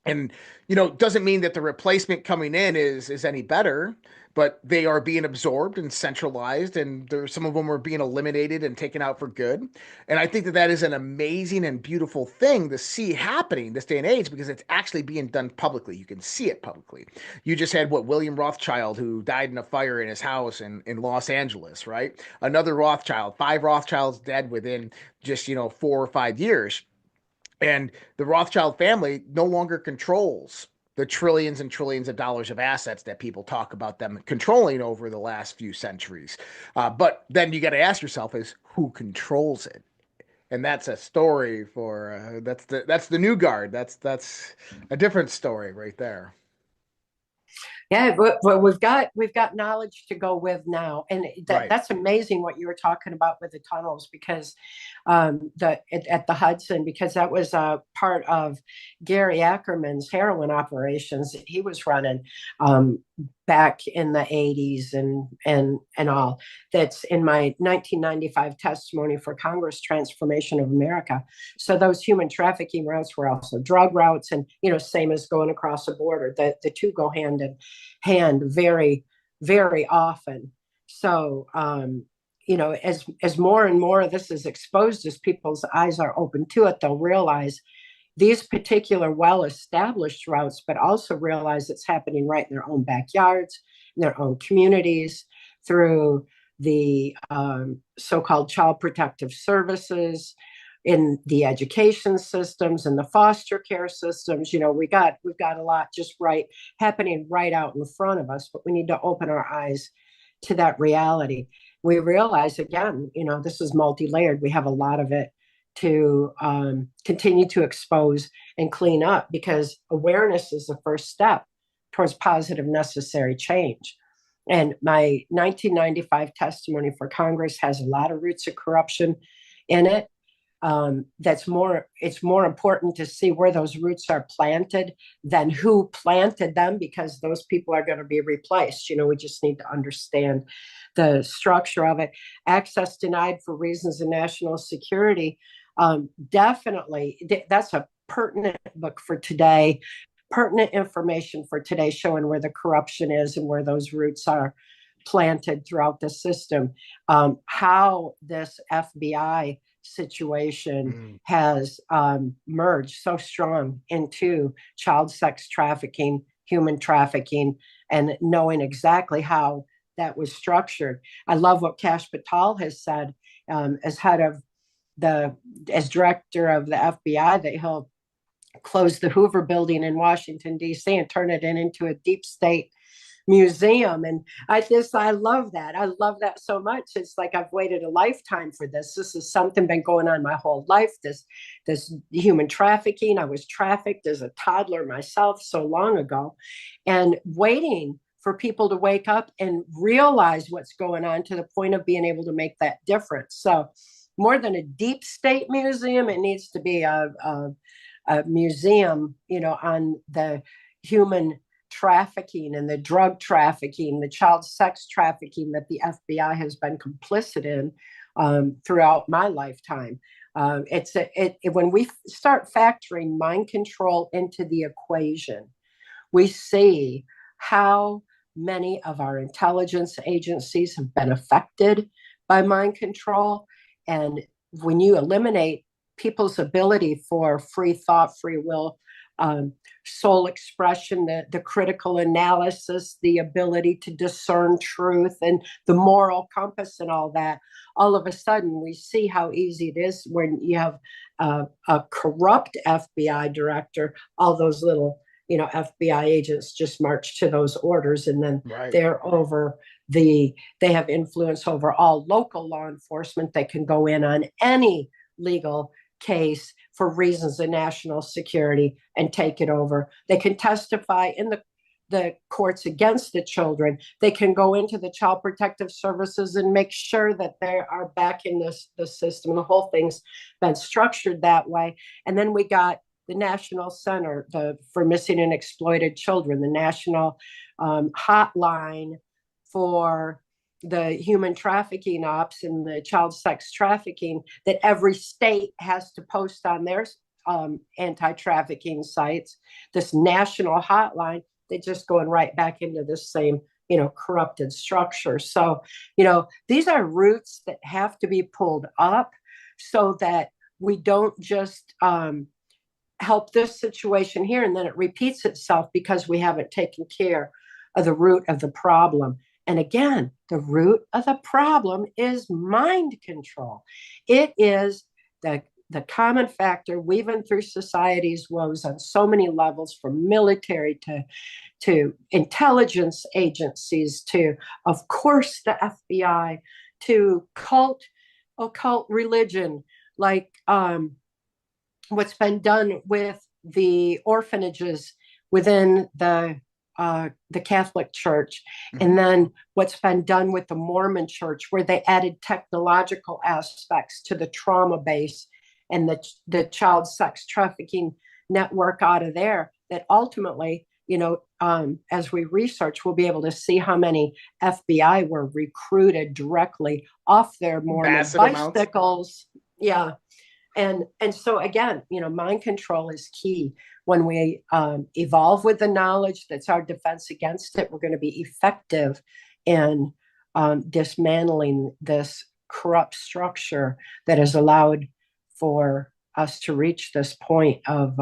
And, doesn't mean that the replacement coming in is any better, but they are being absorbed and centralized, and some of them are being eliminated and taken out for good. And I think that is an amazing and beautiful thing to see happening this day and age, because it's actually being done publicly. You can see it publicly. You just had William Rothschild, who died in a fire in his house in Los Angeles, right? Another Rothschild, 5 Rothschilds dead within just, 4 or 5 years. And the Rothschild family no longer controls the trillions and trillions of dollars of assets that people talk about them controlling over the last few centuries. But then you got to ask yourself, is who controls it? And that's a story for that's the new guard. That's a different story right there. Yeah, but we've got knowledge to go with now, and that's amazing what you were talking about with the tunnels, because at the Hudson, because that was a part of Gary Ackerman's heroin operations that he was running back in the 80s and all. That's in my 1995 testimony for Congress, Transformation of America. So those human trafficking routes were also drug routes, and same as going across a border. The two go hand in hand very, very often. So as more and more of this is exposed, as people's eyes are open to it, they'll realize these particular well-established routes, but also realize it's happening right in their own backyards, in their own communities, through the so-called child protective services, in the education systems and the foster care systems. We've got a lot just happening right out in front of us, but we need to open our eyes to that reality. We realize, again, this is multi-layered. We have a lot of it to continue to expose and clean up, because awareness is the first step towards positive, necessary change. And my 1995 testimony for Congress has a lot of roots of corruption in it. It's more important to see where those roots are planted than who planted them, because those people are going to be replaced. We just need to understand the structure of it. Access denied for reasons of national security. Definitely, that's a pertinent book for today, pertinent information for today, showing where the corruption is and where those roots are planted throughout the system. How this FBI situation has merged so strong into child sex trafficking, human trafficking, and knowing exactly how that was structured. I love what Kash Patel has said as director of the FBI, that he'll close the Hoover Building in Washington, D.C. and turn it into a deep state museum. And I love that. I love that so much. It's like I've waited a lifetime for this. This is something been going on my whole life. This human trafficking. I was trafficked as a toddler myself so long ago, and waiting for people to wake up and realize what's going on to the point of being able to make that difference. So more than a deep state museum, it needs to be a museum, on the human trafficking and the drug trafficking, the child sex trafficking that the FBI has been complicit in throughout my lifetime. When we start factoring mind control into the equation, we see how many of our intelligence agencies have been affected by mind control. And when you eliminate people's ability for free thought, free will, soul expression, the critical analysis, the ability to discern truth, and the moral compass and all that, all of a sudden we see how easy it is when you have a corrupt FBI director, all those little FBI agents just march to those orders, and then they're over they have influence over all local law enforcement. They can go in on any legal case for reasons of national security and take it over. They can testify in the courts against the children. They can go into the child protective services and make sure that they are back in the system. The whole thing's been structured that way. And then we got the National Center for Missing and Exploited Children, the national hotline for the human trafficking ops and the child sex trafficking that every state has to post on their anti-trafficking sites. This national hotline, they're just going right back into this same corrupted structure. So these are roots that have to be pulled up so that we don't just help this situation here and then it repeats itself because we haven't taken care of the root of the problem. And again, the root of the problem is mind control. It is the common factor weaving through society's woes on so many levels, from military to intelligence agencies to, of course, the FBI, to occult religion, like what's been done with the orphanages within the Catholic Church, and then what's been done with the Mormon Church, where they added technological aspects to the trauma base and the child sex trafficking network out of there, that ultimately, as we research, we'll be able to see how many FBI were recruited directly off their Mormon Massive bicycles. Yeah. And so again, mind control is key. When we evolve with the knowledge that's our defense against it, we're going to be effective in dismantling this corrupt structure that has allowed for us to reach this point of,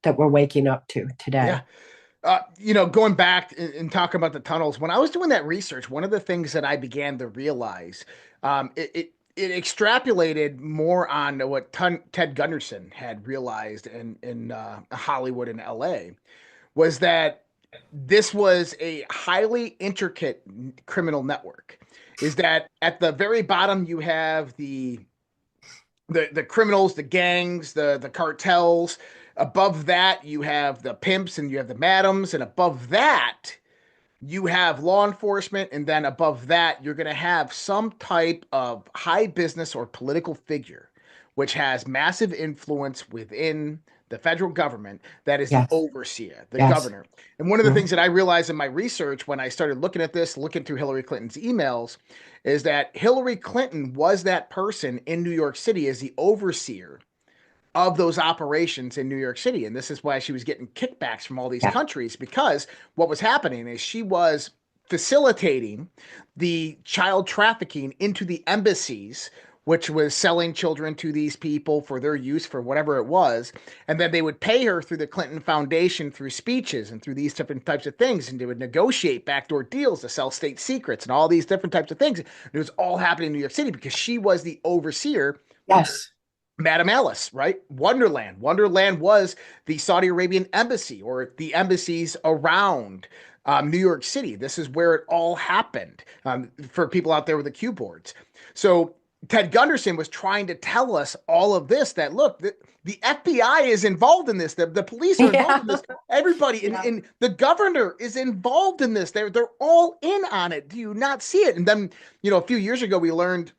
that we're waking up to today. Yeah. Going back and talking about the tunnels, when I was doing that research, one of the things that I began to realize, it extrapolated more on what Ted Gunderson had realized in Hollywood and LA, was that this was a highly intricate criminal network. Is that at the very bottom you have the criminals, the gangs, the cartels. Above that you have the pimps and you have the madams, and above that you have law enforcement, and then above that, you're going to have some type of high business or political figure, which has massive influence within the federal government. That is the overseer, the governor. And one of the things that I realized in my research when I started looking at this, looking through Hillary Clinton's emails, is that Hillary Clinton was that person in New York City as the overseer of those operations in New York City. And this is why she was getting kickbacks from all these countries, because what was happening is she was facilitating the child trafficking into the embassies, which was selling children to these people for their use for whatever it was. And then they would pay her through the Clinton Foundation, through speeches and through these different types of things. And they would negotiate backdoor deals to sell state secrets and all these different types of things. And it was all happening in New York City because she was the overseer. Yes. Madam Alice, right? Wonderland. Wonderland was the Saudi Arabian embassy, or the embassies around New York City. This is where it all happened, for people out there with the cue boards. So Ted Gunderson was trying to tell us all of this, that look, the FBI is involved in this. The police are involved in this. Everybody, and the governor is involved in this. They're all in on it. Do you not see it? And then, a few years ago, we learned,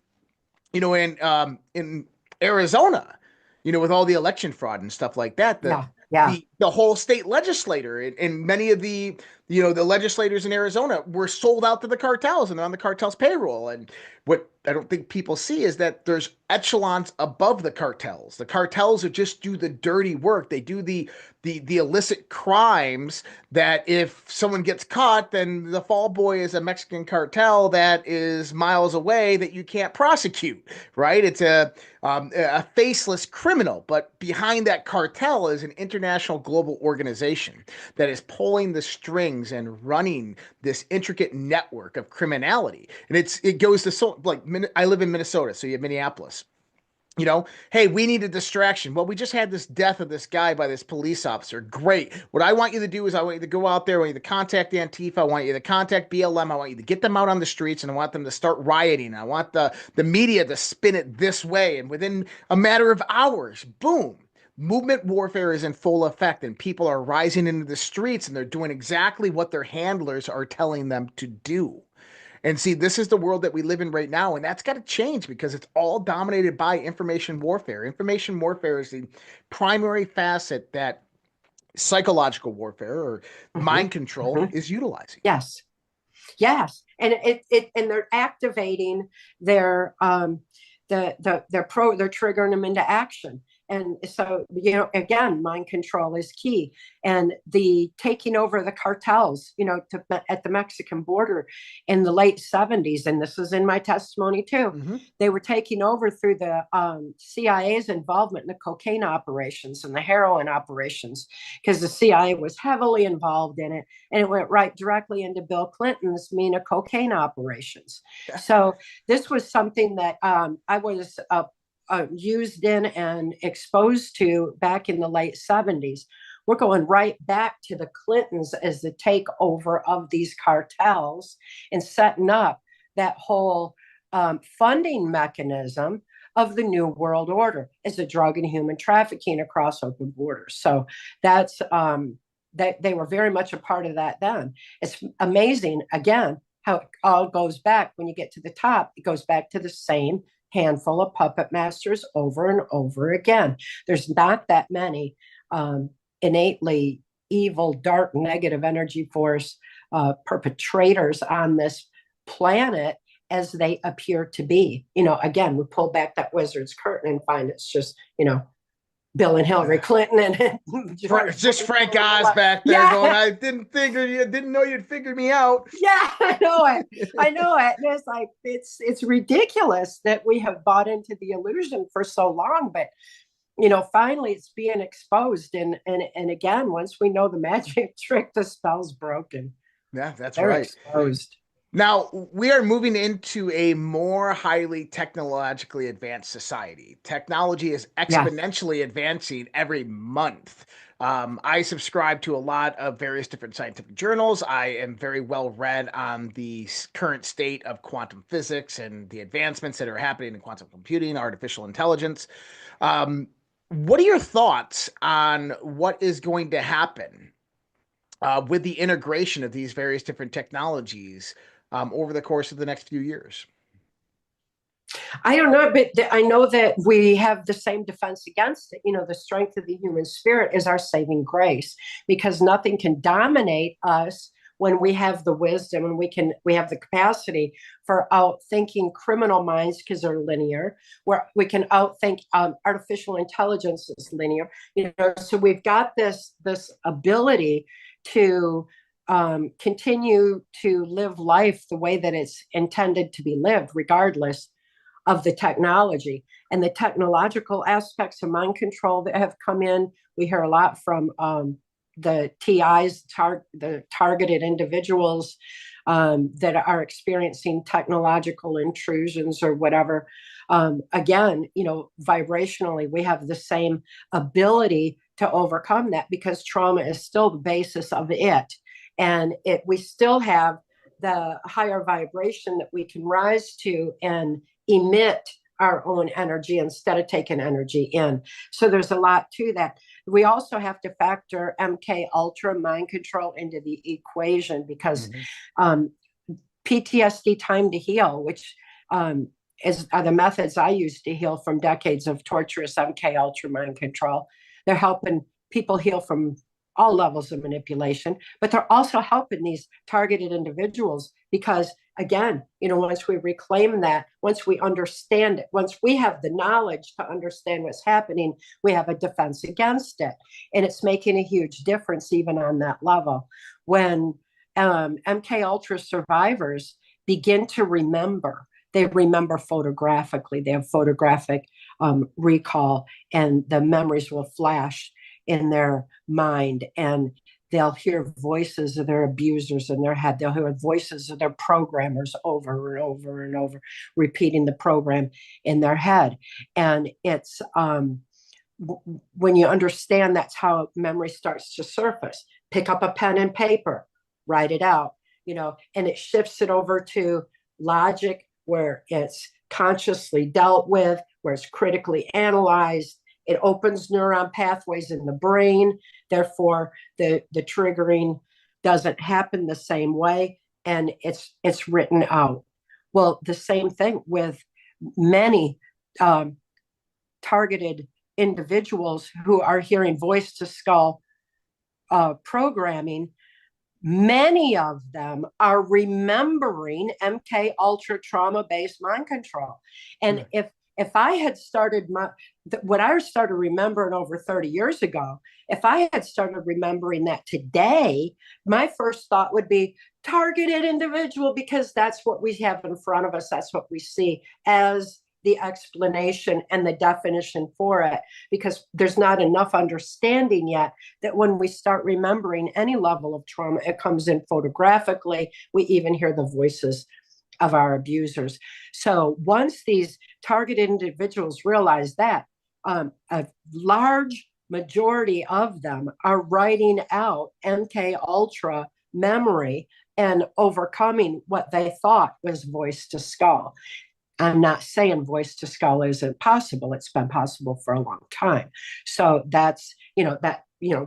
in Arizona, with all the election fraud and stuff like that, the whole state legislator and many of the legislators in Arizona were sold out to the cartels and they're on the cartel's payroll. And what I don't think people see is that there's echelons above the cartels. The cartels are just do the dirty work. They do the illicit crimes that if someone gets caught, then the fall boy is a Mexican cartel that is miles away that you can't prosecute, right? It's a faceless criminal, but behind that cartel is an international global organization that is pulling the strings and running this intricate network of criminality. And it goes to I live in Minnesota, so you have Minneapolis. Hey, we need a distraction. Well, we just had this death of this guy by this police officer. Great. What I want you to do is I want you to go out there. I want you to contact Antifa. I want you to contact BLM. I want you to get them out on the streets, and I want them to start rioting. I want the media to spin it this way. And within a matter of hours, boom, movement warfare is in full effect, and people are rising into the streets, and they're doing exactly what their handlers are telling them to do. And see, this is the world that we live in right now, and that's got to change because it's all dominated by information warfare. Information warfare is the primary facet that psychological warfare or mind control is utilizing. Yes, and and they're activating they're triggering them into action. And so, again, mind control is key. And the taking over the cartels, at the Mexican border in the late 70s, and this is in my testimony too, they were taking over through the CIA's involvement in the cocaine operations and the heroin operations, because the CIA was heavily involved in it, and it went right directly into Bill Clinton's MENA cocaine operations. So this was something that I was used in and exposed to back in the late 70s. We're going right back to the Clintons as the takeover of these cartels and setting up that whole funding mechanism of the New World Order as a drug and human trafficking across open borders. So that's that they were very much a part of that then. It's amazing, again, how it all goes back. When you get to the top, it goes back to the same handful of puppet masters over and over again. There's not that many innately evil, dark, negative energy force perpetrators on this planet as they appear to be. Again, we pull back that wizard's curtain and find it's just, Bill and Hillary Clinton and just Frank Oz back there going, I didn't know you'd figured me out. Yeah, I know it. And it's like, it's ridiculous that we have bought into the illusion for so long, but finally it's being exposed. And again, once we know the magic trick, the spell's broken. Yeah, that's They're right. Exposed. Now, we are moving into a more highly technologically advanced society. Technology is exponentially advancing every month. I subscribe to a lot of various different scientific journals. I am very well read on the current state of quantum physics and the advancements that are happening in quantum computing, artificial intelligence. What are your thoughts on what is going to happen with the integration of these various different technologies over the course of the next few years? I don't know, but I know that we have the same defense against it. The strength of the human spirit is our saving grace, because nothing can dominate us when we have the wisdom and we have the capacity for outthinking criminal minds, because they're linear, where we can outthink artificial intelligence is linear. So we've got this ability to continue to live life the way that it's intended to be lived, regardless of the technology and the technological aspects of mind control that have come in. We hear a lot from the TIs, the targeted individuals that are experiencing technological intrusions or whatever. Again, vibrationally, we have the same ability to overcome that, because trauma is still the basis of it. And we still have the higher vibration that we can rise to and emit our own energy instead of taking energy in. So there's a lot to that. We also have to factor MK Ultra mind control into the equation because PTSD time to heal, which are the methods I use to heal from decades of torturous MK Ultra mind control. They're helping people heal from all levels of manipulation, but they're also helping these targeted individuals because, again, once we reclaim that, once we understand it, once we have the knowledge to understand what's happening, we have a defense against it. And it's making a huge difference even on that level. When MK Ultra survivors begin to remember, they remember photographically, they have photographic recall, and the memories will flash in their mind, and they'll hear voices of their abusers in their head. They'll hear voices of their programmers over and over and over, repeating the program in their head. And it's when you understand that's how memory starts to surface. Pick up a pen and paper, write it out, and it shifts it over to logic, where it's consciously dealt with, where it's critically analyzed. It opens neuron pathways in the brain. Therefore, the triggering doesn't happen the same way, and it's written out. Well, the same thing with many targeted individuals who are hearing voice to skull programming. Many of them are remembering MK Ultra trauma-based mind control. And if I had started what I started remembering over 30 years ago, if I had started remembering that today, my first thought would be targeted individual, because that's what we have in front of us. That's what we see as the explanation and the definition for it, because there's not enough understanding yet that when we start remembering any level of trauma, it comes in photographically. We even hear the voices of our abusers. So once these targeted individuals realize that, a large majority of them are writing out MK Ultra memory and overcoming what they thought was voice to skull. I'm not saying voice to skull isn't possible. It's been possible for a long time. So that's,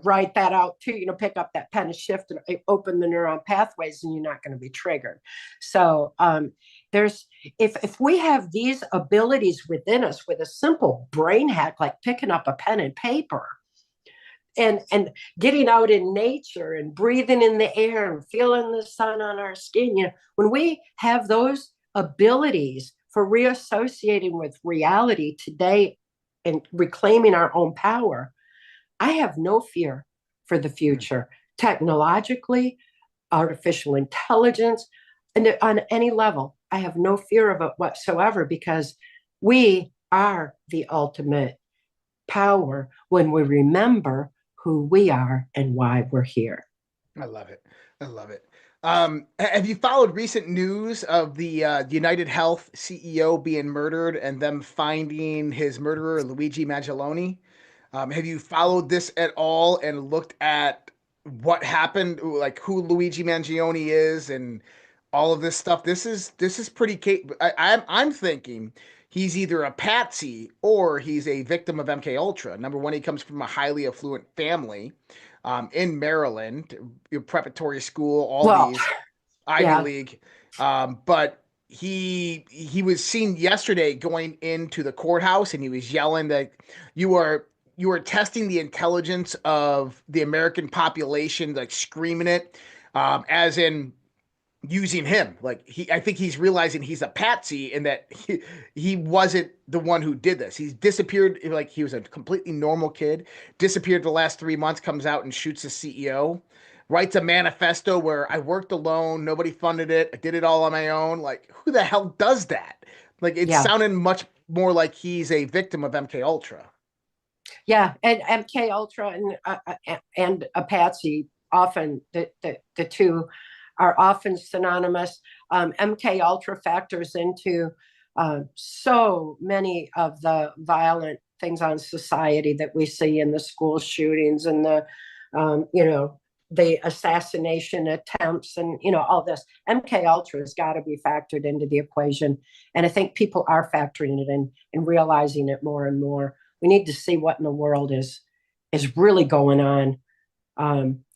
write that out too, pick up that pen and shift and open the neuron pathways, and you're not going to be triggered. So if we have these abilities within us with a simple brain hack, like picking up a pen and paper and getting out in nature and breathing in the air and feeling the sun on our skin, when we have those abilities for reassociating with reality today and reclaiming our own power, I have no fear for the future. Technologically, artificial intelligence, and on any level, I have no fear of it whatsoever, because we are the ultimate power when we remember who we are and why we're here. I love it. I love it. Have you followed recent news of the United Health CEO being murdered and them finding his murderer, Luigi Mangione? Have you followed this at all and looked at what happened, like who Luigi Mangione is and all of this stuff? This is pretty. I'm thinking he's either a patsy or he's a victim of MK Ultra. Number one, he comes from a highly affluent family. In Maryland, preparatory school, all these Ivy League. But he was seen yesterday going into the courthouse, and he was yelling that you are testing the intelligence of the American population, like screaming it, as in using him. Like I think he's realizing he's a patsy and that he wasn't the one who did this. He's disappeared. Like he was a completely normal kid, disappeared the last 3 months, comes out and shoots the CEO, writes a manifesto where I worked alone. Nobody funded it. I did it all on my own. Like who the hell does that? Like it sounded much more like he's a victim of MK Ultra. Yeah. And MK Ultra and a patsy, often the two are often synonymous. MK Ultra factors into so many of the violent things on society that we see in the school shootings and the the assassination attempts and, all this. MK Ultra has got to be factored into the equation. And I think people are factoring it in and realizing it more and more. We need to see what in the world is really going on.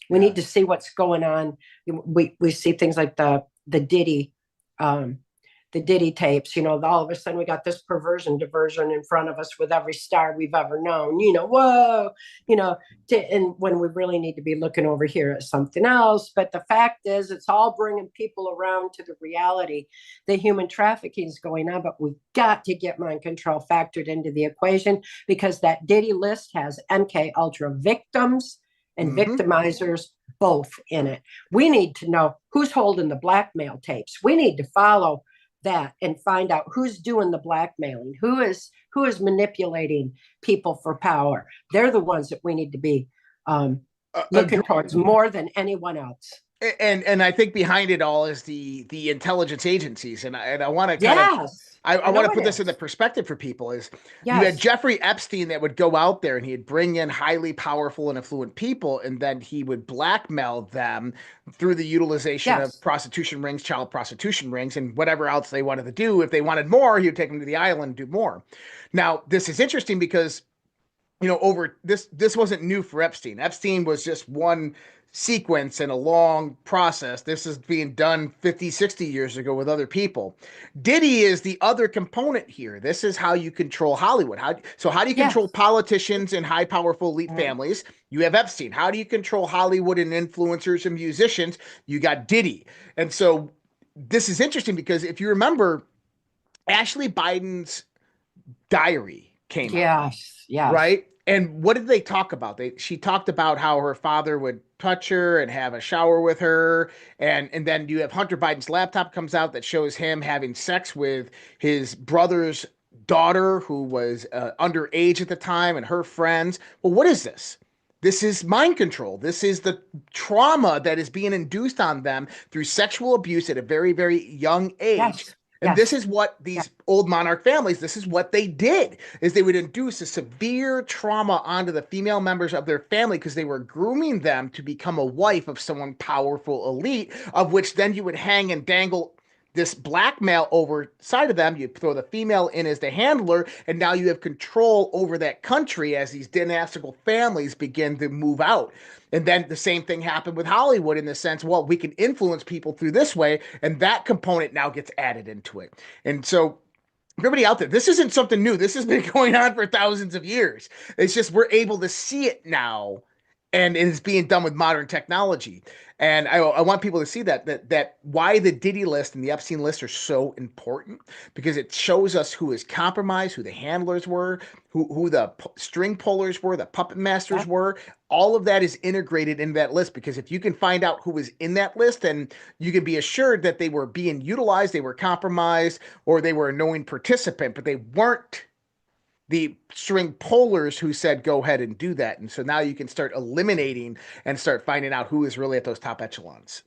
We need to see what's going on. We see things like the Diddy, the Diddy tapes, all of a sudden we got this diversion in front of us with every star we've ever known, whoa, and when we really need to be looking over here at something else. But the fact is, it's all bringing people around to the reality that human trafficking is going on, but we've got to get mind control factored into the equation, because that Diddy list has MK Ultra victims and victimizers both in it. We need to know who's holding the blackmail tapes. We need to follow that and find out who's doing the blackmailing, who is manipulating people for power. They're the ones that we need to be looking towards more than anyone else. And I think behind it all is the intelligence agencies, and I want to kind of I want to put this in the perspective for people. Is you had Jeffrey Epstein that would go out there and he'd bring in highly powerful and affluent people, and then he would blackmail them through the utilization of prostitution rings, child prostitution rings, and whatever else they wanted to do. If they wanted more, he would take them to the island and do more. Now, this is interesting because, over this wasn't new for Epstein. Epstein was just one sequence and a long process. This is being done 50, 60 years ago with other people. Diddy is the other component here. This is how you control Hollywood. How do you control politicians and high powerful elite families? You have Epstein. How do you control Hollywood and influencers and musicians? You got Diddy. And so this is interesting because if you remember, Ashley Biden's diary came out. Yes. Right? And what did they talk about? She talked about how her father would touch her and have a shower with her. And then you have Hunter Biden's laptop comes out that shows him having sex with his brother's daughter, who was underage at the time, and her friends. Well, what is this? This is mind control. This is the trauma that is being induced on them through sexual abuse at a very, very young age. And this is what these old monarch families, this is what they did, is they would induce a severe trauma onto the female members of their family because they were grooming them to become a wife of someone powerful elite, of which then you would hang and dangle this blackmail over side of them. You throw the female in as the handler, and now you have control over that country as these dynastical families begin to move out. And then the same thing happened with Hollywood in the sense, well, we can influence people through this way, and that component now gets added into it. And so everybody out there, this isn't something new. This has been going on for thousands of years. It's just we're able to see it now, and it is being done with modern technology. And I want people to see that why the Diddy list and the Epstein list are so important, because it shows us who is compromised, who the handlers were, who the string pullers were, the puppet masters were. All of that is integrated in that list, because if you can find out who was in that list, then you can be assured that they were being utilized, they were compromised, or they were a knowing participant, but they weren't the string pullers who said, go ahead and do that. And so now you can start eliminating and start finding out who is really at those top echelons.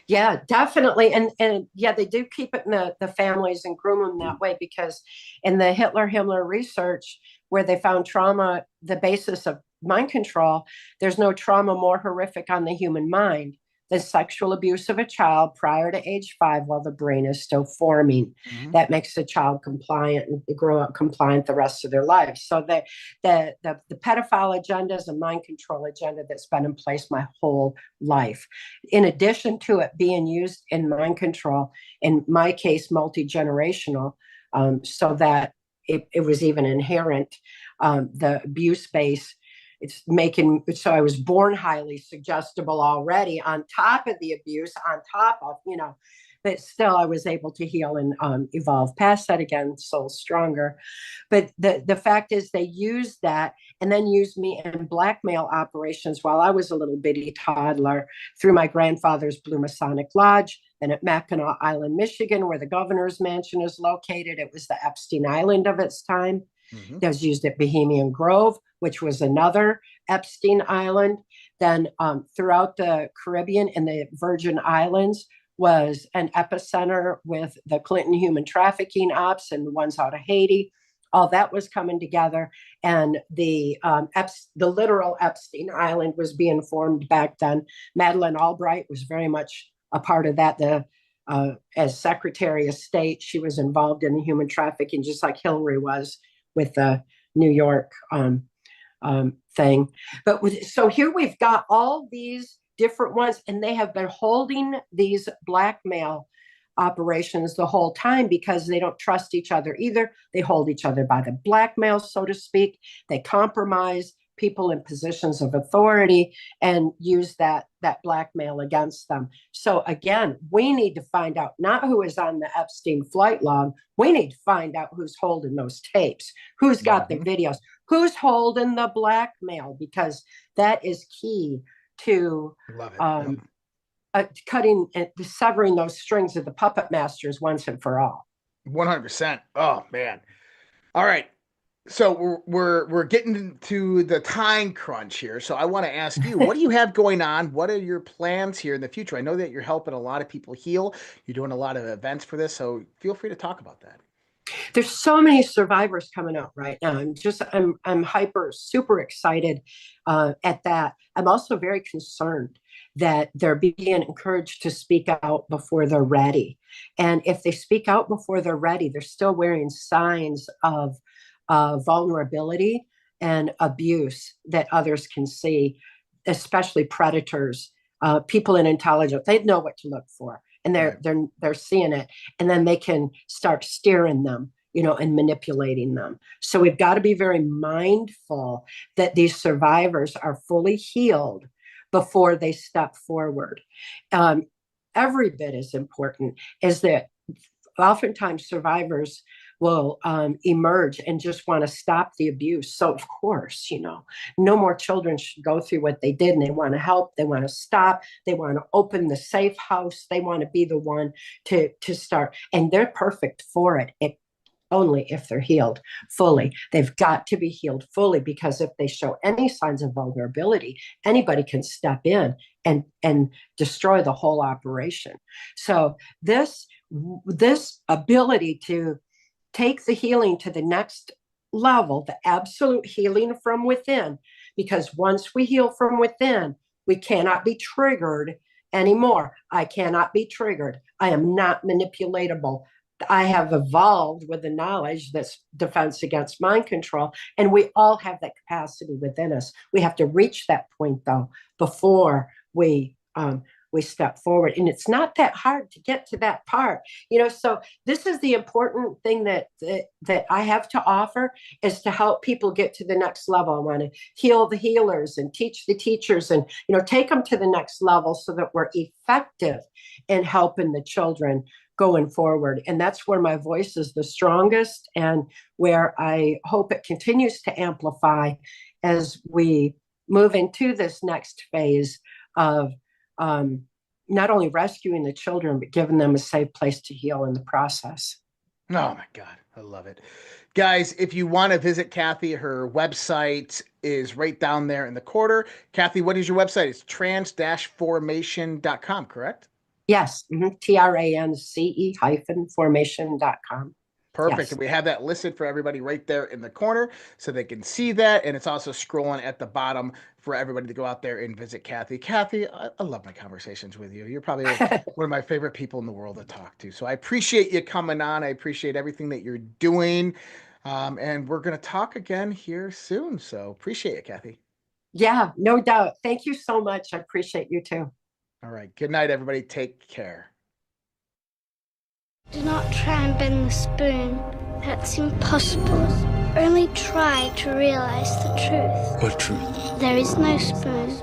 Yeah, definitely. And yeah, they do keep it in the families and groom them that way, because in the Hitler-Himmler research, where they found trauma, the basis of mind control, there's no trauma more horrific on the human mind than sexual abuse of a child prior to age 5 while the brain is still forming. That makes the child compliant and grow up compliant the rest of their lives. So the pedophile agenda is a mind control agenda that's been in place my whole life. In addition to it being used in mind control, in my case, multi-generational, so that it was even inherent, the abuse base. It's making, so I was born highly suggestible already, on top of the abuse, on top of, but still I was able to heal and evolve past that again, soul stronger. But the fact is they used that and then used me in blackmail operations while I was a little bitty toddler through my grandfather's Blue Masonic Lodge. Then at Mackinac Island, Michigan, where the governor's mansion is located, it was the Epstein Island of its time. That was used at Bohemian Grove, which was another Epstein Island. Then throughout the Caribbean and the Virgin Islands was an epicenter with the Clinton human trafficking ops and the ones out of Haiti. all that was coming together, and the literal Epstein Island was being formed back then. Madeleine Albright was very much a part of that. As Secretary of State, she was involved in the human trafficking, just like Hillary was with the New York thing. But so here we've got all these different ones, and they have been holding these blackmail operations the whole time because they don't trust each other either. They hold each other by the blackmail, so to speak. They compromise people in positions of authority and use that blackmail against them. So again, we need to find out not who is on the Epstein flight log. We need to find out who's holding those tapes, who's got the videos, who's holding the blackmail, because that is key to cutting and severing those strings of the puppet masters once and for all. 100%. Oh man. All right. So we're getting to the time crunch here. So I want to ask you, what do you have going on? What are your plans here in the future? I know that you're helping a lot of people heal. You're doing a lot of events for this, so feel free to talk about that. There's so many survivors coming out right now. I'm super excited at that. I'm also very concerned that they're being encouraged to speak out before they're ready. And if they speak out before they're ready, they're still wearing signs of vulnerability and abuse that others can see, especially predators, people in intelligence. They know what to look for, and they're seeing it, and then they can start steering them, and manipulating them. So we've got to be very mindful that these survivors are fully healed before they step forward. Every bit as important is that oftentimes survivors will emerge and just want to stop the abuse. So of course, no more children should go through what they did, and they want to help, they want to stop, they want to open the safe house, they want to be the one to start, and they're perfect for it. Only if they're healed fully. They've got to be healed fully, because if they show any signs of vulnerability, anybody can step in and destroy the whole operation. So this ability to take the healing to the next level, the absolute healing from within, because once we heal from within, we cannot be triggered anymore. I cannot be triggered. I am not manipulatable. I have evolved with the knowledge that's defense against mind control, and we all have that capacity within us. We have to reach that point, though, before we step forward, and it's not that hard to get to that part. So this is the important thing that I have to offer, is to help people get to the next level. I want to heal the healers and teach the teachers, and take them to the next level so that we're effective in helping the children going forward. And that's where my voice is the strongest, and where I hope it continues to amplify as we move into this next phase of not only rescuing the children, but giving them a safe place to heal in the process. Oh my God, I love it. Guys, if you want to visit Kathy, her website is right down there in the corner. Kathy, what is your website? It's trans-formation.com, correct? Yes, trance-formation.com. Perfect. Yes. And we have that listed for everybody right there in the corner so they can see that. And it's also scrolling at the bottom for everybody to go out there and visit Kathy. Kathy, I love my conversations with you. You're probably one of my favorite people in the world to talk to. So I appreciate you coming on. I appreciate everything that you're doing. And we're going to talk again here soon. So appreciate it, Kathy. Yeah, no doubt. Thank you so much. I appreciate you too. All right. Good night, everybody. Take care. Do not try and bend the spoon. That's impossible. Only try to realize the truth. What truth? There is no spoon.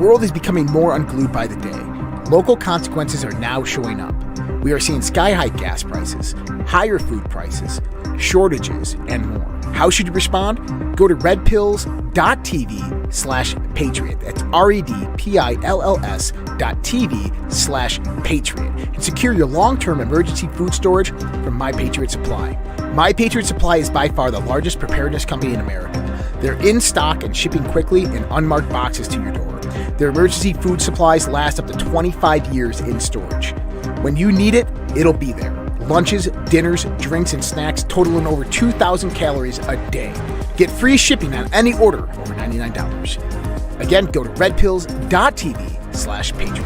world is becoming more unglued by the day. Local consequences are now showing up. We are seeing sky-high gas prices, higher food prices, shortages, and more. How should you respond? Go to redpills.tv/patriot. That's redpills.tv/patriot. And secure your long-term emergency food storage from My Patriot Supply. My Patriot Supply is by far the largest preparedness company in America. They're in stock and shipping quickly in unmarked boxes to your door. Their emergency food supplies last up to 25 years in storage. When you need it, it'll be there. Lunches, dinners, drinks, and snacks totaling over 2,000 calories a day. Get free shipping on any order over $99. Again, go to redpills.tv/patriot.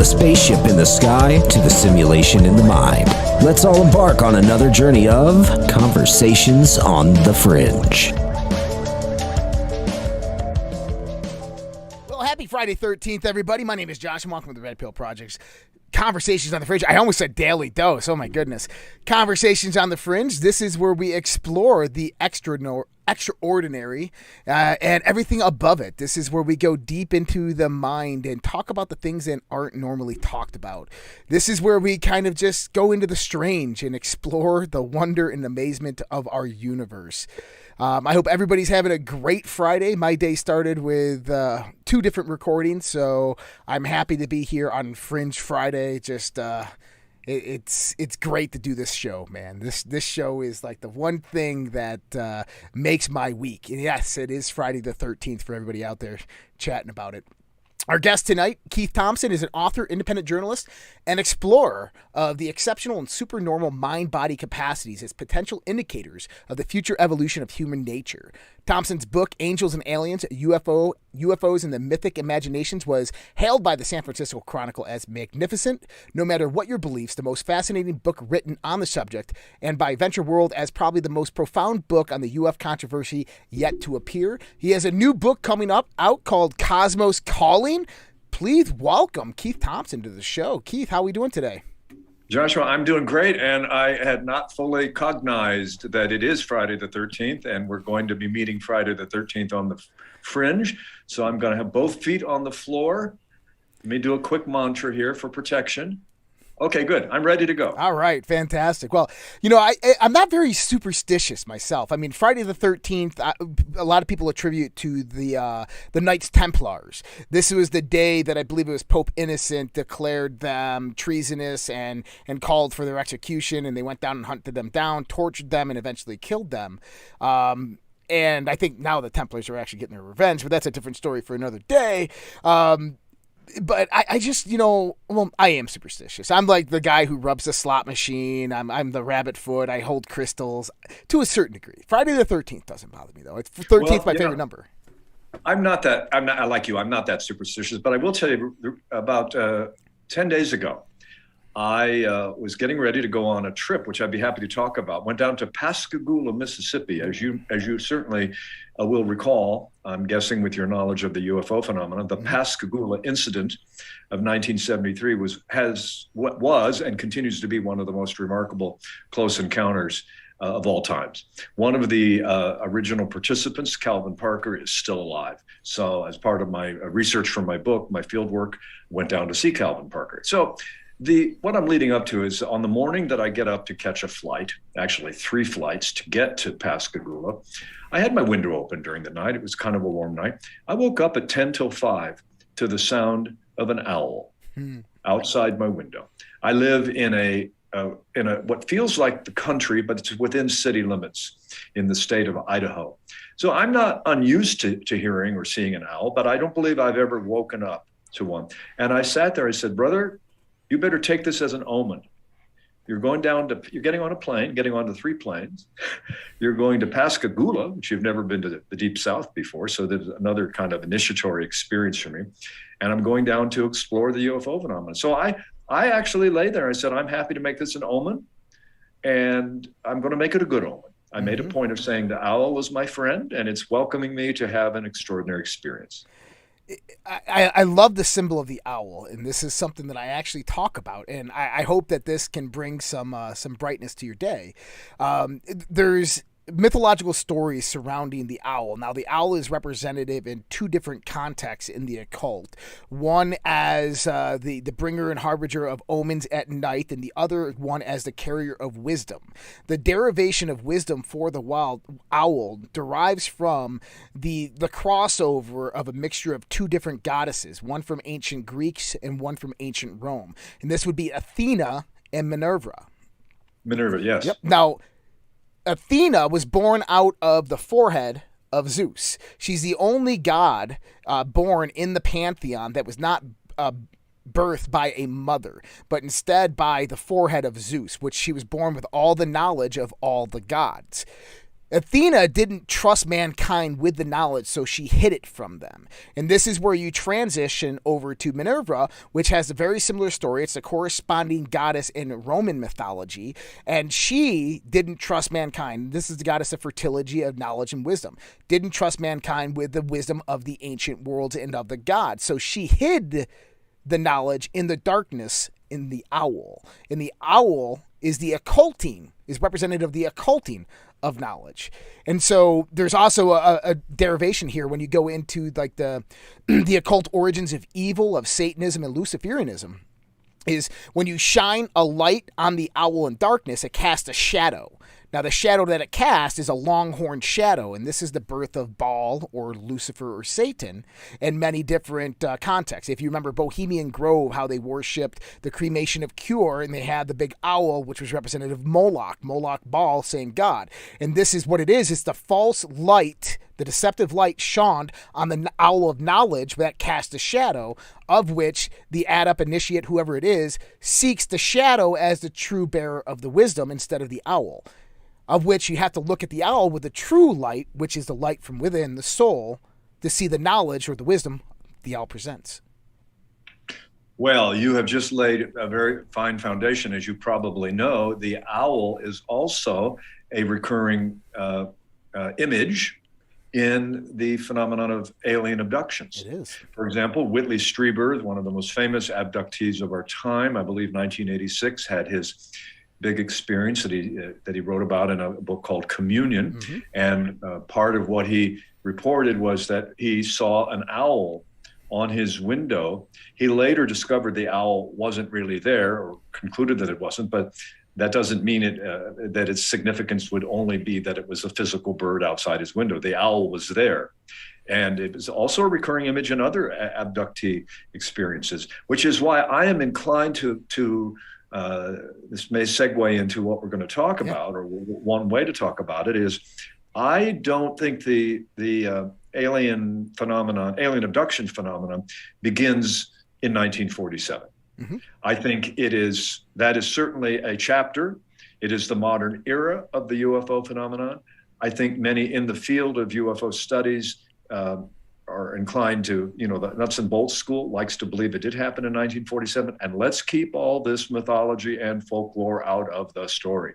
Spaceship in the sky to the simulation in the mind. Let's all embark on another journey of Conversations on the Fringe. Well, happy Friday 13th, everybody. My name is Josh, and welcome to the Red Pill Project's Conversations on the Fringe. I almost said Daily Dose. Oh, my goodness. Conversations on the Fringe. This is where we explore the extraordinary and everything above it. This is where we go deep into the mind and talk about the things that aren't normally talked about. This is where we kind of just go into the strange and explore the wonder and amazement of our universe. I hope everybody's having a great Friday. My day started with 2 different recordings, so I'm happy to be here on Fringe Friday. Just it's great to do this show, man. This show is like the one thing that makes my week. And yes, it is Friday the 13th for everybody out there chatting about it. Our guest tonight, Keith Thompson, is an author, independent journalist, and explorer of the exceptional and supernormal mind-body capacities as potential indicators of the future evolution of human nature. Thompson's book, Angels and Aliens, UFOs and the Mythic Imaginations, was hailed by the San Francisco Chronicle as magnificent, no matter what your beliefs, the most fascinating book written on the subject, and by Venture World as probably the most profound book on the UF controversy yet to appear. He has a new book coming out called Cosmos Calling. Please welcome Keith Thompson to the show. Keith, how are we doing today? Joshua, I'm doing great, and I had not fully cognized that it is Friday the 13th, and we're going to be meeting Friday the 13th on the Fringe, so I'm going to have both feet on the floor. Let me do a quick mantra here for protection. Okay, good. I'm ready to go. All right, fantastic. Well, I'm not very superstitious myself. I mean, Friday the 13th, a lot of people attribute to the Knights Templars. This was the day that I believe it was Pope Innocent declared them treasonous and called for their execution, and they went down and hunted them down, tortured them, and eventually killed them. And I think now the Templars are actually getting their revenge, but that's a different story for another day. But I just, I am superstitious. I'm like the guy who rubs the slot machine. I'm the rabbit foot. I hold crystals to a certain degree. Friday the 13th doesn't bother me, though. It's 13th, my favorite number. I like you. I'm not that superstitious, but I will tell you about 10 days ago, I was getting ready to go on a trip, which I'd be happy to talk about. Went down to Pascagoula, Mississippi, as you certainly will recall. I'm guessing with your knowledge of the UFO phenomenon, the Pascagoula incident of 1973 was and continues to be one of the most remarkable close encounters of all times. One of the original participants, Calvin Parker, is still alive. So as part of my research for my book, my field work, went down to see Calvin Parker. So what I'm leading up to is on the morning that I get up to catch a flight, actually 3 flights to get to Pascagoula, I had my window open during the night. It was kind of a warm night. I woke up at 10 till 5 to the sound of an owl outside my window. I live in a what feels like the country, but it's within city limits in the state of Idaho. So I'm not unused to hearing or seeing an owl, but I don't believe I've ever woken up to one. And I sat there, I said, brother, you better take this as an omen. You're getting on a plane, getting onto 3 planes. You're going to Pascagoula, which you've never been to the Deep South before. So there's another kind of initiatory experience for me. And I'm going down to explore the UFO phenomenon. So I actually lay there. I said, I'm happy to make this an omen, and I'm going to make it a good omen. I made a point of saying the owl was my friend, and it's welcoming me to have an extraordinary experience. I love the symbol of the owl, and this is something that I actually talk about, and I hope that this can bring some brightness to your day. There's mythological stories surrounding the owl. Now, the owl is representative in 2 different contexts in the occult. One as the bringer and harbinger of omens at night, and the other one as the carrier of wisdom. The derivation of wisdom for the wild owl derives from the crossover of a mixture of 2 different goddesses, one from ancient Greeks and one from ancient Rome. And this would be Athena and Minerva. Minerva, yes. Yep. Now, Athena was born out of the forehead of Zeus. She's the only god born in the pantheon that was not birthed by a mother, but instead by the forehead of Zeus, which she was born with all the knowledge of all the gods. Athena didn't trust mankind with the knowledge, so she hid it from them. And this is where you transition over to Minerva, which has a very similar story. It's a corresponding goddess in Roman mythology, and she didn't trust mankind. This is the goddess of fertility, of knowledge, and wisdom. Didn't trust mankind with the wisdom of the ancient worlds and of the gods. So she hid the knowledge in the darkness in the owl. And the owl is representative of the occulting of knowledge. And so there's also a derivation here when you go into like the occult origins of evil, of Satanism and Luciferianism, is when you shine a light on the owl in darkness, it casts a shadow. Now, the shadow that it casts is a longhorn shadow, and this is the birth of Baal or Lucifer or Satan in many different contexts. If you remember Bohemian Grove, how they worshipped the cremation of Cure, and they had the big owl, which was representative of Moloch, Baal, same god. And this is what it is. It's the false light, the deceptive light shone on the owl of knowledge that casts a shadow, of which the adept, initiate, whoever it is, seeks the shadow as the true bearer of the wisdom instead of the owl. Of which you have to look at the owl with the true light, which is the light from within the soul, to see the knowledge or the wisdom the owl presents. Well, you have just laid a very fine foundation. As you probably know, the owl is also a recurring image in the phenomenon of alien abductions. It is. For example, Whitley Strieber, one of the most famous abductees of our time, I believe 1986, had his big experience that he wrote about in a book called Communion. Mm-hmm. And part of what he reported was that he saw an owl on his window. He later discovered the owl wasn't really there, or concluded that it wasn't, but that doesn't mean that its significance would only be that it was a physical bird outside his window. The owl was there. And it was also a recurring image in other abductee experiences, which is why I am inclined to this may segue into what we're going to talk about, or one way to talk about it is, I don't think the alien abduction phenomenon begins in 1947. Mm-hmm. I think that is certainly a chapter. It is the modern era of the UFO phenomenon. I think many in the field of UFO studies are are inclined to, the nuts and bolts school likes to believe it did happen in 1947, and let's keep all this mythology and folklore out of the story.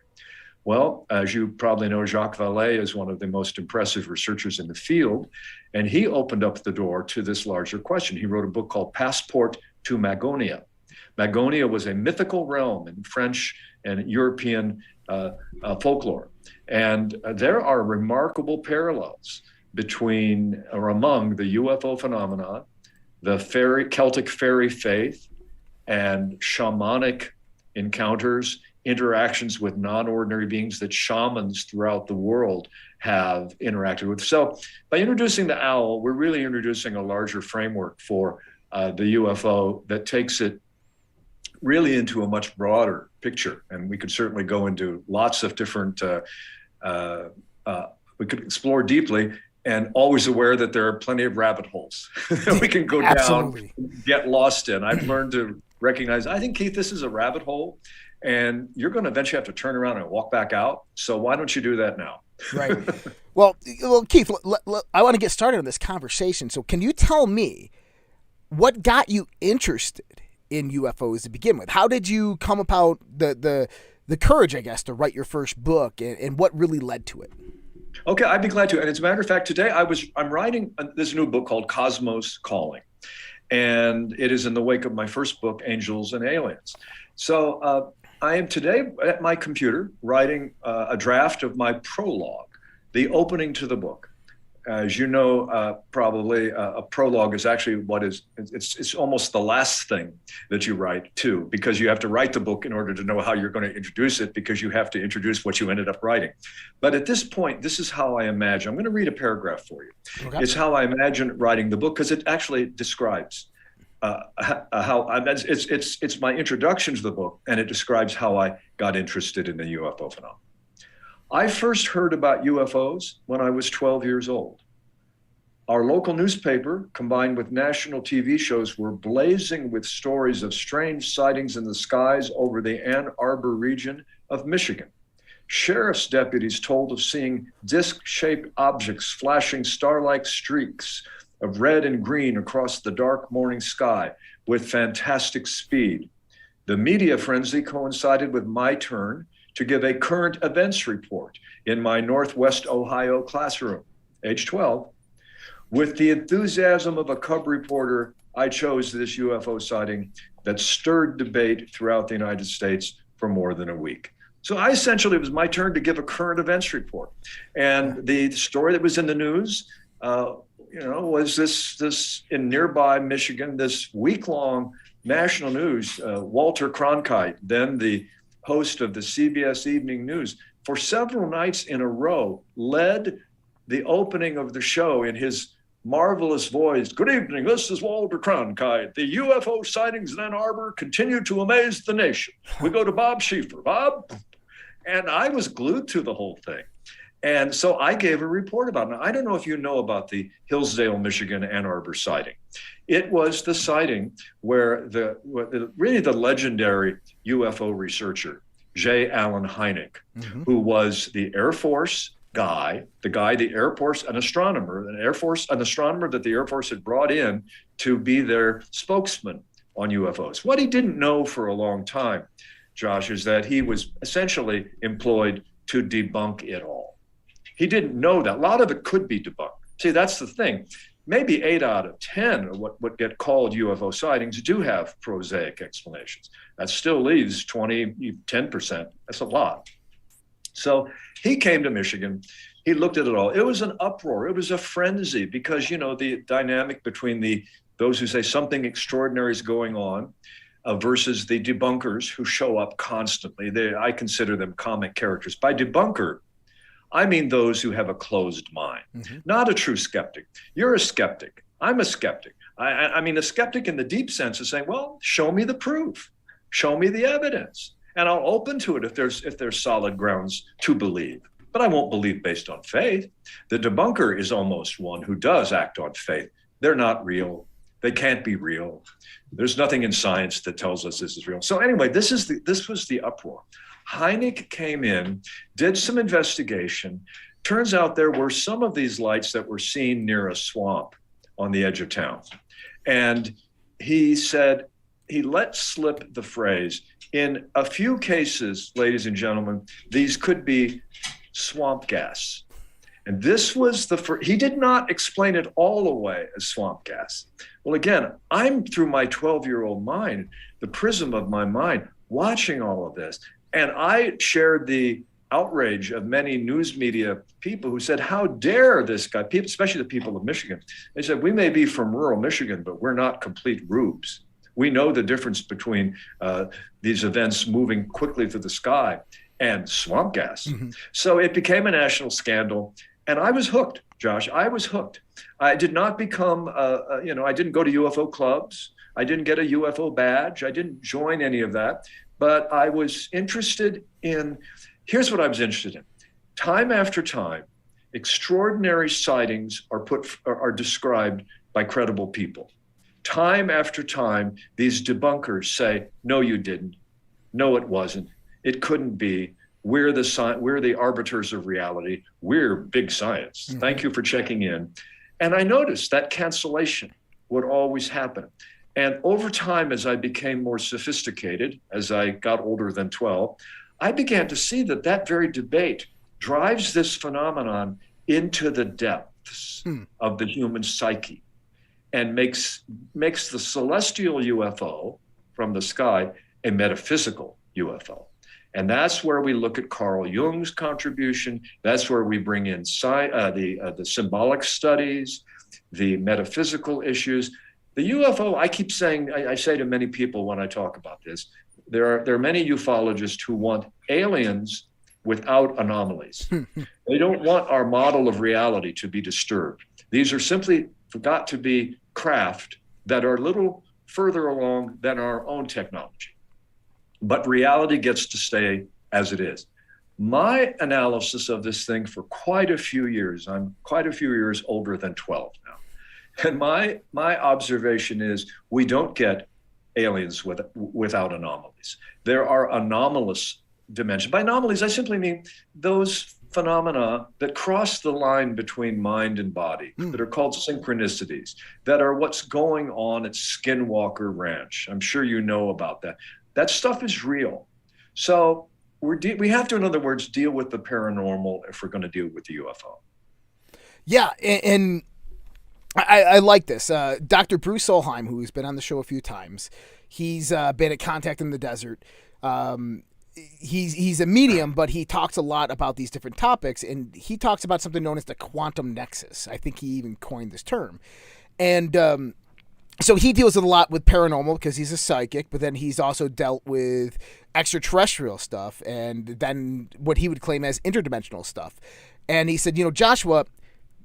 Well, as you probably know, Jacques Vallée is one of the most impressive researchers in the field, and he opened up the door to this larger question. He wrote a book called Passport to Magonia. Magonia was a mythical realm in French and European folklore. And there are remarkable parallels between or among the UFO phenomenon, the Celtic fairy faith, and shamanic encounters, interactions with non-ordinary beings that shamans throughout the world have interacted with. So by introducing the owl, we're really introducing a larger framework for the UFO that takes it really into a much broader picture. And we could certainly go into lots of different, we could explore deeply, and always aware that there are plenty of rabbit holes that we can go down, get lost in. I've learned to recognize, I think, Keith, this is a rabbit hole, and you're going to eventually have to turn around and walk back out. So why don't you do that now? Right. Well, Keith, I want to get started on this conversation. So can you tell me what got you interested in UFOs to begin with? How did you come about the courage, I guess, to write your first book, and what really led to it? Okay, I'd be glad to. And as a matter of fact, today I'm writing this new book called Cosmos Calling, and it is in the wake of my first book, Angels and Aliens. So I am today at my computer writing a draft of my prologue, the opening to the book. As you know, probably a prologue is actually it's almost the last thing that you write too, because you have to write the book in order to know how you're going to introduce it, because you have to introduce what you ended up writing. But at this point, this is how I imagine. I'm going to read a paragraph for you. Okay. It's how I imagine writing the book, because it actually describes it's my introduction to the book, and it describes how I got interested in the UFO phenomenon. I first heard about UFOs when I was 12 years old. Our local newspaper, combined with national TV shows, were blazing with stories of strange sightings in the skies over the Ann Arbor region of Michigan. Sheriff's deputies told of seeing disc-shaped objects flashing star-like streaks of red and green across the dark morning sky with fantastic speed. The media frenzy coincided with my turn to give a current events report in my Northwest Ohio classroom, age 12. With the enthusiasm of a cub reporter, I chose this UFO sighting that stirred debate throughout the United States for more than a week. So it was my turn to give a current events report. And the story that was in the news, was this in nearby Michigan, this week-long national news. Walter Cronkite, then the host of the CBS Evening News, for several nights in a row, led the opening of the show in his marvelous voice. Good evening, this is Walter Cronkite. The UFO sightings in Ann Arbor continue to amaze the nation. We go to Bob Schieffer. Bob? And I was glued to the whole thing. And so I gave a report about it. Now, I don't know if you know about the Hillsdale, Michigan, Ann Arbor sighting. It was the sighting where the legendary UFO researcher, J. Allen Hynek, who was the Air Force guy, the Air Force, an astronomer that the Air Force had brought in to be their spokesman on UFOs. What he didn't know for a long time, Josh, is that he was essentially employed to debunk it all. He didn't know that. A lot of it could be debunked. See, that's the thing. Maybe 8 out of 10 of what get called UFO sightings do have prosaic explanations. That still leaves 10%. That's a lot. So he came to Michigan. He looked at it all. It was an uproar. It was a frenzy because, the dynamic between those who say something extraordinary is going on versus the debunkers who show up constantly. I consider them comic characters. By debunker, I mean those who have a closed mind, not a true skeptic. You're a skeptic. I'm a skeptic. I mean, a skeptic in the deep sense is saying, well, show me the proof. Show me the evidence. And I'll open to it if there's solid grounds to believe. But I won't believe based on faith. The debunker is almost one who does act on faith. They're not real. They can't be real. There's nothing in science that tells us this is real. So anyway, this was the uproar. Hynek came in, did some investigation. Turns out there were some of these lights that were seen near a swamp on the edge of town. And he said, he let slip the phrase, in a few cases, ladies and gentlemen, these could be swamp gas. And this was he did not explain it all away as swamp gas. Well, again, I'm through my 12-year-old mind, the prism of my mind, watching all of this. And I shared the outrage of many news media people who said, how dare this guy, people, especially the people of Michigan. They said, we may be from rural Michigan, but we're not complete rubes. We know the difference between these events moving quickly through the sky and swamp gas. Mm-hmm. So it became a national scandal. And I was hooked, Josh. I was hooked. I did not become, I didn't go to UFO clubs. I didn't get a UFO badge. I didn't join any of that. But I was interested in, here's what I was interested in. Time after time, extraordinary sightings are described by credible people. Time after time, these debunkers say, no, you didn't. No, it wasn't. It couldn't be. We're the arbiters of reality. We're big science. Mm-hmm. Thank you for checking in. And I noticed that cancellation would always happen. And over time, as I became more sophisticated, as I got older than 12, I began to see that very debate drives this phenomenon into the depths of the human psyche and makes the celestial UFO from the sky a metaphysical UFO. And that's where we look at Carl Jung's contribution. That's where we bring in the symbolic studies, the metaphysical issues. The UFO, I keep saying, I say to many people when I talk about this, there are many ufologists who want aliens without anomalies. They don't want our model of reality to be disturbed. These are simply got to be craft that are a little further along than our own technology. But reality gets to stay as it is. My analysis of this thing for quite a few years, I'm quite a few years older than 12 now. And my observation is we don't get aliens without anomalies. There are anomalous dimensions. By anomalies, I simply mean those phenomena that cross the line between mind and body, that are called synchronicities, that are what's going on at Skinwalker Ranch. I'm sure you know about that. That stuff is real. So we have to, in other words, deal with the paranormal if we're going to deal with the UFO. Yeah, and I like this. Dr. Bruce Solheim, who's been on the show a few times, he's been at Contact in the Desert. He's a medium, but he talks a lot about these different topics, and he talks about something known as the quantum nexus. I think he even coined this term. And so he deals a lot with paranormal because he's a psychic, but then he's also dealt with extraterrestrial stuff and then what he would claim as interdimensional stuff. And he said, Joshua,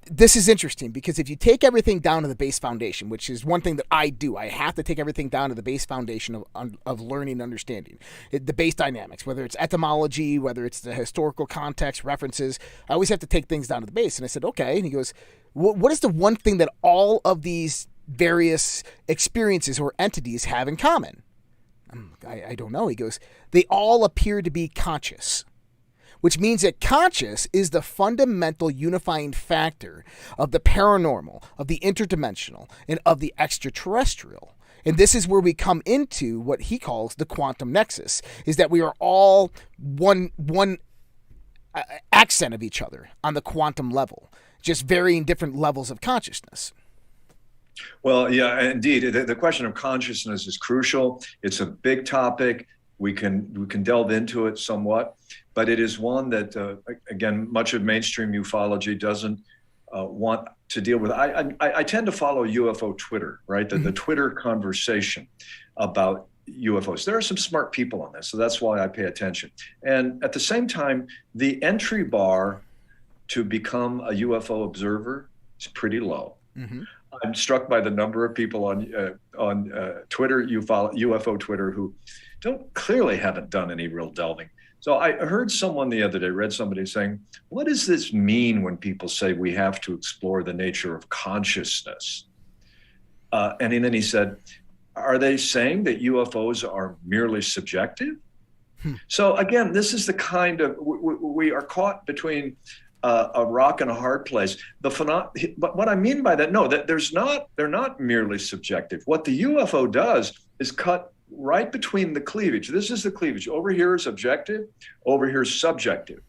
this is interesting because if you take everything down to the base foundation, which is one thing that I do, I have to take everything down to the base foundation of learning and understanding. The base dynamics, whether it's etymology, whether it's the historical context, references, I always have to take things down to the base. And I said, okay. And he goes, what is the one thing that all of these various experiences or entities have in common? I don't know. He goes, they all appear to be conscious, which means that conscious is the fundamental unifying factor of the paranormal, of the interdimensional, and of the extraterrestrial. And this is where we come into what he calls the quantum nexus, is that we are all one accent of each other on the quantum level, just varying different levels of consciousness. Well, yeah, indeed. The question of consciousness is crucial. It's a big topic. We can delve into it somewhat, but it is one that, again, much of mainstream ufology doesn't want to deal with. I tend to follow UFO Twitter, right? The Twitter conversation about UFOs. There are some smart people on this, so that's why I pay attention. And at the same time, the entry bar to become a UFO observer is pretty low. Mm-hmm. I'm struck by the number of people on Twitter, UFO Twitter, who clearly haven't done any real delving. So I heard someone the other day, read somebody saying, what does this mean when people say we have to explore the nature of consciousness? And then he said, are they saying that UFOs are merely subjective? So again, this is the kind of, we are caught between a rock and a hard place. But what I mean by that, no, that they're not merely subjective. What the UFO does is cut right between the cleavage. This is the cleavage. Over here is objective, over here is subjective.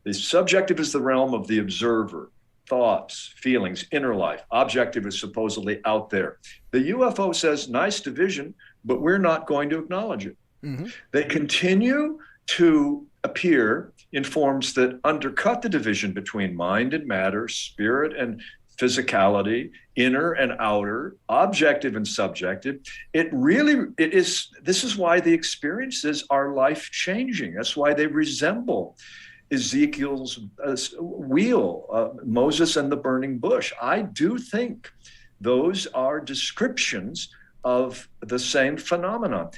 The subjective is the realm of the observer, thoughts, feelings, inner life. Objective is supposedly out there. The UFO says, nice division, but we're not going to acknowledge it. Mm-hmm. They continue to appear in forms that undercut the division between mind and matter, spirit and physicality, inner and outer, objective and subjective. This is why the experiences are life-changing. That's why they resemble Ezekiel's wheel, Moses and the burning bush. I do think those are descriptions of the same phenomenon.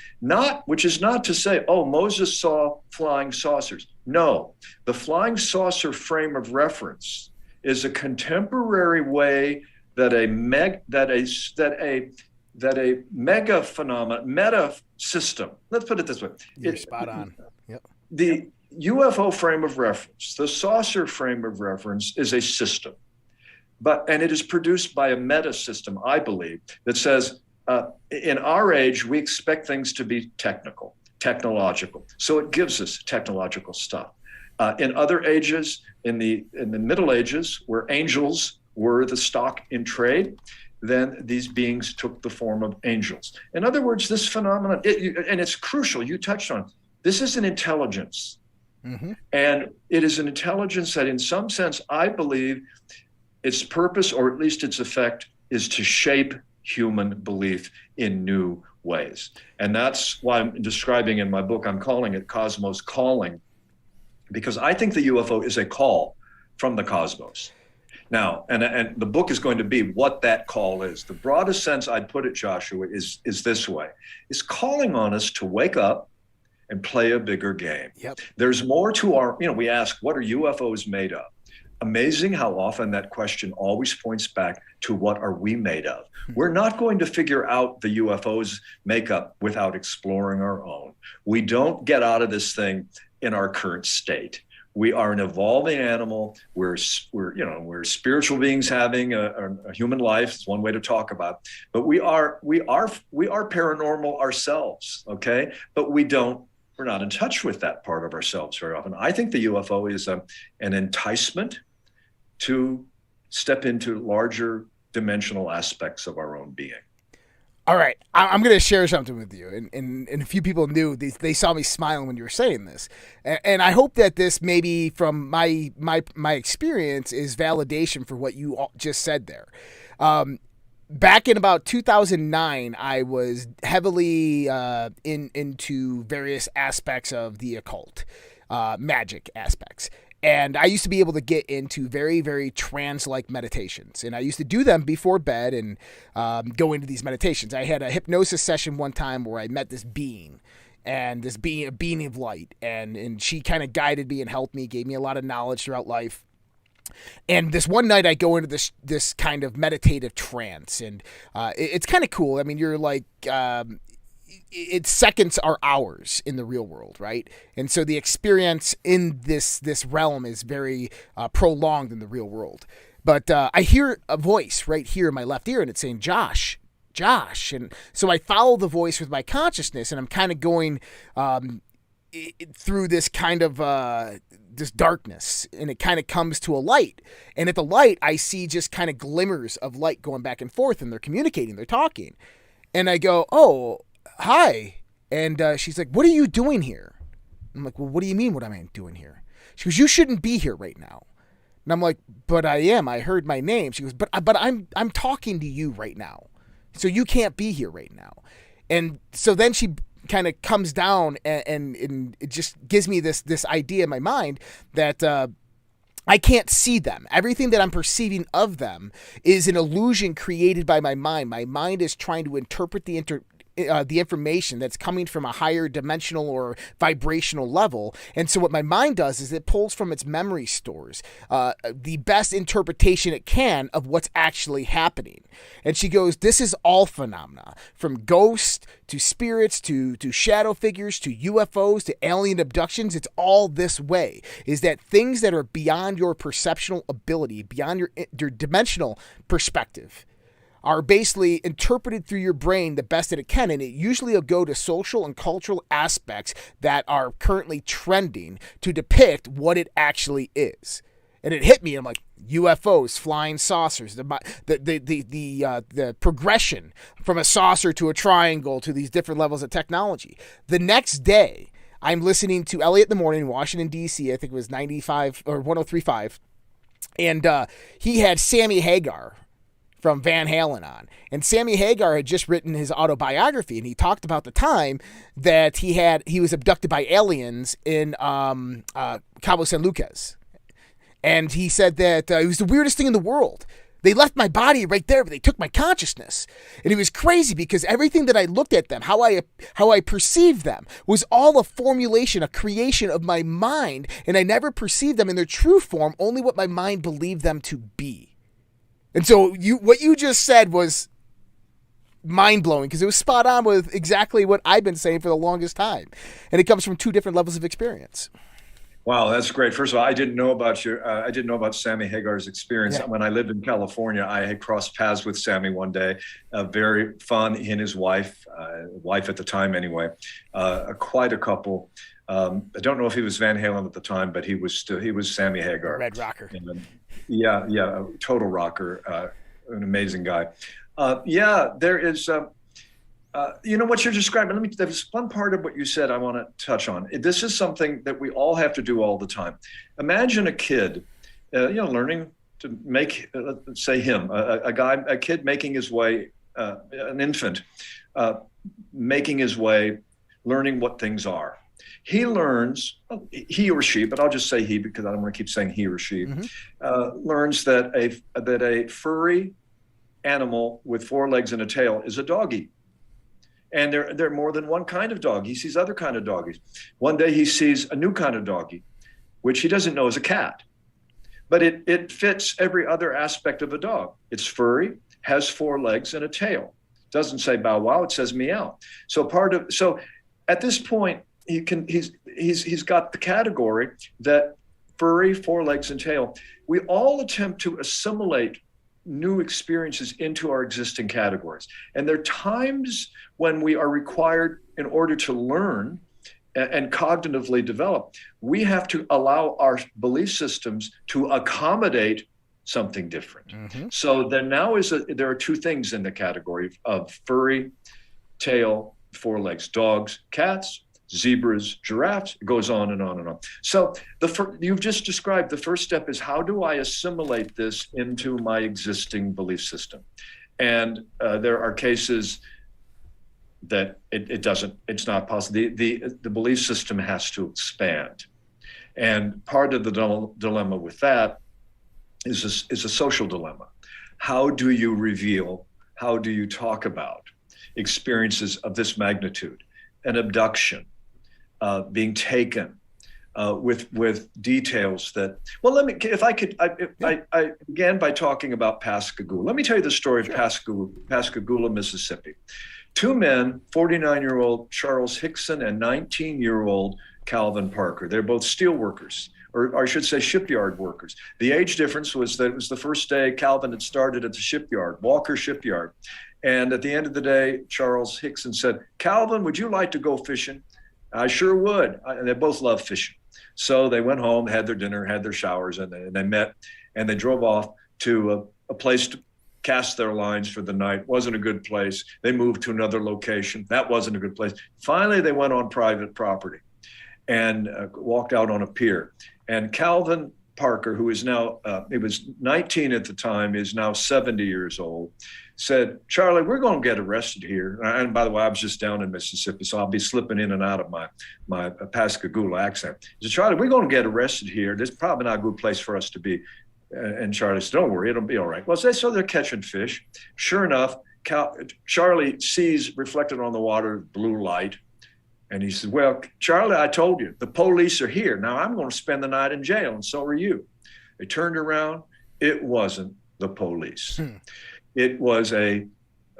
Which is not to say, oh, Moses saw flying saucers. No, the flying saucer frame of reference is a contemporary way that a mega phenomenon, meta system. Let's put it this way. You're spot on. Yep. The UFO frame of reference, the saucer frame of reference, is a system, and it is produced by a meta system, I believe, that says in our age we expect things to be technological. So it gives us technological stuff. In other ages, in the Middle Ages, where angels were the stock in trade, then these beings took the form of angels. In other words, this phenomenon, and it's crucial, you touched on, this is an intelligence. Mm-hmm. And it is an intelligence that in some sense, I believe its purpose, or at least its effect, is to shape human belief in new ways. And that's why I'm describing in my book, I'm calling it Cosmos Calling, because I think the UFO is a call from the cosmos. Now, and the book is going to be what that call is. The broadest sense I'd put it, Joshua, is this way. It's calling on us to wake up and play a bigger game. Yep. There's more to our, we ask, what are UFOs made of? Amazing how often that question always points back to what are we made of? We're not going to figure out the UFO's makeup without exploring our own. We don't get out of this thing in our current state. We are an evolving animal. We're spiritual beings having a human life. It's one way to talk about it. But we are paranormal ourselves, okay? But we're not in touch with that part of ourselves very often. I think the UFO is an enticement to step into larger dimensional aspects of our own being. All right, I'm going to share something with you, and a few people knew they saw me smiling when you were saying this, and I hope that this, maybe from my experience, is validation for what you just said there. Back in about 2009, I was heavily into various aspects of the occult, magic aspects. And I used to be able to get into very, very trance-like meditations. And I used to do them before bed and go into these meditations. I had a hypnosis session one time where I met this being, and this being, a being of light. And she kind of guided me and helped me, gave me a lot of knowledge throughout life. And this one night I go into this kind of meditative trance. And it's kind of cool. I mean, you're like... it's seconds are hours in the real world, right? And so the experience in this realm is very prolonged in the real world. But I hear a voice right here in my left ear, and it's saying, Josh. And so I follow the voice with my consciousness, and I'm kind of going through this kind of this darkness, and it kind of comes to a light. And at the light, I see just kind of glimmers of light going back and forth, and they're communicating, they're talking. And I go, oh, hi. And she's like, what are you doing here? I'm like, well, what do you mean what am I doing here? She goes, you shouldn't be here right now. And I'm like, but I am. I heard my name. She goes, but I'm talking to you right now. So you can't be here right now. And so then she kind of comes down and it just gives me this idea in my mind that I can't see them. Everything that I'm perceiving of them is an illusion created by my mind. My mind is trying to interpret the the information that's coming from a higher dimensional or vibrational level. And so what my mind does is it pulls from its memory stores the best interpretation it can of what's actually happening. And she goes, this is all phenomena, from ghosts to spirits to shadow figures to UFOs to alien abductions. It's all this way, is that things that are beyond your perceptual ability, beyond your dimensional perspective, are basically interpreted through your brain the best that it can. And it usually will go to social and cultural aspects that are currently trending to depict what it actually is. And it hit me. I'm like, UFOs, flying saucers, the progression from a saucer to a triangle to these different levels of technology. The next day, I'm listening to Elliot in the Morning in Washington, D.C. I think it was 95 or 103.5. And he had Sammy Hagar from Van Halen on. And Sammy Hagar had just written his autobiography, and he talked about the time that he was abducted by aliens in Cabo San Lucas. And he said that it was the weirdest thing in the world. They left my body right there, but they took my consciousness. And it was crazy because everything that I looked at them, how I perceived them, was all a formulation, a creation of my mind. And I never perceived them in their true form, only what my mind believed them to be. And so what you just said was mind-blowing because it was spot on with exactly what I've been saying for the longest time. And it comes from two different levels of experience. Wow, that's great. First of all, I didn't know about Sammy Hagar's experience. Yeah. When I lived in California, I had crossed paths with Sammy one day. Very fun. He and his wife at the time anyway, quite a couple. I don't know if he was Van Halen at the time, but he was Sammy Hagar. Red rocker. And, yeah, a total rocker, an amazing guy. There is. What you're describing, there's one part of what you said I want to touch on. This is something that we all have to do all the time. Imagine a kid, learning to make, say him, a kid making his way, an infant, making his way, learning what things are. He learns, he or she, but I'll just say he because I don't want to keep saying he or she, learns that a furry animal with 4 legs and a tail is a doggy. And there are more than one kind of dog. He sees other kind of doggies. One day he sees a new kind of doggy, which he doesn't know is a cat. But it fits every other aspect of a dog. It's furry, has 4 legs and a tail. Doesn't say bow wow, it says meow. So at this point, he's got the category that furry, 4 legs and tail. We all attempt to assimilate new experiences into our existing categories. And there are times when we are required, in order to learn and cognitively develop, we have to allow our belief systems to accommodate something different. So there are 2 things in the category of furry, tail, 4 legs: dogs, cats, zebras, giraffes. It goes on and on and on. So you've just described the first step is, how do I assimilate this into my existing belief system? And there are cases that it's not possible. The belief system has to expand. And part of the dilemma with that is a social dilemma. How do you reveal, how do you talk about experiences of this magnitude? An abduction, being taken, with details that, well, I began by talking about Pascagoula. Let me tell you the story of Pascagoula, Mississippi. 2 men, 49-year-old Charles Hickson and 19-year-old Calvin Parker. They're both steel workers, or I should say shipyard workers. The age difference was that it was the first day Calvin had started at the shipyard, Walker Shipyard. And at the end of the day, Charles Hickson said, "Calvin, would you like to go fishing?" "I sure would." And they both love fishing. So they went home, had their dinner, had their showers, and they met, and they drove off to a place to cast their lines for the night. Wasn't a good place. They moved to another location. That wasn't a good place. Finally, they went on private property and walked out on a pier. And Calvin Parker, who is now, he was 19 at the time, is now 70 years old, said, "Charlie, we're going to get arrested here." And by the way, I was just down in Mississippi, so I'll be slipping in and out of my Pascagoula accent. He said, "Charlie, we're going to get arrested here. This is probably not a good place for us to be." And Charlie said, "Don't worry, it'll be all right." Well, so they're catching fish. Sure enough, Charlie sees reflected on the water blue light. And he said, well, Charlie, I told you, the police are here. Now I'm going to spend the night in jail, and so are you. They turned around. It wasn't the police. It was a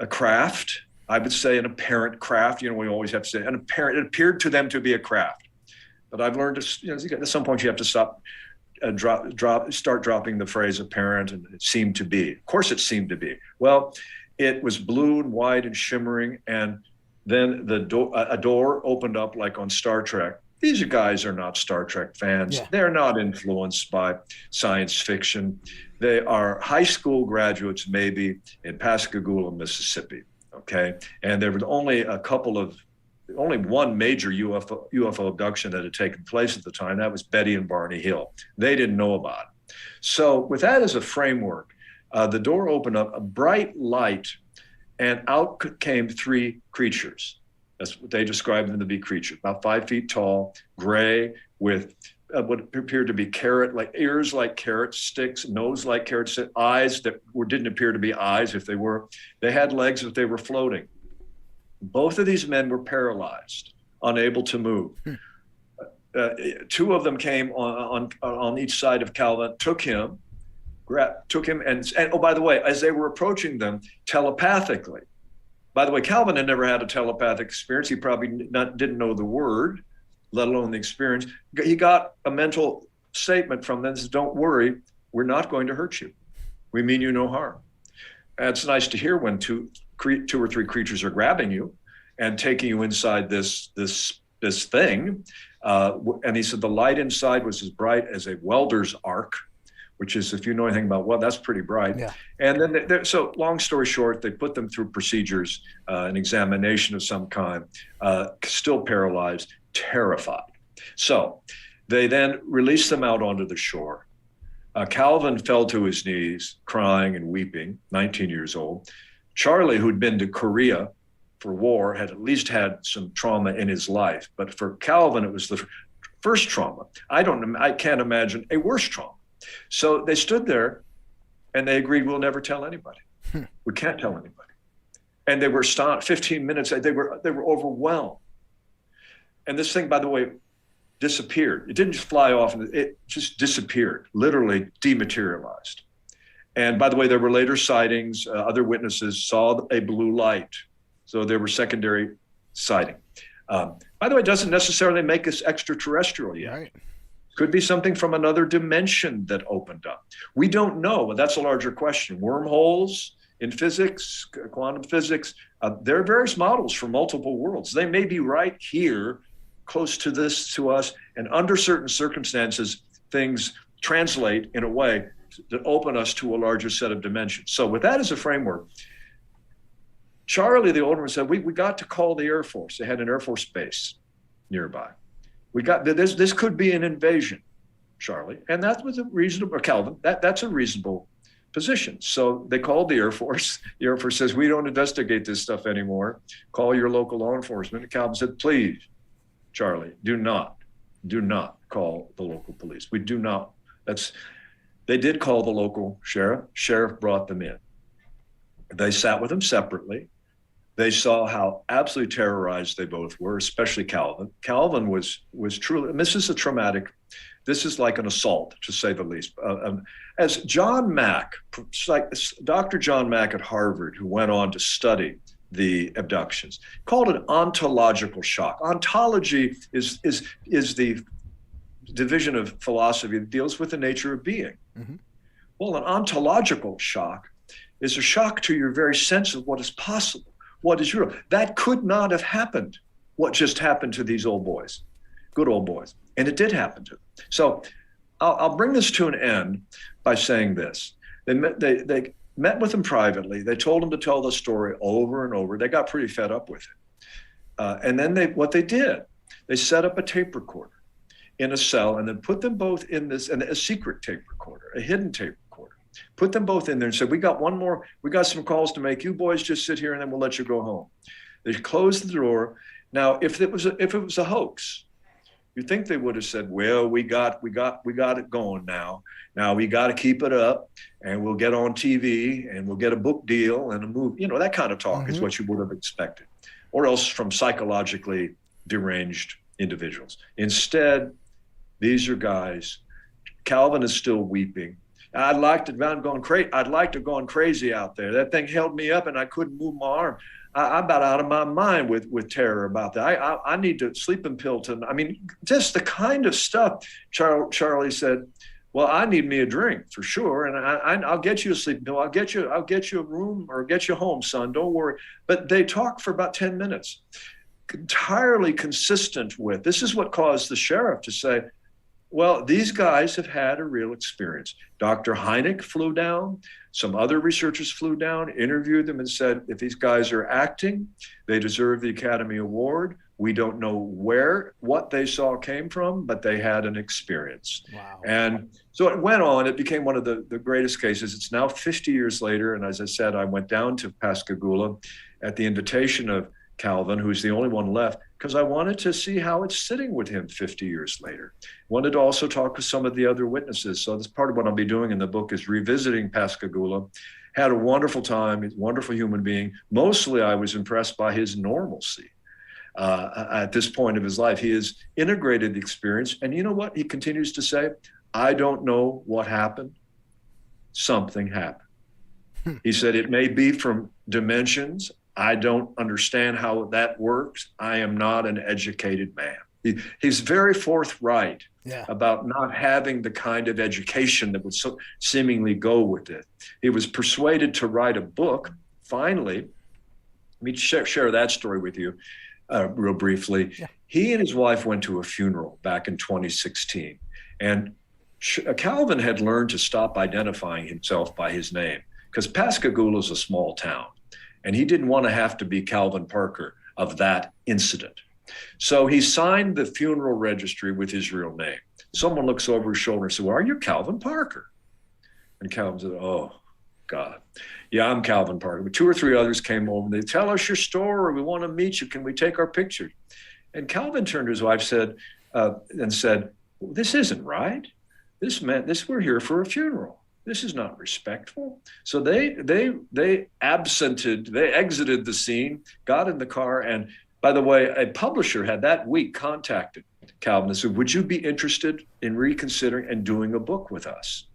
craft. I would say an apparent craft. We always have to say an apparent. It appeared to them to be a craft. But I've learned to, at some point you have to stop, start dropping the phrase apparent, and it seemed to be. Of course it seemed to be. Well, it was blue and white and shimmering, and then a door opened up like on Star Trek. These guys are not Star Trek fans. Yeah. They're not influenced by science fiction. They are high school graduates, maybe in Pascagoula, Mississippi. Okay, and there were only one major UFO abduction that had taken place at the time. That was Betty and Barney Hill. They didn't know about it. So with that as a framework, the door opened up, a bright light, and out came three creatures. That's what they described them to be, creatures, about 5 feet tall, gray, with what appeared to be carrot-like ears, like carrot sticks, nose like carrot sticks, eyes that didn't appear to be eyes. If they were, they had legs, if they were floating. Both of these men were paralyzed, unable to move. Two of them came on each side of Calvin, took him, and oh, by the way, as they were approaching them telepathically. By the way, Calvin had never had a telepathic experience. He probably didn't know the word, let alone the experience. He got a mental statement from them that says, don't worry, we're not going to hurt you. We mean you no harm. And it's nice to hear when two or three creatures are grabbing you and taking you inside this thing. And he said the light inside was as bright as a welder's arc, which is, if you know anything about, well, that's pretty bright. Yeah. And then, so long story short, they put them through procedures, an examination of some kind, still paralyzed, terrified. So they then released them out onto the shore. Calvin fell to his knees, crying and weeping, 19 years old. Charlie, who'd been to Korea for war, had at least had some trauma in his life. But for Calvin, it was the first trauma. I can't imagine a worse trauma. So they stood there and they agreed, we'll never tell anybody. We can't tell anybody. And they were 15 minutes, they were overwhelmed. And this thing, by the way, disappeared. It didn't just fly off, it just disappeared, literally dematerialized. And by the way, there were later sightings. Other witnesses saw a blue light. So there were secondary sighting. By the way, it doesn't necessarily make us extraterrestrial yet. Right. Could be something from another dimension that opened up. We don't know, but that's a larger question. Wormholes in physics, quantum physics, there are various models for multiple worlds. They may be right here, close to us, and under certain circumstances, things translate in a way that open us to a larger set of dimensions. So with that as a framework, Charlie, the older one, said, we got to call the Air Force. They had an Air Force base nearby. We got this could be an invasion, Charlie. And that was a reasonable, or Calvin, that's a reasonable position. So they called the Air Force. The Air Force says, we don't investigate this stuff anymore. Call your local law enforcement. And Calvin said, please, Charlie, do not call the local police. We do not. They did call the local sheriff. Sheriff brought them in. They sat with them separately. They saw how absolutely terrorized they both were, especially Calvin. Calvin was truly, and this is this is like an assault, to say the least. As John Mack, Dr. John Mack at Harvard, who went on to study the abductions, called it ontological shock. Ontology is the division of philosophy that deals with the nature of being. Mm-hmm. Well, an ontological shock is a shock to your very sense of what is possible. What is real? That could not have happened, what just happened to these old boys, good old boys. And it did happen to them. So I'll bring this to an end by saying this. They met with them privately. They told them to tell the story over and over. They got pretty fed up with it. And then they set up a tape recorder in a cell and then put them both in a secret tape recorder, a hidden tape recorder. Put them both in there and said, we got some calls to make. You boys just sit here and then we'll let you go home. They closed the door. Now, if it was a hoax, You think they would have said, well, we got it going now. Now we got to keep it up, and we'll get on TV, and we'll get a book deal and a movie. That kind of talk is what you would have expected, or else from psychologically deranged individuals. Instead, these are guys. Calvin is still weeping. I'd like to have gone crazy out there. That thing held me up, and I couldn't move my arm. I'm about out of my mind with terror about that. I need to sleeping pill to. I mean, just the kind of stuff. Charlie said, "Well, I need me a drink for sure, and I'll get you a sleeping pill. I'll get you a room or get you home, son. Don't worry." But they talked for about 10 minutes, entirely consistent with. This is what caused the sheriff to say, well, these guys have had a real experience. Dr. Hynek flew down. Some other researchers flew down, interviewed them, and said, if these guys are acting, they deserve the Academy Award. We don't know what they saw came from, but they had an experience. Wow. And so it went on. It became one of the greatest cases. It's now 50 years later. And as I said, I went down to Pascagoula at the invitation of Calvin, who's the only one left, because I wanted to see how it's sitting with him 50 years later. Wanted to also talk with some of the other witnesses. So that's part of what I'll be doing in the book is revisiting Pascagoula. Had a wonderful time. He's a wonderful human being. Mostly I was impressed by his normalcy. At this point of his life, he has integrated the experience. And you know what? He continues to say, I don't know what happened. Something happened. He said, it may be from dimensions. I don't understand how that works. I am not an educated man. He's very forthright about not having the kind of education that would seemingly go with it. He was persuaded to write a book. Finally, let me share that story with you real briefly. Yeah. He and his wife went to a funeral back in 2016. And Calvin had learned to stop identifying himself by his name because Pascagoula is a small town. And he didn't want to have to be Calvin Parker of that incident. So he signed the funeral registry with his real name. Someone looks over his shoulder and says, well, are you Calvin Parker? And Calvin said, oh, God. Yeah, I'm Calvin Parker. But 2 or 3 others came over and they tell us your story. We want to meet you. Can we take our picture? And Calvin turned to his wife and said, well, this isn't right. We're here for a funeral. This is not respectful. So they exited the scene, got in the car. And by the way, a publisher had that week contacted Calvin and said, would you be interested in reconsidering and doing a book with us?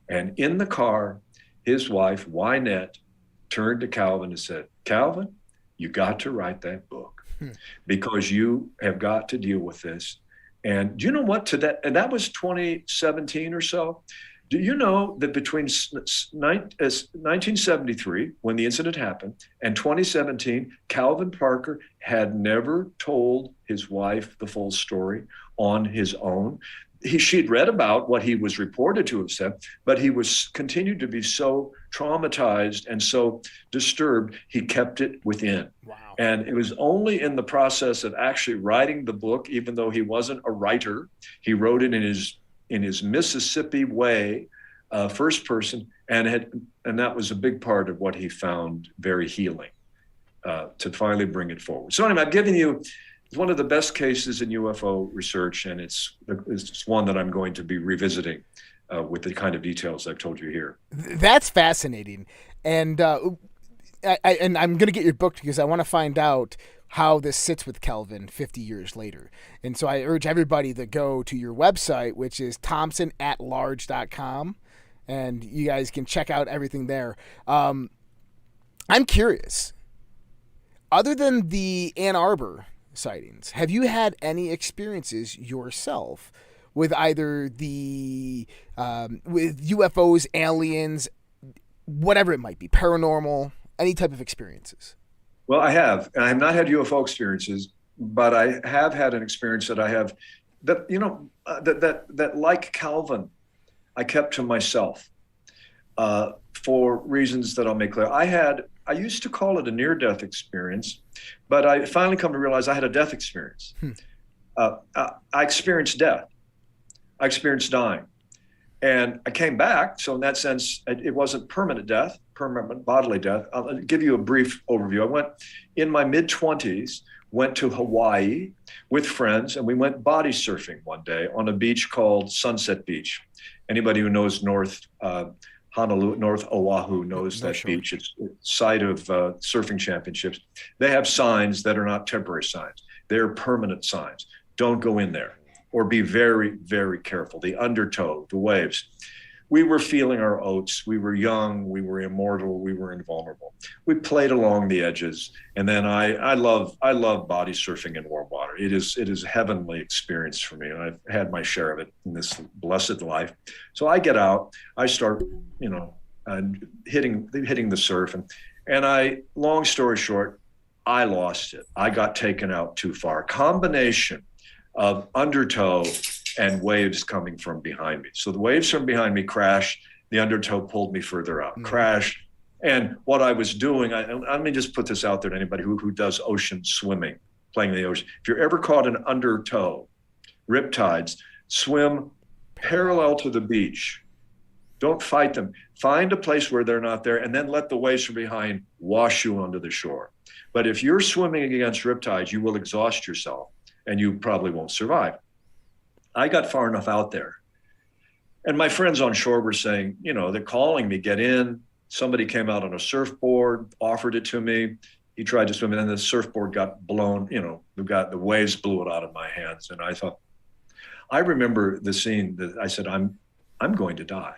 And in the car, his wife, Wynette, turned to Calvin and said, Calvin, you got to write that book because you have got to deal with this. And do you know what? And that was 2017 or so. Do you know that between 1973, when the incident happened, and 2017, Calvin Parker had never told his wife the full story on his own? She'd read about what he was reported to have said, but he was continued to be so traumatized and so disturbed, he kept it within. Wow. And it was only in the process of actually writing the book, even though he wasn't a writer, he wrote it in his Mississippi way, first person, and that was a big part of what he found very healing to finally bring it forward. So anyway, I'm giving you one of the best cases in UFO research, and it's one that I'm going to be revisiting with the kind of details I've told you here. That's fascinating, and I'm going to get your book because I want to find out how this sits with Calvin 50 years later. And so I urge everybody to go to your website, which is thompsonatlarge.com, and you guys can check out everything there. I'm curious, other than the Ann Arbor sightings, have you had any experiences yourself with either with UFOs, aliens, whatever it might be, paranormal, any type of experiences? Well, I have. I have not had UFO experiences, but I have had an experience that I have that, that like Calvin, I kept to myself for reasons that I'll make clear. I used to call it a near-death experience, but I finally come to realize I had a death experience. I experienced death. I experienced dying. And I came back. So in that sense, it wasn't permanent death, permanent bodily death. I'll give you a brief overview. I went in my mid-20s, went to Hawaii with friends, and we went body surfing one day on a beach called Sunset Beach. Anybody who knows North Honolulu, North Oahu knows that beach. It's site of surfing championships. They have signs that are not temporary signs. They're permanent signs. Don't go in there, or be very, very careful. The undertow, the waves. We were feeling our oats. We were young. We were immortal. We were invulnerable. We played along the edges. And then I love body surfing in warm water. It is a heavenly experience for me. And I've had my share of it in this blessed life. So I get out, I start, hitting the surf. And I, long story short, I lost it. I got taken out too far. Combination of undertow and waves coming from behind me. So the waves from behind me crashed, the undertow pulled me further out, crashed. And what I was doing, let me just put this out there to anybody who does ocean swimming, playing in the ocean. If you're ever caught in undertow, riptides, swim parallel to the beach. Don't fight them. Find a place where they're not there, and then let the waves from behind wash you onto the shore. But if you're swimming against riptides, you will exhaust yourself and you probably won't survive. I got far enough out there. And my friends on shore were saying, they're calling me, get in. Somebody came out on a surfboard, offered it to me. He tried to swim, and then the surfboard got blown, the waves blew it out of my hands. And I remember the scene that I said, I'm going to die.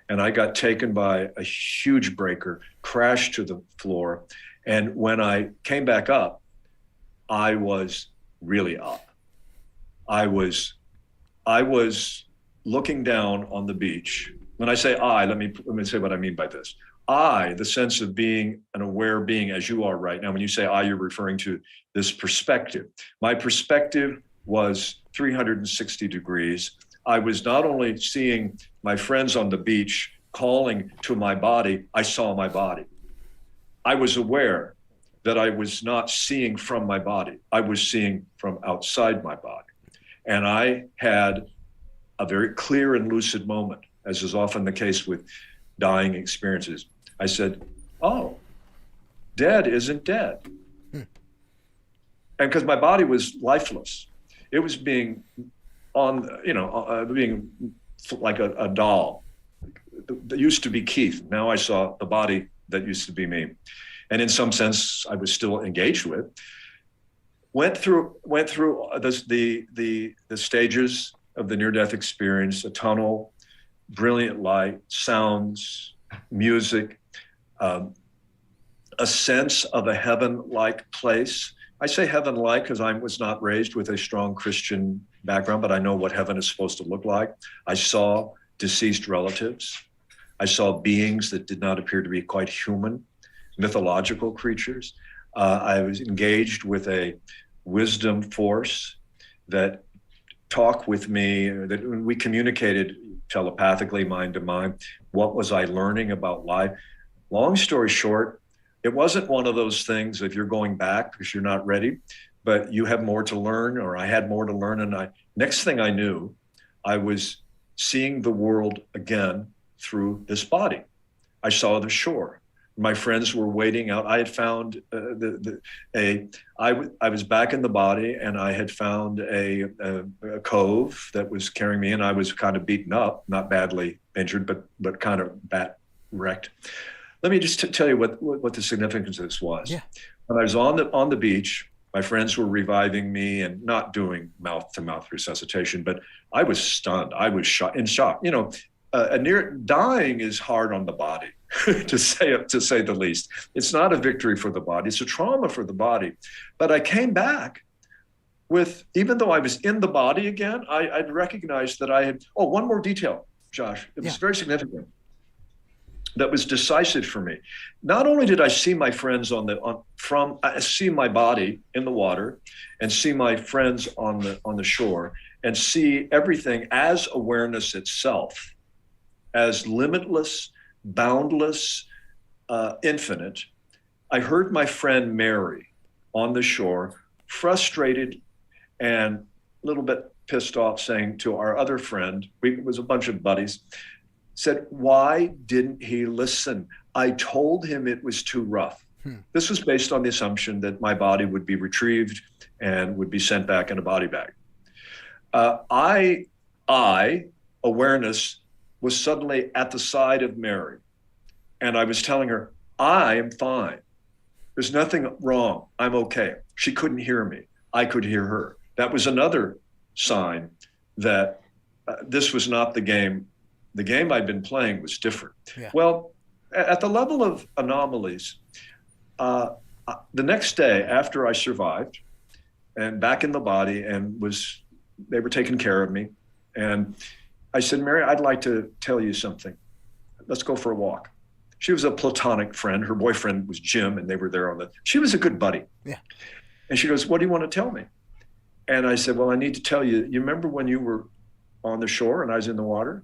And I got taken by a huge breaker, crashed to the floor. And when I came back up, I was really up. I was looking down on the beach. When I say I, let me say what I mean by this. I, the sense of being an aware being as you are right now. When you say I, you're referring to this perspective. My perspective was 360 degrees. I was not only seeing my friends on the beach calling to my body, I saw my body. I was aware that I was not seeing from my body. I was seeing from outside my body. And I had a very clear and lucid moment, as is often the case with dying experiences. I said, oh, dead isn't dead. And because my body was lifeless, it was being being like a doll. That used to be Keith. Now I saw the body that used to be me. And in some sense, I was still engaged with. Went through the stages of the near-death experience, a tunnel, brilliant light, sounds, music, a sense of a heaven-like place. I say heaven-like because I was not raised with a strong Christian background, but I know what heaven is supposed to look like. I saw deceased relatives. I saw beings that did not appear to be quite human, mythological creatures. I was engaged with a wisdom force that talked with me, that we communicated telepathically, mind to mind. What was I learning about life? Long story short, it wasn't one of those things if you're going back because you're not ready, but you have more to learn, or I had more to learn. And next thing I knew, I was seeing the world again through this body. I saw the shore. My friends were waiting out. I had found I was back in the body, and I had found a cove that was carrying me, and I was kind of beaten up, not badly injured, but kind of bat wrecked. Let me just tell you what the significance of this was. Yeah. When I was on the beach, my friends were reviving me and not doing mouth-to-mouth resuscitation, but I was stunned. I was in shock. Near dying is hard on the body, to say the least. It's not a victory for the body. It's a trauma for the body. But I came back with, even though I was in the body again, I'd recognized that I had. Oh, one more detail, Josh. It was very significant. That was decisive for me. Not only did I see my friends see my body in the water, and see my friends on the shore, and see everything as awareness itself, as limitless, boundless, infinite. I heard my friend Mary on the shore, frustrated and a little bit pissed off, saying to our other friend, it was a bunch of buddies, said, why didn't he listen? I told him it was too rough. This was based on the assumption that my body would be retrieved and would be sent back in a body bag. Awareness, was suddenly at the side of Mary. And I was telling her, I am fine. There's nothing wrong. I'm okay. She couldn't hear me. I could hear her. That was another sign that this was not the game. The game I'd been playing was different. Yeah. Well, at the level of anomalies, the next day after I survived and back in the body and they were taking care of me. And I said, Mary, I'd like to tell you something. Let's go for a walk. She was a platonic friend. Her boyfriend was Jim, and they were there she was a good buddy. Yeah. And she goes, what do you want to tell me? And I said, well, I need to tell you, you remember when you were on the shore and I was in the water?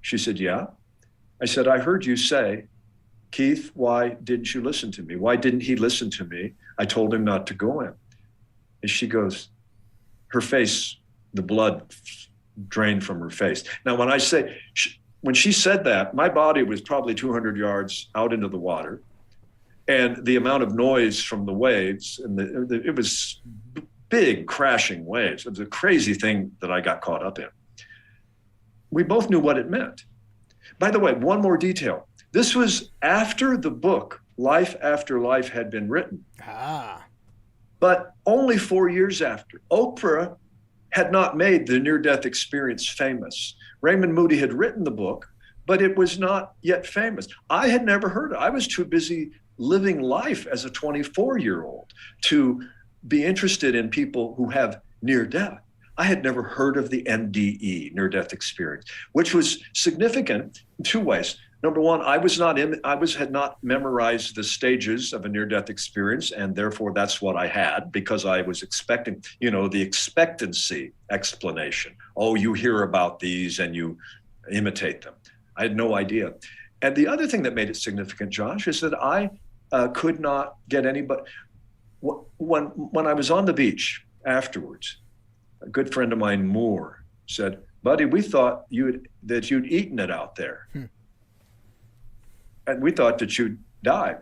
She said, yeah. I said, I heard you say, Keith, why didn't you listen to me? Why didn't he listen to me? I told him not to go in. And she goes, her face, the blood drained from her face. Now, when she said that, my body was probably 200 yards out into the water. And the amount of noise from the waves, and it was big crashing waves. It was a crazy thing that I got caught up in. We both knew what it meant. By the way, one more detail. This was after the book, Life After Life, had been written. But only 4 years after. Oprah had not made the near-death experience famous. Raymond Moody had written the book, but it was not yet famous. I had never heard it. I was too busy living life as a 24-year-old to be interested in people who have near-death. I had never heard of the NDE, near-death experience, which was significant in two ways. Number one, I had not memorized the stages of a near-death experience, and therefore that's what I had, because I was expecting, the expectancy explanation. Oh, you hear about these and you imitate them. I had no idea. And the other thing that made it significant, Josh, is that I could not get anybody. When I was on the beach afterwards, a good friend of mine, Moore, said, buddy, we thought that you'd eaten it out there. And we thought that you'd died.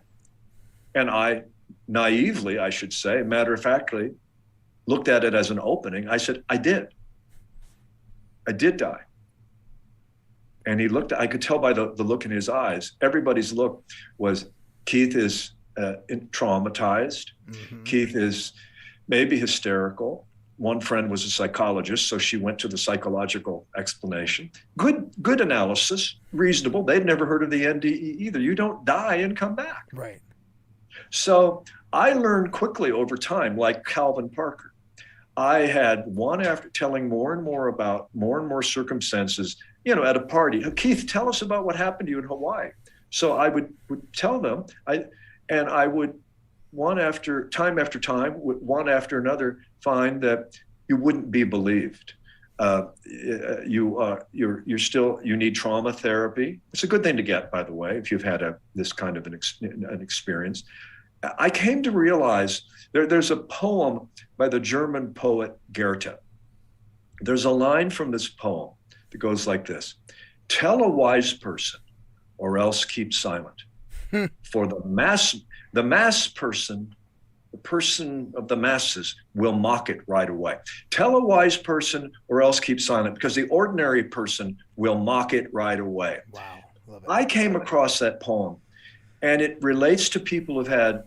And I naively, I should say, matter-of-factly, looked at it as an opening. I said, I did die. And he looked, I could tell by the look in his eyes, everybody's look was, Keith is traumatized. Mm-hmm. Keith is maybe hysterical. One friend was a psychologist, so she went to the psychological explanation. Good analysis, reasonable. They'd never heard of the NDE either. You don't die and come back. Right. So I learned quickly over time, like Calvin Parker. I had one after telling more and more about more and more circumstances, at a party. Keith, tell us about what happened to you in Hawaii. So I would tell them, I would one after time, one after another, find that you wouldn't be believed. You need trauma therapy. It's a good thing to get, by the way, if you've had this kind of an experience. I came to realize there's a poem by the German poet Goethe. There's a line from this poem that goes like this: tell a wise person or else keep silent. For the mass person, the person of the masses will mock it right away. Tell a wise person or else keep silent, because the ordinary person will mock it right away. Wow. Love it. I came across that poem, and it relates to people who've had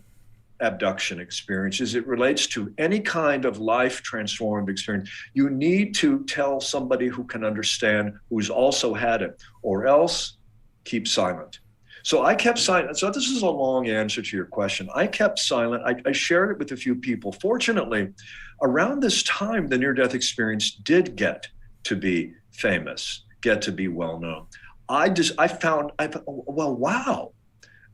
abduction experiences. It relates to any kind of life transformed experience. You need to tell somebody who can understand, who's also had it, or else keep silent. So I kept silent. So this is a long answer to your question. I kept silent. I shared it with a few people. Fortunately, around this time, the near-death experience did get to be famous, get to be well-known. Wow.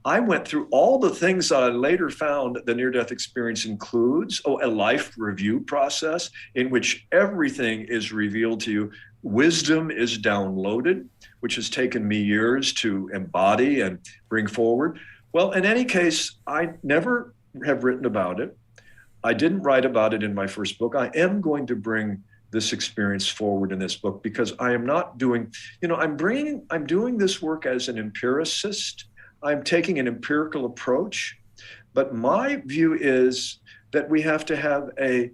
I went through all the things that I later found the near-death experience includes. A life review process in which everything is revealed to you. Wisdom is downloaded, which has taken me years to embody and bring forward. Well, in any case, I never have written about it. I didn't write about it in my first book. I am going to bring this experience forward in this book, because I am not doing, I'm doing this work as an empiricist. I'm taking an empirical approach, but my view is that we have to have a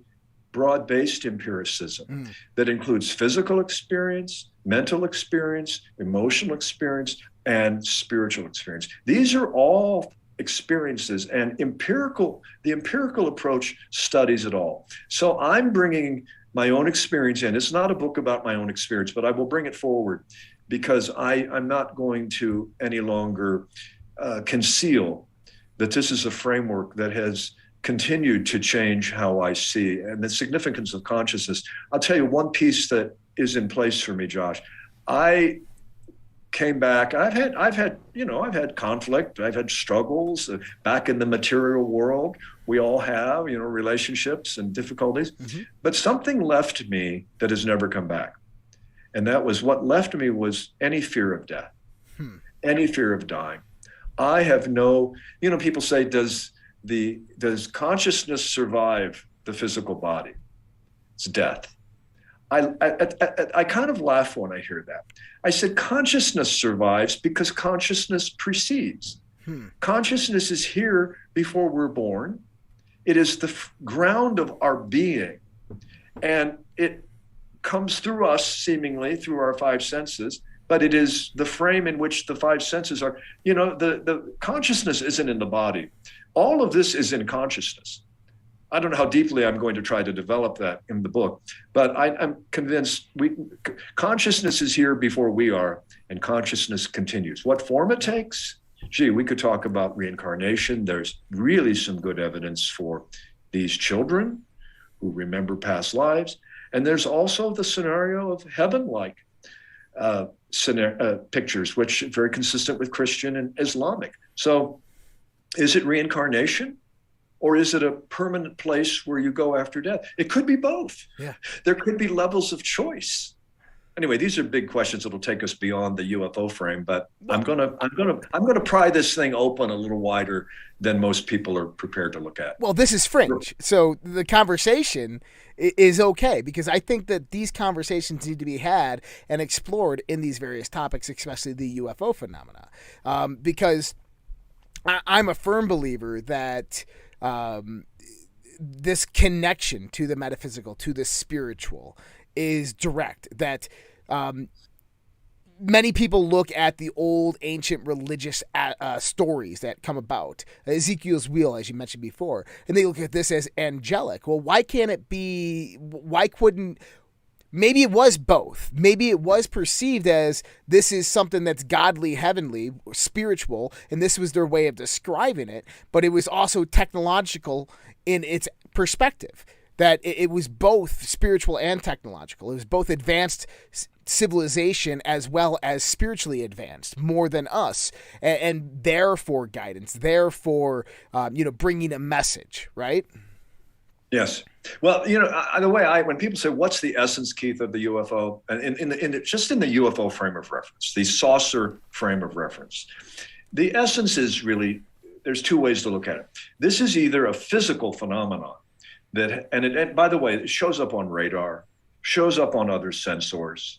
broad-based empiricism that includes physical experience, mental experience, emotional experience, and spiritual experience. These are all experiences, and the empirical approach studies it all. So I'm bringing my own experience in. It's not a book about my own experience, but I will bring it forward because I'm not going to any longer conceal that this is a framework that has continued to change how I see and the significance of consciousness. I'll tell you one piece that is in place for me, Josh. I came back. I've had conflict. I've had struggles back in the material world. We all have, relationships and difficulties. But something left me that has never come back. And that was what left me was any fear of death, any fear of dying. I have no, people say, does consciousness survive the physical body? It's death. I kind of laugh when I hear that. I said consciousness survives because consciousness precedes. Consciousness is here before we're born. It is the ground of our being, and it comes through us seemingly through our five senses, but it is the frame in which the five senses are. The consciousness isn't in the body. All of this is in consciousness. I don't know how deeply I'm going to try to develop that in the book, but I'm convinced consciousness is here before we are, and consciousness continues. What form it takes? Gee, we could talk about reincarnation. There's really some good evidence for these children who remember past lives. And there's also the scenario of heaven-like pictures, which are very consistent with Christian and Islamic. So is it reincarnation? Or is it a permanent place where you go after death? It could be both. Yeah. There could be levels of choice. Anyway, these are big questions that'll take us beyond the UFO frame, but I'm gonna pry this thing open a little wider than most people are prepared to look at. Well, this is Fringe, so the conversation is okay, because I think that these conversations need to be had and explored in these various topics, especially the UFO phenomena, because I'm a firm believer that this connection to the metaphysical, to the spiritual, is direct. That many people look at the old ancient religious stories that come about, Ezekiel's wheel, as you mentioned before, and they look at this as angelic. Well, why can't it be? Why couldn't? Maybe it was both. Maybe it was perceived as this is something that's godly, heavenly, spiritual, and this was their way of describing it, but it was also technological in its perspective, that it was both spiritual and technological. It was both advanced civilization as well as spiritually advanced, more than us, and therefore guidance, therefore, bringing a message, right? Yes. Well, the way when people say, what's the essence, Keith, of the UFO, and just in the UFO frame of reference, the saucer frame of reference, the essence is really, there's two ways to look at it. This is either a physical phenomenon and by the way, it shows up on radar, shows up on other sensors.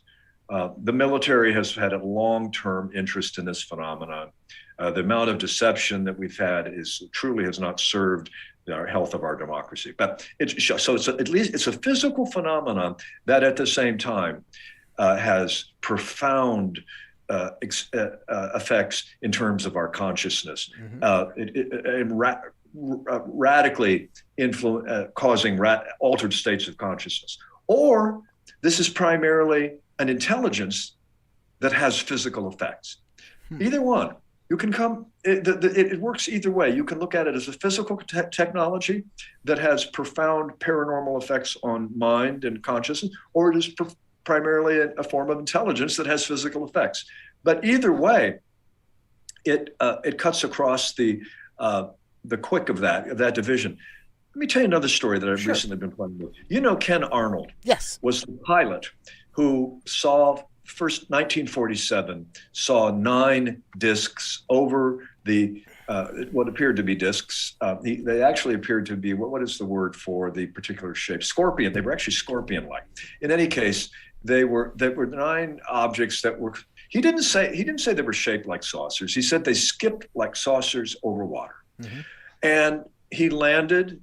The military has had a long-term interest in this phenomenon. The amount of deception that we've had truly has not served our health of our democracy. But at least it's a physical phenomenon that at the same time has profound effects in terms of our consciousness, radically causing altered states of consciousness. Or this is primarily an intelligence that has physical effects. Either one. You can it works either way. You can look at it as a physical technology that has profound paranormal effects on mind and consciousness, or it is primarily a form of intelligence that has physical effects. But either way, it cuts across the quick of that division. Let me tell you another story that I've recently been playing with. Ken Arnold. Yes. Was the pilot who saw, first 1947, saw 9 discs over the what appeared to be discs. They actually appeared to be, what is the word for the particular shape? Scorpion. They were actually scorpion-like. In any case, they were 9 objects that were. He didn't say they were shaped like saucers. He said they skipped like saucers over water. Mm-hmm. And he landed.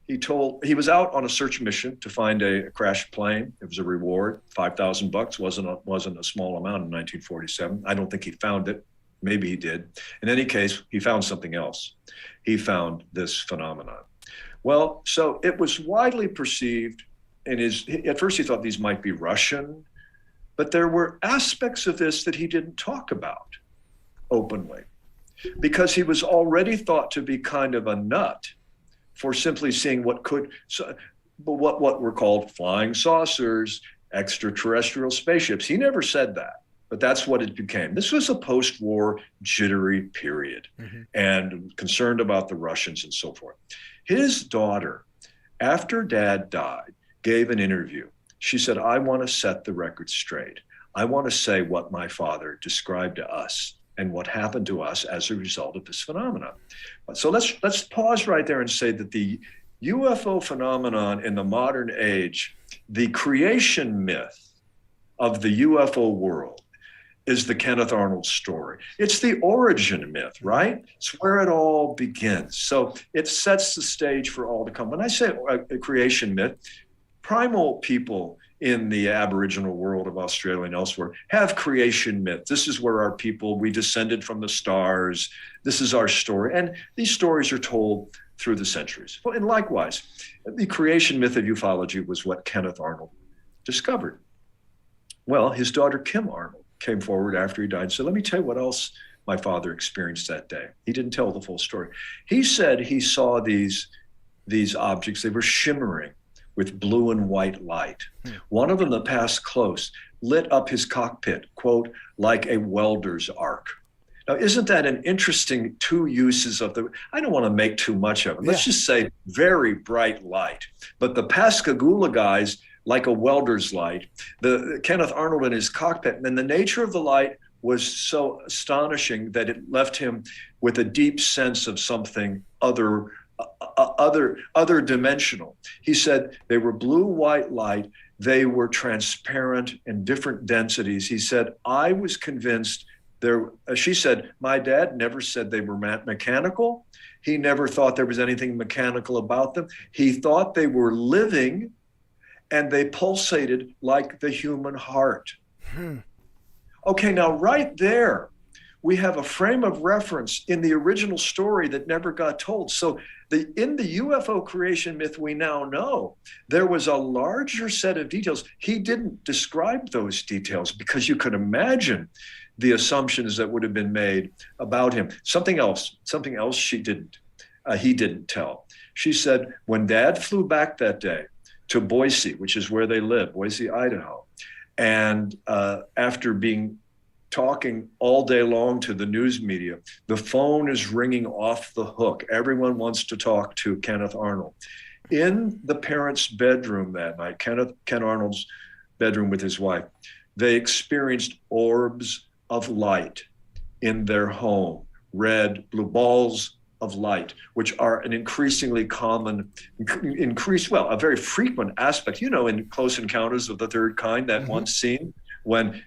He was out on a search mission to find a crashed plane. It was a reward, $5,000. Wasn't a small amount in 1947. I don't think he found it. Maybe he did. In any case, he found something else. He found this phenomenon. Well, so it was widely perceived at first he thought these might be Russian, but there were aspects of this that he didn't talk about openly because he was already thought to be kind of a nut for simply seeing what were called flying saucers, extraterrestrial spaceships. He never said that, but that's what it became. This was a post-war jittery period and concerned about the Russians and so forth. His daughter, after Dad died, gave an interview. She said, I want to set the record straight. I want to say what my father described to us and what happened to us as a result of this phenomenon. So let's pause right there and say that the UFO phenomenon in the modern age, the creation myth of the UFO world, is the Kenneth Arnold story. It's the origin myth, right? It's where it all begins. So it sets the stage for all to come. When I say a creation myth, primal people in the Aboriginal world of Australia and elsewhere have creation myth. This is where our people, we descended from the stars. This is our story. And these stories are told through the centuries. Well, and likewise, the creation myth of ufology was what Kenneth Arnold discovered. Well, his daughter, Kim Arnold, came forward after he died and said, let me tell you what else my father experienced that day. He didn't tell the full story. He said he saw these objects, they were shimmering with blue and white light. One of them that passed close lit up his cockpit, quote, like a welder's arc. Now, isn't that an interesting 2 uses of I don't want to make too much of it. Let's just say very bright light. But the Pascagoula guys, like a welder's light, the Kenneth Arnold in his cockpit, and the nature of the light was so astonishing that it left him with a deep sense of something other dimensional. He said they were blue-white light. They were transparent in different densities. He said, I was convinced she said, my dad never said they were mechanical. He never thought there was anything mechanical about them. He thought they were living and they pulsated like the human heart. Okay, now right there, we have a frame of reference in the original story that never got told. So in the UFO creation myth we now know, there was a larger set of details. He didn't describe those details because you could imagine the assumptions that would have been made about him. Something else he didn't tell. She said, when Dad flew back that day to Boise, which is where they live, Boise, Idaho, and after talking all day long to the news media, the phone is ringing off the hook. Everyone wants to talk to Kenneth Arnold. In the parents' bedroom that night, Ken Arnold's bedroom with his wife, they experienced orbs of light in their home, red, blue balls of light, which are an increasingly common, a very frequent aspect, in Close Encounters of the Third Kind, that one scene when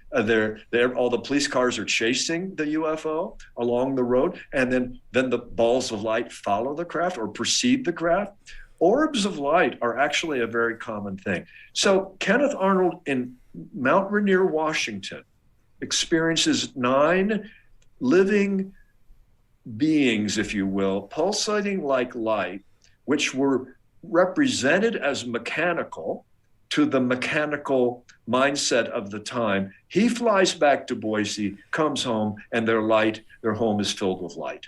all the police cars are chasing the UFO along the road, and then the balls of light follow the craft or precede the craft. Orbs of light are actually a very common thing. So Kenneth Arnold in Mount Rainier, Washington, experiences 9 living beings, if you will, pulsating like light, which were represented as mechanical to the mechanical mindset of the time. He flies back to Boise, comes home, and their home is filled with light.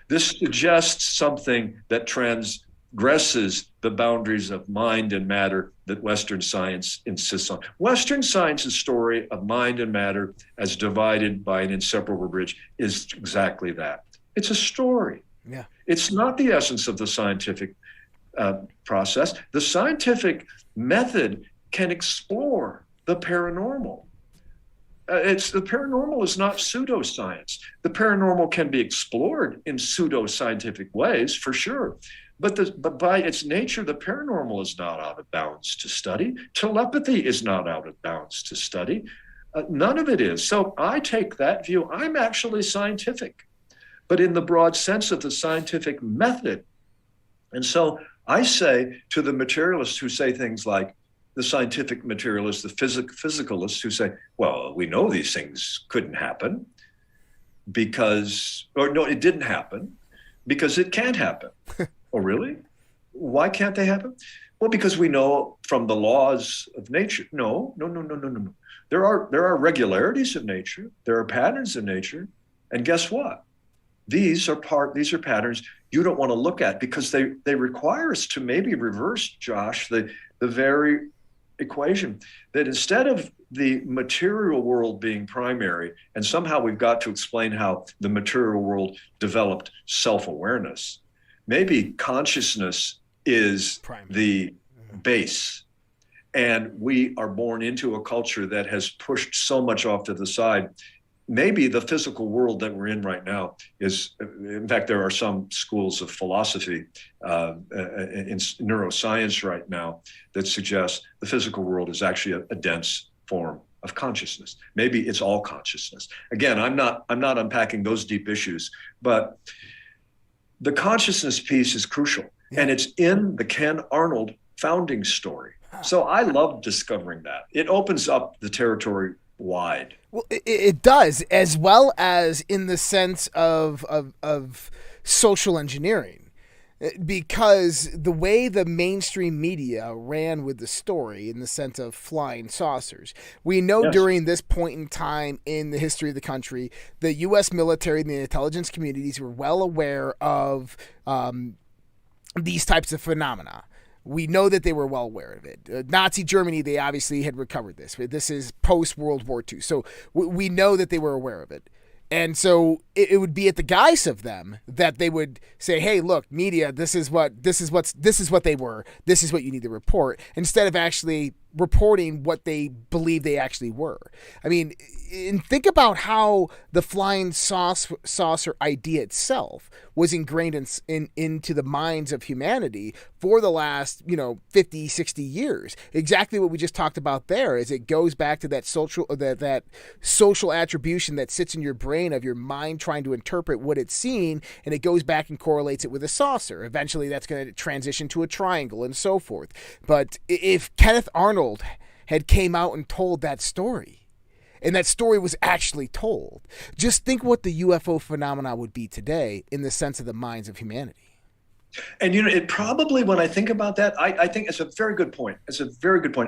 This suggests something that transgresses the boundaries of mind and matter that Western science insists on. Western science's story of mind and matter as divided by an inseparable bridge is exactly that. It's a story. Yeah. It's not the essence of the scientific process. The scientific method can explore the paranormal. It's the paranormal is not pseudoscience. The paranormal can be explored in pseudoscientific ways, for sure. But by its nature, the paranormal is not out of bounds to study. Telepathy is not out of bounds to study. None of it is. So I take that view. I'm actually scientific, but in the broad sense of the scientific method. And so I say to the materialists who say things like, the scientific materialists, the physicalists who say, well, we know these things couldn't happen it didn't happen because it can't happen. Oh, really? Why can't they happen? Well, because we know from the laws of nature. No. There are regularities of nature. There are patterns of nature. And guess what? These are patterns you don't want to look at because they require us to maybe reverse, Josh, the very equation that instead of the material world being primary, and somehow we've got to explain how the material world developed self-awareness, maybe consciousness is the base. And we are born into a culture that has pushed so much off to the side. Maybe the physical world that we're in right now is, in fact, there are some schools of philosophy in neuroscience right now that suggest the physical world is actually a dense form of consciousness. Maybe it's all consciousness. Again, I'm not unpacking those deep issues, but the consciousness piece is crucial, and it's in the Ken Arnold founding story. So I love discovering that. It opens up the territory wide. Well, it does, as well as in the sense of social engineering, because the way the mainstream media ran with the story in the sense of flying saucers, we know during this point in time in the history of the country, the U.S. military and the intelligence communities were well aware of these types of phenomena. We know that they were well aware of it. Nazi Germany, they obviously had recovered this. This is post-World War II. So we know that they were aware of it. And so it would be at the guise of them that they would say, hey, look, media, this is what they were. This is what you need to report, instead of actually reporting what they believe they actually were. I mean, and think about how the flying saucer idea itself was ingrained into the minds of humanity for the last, 50, 60 years. Exactly what we just talked about there is it goes back to that social attribution that sits in your brain of your mind trying to interpret what it's seeing, and it goes back and correlates it with a saucer. Eventually that's going to transition to a triangle and so forth. But if Kenneth Arnold had came out and told that story, and that story was actually told, just think what the UFO phenomena would be today in the sense of the minds of humanity. And it probably, when I think about that, I think it's a very good point.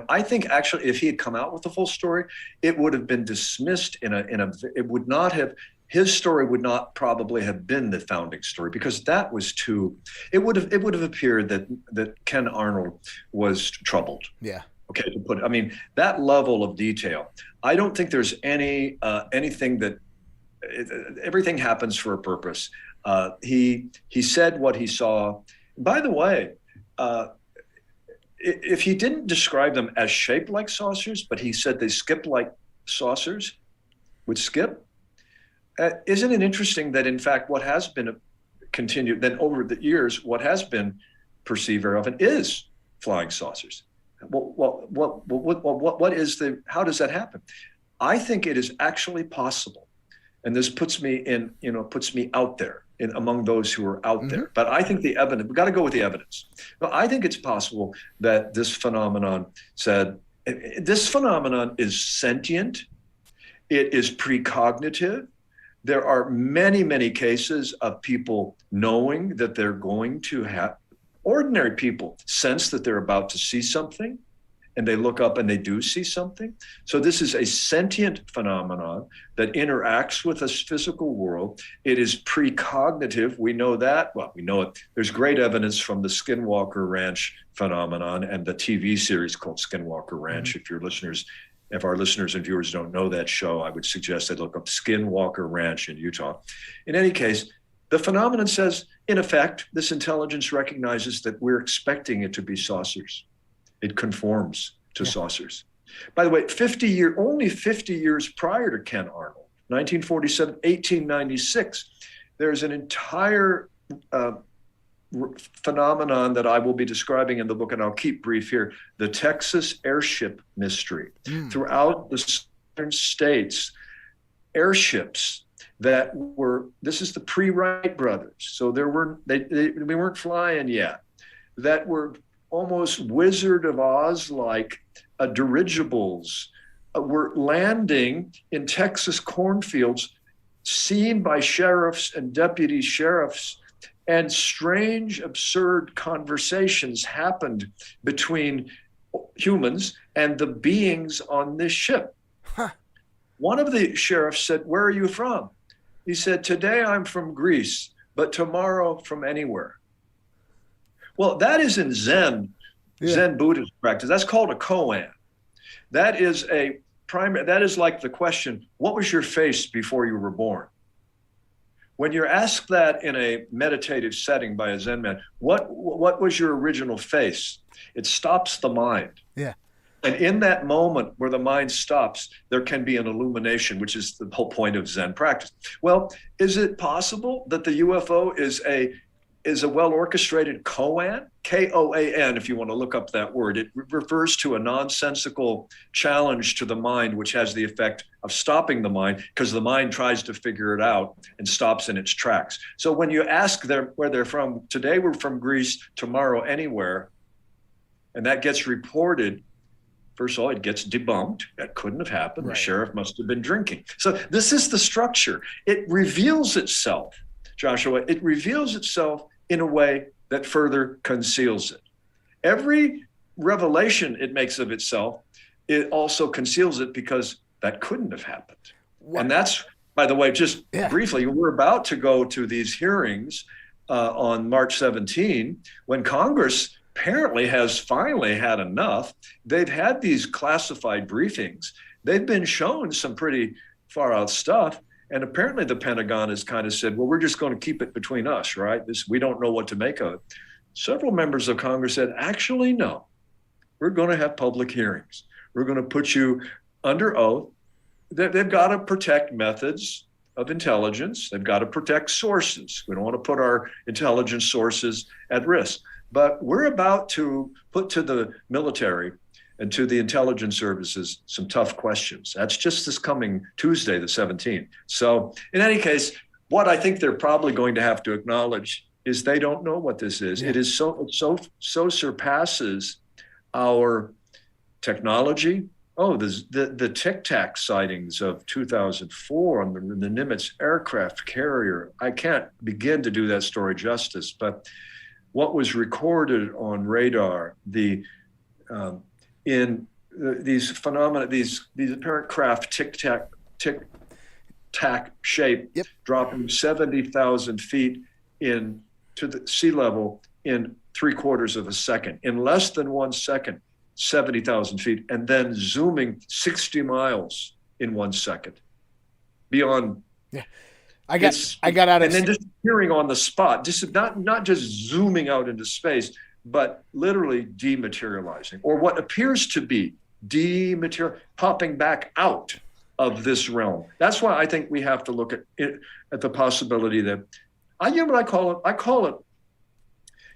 I think actually, if he had come out with the full story, it would have been dismissed it would not have. His story would not probably have been the founding story, because that was too. It would have appeared that Ken Arnold was troubled. Yeah. Okay, to put it. I mean, that level of detail. I don't think there's anything that. Everything happens for a purpose. He said what he saw. By the way, if he didn't describe them as shaped like saucers, but he said they skip like saucers would skip, isn't it interesting that in fact what has been continued then over the years, what has been perceived very often is flying saucers. What is how does that happen? I think it is actually possible. And this puts me out there among those who are out there. But I think the evidence, we've got to go with the evidence. But I think it's possible that this phenomenon is sentient. It is precognitive. There are many, many cases of people knowing that they're going to have, ordinary people sense that they're about to see something, and they look up and they do see something. So this is a sentient phenomenon that interacts with this physical world. It is precognitive. We know that. Well, we know it. There's great evidence from the Skinwalker Ranch phenomenon and the TV series called Skinwalker Ranch. If our listeners and viewers don't know that show, I would suggest they look up Skinwalker Ranch in Utah. In any case, the phenomenon says, in effect, this intelligence recognizes that we're expecting it to be saucers. It conforms to saucers. By the way, only 50 years prior to Ken Arnold, 1947, 1896, there's an entire phenomenon that I will be describing in the book, and I'll keep brief here, the Texas airship mystery. Throughout the southern states, airships that were, this is the pre-Wright brothers, so we weren't flying yet, that were almost Wizard of Oz-like dirigibles were landing in Texas cornfields, seen by sheriffs and deputy sheriffs, and strange, absurd conversations happened between humans and the beings on this ship. One of the sheriffs said, "Where are you from?" He said, "Today I'm from Greece, but tomorrow from anywhere." Well, that is in Zen Buddhist practice. That's called a koan. That is like the question, what was your face before you were born? When you're asked that in a meditative setting by a Zen man, what was your original face? It stops the mind. Yeah. And in that moment where the mind stops, there can be an illumination, which is the whole point of Zen practice. Well, is it possible that the UFO is a well-orchestrated koan? K-O-A-N, if you want to look up that word. It refers to a nonsensical challenge to the mind, which has the effect of stopping the mind, because the mind tries to figure it out and stops in its tracks. So when you ask them where they're from, today we're from Greece, tomorrow anywhere, and that gets reported, first of all, it gets debunked. That couldn't have happened. Right. The sheriff must have been drinking. So this is the structure. It reveals itself, Joshua, it reveals itself in a way that further conceals it. Every revelation it makes of itself, it also conceals it because that couldn't have happened. What? And that's, by the way, just briefly, we're about to go to these hearings on March 17, when Congress apparently has finally had enough. They've had these classified briefings. They've been shown some pretty far out stuff. And apparently the Pentagon has kind of said, well, we're just going to keep it between us, right? We don't know what to make of it. Several members of Congress said, actually, no, we're going to have public hearings. We're going to put you under oath. They've got to protect methods of intelligence. They've got to protect sources. We don't want to put our intelligence sources at risk. But we're about to put to the military and to the intelligence services some tough questions. That's just this coming Tuesday, the 17th. So in any case, what I think they're probably going to have to acknowledge is they don't know what this is. Yeah. It is so surpasses our technology. Oh, the Tic Tac sightings of 2004 on the Nimitz aircraft carrier. I can't begin to do that story justice, but what was recorded on radar, these phenomena, these apparent craft tic tac shape, dropping 70,000 feet to the sea level in 3/4 of a second, in less than 1 second, 70,000 feet, and then zooming 60 miles in 1 second beyond. Yeah. I got out of, and then disappearing on the spot, just not just zooming out into space, but literally dematerializing, or what appears to be popping back out of this realm. That's why I think we have to look at it, at the possibility that you know what I call it? I call it,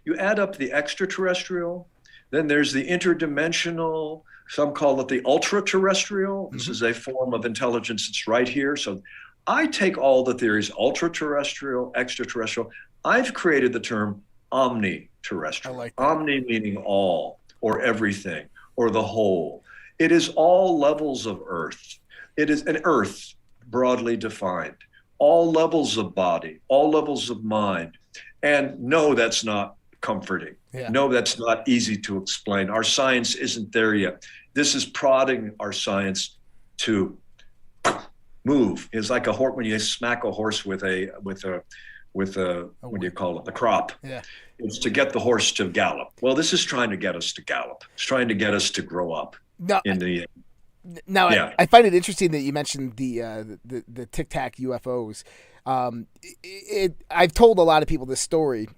you add up the extraterrestrial, then there's the interdimensional, some call it the ultra-terrestrial. This is a form of intelligence that's right here. So I take all the theories, ultra-terrestrial, extraterrestrial. I've created the term omni-terrestrial. I like that. Omni meaning all, or everything, or the whole. It is all levels of Earth. It is an Earth broadly defined. All levels of body, all levels of mind. And no, that's not comforting. Yeah. No, that's not easy to explain. Our science isn't there yet. This is prodding our science to move. It's like a horse when you smack a horse with a what do you call it? The crop. Yeah. It's to get the horse to gallop. Well, this is trying to get us to gallop. It's trying to get us to grow up. Now, I find it interesting that you mentioned the Tic Tac UFOs. I've told a lot of people this story.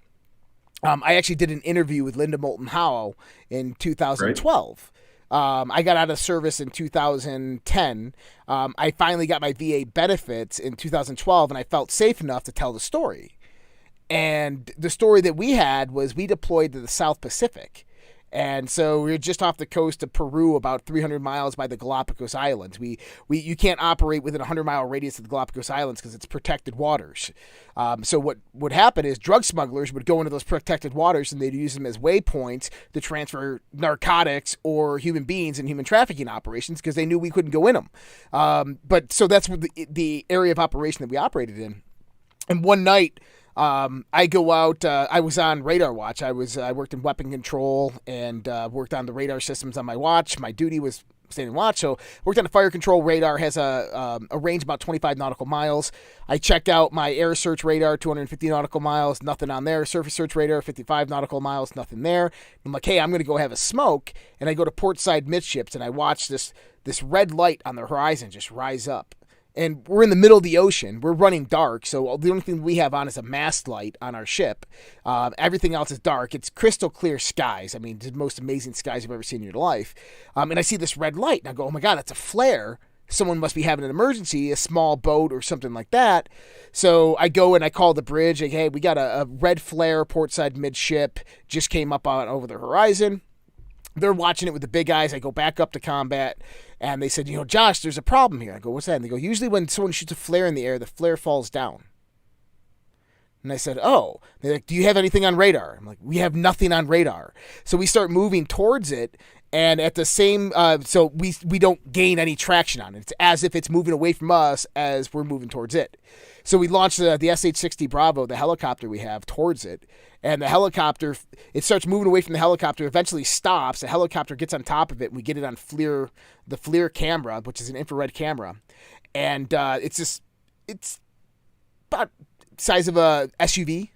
I actually did an interview with Linda Moulton Howe in 2012. I got out of service in 2010. I finally got my VA benefits in 2012, and I felt safe enough to tell the story. And the story that we had was we deployed to the South Pacific. And so we were just off the coast of Peru, about 300 miles by the Galapagos Islands. You can't operate within a 100-mile radius of the Galapagos Islands because it's protected waters. So what would happen is drug smugglers would go into those protected waters and they'd use them as waypoints to transfer narcotics or human beings in human trafficking operations because they knew we couldn't go in them. But so that's the area of operation that we operated in. And one night, I go out. I was on radar watch. I worked in weapon control and worked on the radar systems on my watch. My duty was standing watch, so worked on the fire control. Radar has a range about 25 nautical miles. I check out my air search radar, 250 nautical miles, nothing on there. Surface search radar, 55 nautical miles, nothing there. I'm like, hey, I'm going to go have a smoke, and I go to port side midships and I watch this red light on the horizon just rise up. And we're in the middle of the ocean. We're running dark, so the only thing we have on is a mast light on our ship. Everything else is dark. It's crystal clear skies. I mean, the most amazing skies you've ever seen in your life. And I see this red light, and I go, oh my God, that's a flare. Someone must be having an emergency, a small boat or something like that. So I go and I call the bridge. Like, hey, we got a red flare portside midship. Just came up over the horizon. They're watching it with the big eyes. I go back up to combat, and they said, Josh, there's a problem here. I go, what's that? And they go, usually when someone shoots a flare in the air, the flare falls down. And I said, oh. They're like, do you have anything on radar? I'm like, we have nothing on radar. So we start moving towards it, and at the same, so we don't gain any traction on it. It's as if it's moving away from us as we're moving towards it. So we launched the SH-60 Bravo, the helicopter we have, towards it. And the helicopter, it starts moving away from the helicopter, eventually stops. The helicopter gets on top of it, and we get it on the FLIR camera, which is an infrared camera. And it's about the size of a SUV.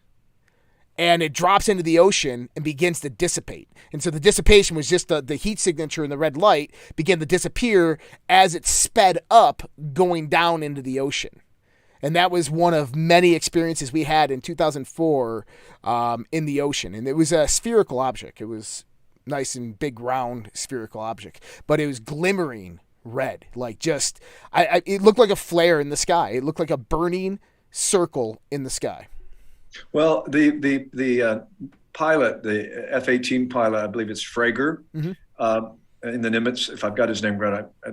And it drops into the ocean and begins to dissipate. And so the dissipation was just the heat signature and the red light began to disappear as it sped up going down into the ocean. And that was one of many experiences we had in 2004 in the ocean. And it was a spherical object. It was nice and big, round spherical object. But it was glimmering red. Like just, it looked like a flare in the sky. It looked like a burning circle in the sky. Well, the pilot, the F-18 pilot, I believe it's Frager, in the Nimitz, if I've got his name right, I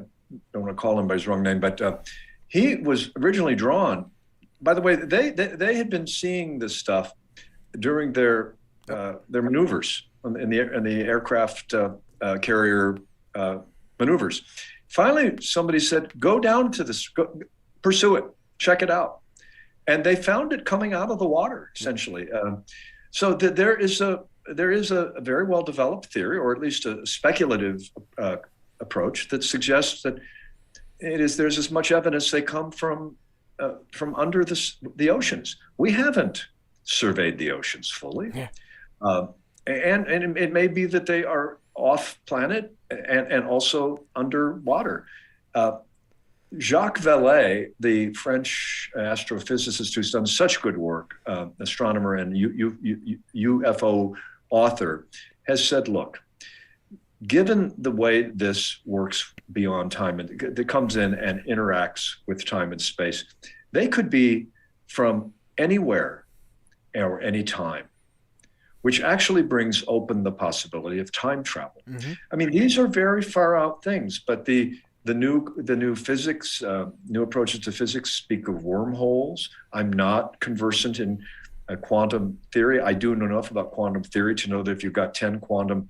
don't want to call him by his wrong name, but he was originally drawn. By the way, they had been seeing this stuff during their maneuvers in the aircraft carrier maneuvers. Finally, somebody said, "Go down to this, pursue it, check it out," and they found it coming out of the water, essentially. So there is a very well developed theory, or at least a speculative approach that suggests that there's as much evidence they come from under the oceans. We haven't surveyed the oceans fully, and it may be that they are off planet and also underwater. Jacques Vallée, the French astrophysicist who's done such good work, astronomer and UFO author, has said, look, given the way this works beyond time, and that comes in and interacts with time and space, they could be from anywhere or any time, which actually brings open the possibility of time travel. I mean, these are very far out things, but the new physics, new approaches to physics speak of wormholes. I'm not conversant in quantum theory. I do know enough about quantum theory to know that if you've got 10 quantum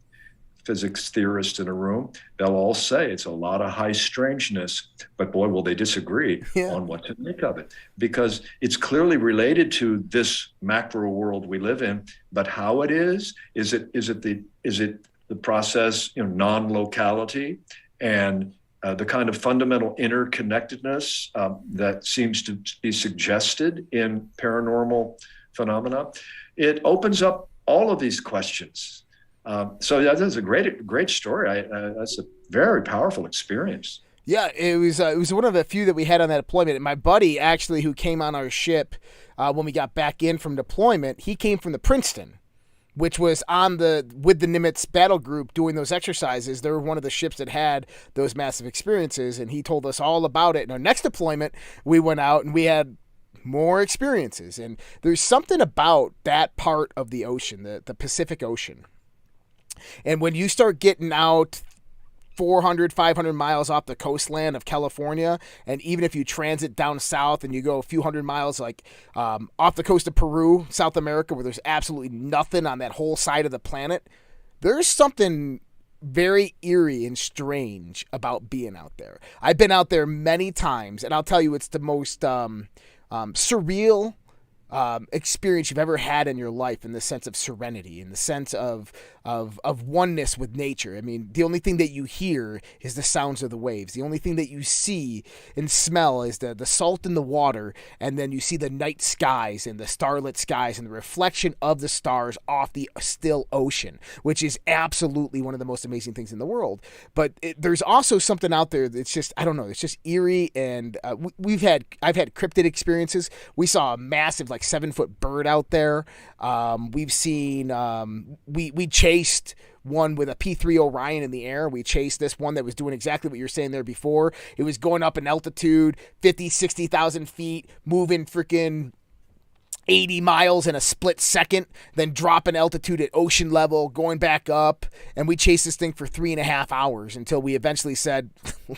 physics theorists in a room, they'll all say it's a lot of high strangeness, but boy, will they disagree on what to make of it, because it's clearly related to this macro world we live in. But how it is it the process, non-locality and the kind of fundamental interconnectedness that seems to be suggested in paranormal phenomena? It opens up all of these questions. So that's a great story. That's a very powerful experience. Yeah, it was one of the few that we had on that deployment. And my buddy, actually, who came on our ship when we got back in from deployment, he came from the Princeton, which was with the Nimitz battle group doing those exercises. They were one of the ships that had those massive experiences, and he told us all about it. In our next deployment, we went out and we had more experiences, and there's something about that part of the ocean, the Pacific Ocean. And when you start getting out 400, 500 miles off the coastline of California, and even if you transit down south and you go a few hundred miles like off the coast of Peru, South America, where there's absolutely nothing on that whole side of the planet, there's something very eerie and strange about being out there. I've been out there many times, and I'll tell you, it's the most surreal experience you've ever had in your life, in the sense of serenity, in the sense of oneness with nature. I mean, the only thing that you hear is the sounds of the waves. The only thing that you see and smell is the salt in the water, and then you see the night skies and the starlit skies and the reflection of the stars off the still ocean, which is absolutely one of the most amazing things in the world. But there's also something out there that's just, I don't know, it's just eerie, and I've had cryptid experiences. We saw a massive, like 7-foot bird out there. We've seen, we chased one with a P3 Orion in the air. We chased this one that was doing exactly what you were saying there before. It was going up in altitude, 50, 60,000 feet, moving freaking 80 miles in a split second, then dropping altitude at ocean level, going back up. And we chased this thing for 3.5 hours until we eventually said,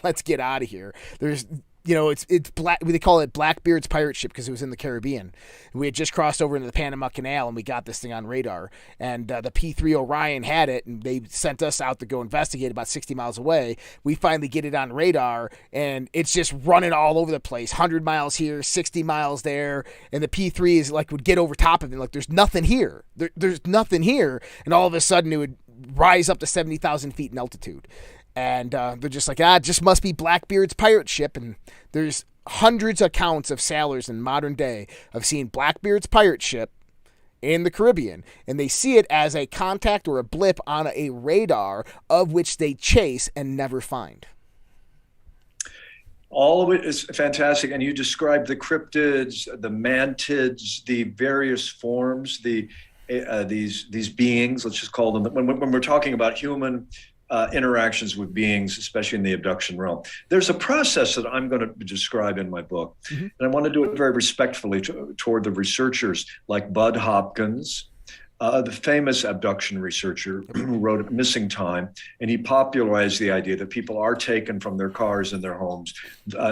let's get out of here. It's black. They call it Blackbeard's pirate ship because it was in the Caribbean. We had just crossed over into the Panama Canal, and we got this thing on radar. And the P3 Orion had it, and they sent us out to go investigate about 60 miles away. We finally get it on radar, and it's just running all over the place. 100 miles here, 60 miles there, and the P3 is like would get over top of it, like there's nothing here. There's nothing here, and all of a sudden it would rise up to 70,000 feet in altitude. And they're just like, it just must be Blackbeard's pirate ship. And there's hundreds of accounts of sailors in modern day of seeing Blackbeard's pirate ship in the Caribbean. And they see it as a contact or a blip on a radar of which they chase and never find. All of it is fantastic. And you described the cryptids, the mantids, the various forms, these beings, let's just call them, when we're talking about human interactions with beings, especially in the abduction realm. There's a process that I'm going to describe in my book, and I want to do it very respectfully toward the researchers like Bud Hopkins, the famous abduction researcher who wrote Missing Time, and he popularized the idea that people are taken from their cars and their homes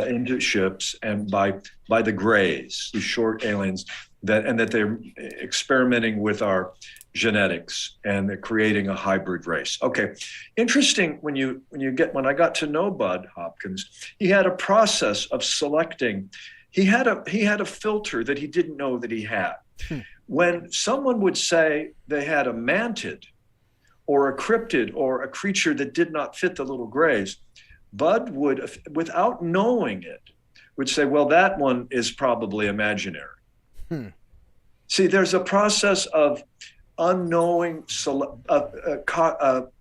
into ships, and by the Greys, the short aliens, that they're experimenting with our genetics and they're creating a hybrid race. Okay, interesting when I got to know Bud Hopkins, he had a process of selecting. He had a filter that he didn't know that he had. When someone would say they had a mantid or a cryptid or a creature that did not fit the little Greys, Bud would, without knowing it, would say, well, that one is probably imaginary. See, there's a process of unknowing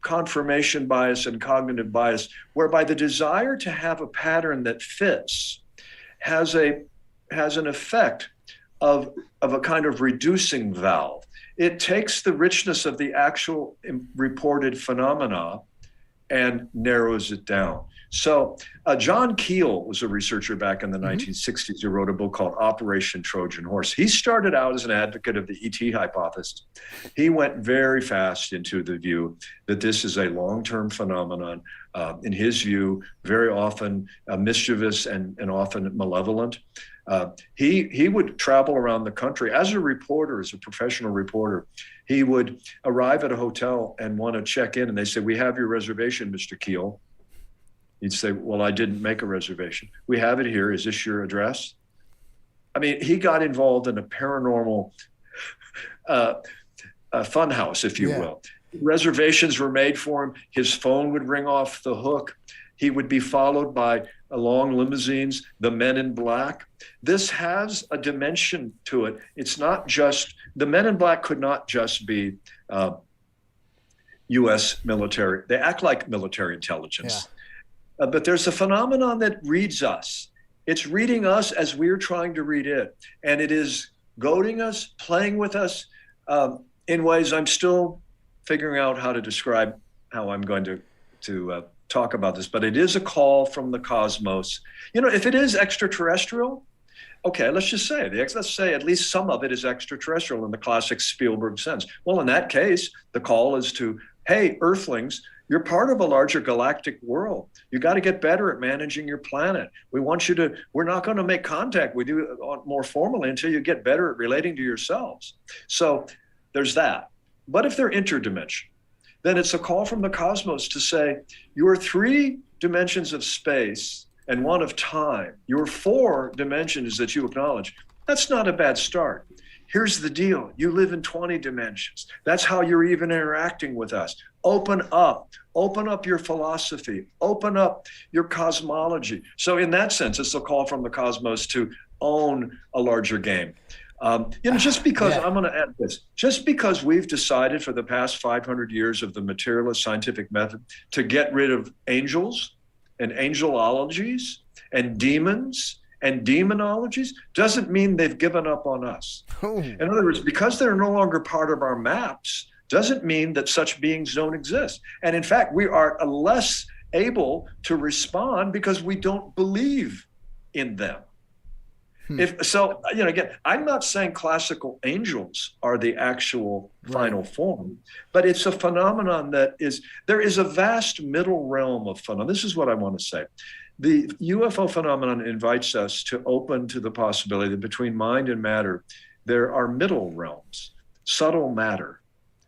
confirmation bias and cognitive bias, whereby the desire to have a pattern that fits has an effect of a kind of reducing valve. It takes the richness of the actual reported phenomena and narrows it down. So John Keel was a researcher back in the 1960s who wrote a book called Operation Trojan Horse. He started out as an advocate of the ET hypothesis. He went very fast into the view that this is a long-term phenomenon, in his view, very often mischievous and often malevolent. He would travel around the country as a reporter, as a professional reporter. He would arrive at a hotel and want to check in, and they say, "We have your reservation, Mr. Keel." He'd say, "Well, I didn't make a reservation. We have it here. Is this your address?" I mean, he got involved in a paranormal funhouse, if you will. Reservations were made for him. His phone would ring off the hook. He would be followed by long limousines, the men in black. This has a dimension to it. It's not just, the men in black could not just be U.S. military. They act like military intelligence. But there's a phenomenon that reads us. It's reading us as we're trying to read it. And it is goading us, playing with us, in ways I'm still figuring out how to describe how I'm going to talk about this, but it is a call from the cosmos. You know, if it is extraterrestrial, okay, let's just say let's say at least some of it is extraterrestrial in the classic Spielberg sense. Well, in that case, the call is to, hey, Earthlings, you're part of a larger galactic world. You got to get better at managing your planet. We want you to, we're not going to make contact with you more formally until you get better at relating to yourselves. So there's that. But if they're interdimensional, then it's a call from the cosmos to say, your 3 dimensions of space and 1 of time, your 4 dimensions that you acknowledge, that's not a bad start. Here's the deal. You live in 20 dimensions. That's how you're even interacting with us. Open up your philosophy, open up your cosmology. So in that sense, it's a call from the cosmos to own a larger game. You know, just because, I'm going to add this, just because we've decided for the past 500 years of the materialist scientific method to get rid of angels and angelologies and demons and demonologies doesn't mean they've given up on us. In other words, because they're no longer part of our maps doesn't mean that such beings don't exist. And in fact, we are less able to respond because we don't believe in them. If so, you know, again, I'm not saying classical angels are the actual final form, but it's a phenomenon that there is a vast middle realm of phenomenon. This is what I want to say. The UFO phenomenon invites us to open to the possibility that between mind and matter, there are middle realms, subtle matter.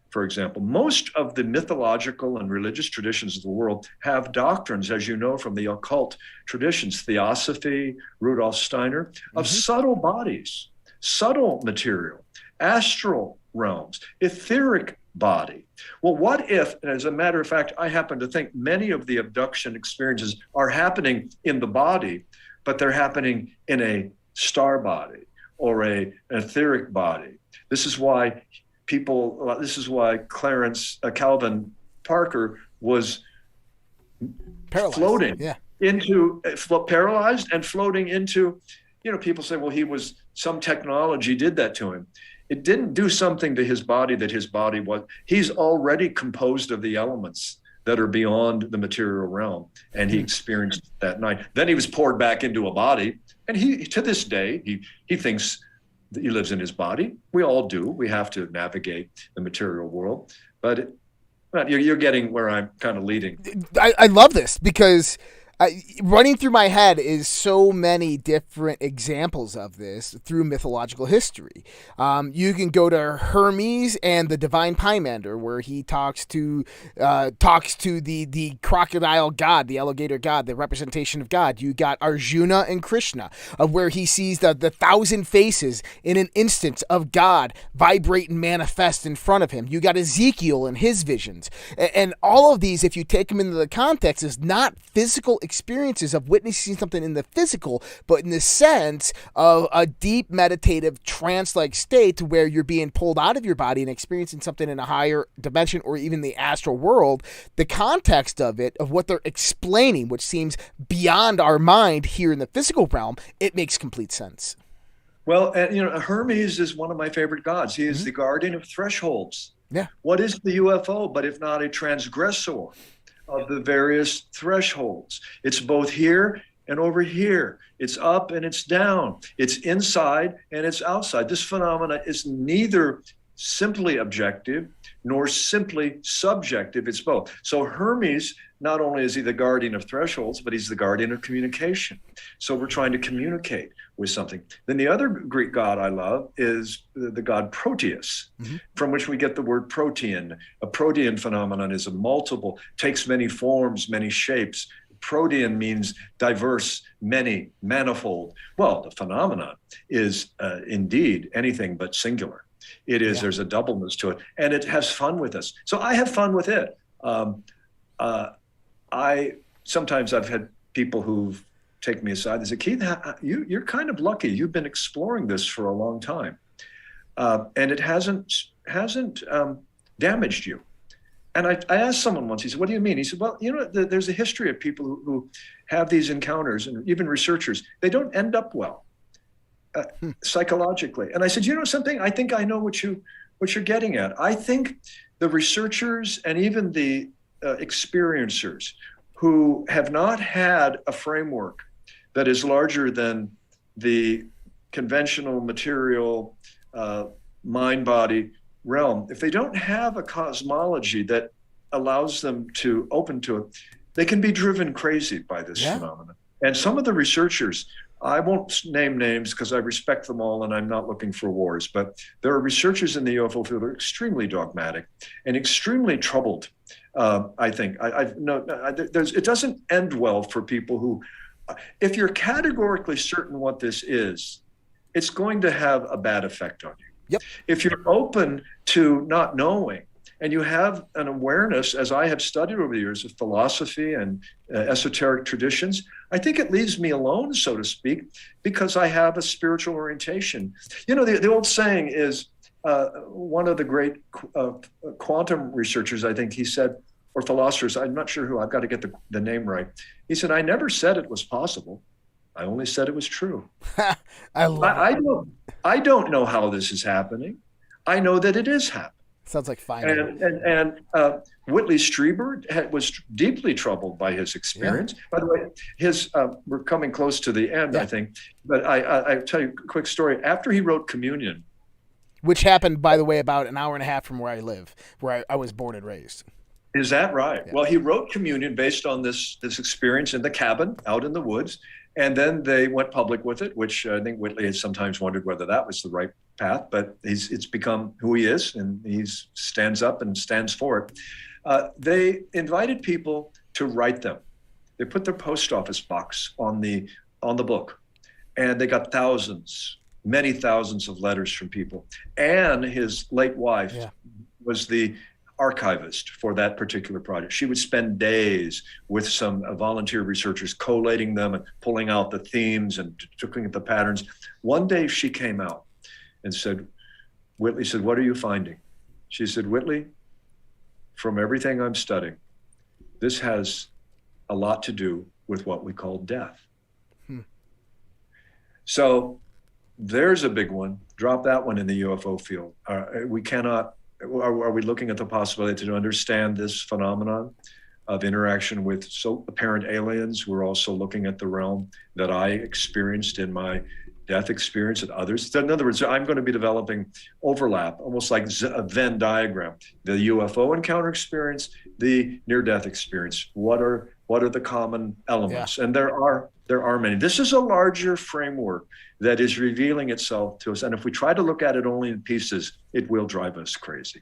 For example, most of the mythological and religious traditions of the world have doctrines, as you know, from the occult traditions, theosophy, Rudolf Steiner, of subtle bodies, subtle material, astral realms, etheric body. Well, what if, as a matter of fact, I happen to think many of the abduction experiences are happening in the body, but they're happening in a star body or an etheric body. This is why Calvin Parker was paralyzed, paralyzed and floating into, you know, people say, well, some technology did that to him. It didn't do something to his body that his body was. He's already composed of the elements that are beyond the material realm. And he experienced that night. Then he was poured back into a body. And he, to this day, he thinks that he lives in his body. We all do. We have to navigate the material world. But you're getting where I'm kind of leading. I love this because running through my head is so many different examples of this through mythological history. You can go to Hermes and the divine Pymander, where he talks to the crocodile god, the alligator god, the representation of God. You got Arjuna and Krishna, of where he sees the 1,000 faces in an instant of God vibrate and manifest in front of him. You got Ezekiel and his visions, and all of these, if you take them into the context, is not physical experiences of witnessing something in the physical, but in the sense of a deep meditative trance-like state to where you're being pulled out of your body and experiencing something in a higher dimension or even the astral world. The context of it, of what they're explaining, which seems beyond our mind here in the physical realm, it makes complete sense. Well, you know, Hermes is one of my favorite gods. He is the guardian of thresholds. Yeah. What is the UFO but if not a transgressor of the various thresholds? It's both here and over here. It's up and it's down. It's inside and it's outside. This phenomena is neither simply objective nor simply subjective. It's both. So Hermes, not only is he the guardian of thresholds, but he's the guardian of communication. So we're trying to communicate with something. Then the other Greek god I love is the god Proteus, from which we get the word protean. A protean phenomenon is takes many forms, many shapes. Protean means diverse, many, manifold. Well, the phenomenon is indeed anything but singular. It is, there's a doubleness to it, and it has fun with us. So I have fun with it. Sometimes I've had people who've taken me aside and say, Keith, you're kind of lucky. You've been exploring this for a long time. And it hasn't damaged you. And I asked someone once, he said, what do you mean? He said, well, you know, there's a history of people who have these encounters, and even researchers, they don't end up well psychologically. And I said, you know something? I think I know what you what you're getting at. I think the researchers and even the experiencers who have not had a framework that is larger than the conventional material mind-body realm, if they don't have a cosmology that allows them to open to it, they can be driven crazy by this phenomenon. And some of the researchers, I won't name names because I respect them all and I'm not looking for wars, but there are researchers in the UFO field that are extremely dogmatic and extremely troubled. I think it doesn't end well for people who, if you're categorically certain what this is, it's going to have a bad effect on you. Yep. If you're open to not knowing and you have an awareness, as I have studied over the years, of philosophy and esoteric traditions, I think it leaves me alone, so to speak, because I have a spiritual orientation. You know, the old saying is, one of the great quantum researchers, I think he said, or philosophers, I'm not sure who, I've got to get the name right. He said, I never said it was possible. I only said it was true. I don't know how this is happening. I know that it is happening. Sounds like fine. And Whitley Strieber was deeply troubled by his experience. Yeah. By the way, we're coming close to the end, I think. But I tell you a quick story. After he wrote Communion, which happened, by the way, about an hour and a half from where I live, where I was born and raised. Is that right? Yeah. Well, he wrote Communion based on this experience in the cabin out in the woods. And then they went public with it, which I think Whitley has sometimes wondered whether that was the right path, but it's become who he is, and he stands up and stands for it. They invited people to write them. They put their post office box on the book, and they got many thousands of letters from people. And his late wife was the archivist for that particular project. She would spend days with some volunteer researchers collating them and pulling out the themes and looking at the patterns. One day she came out and said, Whitley said, what are you finding? She said, Whitley, from everything I'm studying, this has a lot to do with what we call death. So there's a big one. Drop that one in the UFO field. Are we looking at the possibility to understand this phenomenon of interaction with so apparent aliens? We're also looking at the realm that I experienced in my death experience and others. In other words, I'm going to be developing overlap, almost like a Venn diagram. The UFO encounter experience, the near-death experience. What are the common elements? Yeah. And there are many. This is a larger framework that is revealing itself to us. And if we try to look at it only in pieces, it will drive us crazy.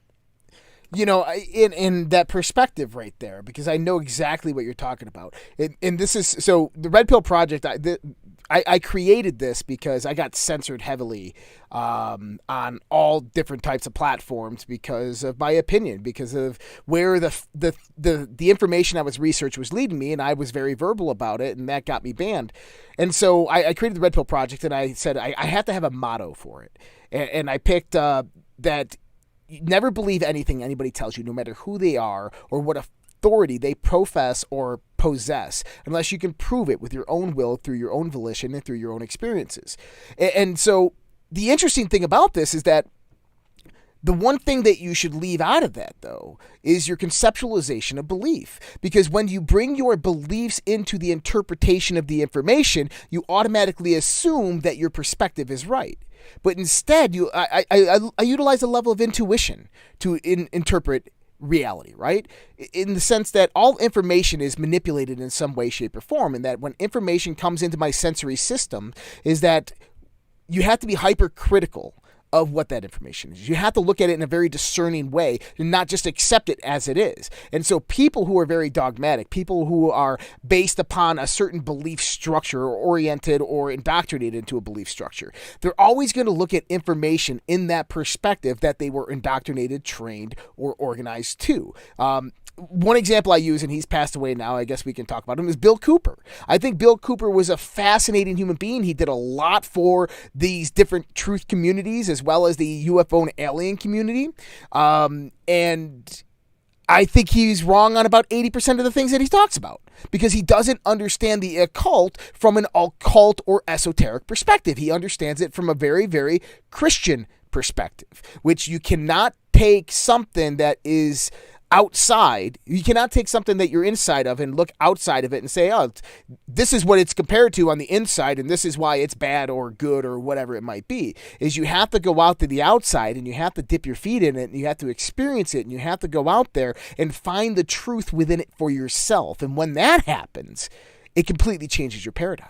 You know, in that perspective right there, because I know exactly what you're talking about. And this is, so the Redpill project, I created this because I got censored heavily on all different types of platforms because of my opinion, because of where the information I was researching was leading me, and I was very verbal about it, and that got me banned. And so I created the Redpill project, and I said I have to have a motto for it, and I picked that you never believe anything anybody tells you, no matter who they are or what authority they profess or possess, unless you can prove it with your own will, through your own volition, and through your own experiences. And so the interesting thing about this is that the one thing that you should leave out of that, though, is your conceptualization of belief. Because when you bring your beliefs into the interpretation of the information, you automatically assume that your perspective is right. But instead, I utilize a level of intuition to interpret reality, right? In the sense that all information is manipulated in some way, shape, or form, and that when information comes into my sensory system, is that you have to be hypercritical of what that information is. You have to look at it in a very discerning way and not just accept it as it is. And so people who are very dogmatic, people who are based upon a certain belief structure or oriented or indoctrinated into a belief structure, they're always going to look at information in that perspective that they were indoctrinated, trained, or organized to. One example I use, and he's passed away now, I guess we can talk about him, is Bill Cooper. I think Bill Cooper was a fascinating human being. He did a lot for these different truth communities as well as the UFO and alien community. And I think he's wrong on about 80% of the things that he talks about, because he doesn't understand the occult from an occult or esoteric perspective. He understands it from a very, very Christian perspective, which you cannot take something that is outside. You cannot take something that you're inside of and look outside of it and say, oh, this is what it's compared to on the inside, and this is why it's bad or good or whatever it might be. Is you have to go out to the outside and you have to dip your feet in it and you have to experience it and you have to go out there and find the truth within it for yourself. And when that happens, it completely changes your paradigm.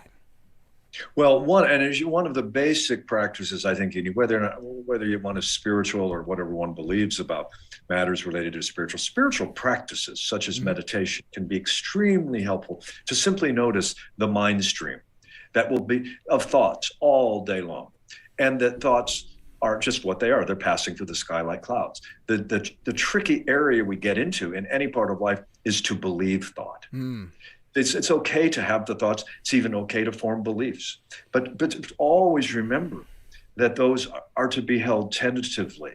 Well, one of the basic practices, I think, whether you want to spiritual or whatever one believes about matters related to spiritual practices, such as meditation, can be extremely helpful to simply notice the mind stream that will be of thoughts all day long, and that thoughts are just what they are. They're passing through the sky like clouds. The tricky area we get into in any part of life is to believe thought. It's okay to have the thoughts. It's even okay to form beliefs. But always remember that those are to be held tentatively.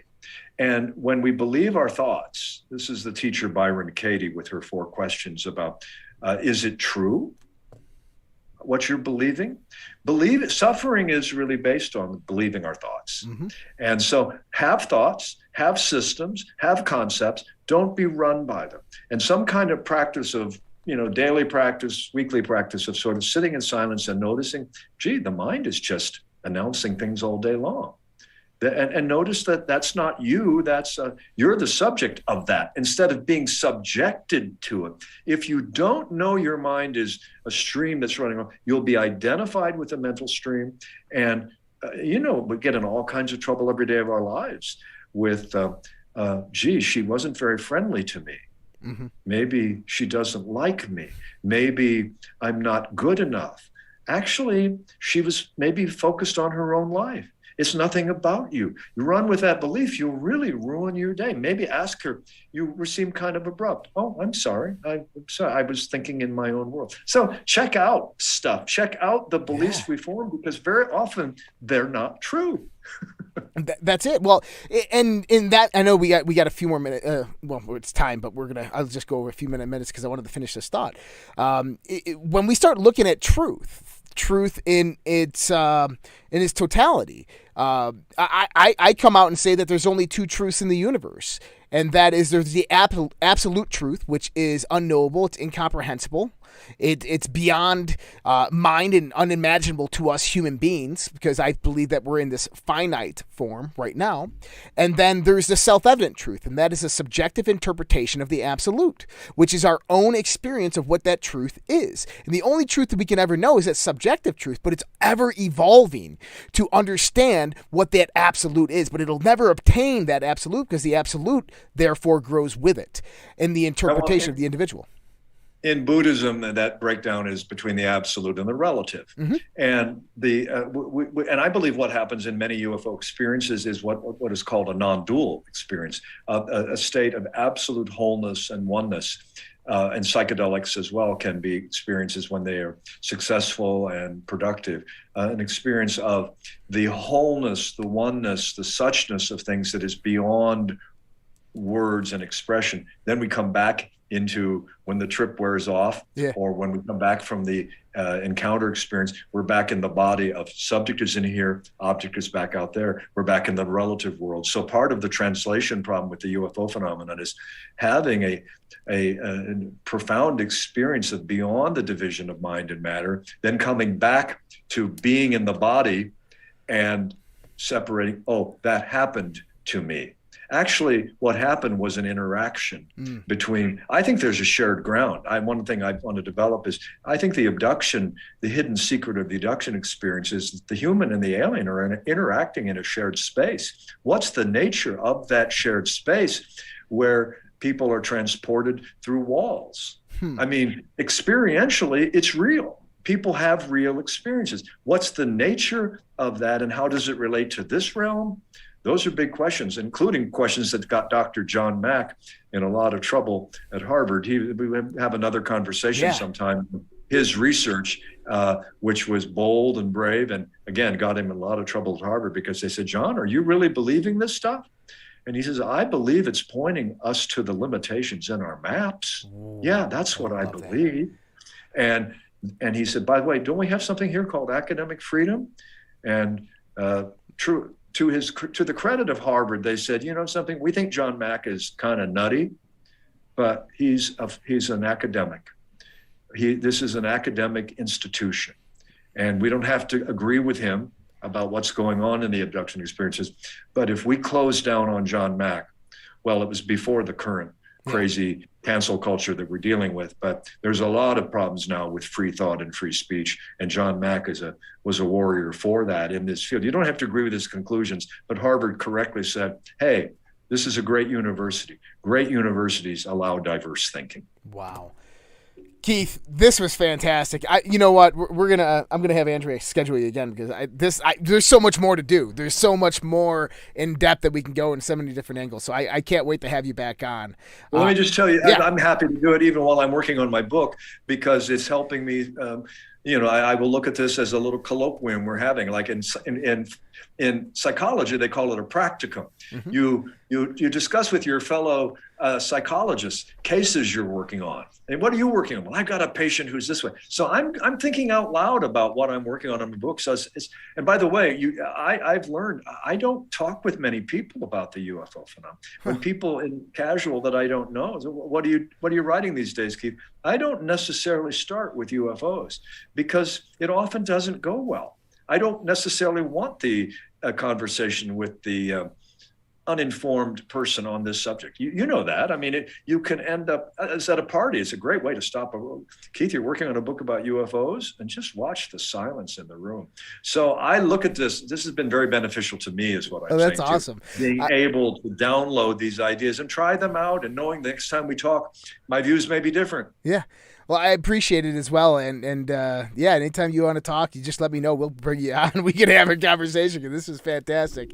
And when we believe our thoughts, this is the teacher Byron Katie with her 4 questions about, is it true what you're believing? Suffering is really based on believing our thoughts. And so have thoughts, have systems, have concepts, don't be run by them. And some kind of practice of daily practice, weekly practice of sort of sitting in silence and noticing, gee, the mind is just announcing things all day long. And notice that that's not you, you're the subject of that instead of being subjected to it. If you don't know your mind is a stream that's running on, you'll be identified with a mental stream. And, we get in all kinds of trouble every day of our lives with, gee, she wasn't very friendly to me. Maybe she doesn't like me. Maybe I'm not good enough. Actually, she was maybe focused on her own life. It's nothing about you. You run with that belief, you'll really ruin your day. Maybe ask her, you seem kind of abrupt. Oh, I'm sorry. I'm sorry. I was thinking in my own world. So check out stuff. Check out the beliefs we form, because very often they're not true. That's it. Well, and in that, I know we got a few more minutes. Well, it's time, but I'll just go over a few minutes because I wanted to finish this thought. When we start looking at truth in its totality, I come out and say that there's only 2 truths in the universe, and that is there's the absolute truth, which is unknowable, it's incomprehensible. It's beyond mind and unimaginable to us human beings, because I believe that we're in this finite form right now. And then there's the self-evident truth, and that is a subjective interpretation of the absolute, which is our own experience of what that truth is. And the only truth that we can ever know is that subjective truth, but it's ever evolving to understand what that absolute is. But it'll never obtain that absolute, because the absolute therefore grows with it in the interpretation of the individual. In Buddhism, that breakdown is between the absolute and the relative. And and I believe what happens in many UFO experiences is what is called a non-dual experience, a state of absolute wholeness and oneness. And psychedelics as well can be experiences when they are successful and productive, an experience of the wholeness, the oneness, the suchness of things that is beyond words and expression. Then we come back into when the trip wears off, or when we come back from the encounter experience, we're back in the body of subject is in here, object is back out there. We're back in the relative world. So part of the translation problem with the UFO phenomenon is having a profound experience of beyond the division of mind and matter, then coming back to being in the body and separating, oh, that happened to me. Actually, what happened was an interaction between, I think there's a shared ground. One thing I want to develop is, I think the abduction, the hidden secret of the abduction experience is that the human and the alien are interacting in a shared space. What's the nature of that shared space where people are transported through walls? I mean, experientially, it's real. People have real experiences. What's the nature of that, and how does it relate to this realm? Those are big questions, including questions that got Dr. John Mack in a lot of trouble at Harvard. We have another conversation sometime. His research, which was bold and brave, and again, got him in a lot of trouble at Harvard because they said, John, are you really believing this stuff? And he says, I believe it's pointing us to the limitations in our maps. Yeah, that's what I believe. And he said, by the way, don't we have something here called academic freedom? And to the credit of Harvard, they said, you know something, we think John Mack is kind of nutty, but he's an academic. This is an academic institution, and we don't have to agree with him about what's going on in the abduction experiences. But if we close down on John Mack, well, it was before the current crazy cancel culture that we're dealing with, but there's a lot of problems now with free thought and free speech, and John Mack was a warrior for that in this field. You don't have to agree with his conclusions, but Harvard correctly said, hey, this is a great university. Great universities allow diverse thinking. Wow. Keith, this was fantastic. You know what? I'm gonna have Andrea schedule you again because there's so much more to do. There's so much more in depth that we can go in so many different angles. So I can't wait to have you back on. Well, let me just tell you, I'm happy to do it even while I'm working on my book because it's helping me. I will look at this as a little colloquium we're having, like in psychology, they call it a practicum. Mm-hmm. You discuss with your fellow psychologists cases you're working on. And what are you working on? Well, I've got a patient who's this way. So I'm thinking out loud about what I'm working on in my book. So and by the way, I've learned I don't talk with many people about the UFO phenomenon. When people in casual that I don't know, what are you writing these days, Keith? I don't necessarily start with UFOs because it often doesn't go well. I don't necessarily want the conversation with the uninformed person on this subject. You know that. I mean, you can end up as at a party. It's a great way to stop Keith, you're working on a book about UFOs, and just watch the silence in the room. So I look at this. This has been very beneficial to me, is what I'm saying. That's awesome. Being able to download these ideas and try them out, and knowing the next time we talk, my views may be different. Yeah. Well, I appreciate it as well. And anytime you want to talk, you just let me know. We'll bring you on. We can have a conversation because this is fantastic.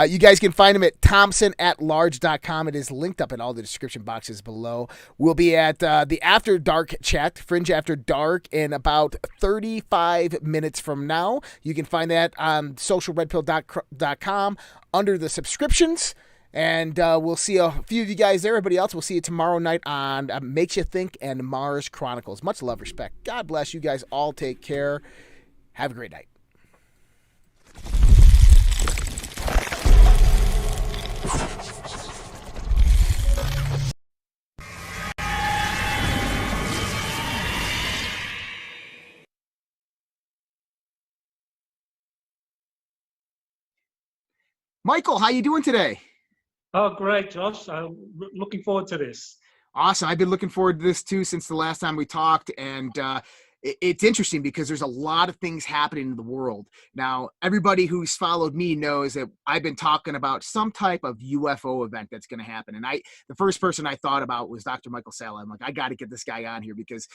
You guys can find him at thompsonatlarge.com. It is linked up in all the description boxes below. We'll be at the After Dark chat, Fringe After Dark, in about 35 minutes from now. You can find that on socialredpill.com under the subscriptions. And we'll see a few of you guys there. Everybody else, we'll see you tomorrow night on Makes You Think and Mars Chronicles. Much love, respect. God bless you guys all. Take care. Have a great night. Michael, how you doing today? Oh, great, Josh. I'm looking forward to this. Awesome. I've been looking forward to this too since the last time we talked. And it's interesting because there's a lot of things happening in the world. Now, everybody who's followed me knows that I've been talking about some type of UFO event that's going to happen. And the first person I thought about was Dr. Michael Salla. I'm like, I got to get this guy on here because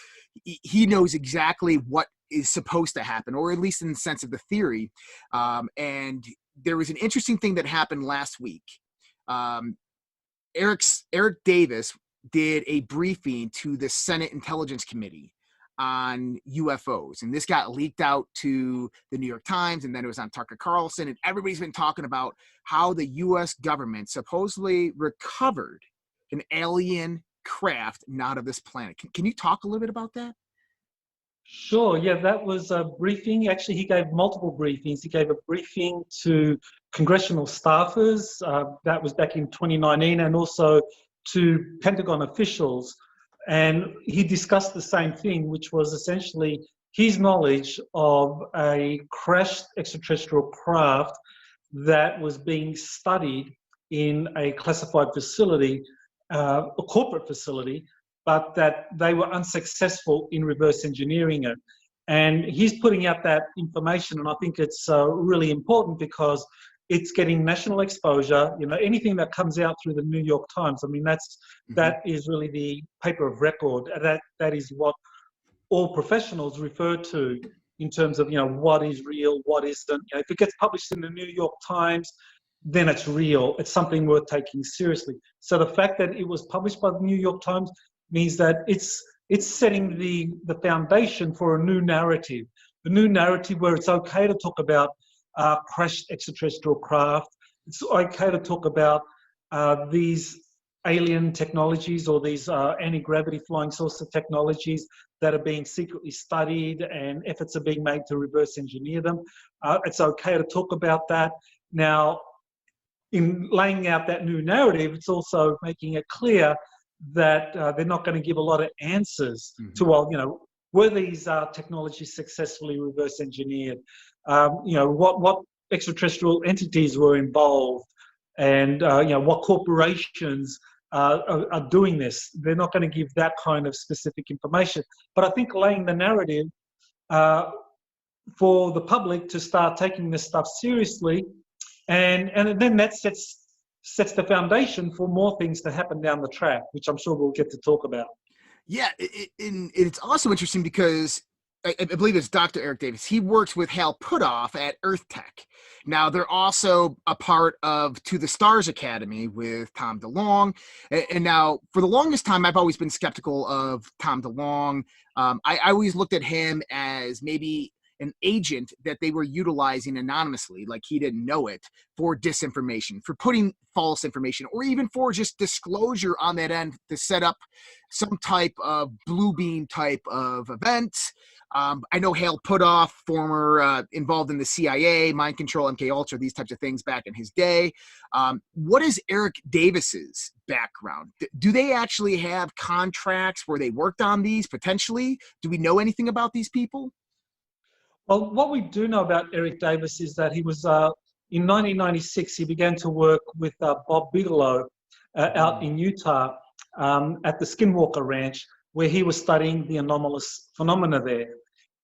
he knows exactly what is supposed to happen, or at least in the sense of the theory. And there was an interesting thing that happened last week. Eric Davis did a briefing to the Senate Intelligence Committee on UFOs, and this got leaked out to the New York Times, and then it was on Tucker Carlson, and everybody's been talking about how the U.S. government supposedly recovered an alien craft not of this planet. Can you talk a little bit about that? Sure. Yeah, that was a briefing. Actually, he gave multiple briefings. He gave a briefing to congressional staffers. That was back in 2019, and also to Pentagon officials. And he discussed the same thing, which was essentially his knowledge of a crashed extraterrestrial craft that was being studied in a classified facility, a corporate facility, but that they were unsuccessful in reverse engineering it. And he's putting out that information, and I think it's really important because it's getting national exposure. You know, anything that comes out through the New York Times, I mean, that is really the paper of record. That is what all professionals refer to in terms of, you know, what is real, what isn't. You know, if it gets published in the New York Times, then it's real. It's something worth taking seriously. So the fact that it was published by the New York Times means that it's setting the foundation for a new narrative where it's okay to talk about crashed extraterrestrial craft. It's okay to talk about these alien technologies or these anti-gravity flying saucer technologies that are being secretly studied, and efforts are being made to reverse engineer them. It's okay to talk about that. Now, in laying out that new narrative, it's also making it clear that they're not going to give a lot of answers to, well, were these technologies successfully reverse engineered? What extraterrestrial entities were involved, and what corporations are doing this. They're not going to give that kind of specific information. But I think laying the narrative for the public to start taking this stuff seriously, and then that sets the foundation for more things to happen down the track, which I'm sure we'll get to talk about. Yeah, it's also interesting because I believe it's Dr. Eric Davis. He works with Hal Puthoff at Earth Tech. Now, they're also a part of To the Stars Academy with Tom DeLonge. And now, for the longest time, I've always been skeptical of Tom DeLonge. I always looked at him as maybe an agent that they were utilizing anonymously, like he didn't know it, for disinformation, for putting false information, or even for just disclosure on that end to set up some type of blue beam type of event. I know Hal Puthoff, former involved in the CIA, mind control, MK Ultra, these types of things back in his day. What is Eric Davis's background? Do they actually have contracts where they worked on these potentially? Do we know anything about these people? Well, what we do know about Eric Davis is that he was, in 1996, he began to work with Bob Bigelow out in Utah at the Skinwalker Ranch, where he was studying the anomalous phenomena there.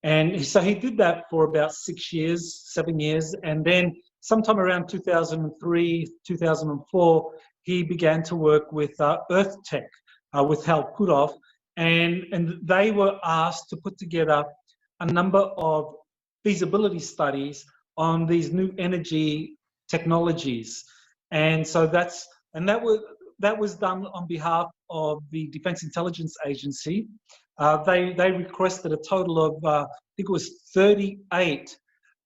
And so he did that for about 7 years. And then sometime around 2003, 2004, he began to work with Earth Tech, with Hal Puthoff. And they were asked to put together a number of feasibility studies on these new energy technologies. And so that was done on behalf of the Defense Intelligence Agency. They requested a total of, I think it was 38,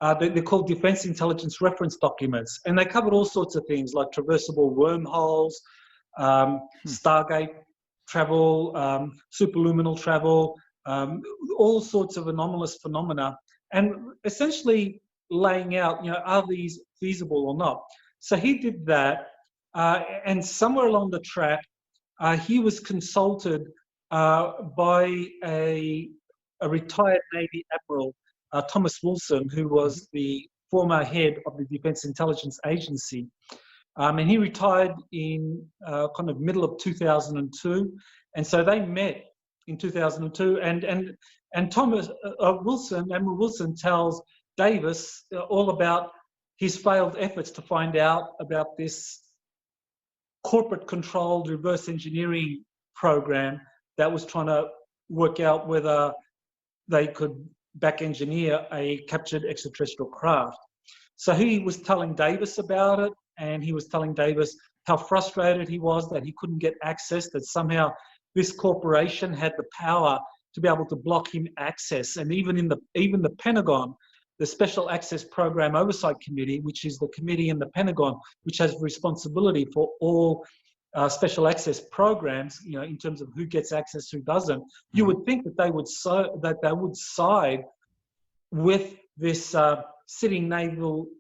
they're called Defense Intelligence Reference Documents. And they covered all sorts of things like traversable wormholes, Stargate travel, superluminal travel, all sorts of anomalous phenomena, and essentially laying out, are these feasible or not? So he did that, and somewhere along the track, he was consulted by a retired Navy Admiral, Thomas Wilson, who was the former head of the Defense Intelligence Agency. And he retired in kind of middle of 2002. And so they met in 2002, and Thomas Admiral Wilson tells Davis all about his failed efforts to find out about this corporate-controlled reverse engineering program that was trying to work out whether they could back-engineer a captured extraterrestrial craft. So he was telling Davis about it, and he was telling Davis how frustrated he was that he couldn't get access, that somehow this corporation had the power to be able to block him access. And even the Pentagon, the Special Access Program Oversight Committee, which is the committee in the Pentagon which has responsibility for all special access programs, in terms of who gets access, who doesn't, you would think that they would side with this sitting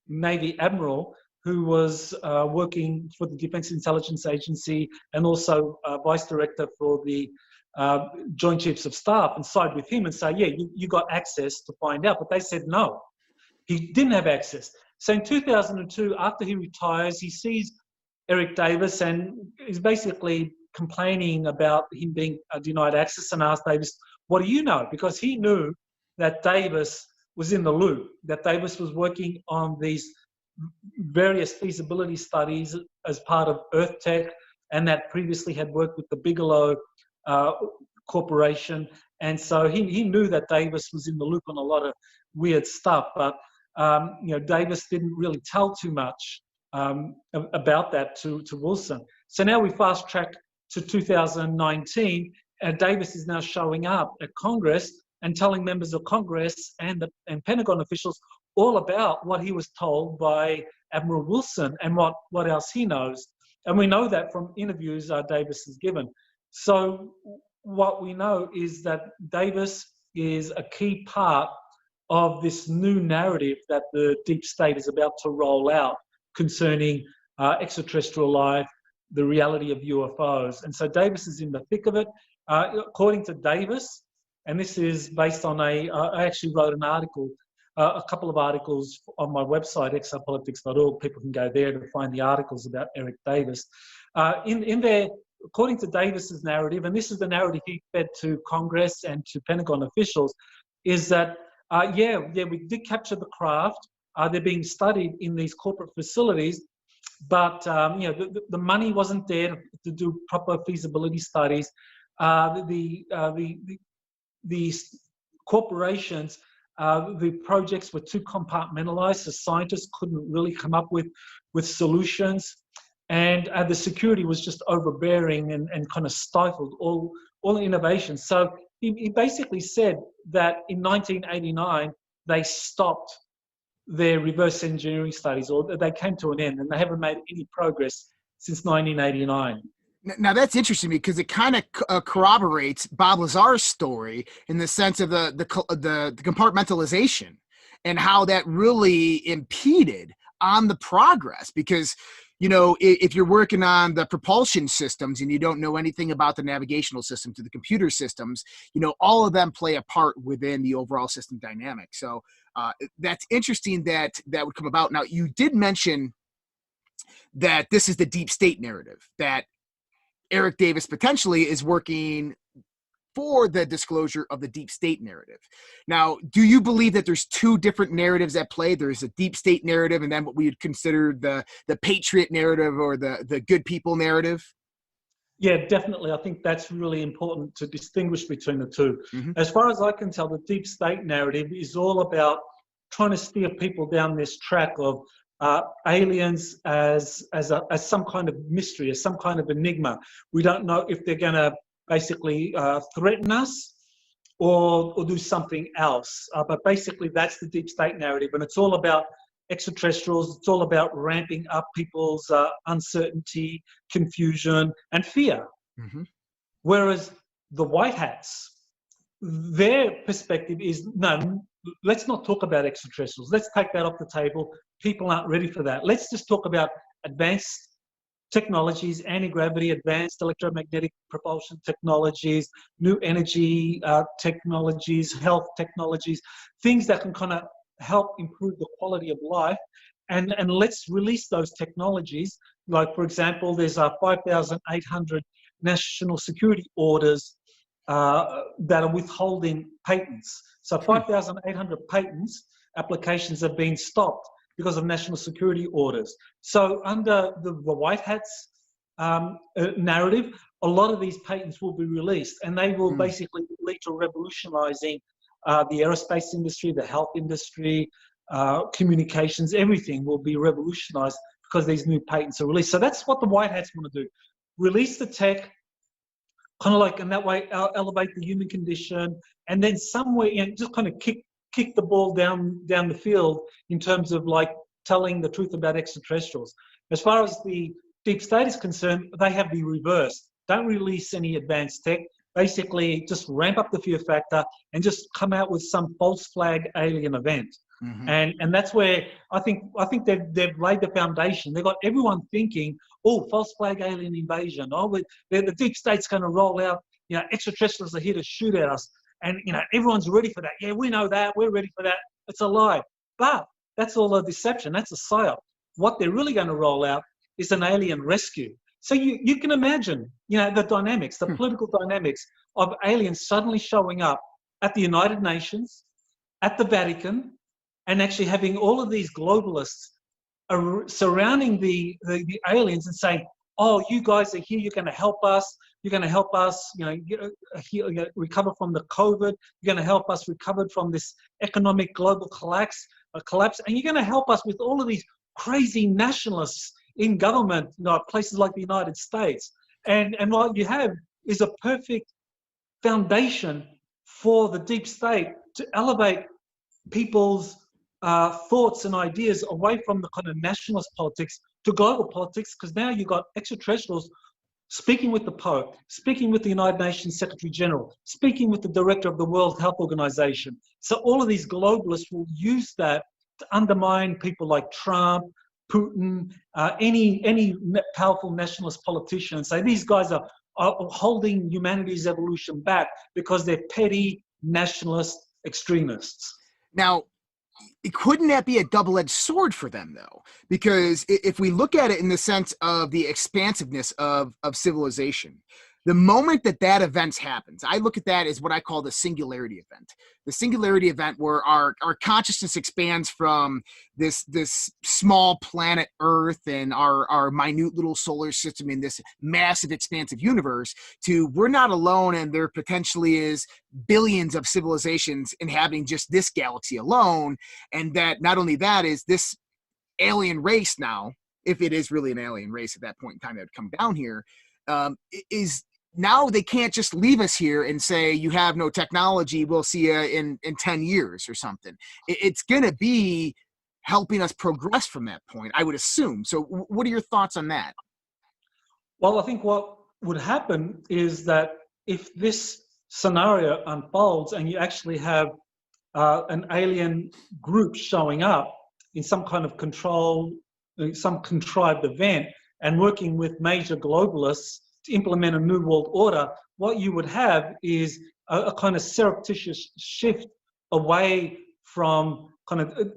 Navy Admiral who was working for the Defense Intelligence Agency and also Vice Director for the Joint Chiefs of Staff, and side with him and say, yeah, you got access to find out. But they said no, he didn't have access. So in 2002, after he retires, he sees Eric Davis and is basically complaining about him being denied access, and asked Davis, what do you know? Because he knew that Davis was in the loop, that Davis was working on these various feasibility studies as part of Earth Tech, and that previously had worked with the Bigelow Corporation. And so he knew that Davis was in the loop on a lot of weird stuff, but Davis didn't really tell too much about that to Wilson. So now we fast track to 2019, and Davis is now showing up at Congress and telling members of Congress and Pentagon officials all about what he was told by Admiral Wilson and what else he knows. And we know that from interviews Davis has given. So what we know is that Davis is a key part of this new narrative that the deep state is about to roll out concerning extraterrestrial life, the reality of UFOs. And so Davis is in the thick of it. According to Davis, and this is based on I actually wrote an article, a couple of articles on my website, exopolitics.org. People can go there to find the articles about Eric Davis. In there, according to Davis's narrative, and this is the narrative he fed to Congress and to Pentagon officials, is that, we did capture the craft. They're being studied in these corporate facilities, but the money wasn't there to do proper feasibility studies. The corporations, the projects were too compartmentalized. The scientists couldn't really come up with solutions, and the security was just overbearing and kind of stifled all innovation. So he basically said that in 1989 they stopped their reverse engineering studies, or they came to an end, and they haven't made any progress since 1989. Now that's interesting because it kind of corroborates Bob Lazar's story in the sense of the compartmentalization and how that really impeded on the progress. Because, you know, if you're working on the propulsion systems and you don't know anything about the navigational system to the computer systems, you know, all of them play a part within the overall system dynamic. So that's interesting that would come about. Now, you did mention that this is the deep state narrative, that Eric Davis potentially is working for the disclosure of the deep state narrative. Now, do you believe that there's two different narratives at play? There's a deep state narrative and then what we would consider the patriot narrative or the good people narrative? Yeah, definitely. I think that's really important to distinguish between the two. Mm-hmm. As far as I can tell, the deep state narrative is all about trying to steer people down this track of aliens as some kind of mystery, as some kind of enigma. We don't know if they're going to basically threaten us or do something else. But basically, that's the deep state narrative, and it's all about extraterrestrials. It's all about ramping up people's uncertainty, confusion, and fear. Mm-hmm. Whereas the white hats, their perspective is, no, let's not talk about extraterrestrials. Let's take that off the table. People aren't ready for that. Let's just talk about advanced technologies, anti-gravity, advanced electromagnetic propulsion technologies, new energy technologies, health technologies, things that can kind of help improve the quality of life. And let's release those technologies. Like, for example, there's 5,800 national security orders that are withholding patents. So 5,800 patents applications have been stopped because of national security orders. So under the white hats narrative, a lot of these patents will be released, and they will basically lead to revolutionizing the aerospace industry, the health industry, communications, everything will be revolutionized because these new patents are released. So that's what the white hats want to do. Release the tech, kind of like, and that way elevate the human condition, and then somewhere, you know, just kind of kick the ball down the field in terms of like telling the truth about extraterrestrials. As far as the deep state is concerned, they have the reverse. Don't release any advanced tech. Basically, just ramp up the fear factor and just come out with some false flag alien event. Mm-hmm. And that's where I think they've laid the foundation. They've got everyone thinking, oh, false flag alien invasion. Oh, the deep state's going to roll out. You know, extraterrestrials are here to shoot at us. And, you know, everyone's ready for that. Yeah, we know that. We're ready for that. It's a lie. But that's all a deception. That's a psyop. What they're really going to roll out is an alien rescue. So you can imagine, you know, the dynamics, the political dynamics of aliens suddenly showing up at the United Nations, at the Vatican, and actually having all of these globalists surrounding the aliens and saying, oh, you guys are here, you're going to help us. You're going to help us, you know, recover from the COVID. You're going to help us recover from this economic global collapse, and you're going to help us with all of these crazy nationalists in government, you know, places like the United States. And what you have is a perfect foundation for the deep state to elevate people's thoughts and ideas away from the kind of nationalist politics to global politics, because now you've got extraterrestrials speaking with the Pope, speaking with the United Nations Secretary General, speaking with the Director of the World Health Organization. So all of these globalists will use that to undermine people like Trump, Putin, any powerful nationalist politician, and say these guys are holding humanity's evolution back because they're petty nationalist extremists. Now, couldn't that be a double-edged sword for them, though? Because if we look at it in the sense of the expansiveness of civilization, the moment that event happens, I look at that as what I call the singularity event. The singularity event where our consciousness expands from this small planet Earth and our minute little solar system in this massive expansive universe to we're not alone, and there potentially is billions of civilizations inhabiting just this galaxy alone. And that not only that is this alien race now, if it is really an alien race at that point in time that would come down here, is now they can't just leave us here and say, you have no technology, we'll see you in 10 years or something. It's going to be helping us progress from that point, I would assume. So what are your thoughts on that? Well, I think what would happen is that if this scenario unfolds and you actually have an alien group showing up in some kind of some contrived event and working with major globalists to implement a new world order, what you would have is a kind of surreptitious shift away from kind of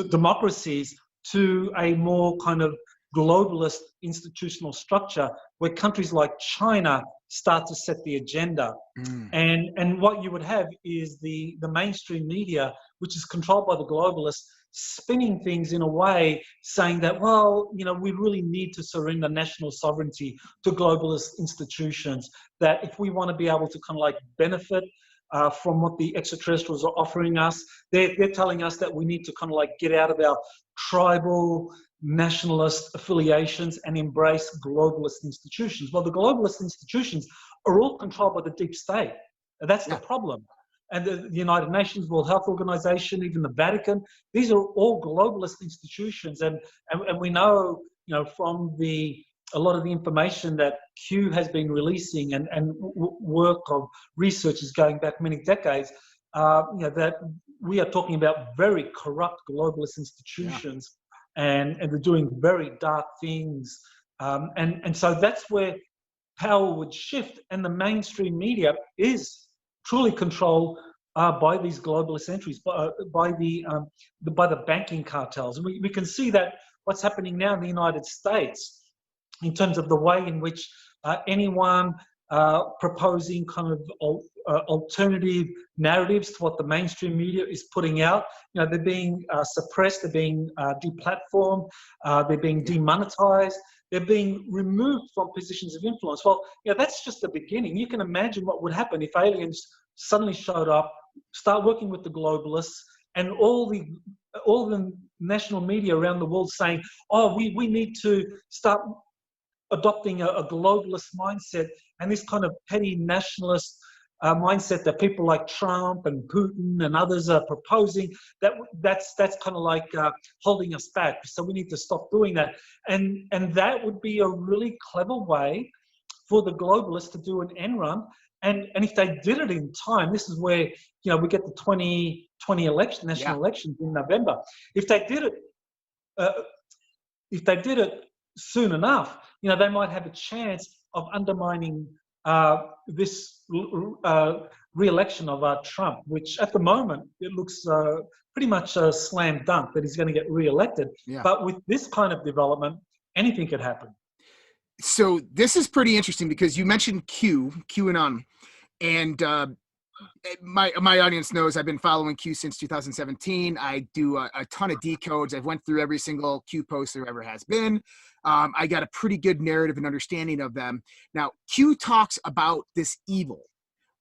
democracies to a more kind of globalist institutional structure where countries like China start to set the agenda. And what you would have is the mainstream media, which is controlled by the globalists, spinning things in a way saying that, well, we really need to surrender national sovereignty to globalist institutions, that if we want to be able to kind of like benefit from what the extraterrestrials are offering us, they're telling us that we need to kind of like get out of our tribal nationalist affiliations and embrace globalist institutions. Well, the globalist institutions are all controlled by the deep state. That's the problem. And the United Nations, World Health Organization, even the Vatican, these are all globalist institutions. And we know, from a lot of the information that Q has been releasing and work of researchers going back many decades, that we are talking about very corrupt globalist institutions, and they're doing very dark things. And so that's where power would shift, and the mainstream media is truly controlled by these globalist entries, by the banking cartels. And we can see that what's happening now in the United States in terms of the way in which anyone proposing kind of alternative narratives to what the mainstream media is putting out, they're being suppressed, they're being deplatformed, they're being demonetized, they're being removed from positions of influence. Well, that's just the beginning. You can imagine what would happen if aliens suddenly showed up, start working with the globalists, and all the national media around the world saying, oh, we need to start adopting a globalist mindset and this kind of petty nationalist mindset that people like Trump and Putin and others are proposing, that's kind of like holding us back. So we need to stop doing that. And that would be a really clever way for the globalists to do an end run. And if they did it in time, this is where we get the 2020 election, national elections in November. If they did it soon enough, they might have a chance of undermining this re-election of Trump, which at the moment it looks pretty much a slam dunk that he's going to get re-elected. But with this kind of development, anything could happen. So this is pretty interesting because you mentioned QAnon, and my audience knows I've been following Q since 2017. I do a ton of decodes. I've went through every single Q post there ever has been. I got a pretty good narrative and understanding of them. Now, Q talks about this evil,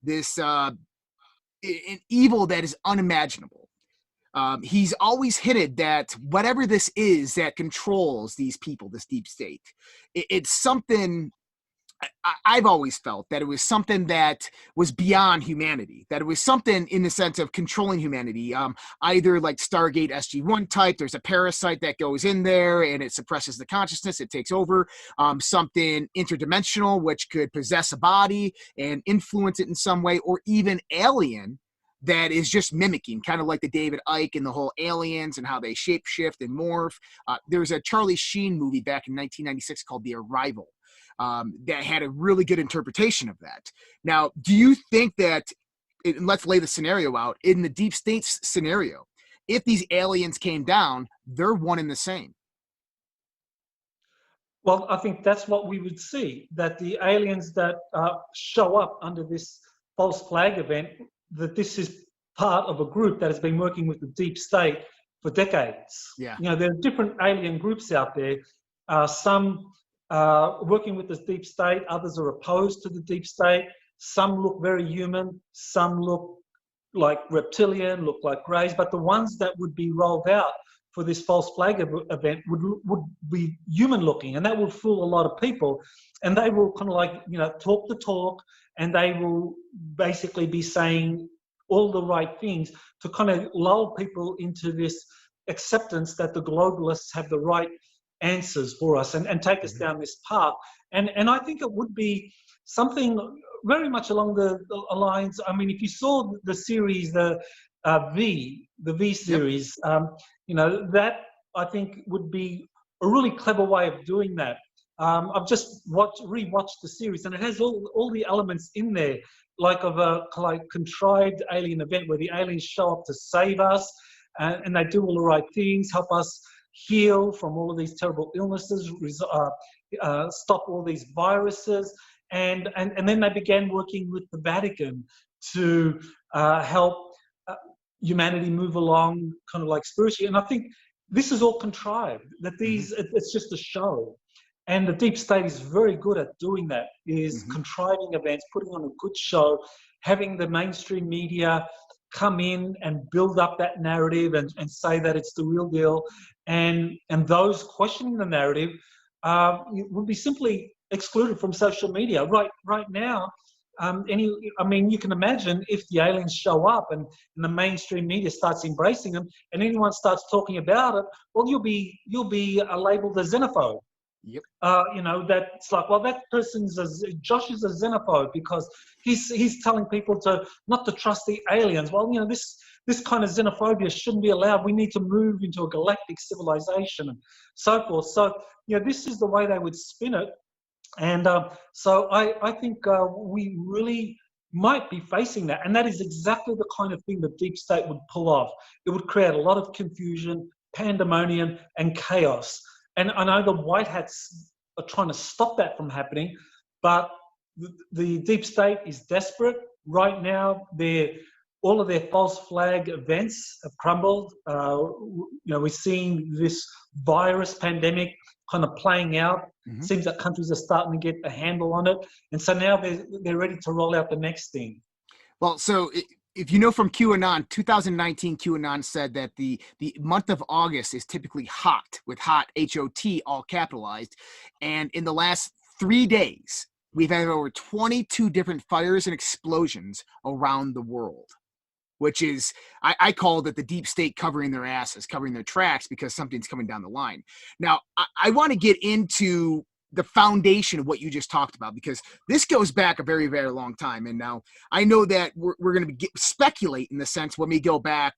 an evil that is unimaginable. He's always hinted that whatever this is that controls these people, this deep state, it's something. I've always felt that it was something that was beyond humanity, that it was something in the sense of controlling humanity, either like Stargate SG-1 type, there's a parasite that goes in there and it suppresses the consciousness, it takes over, something interdimensional, which could possess a body and influence it in some way, or even alien, that is just mimicking, kind of like the David Icke and the whole aliens and how they shapeshift and morph. There's a Charlie Sheen movie back in 1996 called The Arrival that had a really good interpretation of that. Now, do you think that, and let's lay the scenario out, in the deep state scenario, if these aliens came down, they're one and the same? Well, I think that's what we would see, that the aliens that show up under this false flag event, that this is part of a group that has been working with the deep state for decades. Yeah. You know, there are different alien groups out there. Some working with the deep state, others are opposed to the deep state. Some look very human, some look like reptilian, look like greys, but the ones that would be rolled out for this false flag event would be human looking, and that will fool a lot of people. And they will kind of like, you know, talk the talk, and they will basically be saying all the right things to kind of lull people into this acceptance that the globalists have the right answers for us and take us down this path. And I think it would be something very much along the lines, I mean, if you saw the series, the V series, you know, that I think would be a really clever way of doing that. I've just rewatched the series, and it has all the elements in there, like of a contrived alien event where the aliens show up to save us, and they do all the right things, help us heal from all of these terrible illnesses, stop all these viruses, and then they began working with the Vatican to help humanity move along kind of like spiritually. And I think this is all contrived, that it's just a show. And the deep state is very good at doing that, is contriving events, putting on a good show, having the mainstream media come in and build up that narrative and say that it's the real deal. And those questioning the narrative would be simply excluded from social media. Right now, I mean, you can imagine if the aliens show up and the mainstream media starts embracing them, and anyone starts talking about it, well, you'll be labeled a xenophobe. Yep. You know, that's like, well, that Josh is a xenophobe because he's telling people not to trust the aliens. Well, you know, this kind of xenophobia shouldn't be allowed. We need to move into a galactic civilization and so forth. So, you know, this is the way they would spin it. And so I think we really might be facing that. And that is exactly the kind of thing the deep state would pull off. It would create a lot of confusion, pandemonium, and chaos. And I know the white hats are trying to stop that from happening, but the deep state is desperate. Right now, all of their false flag events have crumbled. You know, we're seeing this virus pandemic kind of playing out. Seems that countries are starting to get a handle on it. And so now they're ready to roll out the next thing. Well, so if you know from QAnon, 2019 QAnon said that the month of August is typically hot, with hot, H-O-T, all capitalized. And in the last 3 days, we've had over 22 different fires and explosions around the world, which is, I call it the deep state covering their asses, covering their tracks, because something's coming down the line. Now, I want to get into the foundation of what you just talked about, because this goes back a very, very long time. And now I know that we're going to speculate in the sense when we go back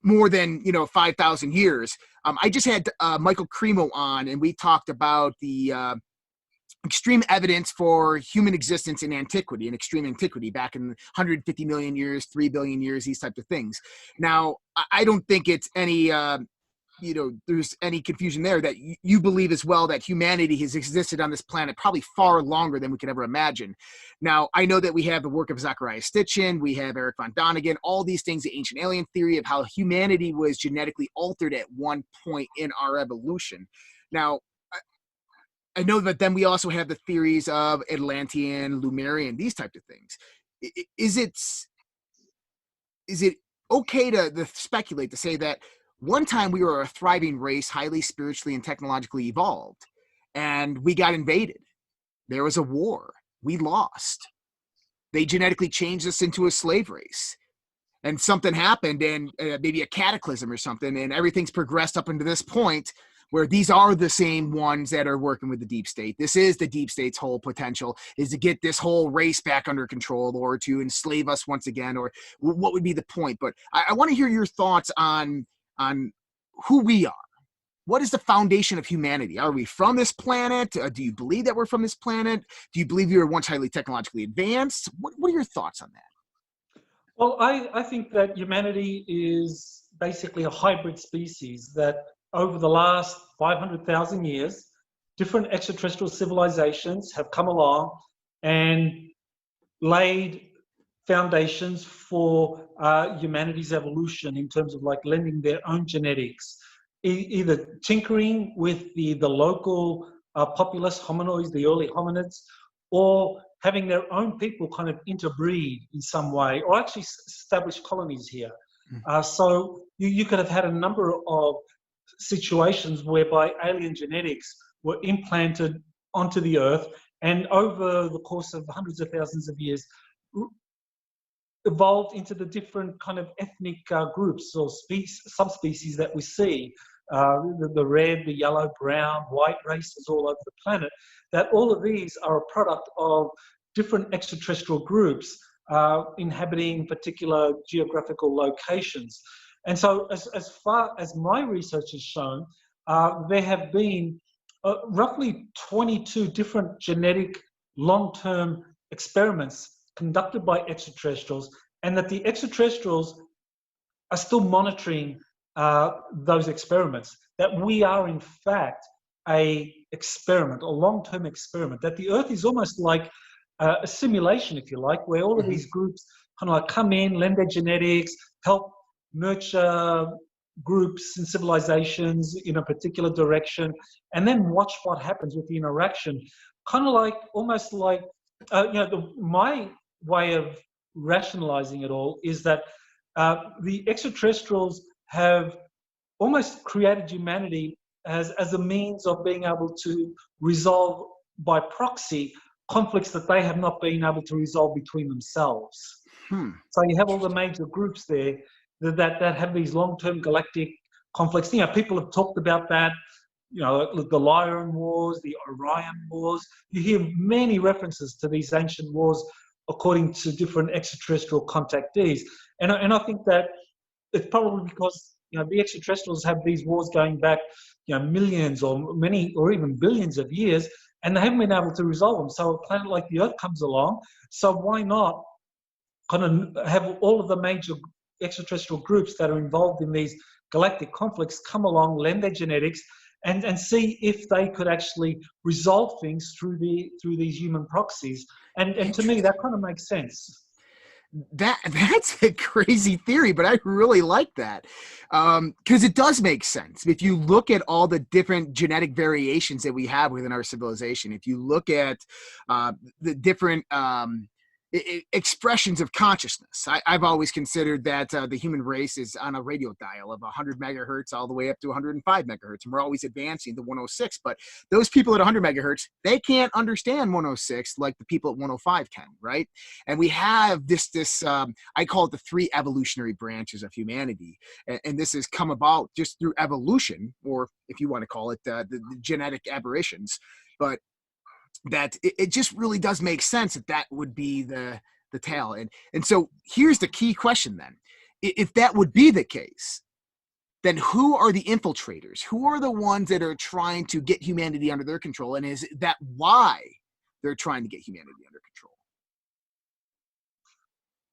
more than 5,000 years. I just had Michael Cremo on, and we talked about the extreme evidence for human existence in antiquity, in extreme antiquity, back in 150 million years, 3 billion years, these types of things. Now, I don't think it's any there's any confusion there, that you believe as well that humanity has existed on this planet probably far longer than we could ever imagine. Now, I know that we have the work of Zecharia Sitchin, we have Eric von Däniken, all these things, the ancient alien theory of how humanity was genetically altered at one point in our evolution. Now, I know that then we also have the theories of Atlantean, Lemurian, these types of things. Is it okay to speculate, to say that one time we were a thriving race, highly spiritually and technologically evolved, and we got invaded? There was a war. We lost. They genetically changed us into a slave race. And something happened, and maybe a cataclysm or something, and everything's progressed up into this point. where these are the same ones that are working with the deep state. This is the deep state's whole potential, is to get this whole race back under control or to enslave us once again, or what would be the point? But I want to hear your thoughts on who we are. What is the foundation of humanity? Are we from this planet? Do you believe that we're from this planet? Do you believe we were once highly technologically advanced? What are your thoughts on that? Well, I think that humanity is basically a hybrid species that over the last 500,000 years, different extraterrestrial civilizations have come along and laid foundations for humanity's evolution in terms of like lending their own genetics, either tinkering with the local populous hominoids, the early hominids, or having their own people kind of interbreed in some way, or actually establish colonies here. So you could have had a number of situations whereby alien genetics were implanted onto the Earth, and over the course of hundreds of thousands of years, evolved into the different kind of ethnic groups or subspecies that we see, the red, the yellow, brown, white races all over the planet, that all of these are a product of different extraterrestrial groups inhabiting particular geographical locations. And so as far as my research has shown, there have been roughly 22 different genetic long-term experiments conducted by extraterrestrials, and that the extraterrestrials are still monitoring those experiments, that we are in fact a experiment, a long-term experiment, that the Earth is almost like a simulation, if you like, where all of these groups kind of like come in, lend their genetics, help nurture groups and civilizations in a particular direction, and then watch what happens with the interaction. Kind of like, almost like, my way of rationalizing it all is that the extraterrestrials have almost created humanity as a means of being able to resolve by proxy conflicts that they have not been able to resolve between themselves. So you have all the major groups there that have these long-term galactic conflicts. People have talked about that, the Lyran Wars, the Orion Wars. You hear many references to these ancient wars according to different extraterrestrial contactees. And I think that it's probably because the extraterrestrials have these wars going back millions or many or even billions of years, and they haven't been able to resolve them. So a planet like the Earth comes along, so why not kind of have all of the major extraterrestrial groups that are involved in these galactic conflicts come along, lend their genetics, and see if they could actually resolve things through these human proxies. And to me, that kind of makes sense. That's a crazy theory, but I really like that because it does make sense. If you look at all the different genetic variations that we have within our civilization, if you look at the different expressions of consciousness, I've always considered that the human race is on a radio dial of 100 megahertz all the way up to 105 megahertz, and we're always advancing to 106. But those people at 100 megahertz, they can't understand 106 like the people at 105 can, right? And we have this I call it the 3 evolutionary branches of humanity, and this has come about just through evolution, or if you want to call it the genetic aberrations. But that it just really does make sense that would be the tail. And so here's the key question then. If that would be the case, then who are the infiltrators? Who are the ones that are trying to get humanity under their control? And is that why they're trying to get humanity under control?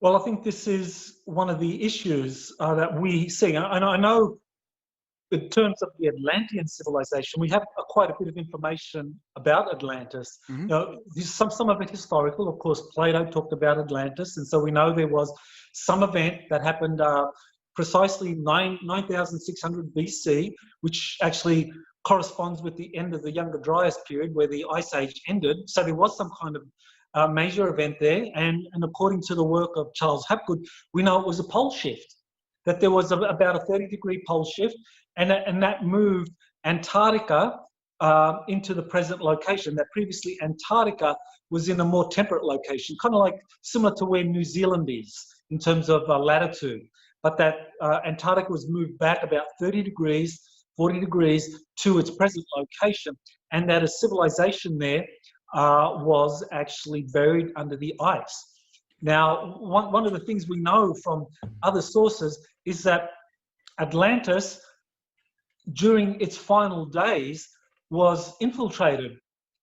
Well, I think this is one of the issues that we see. And I know in terms of the Atlantean civilization, we have quite a bit of information about Atlantis. Some of it historical. Of course, Plato talked about Atlantis, and so we know there was some event that happened precisely 9,600 BC, which actually corresponds with the end of the Younger Dryas period, where the Ice Age ended. So there was some kind of major event there, and according to the work of Charles Hapgood, we know it was a pole shift, that there was about a 30-degree pole shift, and that moved Antarctica into the present location. That previously Antarctica was in a more temperate location, kind of like similar to where New Zealand is in terms of latitude. But that Antarctica was moved back about 30 degrees 40 degrees to its present location, and that a civilization there was actually buried under the ice. Now, one of the things we know from other sources is that Atlantis, during its final days, was infiltrated,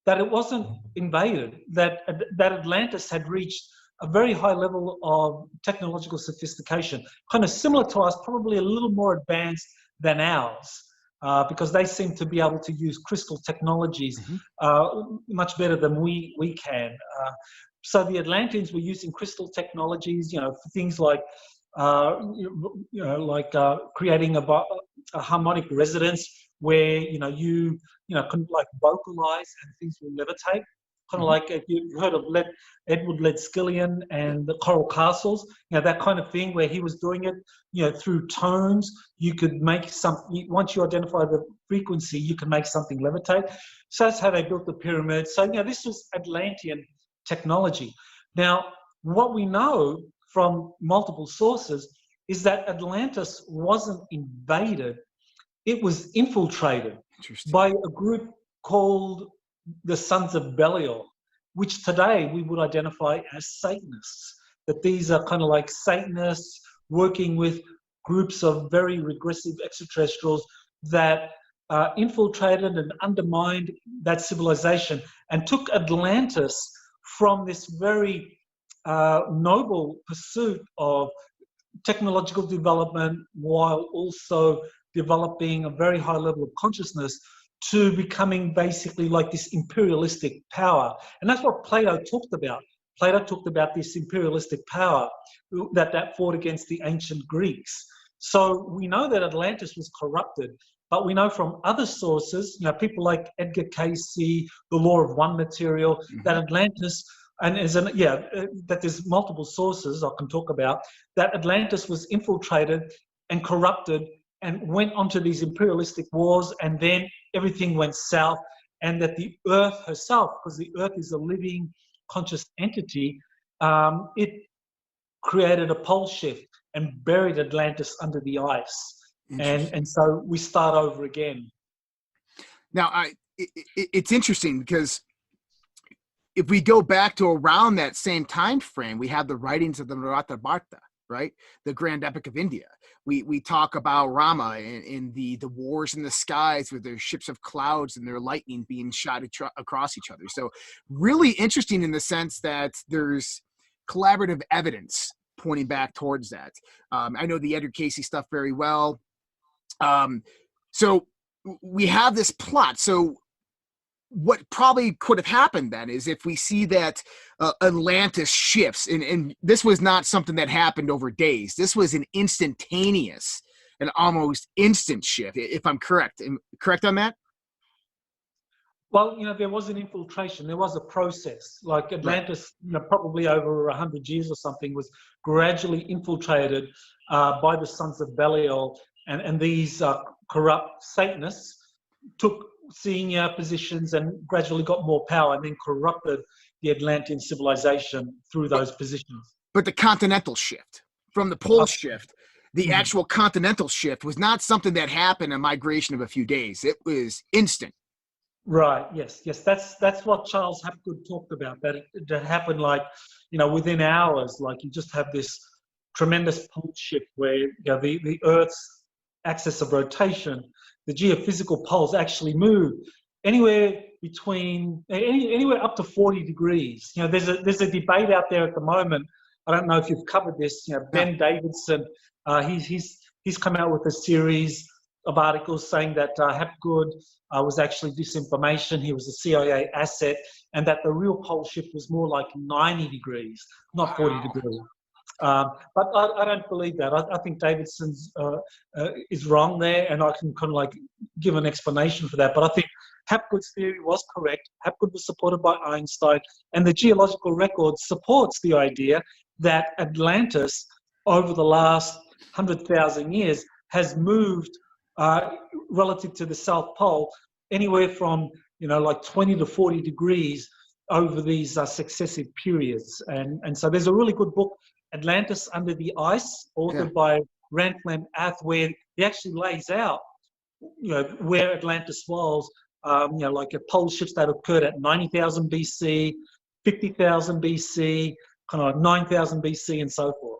that it wasn't invaded, that Atlantis had reached a very high level of technological sophistication, kind of similar to us, probably a little more advanced than ours, because they seem to be able to use crystal technologies much better than we can. So the Atlanteans were using crystal technologies, for things like, creating a harmonic resonance where you can like vocalize and things will levitate. Kind of like if you've heard of Edward Leadskillian and the Coral Castles, that kind of thing where he was doing it, through tones. You could make once you identify the frequency, you can make something levitate. So that's how they built the pyramids. So, this was Atlantean technology. Now, what we know from multiple sources is that Atlantis wasn't invaded. It was infiltrated by a group called the Sons of Belial, which today we would identify as Satanists. That these are kind of like Satanists working with groups of very regressive extraterrestrials that infiltrated and undermined that civilization and took Atlantis from this very noble pursuit of technological development while also developing a very high level of consciousness to becoming basically like this imperialistic power. And that's what Plato talked about. Plato talked about this imperialistic power that fought against the ancient Greeks. So we know that Atlantis was corrupted, but we know from other sources, people like Edgar Cayce, the Law of One material, that Atlantis, and that there's multiple sources I can talk about, that Atlantis was infiltrated and corrupted and went onto these imperialistic wars, and then everything went south, and that the Earth herself, because the Earth is a living, conscious entity, it created a pole shift and buried Atlantis under the ice. And so we start over again. Now, it's interesting because if we go back to around that same time frame, we have the writings of the Mahabharata, right? The grand epic of India. We talk about Rama in the wars in the skies with their ships of clouds and their lightning being shot across each other. So really interesting in the sense that there's collaborative evidence pointing back towards that. I know the Edgar Cayce stuff very well. So we have this plot. So what probably could have happened then is if we see that Atlantis shifts, and this was not something that happened over days. This was an instantaneous, an almost instant shift, if I'm correct. Am I correct on that? Well, there was an infiltration. There was a process. Like Atlantis, probably over 100 years or something, was gradually infiltrated by the Sons of Belial, and these corrupt Satanists took senior positions and gradually got more power and then corrupted the Atlantean civilization through those positions. But the continental shift from the pole shift, the actual continental shift was not something that happened in a migration of a few days. It was instant. Right. Yes. That's what Charles Hapgood talked about. That it happened like, within hours. Like you just have this tremendous pole shift where the Earth's axis of rotation, the geophysical poles actually move anywhere up to 40 degrees. There's a debate out there at the moment. I don't know if you've covered this. Ben Davidson, he's come out with a series of articles saying that Hapgood was actually disinformation. He was a CIA asset, and that the real pole shift was more like 90 degrees, not 40 degrees. But I don't believe that. I think Davidson's is wrong there, and I can kind of like give an explanation for that. But I think Hapgood's theory was correct. Hapgood was supported by Einstein, and the geological record supports the idea that Atlantis, over the last 100,000 years, has moved relative to the South Pole anywhere from like 20 to 40 degrees over these successive periods. And so there's a really good book, Atlantis Under the Ice, authored by Ranflam Ath, where he actually lays out where Atlantis was, like pole shifts that occurred at 90,000 BC, 50,000 BC, kind of 9,000 BC, and so forth.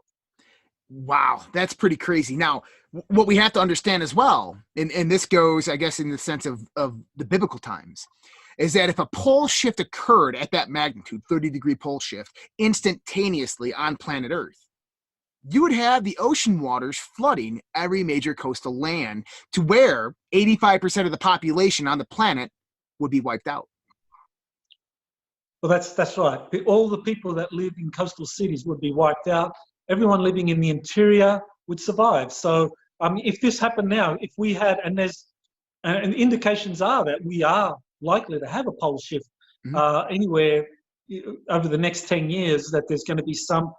Wow, that's pretty crazy. Now, what we have to understand as well, and this goes, I guess, in the sense of the biblical times, is that if a pole shift occurred at that magnitude, 30-degree pole shift, instantaneously on planet Earth, you would have the ocean waters flooding every major coastal land to where 85% of the population on the planet would be wiped out. Well, that's right. All the people that live in coastal cities would be wiped out. Everyone living in the interior would survive. So if this happened now, if we had, and indications are that we are likely to have a pole shift anywhere over the next 10 years, that there's going to be some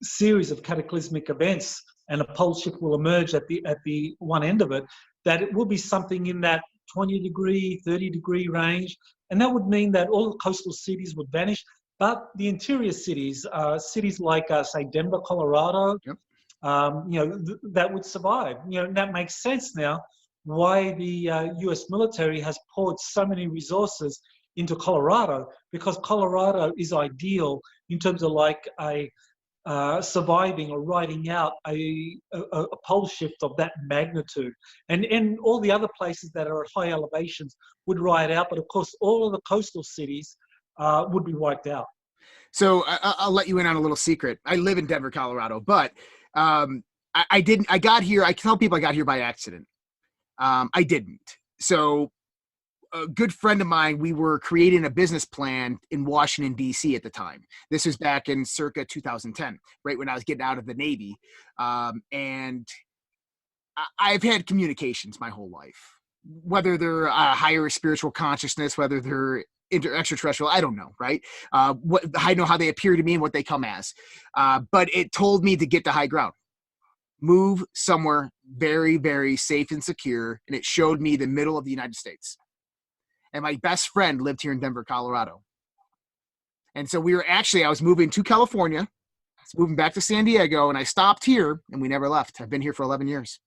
series of cataclysmic events and a pole shift will emerge at the one end of it, that it will be something in that 20-degree, 30-degree range. And that would mean that all the coastal cities would vanish. But the interior cities, cities like, say, Denver, Colorado, that would survive. And that makes sense now why the U.S. military has poured so many resources into Colorado, because Colorado is ideal in terms of like surviving or riding out a pole shift of that magnitude. And all the other places that are at high elevations would ride out, but of course all of the coastal cities would be wiped out. So I'll let you in on a little secret. I live in Denver, Colorado, but I got here. I tell people I got here by accident. I didn't. So a good friend of mine, we were creating a business plan in Washington, D.C. at the time. This was back in circa 2010, right when I was getting out of the Navy. And I've had communications my whole life, whether they're higher spiritual consciousness, whether they're extraterrestrial, I don't know, right? I know how they appear to me and what they come as. But it told me to get to high ground. Move somewhere very, very safe and secure. And it showed me the middle of the United States. And my best friend lived here in Denver, Colorado. And so I was moving to California, moving back to San Diego, and I stopped here and we never left. I've been here for 11 years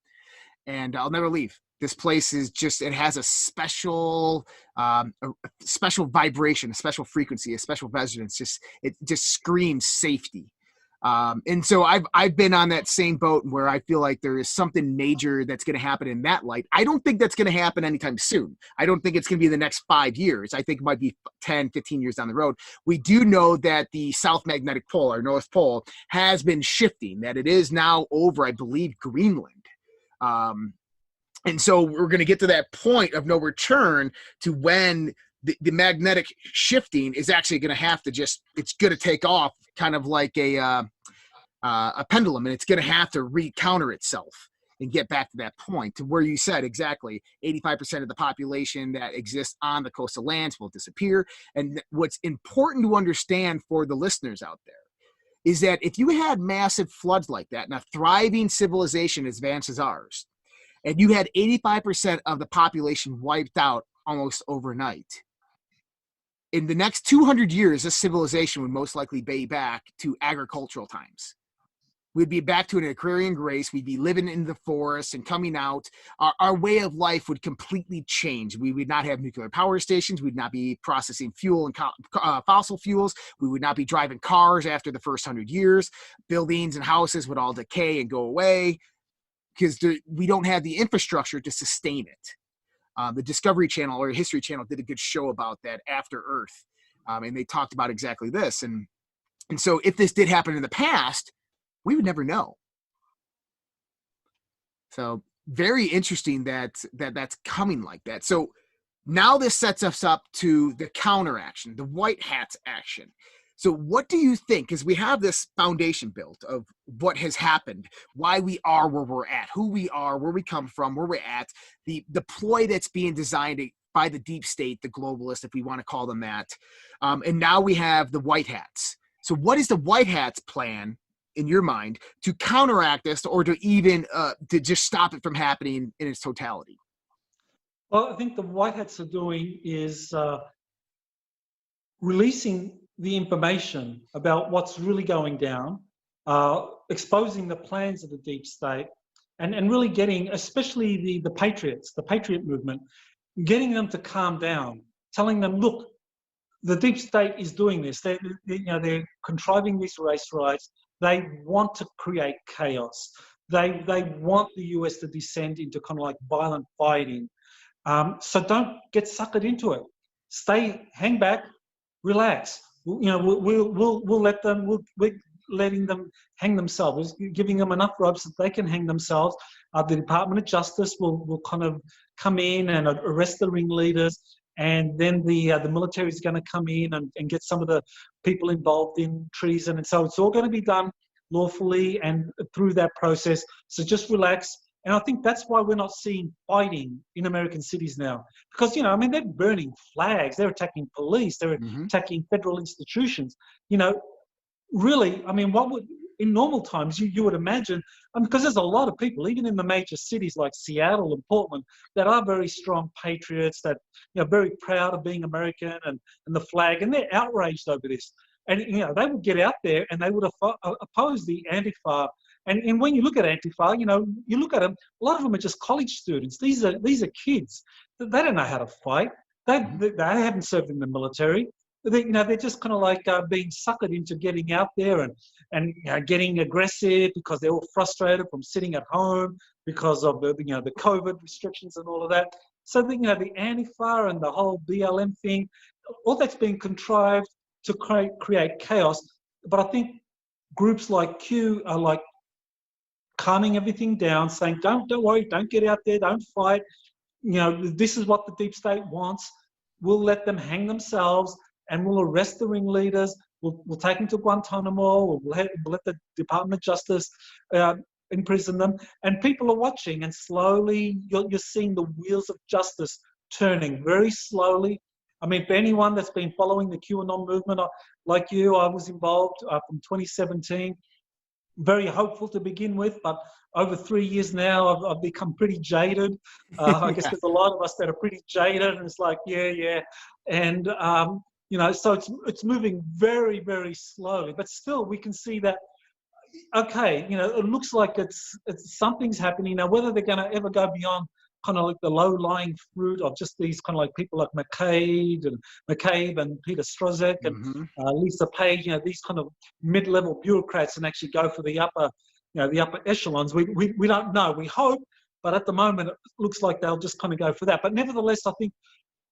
and I'll never leave. This place is just, it has a special vibration, a special frequency, a special resonance. It just screams safety. And so I've been on that same boat where I feel like there is something major that's going to happen in that light. I don't think that's going to happen anytime soon. I don't think it's going to be the next 5 years. I think it might be 10, 15 years down the road. We do know that the South Magnetic Pole, or North Pole, has been shifting, that it is now over, I believe, Greenland. And so we're going to get to that point of no return to when the magnetic shifting is actually going to have to it's going to take off kind of like a pendulum, and it's going to have to recounter itself and get back to that point to where you said exactly 85% of the population that exists on the coastal lands will disappear. And what's important to understand for the listeners out there is that if you had massive floods like that and a thriving civilization as advanced as ours, and you had 85% of the population wiped out almost overnight, in the next 200 years, this civilization would most likely be back to agricultural times. We'd be back to an Agrarian race. We'd be living in the forest and coming out. Our way of life would completely change. We would not have nuclear power stations. We'd not be processing fuel and fossil fuels. We would not be driving cars after the first 100 years. Buildings and houses would all decay and go away because we don't have the infrastructure to sustain it. The Discovery Channel or History Channel did a good show about that, After Earth. And they talked about exactly this. And so if this did happen in the past, we would never know. So very interesting that's coming like that. So now this sets us up to the counter action, the white hats action. So what do you think? Because we have this foundation built of what has happened, why we are where we're at, who we are, where we come from, where we're at, the ploy that's being designed by the deep state, the globalists, if we want to call them that. And now we have the white hats. So what is the white hats plan in your mind to counteract this, or to even to just stop it from happening in its totality? Well, I think the white hats are doing is releasing the information about what's really going down, exposing the plans of the deep state, and really getting, especially the patriots, the patriot movement, getting them to calm down, telling them, look, the deep state is doing this. They're contriving these race riots. They want to create chaos. They want the US to descend into kind of like violent fighting. So don't get suckered into it. Hang back, relax. We'll let them. We're letting them hang themselves, giving them enough ropes that they can hang themselves. The Department of Justice will kind of come in and arrest the ringleaders, and then the military is going to come in and get some of the people involved in treason, and so it's all going to be done lawfully and through that process. So just relax. And I think that's why we're not seeing fighting in American cities now. Because, they're burning flags, they're attacking police, they're attacking federal institutions. Really, in normal times, you would imagine, because there's a lot of people, even in the major cities like Seattle and Portland, that are very strong patriots, that, very proud of being American and the flag, and they're outraged over this. And, they would get out there and they would oppose the Antifa. And when you look at Antifa, you look at them, a lot of them are just college students. These are kids. They don't know how to fight. They haven't served in the military. They're just kind of like being suckered into getting out there and getting aggressive because they're all frustrated from sitting at home because of the COVID restrictions and all of that. So the Antifa and the whole BLM thing, all that's being contrived to create chaos. But I think groups like Q are like calming everything down, saying, don't worry, don't get out there, don't fight. This is what the deep state wants. We'll let them hang themselves and we'll arrest the ringleaders. We'll take them to Guantanamo. We'll let the Department of Justice imprison them. And people are watching, and slowly you're seeing the wheels of justice turning very slowly. For anyone that's been following the QAnon movement, like you, I was involved from 2017. Very hopeful to begin with, but over 3 years now, I've become pretty jaded. I guess there's a lot of us that are pretty jaded, and it's like, yeah. And, so it's moving very, very slowly, but still we can see that, okay, it looks like it's something's happening. Now, whether they're going to ever go beyond kind of like the low-lying fruit of just these kind of like people like McCabe and Peter Strzok and Lisa Page, these kind of mid-level bureaucrats, and actually go for the upper echelons. We don't know. We hope, but at the moment it looks like they'll just kind of go for that. But nevertheless, I think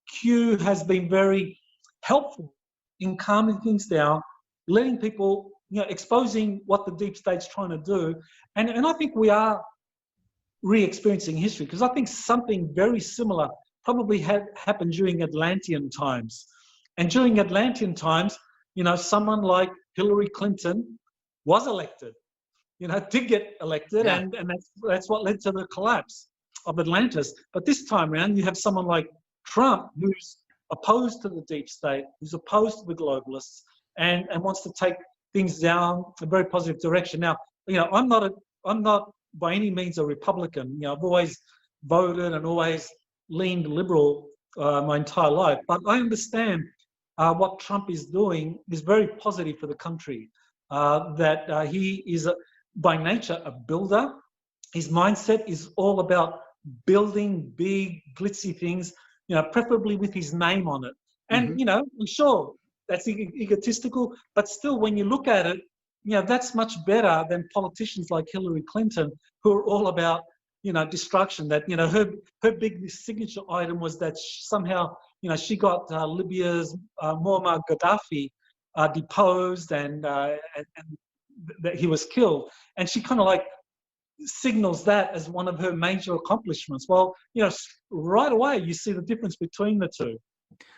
Q has been very helpful in calming things down, letting people, exposing what the deep state's trying to do, and I think we are re-experiencing history, because I think something very similar probably had happened during Atlantean times. And during Atlantean times, someone like Hillary Clinton was elected, did get elected, yeah. and that's what led to the collapse of Atlantis. But this time around, you have someone like Trump, who's opposed to the deep state, who's opposed to the globalists, and wants to take things down a very positive direction. Now, I'm not by any means a Republican. I've always voted and always leaned liberal my entire life. But I understand what Trump is doing is very positive for the country. That he is, by nature, a builder. His mindset is all about building big, glitzy things, preferably with his name on it. And, I'm sure that's egotistical, but still, when you look at it, that's much better than politicians like Hillary Clinton, who are all about, destruction. That, her big signature item was that somehow, she got Libya's Muammar Gaddafi deposed and that he was killed. And she kind of like signals that as one of her major accomplishments. Well, right away, you see the difference between the two.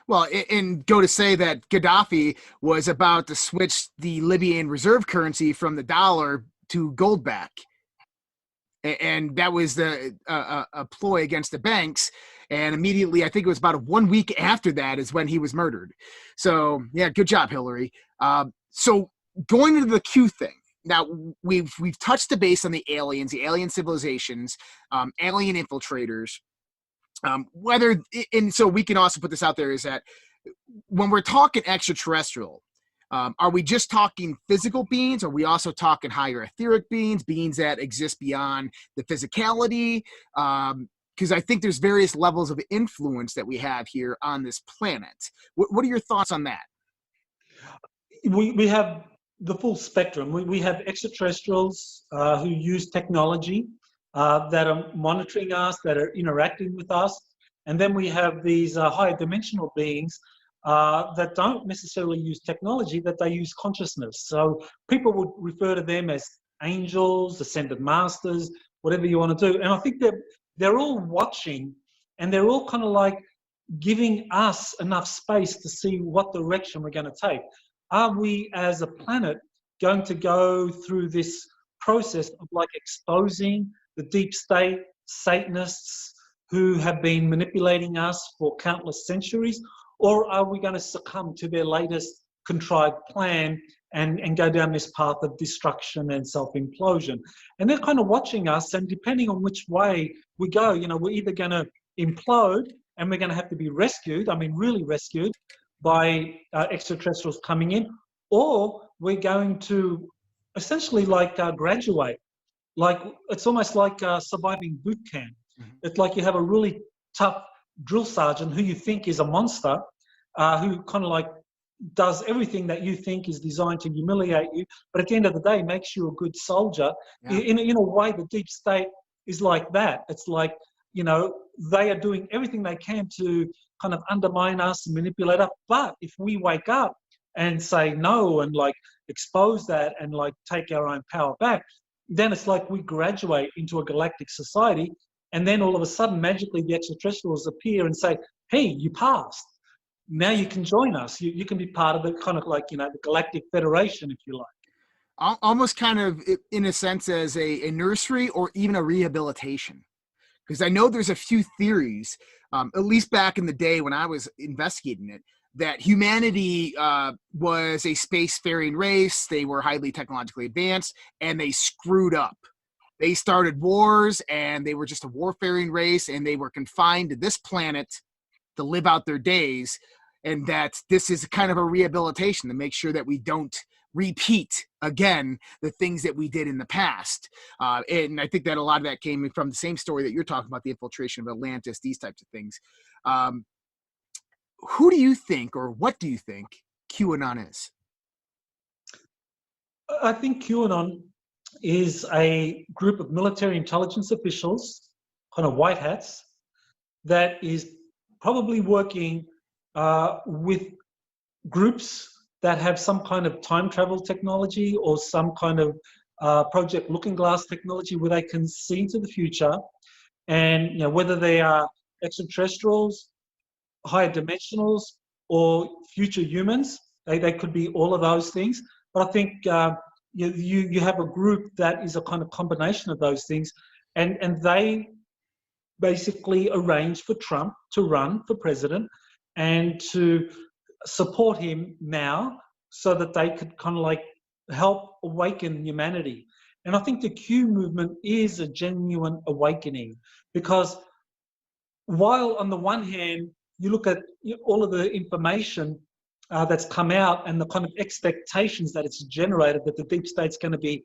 Well, and go to say that Gaddafi was about to switch the Libyan reserve currency from the dollar to gold back. And that was a ploy against the banks. And immediately, I think it was about 1 week after that is when he was murdered. So, yeah, good job, Hillary. So going into the Q thing. Now, we've touched the base on the aliens, the alien civilizations, alien infiltrators. So we can also put this out there, is that when we're talking extraterrestrial, Are we just talking physical beings? Are we also talking higher etheric beings that exist beyond the physicality? Because I think there's various levels of influence that we have here on this planet. What are your thoughts on that? We have the full spectrum. We have extraterrestrials who use technology that are monitoring us, that are interacting with us. And then we have these higher dimensional beings that don't necessarily use technology, that they use consciousness. So people would refer to them as angels, ascended masters, whatever you want to do. And I think they're all watching, and they're all kind of like giving us enough space to see what direction we're going to take. Are we as a planet going to go through this process of like exposing the deep state Satanists who have been manipulating us for countless centuries? Or are we going to succumb to their latest contrived plan and go down this path of destruction and self-implosion? And they're kind of watching us, and depending on which way we go, we're either going to implode and we're going to have to be rescued, really rescued, by extraterrestrials coming in, or we're going to essentially graduate. It's almost like surviving boot camp. It's like you have a really tough drill sergeant who you think is a monster, who kind of like does everything that you think is designed to humiliate you, but at the end of the day makes you a good soldier. Yeah. In a way, the deep state is like that. It's like, they are doing everything they can to kind of undermine us and manipulate us. But if we wake up and say no and expose that and take our own power back, then it's like we graduate into a galactic society, and then all of a sudden magically the extraterrestrials appear and say, hey, you passed. Now you can join us. You can be part of the kind of the Galactic Federation, if you like. Almost kind of in a sense as a nursery or even a rehabilitation. Because I know there's a few theories, at least back in the day when I was investigating it, that humanity was a spacefaring race. They were highly technologically advanced, and they screwed up. They started wars, and they were just a warfaring race, and they were confined to this planet to live out their days, and that this is kind of a rehabilitation to make sure that we don't repeat again the things that we did in the past. And I think that a lot of that came from the same story that you're talking about, the infiltration of Atlantis, these types of things. Who do you think, or what do you think QAnon is? I think QAnon is a group of military intelligence officials, kind of white hats, that is probably working with groups that have some kind of time travel technology or some kind of Project Looking Glass technology where they can see into the future, and whether they are extraterrestrials, higher dimensionals, or future humans, they could be all of those things. But I think you have a group that is a kind of combination of those things, and they basically arranged for Trump to run for president and to support him now so that they could kind of help awaken humanity. And I think the Q movement is a genuine awakening, because while on the one hand you look at all of the information that's come out and the kind of expectations that it's generated, that the deep state's going to be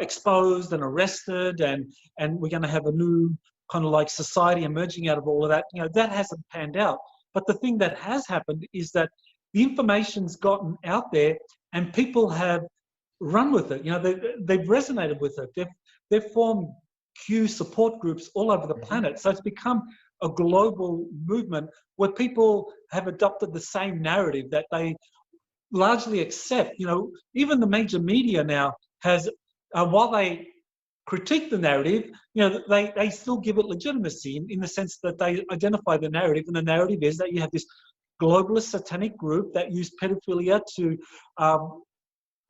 exposed and arrested, and we're going to have a new kind of society emerging out of all of that, that hasn't panned out. But the thing that has happened is that the information's gotten out there and people have run with it. They've resonated with it. They've formed Q support groups all over the planet. So it's become a global movement where people have adopted the same narrative that they largely accept. Even the major media now has, while they critique the narrative, they still give it legitimacy in the sense that they identify the narrative, and the narrative is that you have this globalist satanic group that use pedophilia to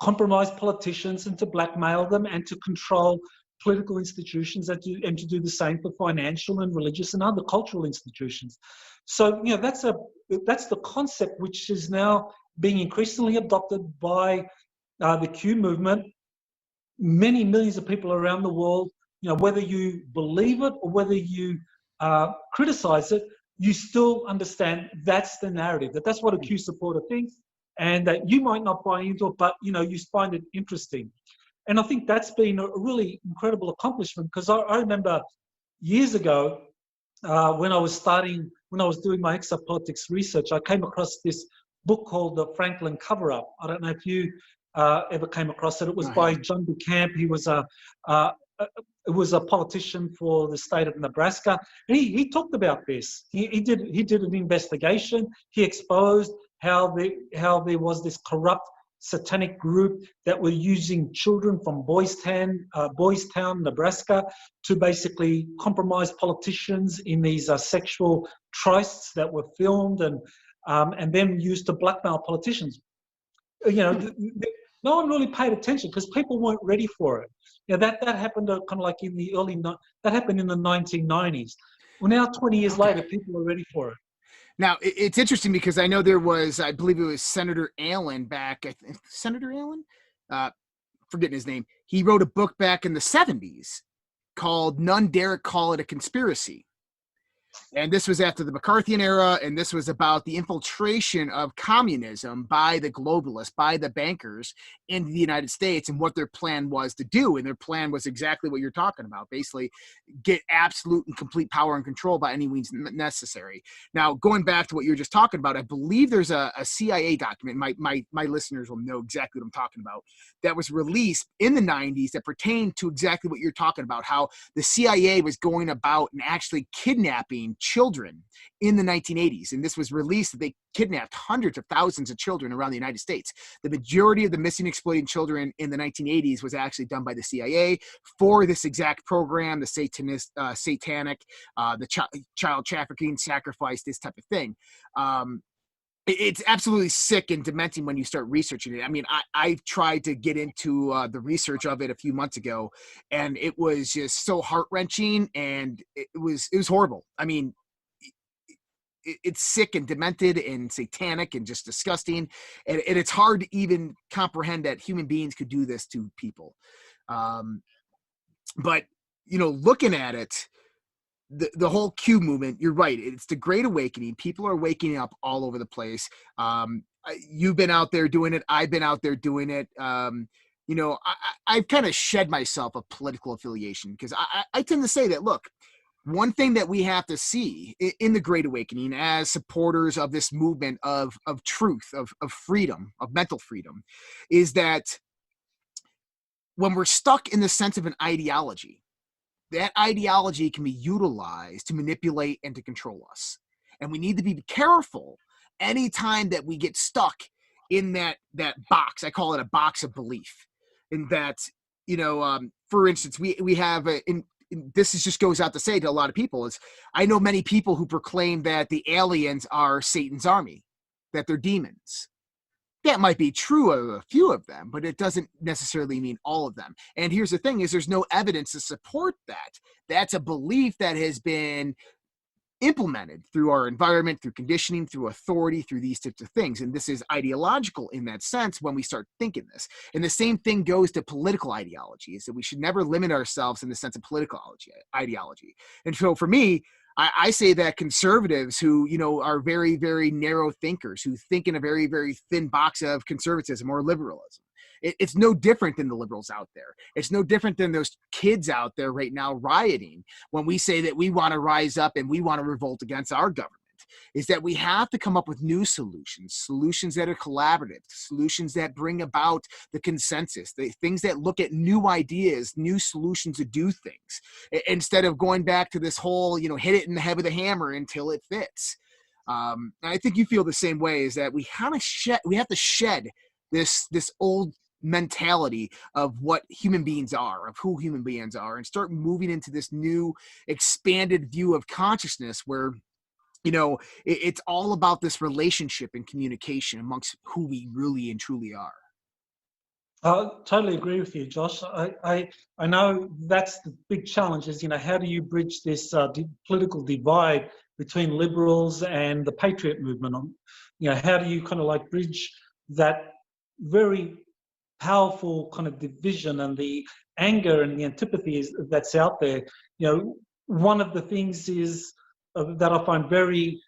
compromise politicians and to blackmail them and to control political institutions and to do the same for financial and religious and other cultural institutions. So that's the concept which is now being increasingly adopted by the Q movement. Many millions of people around the world, whether you believe it or whether you criticize it, you still understand that's the narrative, that's what a Q supporter thinks, and that you might not buy into it, but you find it interesting. And I think that's been a really incredible accomplishment, because I remember years ago when I was doing my exopolitics research, I came across this book called The Franklin Cover-Up. I don't know if you ever came across it. It was by John DeCamp. He was a politician for the state of Nebraska, and he talked about this. He did an investigation. He exposed how there was this corrupt satanic group that were using children from Boys Town, Nebraska, to basically compromise politicians in these sexual trysts that were filmed and then used to blackmail politicians. No one really paid attention because people weren't ready for it. That happened kind of like in the that happened in the 1990s. Well, now 20 years later, people are ready for it. Now, it's interesting because I know there was, I believe it was Senator Allen Senator Allen? Forgetting his name. He wrote a book back in the 70s called None Dare Call It a Conspiracy. And this was after the McCarthyan era, and this was about the infiltration of communism by the globalists, by the bankers into the United States, and what their plan was to do. And their plan was exactly what you're talking about, basically get absolute and complete power and control by any means necessary. Now, going back to what you were just talking about, I believe there's a CIA document, my listeners will know exactly what I'm talking about, that was released in the 90s that pertained to exactly what you're talking about, how the CIA was going about and actually kidnapping children in the 1980s. And this was released that they kidnapped hundreds of thousands of children around the United States. The majority of the missing exploited children in the 1980s was actually done by the CIA for this exact program, the satanic, the child trafficking, sacrifice, this type of thing. It's absolutely sick and dementing when you start researching it. I mean, I tried to get into the research of it a few months ago, and it was just so heart-wrenching, and it was horrible. I mean, it's sick and demented and satanic and just disgusting, and it's hard to even comprehend that human beings could do this to people. But, looking at it, the whole Q movement, you're right. It's the Great Awakening. People are waking up all over the place. You've been out there doing it. I've been out there doing it. I've kind of shed myself of political affiliation because I tend to say that, look, one thing that we have to see in the Great Awakening as supporters of this movement of truth, of freedom, of mental freedom, is that when we're stuck in the sense of an ideology, that ideology can be utilized to manipulate and to control us. And we need to be careful anytime that we get stuck in that box. I call it a box of belief. In that, for instance, we have, this just goes out to say to a lot of people, is I know many people who proclaim that the aliens are Satan's army, that they're demons. That might be true of a few of them, but it doesn't necessarily mean all of them. And here's the thing is there's no evidence to support that. That's a belief that has been implemented through our environment, through conditioning, through authority, through these types of things. And this is ideological in that sense when we start thinking this. And the same thing goes to political ideology, is that we should never limit ourselves in the sense of political ideology. And so for me, I say that conservatives who, are very, very narrow thinkers, who think in a very, very thin box of conservatism or liberalism, it's no different than the liberals out there. It's no different than those kids out there right now rioting when we say that we want to rise up and we want to revolt against our government. Is that we have to come up with new solutions that are collaborative, solutions that bring about the consensus, the things that look at new ideas, new solutions to do things, instead of going back to this whole, hit it in the head with a hammer until it fits. I think you feel the same way, is that we have to shed this old mentality of what human beings are, of who human beings are, and start moving into this new expanded view of consciousness where it's all about this relationship and communication amongst who we really and truly are. I totally agree with you, Josh. I know that's the big challenge is, how do you bridge this political divide between liberals and the patriot movement? How do you kind of like bridge that very powerful kind of division and the anger and the antipathy that's out there? One of the things is that I find very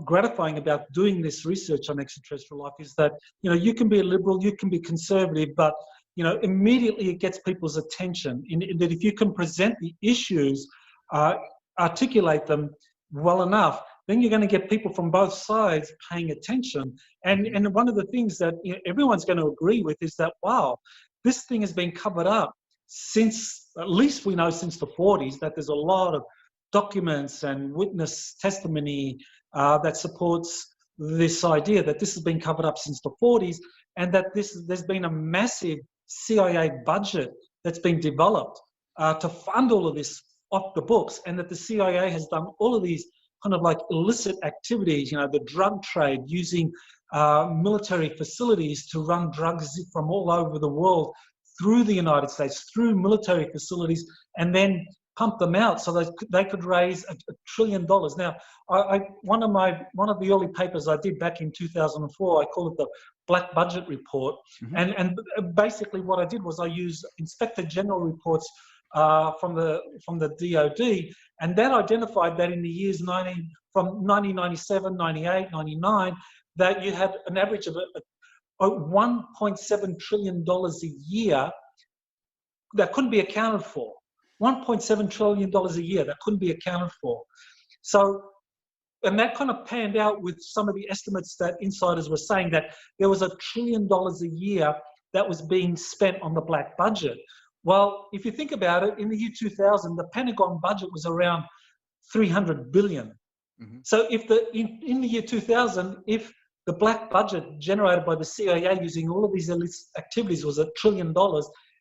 gratifying about doing this research on extraterrestrial life is that, you can be a liberal, you can be conservative, but, immediately it gets people's attention. In that if you can present the issues, articulate them well enough, then you're going to get people from both sides paying attention. And one of the things that everyone's going to agree with is that, wow, this thing has been covered up since, at least we know since the 40s, that there's a lot of documents and witness testimony that supports this idea that this has been covered up since the 40s, and that there's been a massive CIA budget that's been developed to fund all of this off the books, and that the CIA has done all of these kind of like illicit activities, the drug trade, using military facilities to run drugs from all over the world through the United States, through military facilities, and then pump them out so they could raise $1 trillion. Now, one of the early papers I did back in 2004, I call it the Black Budget Report, and basically what I did was I used Inspector General reports from the DOD, and that identified that in the years from 1997, 98, 99, that you had an average of $1.7 trillion a year that couldn't be accounted for. $1.7 trillion a year that couldn't be accounted for. So, and that kind of panned out with some of the estimates that insiders were saying, that there was $1 trillion a year that was being spent on the black budget. Well, if you think about it, in the year 2000, the Pentagon budget was around $300 billion. So if in the year 2000, if the black budget generated by the CIA using all of these illicit activities was $1 trillion,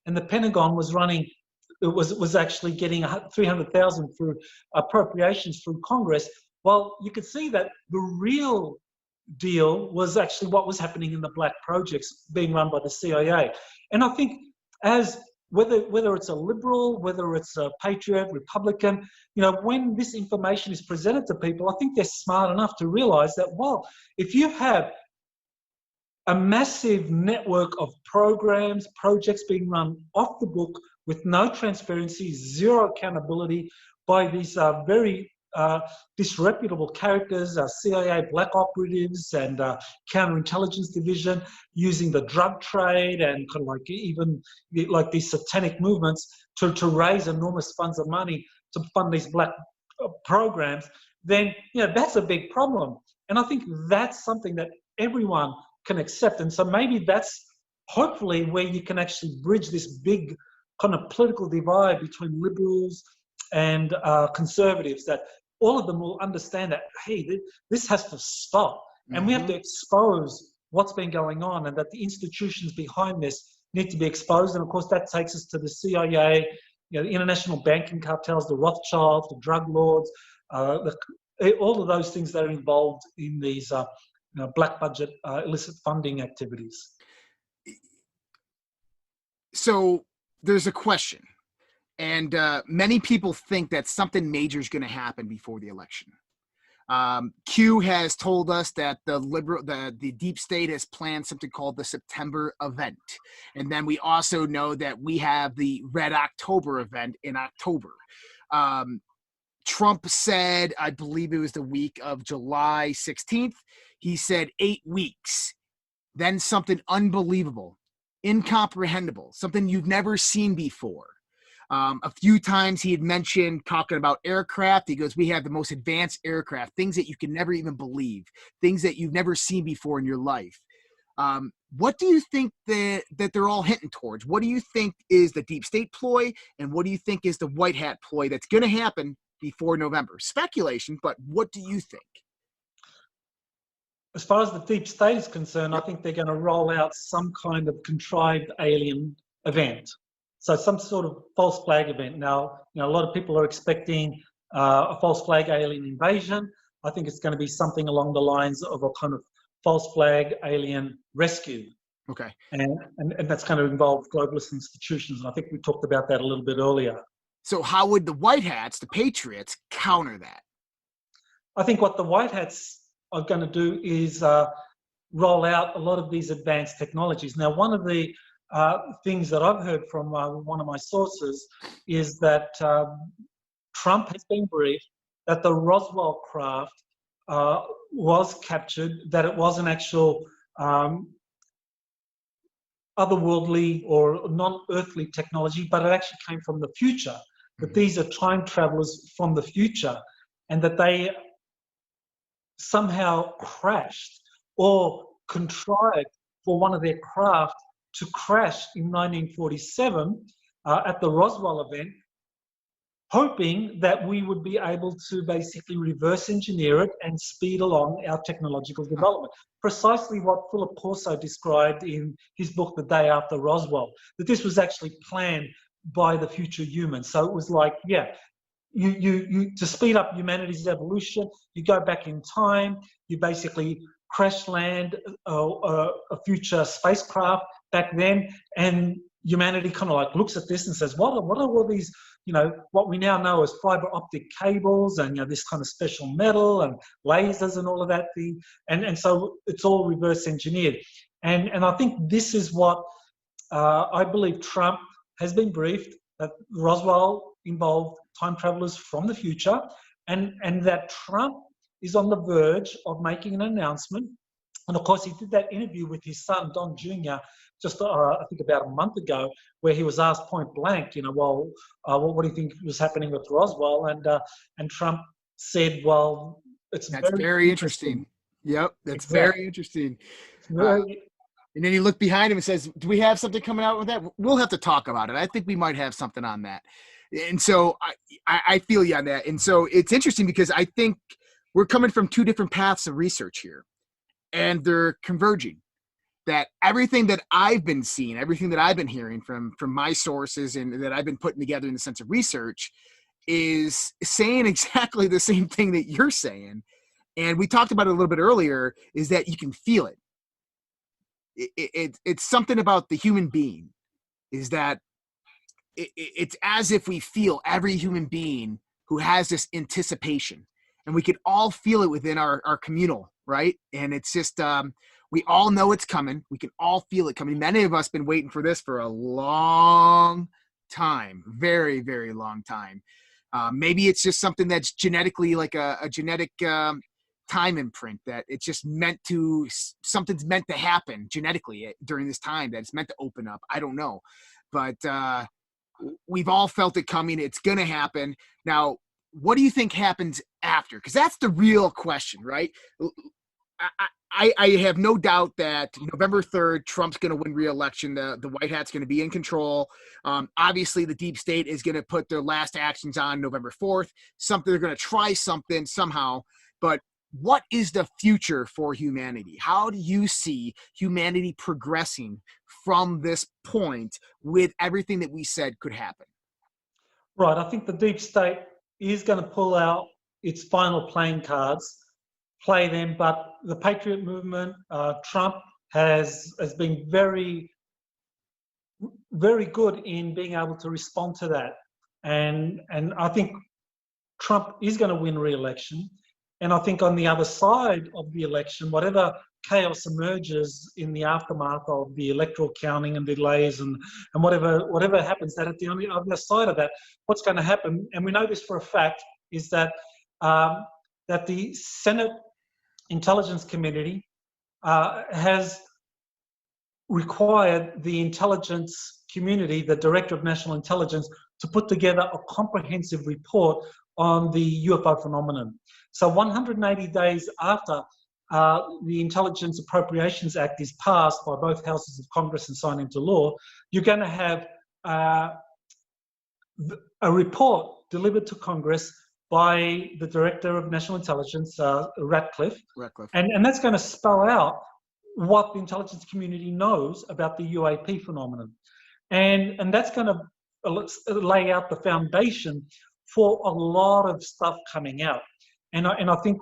and the Pentagon was running, it was actually getting 300,000 through appropriations through Congress. Well, you could see that the real deal was actually what was happening in the black projects being run by the CIA. And I think as whether it's a liberal, whether it's a patriot, Republican, when this information is presented to people, I think they're smart enough to realize that, well, if you have a massive network of programs, projects being run off the book with no transparency, zero accountability by these very disreputable characters, CIA black operatives and counterintelligence division, using the drug trade and kind of like even like these satanic movements to raise enormous funds of money to fund these black programs, then that's a big problem. And I think that's something that everyone can accept. And so maybe that's hopefully where you can actually bridge this big kind of political divide between liberals and conservatives, that all of them will understand that, hey, this has to stop. And we have to expose what's been going on, and that the institutions behind this need to be exposed. And of course, that takes us to the CIA, the international banking cartels, the Rothschilds, the drug lords, all of those things that are involved in these black budget illicit funding activities. So there's a question. And many people think that something major is going to happen before the election. Q has told us that the deep state has planned something called the September event. And then we also know that we have the Red October event in October. Trump said, I believe it was the week of July 16th, he said 8 weeks. Then something unbelievable, incomprehensible, something you've never seen before. A few times he had mentioned talking about aircraft. He goes, we have the most advanced aircraft, things that you can never even believe, things that you've never seen before in your life. What do you think that they're all hinting towards? What do you think is the deep state ploy? And what do you think is the white hat ploy that's going to happen before November? Speculation, but what do you think? As far as the deep state is concerned, I think they're going to roll out some kind of contrived alien event. So some sort of false flag event. Now, a lot of people are expecting a false flag alien invasion. I think it's going to be something along the lines of a kind of false flag alien rescue. Okay. And that's going to involve globalist institutions. And I think we talked about that a little bit earlier. So how would the white hats, the patriots, counter that? I think what the white hats are going to do is roll out a lot of these advanced technologies. Now, one of the things that I've heard from one of my sources is that Trump has been briefed that the Roswell craft was captured, that it was an actual otherworldly or non-earthly technology, but it actually came from the future, that these are time travelers from the future, and that they somehow crashed or contrived for one of their craft to crash in 1947 at the Roswell event, hoping that we would be able to basically reverse engineer it and speed along our technological development. Precisely what Philip Corso described in his book, The Day After Roswell, that this was actually planned by the future humans. So it was like, yeah, you to speed up humanity's evolution, you go back in time, you basically crash land a future spacecraft back then, and humanity kind of like looks at this and says, what are all these, what we now know as fiber optic cables and this kind of special metal and lasers and all of that thing, and so it's all reverse engineered, and I think this is what I believe Trump has been briefed, that Roswell involved time travelers from the future, and that Trump is on the verge of making an announcement. And of course, he did that interview with his son, Don Jr., just I think about a month ago, where he was asked point blank, what do you think was happening with Roswell? And Trump said, well, that's very interesting. Yep, that's exactly. very interesting. And then you look behind him and says, do we have something coming out with that? We'll have to talk about it. I think we might have something on that. And so I feel you on that. And so it's interesting because I think we're coming from two different paths of research here, and they're converging. That everything that I've been seeing, everything that I've been hearing from my sources and that I've been putting together in the sense of research is saying exactly the same thing that you're saying. And we talked about it a little bit earlier, is that you can feel it. It's something about the human being, is that it's as if we feel, every human being who has this anticipation, and we can all feel it within our communal, right? And it's just, we all know it's coming. We can all feel it coming. Many of us been waiting for this for a long time, very, very long time. Maybe it's just something that's genetically like a genetic time imprint, that it's just something's meant to happen genetically during this time, that it's meant to open up. I don't know. But we've all felt it coming. It's going to happen. Now, what do you think happens after? Because that's the real question, right? I have no doubt that November 3rd, Trump's going to win re-election. The White Hat's going to be in control. Obviously, the deep state is going to put their last actions on November 4th. They're going to try something somehow. But what is the future for humanity? How do you see humanity progressing from this point with everything that we said could happen? Right. I think the deep state is going to pull out its final playing cards, play them, but the Patriot movement, Trump has been very, very good in being able to respond to that. And I think Trump is going to win re-election. And I think on the other side of the election, whatever chaos emerges in the aftermath of the electoral counting and delays and whatever happens, that at the other side of that, what's going to happen, and we know this for a fact, is that that the Senate Intelligence Committee has required the intelligence community, the Director of National Intelligence, to put together a comprehensive report on the UFO phenomenon. So 180 days after the Intelligence Appropriations Act is passed by both houses of Congress and signed into law, you're going to have a report delivered to Congress by the Director of National Intelligence, Ratcliffe. And that's going to spell out what the intelligence community knows about the UAP phenomenon. And that's going to lay out the foundation for a lot of stuff coming out. And I think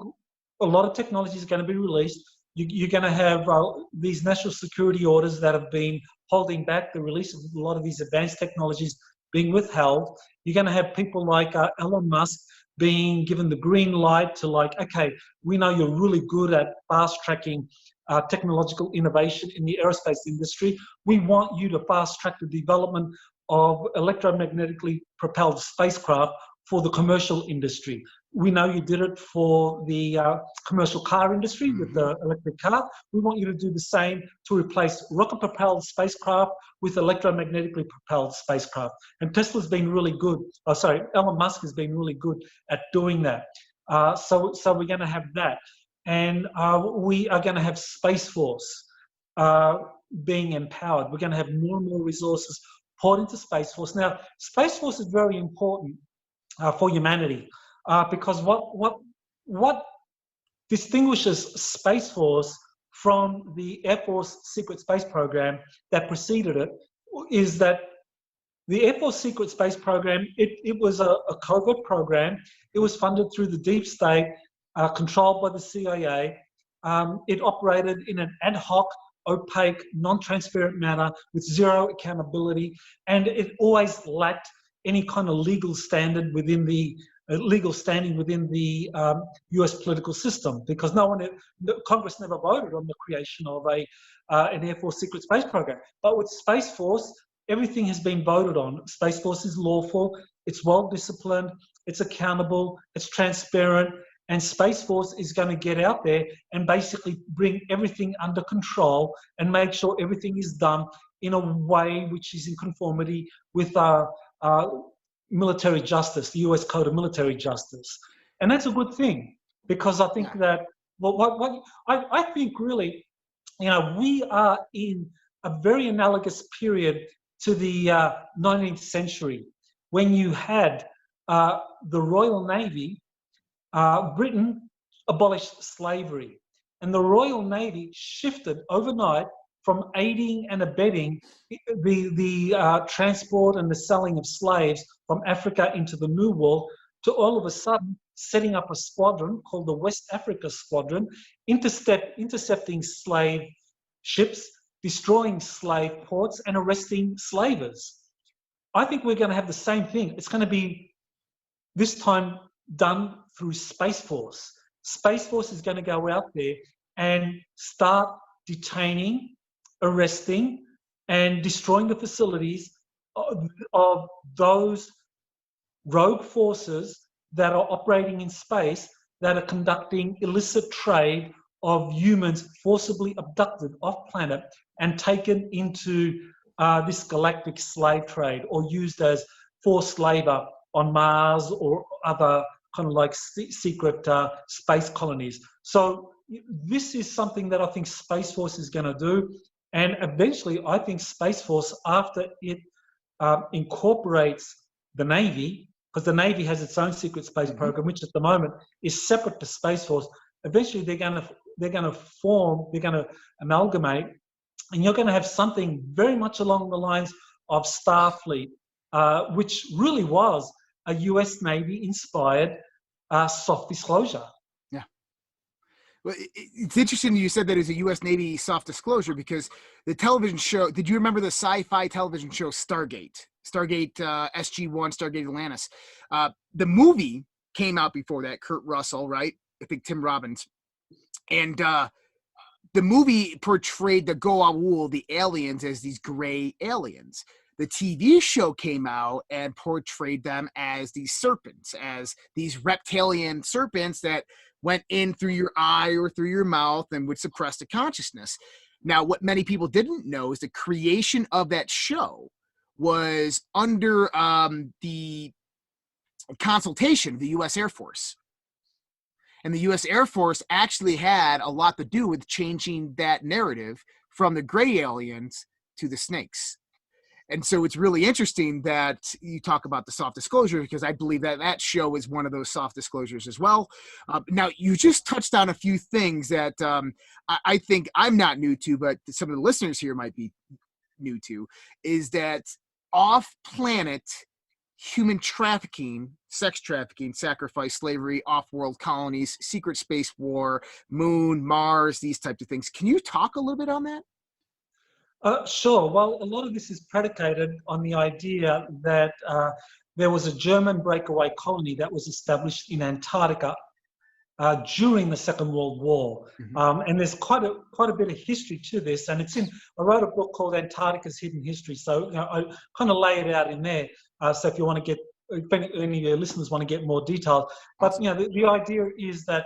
a lot of technology is going to be released. You're going to have these national security orders that have been holding back the release of a lot of these advanced technologies being withheld. You're going to have people like Elon Musk being given the green light to, like, okay, we know you're really good at fast tracking technological innovation in the aerospace industry. We want you to fast track the development of electromagnetically propelled spacecraft for the commercial industry. We know you did it for the commercial car industry with the electric car. We want you to do the same to replace rocket-propelled spacecraft with electromagnetically propelled spacecraft. And Tesla's been really good. Elon Musk has been really good at doing that. So we're going to have that. And we are going to have Space Force being empowered. We're going to have more and more resources poured into Space Force. Now, Space Force is very important for humanity. Because what distinguishes Space Force from the Air Force secret space program that preceded it is that the Air Force secret space program, it was a covert program. It was funded through the deep state, controlled by the CIA. It operated in an ad hoc, opaque, non-transparent manner with zero accountability, and it always lacked any kind of legal standing within the U.S. political system, because Congress never voted on the creation of an Air Force secret space program. But with Space Force, everything has been voted on. Space Force is lawful, it's well disciplined, it's accountable, it's transparent, and Space Force is going to get out there and basically bring everything under control and make sure everything is done in a way which is in conformity with military justice, the US Code of Military Justice. And that's a good thing, because I think that, I think really, we are in a very analogous period to the 19th century, when you had the Royal Navy. Britain abolished slavery, and the Royal Navy shifted overnight from aiding and abetting the transport and the selling of slaves from Africa into the New World to all of a sudden setting up a squadron called the West Africa Squadron, intercepting slave ships, destroying slave ports, and arresting slavers. I think we're going to have the same thing. It's going to be this time done through Space Force. Space Force is going to go out there and start detaining, arresting, and destroying the facilities of those rogue forces that are operating in space, that are conducting illicit trade of humans forcibly abducted off planet and taken into this galactic slave trade, or used as forced labor on Mars or other kind of like secret space colonies. So this is something that I think Space Force is going to do. And eventually, I think Space Force, after it incorporates the Navy, because the Navy has its own secret space program, which at the moment is separate to Space Force. Eventually, they're going to amalgamate, and you're going to have something very much along the lines of Starfleet, which really was a US Navy-inspired soft disclosure. Yeah. Well, it's interesting you said that it's a US Navy soft disclosure, because the television show, did you remember the sci-fi television show Stargate SG-1, Stargate Atlantis? The movie came out before that, Kurt Russell, right? I think Tim Robbins. And the movie portrayed the Goa'uld, the aliens, as these gray aliens. The TV show came out and portrayed them as these serpents, as these reptilian serpents that went in through your eye or through your mouth and would suppress the consciousness. Now, what many people didn't know is the creation of that show was under the consultation of the U.S. Air Force. And the U.S. Air Force actually had a lot to do with changing that narrative from the gray aliens to the snakes. And so it's really interesting that you talk about the soft disclosure, because I believe that that show is one of those soft disclosures as well. Now, you just touched on a few things that I think I'm not new to, but some of the listeners here might be new to, is that off-planet human trafficking, sex trafficking, sacrifice, slavery, off-world colonies, secret space war, moon, Mars, these types of things. Can you talk a little bit on that? Sure. Well, a lot of this is predicated on the idea that there was a German breakaway colony that was established in Antarctica during the Second World War. And there's quite a bit of history to this, and I wrote a book called Antarctica's Hidden History, so I kind of lay it out in there. So if you want to get if any of your listeners want to get more details. But the idea is that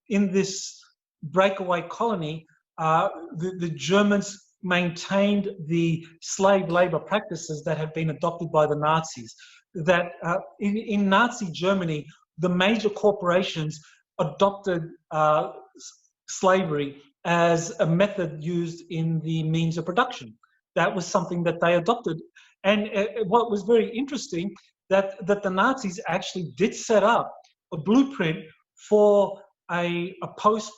in this breakaway colony, the Germans maintained the slave labor practices that had been adopted by the Nazis. That in Nazi Germany, the major corporations adopted slavery as a method used in the means of production. That was something that they adopted. And what was very interesting, that the Nazis actually did set up a blueprint for a post-war